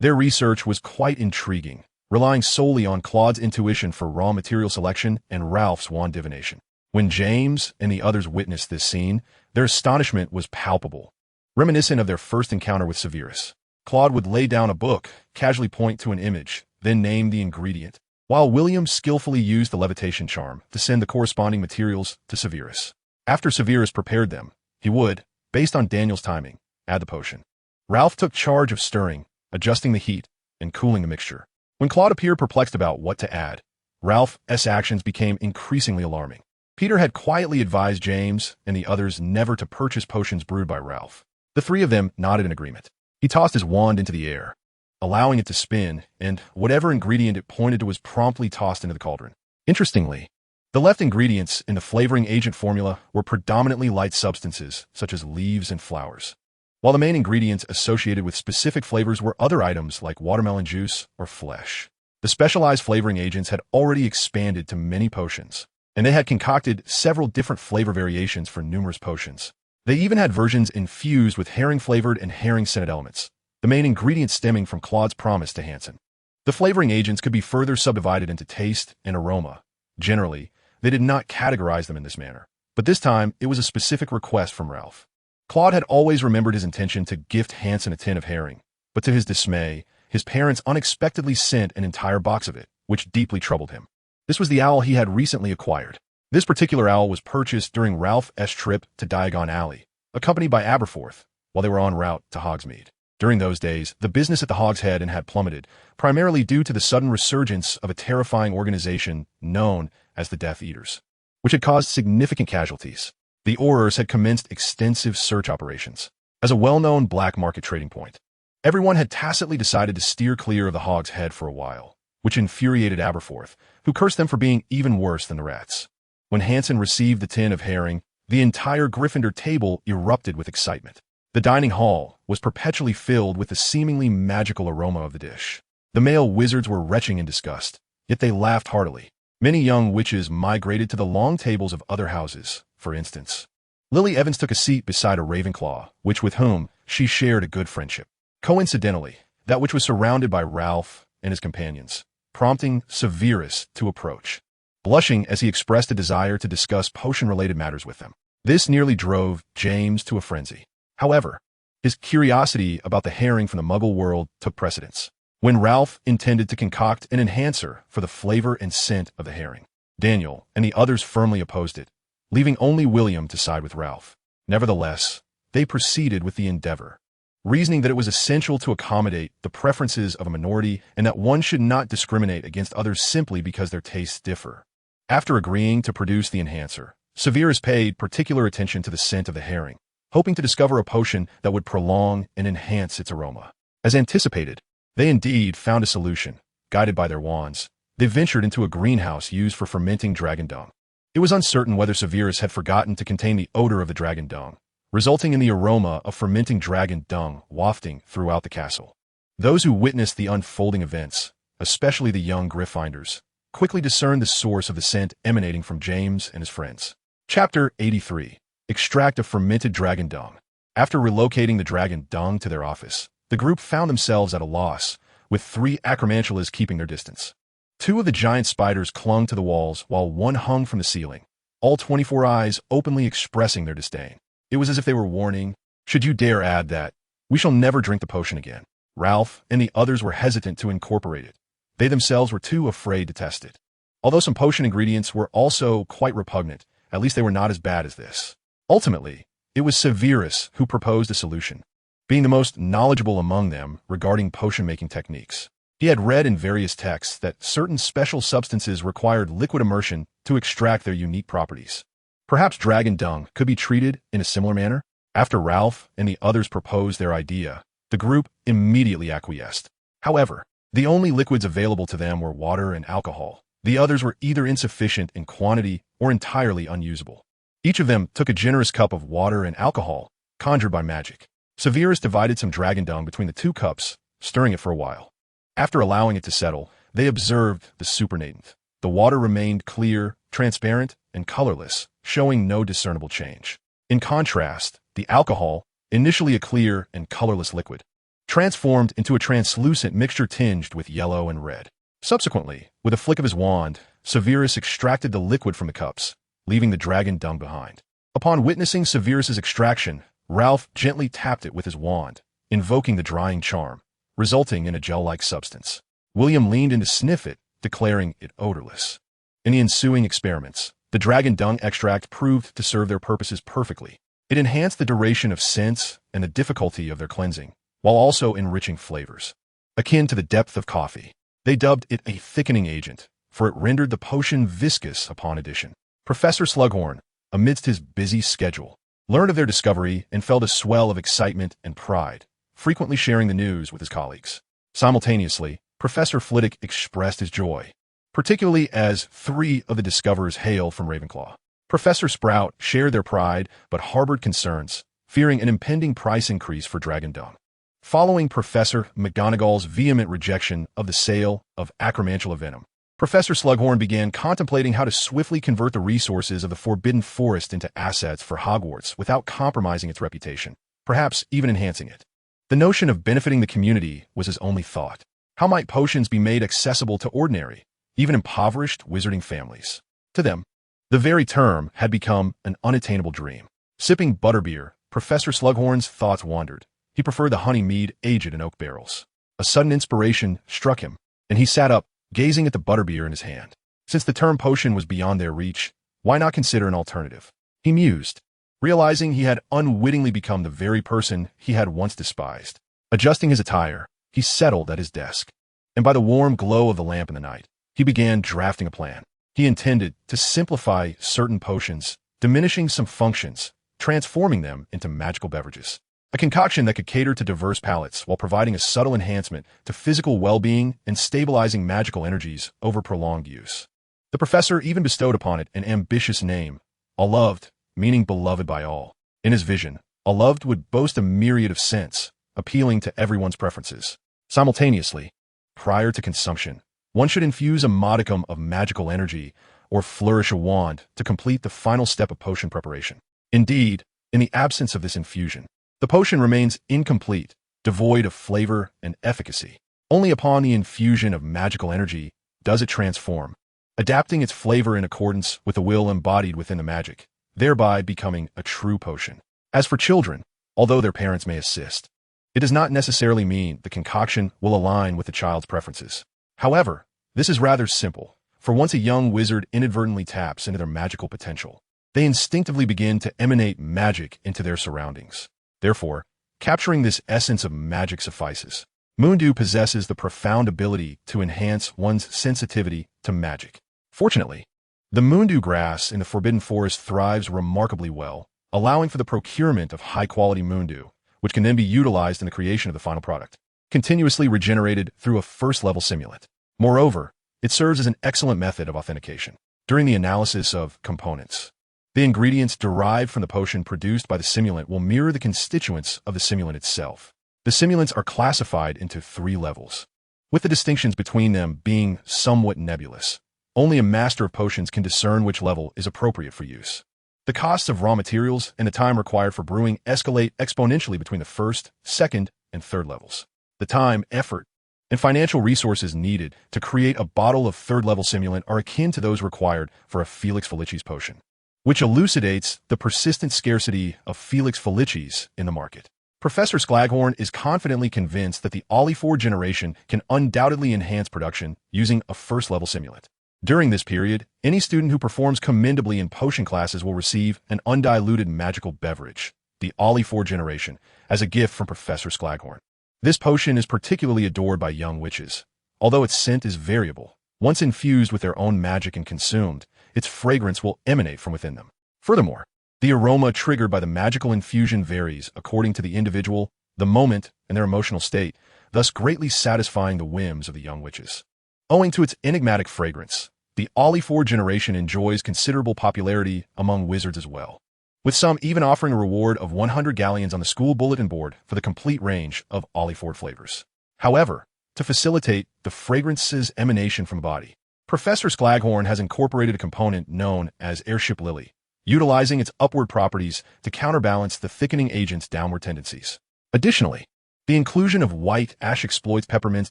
S1: Their research was quite intriguing, relying solely on Claude's intuition for raw material selection and Ralph's wand divination. When James and the others witnessed this scene, their astonishment was palpable. Reminiscent of their first encounter with Severus, Claude would lay down a book, casually point to an image, then name the ingredient, while William skillfully used the levitation charm to send the corresponding materials to Severus. After Severus prepared them, he would, based on Daniel's timing, add the potion. Ralph took charge of stirring, adjusting the heat, and cooling the mixture. When Claude appeared perplexed about what to add, Ralph's actions became increasingly alarming. Peter had quietly advised James and the others never to purchase potions brewed by Ralph. The three of them nodded in agreement. He tossed his wand into the air, allowing it to spin, and whatever ingredient it pointed to was promptly tossed into the cauldron. Interestingly, the left ingredients in the flavoring agent formula were predominantly light substances, such as leaves and flowers, while the main ingredients associated with specific flavors were other items like watermelon juice or flesh. The specialized flavoring agents had already expanded to many potions, and they had concocted several different flavor variations for numerous potions. They even had versions infused with herring-flavored and herring-scented elements, the main ingredient stemming from Claude's promise to Hansen. The flavoring agents could be further subdivided into taste and aroma. Generally, they did not categorize them in this manner, but this time it was a specific request from Ralph. Claude had always remembered his intention to gift Hansen a tin of herring, but to his dismay, his parents unexpectedly sent an entire box of it, which deeply troubled him. This was the owl he had recently acquired. This particular owl was purchased during Ralph's trip to Diagon Alley, accompanied by Aberforth, while they were en route to Hogsmeade. During those days, the business at the Hog's Head had plummeted, primarily due to the sudden resurgence of a terrifying organization known as the Death Eaters, which had caused significant casualties. The Aurors had commenced extensive search operations. As a well-known black market trading point, everyone had tacitly decided to steer clear of the Hog's Head for a while, which infuriated Aberforth, who cursed them for being even worse than the rats. When Hansen received the tin of herring, the entire Gryffindor table erupted with excitement. The dining hall was perpetually filled with the seemingly magical aroma of the dish. The male wizards were retching in disgust, yet they laughed heartily. Many young witches migrated to the long tables of other houses. For instance, Lily Evans took a seat beside a Ravenclaw, with whom she shared a good friendship. Coincidentally, that which was surrounded by Ralph and his companions, prompting Severus to approach, blushing as he expressed a desire to discuss potion-related matters with them. This nearly drove James to a frenzy. However, his curiosity about the herring from the Muggle world took precedence. When Ralph intended to concoct an enhancer for the flavor and scent of the herring, Daniel and the others firmly opposed it, leaving only William to side with Ralph. Nevertheless, they proceeded with the endeavor, reasoning that it was essential to accommodate the preferences of a minority and that one should not discriminate against others simply because their tastes differ. After agreeing to produce the enhancer, Severus paid particular attention to the scent of the herring, hoping to discover a potion that would prolong and enhance its aroma. As anticipated, They indeed found a solution. Guided by their wands, they ventured into a greenhouse used for fermenting dragon dung. It was uncertain whether Severus had forgotten to contain the odor of the dragon dung, resulting in the aroma of fermenting dragon dung wafting throughout the castle. Those who witnessed the unfolding events, especially the young Gryffindors, quickly discerned the source of the scent emanating from James and his friends. Chapter 83. Extract of fermented dragon dung. After relocating the dragon dung to their office, the group found themselves at a loss, with 3 acromantulas keeping their distance. 2 of the giant spiders clung to the walls while one hung from the ceiling, all 24 eyes openly expressing their disdain. It was as if they were warning, "Should you dare add that, we shall never drink the potion again." Ralph and the others were hesitant to incorporate it. They themselves were too afraid to test it. Although some potion ingredients were also quite repugnant, at least they were not as bad as this. Ultimately, it was Severus who proposed a solution, being the most knowledgeable among them regarding potion-making techniques. He had read in various texts that certain special substances required liquid immersion to extract their unique properties. Perhaps dragon dung could be treated in a similar manner? After Ralph and the others proposed their idea, the group immediately acquiesced. However, the only liquids available to them were water and alcohol. The others were either insufficient in quantity or entirely unusable. Each of them took a generous cup of water and alcohol, conjured by magic. Severus divided some dragon dung between the 2 cups, stirring it for a while. After allowing it to settle, they observed the supernatant. The water remained clear, transparent, and colorless, showing no discernible change. In contrast, the alcohol, initially a clear and colorless liquid, transformed into a translucent mixture tinged with yellow and red. Subsequently, with a flick of his wand, Severus extracted the liquid from the cups, leaving the dragon dung behind. Upon witnessing Severus's extraction, Ralph gently tapped it with his wand, invoking the drying charm, resulting in a gel-like substance. William leaned in to sniff it, declaring it odorless. In the ensuing experiments, the dragon dung extract proved to serve their purposes perfectly. It enhanced the duration of scents and the difficulty of their cleansing, while also enriching flavors. Akin to the depth of coffee, they dubbed it a thickening agent, for it rendered the potion viscous upon addition. Professor Slughorn, amidst his busy schedule, learned of their discovery and felt a swell of excitement and pride, frequently sharing the news with his colleagues. Simultaneously, Professor Flitwick expressed his joy, particularly as 3 of the discoverers hail from Ravenclaw. Professor Sprout shared their pride but harbored concerns, fearing an impending price increase for dragon dung. Following Professor McGonagall's vehement rejection of the sale of acromantula venom, Professor Slughorn began contemplating how to swiftly convert the resources of the Forbidden Forest into assets for Hogwarts without compromising its reputation, perhaps even enhancing it. The notion of benefiting the community was his only thought. How might potions be made accessible to ordinary, even impoverished wizarding families? To them, the very term had become an unattainable dream. Sipping butterbeer, Professor Slughorn's thoughts wandered. He preferred the honey mead aged in oak barrels. A sudden inspiration struck him, and he sat up, gazing at the butterbeer in his hand. Since the term potion was beyond their reach, why not consider an alternative? He mused, realizing he had unwittingly become the very person he had once despised. Adjusting his attire, he settled at his desk, and by the warm glow of the lamp in the night, he began drafting a plan. He intended to simplify certain potions, diminishing some functions, transforming them into magical beverages. A concoction that could cater to diverse palates while providing a subtle enhancement to physical well-being and stabilizing magical energies over prolonged use. The professor even bestowed upon it an ambitious name, Alloved, meaning beloved by all. In his vision, Alloved would boast a myriad of scents, appealing to everyone's preferences. Simultaneously, prior to consumption, one should infuse a modicum of magical energy or flourish a wand to complete the final step of potion preparation. Indeed, in the absence of this infusion, the potion remains incomplete, devoid of flavor and efficacy. Only upon the infusion of magical energy does it transform, adapting its flavor in accordance with the will embodied within the magic, thereby becoming a true potion. As for children, although their parents may assist, it does not necessarily mean the concoction will align with the child's preferences. However, this is rather simple, for once a young wizard inadvertently taps into their magical potential, they instinctively begin to emanate magic into their surroundings. Therefore, capturing this essence of magic suffices. Moondew possesses the profound ability to enhance one's sensitivity to magic. Fortunately, the Moondew grass in the Forbidden Forest thrives remarkably well, allowing for the procurement of high-quality Moondew, which can then be utilized in the creation of the final product. continuously regenerated through a first-level simulant. Moreover, it serves as an excellent method of authentication. During the analysis of components, the ingredients derived from the potion produced by the simulant will mirror the constituents of the simulant itself. The simulants are classified into 3 levels, with the distinctions between them being somewhat nebulous. Only a master of potions can discern which level is appropriate for use. The costs of raw materials and the time required for brewing escalate exponentially between the first, second, and third levels. The time, effort, and financial resources needed to create a bottle of third-level simulant are akin to those required for a Felix Felicis potion, which elucidates the persistent scarcity of Felix Felicis in the market. Professor Sclaghorn is confidently convinced that the Ollie-4 generation can undoubtedly enhance production using a first-level simulant. During this period, any student who performs commendably in potion classes will receive an undiluted magical beverage, the Ollie-4 generation, as a gift from Professor Sclaghorn. This potion is particularly adored by young witches. Although its scent is variable, once infused with their own magic and consumed, its fragrance will emanate from within them. Furthermore, the aroma triggered by the magical infusion varies according to the individual, the moment, and their emotional state, thus greatly satisfying the whims of the young witches. Owing to its enigmatic fragrance, the Ollie-4 generation enjoys considerable popularity among wizards as well, with some even offering a reward of 100 galleons on the school bulletin board for the complete range of Ollie-4 flavors. However, to facilitate the fragrance's emanation from the body, Professor Sclaghorn has incorporated a component known as airship lily, utilizing its upward properties to counterbalance the thickening agent's downward tendencies. Additionally, the inclusion of white ash exploits peppermint's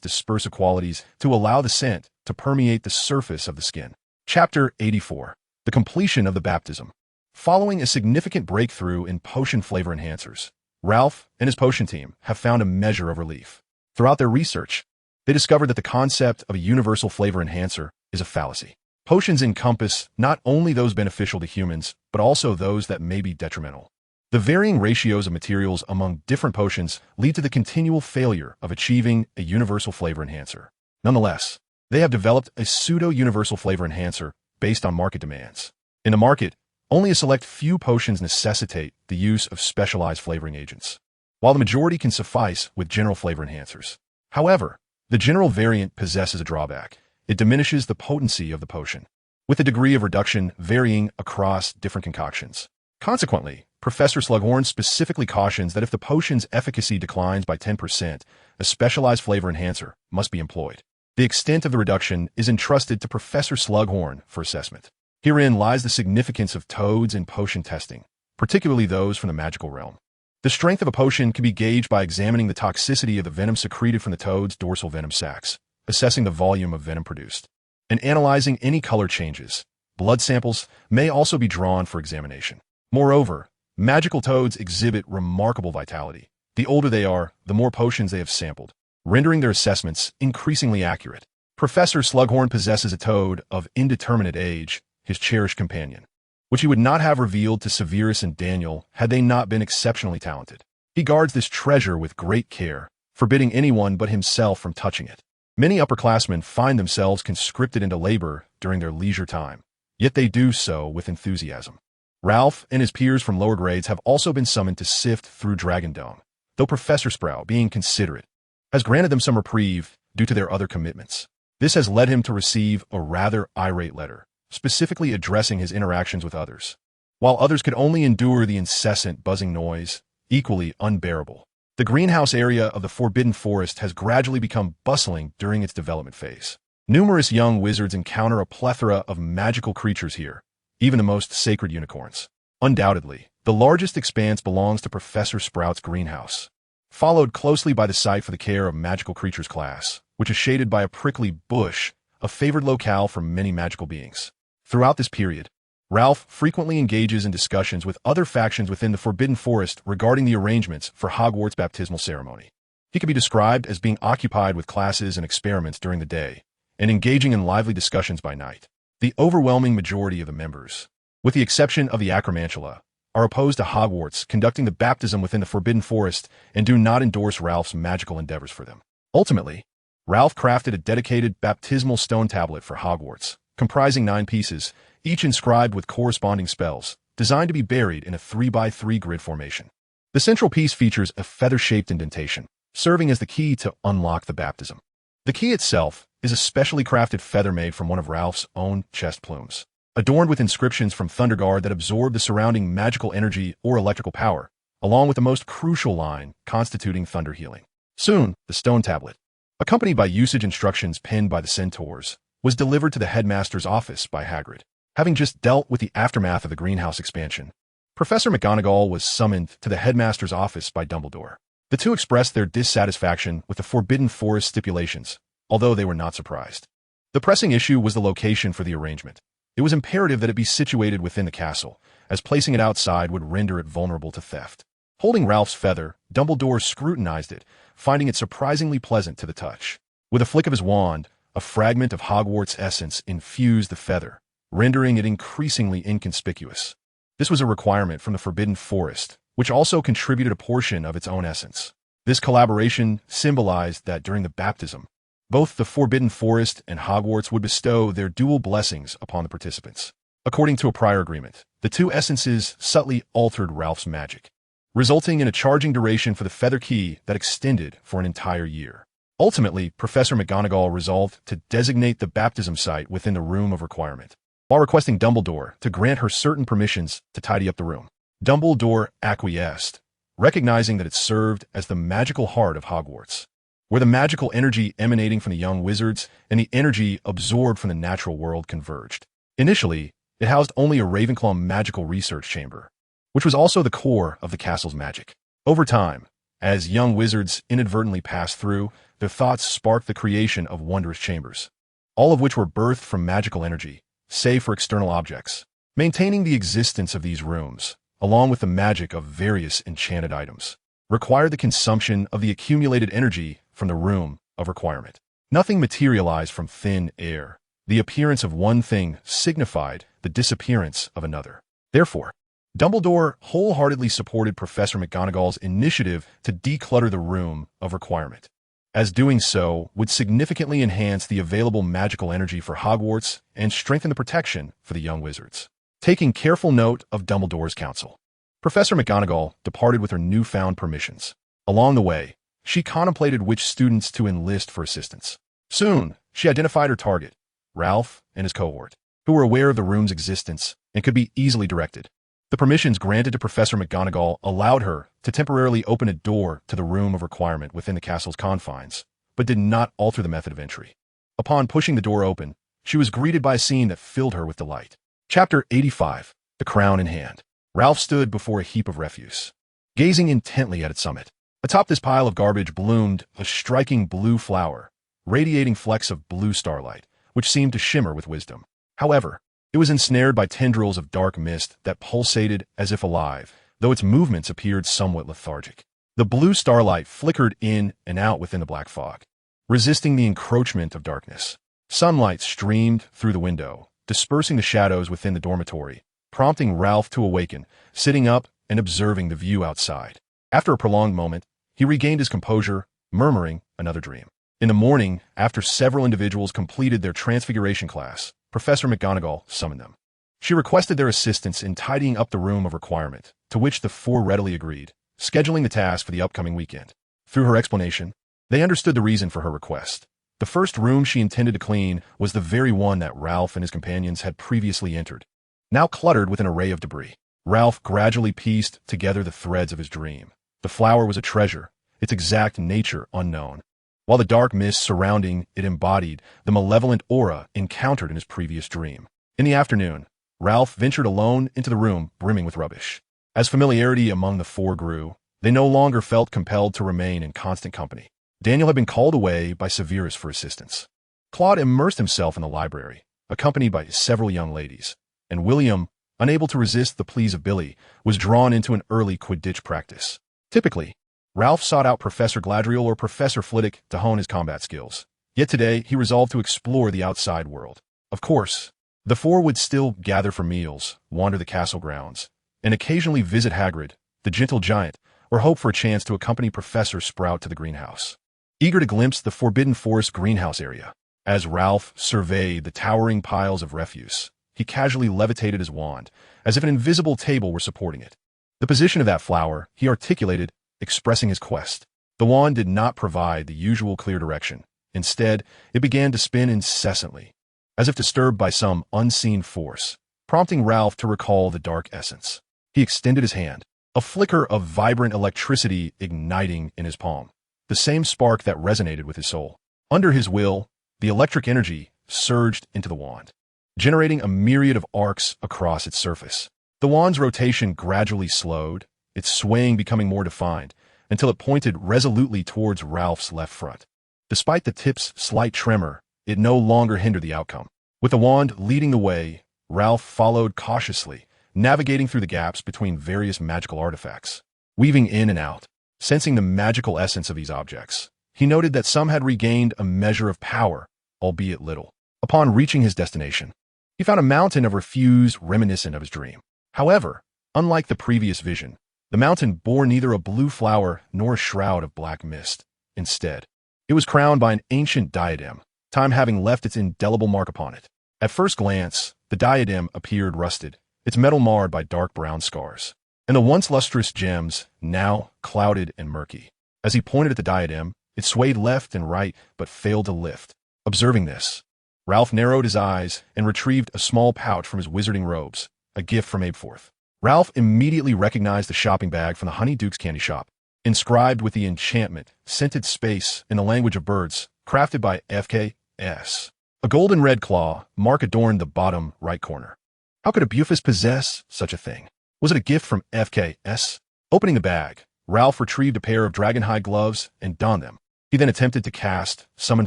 S1: dispersive qualities to allow the scent to permeate the surface of the skin. Chapter 84. The completion of the baptism. Following a significant breakthrough in potion flavor enhancers, Ralph and his potion team have found a measure of relief. Throughout their research, they discovered that the concept of a universal flavor enhancer is a fallacy. Potions encompass not only those beneficial to humans, but also those that may be detrimental. The varying ratios of materials among different potions lead to the continual failure of achieving a universal flavor enhancer. Nonetheless, they have developed a pseudo-universal flavor enhancer based on market demands. In the market, only a select few potions necessitate the use of specialized flavoring agents, while the majority can suffice with general flavor enhancers. However, the general variant possesses a drawback. It diminishes the potency of the potion, with the degree of reduction varying across different concoctions. Consequently, Professor Slughorn specifically cautions that if the potion's efficacy declines by 10%, a specialized flavor enhancer must be employed. The extent of the reduction is entrusted to Professor Slughorn for assessment. Herein lies the significance of toads in potion testing, particularly those from the magical realm. The strength of a potion can be gauged by examining the toxicity of the venom secreted from the toad's dorsal venom sacs, assessing the volume of venom produced, and analyzing any color changes. Blood samples may also be drawn for examination. Moreover, magical toads exhibit remarkable vitality. The older they are, the more potions they have sampled, rendering their assessments increasingly accurate. Professor Slughorn possesses a toad of indeterminate age, his cherished companion, which he would not have revealed to Severus and Daniel had they not been exceptionally talented. He guards this treasure with great care, forbidding anyone but himself from touching it. Many upperclassmen find themselves conscripted into labor during their leisure time, yet they do so with enthusiasm. Ralph and his peers from lower grades have also been summoned to sift through Dragon Dome, though Professor Sprout, being considerate, has granted them some reprieve due to their other commitments. This has led him to receive a rather irate letter, specifically addressing his interactions with others. While others could only endure the incessant buzzing noise, equally unbearable, the greenhouse area of the Forbidden Forest has gradually become bustling during its development phase. Numerous young wizards encounter a plethora of magical creatures here, even the most sacred unicorns. Undoubtedly, the largest expanse belongs to Professor Sprout's greenhouse, followed closely by the site for the care of magical creatures class, which is shaded by a prickly bush, a favored locale for many magical beings. Throughout this period, Ralph frequently engages in discussions with other factions within the Forbidden Forest regarding the arrangements for Hogwarts' baptismal ceremony. He can be described as being occupied with classes and experiments during the day, and engaging in lively discussions by night. The overwhelming majority of the members, with the exception of the Acromantula, are opposed to Hogwarts conducting the baptism within the Forbidden Forest and do not endorse Ralph's magical endeavors for them. Ultimately, Ralph crafted a dedicated baptismal stone tablet for Hogwarts, comprising 9 pieces, each inscribed with corresponding spells, designed to be buried in a 3x3 grid formation. The central piece features a feather-shaped indentation, serving as the key to unlock the baptism. The key itself is a specially crafted feather made from one of Ralph's own chest plumes, adorned with inscriptions from Thunderguard that absorb the surrounding magical energy or electrical power, along with the most crucial line constituting thunder healing. Soon, the stone tablet, accompanied by usage instructions penned by the centaurs, was delivered to the headmaster's office by Hagrid. Having just dealt with the aftermath of the greenhouse expansion, Professor McGonagall was summoned to the headmaster's office by Dumbledore. The two expressed their dissatisfaction with the Forbidden Forest stipulations, although they were not surprised. The pressing issue was the location for the arrangement. It was imperative that it be situated within the castle, as placing it outside would render it vulnerable to theft. Holding Ralph's feather, Dumbledore scrutinized it, finding it surprisingly pleasant to the touch. With a flick of his wand, a fragment of Hogwarts essence infused the feather, rendering it increasingly inconspicuous. This was a requirement from the Forbidden Forest, which also contributed a portion of its own essence. This collaboration symbolized that during the baptism, both the Forbidden Forest and Hogwarts would bestow their dual blessings upon the participants. According to a prior agreement, the two essences subtly altered Ralph's magic, resulting in a charging duration for the feather key that extended for an entire year. Ultimately, Professor McGonagall resolved to designate the baptism site within the Room of Requirement, while requesting Dumbledore to grant her certain permissions to tidy up the room. Dumbledore acquiesced, recognizing that it served as the magical heart of Hogwarts, where the magical energy emanating from the young wizards and the energy absorbed from the natural world converged. Initially, it housed only a Ravenclaw magical research chamber, which was also the core of the castle's magic. Over time, as young wizards inadvertently passed through, their thoughts sparked the creation of wondrous chambers, all of which were birthed from magical energy, save for external objects. Maintaining the existence of these rooms, along with the magic of various enchanted items, required the consumption of the accumulated energy from the Room of Requirement. Nothing materialized from thin air. The appearance of one thing signified the disappearance of another. Therefore, Dumbledore wholeheartedly supported Professor McGonagall's initiative to declutter the Room of Requirement, as doing so would significantly enhance the available magical energy for Hogwarts and strengthen the protection for the young wizards. Taking careful note of Dumbledore's counsel, Professor McGonagall departed with her newfound permissions. Along the way, she contemplated which students to enlist for assistance. Soon, she identified her target, Ralph and his cohort, who were aware of the room's existence and could be easily directed. The permissions granted to Professor McGonagall allowed her to temporarily open a door to the Room of Requirement within the castle's confines, but did not alter the method of entry. Upon pushing the door open, she was greeted by a scene that filled her with delight. Chapter 85, The Crown in Hand. Ralph stood before a heap of refuse, gazing intently at its summit. Atop this pile of garbage bloomed a striking blue flower, radiating flecks of blue starlight, which seemed to shimmer with wisdom. However, it was ensnared by tendrils of dark mist that pulsated as if alive, though its movements appeared somewhat lethargic. The blue starlight flickered in and out within the black fog, resisting the encroachment of darkness. Sunlight streamed through the window, dispersing the shadows within the dormitory, prompting Ralph to awaken, sitting up and observing the view outside. After a prolonged moment, he regained his composure, murmuring another dream. In the morning, after several individuals completed their transfiguration class, Professor McGonagall summoned them. She requested their assistance in tidying up the Room of Requirement, to which the four readily agreed, scheduling the task for the upcoming weekend. Through her explanation, they understood the reason for her request. The first room she intended to clean was the very one that Ralph and his companions had previously entered, now cluttered with an array of debris. Ralph gradually pieced together the threads of his dream. The flower was a treasure, its exact nature unknown, while the dark mist surrounding it embodied the malevolent aura encountered in his previous dream. In the afternoon, Ralph ventured alone into the room brimming with rubbish. As familiarity among the four grew, they no longer felt compelled to remain in constant company. Daniel had been called away by Severus for assistance. Claude immersed himself in the library, accompanied by several young ladies, and William, unable to resist the pleas of Billy, was drawn into an early Quidditch practice. Typically, Ralph sought out Professor Gladriel or Professor Flitwick to hone his combat skills. Yet today, he resolved to explore the outside world. Of course, the four would still gather for meals, wander the castle grounds, and occasionally visit Hagrid, the gentle giant, or hope for a chance to accompany Professor Sprout to the greenhouse. Eager to glimpse the Forbidden Forest greenhouse area, as Ralph surveyed the towering piles of refuse, he casually levitated his wand, as if an invisible table were supporting it. The position of that flower, he articulated, expressing his quest. The wand did not provide the usual clear direction. Instead, it began to spin incessantly, as if disturbed by some unseen force, prompting Ralph to recall the dark essence. He extended his hand, a flicker of vibrant electricity igniting in his palm, the same spark that resonated with his soul. Under his will, the electric energy surged into the wand, generating a myriad of arcs across its surface. The wand's rotation gradually slowed, its swaying becoming more defined, until it pointed resolutely towards Ralph's left front. Despite the tip's slight tremor, it no longer hindered the outcome. With the wand leading the way, Ralph followed cautiously, navigating through the gaps between various magical artifacts. Weaving in and out, sensing the magical essence of these objects, he noted that some had regained a measure of power, albeit little. Upon reaching his destination, he found a mountain of refuse reminiscent of his dream. However, unlike the previous vision, the mountain bore neither a blue flower nor a shroud of black mist. Instead, it was crowned by an ancient diadem, time having left its indelible mark upon it. At first glance, the diadem appeared rusted, its metal marred by dark brown scars, and the once lustrous gems now clouded and murky. As he pointed at the diadem, it swayed left and right but failed to lift. Observing this, Ralph narrowed his eyes and retrieved a small pouch from his wizarding robes, a gift from Abeforth. Ralph immediately recognized the shopping bag from the Honeyduke's candy shop, inscribed with the enchantment, scented space in the language of birds, crafted by FKS. A golden red claw mark adorned the bottom right corner. How could a Bufus possess such a thing? Was it a gift from FKS? Opening the bag, Ralph retrieved a pair of dragonhide gloves and donned them. He then attempted to cast Summon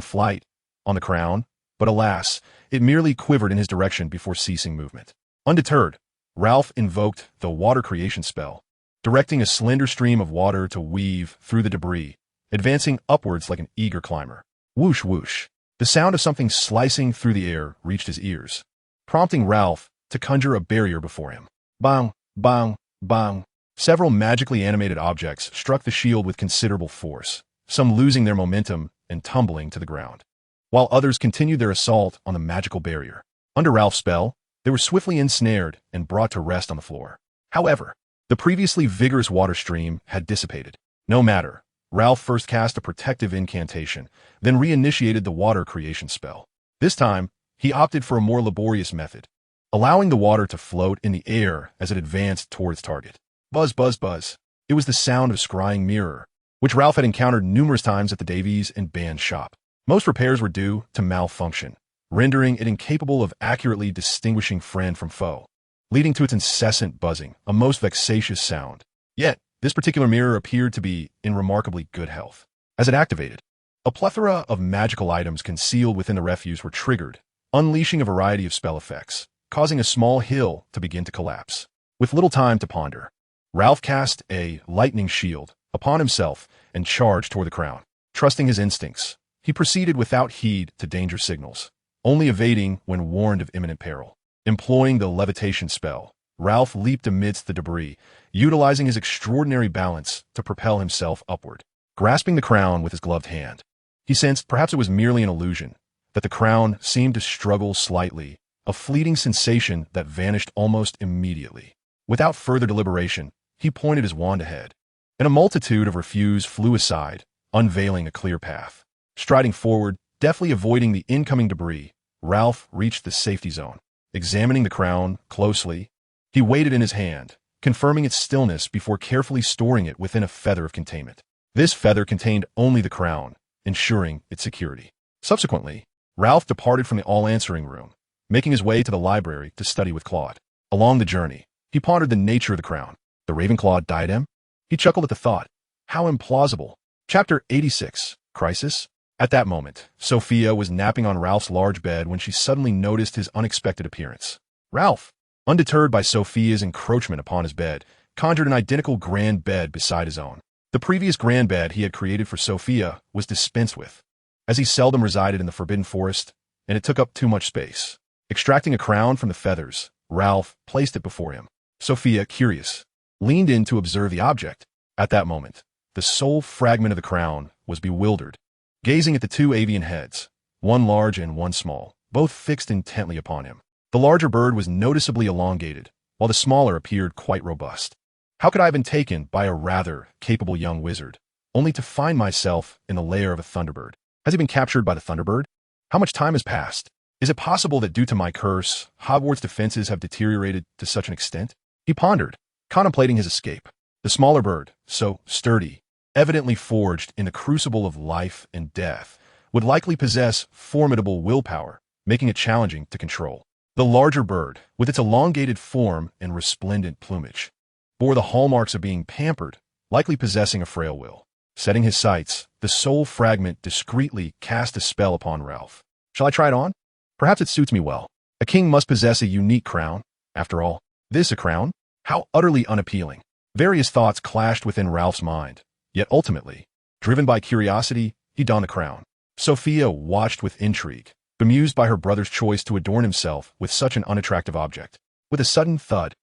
S1: Flight on the crown, but alas, it merely quivered in his direction before ceasing movement. Undeterred, Ralph invoked the water creation spell, directing a slender stream of water to weave through the debris, advancing upwards like an eager climber. Whoosh whoosh. The sound of something slicing through the air reached his ears, prompting Ralph to conjure a barrier before him. Bang, bang, bang. Several magically animated objects struck the shield with considerable force, some losing their momentum and tumbling to the ground, while others continued their assault on the magical barrier. Under Ralph's spell, they were swiftly ensnared and brought to rest on the floor. However, the previously vigorous water stream had dissipated. No matter, Ralph first cast a protective incantation, then reinitiated the water creation spell. This time, he opted for a more laborious method, allowing the water to float in the air as it advanced toward its target. Buzz, buzz, buzz. It was the sound of scrying mirror, which Ralph had encountered numerous times at the Davies and Band shop. Most repairs were due to malfunction, rendering it incapable of accurately distinguishing friend from foe, leading to its incessant buzzing, a most vexatious sound. Yet, this particular mirror appeared to be in remarkably good health. As it activated, a plethora of magical items concealed within the refuse were triggered, unleashing a variety of spell effects, causing a small hill to begin to collapse. With little time to ponder, Ralph cast a lightning shield upon himself and charged toward the crown. Trusting his instincts, he proceeded without heed to danger signals, only evading when warned of imminent peril. Employing the levitation spell, Ralph leaped amidst the debris, utilizing his extraordinary balance to propel himself upward. Grasping the crown with his gloved hand, he sensed perhaps it was merely an illusion, that the crown seemed to struggle slightly, a fleeting sensation that vanished almost immediately. Without further deliberation, he pointed his wand ahead, and a multitude of refuse flew aside, unveiling a clear path. Striding forward, deftly avoiding the incoming debris, Ralph reached the safety zone. Examining the crown closely, he weighed it in his hand, confirming its stillness before carefully storing it within a feather of containment. This feather contained only the crown, ensuring its security. Subsequently, Ralph departed from the all-answering room, making his way to the library to study with Claude. Along the journey, he pondered the nature of the crown. The Ravenclaw diadem? He chuckled at the thought. How implausible. Chapter 86, Crisis. At that moment, Sophia was napping on Ralph's large bed when she suddenly noticed his unexpected appearance. Ralph, undeterred by Sophia's encroachment upon his bed, conjured an identical grand bed beside his own. The previous grand bed he had created for Sophia was dispensed with, as he seldom resided in the Forbidden Forest, and it took up too much space. Extracting a crown from the feathers, Ralph placed it before him. Sophia, curious, leaned in to observe the object. At that moment, the sole fragment of the crown was bewildered, gazing at the two avian heads, one large and one small, both fixed intently upon him. The larger bird was noticeably elongated, while the smaller appeared quite robust. How could I have been taken by a rather capable young wizard? only to find myself in the lair of a Thunderbird. Has he been captured by the Thunderbird? How much time has passed? Is it possible that due to my curse, Hogwarts defenses have deteriorated to such an extent? He pondered, contemplating his escape. The smaller bird, so sturdy, evidently forged in the crucible of life and death, would likely possess formidable willpower, making it challenging to control. The larger bird, with its elongated form and resplendent plumage, bore the hallmarks of being pampered, likely possessing a frail will. Setting his sights, the soul fragment discreetly cast a spell upon Ralph. Shall I try it on? Perhaps it suits me well. A king must possess a unique crown. After all, this a crown? How utterly unappealing. Various thoughts clashed within Ralph's mind, yet ultimately, driven by curiosity, he donned the crown. Sophia watched with intrigue, bemused by her brother's choice to adorn himself with such an unattractive object. With a sudden thud,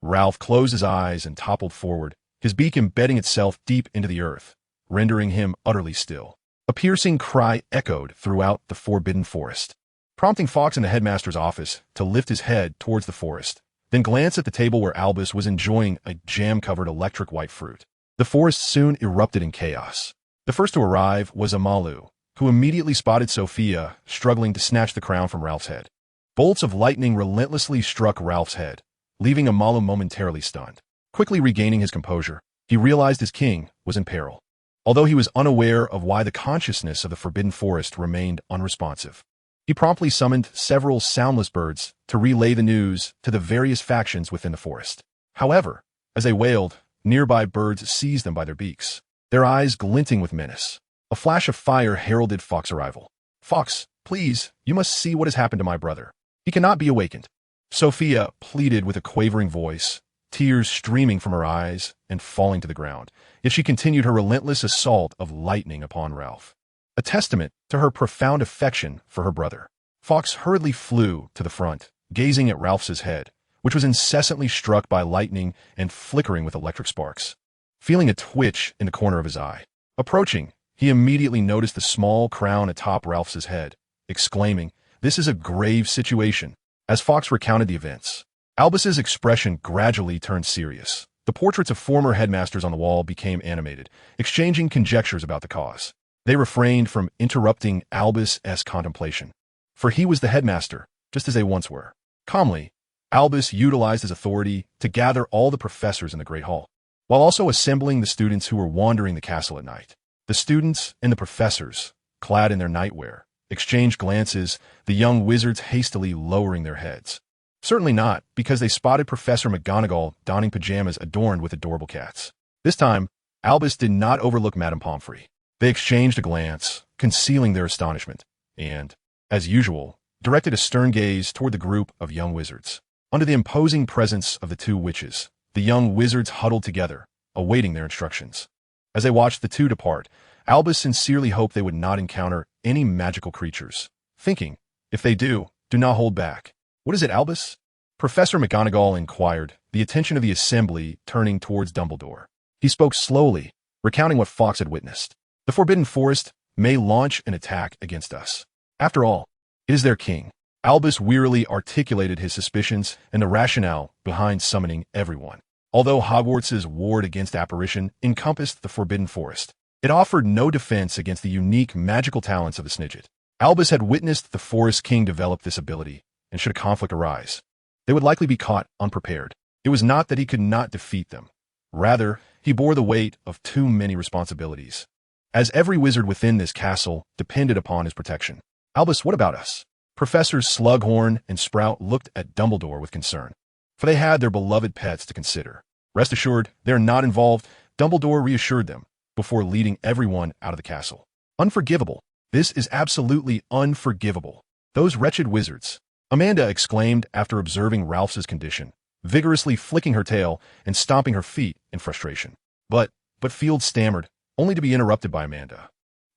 S1: Ralph closed his eyes and toppled forward, his beak embedding itself deep into the earth, rendering him utterly still. A piercing cry echoed throughout the forbidden forest, prompting Fawkes in the headmaster's office to lift his head towards the forest, then glance at the table where Albus was enjoying a jam-covered electric white fruit. The forest soon erupted in chaos. The first to arrive was Amalu, who immediately spotted Sophia struggling to snatch the crown from Ralph's head. Bolts of lightning relentlessly struck Ralph's head, leaving Amalu momentarily stunned. Quickly regaining his composure, he realized his king was in peril, although he was unaware of why the consciousness of the forbidden forest remained unresponsive. He promptly summoned several soundless birds to relay the news to the various factions within the forest. However, as they wailed, nearby birds seized them by their beaks, their eyes glinting with menace. A flash of fire heralded Fawkes' arrival. "Fawkes, please, you must see what has happened to my brother. He cannot be awakened." Sophia pleaded with a quavering voice, tears streaming from her eyes and falling to the ground, yet she continued her relentless assault of lightning upon Ralph. A testament to her profound affection for her brother. Fawkes hurriedly flew to the front, gazing at Ralph's head, which was incessantly struck by lightning and flickering with electric sparks. Feeling a twitch in the corner of his eye. Approaching, he immediately noticed the small crown atop Ralph's head, exclaiming, "This is a grave situation." As Fawkes recounted the events, Albus's expression gradually turned serious. The portraits of former headmasters on the wall became animated, exchanging conjectures about the cause. They refrained from interrupting Albus's contemplation, for he was the headmaster, just as they once were. Calmly, Albus utilized his authority to gather all the professors in the Great Hall, while also assembling the students who were wandering the castle at night. The students and the professors, clad in their nightwear, exchanged glances, the young wizards hastily lowering their heads. Certainly not because they spotted Professor McGonagall donning pajamas adorned with adorable cats. This time, Albus did not overlook Madame Pomfrey. They exchanged a glance, concealing their astonishment, and, as usual, directed a stern gaze toward the group of young wizards. Under the imposing presence of the two witches, the young wizards huddled together, awaiting their instructions. As they watched the two depart, Albus sincerely hoped they would not encounter any magical creatures, thinking, if they do not hold back. "What is it, Albus?" Professor McGonagall inquired, the attention of the assembly turning towards Dumbledore. He spoke slowly, recounting what Fawkes had witnessed. "The Forbidden Forest may launch an attack against us. After all, it is their king." Albus wearily articulated his suspicions and the rationale behind summoning everyone. Although Hogwarts's ward against apparition encompassed the Forbidden Forest, it offered no defense against the unique magical talents of the Snidget. Albus had witnessed the Forest King develop this ability, and should a conflict arise, they would likely be caught unprepared. It was not that he could not defeat them. Rather, he bore the weight of too many responsibilities, as every wizard within this castle depended upon his protection. "Albus, what about us?" Professors Slughorn and Sprout looked at Dumbledore with concern, for they had their beloved pets to consider. "Rest assured, they are not involved," Dumbledore reassured them, before leading everyone out of the castle. "Unforgivable. This is absolutely unforgivable. Those wretched wizards," Amanda exclaimed after observing Ralph's condition, vigorously flicking her tail and stomping her feet in frustration. But Field stammered, only to be interrupted by Amanda.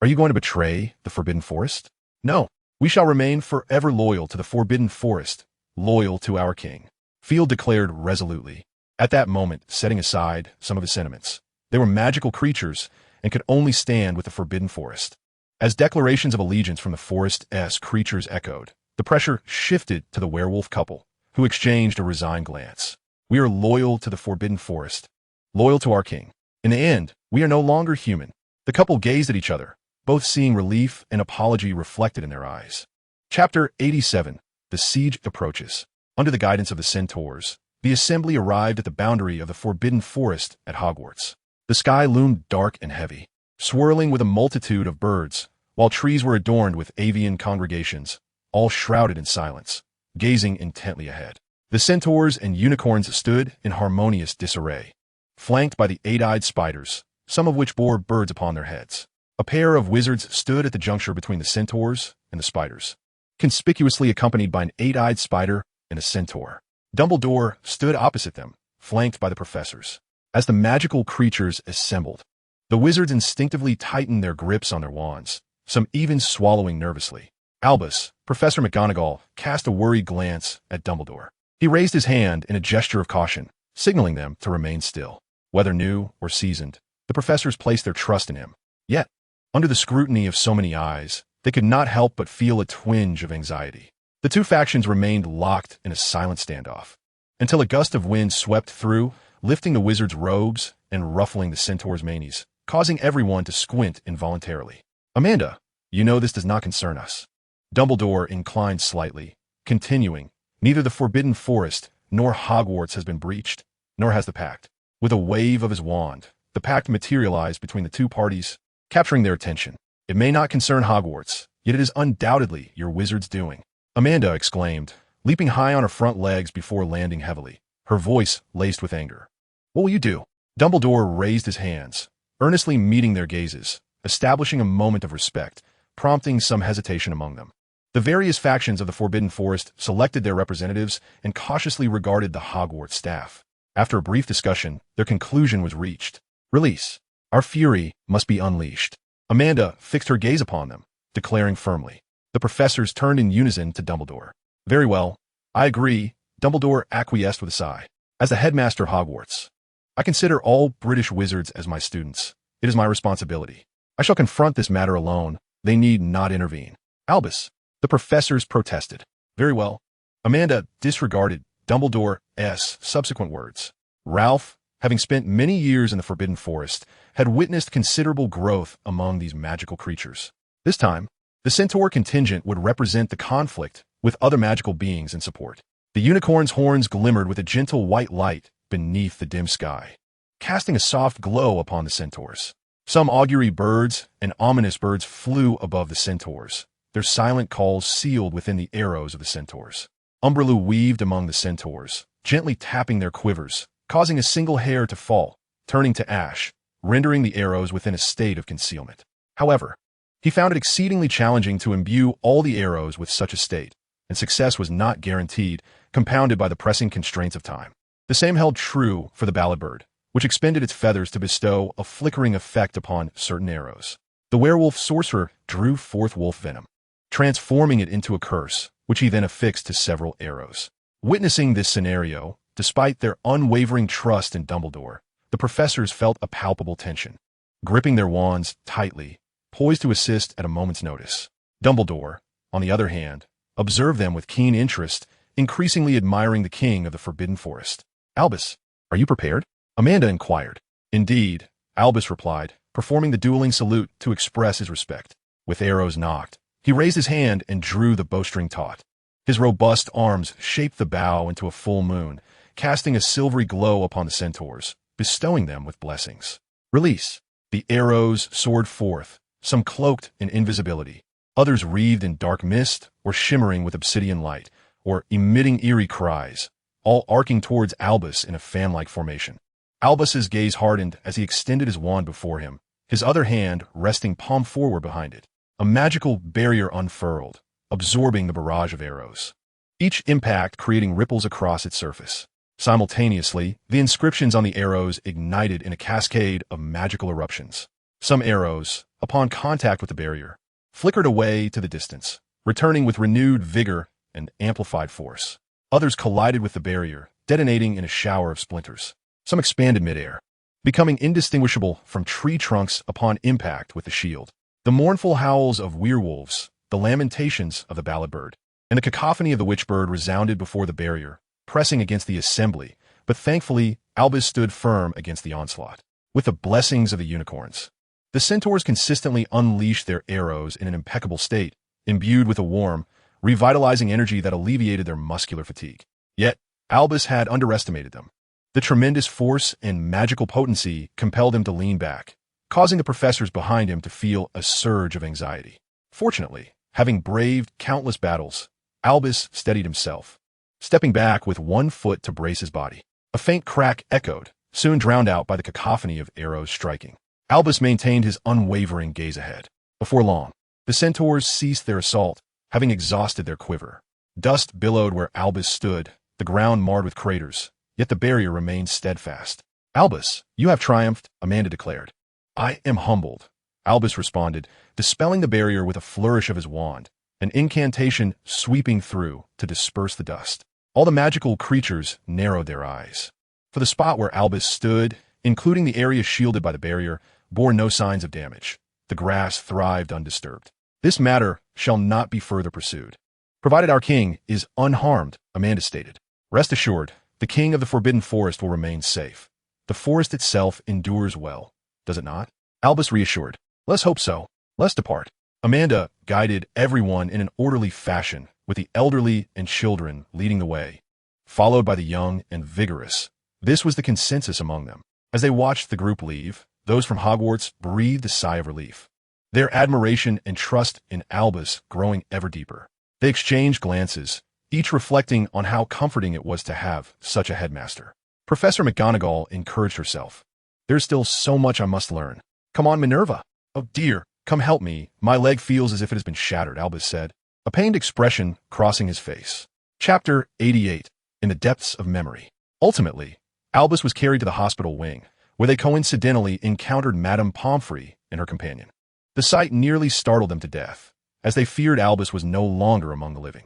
S1: "Are you going to betray the Forbidden Forest?" "No. We shall remain forever loyal to the Forbidden Forest, loyal to our king," Field declared resolutely, at that moment setting aside some of his sentiments. They were magical creatures and could only stand with the Forbidden Forest. As declarations of allegiance from the forest's creatures echoed, the pressure shifted to the werewolf couple, who exchanged a resigned glance. "We are loyal to the Forbidden Forest, loyal to our king. In the end, we are no longer human. The couple gazed at each other, both seeing relief and apology reflected in their eyes. Chapter 87. The Siege Approaches. Under the guidance of the centaurs, the assembly arrived at the boundary of the forbidden forest at Hogwarts. The sky loomed dark and heavy, swirling with a multitude of birds, while trees were adorned with avian congregations, all shrouded in silence, gazing intently ahead. The centaurs and unicorns stood in harmonious disarray, flanked by the eight-eyed spiders, some of which bore birds upon their heads. A pair of wizards stood at the juncture between the centaurs and the spiders, conspicuously accompanied by an eight-eyed spider and a centaur. Dumbledore stood opposite them, flanked by the professors. As the magical creatures assembled, the wizards instinctively tightened their grips on their wands, some even swallowing nervously. Albus, Professor McGonagall, cast a worried glance at Dumbledore. He raised his hand in a gesture of caution, signaling them to remain still. Whether new or seasoned, the professors placed their trust in him. Yet, under the scrutiny of so many eyes, they could not help but feel a twinge of anxiety. The two factions remained locked in a silent standoff, until a gust of wind swept through, lifting the wizards' robes and ruffling the centaurs' manes, causing everyone to squint involuntarily. Amanda, you know this does not concern us. Dumbledore inclined slightly, continuing, neither the Forbidden Forest nor Hogwarts has been breached, nor has the pact. With a wave of his wand, the pact materialized between the two parties, capturing their attention. It may not concern Hogwarts, yet it is undoubtedly your wizard's doing. Amanda exclaimed, leaping high on her front legs before landing heavily, her voice laced with anger. What will you do? Dumbledore raised his hands, earnestly meeting their gazes, establishing a moment of respect, prompting some hesitation among them. The various factions of the Forbidden Forest selected their representatives and cautiously regarded the Hogwarts staff. After a brief discussion, their conclusion was reached. Release. Our fury must be unleashed. Amanda fixed her gaze upon them, declaring firmly. The professors turned in unison to Dumbledore. Very well, I agree, Dumbledore acquiesced with a sigh. As the headmaster of Hogwarts, I consider all British wizards as my students. It is my responsibility. I shall confront this matter alone. They need not intervene. Albus. The professors protested. Very well. Amanda disregarded Dumbledore's subsequent words. Ralph, having spent many years in the Forbidden Forest, had witnessed considerable growth among these magical creatures. This time, the centaur contingent would represent the conflict with other magical beings in support. The unicorn's horns glimmered with a gentle white light beneath the dim sky, casting a soft glow upon the centaurs. Some augury birds and ominous birds flew above the centaurs, their silent calls sealed within the arrows of the centaurs. Umbrelue weaved among the centaurs, gently tapping their quivers, causing a single hair to fall, turning to ash, rendering the arrows within a state of concealment. However, he found it exceedingly challenging to imbue all the arrows with such a state, and success was not guaranteed, compounded by the pressing constraints of time. The same held true for the Bird, which expended its feathers to bestow a flickering effect upon certain arrows. The werewolf sorcerer drew forth wolf venom, transforming it into a curse, which he then affixed to several arrows. Witnessing this scenario, despite their unwavering trust in Dumbledore, the professors felt a palpable tension, gripping their wands tightly, poised to assist at a moment's notice. Dumbledore, on the other hand, observed them with keen interest, increasingly admiring the king of the Forbidden Forest. Albus, are you prepared? Amanda inquired. Indeed, Albus replied, performing the dueling salute to express his respect. With arrows nocked, he raised his hand and drew the bowstring taut. His robust arms shaped the bow into a full moon, casting a silvery glow upon the centaurs, bestowing them with blessings. Release. The arrows soared forth, some cloaked in invisibility, others wreathed in dark mist or shimmering with obsidian light, or emitting eerie cries, all arcing towards Albus in a fan-like formation. Albus's gaze hardened as he extended his wand before him, his other hand resting palm forward behind it. A magical barrier unfurled, absorbing the barrage of arrows, each impact creating ripples across its surface. Simultaneously, the inscriptions on the arrows ignited in a cascade of magical eruptions. Some arrows, upon contact with the barrier, flickered away to the distance, returning with renewed vigor and amplified force. Others collided with the barrier, detonating in a shower of splinters. Some expanded midair, becoming indistinguishable from tree trunks upon impact with the shield. The mournful howls of werewolves, the lamentations of the Bird, and the cacophony of the witchbird resounded before the barrier, pressing against the assembly, but thankfully Albus stood firm against the onslaught. With the blessings of the unicorns, The centaurs consistently unleashed their arrows in an impeccable state, imbued with a warm, revitalizing energy that alleviated their muscular fatigue. Yet, Albus had underestimated them. The tremendous force and magical potency compelled him to lean back, causing the professors behind him to feel a surge of anxiety. Fortunately, having braved countless battles, Albus steadied himself, stepping back with one foot to brace his body. A faint crack echoed, soon drowned out by the cacophony of arrows striking. Albus maintained his unwavering gaze ahead. Before long, the centaurs ceased their assault, having exhausted their quiver. Dust billowed where Albus stood, the ground marred with craters, yet the barrier remained steadfast. "Albus, you have triumphed," Amanda declared. "I am humbled," Albus responded, dispelling the barrier with a flourish of his wand, an incantation sweeping through to disperse the dust. All the magical creatures narrowed their eyes. For the spot where Albus stood, including the area shielded by the barrier, bore no signs of damage. The grass thrived undisturbed. "This matter shall not be further pursued, provided our king is unharmed," Amanda stated. "Rest assured, the king of the Forbidden Forest will remain safe. The forest itself endures well, does it not?" Albus reassured. "Let's hope so. Let's depart." Amanda guided everyone in an orderly fashion, with the elderly and children leading the way, followed by the young and vigorous. This was the consensus among them. As they watched the group leave, those from Hogwarts breathed a sigh of relief, their admiration and trust in Albus growing ever deeper. They exchanged glances, each reflecting on how comforting it was to have such a headmaster. Professor McGonagall encouraged herself. "There's still so much I must learn. Come on, Minerva." "Oh dear, come help me. My leg feels as if it has been shattered," Albus said, a pained expression crossing his face. Chapter 88. In the Depths of Memory. Ultimately, Albus was carried to the hospital wing, where they coincidentally encountered Madame Pomfrey and her companion. The sight nearly startled them to death, as they feared Albus was no longer among the living.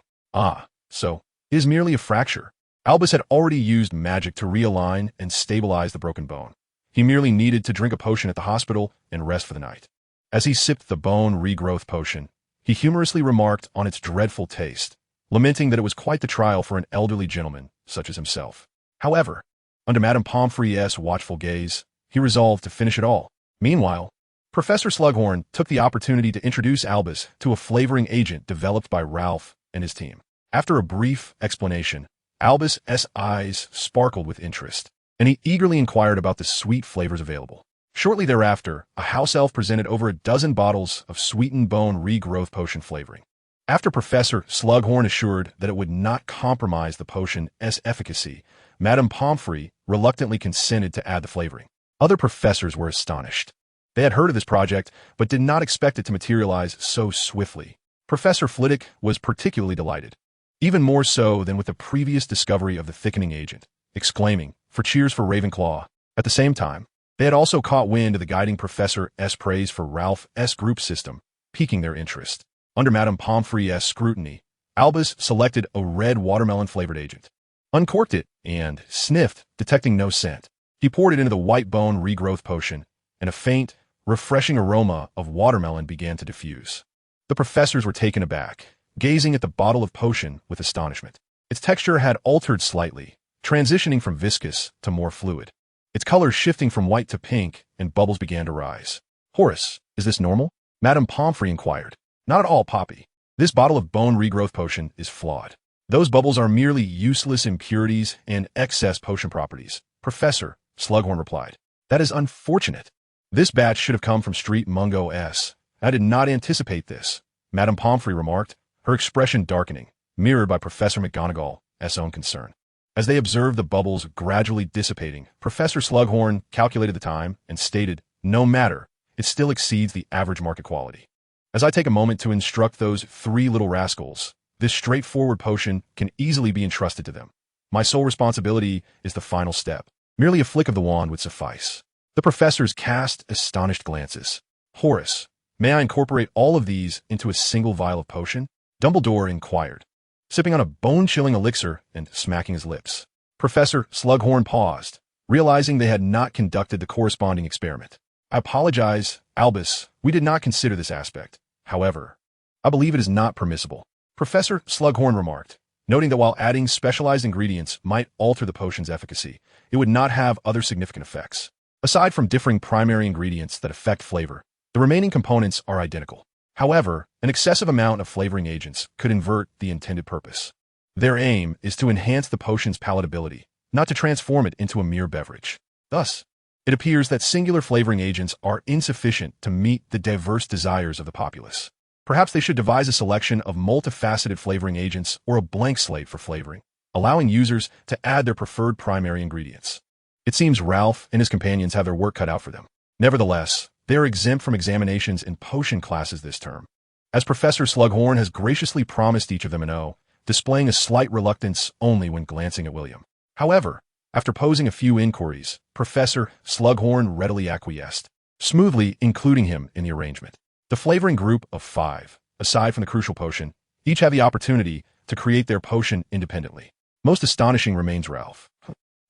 S1: So, it is merely a fracture. Albus had already used magic to realign and stabilize the broken bone. He merely needed to drink a potion at the hospital and rest for the night. As he sipped the bone regrowth potion, he humorously remarked on its dreadful taste, lamenting that it was quite the trial for an elderly gentleman such as himself. However, under Madame Pomfrey's watchful gaze, he resolved to finish it all. Meanwhile, Professor Slughorn took the opportunity to introduce Albus to a flavoring agent developed by Ralph and his team. After a brief explanation, Albus's eyes sparkled with interest, and he eagerly inquired about the sweet flavors available. Shortly thereafter, a house elf presented over a dozen bottles of sweetened bone regrowth potion flavoring. After Professor Slughorn assured that it would not compromise the potion's efficacy, Madame Pomfrey reluctantly consented to add the flavoring. Other professors were astonished. They had heard of this project, but did not expect it to materialize so swiftly. Professor Flitwick was particularly delighted, even more so than with the previous discovery of the thickening agent, exclaiming, "For cheers for Ravenclaw." At the same time, they had also caught wind of the guiding professor's praise for Ralph's group system, piquing their interest. Under Madame Pomfrey's scrutiny, Albus selected a red watermelon-flavored agent, uncorked it, and sniffed, detecting no scent. He poured it into the white bone regrowth potion, and a faint, refreshing aroma of watermelon began to diffuse. The professors were taken aback, gazing at the bottle of potion with astonishment. Its texture had altered slightly, transitioning from viscous to more fluid, its color shifting from white to pink, and bubbles began to rise. "Horace, is this normal?" Madame Pomfrey inquired. "Not at all, Poppy. This bottle of bone regrowth potion is flawed. Those bubbles are merely useless impurities and excess potion properties," Professor Slughorn replied. "That is unfortunate. This batch should have come from Street Mungo S. I did not anticipate this," Madame Pomfrey remarked, her expression darkening, mirrored by Professor McGonagall's own concern. As they observed the bubbles gradually dissipating, Professor Slughorn calculated the time and stated, "No matter, it still exceeds the average market quality. As I take a moment to instruct those three little rascals, this straightforward potion can easily be entrusted to them. My sole responsibility is the final step. Merely a flick of the wand would suffice." The professors cast astonished glances. "Horace, may I incorporate all of these into a single vial of potion?" Dumbledore inquired, sipping on a bone-chilling elixir and smacking his lips. Professor Slughorn paused, realizing they had not conducted the corresponding experiment. "I apologize, Albus, we did not consider this aspect. However, I believe it is not permissible," Professor Slughorn remarked, noting that while adding specialized ingredients might alter the potion's efficacy, it would not have other significant effects. Aside from differing primary ingredients that affect flavor, The remaining components are identical. However, an excessive amount of flavoring agents could invert the intended purpose. Their aim is to enhance the potion's palatability, not to transform it into a mere beverage. Thus, it appears that singular flavoring agents are insufficient to meet the diverse desires of the populace. Perhaps they should devise a selection of multifaceted flavoring agents or a blank slate for flavoring, allowing users to add their preferred primary ingredients. It seems Ralph and his companions have their work cut out for them. Nevertheless, they are exempt from examinations in potion classes this term, as Professor Slughorn has graciously promised each of them an O, displaying a slight reluctance only when glancing at William. However, after posing a few inquiries, Professor Slughorn readily acquiesced, smoothly including him in the arrangement. The flavoring group of 5, aside from the crucial potion, each have the opportunity to create their potion independently. Most astonishing remains Ralph.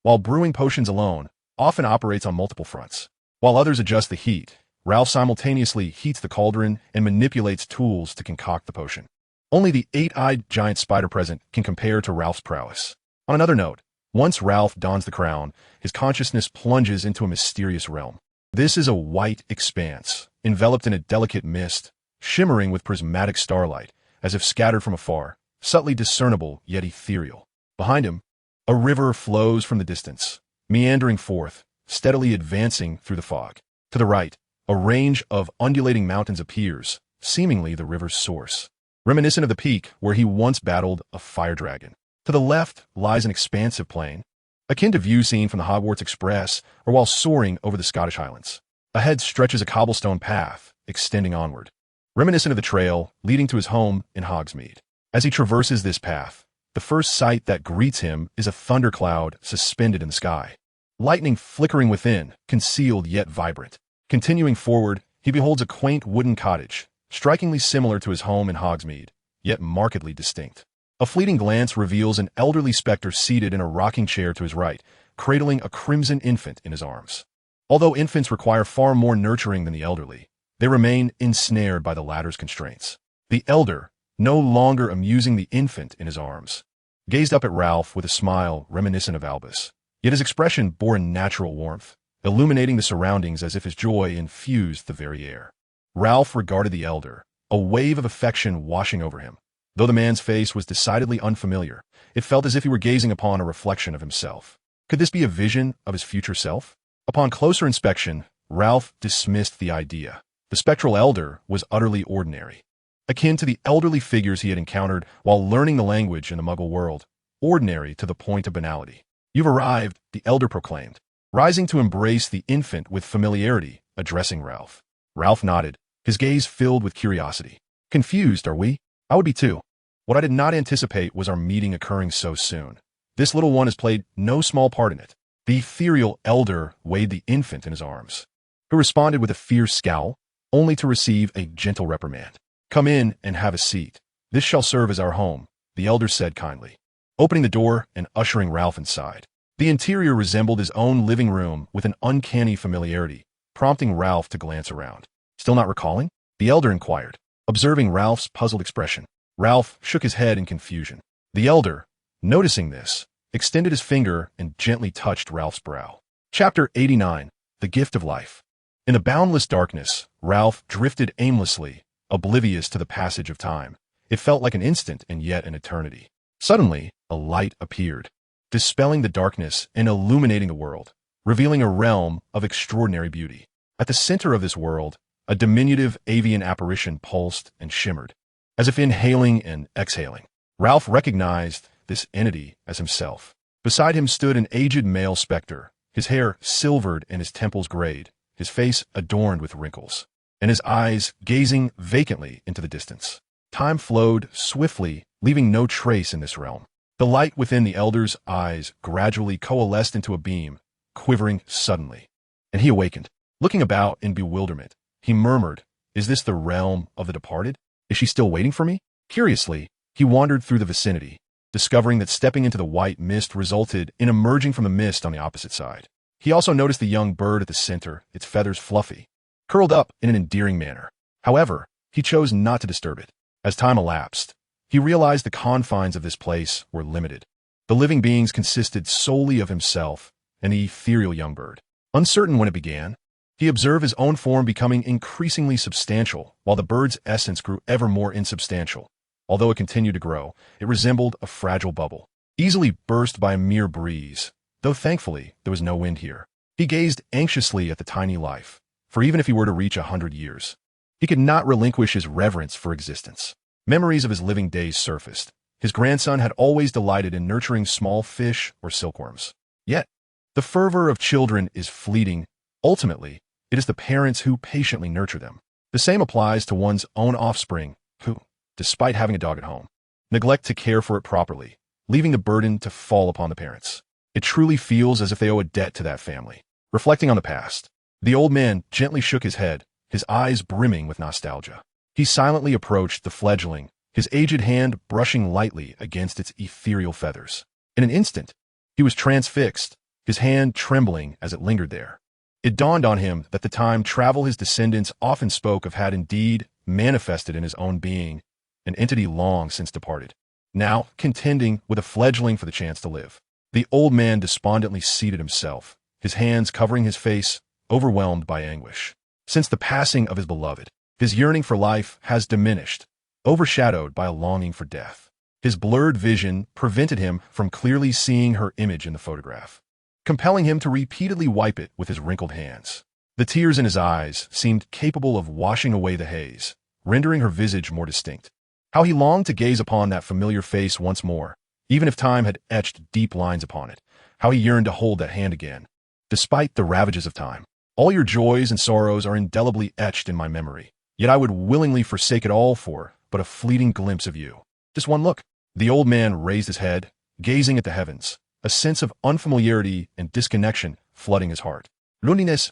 S1: While brewing potions alone, often operates on multiple fronts. While others adjust the heat, Ralph simultaneously heats the cauldron and manipulates tools to concoct the potion. Only the 8-eyed giant spider present can compare to Ralph's prowess. On another note, once Ralph dons the crown, his consciousness plunges into a mysterious realm. This is a white expanse, enveloped in a delicate mist, shimmering with prismatic starlight, as if scattered from afar, subtly discernible yet ethereal. Behind him, a river flows from the distance, meandering forth, steadily advancing through the fog. To the right, a range of undulating mountains appears, seemingly the river's source, reminiscent of the peak where he once battled a fire dragon. To the left lies an expansive plain, akin to views seen from the Hogwarts Express or while soaring over the Scottish Highlands. Ahead stretches a cobblestone path, extending onward, reminiscent of the trail leading to his home in Hogsmeade. As he traverses this path, the first sight that greets him is a thundercloud suspended in the sky. Lightning flickering within, concealed yet vibrant. Continuing forward, he beholds a quaint wooden cottage, strikingly similar to his home in Hogsmeade, yet markedly distinct. A fleeting glance reveals an elderly spectre seated in a rocking chair to his right, cradling a crimson infant in his arms. Although infants require far more nurturing than the elderly, they remain ensnared by the latter's constraints. The elder, no longer amusing the infant in his arms, gazed up at Ralph with a smile reminiscent of Albus. Yet his expression bore a natural warmth, illuminating the surroundings as if his joy infused the very air. Ralph regarded the elder, a wave of affection washing over him. Though the man's face was decidedly unfamiliar, it felt as if he were gazing upon a reflection of himself. Could this be a vision of his future self? Upon closer inspection, Ralph dismissed the idea. The spectral elder was utterly ordinary, akin to the elderly figures he had encountered while learning the language in the Muggle world, ordinary to the point of banality. "You've arrived," the elder proclaimed, rising to embrace the infant with familiarity, addressing Ralph. Ralph nodded, his gaze filled with curiosity. "Confused, are we? I would be too. What I did not anticipate was our meeting occurring so soon. This little one has played no small part in it." The ethereal elder weighed the infant in his arms, who responded with a fierce scowl, only to receive a gentle reprimand. "Come in and have a seat. This shall serve as our home," the elder said kindly, opening the door and ushering Ralph inside. The interior resembled his own living room with an uncanny familiarity, prompting Ralph to glance around. "Still not recalling?" the elder inquired, observing Ralph's puzzled expression. Ralph shook his head in confusion. The elder, noticing this, extended his finger and gently touched Ralph's brow. Chapter 89, The Gift of Life. In the boundless darkness, Ralph drifted aimlessly, oblivious to the passage of time. It felt like an instant and yet an eternity. Suddenly, a light appeared, dispelling the darkness and illuminating the world, revealing a realm of extraordinary beauty. At the center of this world, a diminutive avian apparition pulsed and shimmered, as if inhaling and exhaling. Ralph recognized this entity as himself. Beside him stood an aged male specter, his hair silvered and his temples grayed, his face adorned with wrinkles, and his eyes gazing vacantly into the distance. Time flowed swiftly, leaving no trace in this realm. The light within the elder's eyes gradually coalesced into a beam, quivering suddenly, and he awakened. Looking about in bewilderment, he murmured, "Is this the realm of the departed? Is she still waiting for me?" Curiously, he wandered through the vicinity, discovering that stepping into the white mist resulted in emerging from the mist on the opposite side. He also noticed the young bird at the center, its feathers fluffy, curled up in an endearing manner. However, he chose not to disturb it. As time elapsed, he realized the confines of this place were limited. The living beings consisted solely of himself and the ethereal young bird. Uncertain when it began, He observed his own form becoming increasingly substantial, while the bird's essence grew ever more insubstantial. Although it continued to grow, it resembled a fragile bubble, easily burst by a mere breeze, though thankfully there was no wind here. He gazed anxiously at the tiny life, for even if he were to reach 100 years, he could not relinquish his reverence for existence. Memories of his living days surfaced. His grandson had always delighted in nurturing small fish or silkworms. Yet, the fervor of children is fleeting. Ultimately, it is the parents who patiently nurture them. The same applies to one's own offspring, who, despite having a dog at home, neglect to care for it properly, leaving the burden to fall upon the parents. It truly feels as if they owe a debt to that family. Reflecting on the past, the old man gently shook his head, his eyes brimming with nostalgia. He silently approached the fledgling, his aged hand brushing lightly against its ethereal feathers. In an instant, he was transfixed, his hand trembling as it lingered there. It dawned on him that the time travel his descendants often spoke of had indeed manifested in his own being, an entity long since departed, now contending with a fledgling for the chance to live. The old man despondently seated himself, his hands covering his face, overwhelmed by anguish. Since the passing of his beloved, his yearning for life has diminished, overshadowed by a longing for death. His blurred vision prevented him from clearly seeing her image in the photograph, compelling him to repeatedly wipe it with his wrinkled hands. The tears in his eyes seemed capable of washing away the haze, rendering her visage more distinct. How he longed to gaze upon that familiar face once more, even if time had etched deep lines upon it. How he yearned to hold that hand again. Despite the ravages of time, all your joys and sorrows are indelibly etched in my memory. Yet I would willingly forsake it all for but a fleeting glimpse of you. Just one look. The old man raised his head, gazing at the heavens, a sense of unfamiliarity and disconnection flooding his heart. Loneliness,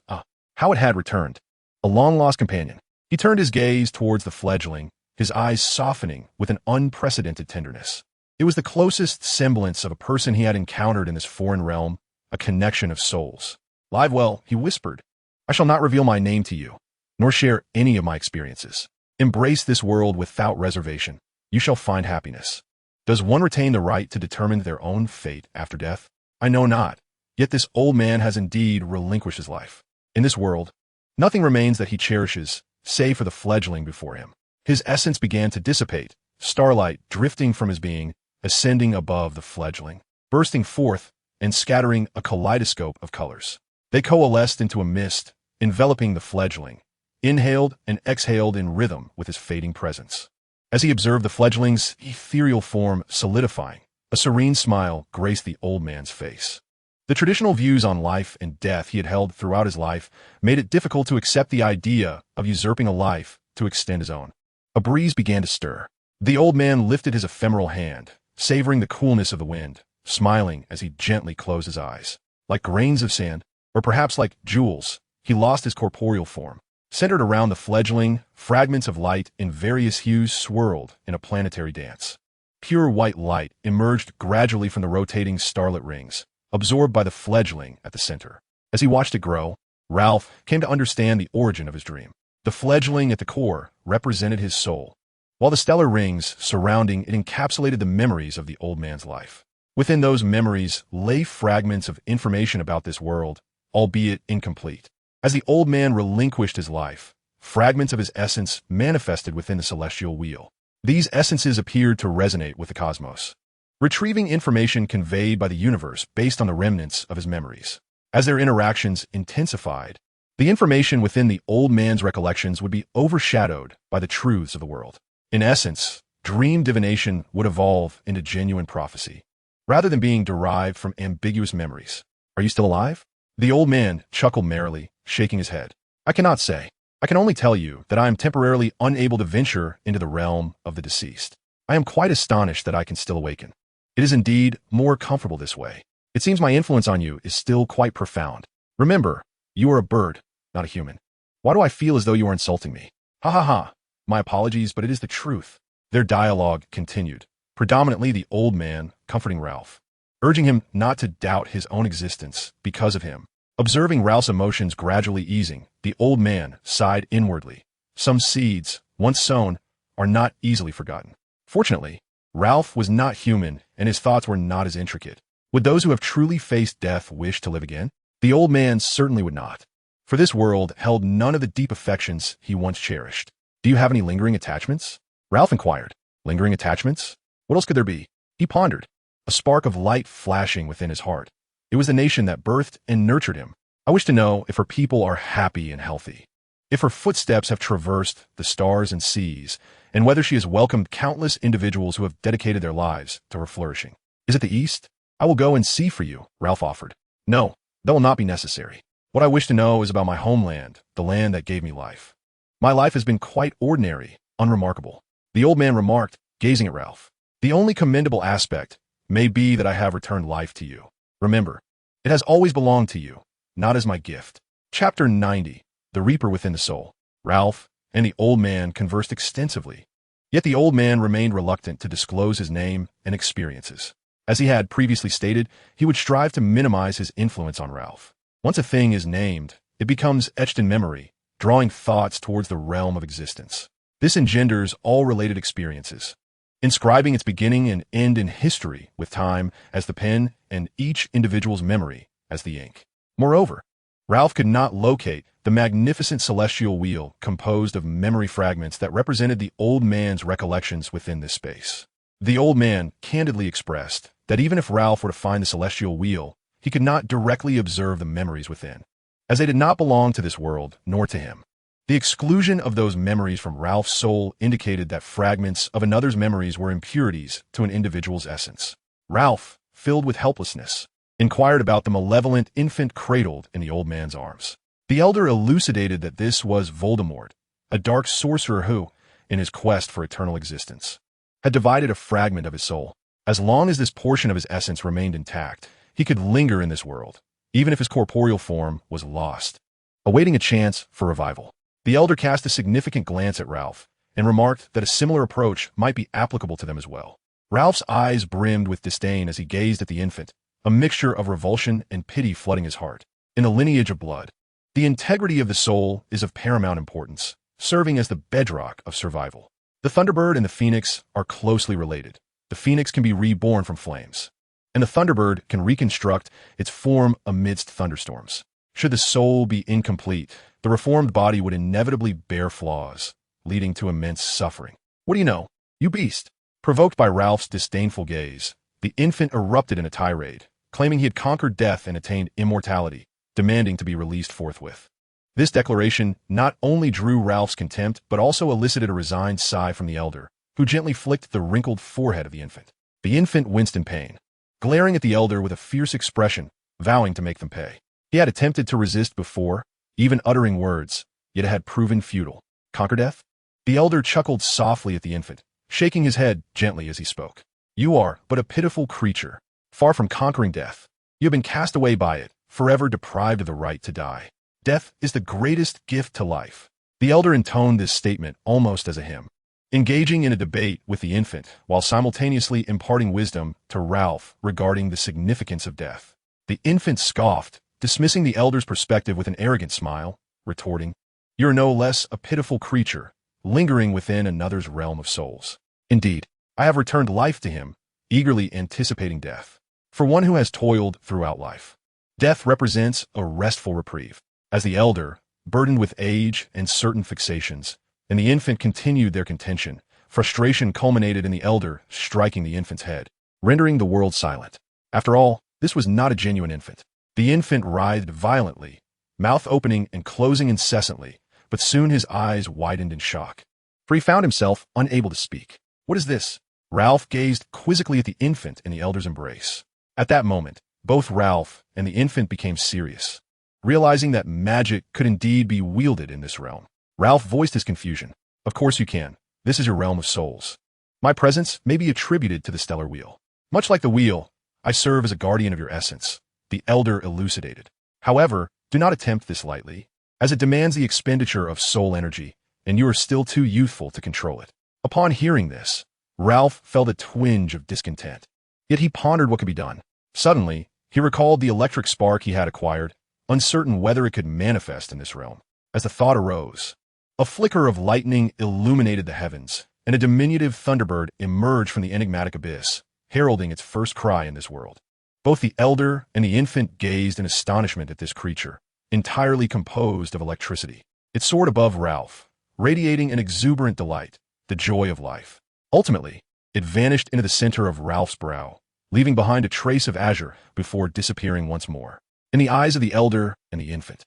S1: how it had returned. A long-lost companion. He turned his gaze towards the fledgling, his eyes softening with an unprecedented tenderness. It was the closest semblance of a person he had encountered in this foreign realm, a connection of souls. Livewell, he whispered, I shall not reveal my name to you, nor share any of my experiences. Embrace this world without reservation. You shall find happiness. Does one retain the right to determine their own fate after death? I know not. Yet this old man has indeed relinquished his life. In this world, nothing remains that he cherishes, save for the fledgling before him. His essence began to dissipate, starlight drifting from his being, ascending above the fledgling, bursting forth and scattering a kaleidoscope of colors. They coalesced into a mist, enveloping the fledgling, inhaled and exhaled in rhythm with his fading presence. As he observed the fledgling's ethereal form solidifying, a serene smile graced the old man's face. The traditional views on life and death he had held throughout his life made it difficult to accept the idea of usurping a life to extend his own. A breeze began to stir. The old man lifted his ephemeral hand, savoring the coolness of the wind, smiling as he gently closed his eyes. Like grains of sand, or perhaps like jewels, he lost his corporeal form. Centered around the fledgling, fragments of light in various hues swirled in a planetary dance. Pure white light emerged gradually from the rotating starlit rings, absorbed by the fledgling at the center. As he watched it grow, Ralph came to understand the origin of his dream. The fledgling at the core represented his soul, while the stellar rings surrounding it encapsulated the memories of the old man's life. Within those memories lay fragments of information about this world, albeit incomplete. As the old man relinquished his life, fragments of his essence manifested within the celestial wheel. These essences appeared to resonate with the cosmos, retrieving information conveyed by the universe based on the remnants of his memories. As their interactions intensified, the information within the old man's recollections would be overshadowed by the truths of the world. In essence, dream divination would evolve into genuine prophecy, rather than being derived from ambiguous memories. Are you still alive? The old man chuckled merrily, shaking his head. I cannot say. I can only tell you that I am temporarily unable to venture into the realm of the deceased. I am quite astonished that I can still awaken. It is indeed more comfortable this way. It seems my influence on you is still quite profound. Remember, you are a bird, not a human. Why do I feel as though you are insulting me? Ha ha ha. My apologies, but it is the truth. Their dialogue continued, predominantly the old man comforting Ralph, urging him not to doubt his own existence because of him. Observing Ralph's emotions gradually easing, the old man sighed inwardly. Some seeds, once sown, are not easily forgotten. Fortunately, Ralph was not human and his thoughts were not as intricate. Would those who have truly faced death wish to live again? The old man certainly would not. for this world held none of the deep affections he once cherished. Do you have any lingering attachments? Ralph inquired. Lingering attachments? What else could there be? He pondered, a spark of light flashing within his heart. It was the nation that birthed and nurtured him. I wish to know if her people are happy and healthy, if her footsteps have traversed the stars and seas, and whether she has welcomed countless individuals who have dedicated their lives to her flourishing. Is it the East? I will go and see for you, Ralph offered. No, that will not be necessary. What I wish to know is about my homeland, the land that gave me life. My life has been quite ordinary, unremarkable. The old man remarked, gazing at Ralph. The only commendable aspect may be that I have returned life to you. Remember, it has always belonged to you, not as my gift. Chapter 90. The Reaper Within the Soul. Ralph and the old man conversed extensively. Yet the old man remained reluctant to disclose his name and experiences. As he had previously stated, he would strive to minimize his influence on Ralph. Once a thing is named, it becomes etched in memory, drawing thoughts towards the realm of existence. This engenders all related experiences, inscribing its beginning and end in history with time as the pen and each individual's memory as the ink. Moreover, Ralph could not locate the magnificent celestial wheel composed of memory fragments that represented the old man's recollections within this space. The old man candidly expressed that even if Ralph were to find the celestial wheel, he could not directly observe the memories within, as they did not belong to this world nor to him. The exclusion of those memories from Ralph's soul indicated that fragments of another's memories were impurities to an individual's essence. Ralph, filled with helplessness, inquired about the malevolent infant cradled in the old man's arms. The elder elucidated that this was Voldemort, a dark sorcerer who, in his quest for eternal existence, had divided a fragment of his soul. As long as this portion of his essence remained intact, he could linger in this world, even if his corporeal form was lost, awaiting a chance for revival. The elder cast a significant glance at Ralph and remarked that a similar approach might be applicable to them as well. Ralph's eyes brimmed with disdain as he gazed at the infant, a mixture of revulsion and pity flooding his heart. In the lineage of blood, the integrity of the soul is of paramount importance, serving as the bedrock of survival. The Thunderbird and the Phoenix are closely related. The Phoenix can be reborn from flames, and the Thunderbird can reconstruct its form amidst thunderstorms. Should the soul be incomplete, the reformed body would inevitably bear flaws, leading to immense suffering. What do you know, you beast? Provoked by Ralph's disdainful gaze, the infant erupted in a tirade, claiming he had conquered death and attained immortality, demanding to be released forthwith. This declaration not only drew Ralph's contempt, but also elicited a resigned sigh from the elder, who gently flicked the wrinkled forehead of the infant. The infant winced in pain, glaring at the elder with a fierce expression, vowing to make them pay. He had attempted to resist before, even uttering words, yet it had proven futile. Conquer death? The elder chuckled softly at the infant, shaking his head gently as he spoke. You are but a pitiful creature, far from conquering death. You have been cast away by it, forever deprived of the right to die. Death is the greatest gift to life. The elder intoned this statement almost as a hymn, engaging in a debate with the infant while simultaneously imparting wisdom to Ralph regarding the significance of death. The infant scoffed, dismissing the elder's perspective with an arrogant smile, retorting, "You're no less a pitiful creature, lingering within another's realm of souls. Indeed, I have returned life to him, eagerly anticipating death. For one who has toiled throughout life, death represents a restful reprieve." As the elder, burdened with age and certain fixations, and the infant continued their contention, frustration culminated in the elder striking the infant's head, rendering the world silent. After all, this was not a genuine infant. The infant writhed violently, mouth opening and closing incessantly, but soon his eyes widened in shock, for he found himself unable to speak. What is this? Ralph gazed quizzically at the infant in the elder's embrace. At that moment, both Ralph and the infant became serious, realizing that magic could indeed be wielded in this realm. Ralph voiced his confusion. Of course you can. This is your realm of souls. My presence may be attributed to the stellar wheel. Much like the wheel, I serve as a guardian of your essence, the elder elucidated. However, do not attempt this lightly, as it demands the expenditure of soul energy, and you are still too youthful to control it. Upon hearing this, Ralph felt a twinge of discontent. Yet he pondered what could be done. Suddenly, he recalled the electric spark he had acquired, uncertain whether it could manifest in this realm. As the thought arose, a flicker of lightning illuminated the heavens, and a diminutive Thunderbird emerged from the enigmatic abyss, heralding its first cry in this world. Both the elder and the infant gazed in astonishment at this creature, entirely composed of electricity. It soared above Ralph, radiating an exuberant delight, the joy of life. Ultimately, it vanished into the center of Ralph's brow, leaving behind a trace of azure before disappearing once more. In the eyes of the elder and the infant,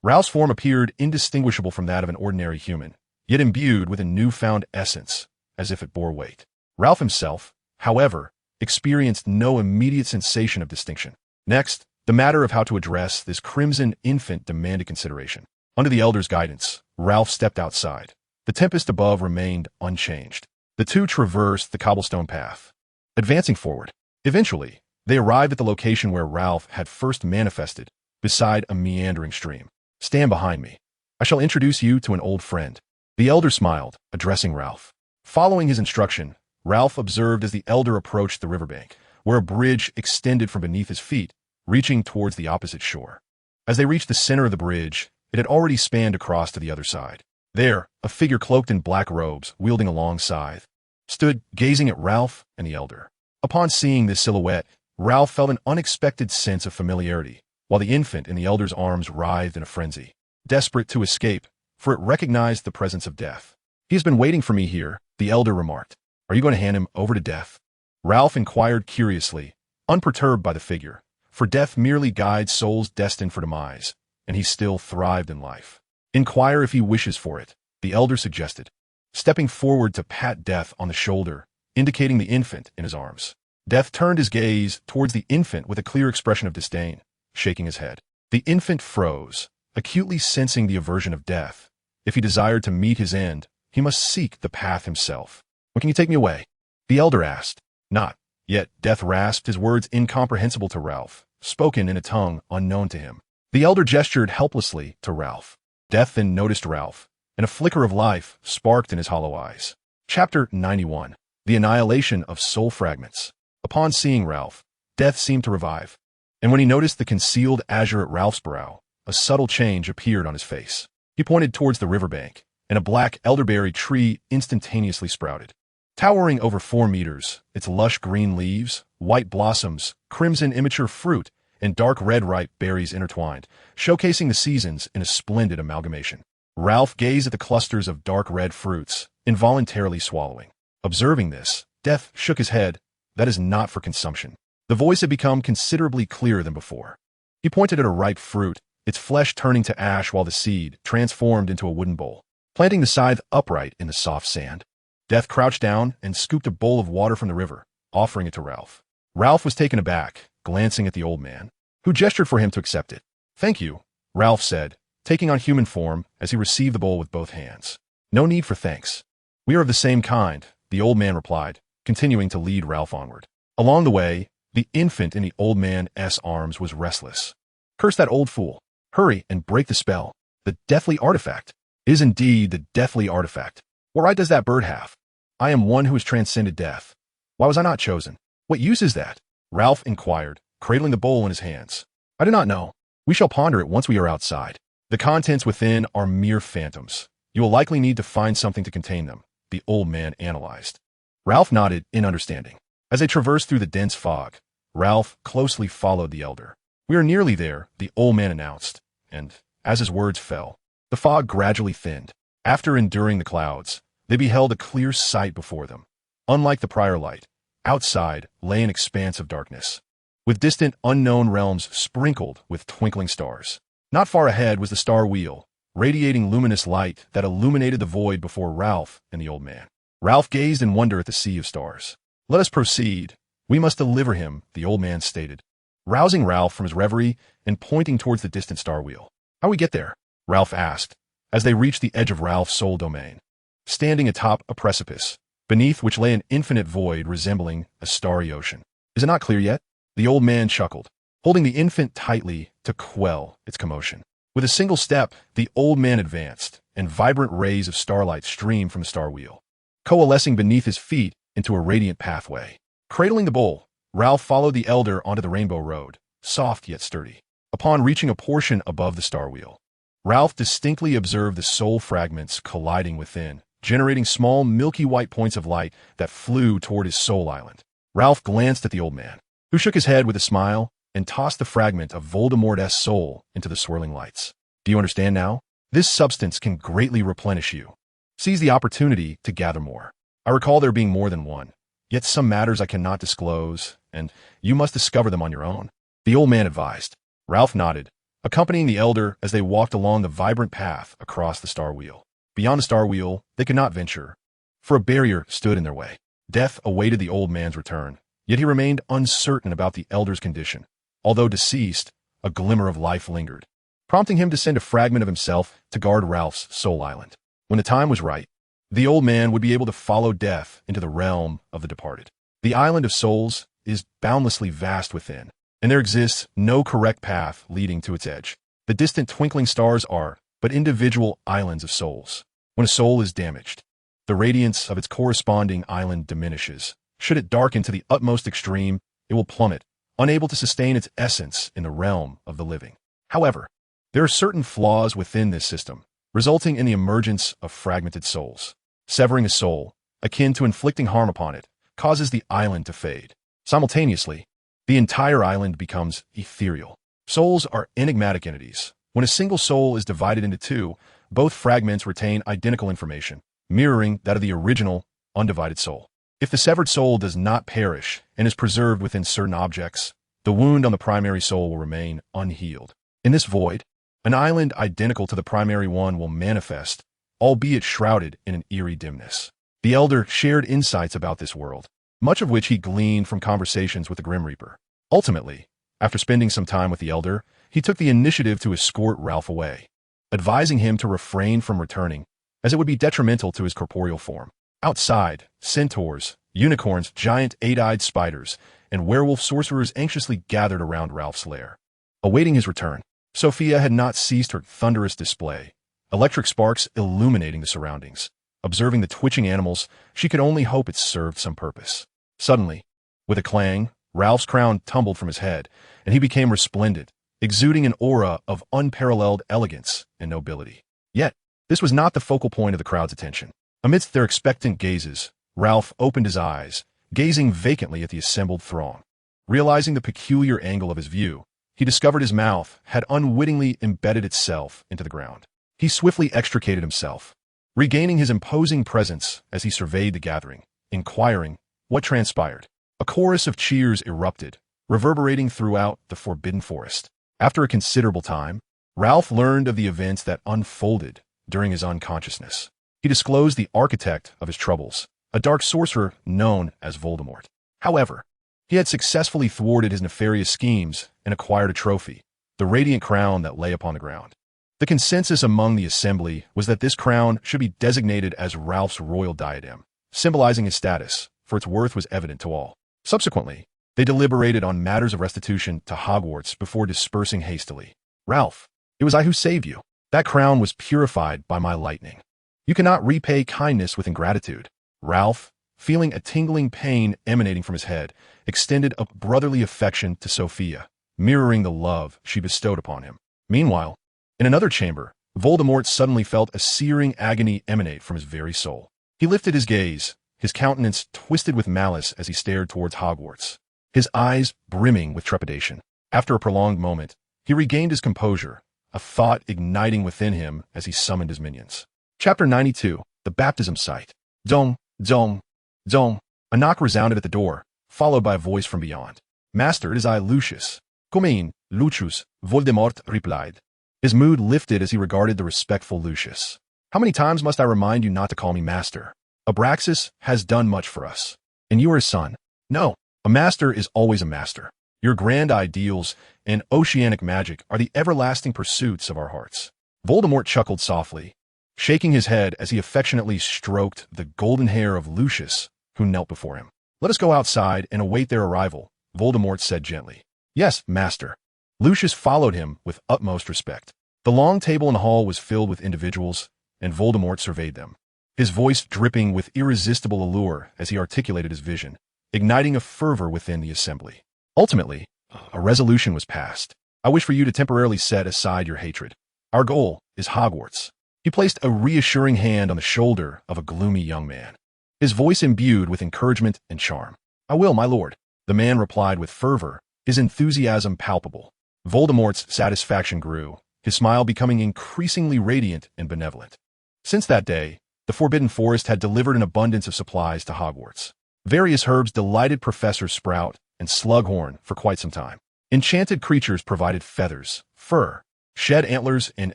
S1: Ralph's form appeared indistinguishable from that of an ordinary human, yet imbued with a newfound essence, as if it bore weight. Ralph himself, however, experienced no immediate sensation of distinction. Next, the matter of how to address this crimson infant demanded consideration. Under the elder's guidance, Ralph stepped outside. The tempest above remained unchanged. The two traversed the cobblestone path, advancing forward. Eventually, they arrived at the location where Ralph had first manifested, beside a meandering stream. "Stand behind me. I shall introduce you to an old friend." The elder smiled, addressing Ralph. Following his instruction, Ralph observed as the elder approached the riverbank, where a bridge extended from beneath his feet, reaching towards the opposite shore. As they reached the center of the bridge, it had already spanned across to the other side. There, a figure cloaked in black robes, wielding a long scythe, stood gazing at Ralph and the elder. Upon seeing this silhouette, Ralph felt an unexpected sense of familiarity, while the infant in the elder's arms writhed in a frenzy, desperate to escape, for it recognized the presence of death. "He has been waiting for me here," the elder remarked. "Are you going to hand him over to death?" Ralph inquired curiously, unperturbed by the figure, for death merely guides souls destined for demise, and he still thrived in life. "Inquire if he wishes for it," the elder suggested, stepping forward to pat Death on the shoulder, indicating the infant in his arms. Death turned his gaze towards the infant with a clear expression of disdain, shaking his head. The infant froze, acutely sensing the aversion of Death. If he desired to meet his end, he must seek the path himself. "When can you take me away?" the elder asked. "Not yet," Death rasped, his words incomprehensible to Ralph, spoken in a tongue unknown to him. The elder gestured helplessly to Ralph. Death then noticed Ralph, and a flicker of life sparked in his hollow eyes. Chapter 91. The Annihilation of Soul Fragments. Upon seeing Ralph, Death seemed to revive, and when he noticed the concealed azure at Ralph's brow, a subtle change appeared on his face. He pointed towards the riverbank, and a black elderberry tree instantaneously sprouted. Towering over 4 meters, its lush green leaves, white blossoms, crimson immature fruit, and dark red ripe berries intertwined, showcasing the seasons in a splendid amalgamation. Ralph gazed at the clusters of dark red fruits, involuntarily swallowing. Observing this, Death shook his head. "That is not for consumption." The voice had become considerably clearer than before. He pointed at a ripe fruit, its flesh turning to ash while the seed transformed into a wooden bowl. Planting the scythe upright in the soft sand, Death crouched down and scooped a bowl of water from the river, offering it to Ralph. Ralph was taken aback, glancing at the old man, who gestured for him to accept it. "Thank you," Ralph said, taking on human form as he received the bowl with both hands. "No need for thanks. We are of the same kind," the old man replied, continuing to lead Ralph onward. Along the way, the infant in the old man's arms was restless. "Curse that old fool. Hurry and break the spell. The deathly artifact is indeed the deathly artifact. What right does that bird have? I am one who has transcended death. Why was I not chosen? What use is that?" Ralph inquired, cradling the bowl in his hands. "I do not know. We shall ponder it once we are outside. The contents within are mere phantoms. You will likely need to find something to contain them," the old man analyzed. Ralph nodded in understanding. As they traversed through the dense fog, Ralph closely followed the elder. "We are nearly there," the old man announced, and, as his words fell, the fog gradually thinned. After enduring the clouds, they beheld a clear sight before them. Unlike the prior light, outside lay an expanse of darkness, with distant unknown realms sprinkled with twinkling stars. Not far ahead was the star wheel, radiating luminous light that illuminated the void before Ralph and the old man. Ralph gazed in wonder at the sea of stars. "Let us proceed. We must deliver him," the old man stated, rousing Ralph from his reverie and pointing towards the distant star wheel. "How we get there?" Ralph asked, as they reached the edge of Ralph's soul domain. Standing atop a precipice, beneath which lay an infinite void resembling a starry ocean. "Is it not clear yet?" The old man chuckled, holding the infant tightly to quell its commotion. With a single step, the old man advanced, and vibrant rays of starlight streamed from the star wheel, coalescing beneath his feet into a radiant pathway. Cradling the bowl, Ralph followed the elder onto the rainbow road, soft yet sturdy. Upon reaching a portion above the star wheel, Ralph distinctly observed the soul fragments colliding within, generating small milky white points of light that flew toward his soul island. Ralph glanced at the old man, who shook his head with a smile, and tossed the fragment of Voldemort's soul into the swirling lights. Do you understand now? This substance can greatly replenish you. Seize the opportunity to gather more. I recall there being more than one, yet some matters I cannot disclose, and you must discover them on your own, the old man advised. Ralph nodded, accompanying the elder as they walked along the vibrant path across the Star Wheel. Beyond the Star Wheel, they could not venture, for a barrier stood in their way. Death awaited the old man's return, yet he remained uncertain about the elder's condition. Although deceased, a glimmer of life lingered, prompting him to send a fragment of himself to guard Ralph's soul island. When the time was right, the old man would be able to follow death into the realm of the departed. The island of souls is boundlessly vast within, and there exists no correct path leading to its edge. The distant twinkling stars are but individual islands of souls. When a soul is damaged, the radiance of its corresponding island diminishes. Should it darken to the utmost extreme, it will plummet, unable to sustain its essence in the realm of the living. However, there are certain flaws within this system, resulting in the emergence of fragmented souls. Severing a soul, akin to inflicting harm upon it, causes the island to fade. Simultaneously, the entire island becomes ethereal. Souls are enigmatic entities. When a single soul is divided into two, both fragments retain identical information, mirroring that of the original, undivided soul. If the severed soul does not perish and is preserved within certain objects, the wound on the primary soul will remain unhealed. In this void, an island identical to the primary one will manifest, albeit shrouded in an eerie dimness. The elder shared insights about this world, much of which he gleaned from conversations with the Grim Reaper. Ultimately, after spending some time with the elder, he took the initiative to escort Ralph away, advising him to refrain from returning, as it would be detrimental to his corporeal form. Outside, centaurs, unicorns, giant eight-eyed spiders, and werewolf sorcerers anxiously gathered around Ralph's lair, awaiting his return. Sophia had not ceased her thunderous display, electric sparks illuminating the surroundings. Observing the twitching animals, she could only hope it served some purpose. Suddenly, with a clang, Ralph's crown tumbled from his head, and he became resplendent, exuding an aura of unparalleled elegance and nobility. Yet, this was not the focal point of the crowd's attention. Amidst their expectant gazes, Ralph opened his eyes, gazing vacantly at the assembled throng. Realizing the peculiar angle of his view, he discovered his mouth had unwittingly embedded itself into the ground. He swiftly extricated himself, regaining his imposing presence as he surveyed the gathering, inquiring what transpired. A chorus of cheers erupted, reverberating throughout the forbidden forest. After a considerable time, Ralph learned of the events that unfolded during his unconsciousness. He disclosed the architect of his troubles, a dark sorcerer known as Voldemort. However, he had successfully thwarted his nefarious schemes and acquired a trophy, the radiant crown that lay upon the ground. The consensus among the assembly was that this crown should be designated as Ralph's royal diadem, symbolizing his status, for its worth was evident to all. Subsequently, they deliberated on matters of restitution to Hogwarts before dispersing hastily. Ralph, it was I who saved you. That crown was purified by my lightning. You cannot repay kindness with ingratitude. Ralph, feeling a tingling pain emanating from his head, extended a brotherly affection to Sophia, mirroring the love she bestowed upon him. Meanwhile, in another chamber, Voldemort suddenly felt a searing agony emanate from his very soul. He lifted his gaze, his countenance twisted with malice as he stared towards Hogwarts, his eyes brimming with trepidation. After a prolonged moment, he regained his composure, a thought igniting within him as he summoned his minions. Chapter 92, The Baptism Site. Dong, dong, dong. A knock resounded at the door, followed by a voice from beyond. Master, it is I, Lucius. Come in, Lucius, Voldemort replied. His mood lifted as he regarded the respectful Lucius. How many times must I remind you not to call me master? Abraxas has done much for us, and you are his son. No, a master is always a master. Your grand ideals and oceanic magic are the everlasting pursuits of our hearts. Voldemort chuckled softly, shaking his head as he affectionately stroked the golden hair of Lucius, who knelt before him. Let us go outside and await their arrival, Voldemort said gently. Yes, master. Lucius followed him with utmost respect. The long table in the hall was filled with individuals, and Voldemort surveyed them, his voice dripping with irresistible allure as he articulated his vision, igniting a fervor within the assembly. Ultimately, a resolution was passed. I wish for you to temporarily set aside your hatred. Our goal is Hogwarts. He placed a reassuring hand on the shoulder of a gloomy young man, his voice imbued with encouragement and charm. I will, my lord, the man replied with fervor his enthusiasm palpable. Voldemort's satisfaction grew, his smile becoming increasingly radiant and benevolent. Since that day, the Forbidden Forest had delivered an abundance of supplies to Hogwarts. Various herbs delighted Professor Sprout and Slughorn for quite some time. Enchanted creatures provided feathers, fur, shed antlers, and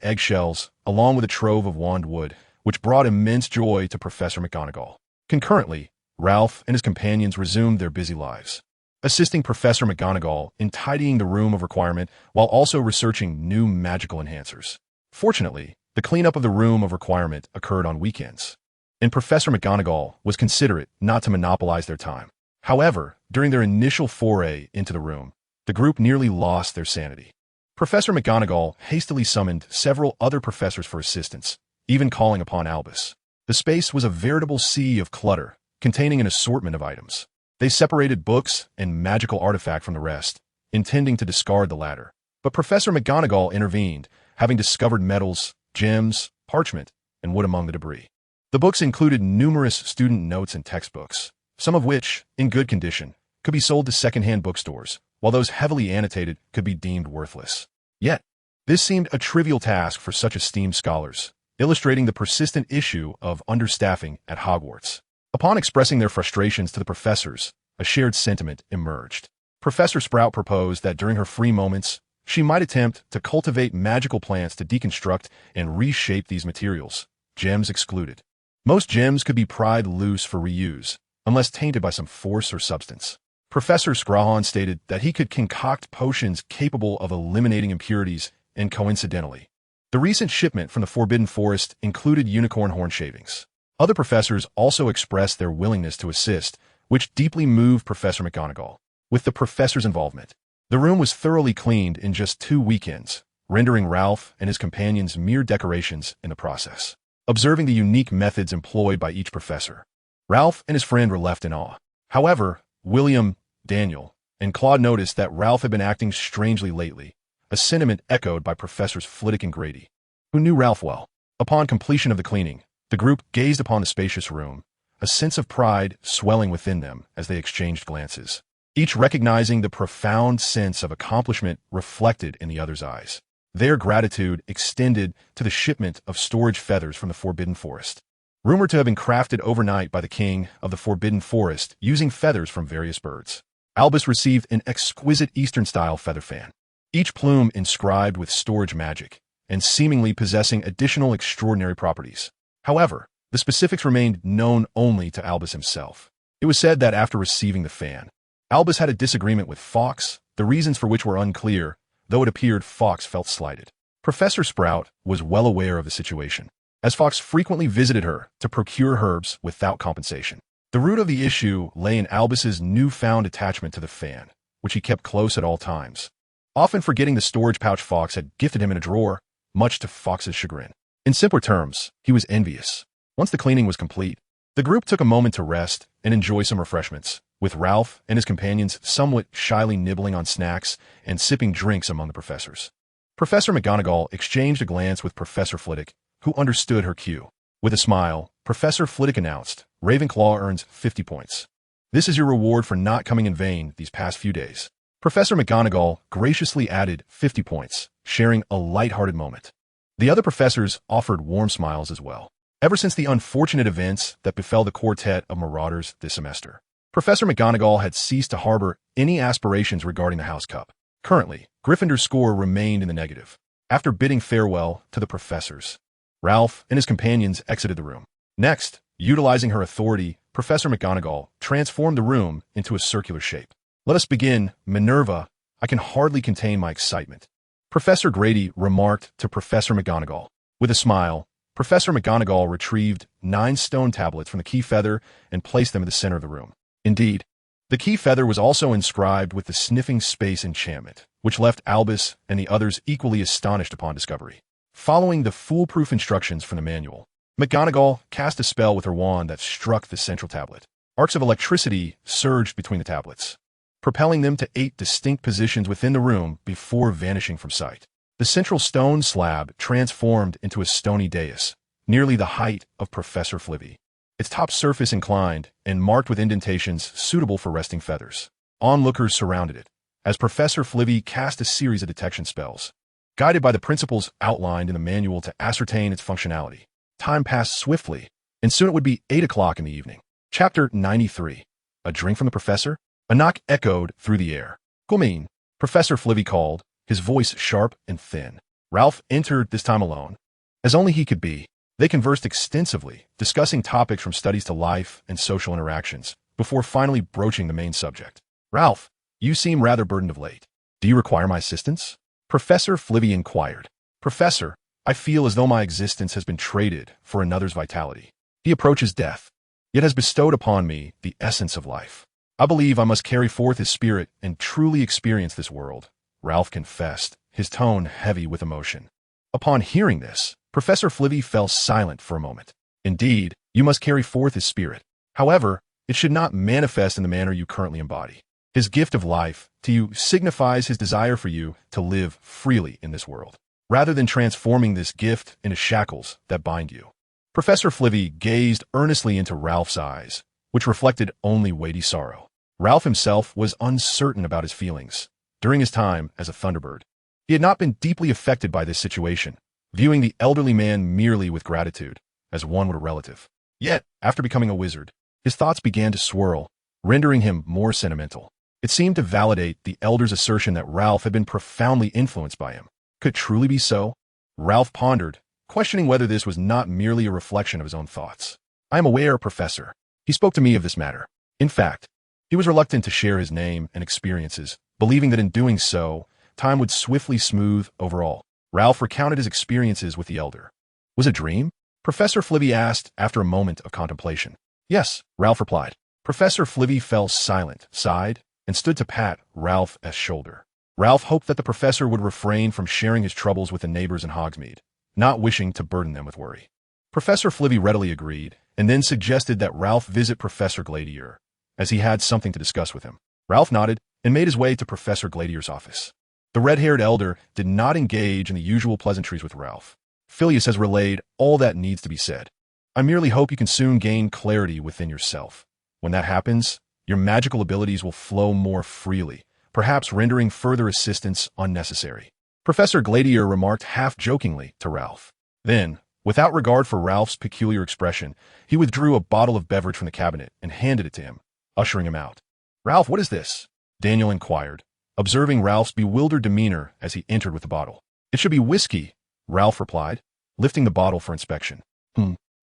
S1: eggshells, along with a trove of wand wood, which brought immense joy to Professor McGonagall. Concurrently, Ralph and his companions resumed their busy lives, assisting Professor McGonagall in tidying the room of requirement while also researching new magical enhancers. Fortunately, the cleanup of the room of requirement occurred on weekends, and Professor McGonagall was considerate not to monopolize their time. However, during their initial foray into the room, the group nearly lost their sanity. Professor McGonagall hastily summoned several other professors for assistance, even calling upon Albus. The space was a veritable sea of clutter, containing an assortment of items. They separated books and magical artifact from the rest, intending to discard the latter. But Professor McGonagall intervened, having discovered metals, gems, parchment, and wood among the debris. The books included numerous student notes and textbooks, some of which, in good condition, could be sold to second-hand bookstores, while those heavily annotated could be deemed worthless. Yet, this seemed a trivial task for such esteemed scholars, illustrating the persistent issue of understaffing at Hogwarts. Upon expressing their frustrations to the professors, a shared sentiment emerged. Professor Sprout proposed that during her free moments, she might attempt to cultivate magical plants to deconstruct and reshape these materials, gems excluded. Most gems could be pried loose for reuse, unless tainted by some force or substance. Professor Scrawhon stated that he could concoct potions capable of eliminating impurities, and coincidentally, the recent shipment from the Forbidden Forest included unicorn horn shavings. Other professors also expressed their willingness to assist, which deeply moved Professor McGonagall. With the professor's involvement, the room was thoroughly cleaned in just 2 weekends, rendering Ralph and his companions mere decorations in the process. Observing the unique methods employed by each professor, Ralph and his friend were left in awe. However, William, Daniel, and Claude noticed that Ralph had been acting strangely lately, a sentiment echoed by Professors Flitwick and Grady, who knew Ralph well. Upon completion of the cleaning, the group gazed upon the spacious room, a sense of pride swelling within them as they exchanged glances, each recognizing the profound sense of accomplishment reflected in the other's eyes. Their gratitude extended to the shipment of storage feathers from the Forbidden Forest, rumored to have been crafted overnight by the king of the Forbidden Forest using feathers from various birds. Albus received an exquisite Eastern-style feather fan, each plume inscribed with storage magic, and seemingly possessing additional extraordinary properties. However, the specifics remained known only to Albus himself. It was said that after receiving the fan, Albus had a disagreement with Fawkes, the reasons for which were unclear, though it appeared Fawkes felt slighted. Professor Sprout was well aware of the situation, as Fawkes frequently visited her to procure herbs without compensation. The root of the issue lay in Albus's newfound attachment to the fan, which he kept close at all times, often forgetting the storage pouch Fawkes had gifted him in a drawer, much to Fawkes' chagrin. In simpler terms, he was envious. Once the cleaning was complete, the group took a moment to rest and enjoy some refreshments, with Ralph and his companions somewhat shyly nibbling on snacks and sipping drinks among the professors. Professor McGonagall exchanged a glance with Professor Flitwick, who understood her cue. With a smile, Professor Flitwick announced, "Ravenclaw earns 50 points. This is your reward for not coming in vain these past few days." Professor McGonagall graciously added 50 points, sharing a light-hearted moment. The other professors offered warm smiles as well. Ever since the unfortunate events that befell the quartet of marauders this semester, Professor McGonagall had ceased to harbor any aspirations regarding the House Cup. Currently, Gryffindor's score remained in the negative. After bidding farewell to the professors, Ralph and his companions exited the room. Next, utilizing her authority, Professor McGonagall transformed the room into a circular shape. "Let us begin, Minerva. I can hardly contain my excitement," Professor Grady remarked to Professor McGonagall. With a smile, Professor McGonagall retrieved 9 stone tablets from the key feather and placed them in the center of the room. Indeed, the key feather was also inscribed with the sniffing space enchantment, which left Albus and the others equally astonished upon discovery. Following the foolproof instructions from the manual, McGonagall cast a spell with her wand that struck the central tablet. Arcs of electricity surged between the tablets, propelling them to 8 distinct positions within the room before vanishing from sight. The central stone slab transformed into a stony dais, nearly the height of Professor Flitwick. Its top surface inclined and marked with indentations suitable for resting feathers. Onlookers surrounded it, as Professor Flivy cast a series of detection spells. Guided by the principles outlined in the manual to ascertain its functionality, time passed swiftly, and soon it would be 8 o'clock in the evening. Chapter 93. A drink from the professor? A knock echoed through the air. Commune, Professor Flivy called, his voice sharp and thin. Ralph entered this time alone. As only he could be, they conversed extensively, discussing topics from studies to life and social interactions, before finally broaching the main subject. Ralph, you seem rather burdened of late. Do you require my assistance? Professor Flivy inquired. Professor, I feel as though my existence has been traded for another's vitality. He approaches death, yet has bestowed upon me the essence of life. I believe I must carry forth his spirit and truly experience this world, Ralph confessed, his tone heavy with emotion. Upon hearing this, Professor Flivy fell silent for a moment. Indeed, you must carry forth his spirit. However, it should not manifest in the manner you currently embody. His gift of life to you signifies his desire for you to live freely in this world, rather than transforming this gift into shackles that bind you. Professor Flivy gazed earnestly into Ralph's eyes, which reflected only weighty sorrow. Ralph himself was uncertain about his feelings. During his time as a Thunderbird, he had not been deeply affected by this situation, viewing the elderly man merely with gratitude, as one would a relative. Yet, after becoming a wizard, his thoughts began to swirl, rendering him more sentimental. It seemed to validate the elder's assertion that Ralph had been profoundly influenced by him. Could it truly be so? Ralph pondered, questioning whether this was not merely a reflection of his own thoughts. I am aware, Professor. He spoke to me of this matter. In fact, he was reluctant to share his name and experiences, believing that in doing so, time would swiftly smooth over all. Ralph recounted his experiences with the elder. Was it a dream? Professor Flivy asked after a moment of contemplation. Yes, Ralph replied. Professor Flivy fell silent, sighed, and stood to pat Ralph's shoulder. Ralph hoped that the professor would refrain from sharing his troubles with the neighbors in Hogsmeade, not wishing to burden them with worry. Professor Flivy readily agreed, and then suggested that Ralph visit Professor Gladier, as he had something to discuss with him. Ralph nodded and made his way to Professor Gladier's office. The red-haired elder did not engage in the usual pleasantries with Ralph. Phileas has relayed all that needs to be said. I merely hope you can soon gain clarity within yourself. When that happens, your magical abilities will flow more freely, perhaps rendering further assistance unnecessary. Professor Gladier remarked half-jokingly to Ralph. Then, without regard for Ralph's peculiar expression, he withdrew a bottle of beverage from the cabinet and handed it to him, ushering him out. Ralph, what is this? Daniel inquired, observing Ralph's bewildered demeanor as he entered with the bottle. It should be whiskey, Ralph replied, lifting the bottle for inspection.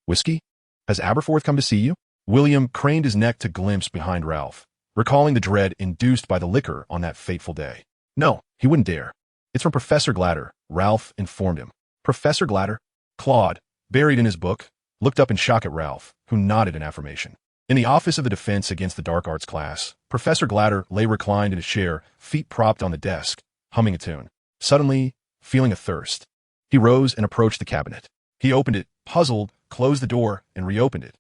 S1: Whiskey? Has Aberforth come to see you? William craned his neck to glimpse behind Ralph, recalling the dread induced by the liquor on that fateful day. No, he wouldn't dare. It's from Professor Glatter, Ralph informed him. Professor Glatter? Claude, buried in his book, looked up in shock at Ralph, who nodded in affirmation. In the office of the Defense Against the Dark Arts class, Professor Glatter lay reclined in his chair, feet propped on the desk, humming a tune. Suddenly, feeling a thirst, he rose and approached the cabinet. He opened it, puzzled, closed the door, and reopened it.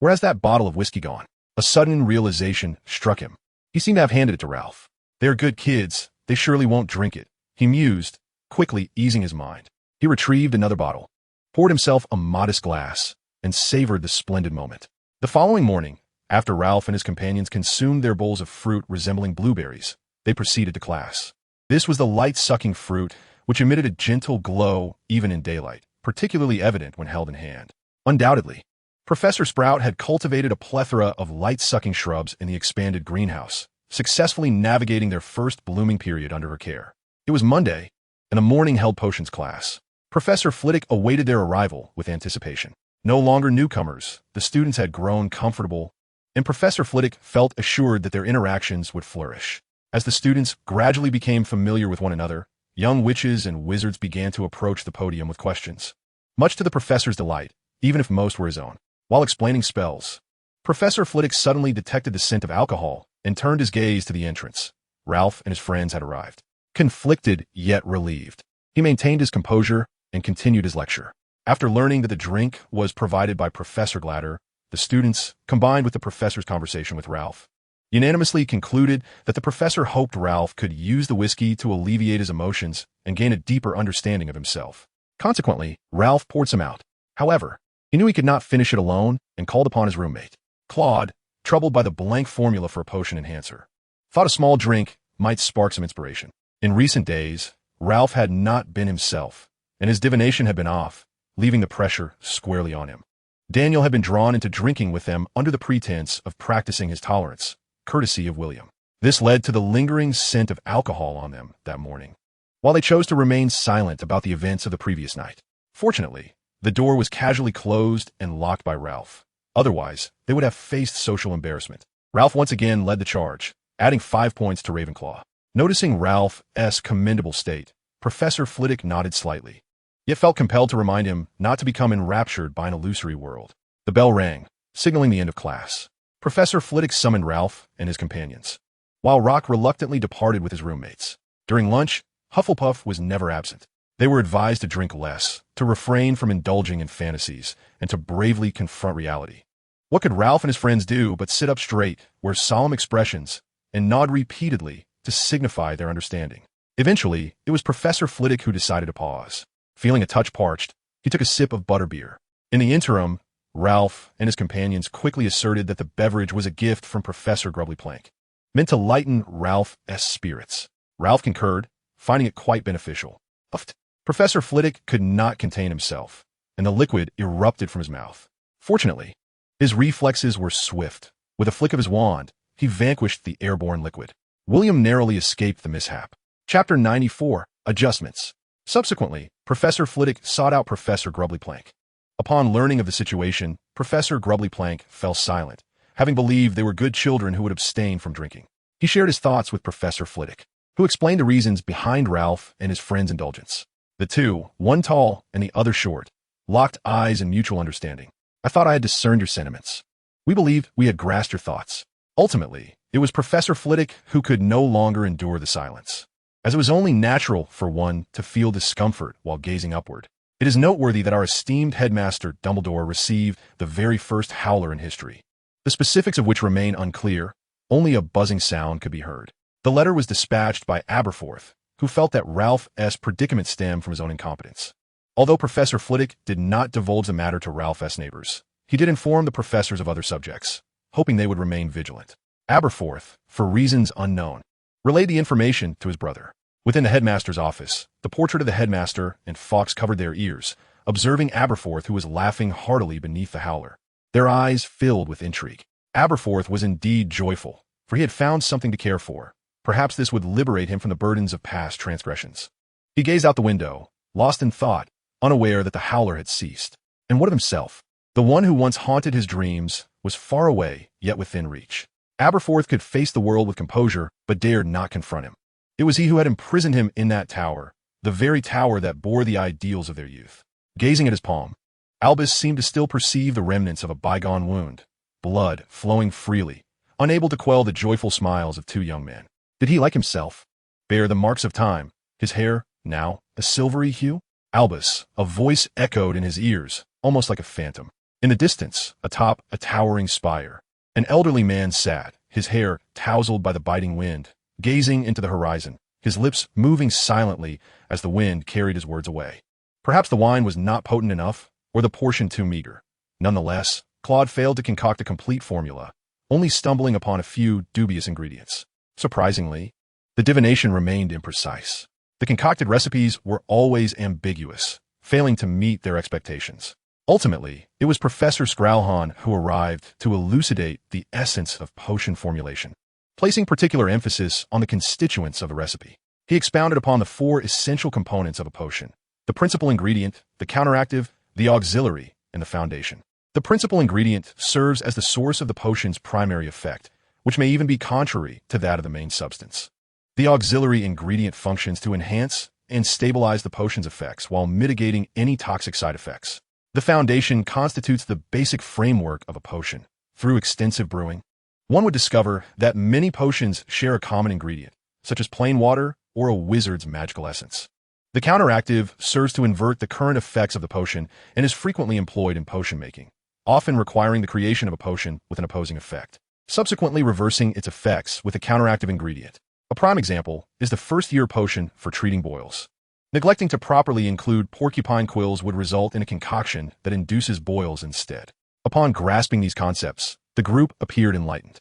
S1: Where has that bottle of whiskey gone? A sudden realization struck him. He seemed to have handed it to Ralph. They're good kids. They surely won't drink it, he mused, quickly easing his mind. He retrieved another bottle, poured himself a modest glass, and savored the splendid moment. The following morning, after Ralph and his companions consumed their bowls of fruit resembling blueberries, they proceeded to class. This was the light-sucking fruit, which emitted a gentle glow even in daylight, particularly evident when held in hand. Undoubtedly, Professor Sprout had cultivated a plethora of light-sucking shrubs in the expanded greenhouse, successfully navigating their first blooming period under her care. It was Monday, and the morning-held potions class. Professor Flitwick awaited their arrival with anticipation. No longer newcomers, the students had grown comfortable, and Professor Flitwick felt assured that their interactions would flourish. As the students gradually became familiar with one another, young witches and wizards began to approach the podium with questions. Much to the professor's delight, even if most were his own. While explaining spells, Professor Flitwick suddenly detected the scent of alcohol and turned his gaze to the entrance. Ralph and his friends had arrived. Conflicted yet relieved, he maintained his composure and continued his lecture. After learning that the drink was provided by Professor Glatter, the students, combined with the professor's conversation with Ralph, unanimously concluded that the professor hoped Ralph could use the whiskey to alleviate his emotions and gain a deeper understanding of himself. Consequently, Ralph poured some out. However, he knew he could not finish it alone and called upon his roommate. Claude, troubled by the blank formula for a potion enhancer, thought a small drink might spark some inspiration. In recent days, Ralph had not been himself, and his divination had been off, leaving the pressure squarely on him. Daniel had been drawn into drinking with them under the pretense of practicing his tolerance, courtesy of William. This led to the lingering scent of alcohol on them that morning, while they chose to remain silent about the events of the previous night. Fortunately, the door was casually closed and locked by Ralph. Otherwise, they would have faced social embarrassment. Ralph once again led the charge, adding 5 points to Ravenclaw. Noticing Ralph's commendable state, Professor Flitwick nodded slightly, yet felt compelled to remind him not to become enraptured by an illusory world. The bell rang, signaling the end of class. Professor Flitwick summoned Ralph and his companions, while Rock reluctantly departed with his roommates. During lunch, Hufflepuff was never absent. They were advised to drink less, to refrain from indulging in fantasies, and to bravely confront reality. What could Ralph and his friends do but sit up straight, wear solemn expressions, and nod repeatedly to signify their understanding? Eventually, it was Professor Flitwick who decided to pause. Feeling a touch parched, he took a sip of butterbeer. In the interim, Ralph and his companions quickly asserted that the beverage was a gift from Professor Grubbly-Plank, meant to lighten Ralph's spirits. Ralph concurred, finding it quite beneficial. Puffed. Professor Flitwick could not contain himself, and the liquid erupted from his mouth. Fortunately, his reflexes were swift. With a flick of his wand, he vanquished the airborne liquid. William narrowly escaped the mishap. Chapter 94, Adjustments. Subsequently, Professor Flitwick sought out Professor Grubbly-Plank. Upon learning of the situation, Professor Grubbly-Plank fell silent, having believed they were good children who would abstain from drinking. He shared his thoughts with Professor Flitwick, who explained the reasons behind Ralph and his friend's indulgence. The two, one tall and the other short, locked eyes in mutual understanding. I thought I had discerned your sentiments. We believed we had grasped your thoughts. Ultimately, it was Professor Flitwick who could no longer endure the silence, as it was only natural for one to feel discomfort while gazing upward. It is noteworthy that our esteemed headmaster Dumbledore received the very first howler in history, the specifics of which remain unclear. Only a buzzing sound could be heard. The letter was dispatched by Aberforth, who felt that Ralph's predicament stemmed from his own incompetence. Although Professor Flitwick did not divulge the matter to Ralph's neighbors, he did inform the professors of other subjects, hoping they would remain vigilant. Aberforth, for reasons unknown, relayed the information to his brother. Within the headmaster's office, the portrait of the headmaster and Fawkes covered their ears, observing Aberforth, who was laughing heartily beneath the howler. Their eyes filled with intrigue. Aberforth was indeed joyful, for he had found something to care for. Perhaps this would liberate him from the burdens of past transgressions. He gazed out the window, lost in thought, unaware that the howler had ceased. And what of himself? The one who once haunted his dreams was far away, yet within reach. Aberforth could face the world with composure, but dared not confront him. It was he who had imprisoned him in that tower, the very tower that bore the ideals of their youth. Gazing at his palm, Albus seemed to still perceive the remnants of a bygone wound, blood flowing freely, unable to quell the joyful smiles of two young men. Did he, like himself, bear the marks of time, his hair, now, a silvery hue? Albus, a voice echoed in his ears, almost like a phantom. In the distance, atop a towering spire, an elderly man sat, his hair tousled by the biting wind, gazing into the horizon, his lips moving silently as the wind carried his words away. Perhaps the wine was not potent enough, or the portion too meager. Nonetheless, Claude failed to concoct a complete formula, only stumbling upon a few dubious ingredients. Surprisingly, the divination remained imprecise. The concocted recipes were always ambiguous, failing to meet their expectations. Ultimately, it was Professor Scrowhon who arrived to elucidate the essence of potion formulation, placing particular emphasis on the constituents of a recipe. He expounded upon the 4 essential components of a potion: the principal ingredient, the counteractive, the auxiliary, and the foundation. The principal ingredient serves as the source of the potion's primary effect, which may even be contrary to that of the main substance. The auxiliary ingredient functions to enhance and stabilize the potion's effects while mitigating any toxic side effects. The foundation constitutes the basic framework of a potion. Through extensive brewing, one would discover that many potions share a common ingredient, such as plain water or a wizard's magical essence. The counteractive serves to invert the current effects of the potion and is frequently employed in potion making, often requiring the creation of a potion with an opposing effect, subsequently reversing its effects with a counteractive ingredient. A prime example is the first-year potion for treating boils. Neglecting to properly include porcupine quills would result in a concoction that induces boils instead. Upon grasping these concepts, the group appeared enlightened.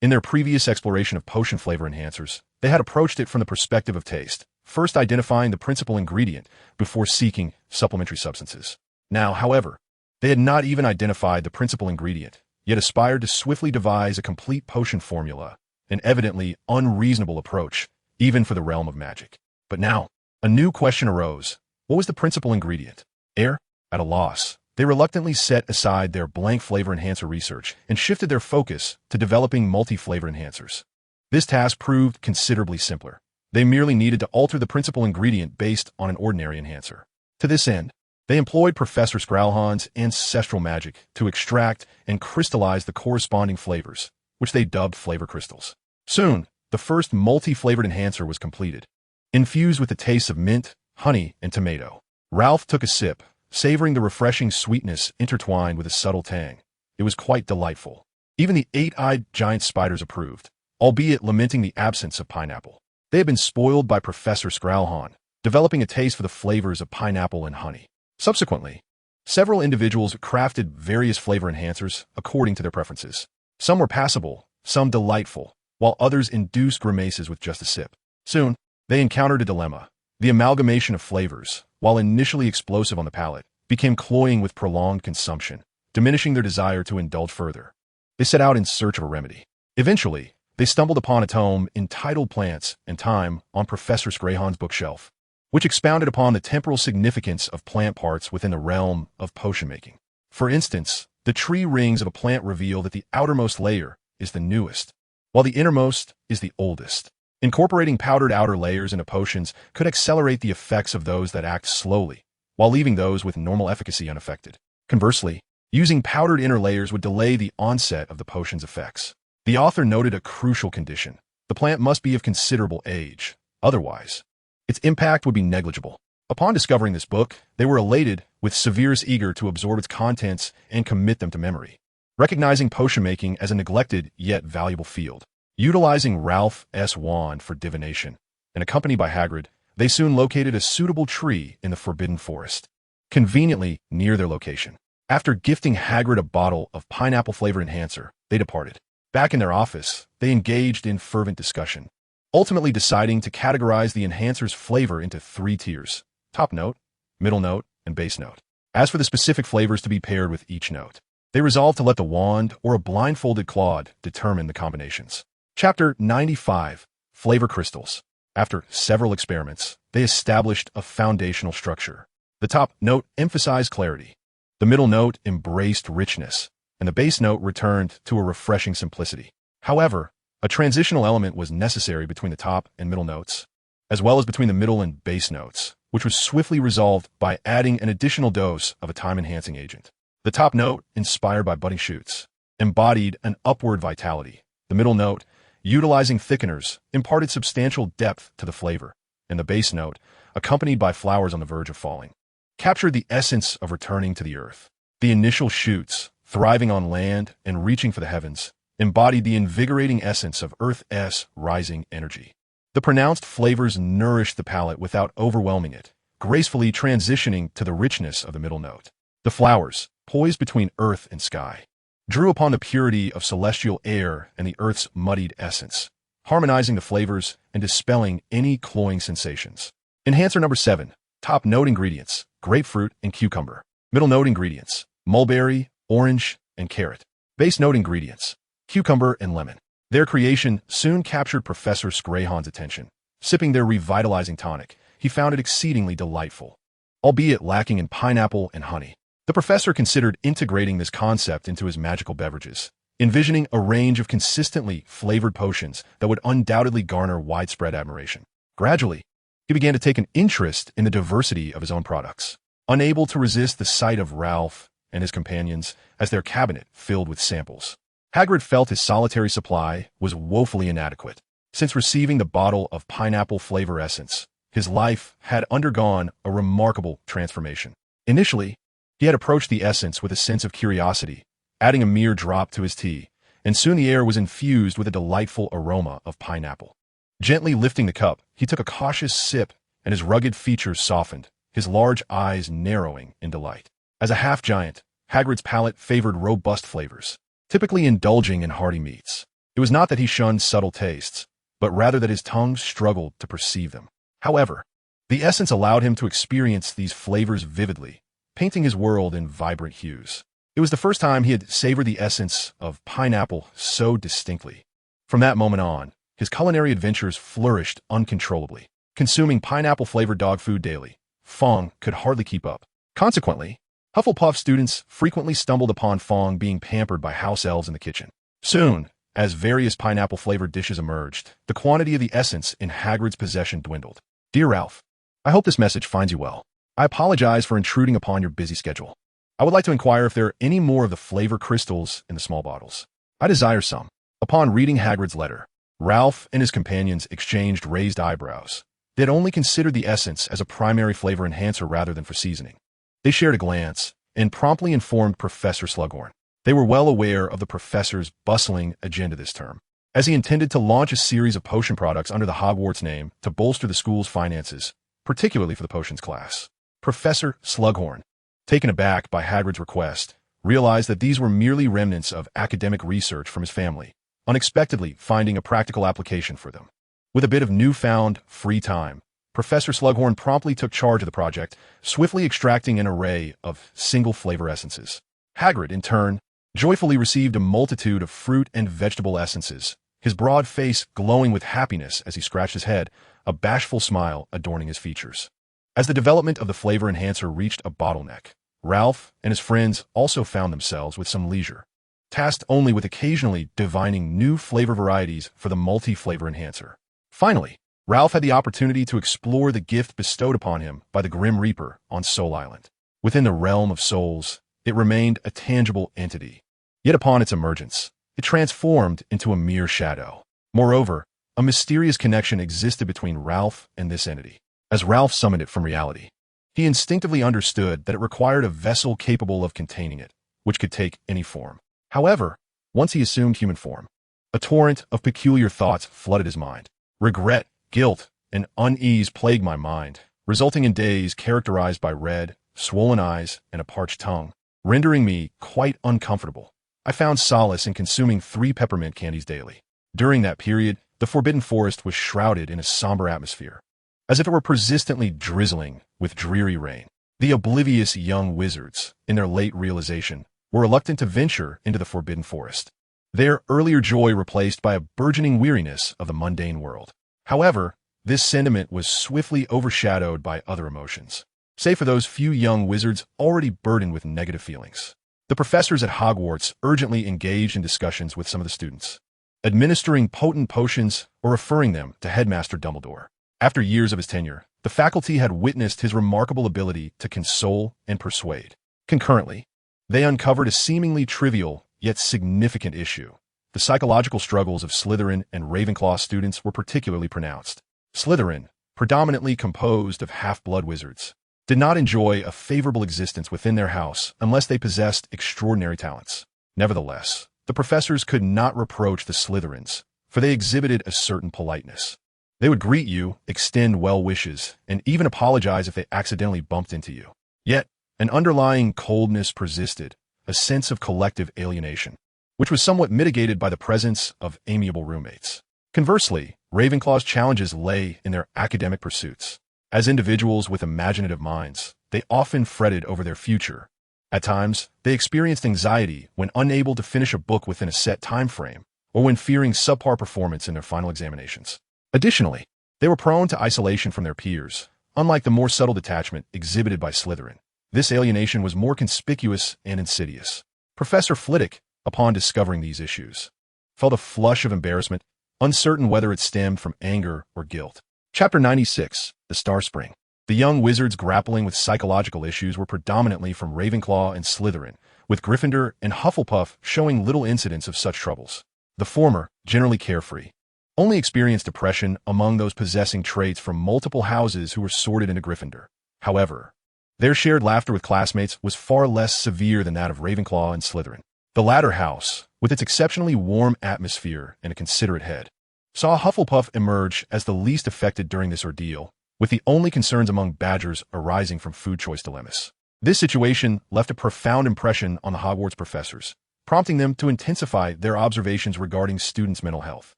S1: In their previous exploration of potion flavor enhancers, they had approached it from the perspective of taste, first identifying the principal ingredient before seeking supplementary substances. Now, however, they had not even identified the principal ingredient, yet aspired to swiftly devise a complete potion formula, an evidently unreasonable approach, even for the realm of magic. But now, a new question arose. What was the principal ingredient? Air? At a loss, they reluctantly set aside their blank flavor enhancer research and shifted their focus to developing multi-flavor enhancers. This task proved considerably simpler. They merely needed to alter the principal ingredient based on an ordinary enhancer. To this end, they employed Professor Scrowlhawn's ancestral magic to extract and crystallize the corresponding flavors, which they dubbed flavor crystals. Soon, the first multi-flavored enhancer was completed. Infused with the tastes of mint, honey, and tomato, Ralph took a sip, savoring the refreshing sweetness intertwined with a subtle tang. It was quite delightful. Even the eight-eyed giant spiders approved, albeit lamenting the absence of pineapple. They had been spoiled by Professor Scrowlhawn, developing a taste for the flavors of pineapple and honey. Subsequently, several individuals crafted various flavor enhancers according to their preferences. Some were passable, some delightful, while others induced grimaces with just a sip. Soon, they encountered a dilemma. The amalgamation of flavors, while initially explosive on the palate, became cloying with prolonged consumption, diminishing their desire to indulge further. They set out in search of a remedy. Eventually, they stumbled upon a tome entitled Plants and Time on Professor Scrowlhawn's bookshelf, which expounded upon the temporal significance of plant parts within the realm of potion making. For instance, the tree rings of a plant reveal that the outermost layer is the newest, while the innermost is the oldest. Incorporating powdered outer layers into potions could accelerate the effects of those that act slowly, while leaving those with normal efficacy unaffected. Conversely, using powdered inner layers would delay the onset of the potion's effects. The author noted a crucial condition. The plant must be of considerable age. Otherwise, its impact would be negligible. Upon discovering this book, they were elated, with Severus eager to absorb its contents and commit them to memory. Recognizing potion making as a neglected yet valuable field, utilizing Ralph's wand for divination, and accompanied by Hagrid, they soon located a suitable tree in the Forbidden Forest, conveniently near their location. After gifting Hagrid a bottle of pineapple flavor enhancer, they departed. Back in their office, they engaged in fervent discussion, ultimately deciding to categorize the enhancer's flavor into 3 tiers: top note, middle note, and base note. As for the specific flavors to be paired with each note, they resolved to let the wand or a blindfolded Claude determine the combinations. Chapter 95, Flavor Crystals. After several experiments, they established a foundational structure. The top note emphasized clarity, the middle note embraced richness, and the base note returned to a refreshing simplicity. However, a transitional element was necessary between the top and middle notes, as well as between the middle and base notes, which was swiftly resolved by adding an additional dose of a time-enhancing agent. The top note, inspired by budding shoots, embodied an upward vitality. The middle note, utilizing thickeners, imparted substantial depth to the flavor, and the base note, accompanied by flowers on the verge of falling, captured the essence of returning to the earth. The initial shoots, thriving on land and reaching for the heavens, embodied the invigorating essence of Earth's rising energy. The pronounced flavors nourished the palate without overwhelming it, gracefully transitioning to the richness of the middle note. The flowers, poised between earth and sky, drew upon the purity of celestial air and the earth's muddied essence, harmonizing the flavors and dispelling any cloying sensations. Enhancer number 7, top note ingredients, grapefruit and cucumber. Middle note ingredients, mulberry, orange, and carrot. Base note ingredients, cucumber and lemon. Their creation soon captured Professor Scrowlhawn's attention. Sipping their revitalizing tonic, he found it exceedingly delightful, albeit lacking in pineapple and honey. The professor considered integrating this concept into his magical beverages, envisioning a range of consistently flavored potions that would undoubtedly garner widespread admiration. Gradually, he began to take an interest in the diversity of his own products, unable to resist the sight of Ralph and his companions as their cabinet filled with samples. Hagrid felt his solitary supply was woefully inadequate. Since receiving the bottle of pineapple flavor essence, his life had undergone a remarkable transformation. Initially, he had approached the essence with a sense of curiosity, adding a mere drop to his tea, and soon the air was infused with a delightful aroma of pineapple. Gently lifting the cup, he took a cautious sip, and his rugged features softened, his large eyes narrowing in delight. As a half-giant, Hagrid's palate favored robust flavors, typically indulging in hearty meats. It was not that he shunned subtle tastes, but rather that his tongue struggled to perceive them. However, the essence allowed him to experience these flavors vividly, painting his world in vibrant hues. It was the first time he had savored the essence of pineapple so distinctly. From that moment on, his culinary adventures flourished uncontrollably. Consuming pineapple-flavored dog food daily, Fong could hardly keep up. Consequently, Hufflepuff students frequently stumbled upon Fong being pampered by house elves in the kitchen. Soon, as various pineapple-flavored dishes emerged, the quantity of the essence in Hagrid's possession dwindled. Dear Ralph, I hope this message finds you well. I apologize for intruding upon your busy schedule. I would like to inquire if there are any more of the flavor crystals in the small bottles. I desire some. Upon reading Hagrid's letter, Ralph and his companions exchanged raised eyebrows. They had only considered the essence as a primary flavor enhancer rather than for seasoning. They shared a glance and promptly informed Professor Slughorn. They were well aware of the professor's bustling agenda this term, as he intended to launch a series of potion products under the Hogwarts name to bolster the school's finances, particularly for the potions class. Professor Slughorn, taken aback by Hagrid's request, realized that these were merely remnants of academic research from his family, unexpectedly finding a practical application for them. With a bit of newfound free time, Professor Slughorn promptly took charge of the project, swiftly extracting an array of single-flavor essences. Hagrid, in turn, joyfully received a multitude of fruit and vegetable essences, his broad face glowing with happiness as he scratched his head, a bashful smile adorning his features. As the development of the flavor enhancer reached a bottleneck, Ralph and his friends also found themselves with some leisure, tasked only with occasionally divining new flavor varieties for the multi-flavor enhancer. Finally, Ralph had the opportunity to explore the gift bestowed upon him by the Grim Reaper on Soul Island. Within the realm of souls, it remained a tangible entity. Yet upon its emergence, it transformed into a mere shadow. Moreover, a mysterious connection existed between Ralph and this entity. As Ralph summoned it from reality, he instinctively understood that it required a vessel capable of containing it, which could take any form. However, once he assumed human form, a torrent of peculiar thoughts flooded his mind. Regret, guilt, and unease plagued my mind, resulting in days characterized by red, swollen eyes, and a parched tongue, rendering me quite uncomfortable. I found solace in consuming 3 peppermint candies daily. During that period, the Forbidden Forest was shrouded in a somber atmosphere, as if it were persistently drizzling with dreary rain. The oblivious young wizards, in their late realization, were reluctant to venture into the Forbidden Forest, their earlier joy replaced by a burgeoning weariness of the mundane world. However, this sentiment was swiftly overshadowed by other emotions, save for those few young wizards already burdened with negative feelings. The professors at Hogwarts urgently engaged in discussions with some of the students, administering potent potions or referring them to Headmaster Dumbledore. After years of his tenure, the faculty had witnessed his remarkable ability to console and persuade. Concurrently, they uncovered a seemingly trivial yet significant issue. The psychological struggles of Slytherin and Ravenclaw students were particularly pronounced. Slytherin, predominantly composed of half-blood wizards, did not enjoy a favorable existence within their house unless they possessed extraordinary talents. Nevertheless, the professors could not reproach the Slytherins, for they exhibited a certain politeness. They would greet you, extend well wishes, and even apologize if they accidentally bumped into you. Yet, an underlying coldness persisted, a sense of collective alienation, which was somewhat mitigated by the presence of amiable roommates. Conversely, Ravenclaw's challenges lay in their academic pursuits. As individuals with imaginative minds, they often fretted over their future. At times, they experienced anxiety when unable to finish a book within a set time frame, or when fearing subpar performance in their final examinations. Additionally, they were prone to isolation from their peers, unlike the more subtle detachment exhibited by Slytherin. This alienation was more conspicuous and insidious. Professor Flitwick, upon discovering these issues, felt a flush of embarrassment, uncertain whether it stemmed from anger or guilt. Chapter 96, The Star Spring. The young wizards grappling with psychological issues were predominantly from Ravenclaw and Slytherin, with Gryffindor and Hufflepuff showing little incidents of such troubles. The former, generally carefree, only experienced depression among those possessing traits from multiple houses who were sorted into Gryffindor. However, their shared laughter with classmates was far less severe than that of Ravenclaw and Slytherin. The latter house, with its exceptionally warm atmosphere and a considerate head, saw Hufflepuff emerge as the least affected during this ordeal, with the only concerns among Badgers arising from food choice dilemmas. This situation left a profound impression on the Hogwarts professors, prompting them to intensify their observations regarding students' mental health.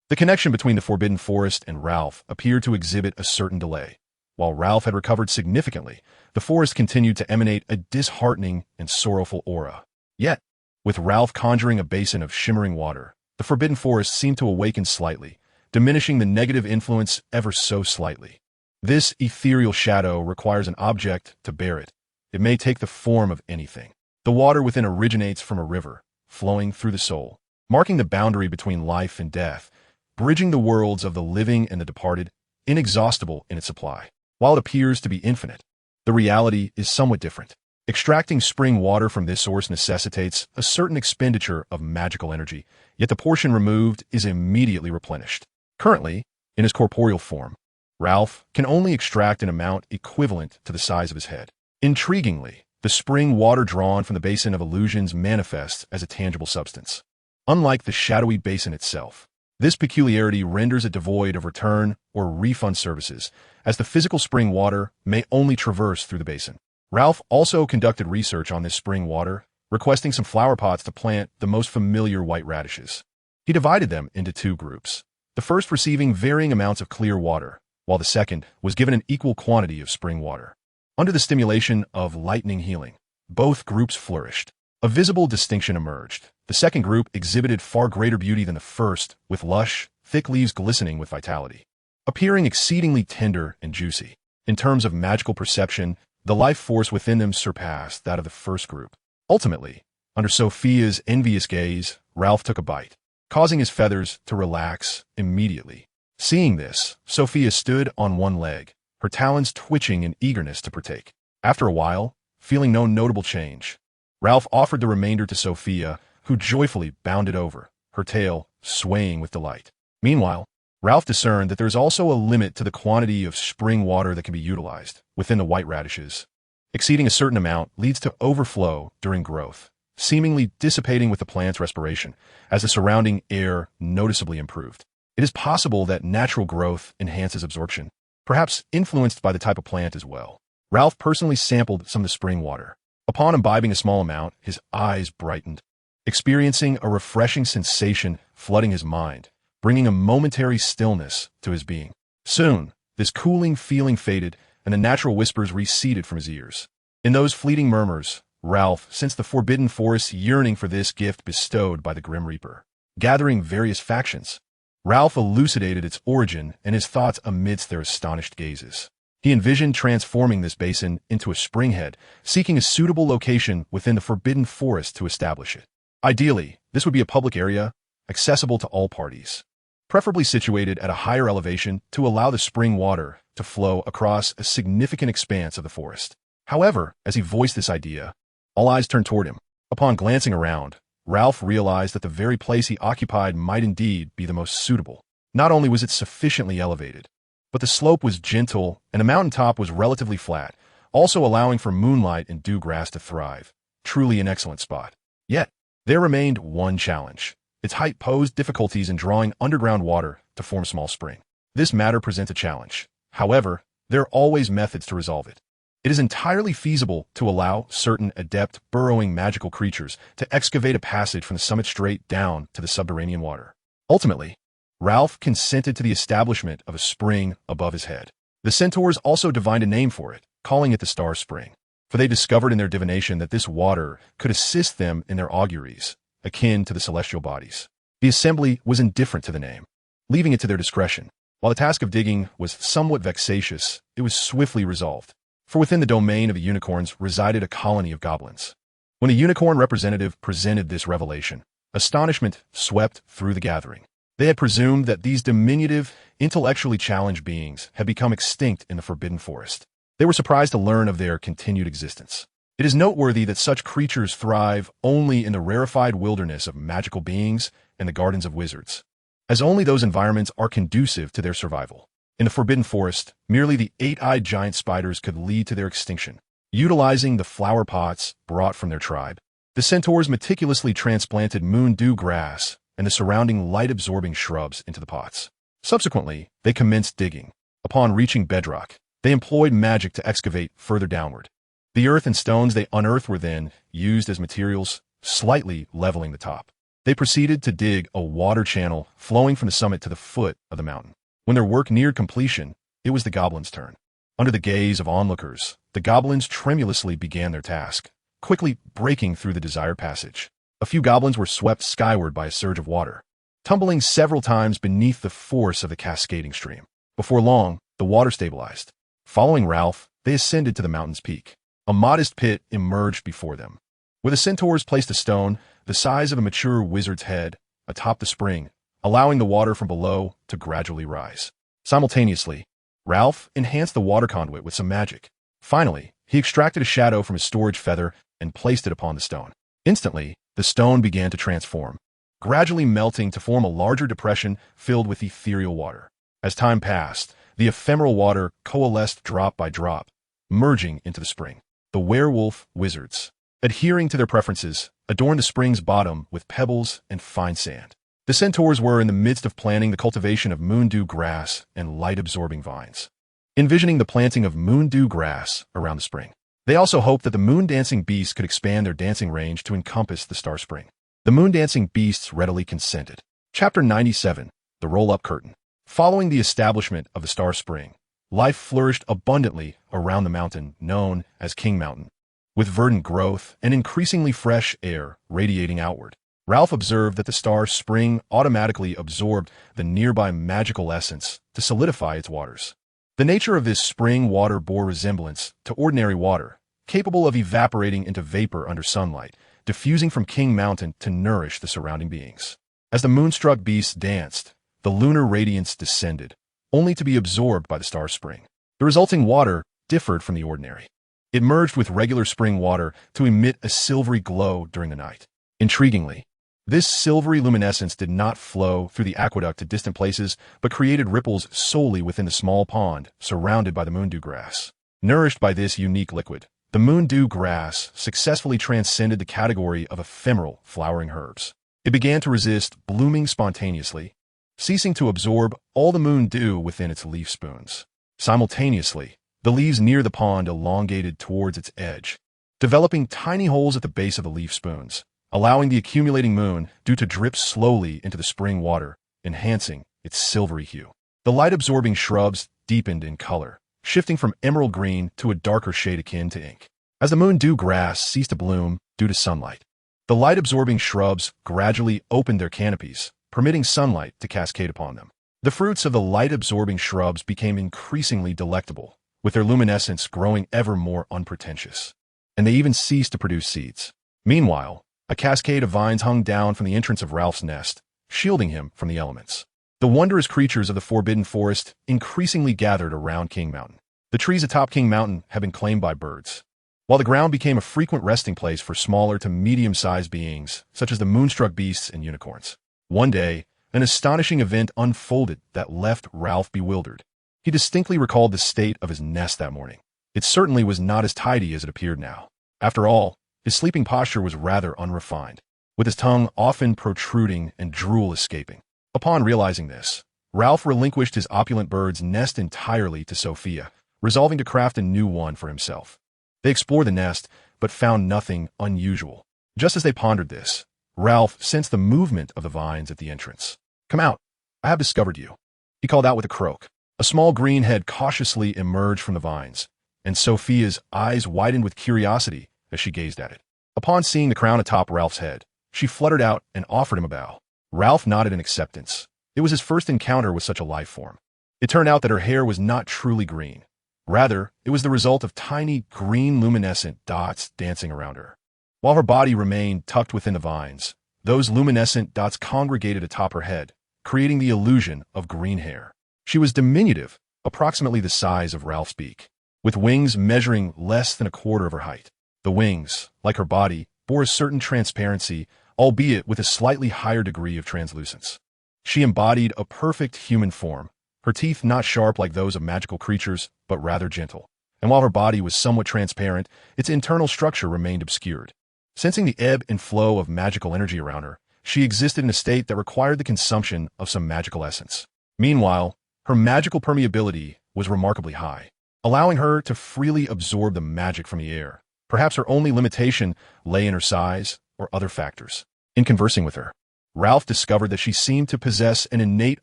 S1: The connection between the Forbidden Forest and Ralph appeared to exhibit a certain delay. While Ralph had recovered significantly, the forest continued to emanate a disheartening and sorrowful aura. Yet, with Ralph conjuring a basin of shimmering water, the Forbidden Forest seemed to awaken slightly, diminishing the negative influence ever so slightly. This ethereal shadow requires an object to bear it. It may take the form of anything. The water within originates from a river, flowing through the soul, marking the boundary between life and death, bridging the worlds of the living and the departed, inexhaustible in its supply. While it appears to be infinite, the reality is somewhat different. Extracting spring water from this source necessitates a certain expenditure of magical energy, yet the portion removed is immediately replenished. Currently, in his corporeal form, Ralph can only extract an amount equivalent to the size of his head. Intriguingly, the spring water drawn from the Basin of Illusions manifests as a tangible substance. Unlike the shadowy basin itself, this peculiarity renders it devoid of return or refund services, as the physical spring water may only traverse through the basin. Ralph also conducted research on this spring water, requesting some flower pots to plant the most familiar white radishes. He divided them into two groups, the first receiving varying amounts of clear water, while the second was given an equal quantity of spring water. Under the stimulation of lightning healing, both groups flourished. A visible distinction emerged. The second group exhibited far greater beauty than the first, with lush, thick leaves glistening with vitality, appearing exceedingly tender and juicy. In terms of magical perception, the life force within them surpassed that of the first group. Ultimately, under Sophia's envious gaze, Ralph took a bite, causing his feathers to relax immediately. Seeing this, Sophia stood on one leg, her talons twitching in eagerness to partake. After a while, feeling no notable change, Ralph offered the remainder to Sophia, who joyfully bounded over, her tail swaying with delight. Meanwhile, Ralph discerned that there is also a limit to the quantity of spring water that can be utilized within the white radishes. Exceeding a certain amount leads to overflow during growth, seemingly dissipating with the plant's respiration, as the surrounding air noticeably improved. It is possible that natural growth enhances absorption, perhaps influenced by the type of plant as well. Ralph personally sampled some of the spring water. Upon imbibing a small amount, his eyes brightened, experiencing a refreshing sensation flooding his mind, bringing a momentary stillness to his being. Soon, this cooling feeling faded, and the natural whispers receded from his ears. In those fleeting murmurs, Ralph sensed the Forbidden Forest's yearning for this gift bestowed by the Grim Reaper. Gathering various factions, Ralph elucidated its origin and his thoughts amidst their astonished gazes. He envisioned transforming this basin into a springhead, seeking a suitable location within the Forbidden Forest to establish it. Ideally, this would be a public area, accessible to all parties, preferably situated at a higher elevation to allow the spring water to flow across a significant expanse of the forest. However, as he voiced this idea, all eyes turned toward him. Upon glancing around, Ralph realized that the very place he occupied might indeed be the most suitable. Not only was it sufficiently elevated, but the slope was gentle and the mountaintop was relatively flat, also allowing for moonlight and dew grass to thrive. Truly an excellent spot. Yet, there remained one challenge. Its height posed difficulties in drawing underground water to form a small spring. This matter presents a challenge. However, there are always methods to resolve it. It is entirely feasible to allow certain adept burrowing magical creatures to excavate a passage from the summit straight down to the subterranean water. Ultimately, Ralph consented to the establishment of a spring above his head. The centaurs also divined a name for it, calling it the Star Spring, for they discovered in their divination that this water could assist them in their auguries, akin to the celestial bodies. The assembly was indifferent to the name, leaving it to their discretion. While the task of digging was somewhat vexatious, it was swiftly resolved, for within the domain of the unicorns resided a colony of goblins. When a unicorn representative presented this revelation, astonishment swept through the gathering. They had presumed that these diminutive, intellectually challenged beings had become extinct in the Forbidden Forest. They were surprised to learn of their continued existence. It is noteworthy that such creatures thrive only in the rarefied wilderness of magical beings and the gardens of wizards, as only those environments are conducive to their survival. In the Forbidden Forest, merely the eight-eyed giant spiders could lead to their extinction. Utilizing the flower pots brought from their tribe, the centaurs meticulously transplanted moon dew grass and the surrounding light-absorbing shrubs into the pots. Subsequently, they commenced digging. Upon reaching bedrock, they employed magic to excavate further downward. The earth and stones they unearthed were then used as materials, slightly leveling the top. They proceeded to dig a water channel flowing from the summit to the foot of the mountain. When their work neared completion, it was the goblins' turn. Under the gaze of onlookers, the goblins tremulously began their task, quickly breaking through the desired passage. A few goblins were swept skyward by a surge of water, tumbling several times beneath the force of the cascading stream. Before long, the water stabilized. Following Ralph, they ascended to the mountain's peak. A modest pit emerged before them. Where the centaurs placed a stone, the size of a mature wizard's head, atop the spring, allowing the water from below to gradually rise. Simultaneously, Ralph enhanced the water conduit with some magic. Finally, he extracted a shadow from his storage feather and placed it upon the stone. Instantly, the stone began to transform, gradually melting to form a larger depression filled with ethereal water. As time passed, the ephemeral water coalesced drop by drop, merging into the spring. The werewolf wizards, adhering to their preferences, adorned the spring's bottom with pebbles and fine sand. The centaurs were in the midst of planning the cultivation of moondew grass and light-absorbing vines, envisioning the planting of moondew grass around the spring. They also hoped that the moon-dancing beasts could expand their dancing range to encompass the star spring. The moon-dancing beasts readily consented. Chapter 97, The Roll-Up Curtain. Following the establishment of the star spring, life flourished abundantly around the mountain known as King Mountain, with verdant growth and increasingly fresh air radiating outward. Ralph observed that the star spring automatically absorbed the nearby magical essence to solidify its waters. The nature of this spring water bore resemblance to ordinary water, capable of evaporating into vapor under sunlight, diffusing from King Mountain to nourish the surrounding beings. As the moonstruck beasts danced, the lunar radiance descended, only to be absorbed by the star spring. The resulting water differed from the ordinary. It merged with regular spring water to emit a silvery glow during the night. Intriguingly, this silvery luminescence did not flow through the aqueduct to distant places, but created ripples solely within the small pond surrounded by the moondew grass. Nourished by this unique liquid, the moondew grass successfully transcended the category of ephemeral flowering herbs. It began to resist blooming spontaneously, ceasing to absorb all the moon dew within its leaf spoons. Simultaneously, the leaves near the pond elongated towards its edge, developing tiny holes at the base of the leaf spoons, allowing the accumulating moon dew to drip slowly into the spring water, enhancing its silvery hue. The light-absorbing shrubs deepened in color, shifting from emerald green to a darker shade akin to ink. As the moon dew grass ceased to bloom due to sunlight, the light-absorbing shrubs gradually opened their canopies, permitting sunlight to cascade upon them. The fruits of the light-absorbing shrubs became increasingly delectable, with their luminescence growing ever more unpretentious, and they even ceased to produce seeds. Meanwhile, a cascade of vines hung down from the entrance of Ralph's nest, shielding him from the elements. The wondrous creatures of the Forbidden Forest increasingly gathered around King Mountain. The trees atop King Mountain had been claimed by birds, while the ground became a frequent resting place for smaller to medium-sized beings, such as the moonstruck beasts and unicorns. One day, an astonishing event unfolded that left Ralph bewildered. He distinctly recalled the state of his nest that morning. It certainly was not as tidy as it appeared now. After all, his sleeping posture was rather unrefined, with his tongue often protruding and drool escaping. Upon realizing this, Ralph relinquished his opulent bird's nest entirely to Sophia, resolving to craft a new one for himself. They explored the nest, but found nothing unusual. Just as they pondered this, Ralph sensed the movement of the vines at the entrance. "Come out. I have discovered you," he called out with a croak. A small green head cautiously emerged from the vines, and Sophia's eyes widened with curiosity as she gazed at it. Upon seeing the crown atop Ralph's head, she fluttered out and offered him a bow. Ralph nodded in acceptance. It was his first encounter with such a life form. It turned out that her hair was not truly green. Rather, it was the result of tiny green luminescent dots dancing around her. While her body remained tucked within the vines, those luminescent dots congregated atop her head, creating the illusion of green hair. She was diminutive, approximately the size of Ralph's beak, with wings measuring less than a quarter of her height. The wings, like her body, bore a certain transparency, albeit with a slightly higher degree of translucence. She embodied a perfect human form, her teeth not sharp like those of magical creatures, but rather gentle. And while her body was somewhat transparent, its internal structure remained obscured. Sensing the ebb and flow of magical energy around her, she existed in a state that required the consumption of some magical essence. Meanwhile, her magical permeability was remarkably high, allowing her to freely absorb the magic from the air. Perhaps her only limitation lay in her size, or other factors. In conversing with her, Ralph discovered that she seemed to possess an innate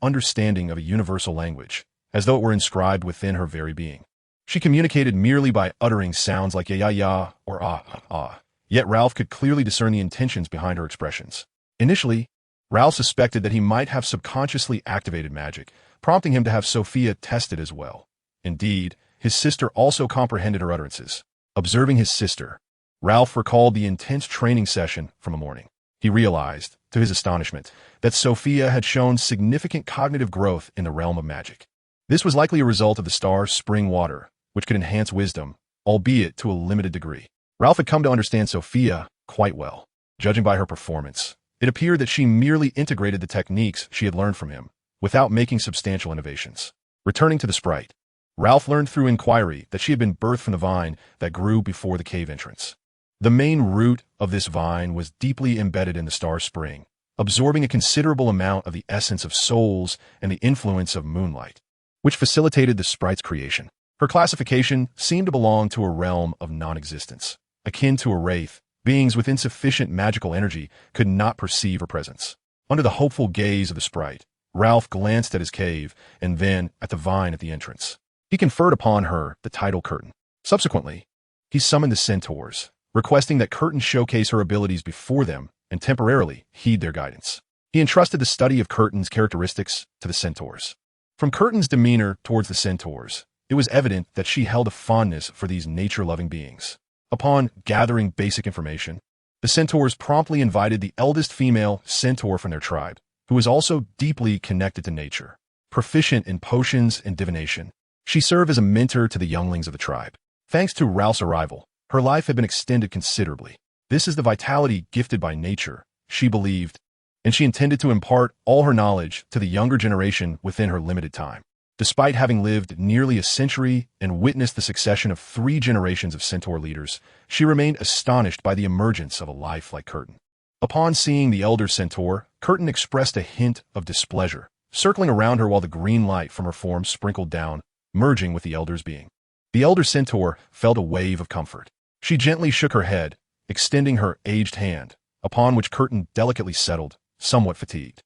S1: understanding of a universal language, as though it were inscribed within her very being. She communicated merely by uttering sounds like ya or ah. Yet Ralph could clearly discern the intentions behind her expressions. Initially, Ralph suspected that he might have subconsciously activated magic, prompting him to have Sophia tested as well. Indeed, his sister also comprehended her utterances. Observing his sister, Ralph recalled the intense training session from a morning. He realized, to his astonishment, that Sophia had shown significant cognitive growth in the realm of magic. This was likely a result of the star's spring water, which could enhance wisdom, albeit to a limited degree. Ralph had come to understand Sophia quite well. Judging by her performance, it appeared that she merely integrated the techniques she had learned from him, without making substantial innovations. Returning to the sprite, Ralph learned through inquiry that she had been birthed from the vine that grew before the cave entrance. The main root of this vine was deeply embedded in the star spring, absorbing a considerable amount of the essence of souls and the influence of moonlight, which facilitated the sprite's creation. Her classification seemed to belong to a realm of non-existence, akin to a wraith. Beings with insufficient magical energy could not perceive her presence. Under the hopeful gaze of the sprite, Ralph glanced at his cave and then at the vine at the entrance. He conferred upon her the title Curtain. Subsequently, he summoned the centaurs, requesting that Curtain showcase her abilities before them and temporarily heed their guidance. He entrusted the study of Curtain's characteristics to the centaurs. From Curtain's demeanor towards the centaurs, it was evident that she held a fondness for these nature-loving beings. Upon gathering basic information, the centaurs promptly invited the eldest female centaur from their tribe, who was also deeply connected to nature. Proficient in potions and divination, she served as a mentor to the younglings of the tribe. Thanks to Ralph's arrival, her life had been extended considerably. This is the vitality gifted by nature, she believed, and she intended to impart all her knowledge to the younger generation within her limited time. Despite having lived nearly a century and witnessed the succession of 3 generations of centaur leaders, she remained astonished by the emergence of a life like Curtain. Upon seeing the elder centaur, Curtain expressed a hint of displeasure, circling around her while the green light from her form sprinkled down, merging with the elder's being. The elder centaur felt a wave of comfort. She gently shook her head, extending her aged hand, upon which Curtain delicately settled, somewhat fatigued.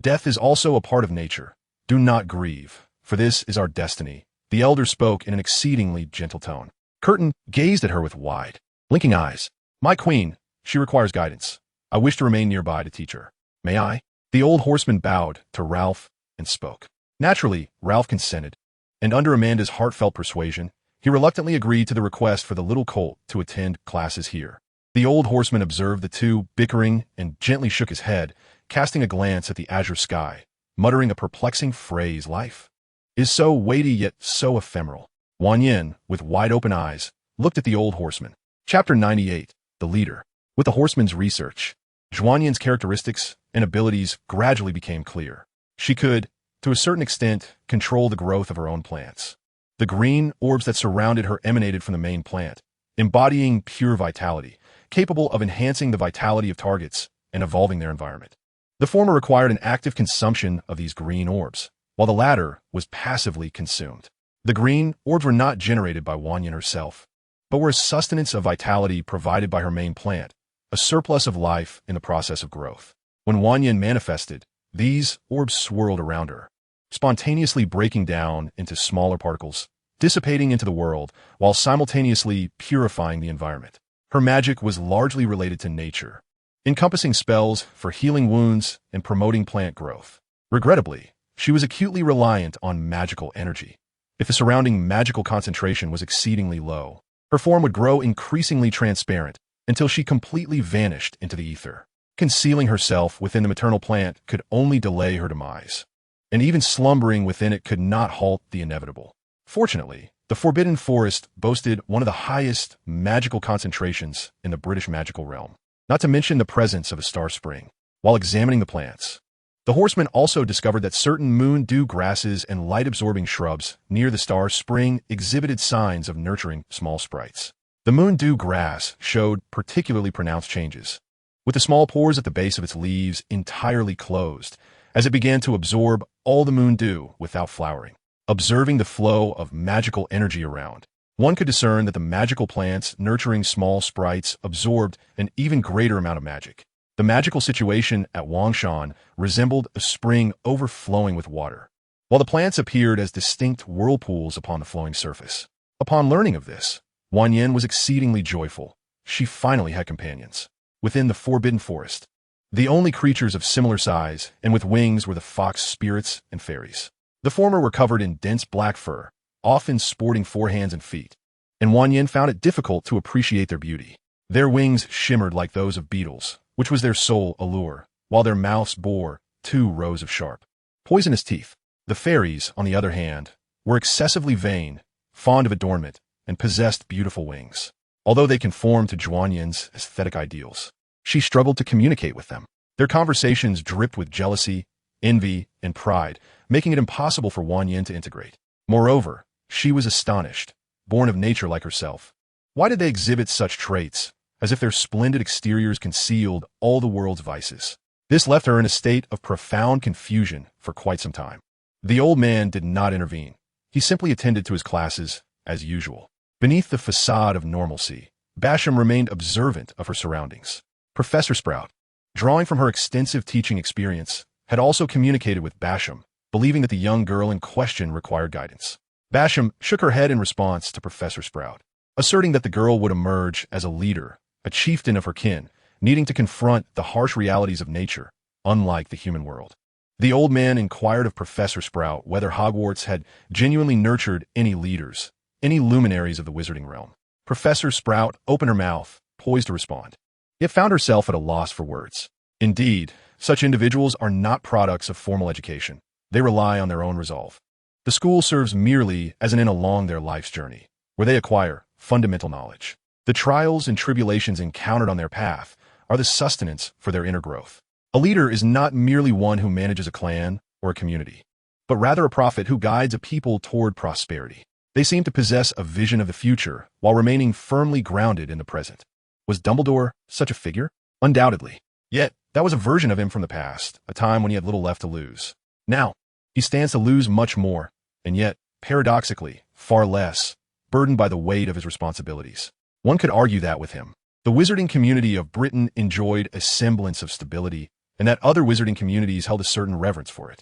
S1: Death is also a part of nature. Do not grieve, for this is our destiny, the elder spoke in an exceedingly gentle tone. Curtain gazed at her with wide, blinking eyes. My queen, she requires guidance. I wish to remain nearby to teach her. May I? The old horseman bowed to Ralph and spoke. Naturally, Ralph consented, and under Amanda's heartfelt persuasion, he reluctantly agreed to the request for the little colt to attend classes here. The old horseman observed the two bickering and gently shook his head, casting a glance at the azure sky, muttering a perplexing phrase. Life is so weighty yet so ephemeral. Wan Yin, with wide-open eyes, looked at the old horseman. Chapter 98, The Leader. With the horseman's research, Zhuan Yin's characteristics and abilities gradually became clear. She could, to a certain extent, control the growth of her own plants. The green orbs that surrounded her emanated from the main plant, embodying pure vitality, capable of enhancing the vitality of targets and evolving their environment. The former required an active consumption of these green orbs, while the latter was passively consumed. The green orbs were not generated by Wan Yin herself, but were a sustenance of vitality provided by her main plant, a surplus of life in the process of growth. When Wan Yin manifested, these orbs swirled around her, spontaneously breaking down into smaller particles, dissipating into the world, while simultaneously purifying the environment. Her magic was largely related to nature, encompassing spells for healing wounds and promoting plant growth. Regrettably, she was acutely reliant on magical energy. If the surrounding magical concentration was exceedingly low, her form would grow increasingly transparent until she completely vanished into the ether. Concealing herself within the maternal plant could only delay her demise, and even slumbering within it could not halt the inevitable. Fortunately, the Forbidden Forest boasted one of the highest magical concentrations in the British magical realm, not to mention the presence of a star spring. While examining the plants, the horseman also discovered that certain moon dew grasses and light-absorbing shrubs near the star spring exhibited signs of nurturing small sprites. The moon dew grass showed particularly pronounced changes, with the small pores at the base of its leaves entirely closed, as it began to absorb all the moon dew without flowering. Observing the flow of magical energy around, One could discern that the magical plants nurturing small sprites absorbed an even greater amount of magic. The magical situation at Wangshan resembled a spring overflowing with water, while the plants appeared as distinct whirlpools upon the flowing surface. Upon learning of this, Wan Yin was exceedingly joyful. She finally had companions. Within the Forbidden Forest, the only creatures of similar size and with wings were the fox spirits and fairies. The former were covered in dense black fur, often sporting 4 hands and feet, and Wan Yin found it difficult to appreciate their beauty. Their wings shimmered like those of beetles, which was their sole allure, while their mouths bore 2 rows of sharp, poisonous teeth. The fairies, on the other hand, were excessively vain, fond of adornment, and possessed beautiful wings. Although they conformed to Juan Yin's aesthetic ideals, she struggled to communicate with them. Their conversations dripped with jealousy, envy, and pride, making it impossible for Wan Yin to integrate. Moreover, she was astonished, born of nature like herself. Why did they exhibit such traits, as if their splendid exteriors concealed all the world's vices? This left her in a state of profound confusion for quite some time. The old man did not intervene. He simply attended to his classes, as usual. Beneath the facade of normalcy, Basham remained observant of her surroundings. Professor Sprout, drawing from her extensive teaching experience, had also communicated with Basham, believing that the young girl in question required guidance. Basham shook her head in response to Professor Sprout, asserting that the girl would emerge as a leader, a chieftain of her kin, needing to confront the harsh realities of nature, unlike the human world. The old man inquired of Professor Sprout whether Hogwarts had genuinely nurtured any leaders, any luminaries of the wizarding realm. Professor Sprout opened her mouth, poised to respond, yet found herself at a loss for words. Indeed, such individuals are not products of formal education. They rely on their own resolve. The school serves merely as an in along their life's journey, where they acquire fundamental knowledge. The trials and tribulations encountered on their path are the sustenance for their inner growth. A leader is not merely one who manages a clan or a community, but rather a prophet who guides a people toward prosperity. They seem to possess a vision of the future while remaining firmly grounded in the present. Was Dumbledore such a figure? Undoubtedly. Yet, that was a version of him from the past, a time when he had little left to lose. Now, he stands to lose much more, and yet, paradoxically, far less, burdened by the weight of his responsibilities. One could argue that with him, the wizarding community of Britain enjoyed a semblance of stability, and that other wizarding communities held a certain reverence for it.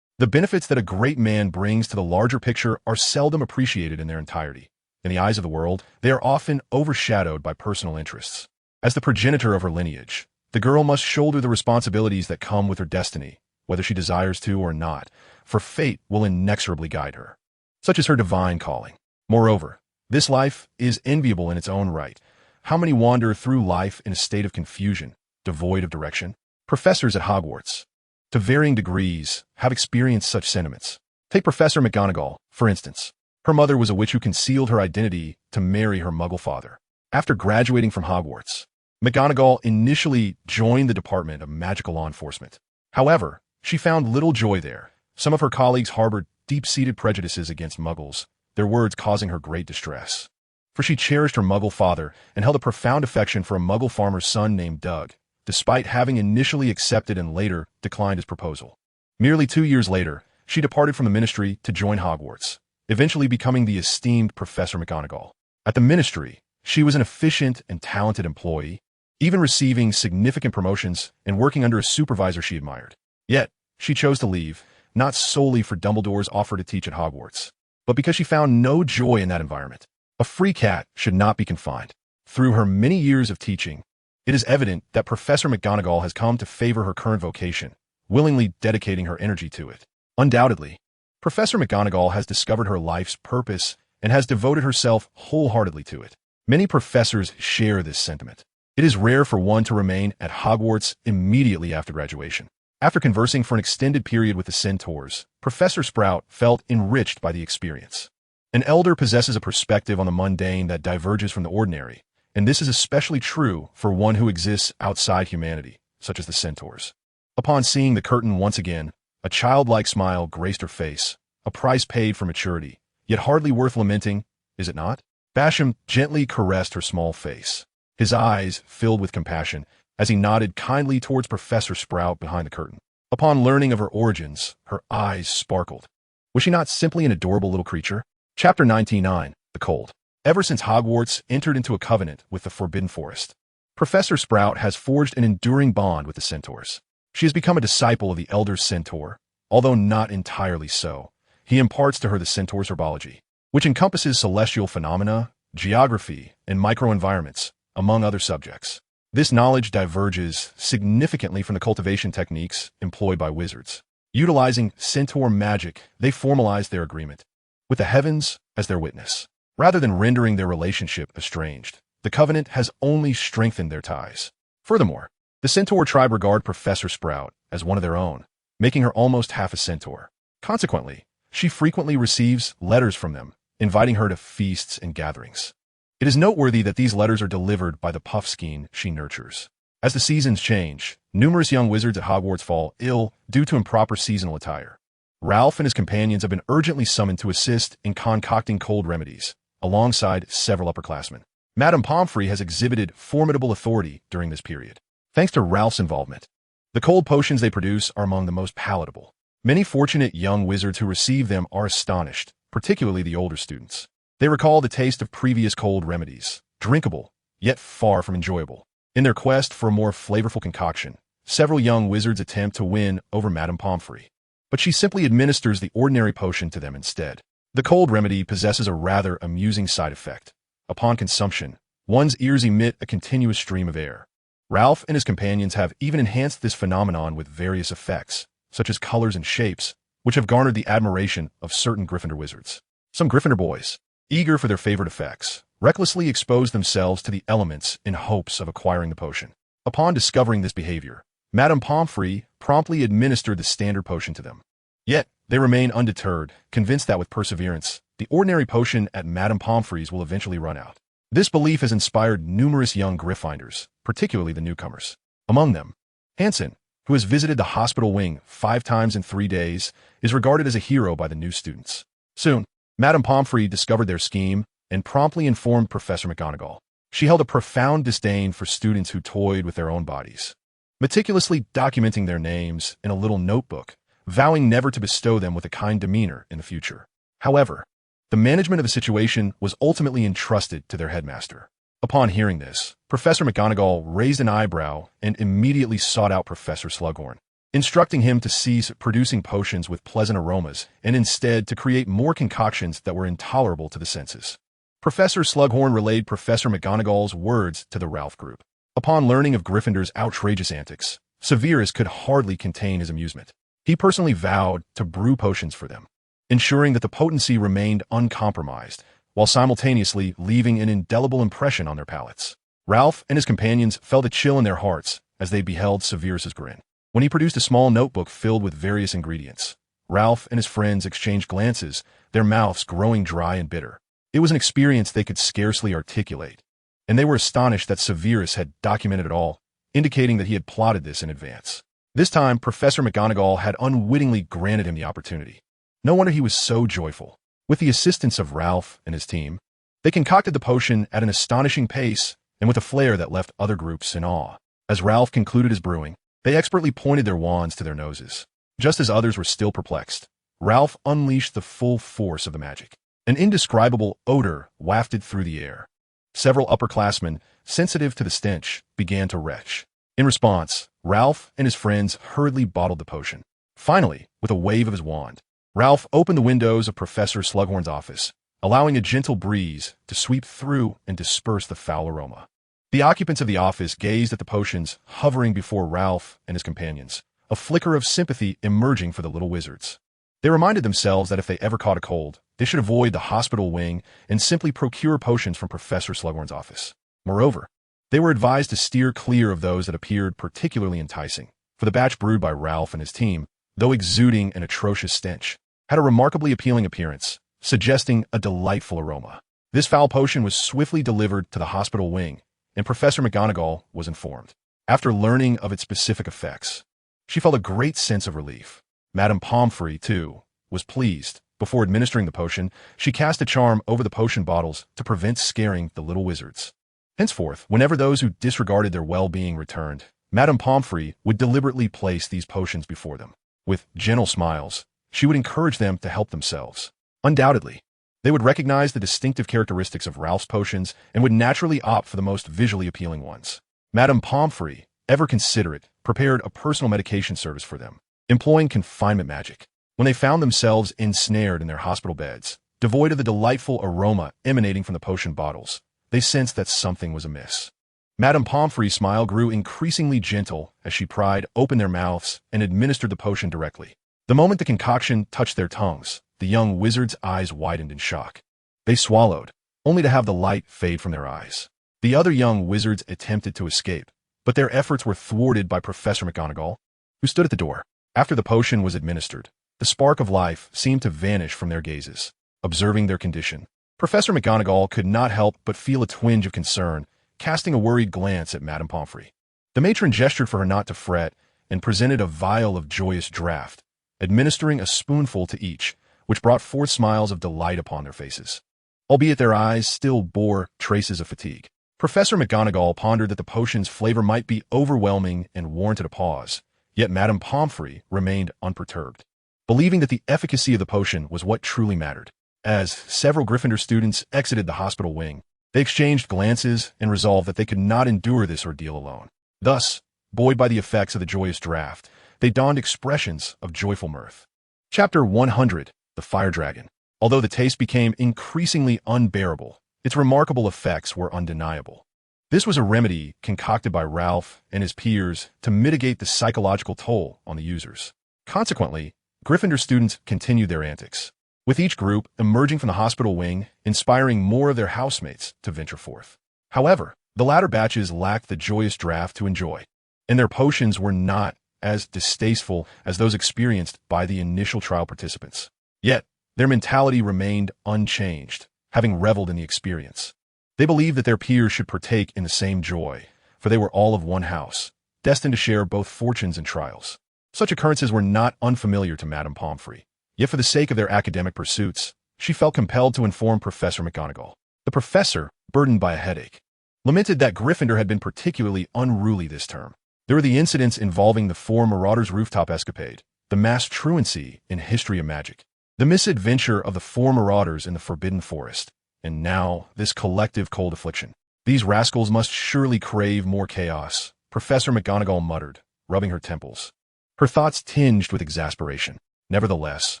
S1: The benefits that a great man brings to the larger picture are seldom appreciated in their entirety. In the eyes of the world, they are often overshadowed by personal interests. As the progenitor of her lineage, the girl must shoulder the responsibilities that come with her destiny, whether she desires to or not, for fate will inexorably guide her. Such is her divine calling. Moreover, this life is enviable in its own right. How many wander through life in a state of confusion, devoid of direction? Professors at Hogwarts, to varying degrees, have experienced such sentiments. Take Professor McGonagall, for instance. Her mother was a witch who concealed her identity to marry her muggle father. After graduating from Hogwarts, McGonagall initially joined the Department of Magical Law Enforcement. However, she found little joy there. Some of her colleagues harbored deep-seated prejudices against muggles, their words causing her great distress. For she cherished her muggle father and held a profound affection for a muggle farmer's son named Doug, despite having initially accepted and later declined his proposal. Merely 2 years later, she departed from the ministry to join Hogwarts, eventually becoming the esteemed Professor McGonagall. At the ministry, she was an efficient and talented employee, even receiving significant promotions and working under a supervisor she admired. Yet, she chose to leave, not solely for Dumbledore's offer to teach at Hogwarts, but because she found no joy in that environment. A free cat should not be confined. Through her many years of teaching, it is evident that Professor McGonagall has come to favor her current vocation, willingly dedicating her energy to it. Undoubtedly, Professor McGonagall has discovered her life's purpose and has devoted herself wholeheartedly to it. Many professors share this sentiment. It is rare for one to remain at Hogwarts immediately after graduation. After conversing for an extended period with the Centaurs, Professor Sprout felt enriched by the experience. An elder possesses a perspective on the mundane that diverges from the ordinary, and this is especially true for one who exists outside humanity, such as the Centaurs. Upon seeing the curtain once again, a childlike smile graced her face, a price paid for maturity, yet hardly worth lamenting, is it not? Basham gently caressed her small face. His eyes filled with compassion as he nodded kindly towards Professor Sprout behind the curtain. Upon learning of her origins, her eyes sparkled. Was she not simply an adorable little creature? Chapter 99, The Cold. ever since Hogwarts entered into a covenant with the Forbidden Forest. Professor Sprout has forged an enduring bond with the centaurs. She has become a disciple of the Elder Centaur, although not entirely so. He imparts to her the centaur's herbology, which encompasses celestial phenomena, geography, and microenvironments, among other subjects. This knowledge diverges significantly from the cultivation techniques employed by wizards. Utilizing centaur magic, they formalize their agreement, with the heavens as their witness. Rather than rendering their relationship estranged, the covenant has only strengthened their ties. Furthermore, the centaur tribe regard Professor Sprout as one of their own, making her almost half a centaur. Consequently, she frequently receives letters from them, inviting her to feasts and gatherings. It is noteworthy that these letters are delivered by the puffskein she nurtures. As the seasons change, numerous young wizards at Hogwarts fall ill due to improper seasonal attire. Ralph and his companions have been urgently summoned to assist in concocting cold remedies, alongside several upperclassmen. Madame Pomfrey has exhibited formidable authority during this period. Thanks to Ralph's involvement, the cold potions they produce are among the most palatable. Many fortunate young wizards who receive them are astonished, particularly the older students. They recall the taste of previous cold remedies, drinkable, yet far from enjoyable. In their quest for a more flavorful concoction, several young wizards attempt to win over Madame Pomfrey, but she simply administers the ordinary potion to them instead. The cold remedy possesses a rather amusing side effect. Upon consumption, one's ears emit a continuous stream of air. Ralph and his companions have even enhanced this phenomenon with various effects, such as colors and shapes, which have garnered the admiration of certain Gryffindor wizards. Some Gryffindor boys, eager for their favorite effects, recklessly expose themselves to the elements in hopes of acquiring the potion. Upon discovering this behavior, Madame Pomfrey promptly administered the standard potion to them. Yet, they remain undeterred, convinced that with perseverance, the ordinary potion at Madame Pomfrey's will eventually run out. This belief has inspired numerous young Gryffindors, particularly the newcomers. Among them, Hansen, who has visited the hospital wing 5 times in 3 days, is regarded as a hero by the new students. Soon, Madame Pomfrey discovered their scheme and promptly informed Professor McGonagall. She held a profound disdain for students who toyed with their own bodies, meticulously documenting their names in a little notebook, vowing never to bestow them with a kind demeanor in the future. However, the management of the situation was ultimately entrusted to their headmaster. Upon hearing this, Professor McGonagall raised an eyebrow and immediately sought out Professor Slughorn, instructing him to cease producing potions with pleasant aromas and instead to create more concoctions that were intolerable to the senses. Professor Slughorn relayed Professor McGonagall's words to the Ralph group. Upon learning of Gryffindor's outrageous antics, Severus could hardly contain his amusement. He personally vowed to brew potions for them, ensuring that the potency remained uncompromised, while simultaneously leaving an indelible impression on their palates. Ralph and his companions felt a chill in their hearts as they beheld Severus's grin. When he produced a small notebook filled with various ingredients, Ralph and his friends exchanged glances, their mouths growing dry and bitter. It was an experience they could scarcely articulate, and they were astonished that Severus had documented it all, indicating that he had plotted this in advance. This time, Professor McGonagall had unwittingly granted him the opportunity. No wonder he was so joyful. With the assistance of Ralph and his team, they concocted the potion at an astonishing pace and with a flair that left other groups in awe. As Ralph concluded his brewing, they expertly pointed their wands to their noses. Just as others were still perplexed, Ralph unleashed the full force of the magic. An indescribable odor wafted through the air. Several upperclassmen, sensitive to the stench, began to retch. In response, Ralph and his friends hurriedly bottled the potion. Finally, with a wave of his wand, Ralph opened the windows of Professor Slughorn's office, allowing a gentle breeze to sweep through and disperse the foul aroma. The occupants of the office gazed at the potions hovering before Ralph and his companions, a flicker of sympathy emerging for the little wizards. They reminded themselves that if they ever caught a cold, they should avoid the hospital wing and simply procure potions from Professor Slughorn's office. Moreover, they were advised to steer clear of those that appeared particularly enticing, for the batch brewed by Ralph and his team, though exuding an atrocious stench, had a remarkably appealing appearance, suggesting a delightful aroma. This foul potion was swiftly delivered to the hospital wing, and Professor McGonagall was informed. After learning of its specific effects, she felt a great sense of relief. Madame Pomfrey, too, was pleased. Before administering the potion, she cast a charm over the potion bottles to prevent scaring the little wizards. Henceforth, whenever those who disregarded their well-being returned, Madame Pomfrey would deliberately place these potions before them. With gentle smiles, she would encourage them to help themselves. Undoubtedly, They would recognize the distinctive characteristics of Ralph's potions and would naturally opt for the most visually appealing ones. Madame Pomfrey, ever considerate, prepared a personal medication service for them, employing confinement magic. When they found themselves ensnared in their hospital beds, devoid of the delightful aroma emanating from the potion bottles, they sensed that something was amiss. Madame Pomfrey's smile grew increasingly gentle as she pried open their mouths and administered the potion directly. The moment the concoction touched their tongues, the young wizard's eyes widened in shock. They swallowed, only to have the light fade from their eyes. The other young wizards attempted to escape, but their efforts were thwarted by Professor McGonagall, who stood at the door. After the potion was administered, the spark of life seemed to vanish from their gazes. Observing their condition, Professor McGonagall could not help but feel a twinge of concern, casting a worried glance at Madame Pomfrey. The matron gestured for her not to fret and presented a vial of joyous draught, administering a spoonful to each, which brought forth smiles of delight upon their faces, albeit their eyes still bore traces of fatigue. Professor McGonagall pondered that the potion's flavor might be overwhelming and warranted a pause, yet Madame Pomfrey remained unperturbed, believing that the efficacy of the potion was what truly mattered. As several Gryffindor students exited the hospital wing, they exchanged glances and resolved that they could not endure this ordeal alone. Thus, buoyed by the effects of the joyous draught, they donned expressions of joyful mirth. Chapter 100, The Fire Dragon. Although the taste became increasingly unbearable, its remarkable effects were undeniable. This was a remedy concocted by Ralph and his peers to mitigate the psychological toll on the users. Consequently, Gryffindor students continued their antics, with each group emerging from the hospital wing, inspiring more of their housemates to venture forth. However, the latter batches lacked the joyous draught to enjoy, and their potions were not as distasteful as those experienced by the initial trial participants. Yet, their mentality remained unchanged, having reveled in the experience. They believed that their peers should partake in the same joy, for they were all of one house, destined to share both fortunes and trials. Such occurrences were not unfamiliar to Madame Pomfrey. Yet for the sake of their academic pursuits, she felt compelled to inform Professor McGonagall. The professor, burdened by a headache, lamented that Gryffindor had been particularly unruly this term. There were the incidents involving the four Marauders' rooftop escapade, the mass truancy in History of Magic, the misadventure of the four Marauders in the Forbidden Forest, and now this collective cold affliction. These rascals must surely crave more chaos, Professor McGonagall muttered, rubbing her temples. Her thoughts tinged with exasperation. Nevertheless,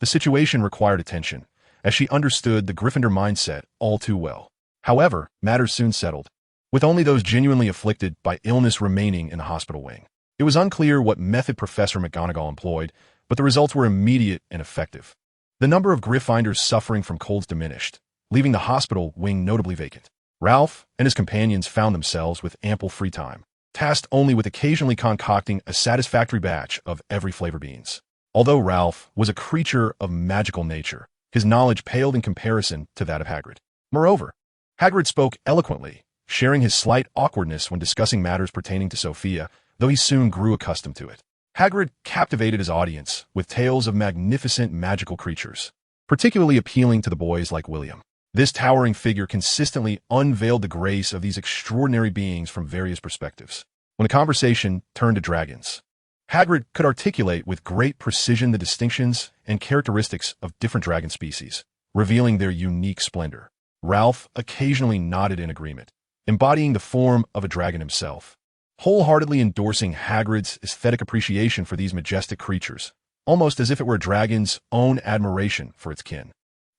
S1: the situation required attention, as she understood the Gryffindor mindset all too well. However, matters soon settled, with only those genuinely afflicted by illness remaining in the hospital wing. It was unclear what method Professor McGonagall employed, but the results were immediate and effective. The number of Gryffindors suffering from colds diminished, leaving the hospital wing notably vacant. Ralph and his companions found themselves with ample free time, tasked only with occasionally concocting a satisfactory batch of every flavor beans. Although Ralph was a creature of magical nature, his knowledge paled in comparison to that of Hagrid. Moreover, Hagrid spoke eloquently, sharing his slight awkwardness when discussing matters pertaining to Sophia, though he soon grew accustomed to it. Hagrid captivated his audience with tales of magnificent magical creatures, particularly appealing to the boys like William. This towering figure consistently unveiled the grace of these extraordinary beings from various perspectives. When the conversation turned to dragons, Hagrid could articulate with great precision the distinctions and characteristics of different dragon species, revealing their unique splendor. Ralph occasionally nodded in agreement, embodying the form of a dragon himself, wholeheartedly endorsing Hagrid's aesthetic appreciation for these majestic creatures, almost as if it were a dragon's own admiration for its kin.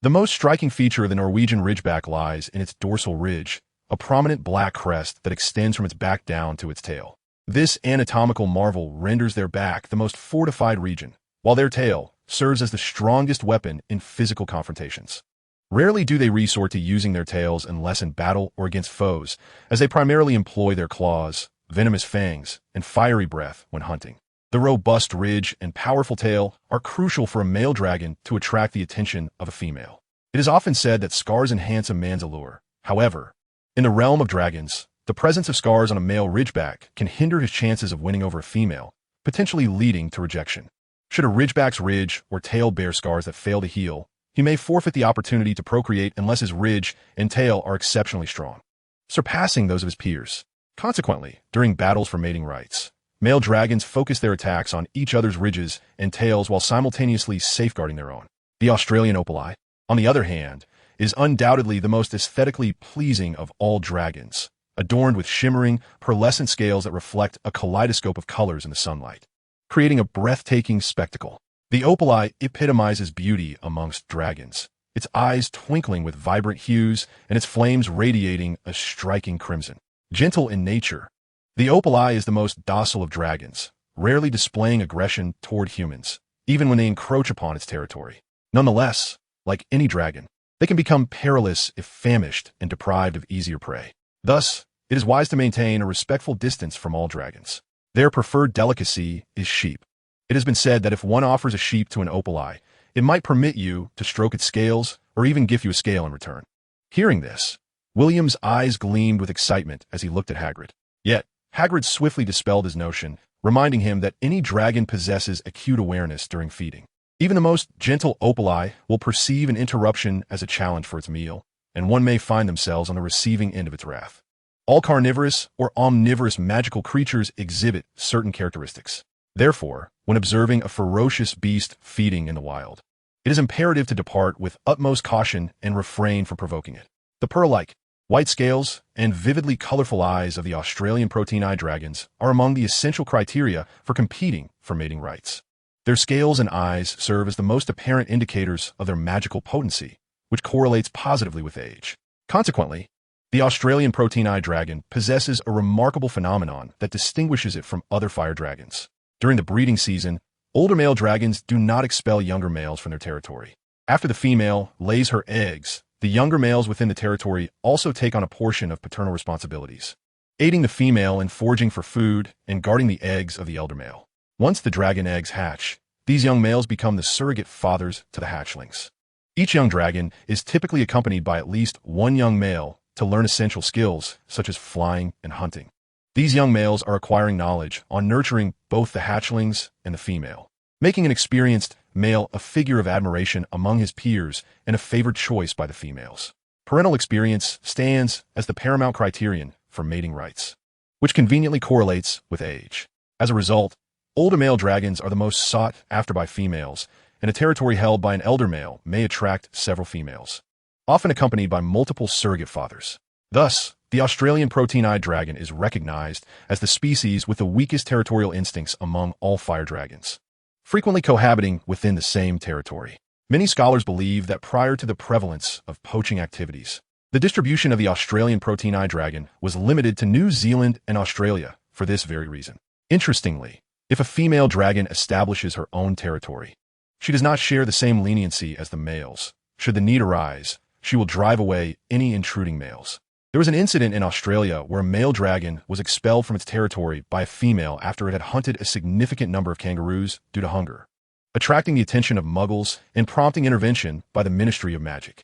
S1: The most striking feature of the Norwegian ridgeback lies in its dorsal ridge, a prominent black crest that extends from its back down to its tail. This anatomical marvel renders their back the most fortified region, while their tail serves as the strongest weapon in physical confrontations. Rarely do they resort to using their tails unless in battle or against foes, as they primarily employ their claws, venomous fangs, and fiery breath when hunting. The robust ridge and powerful tail are crucial for a male dragon to attract the attention of a female. It is often said that scars enhance a man's allure. However, in the realm of dragons, the presence of scars on a male ridgeback can hinder his chances of winning over a female, potentially leading to rejection. Should a ridgeback's ridge or tail bear scars that fail to heal, he may forfeit the opportunity to procreate unless his ridge and tail are exceptionally strong, surpassing those of his peers. Consequently, during battles for mating rights, male dragons focus their attacks on each other's ridges and tails while simultaneously safeguarding their own. The Australian opali, on the other hand, is undoubtedly the most aesthetically pleasing of all dragons, adorned with shimmering, pearlescent scales that reflect a kaleidoscope of colors in the sunlight, creating a breathtaking spectacle. The opali epitomizes beauty amongst dragons, its eyes twinkling with vibrant hues and its flames radiating a striking crimson. Gentle in nature, the opali is the most docile of dragons, rarely displaying aggression toward humans, even when they encroach upon its territory. Nonetheless, like any dragon, they can become perilous if famished and deprived of easier prey. Thus, it is wise to maintain a respectful distance from all dragons. Their preferred delicacy is sheep. It has been said that if one offers a sheep to an opali, it might permit you to stroke its scales or even give you a scale in return. Hearing this, William's eyes gleamed with excitement as he looked at Hagrid. Yet, Hagrid swiftly dispelled his notion, reminding him that any dragon possesses acute awareness during feeding. Even the most gentle opali will perceive an interruption as a challenge for its meal, and one may find themselves on the receiving end of its wrath. All carnivorous or omnivorous magical creatures exhibit certain characteristics. Therefore, when observing a ferocious beast feeding in the wild, it is imperative to depart with utmost caution and refrain from provoking it. The pearl-like, white scales and vividly colorful eyes of the Australian protein-eye dragons are among the essential criteria for competing for mating rights. Their scales and eyes serve as the most apparent indicators of their magical potency, which correlates positively with age. Consequently, the Australian protein-eye dragon possesses a remarkable phenomenon that distinguishes it from other fire dragons. During the breeding season, older male dragons do not expel younger males from their territory. After the female lays her eggs, the younger males within the territory also take on a portion of paternal responsibilities, aiding the female in foraging for food and guarding the eggs of the elder male. Once the dragon eggs hatch, these young males become the surrogate fathers to the hatchlings. Each young dragon is typically accompanied by at least one young male to learn essential skills such as flying and hunting. These young males are acquiring knowledge on nurturing both the hatchlings and the female, making an experienced male a figure of admiration among his peers and a favored choice by the females. Parental experience stands as the paramount criterion for mating rights, which conveniently correlates with age. As a result, older male dragons are the most sought after by females, and a territory held by an elder male may attract several females, often accompanied by multiple surrogate fathers. Thus, the Australian protein-eye dragon is recognized as the species with the weakest territorial instincts among all fire dragons, frequently cohabiting within the same territory. Many scholars believe that prior to the prevalence of poaching activities, the distribution of the Australian protein-eye dragon was limited to New Zealand and Australia for this very reason. Interestingly, if a female dragon establishes her own territory, she does not share the same leniency as the males. Should the need arise, she will drive away any intruding males. There was an incident in Australia where a male dragon was expelled from its territory by a female after it had hunted a significant number of kangaroos due to hunger, attracting the attention of muggles and prompting intervention by the Ministry of Magic.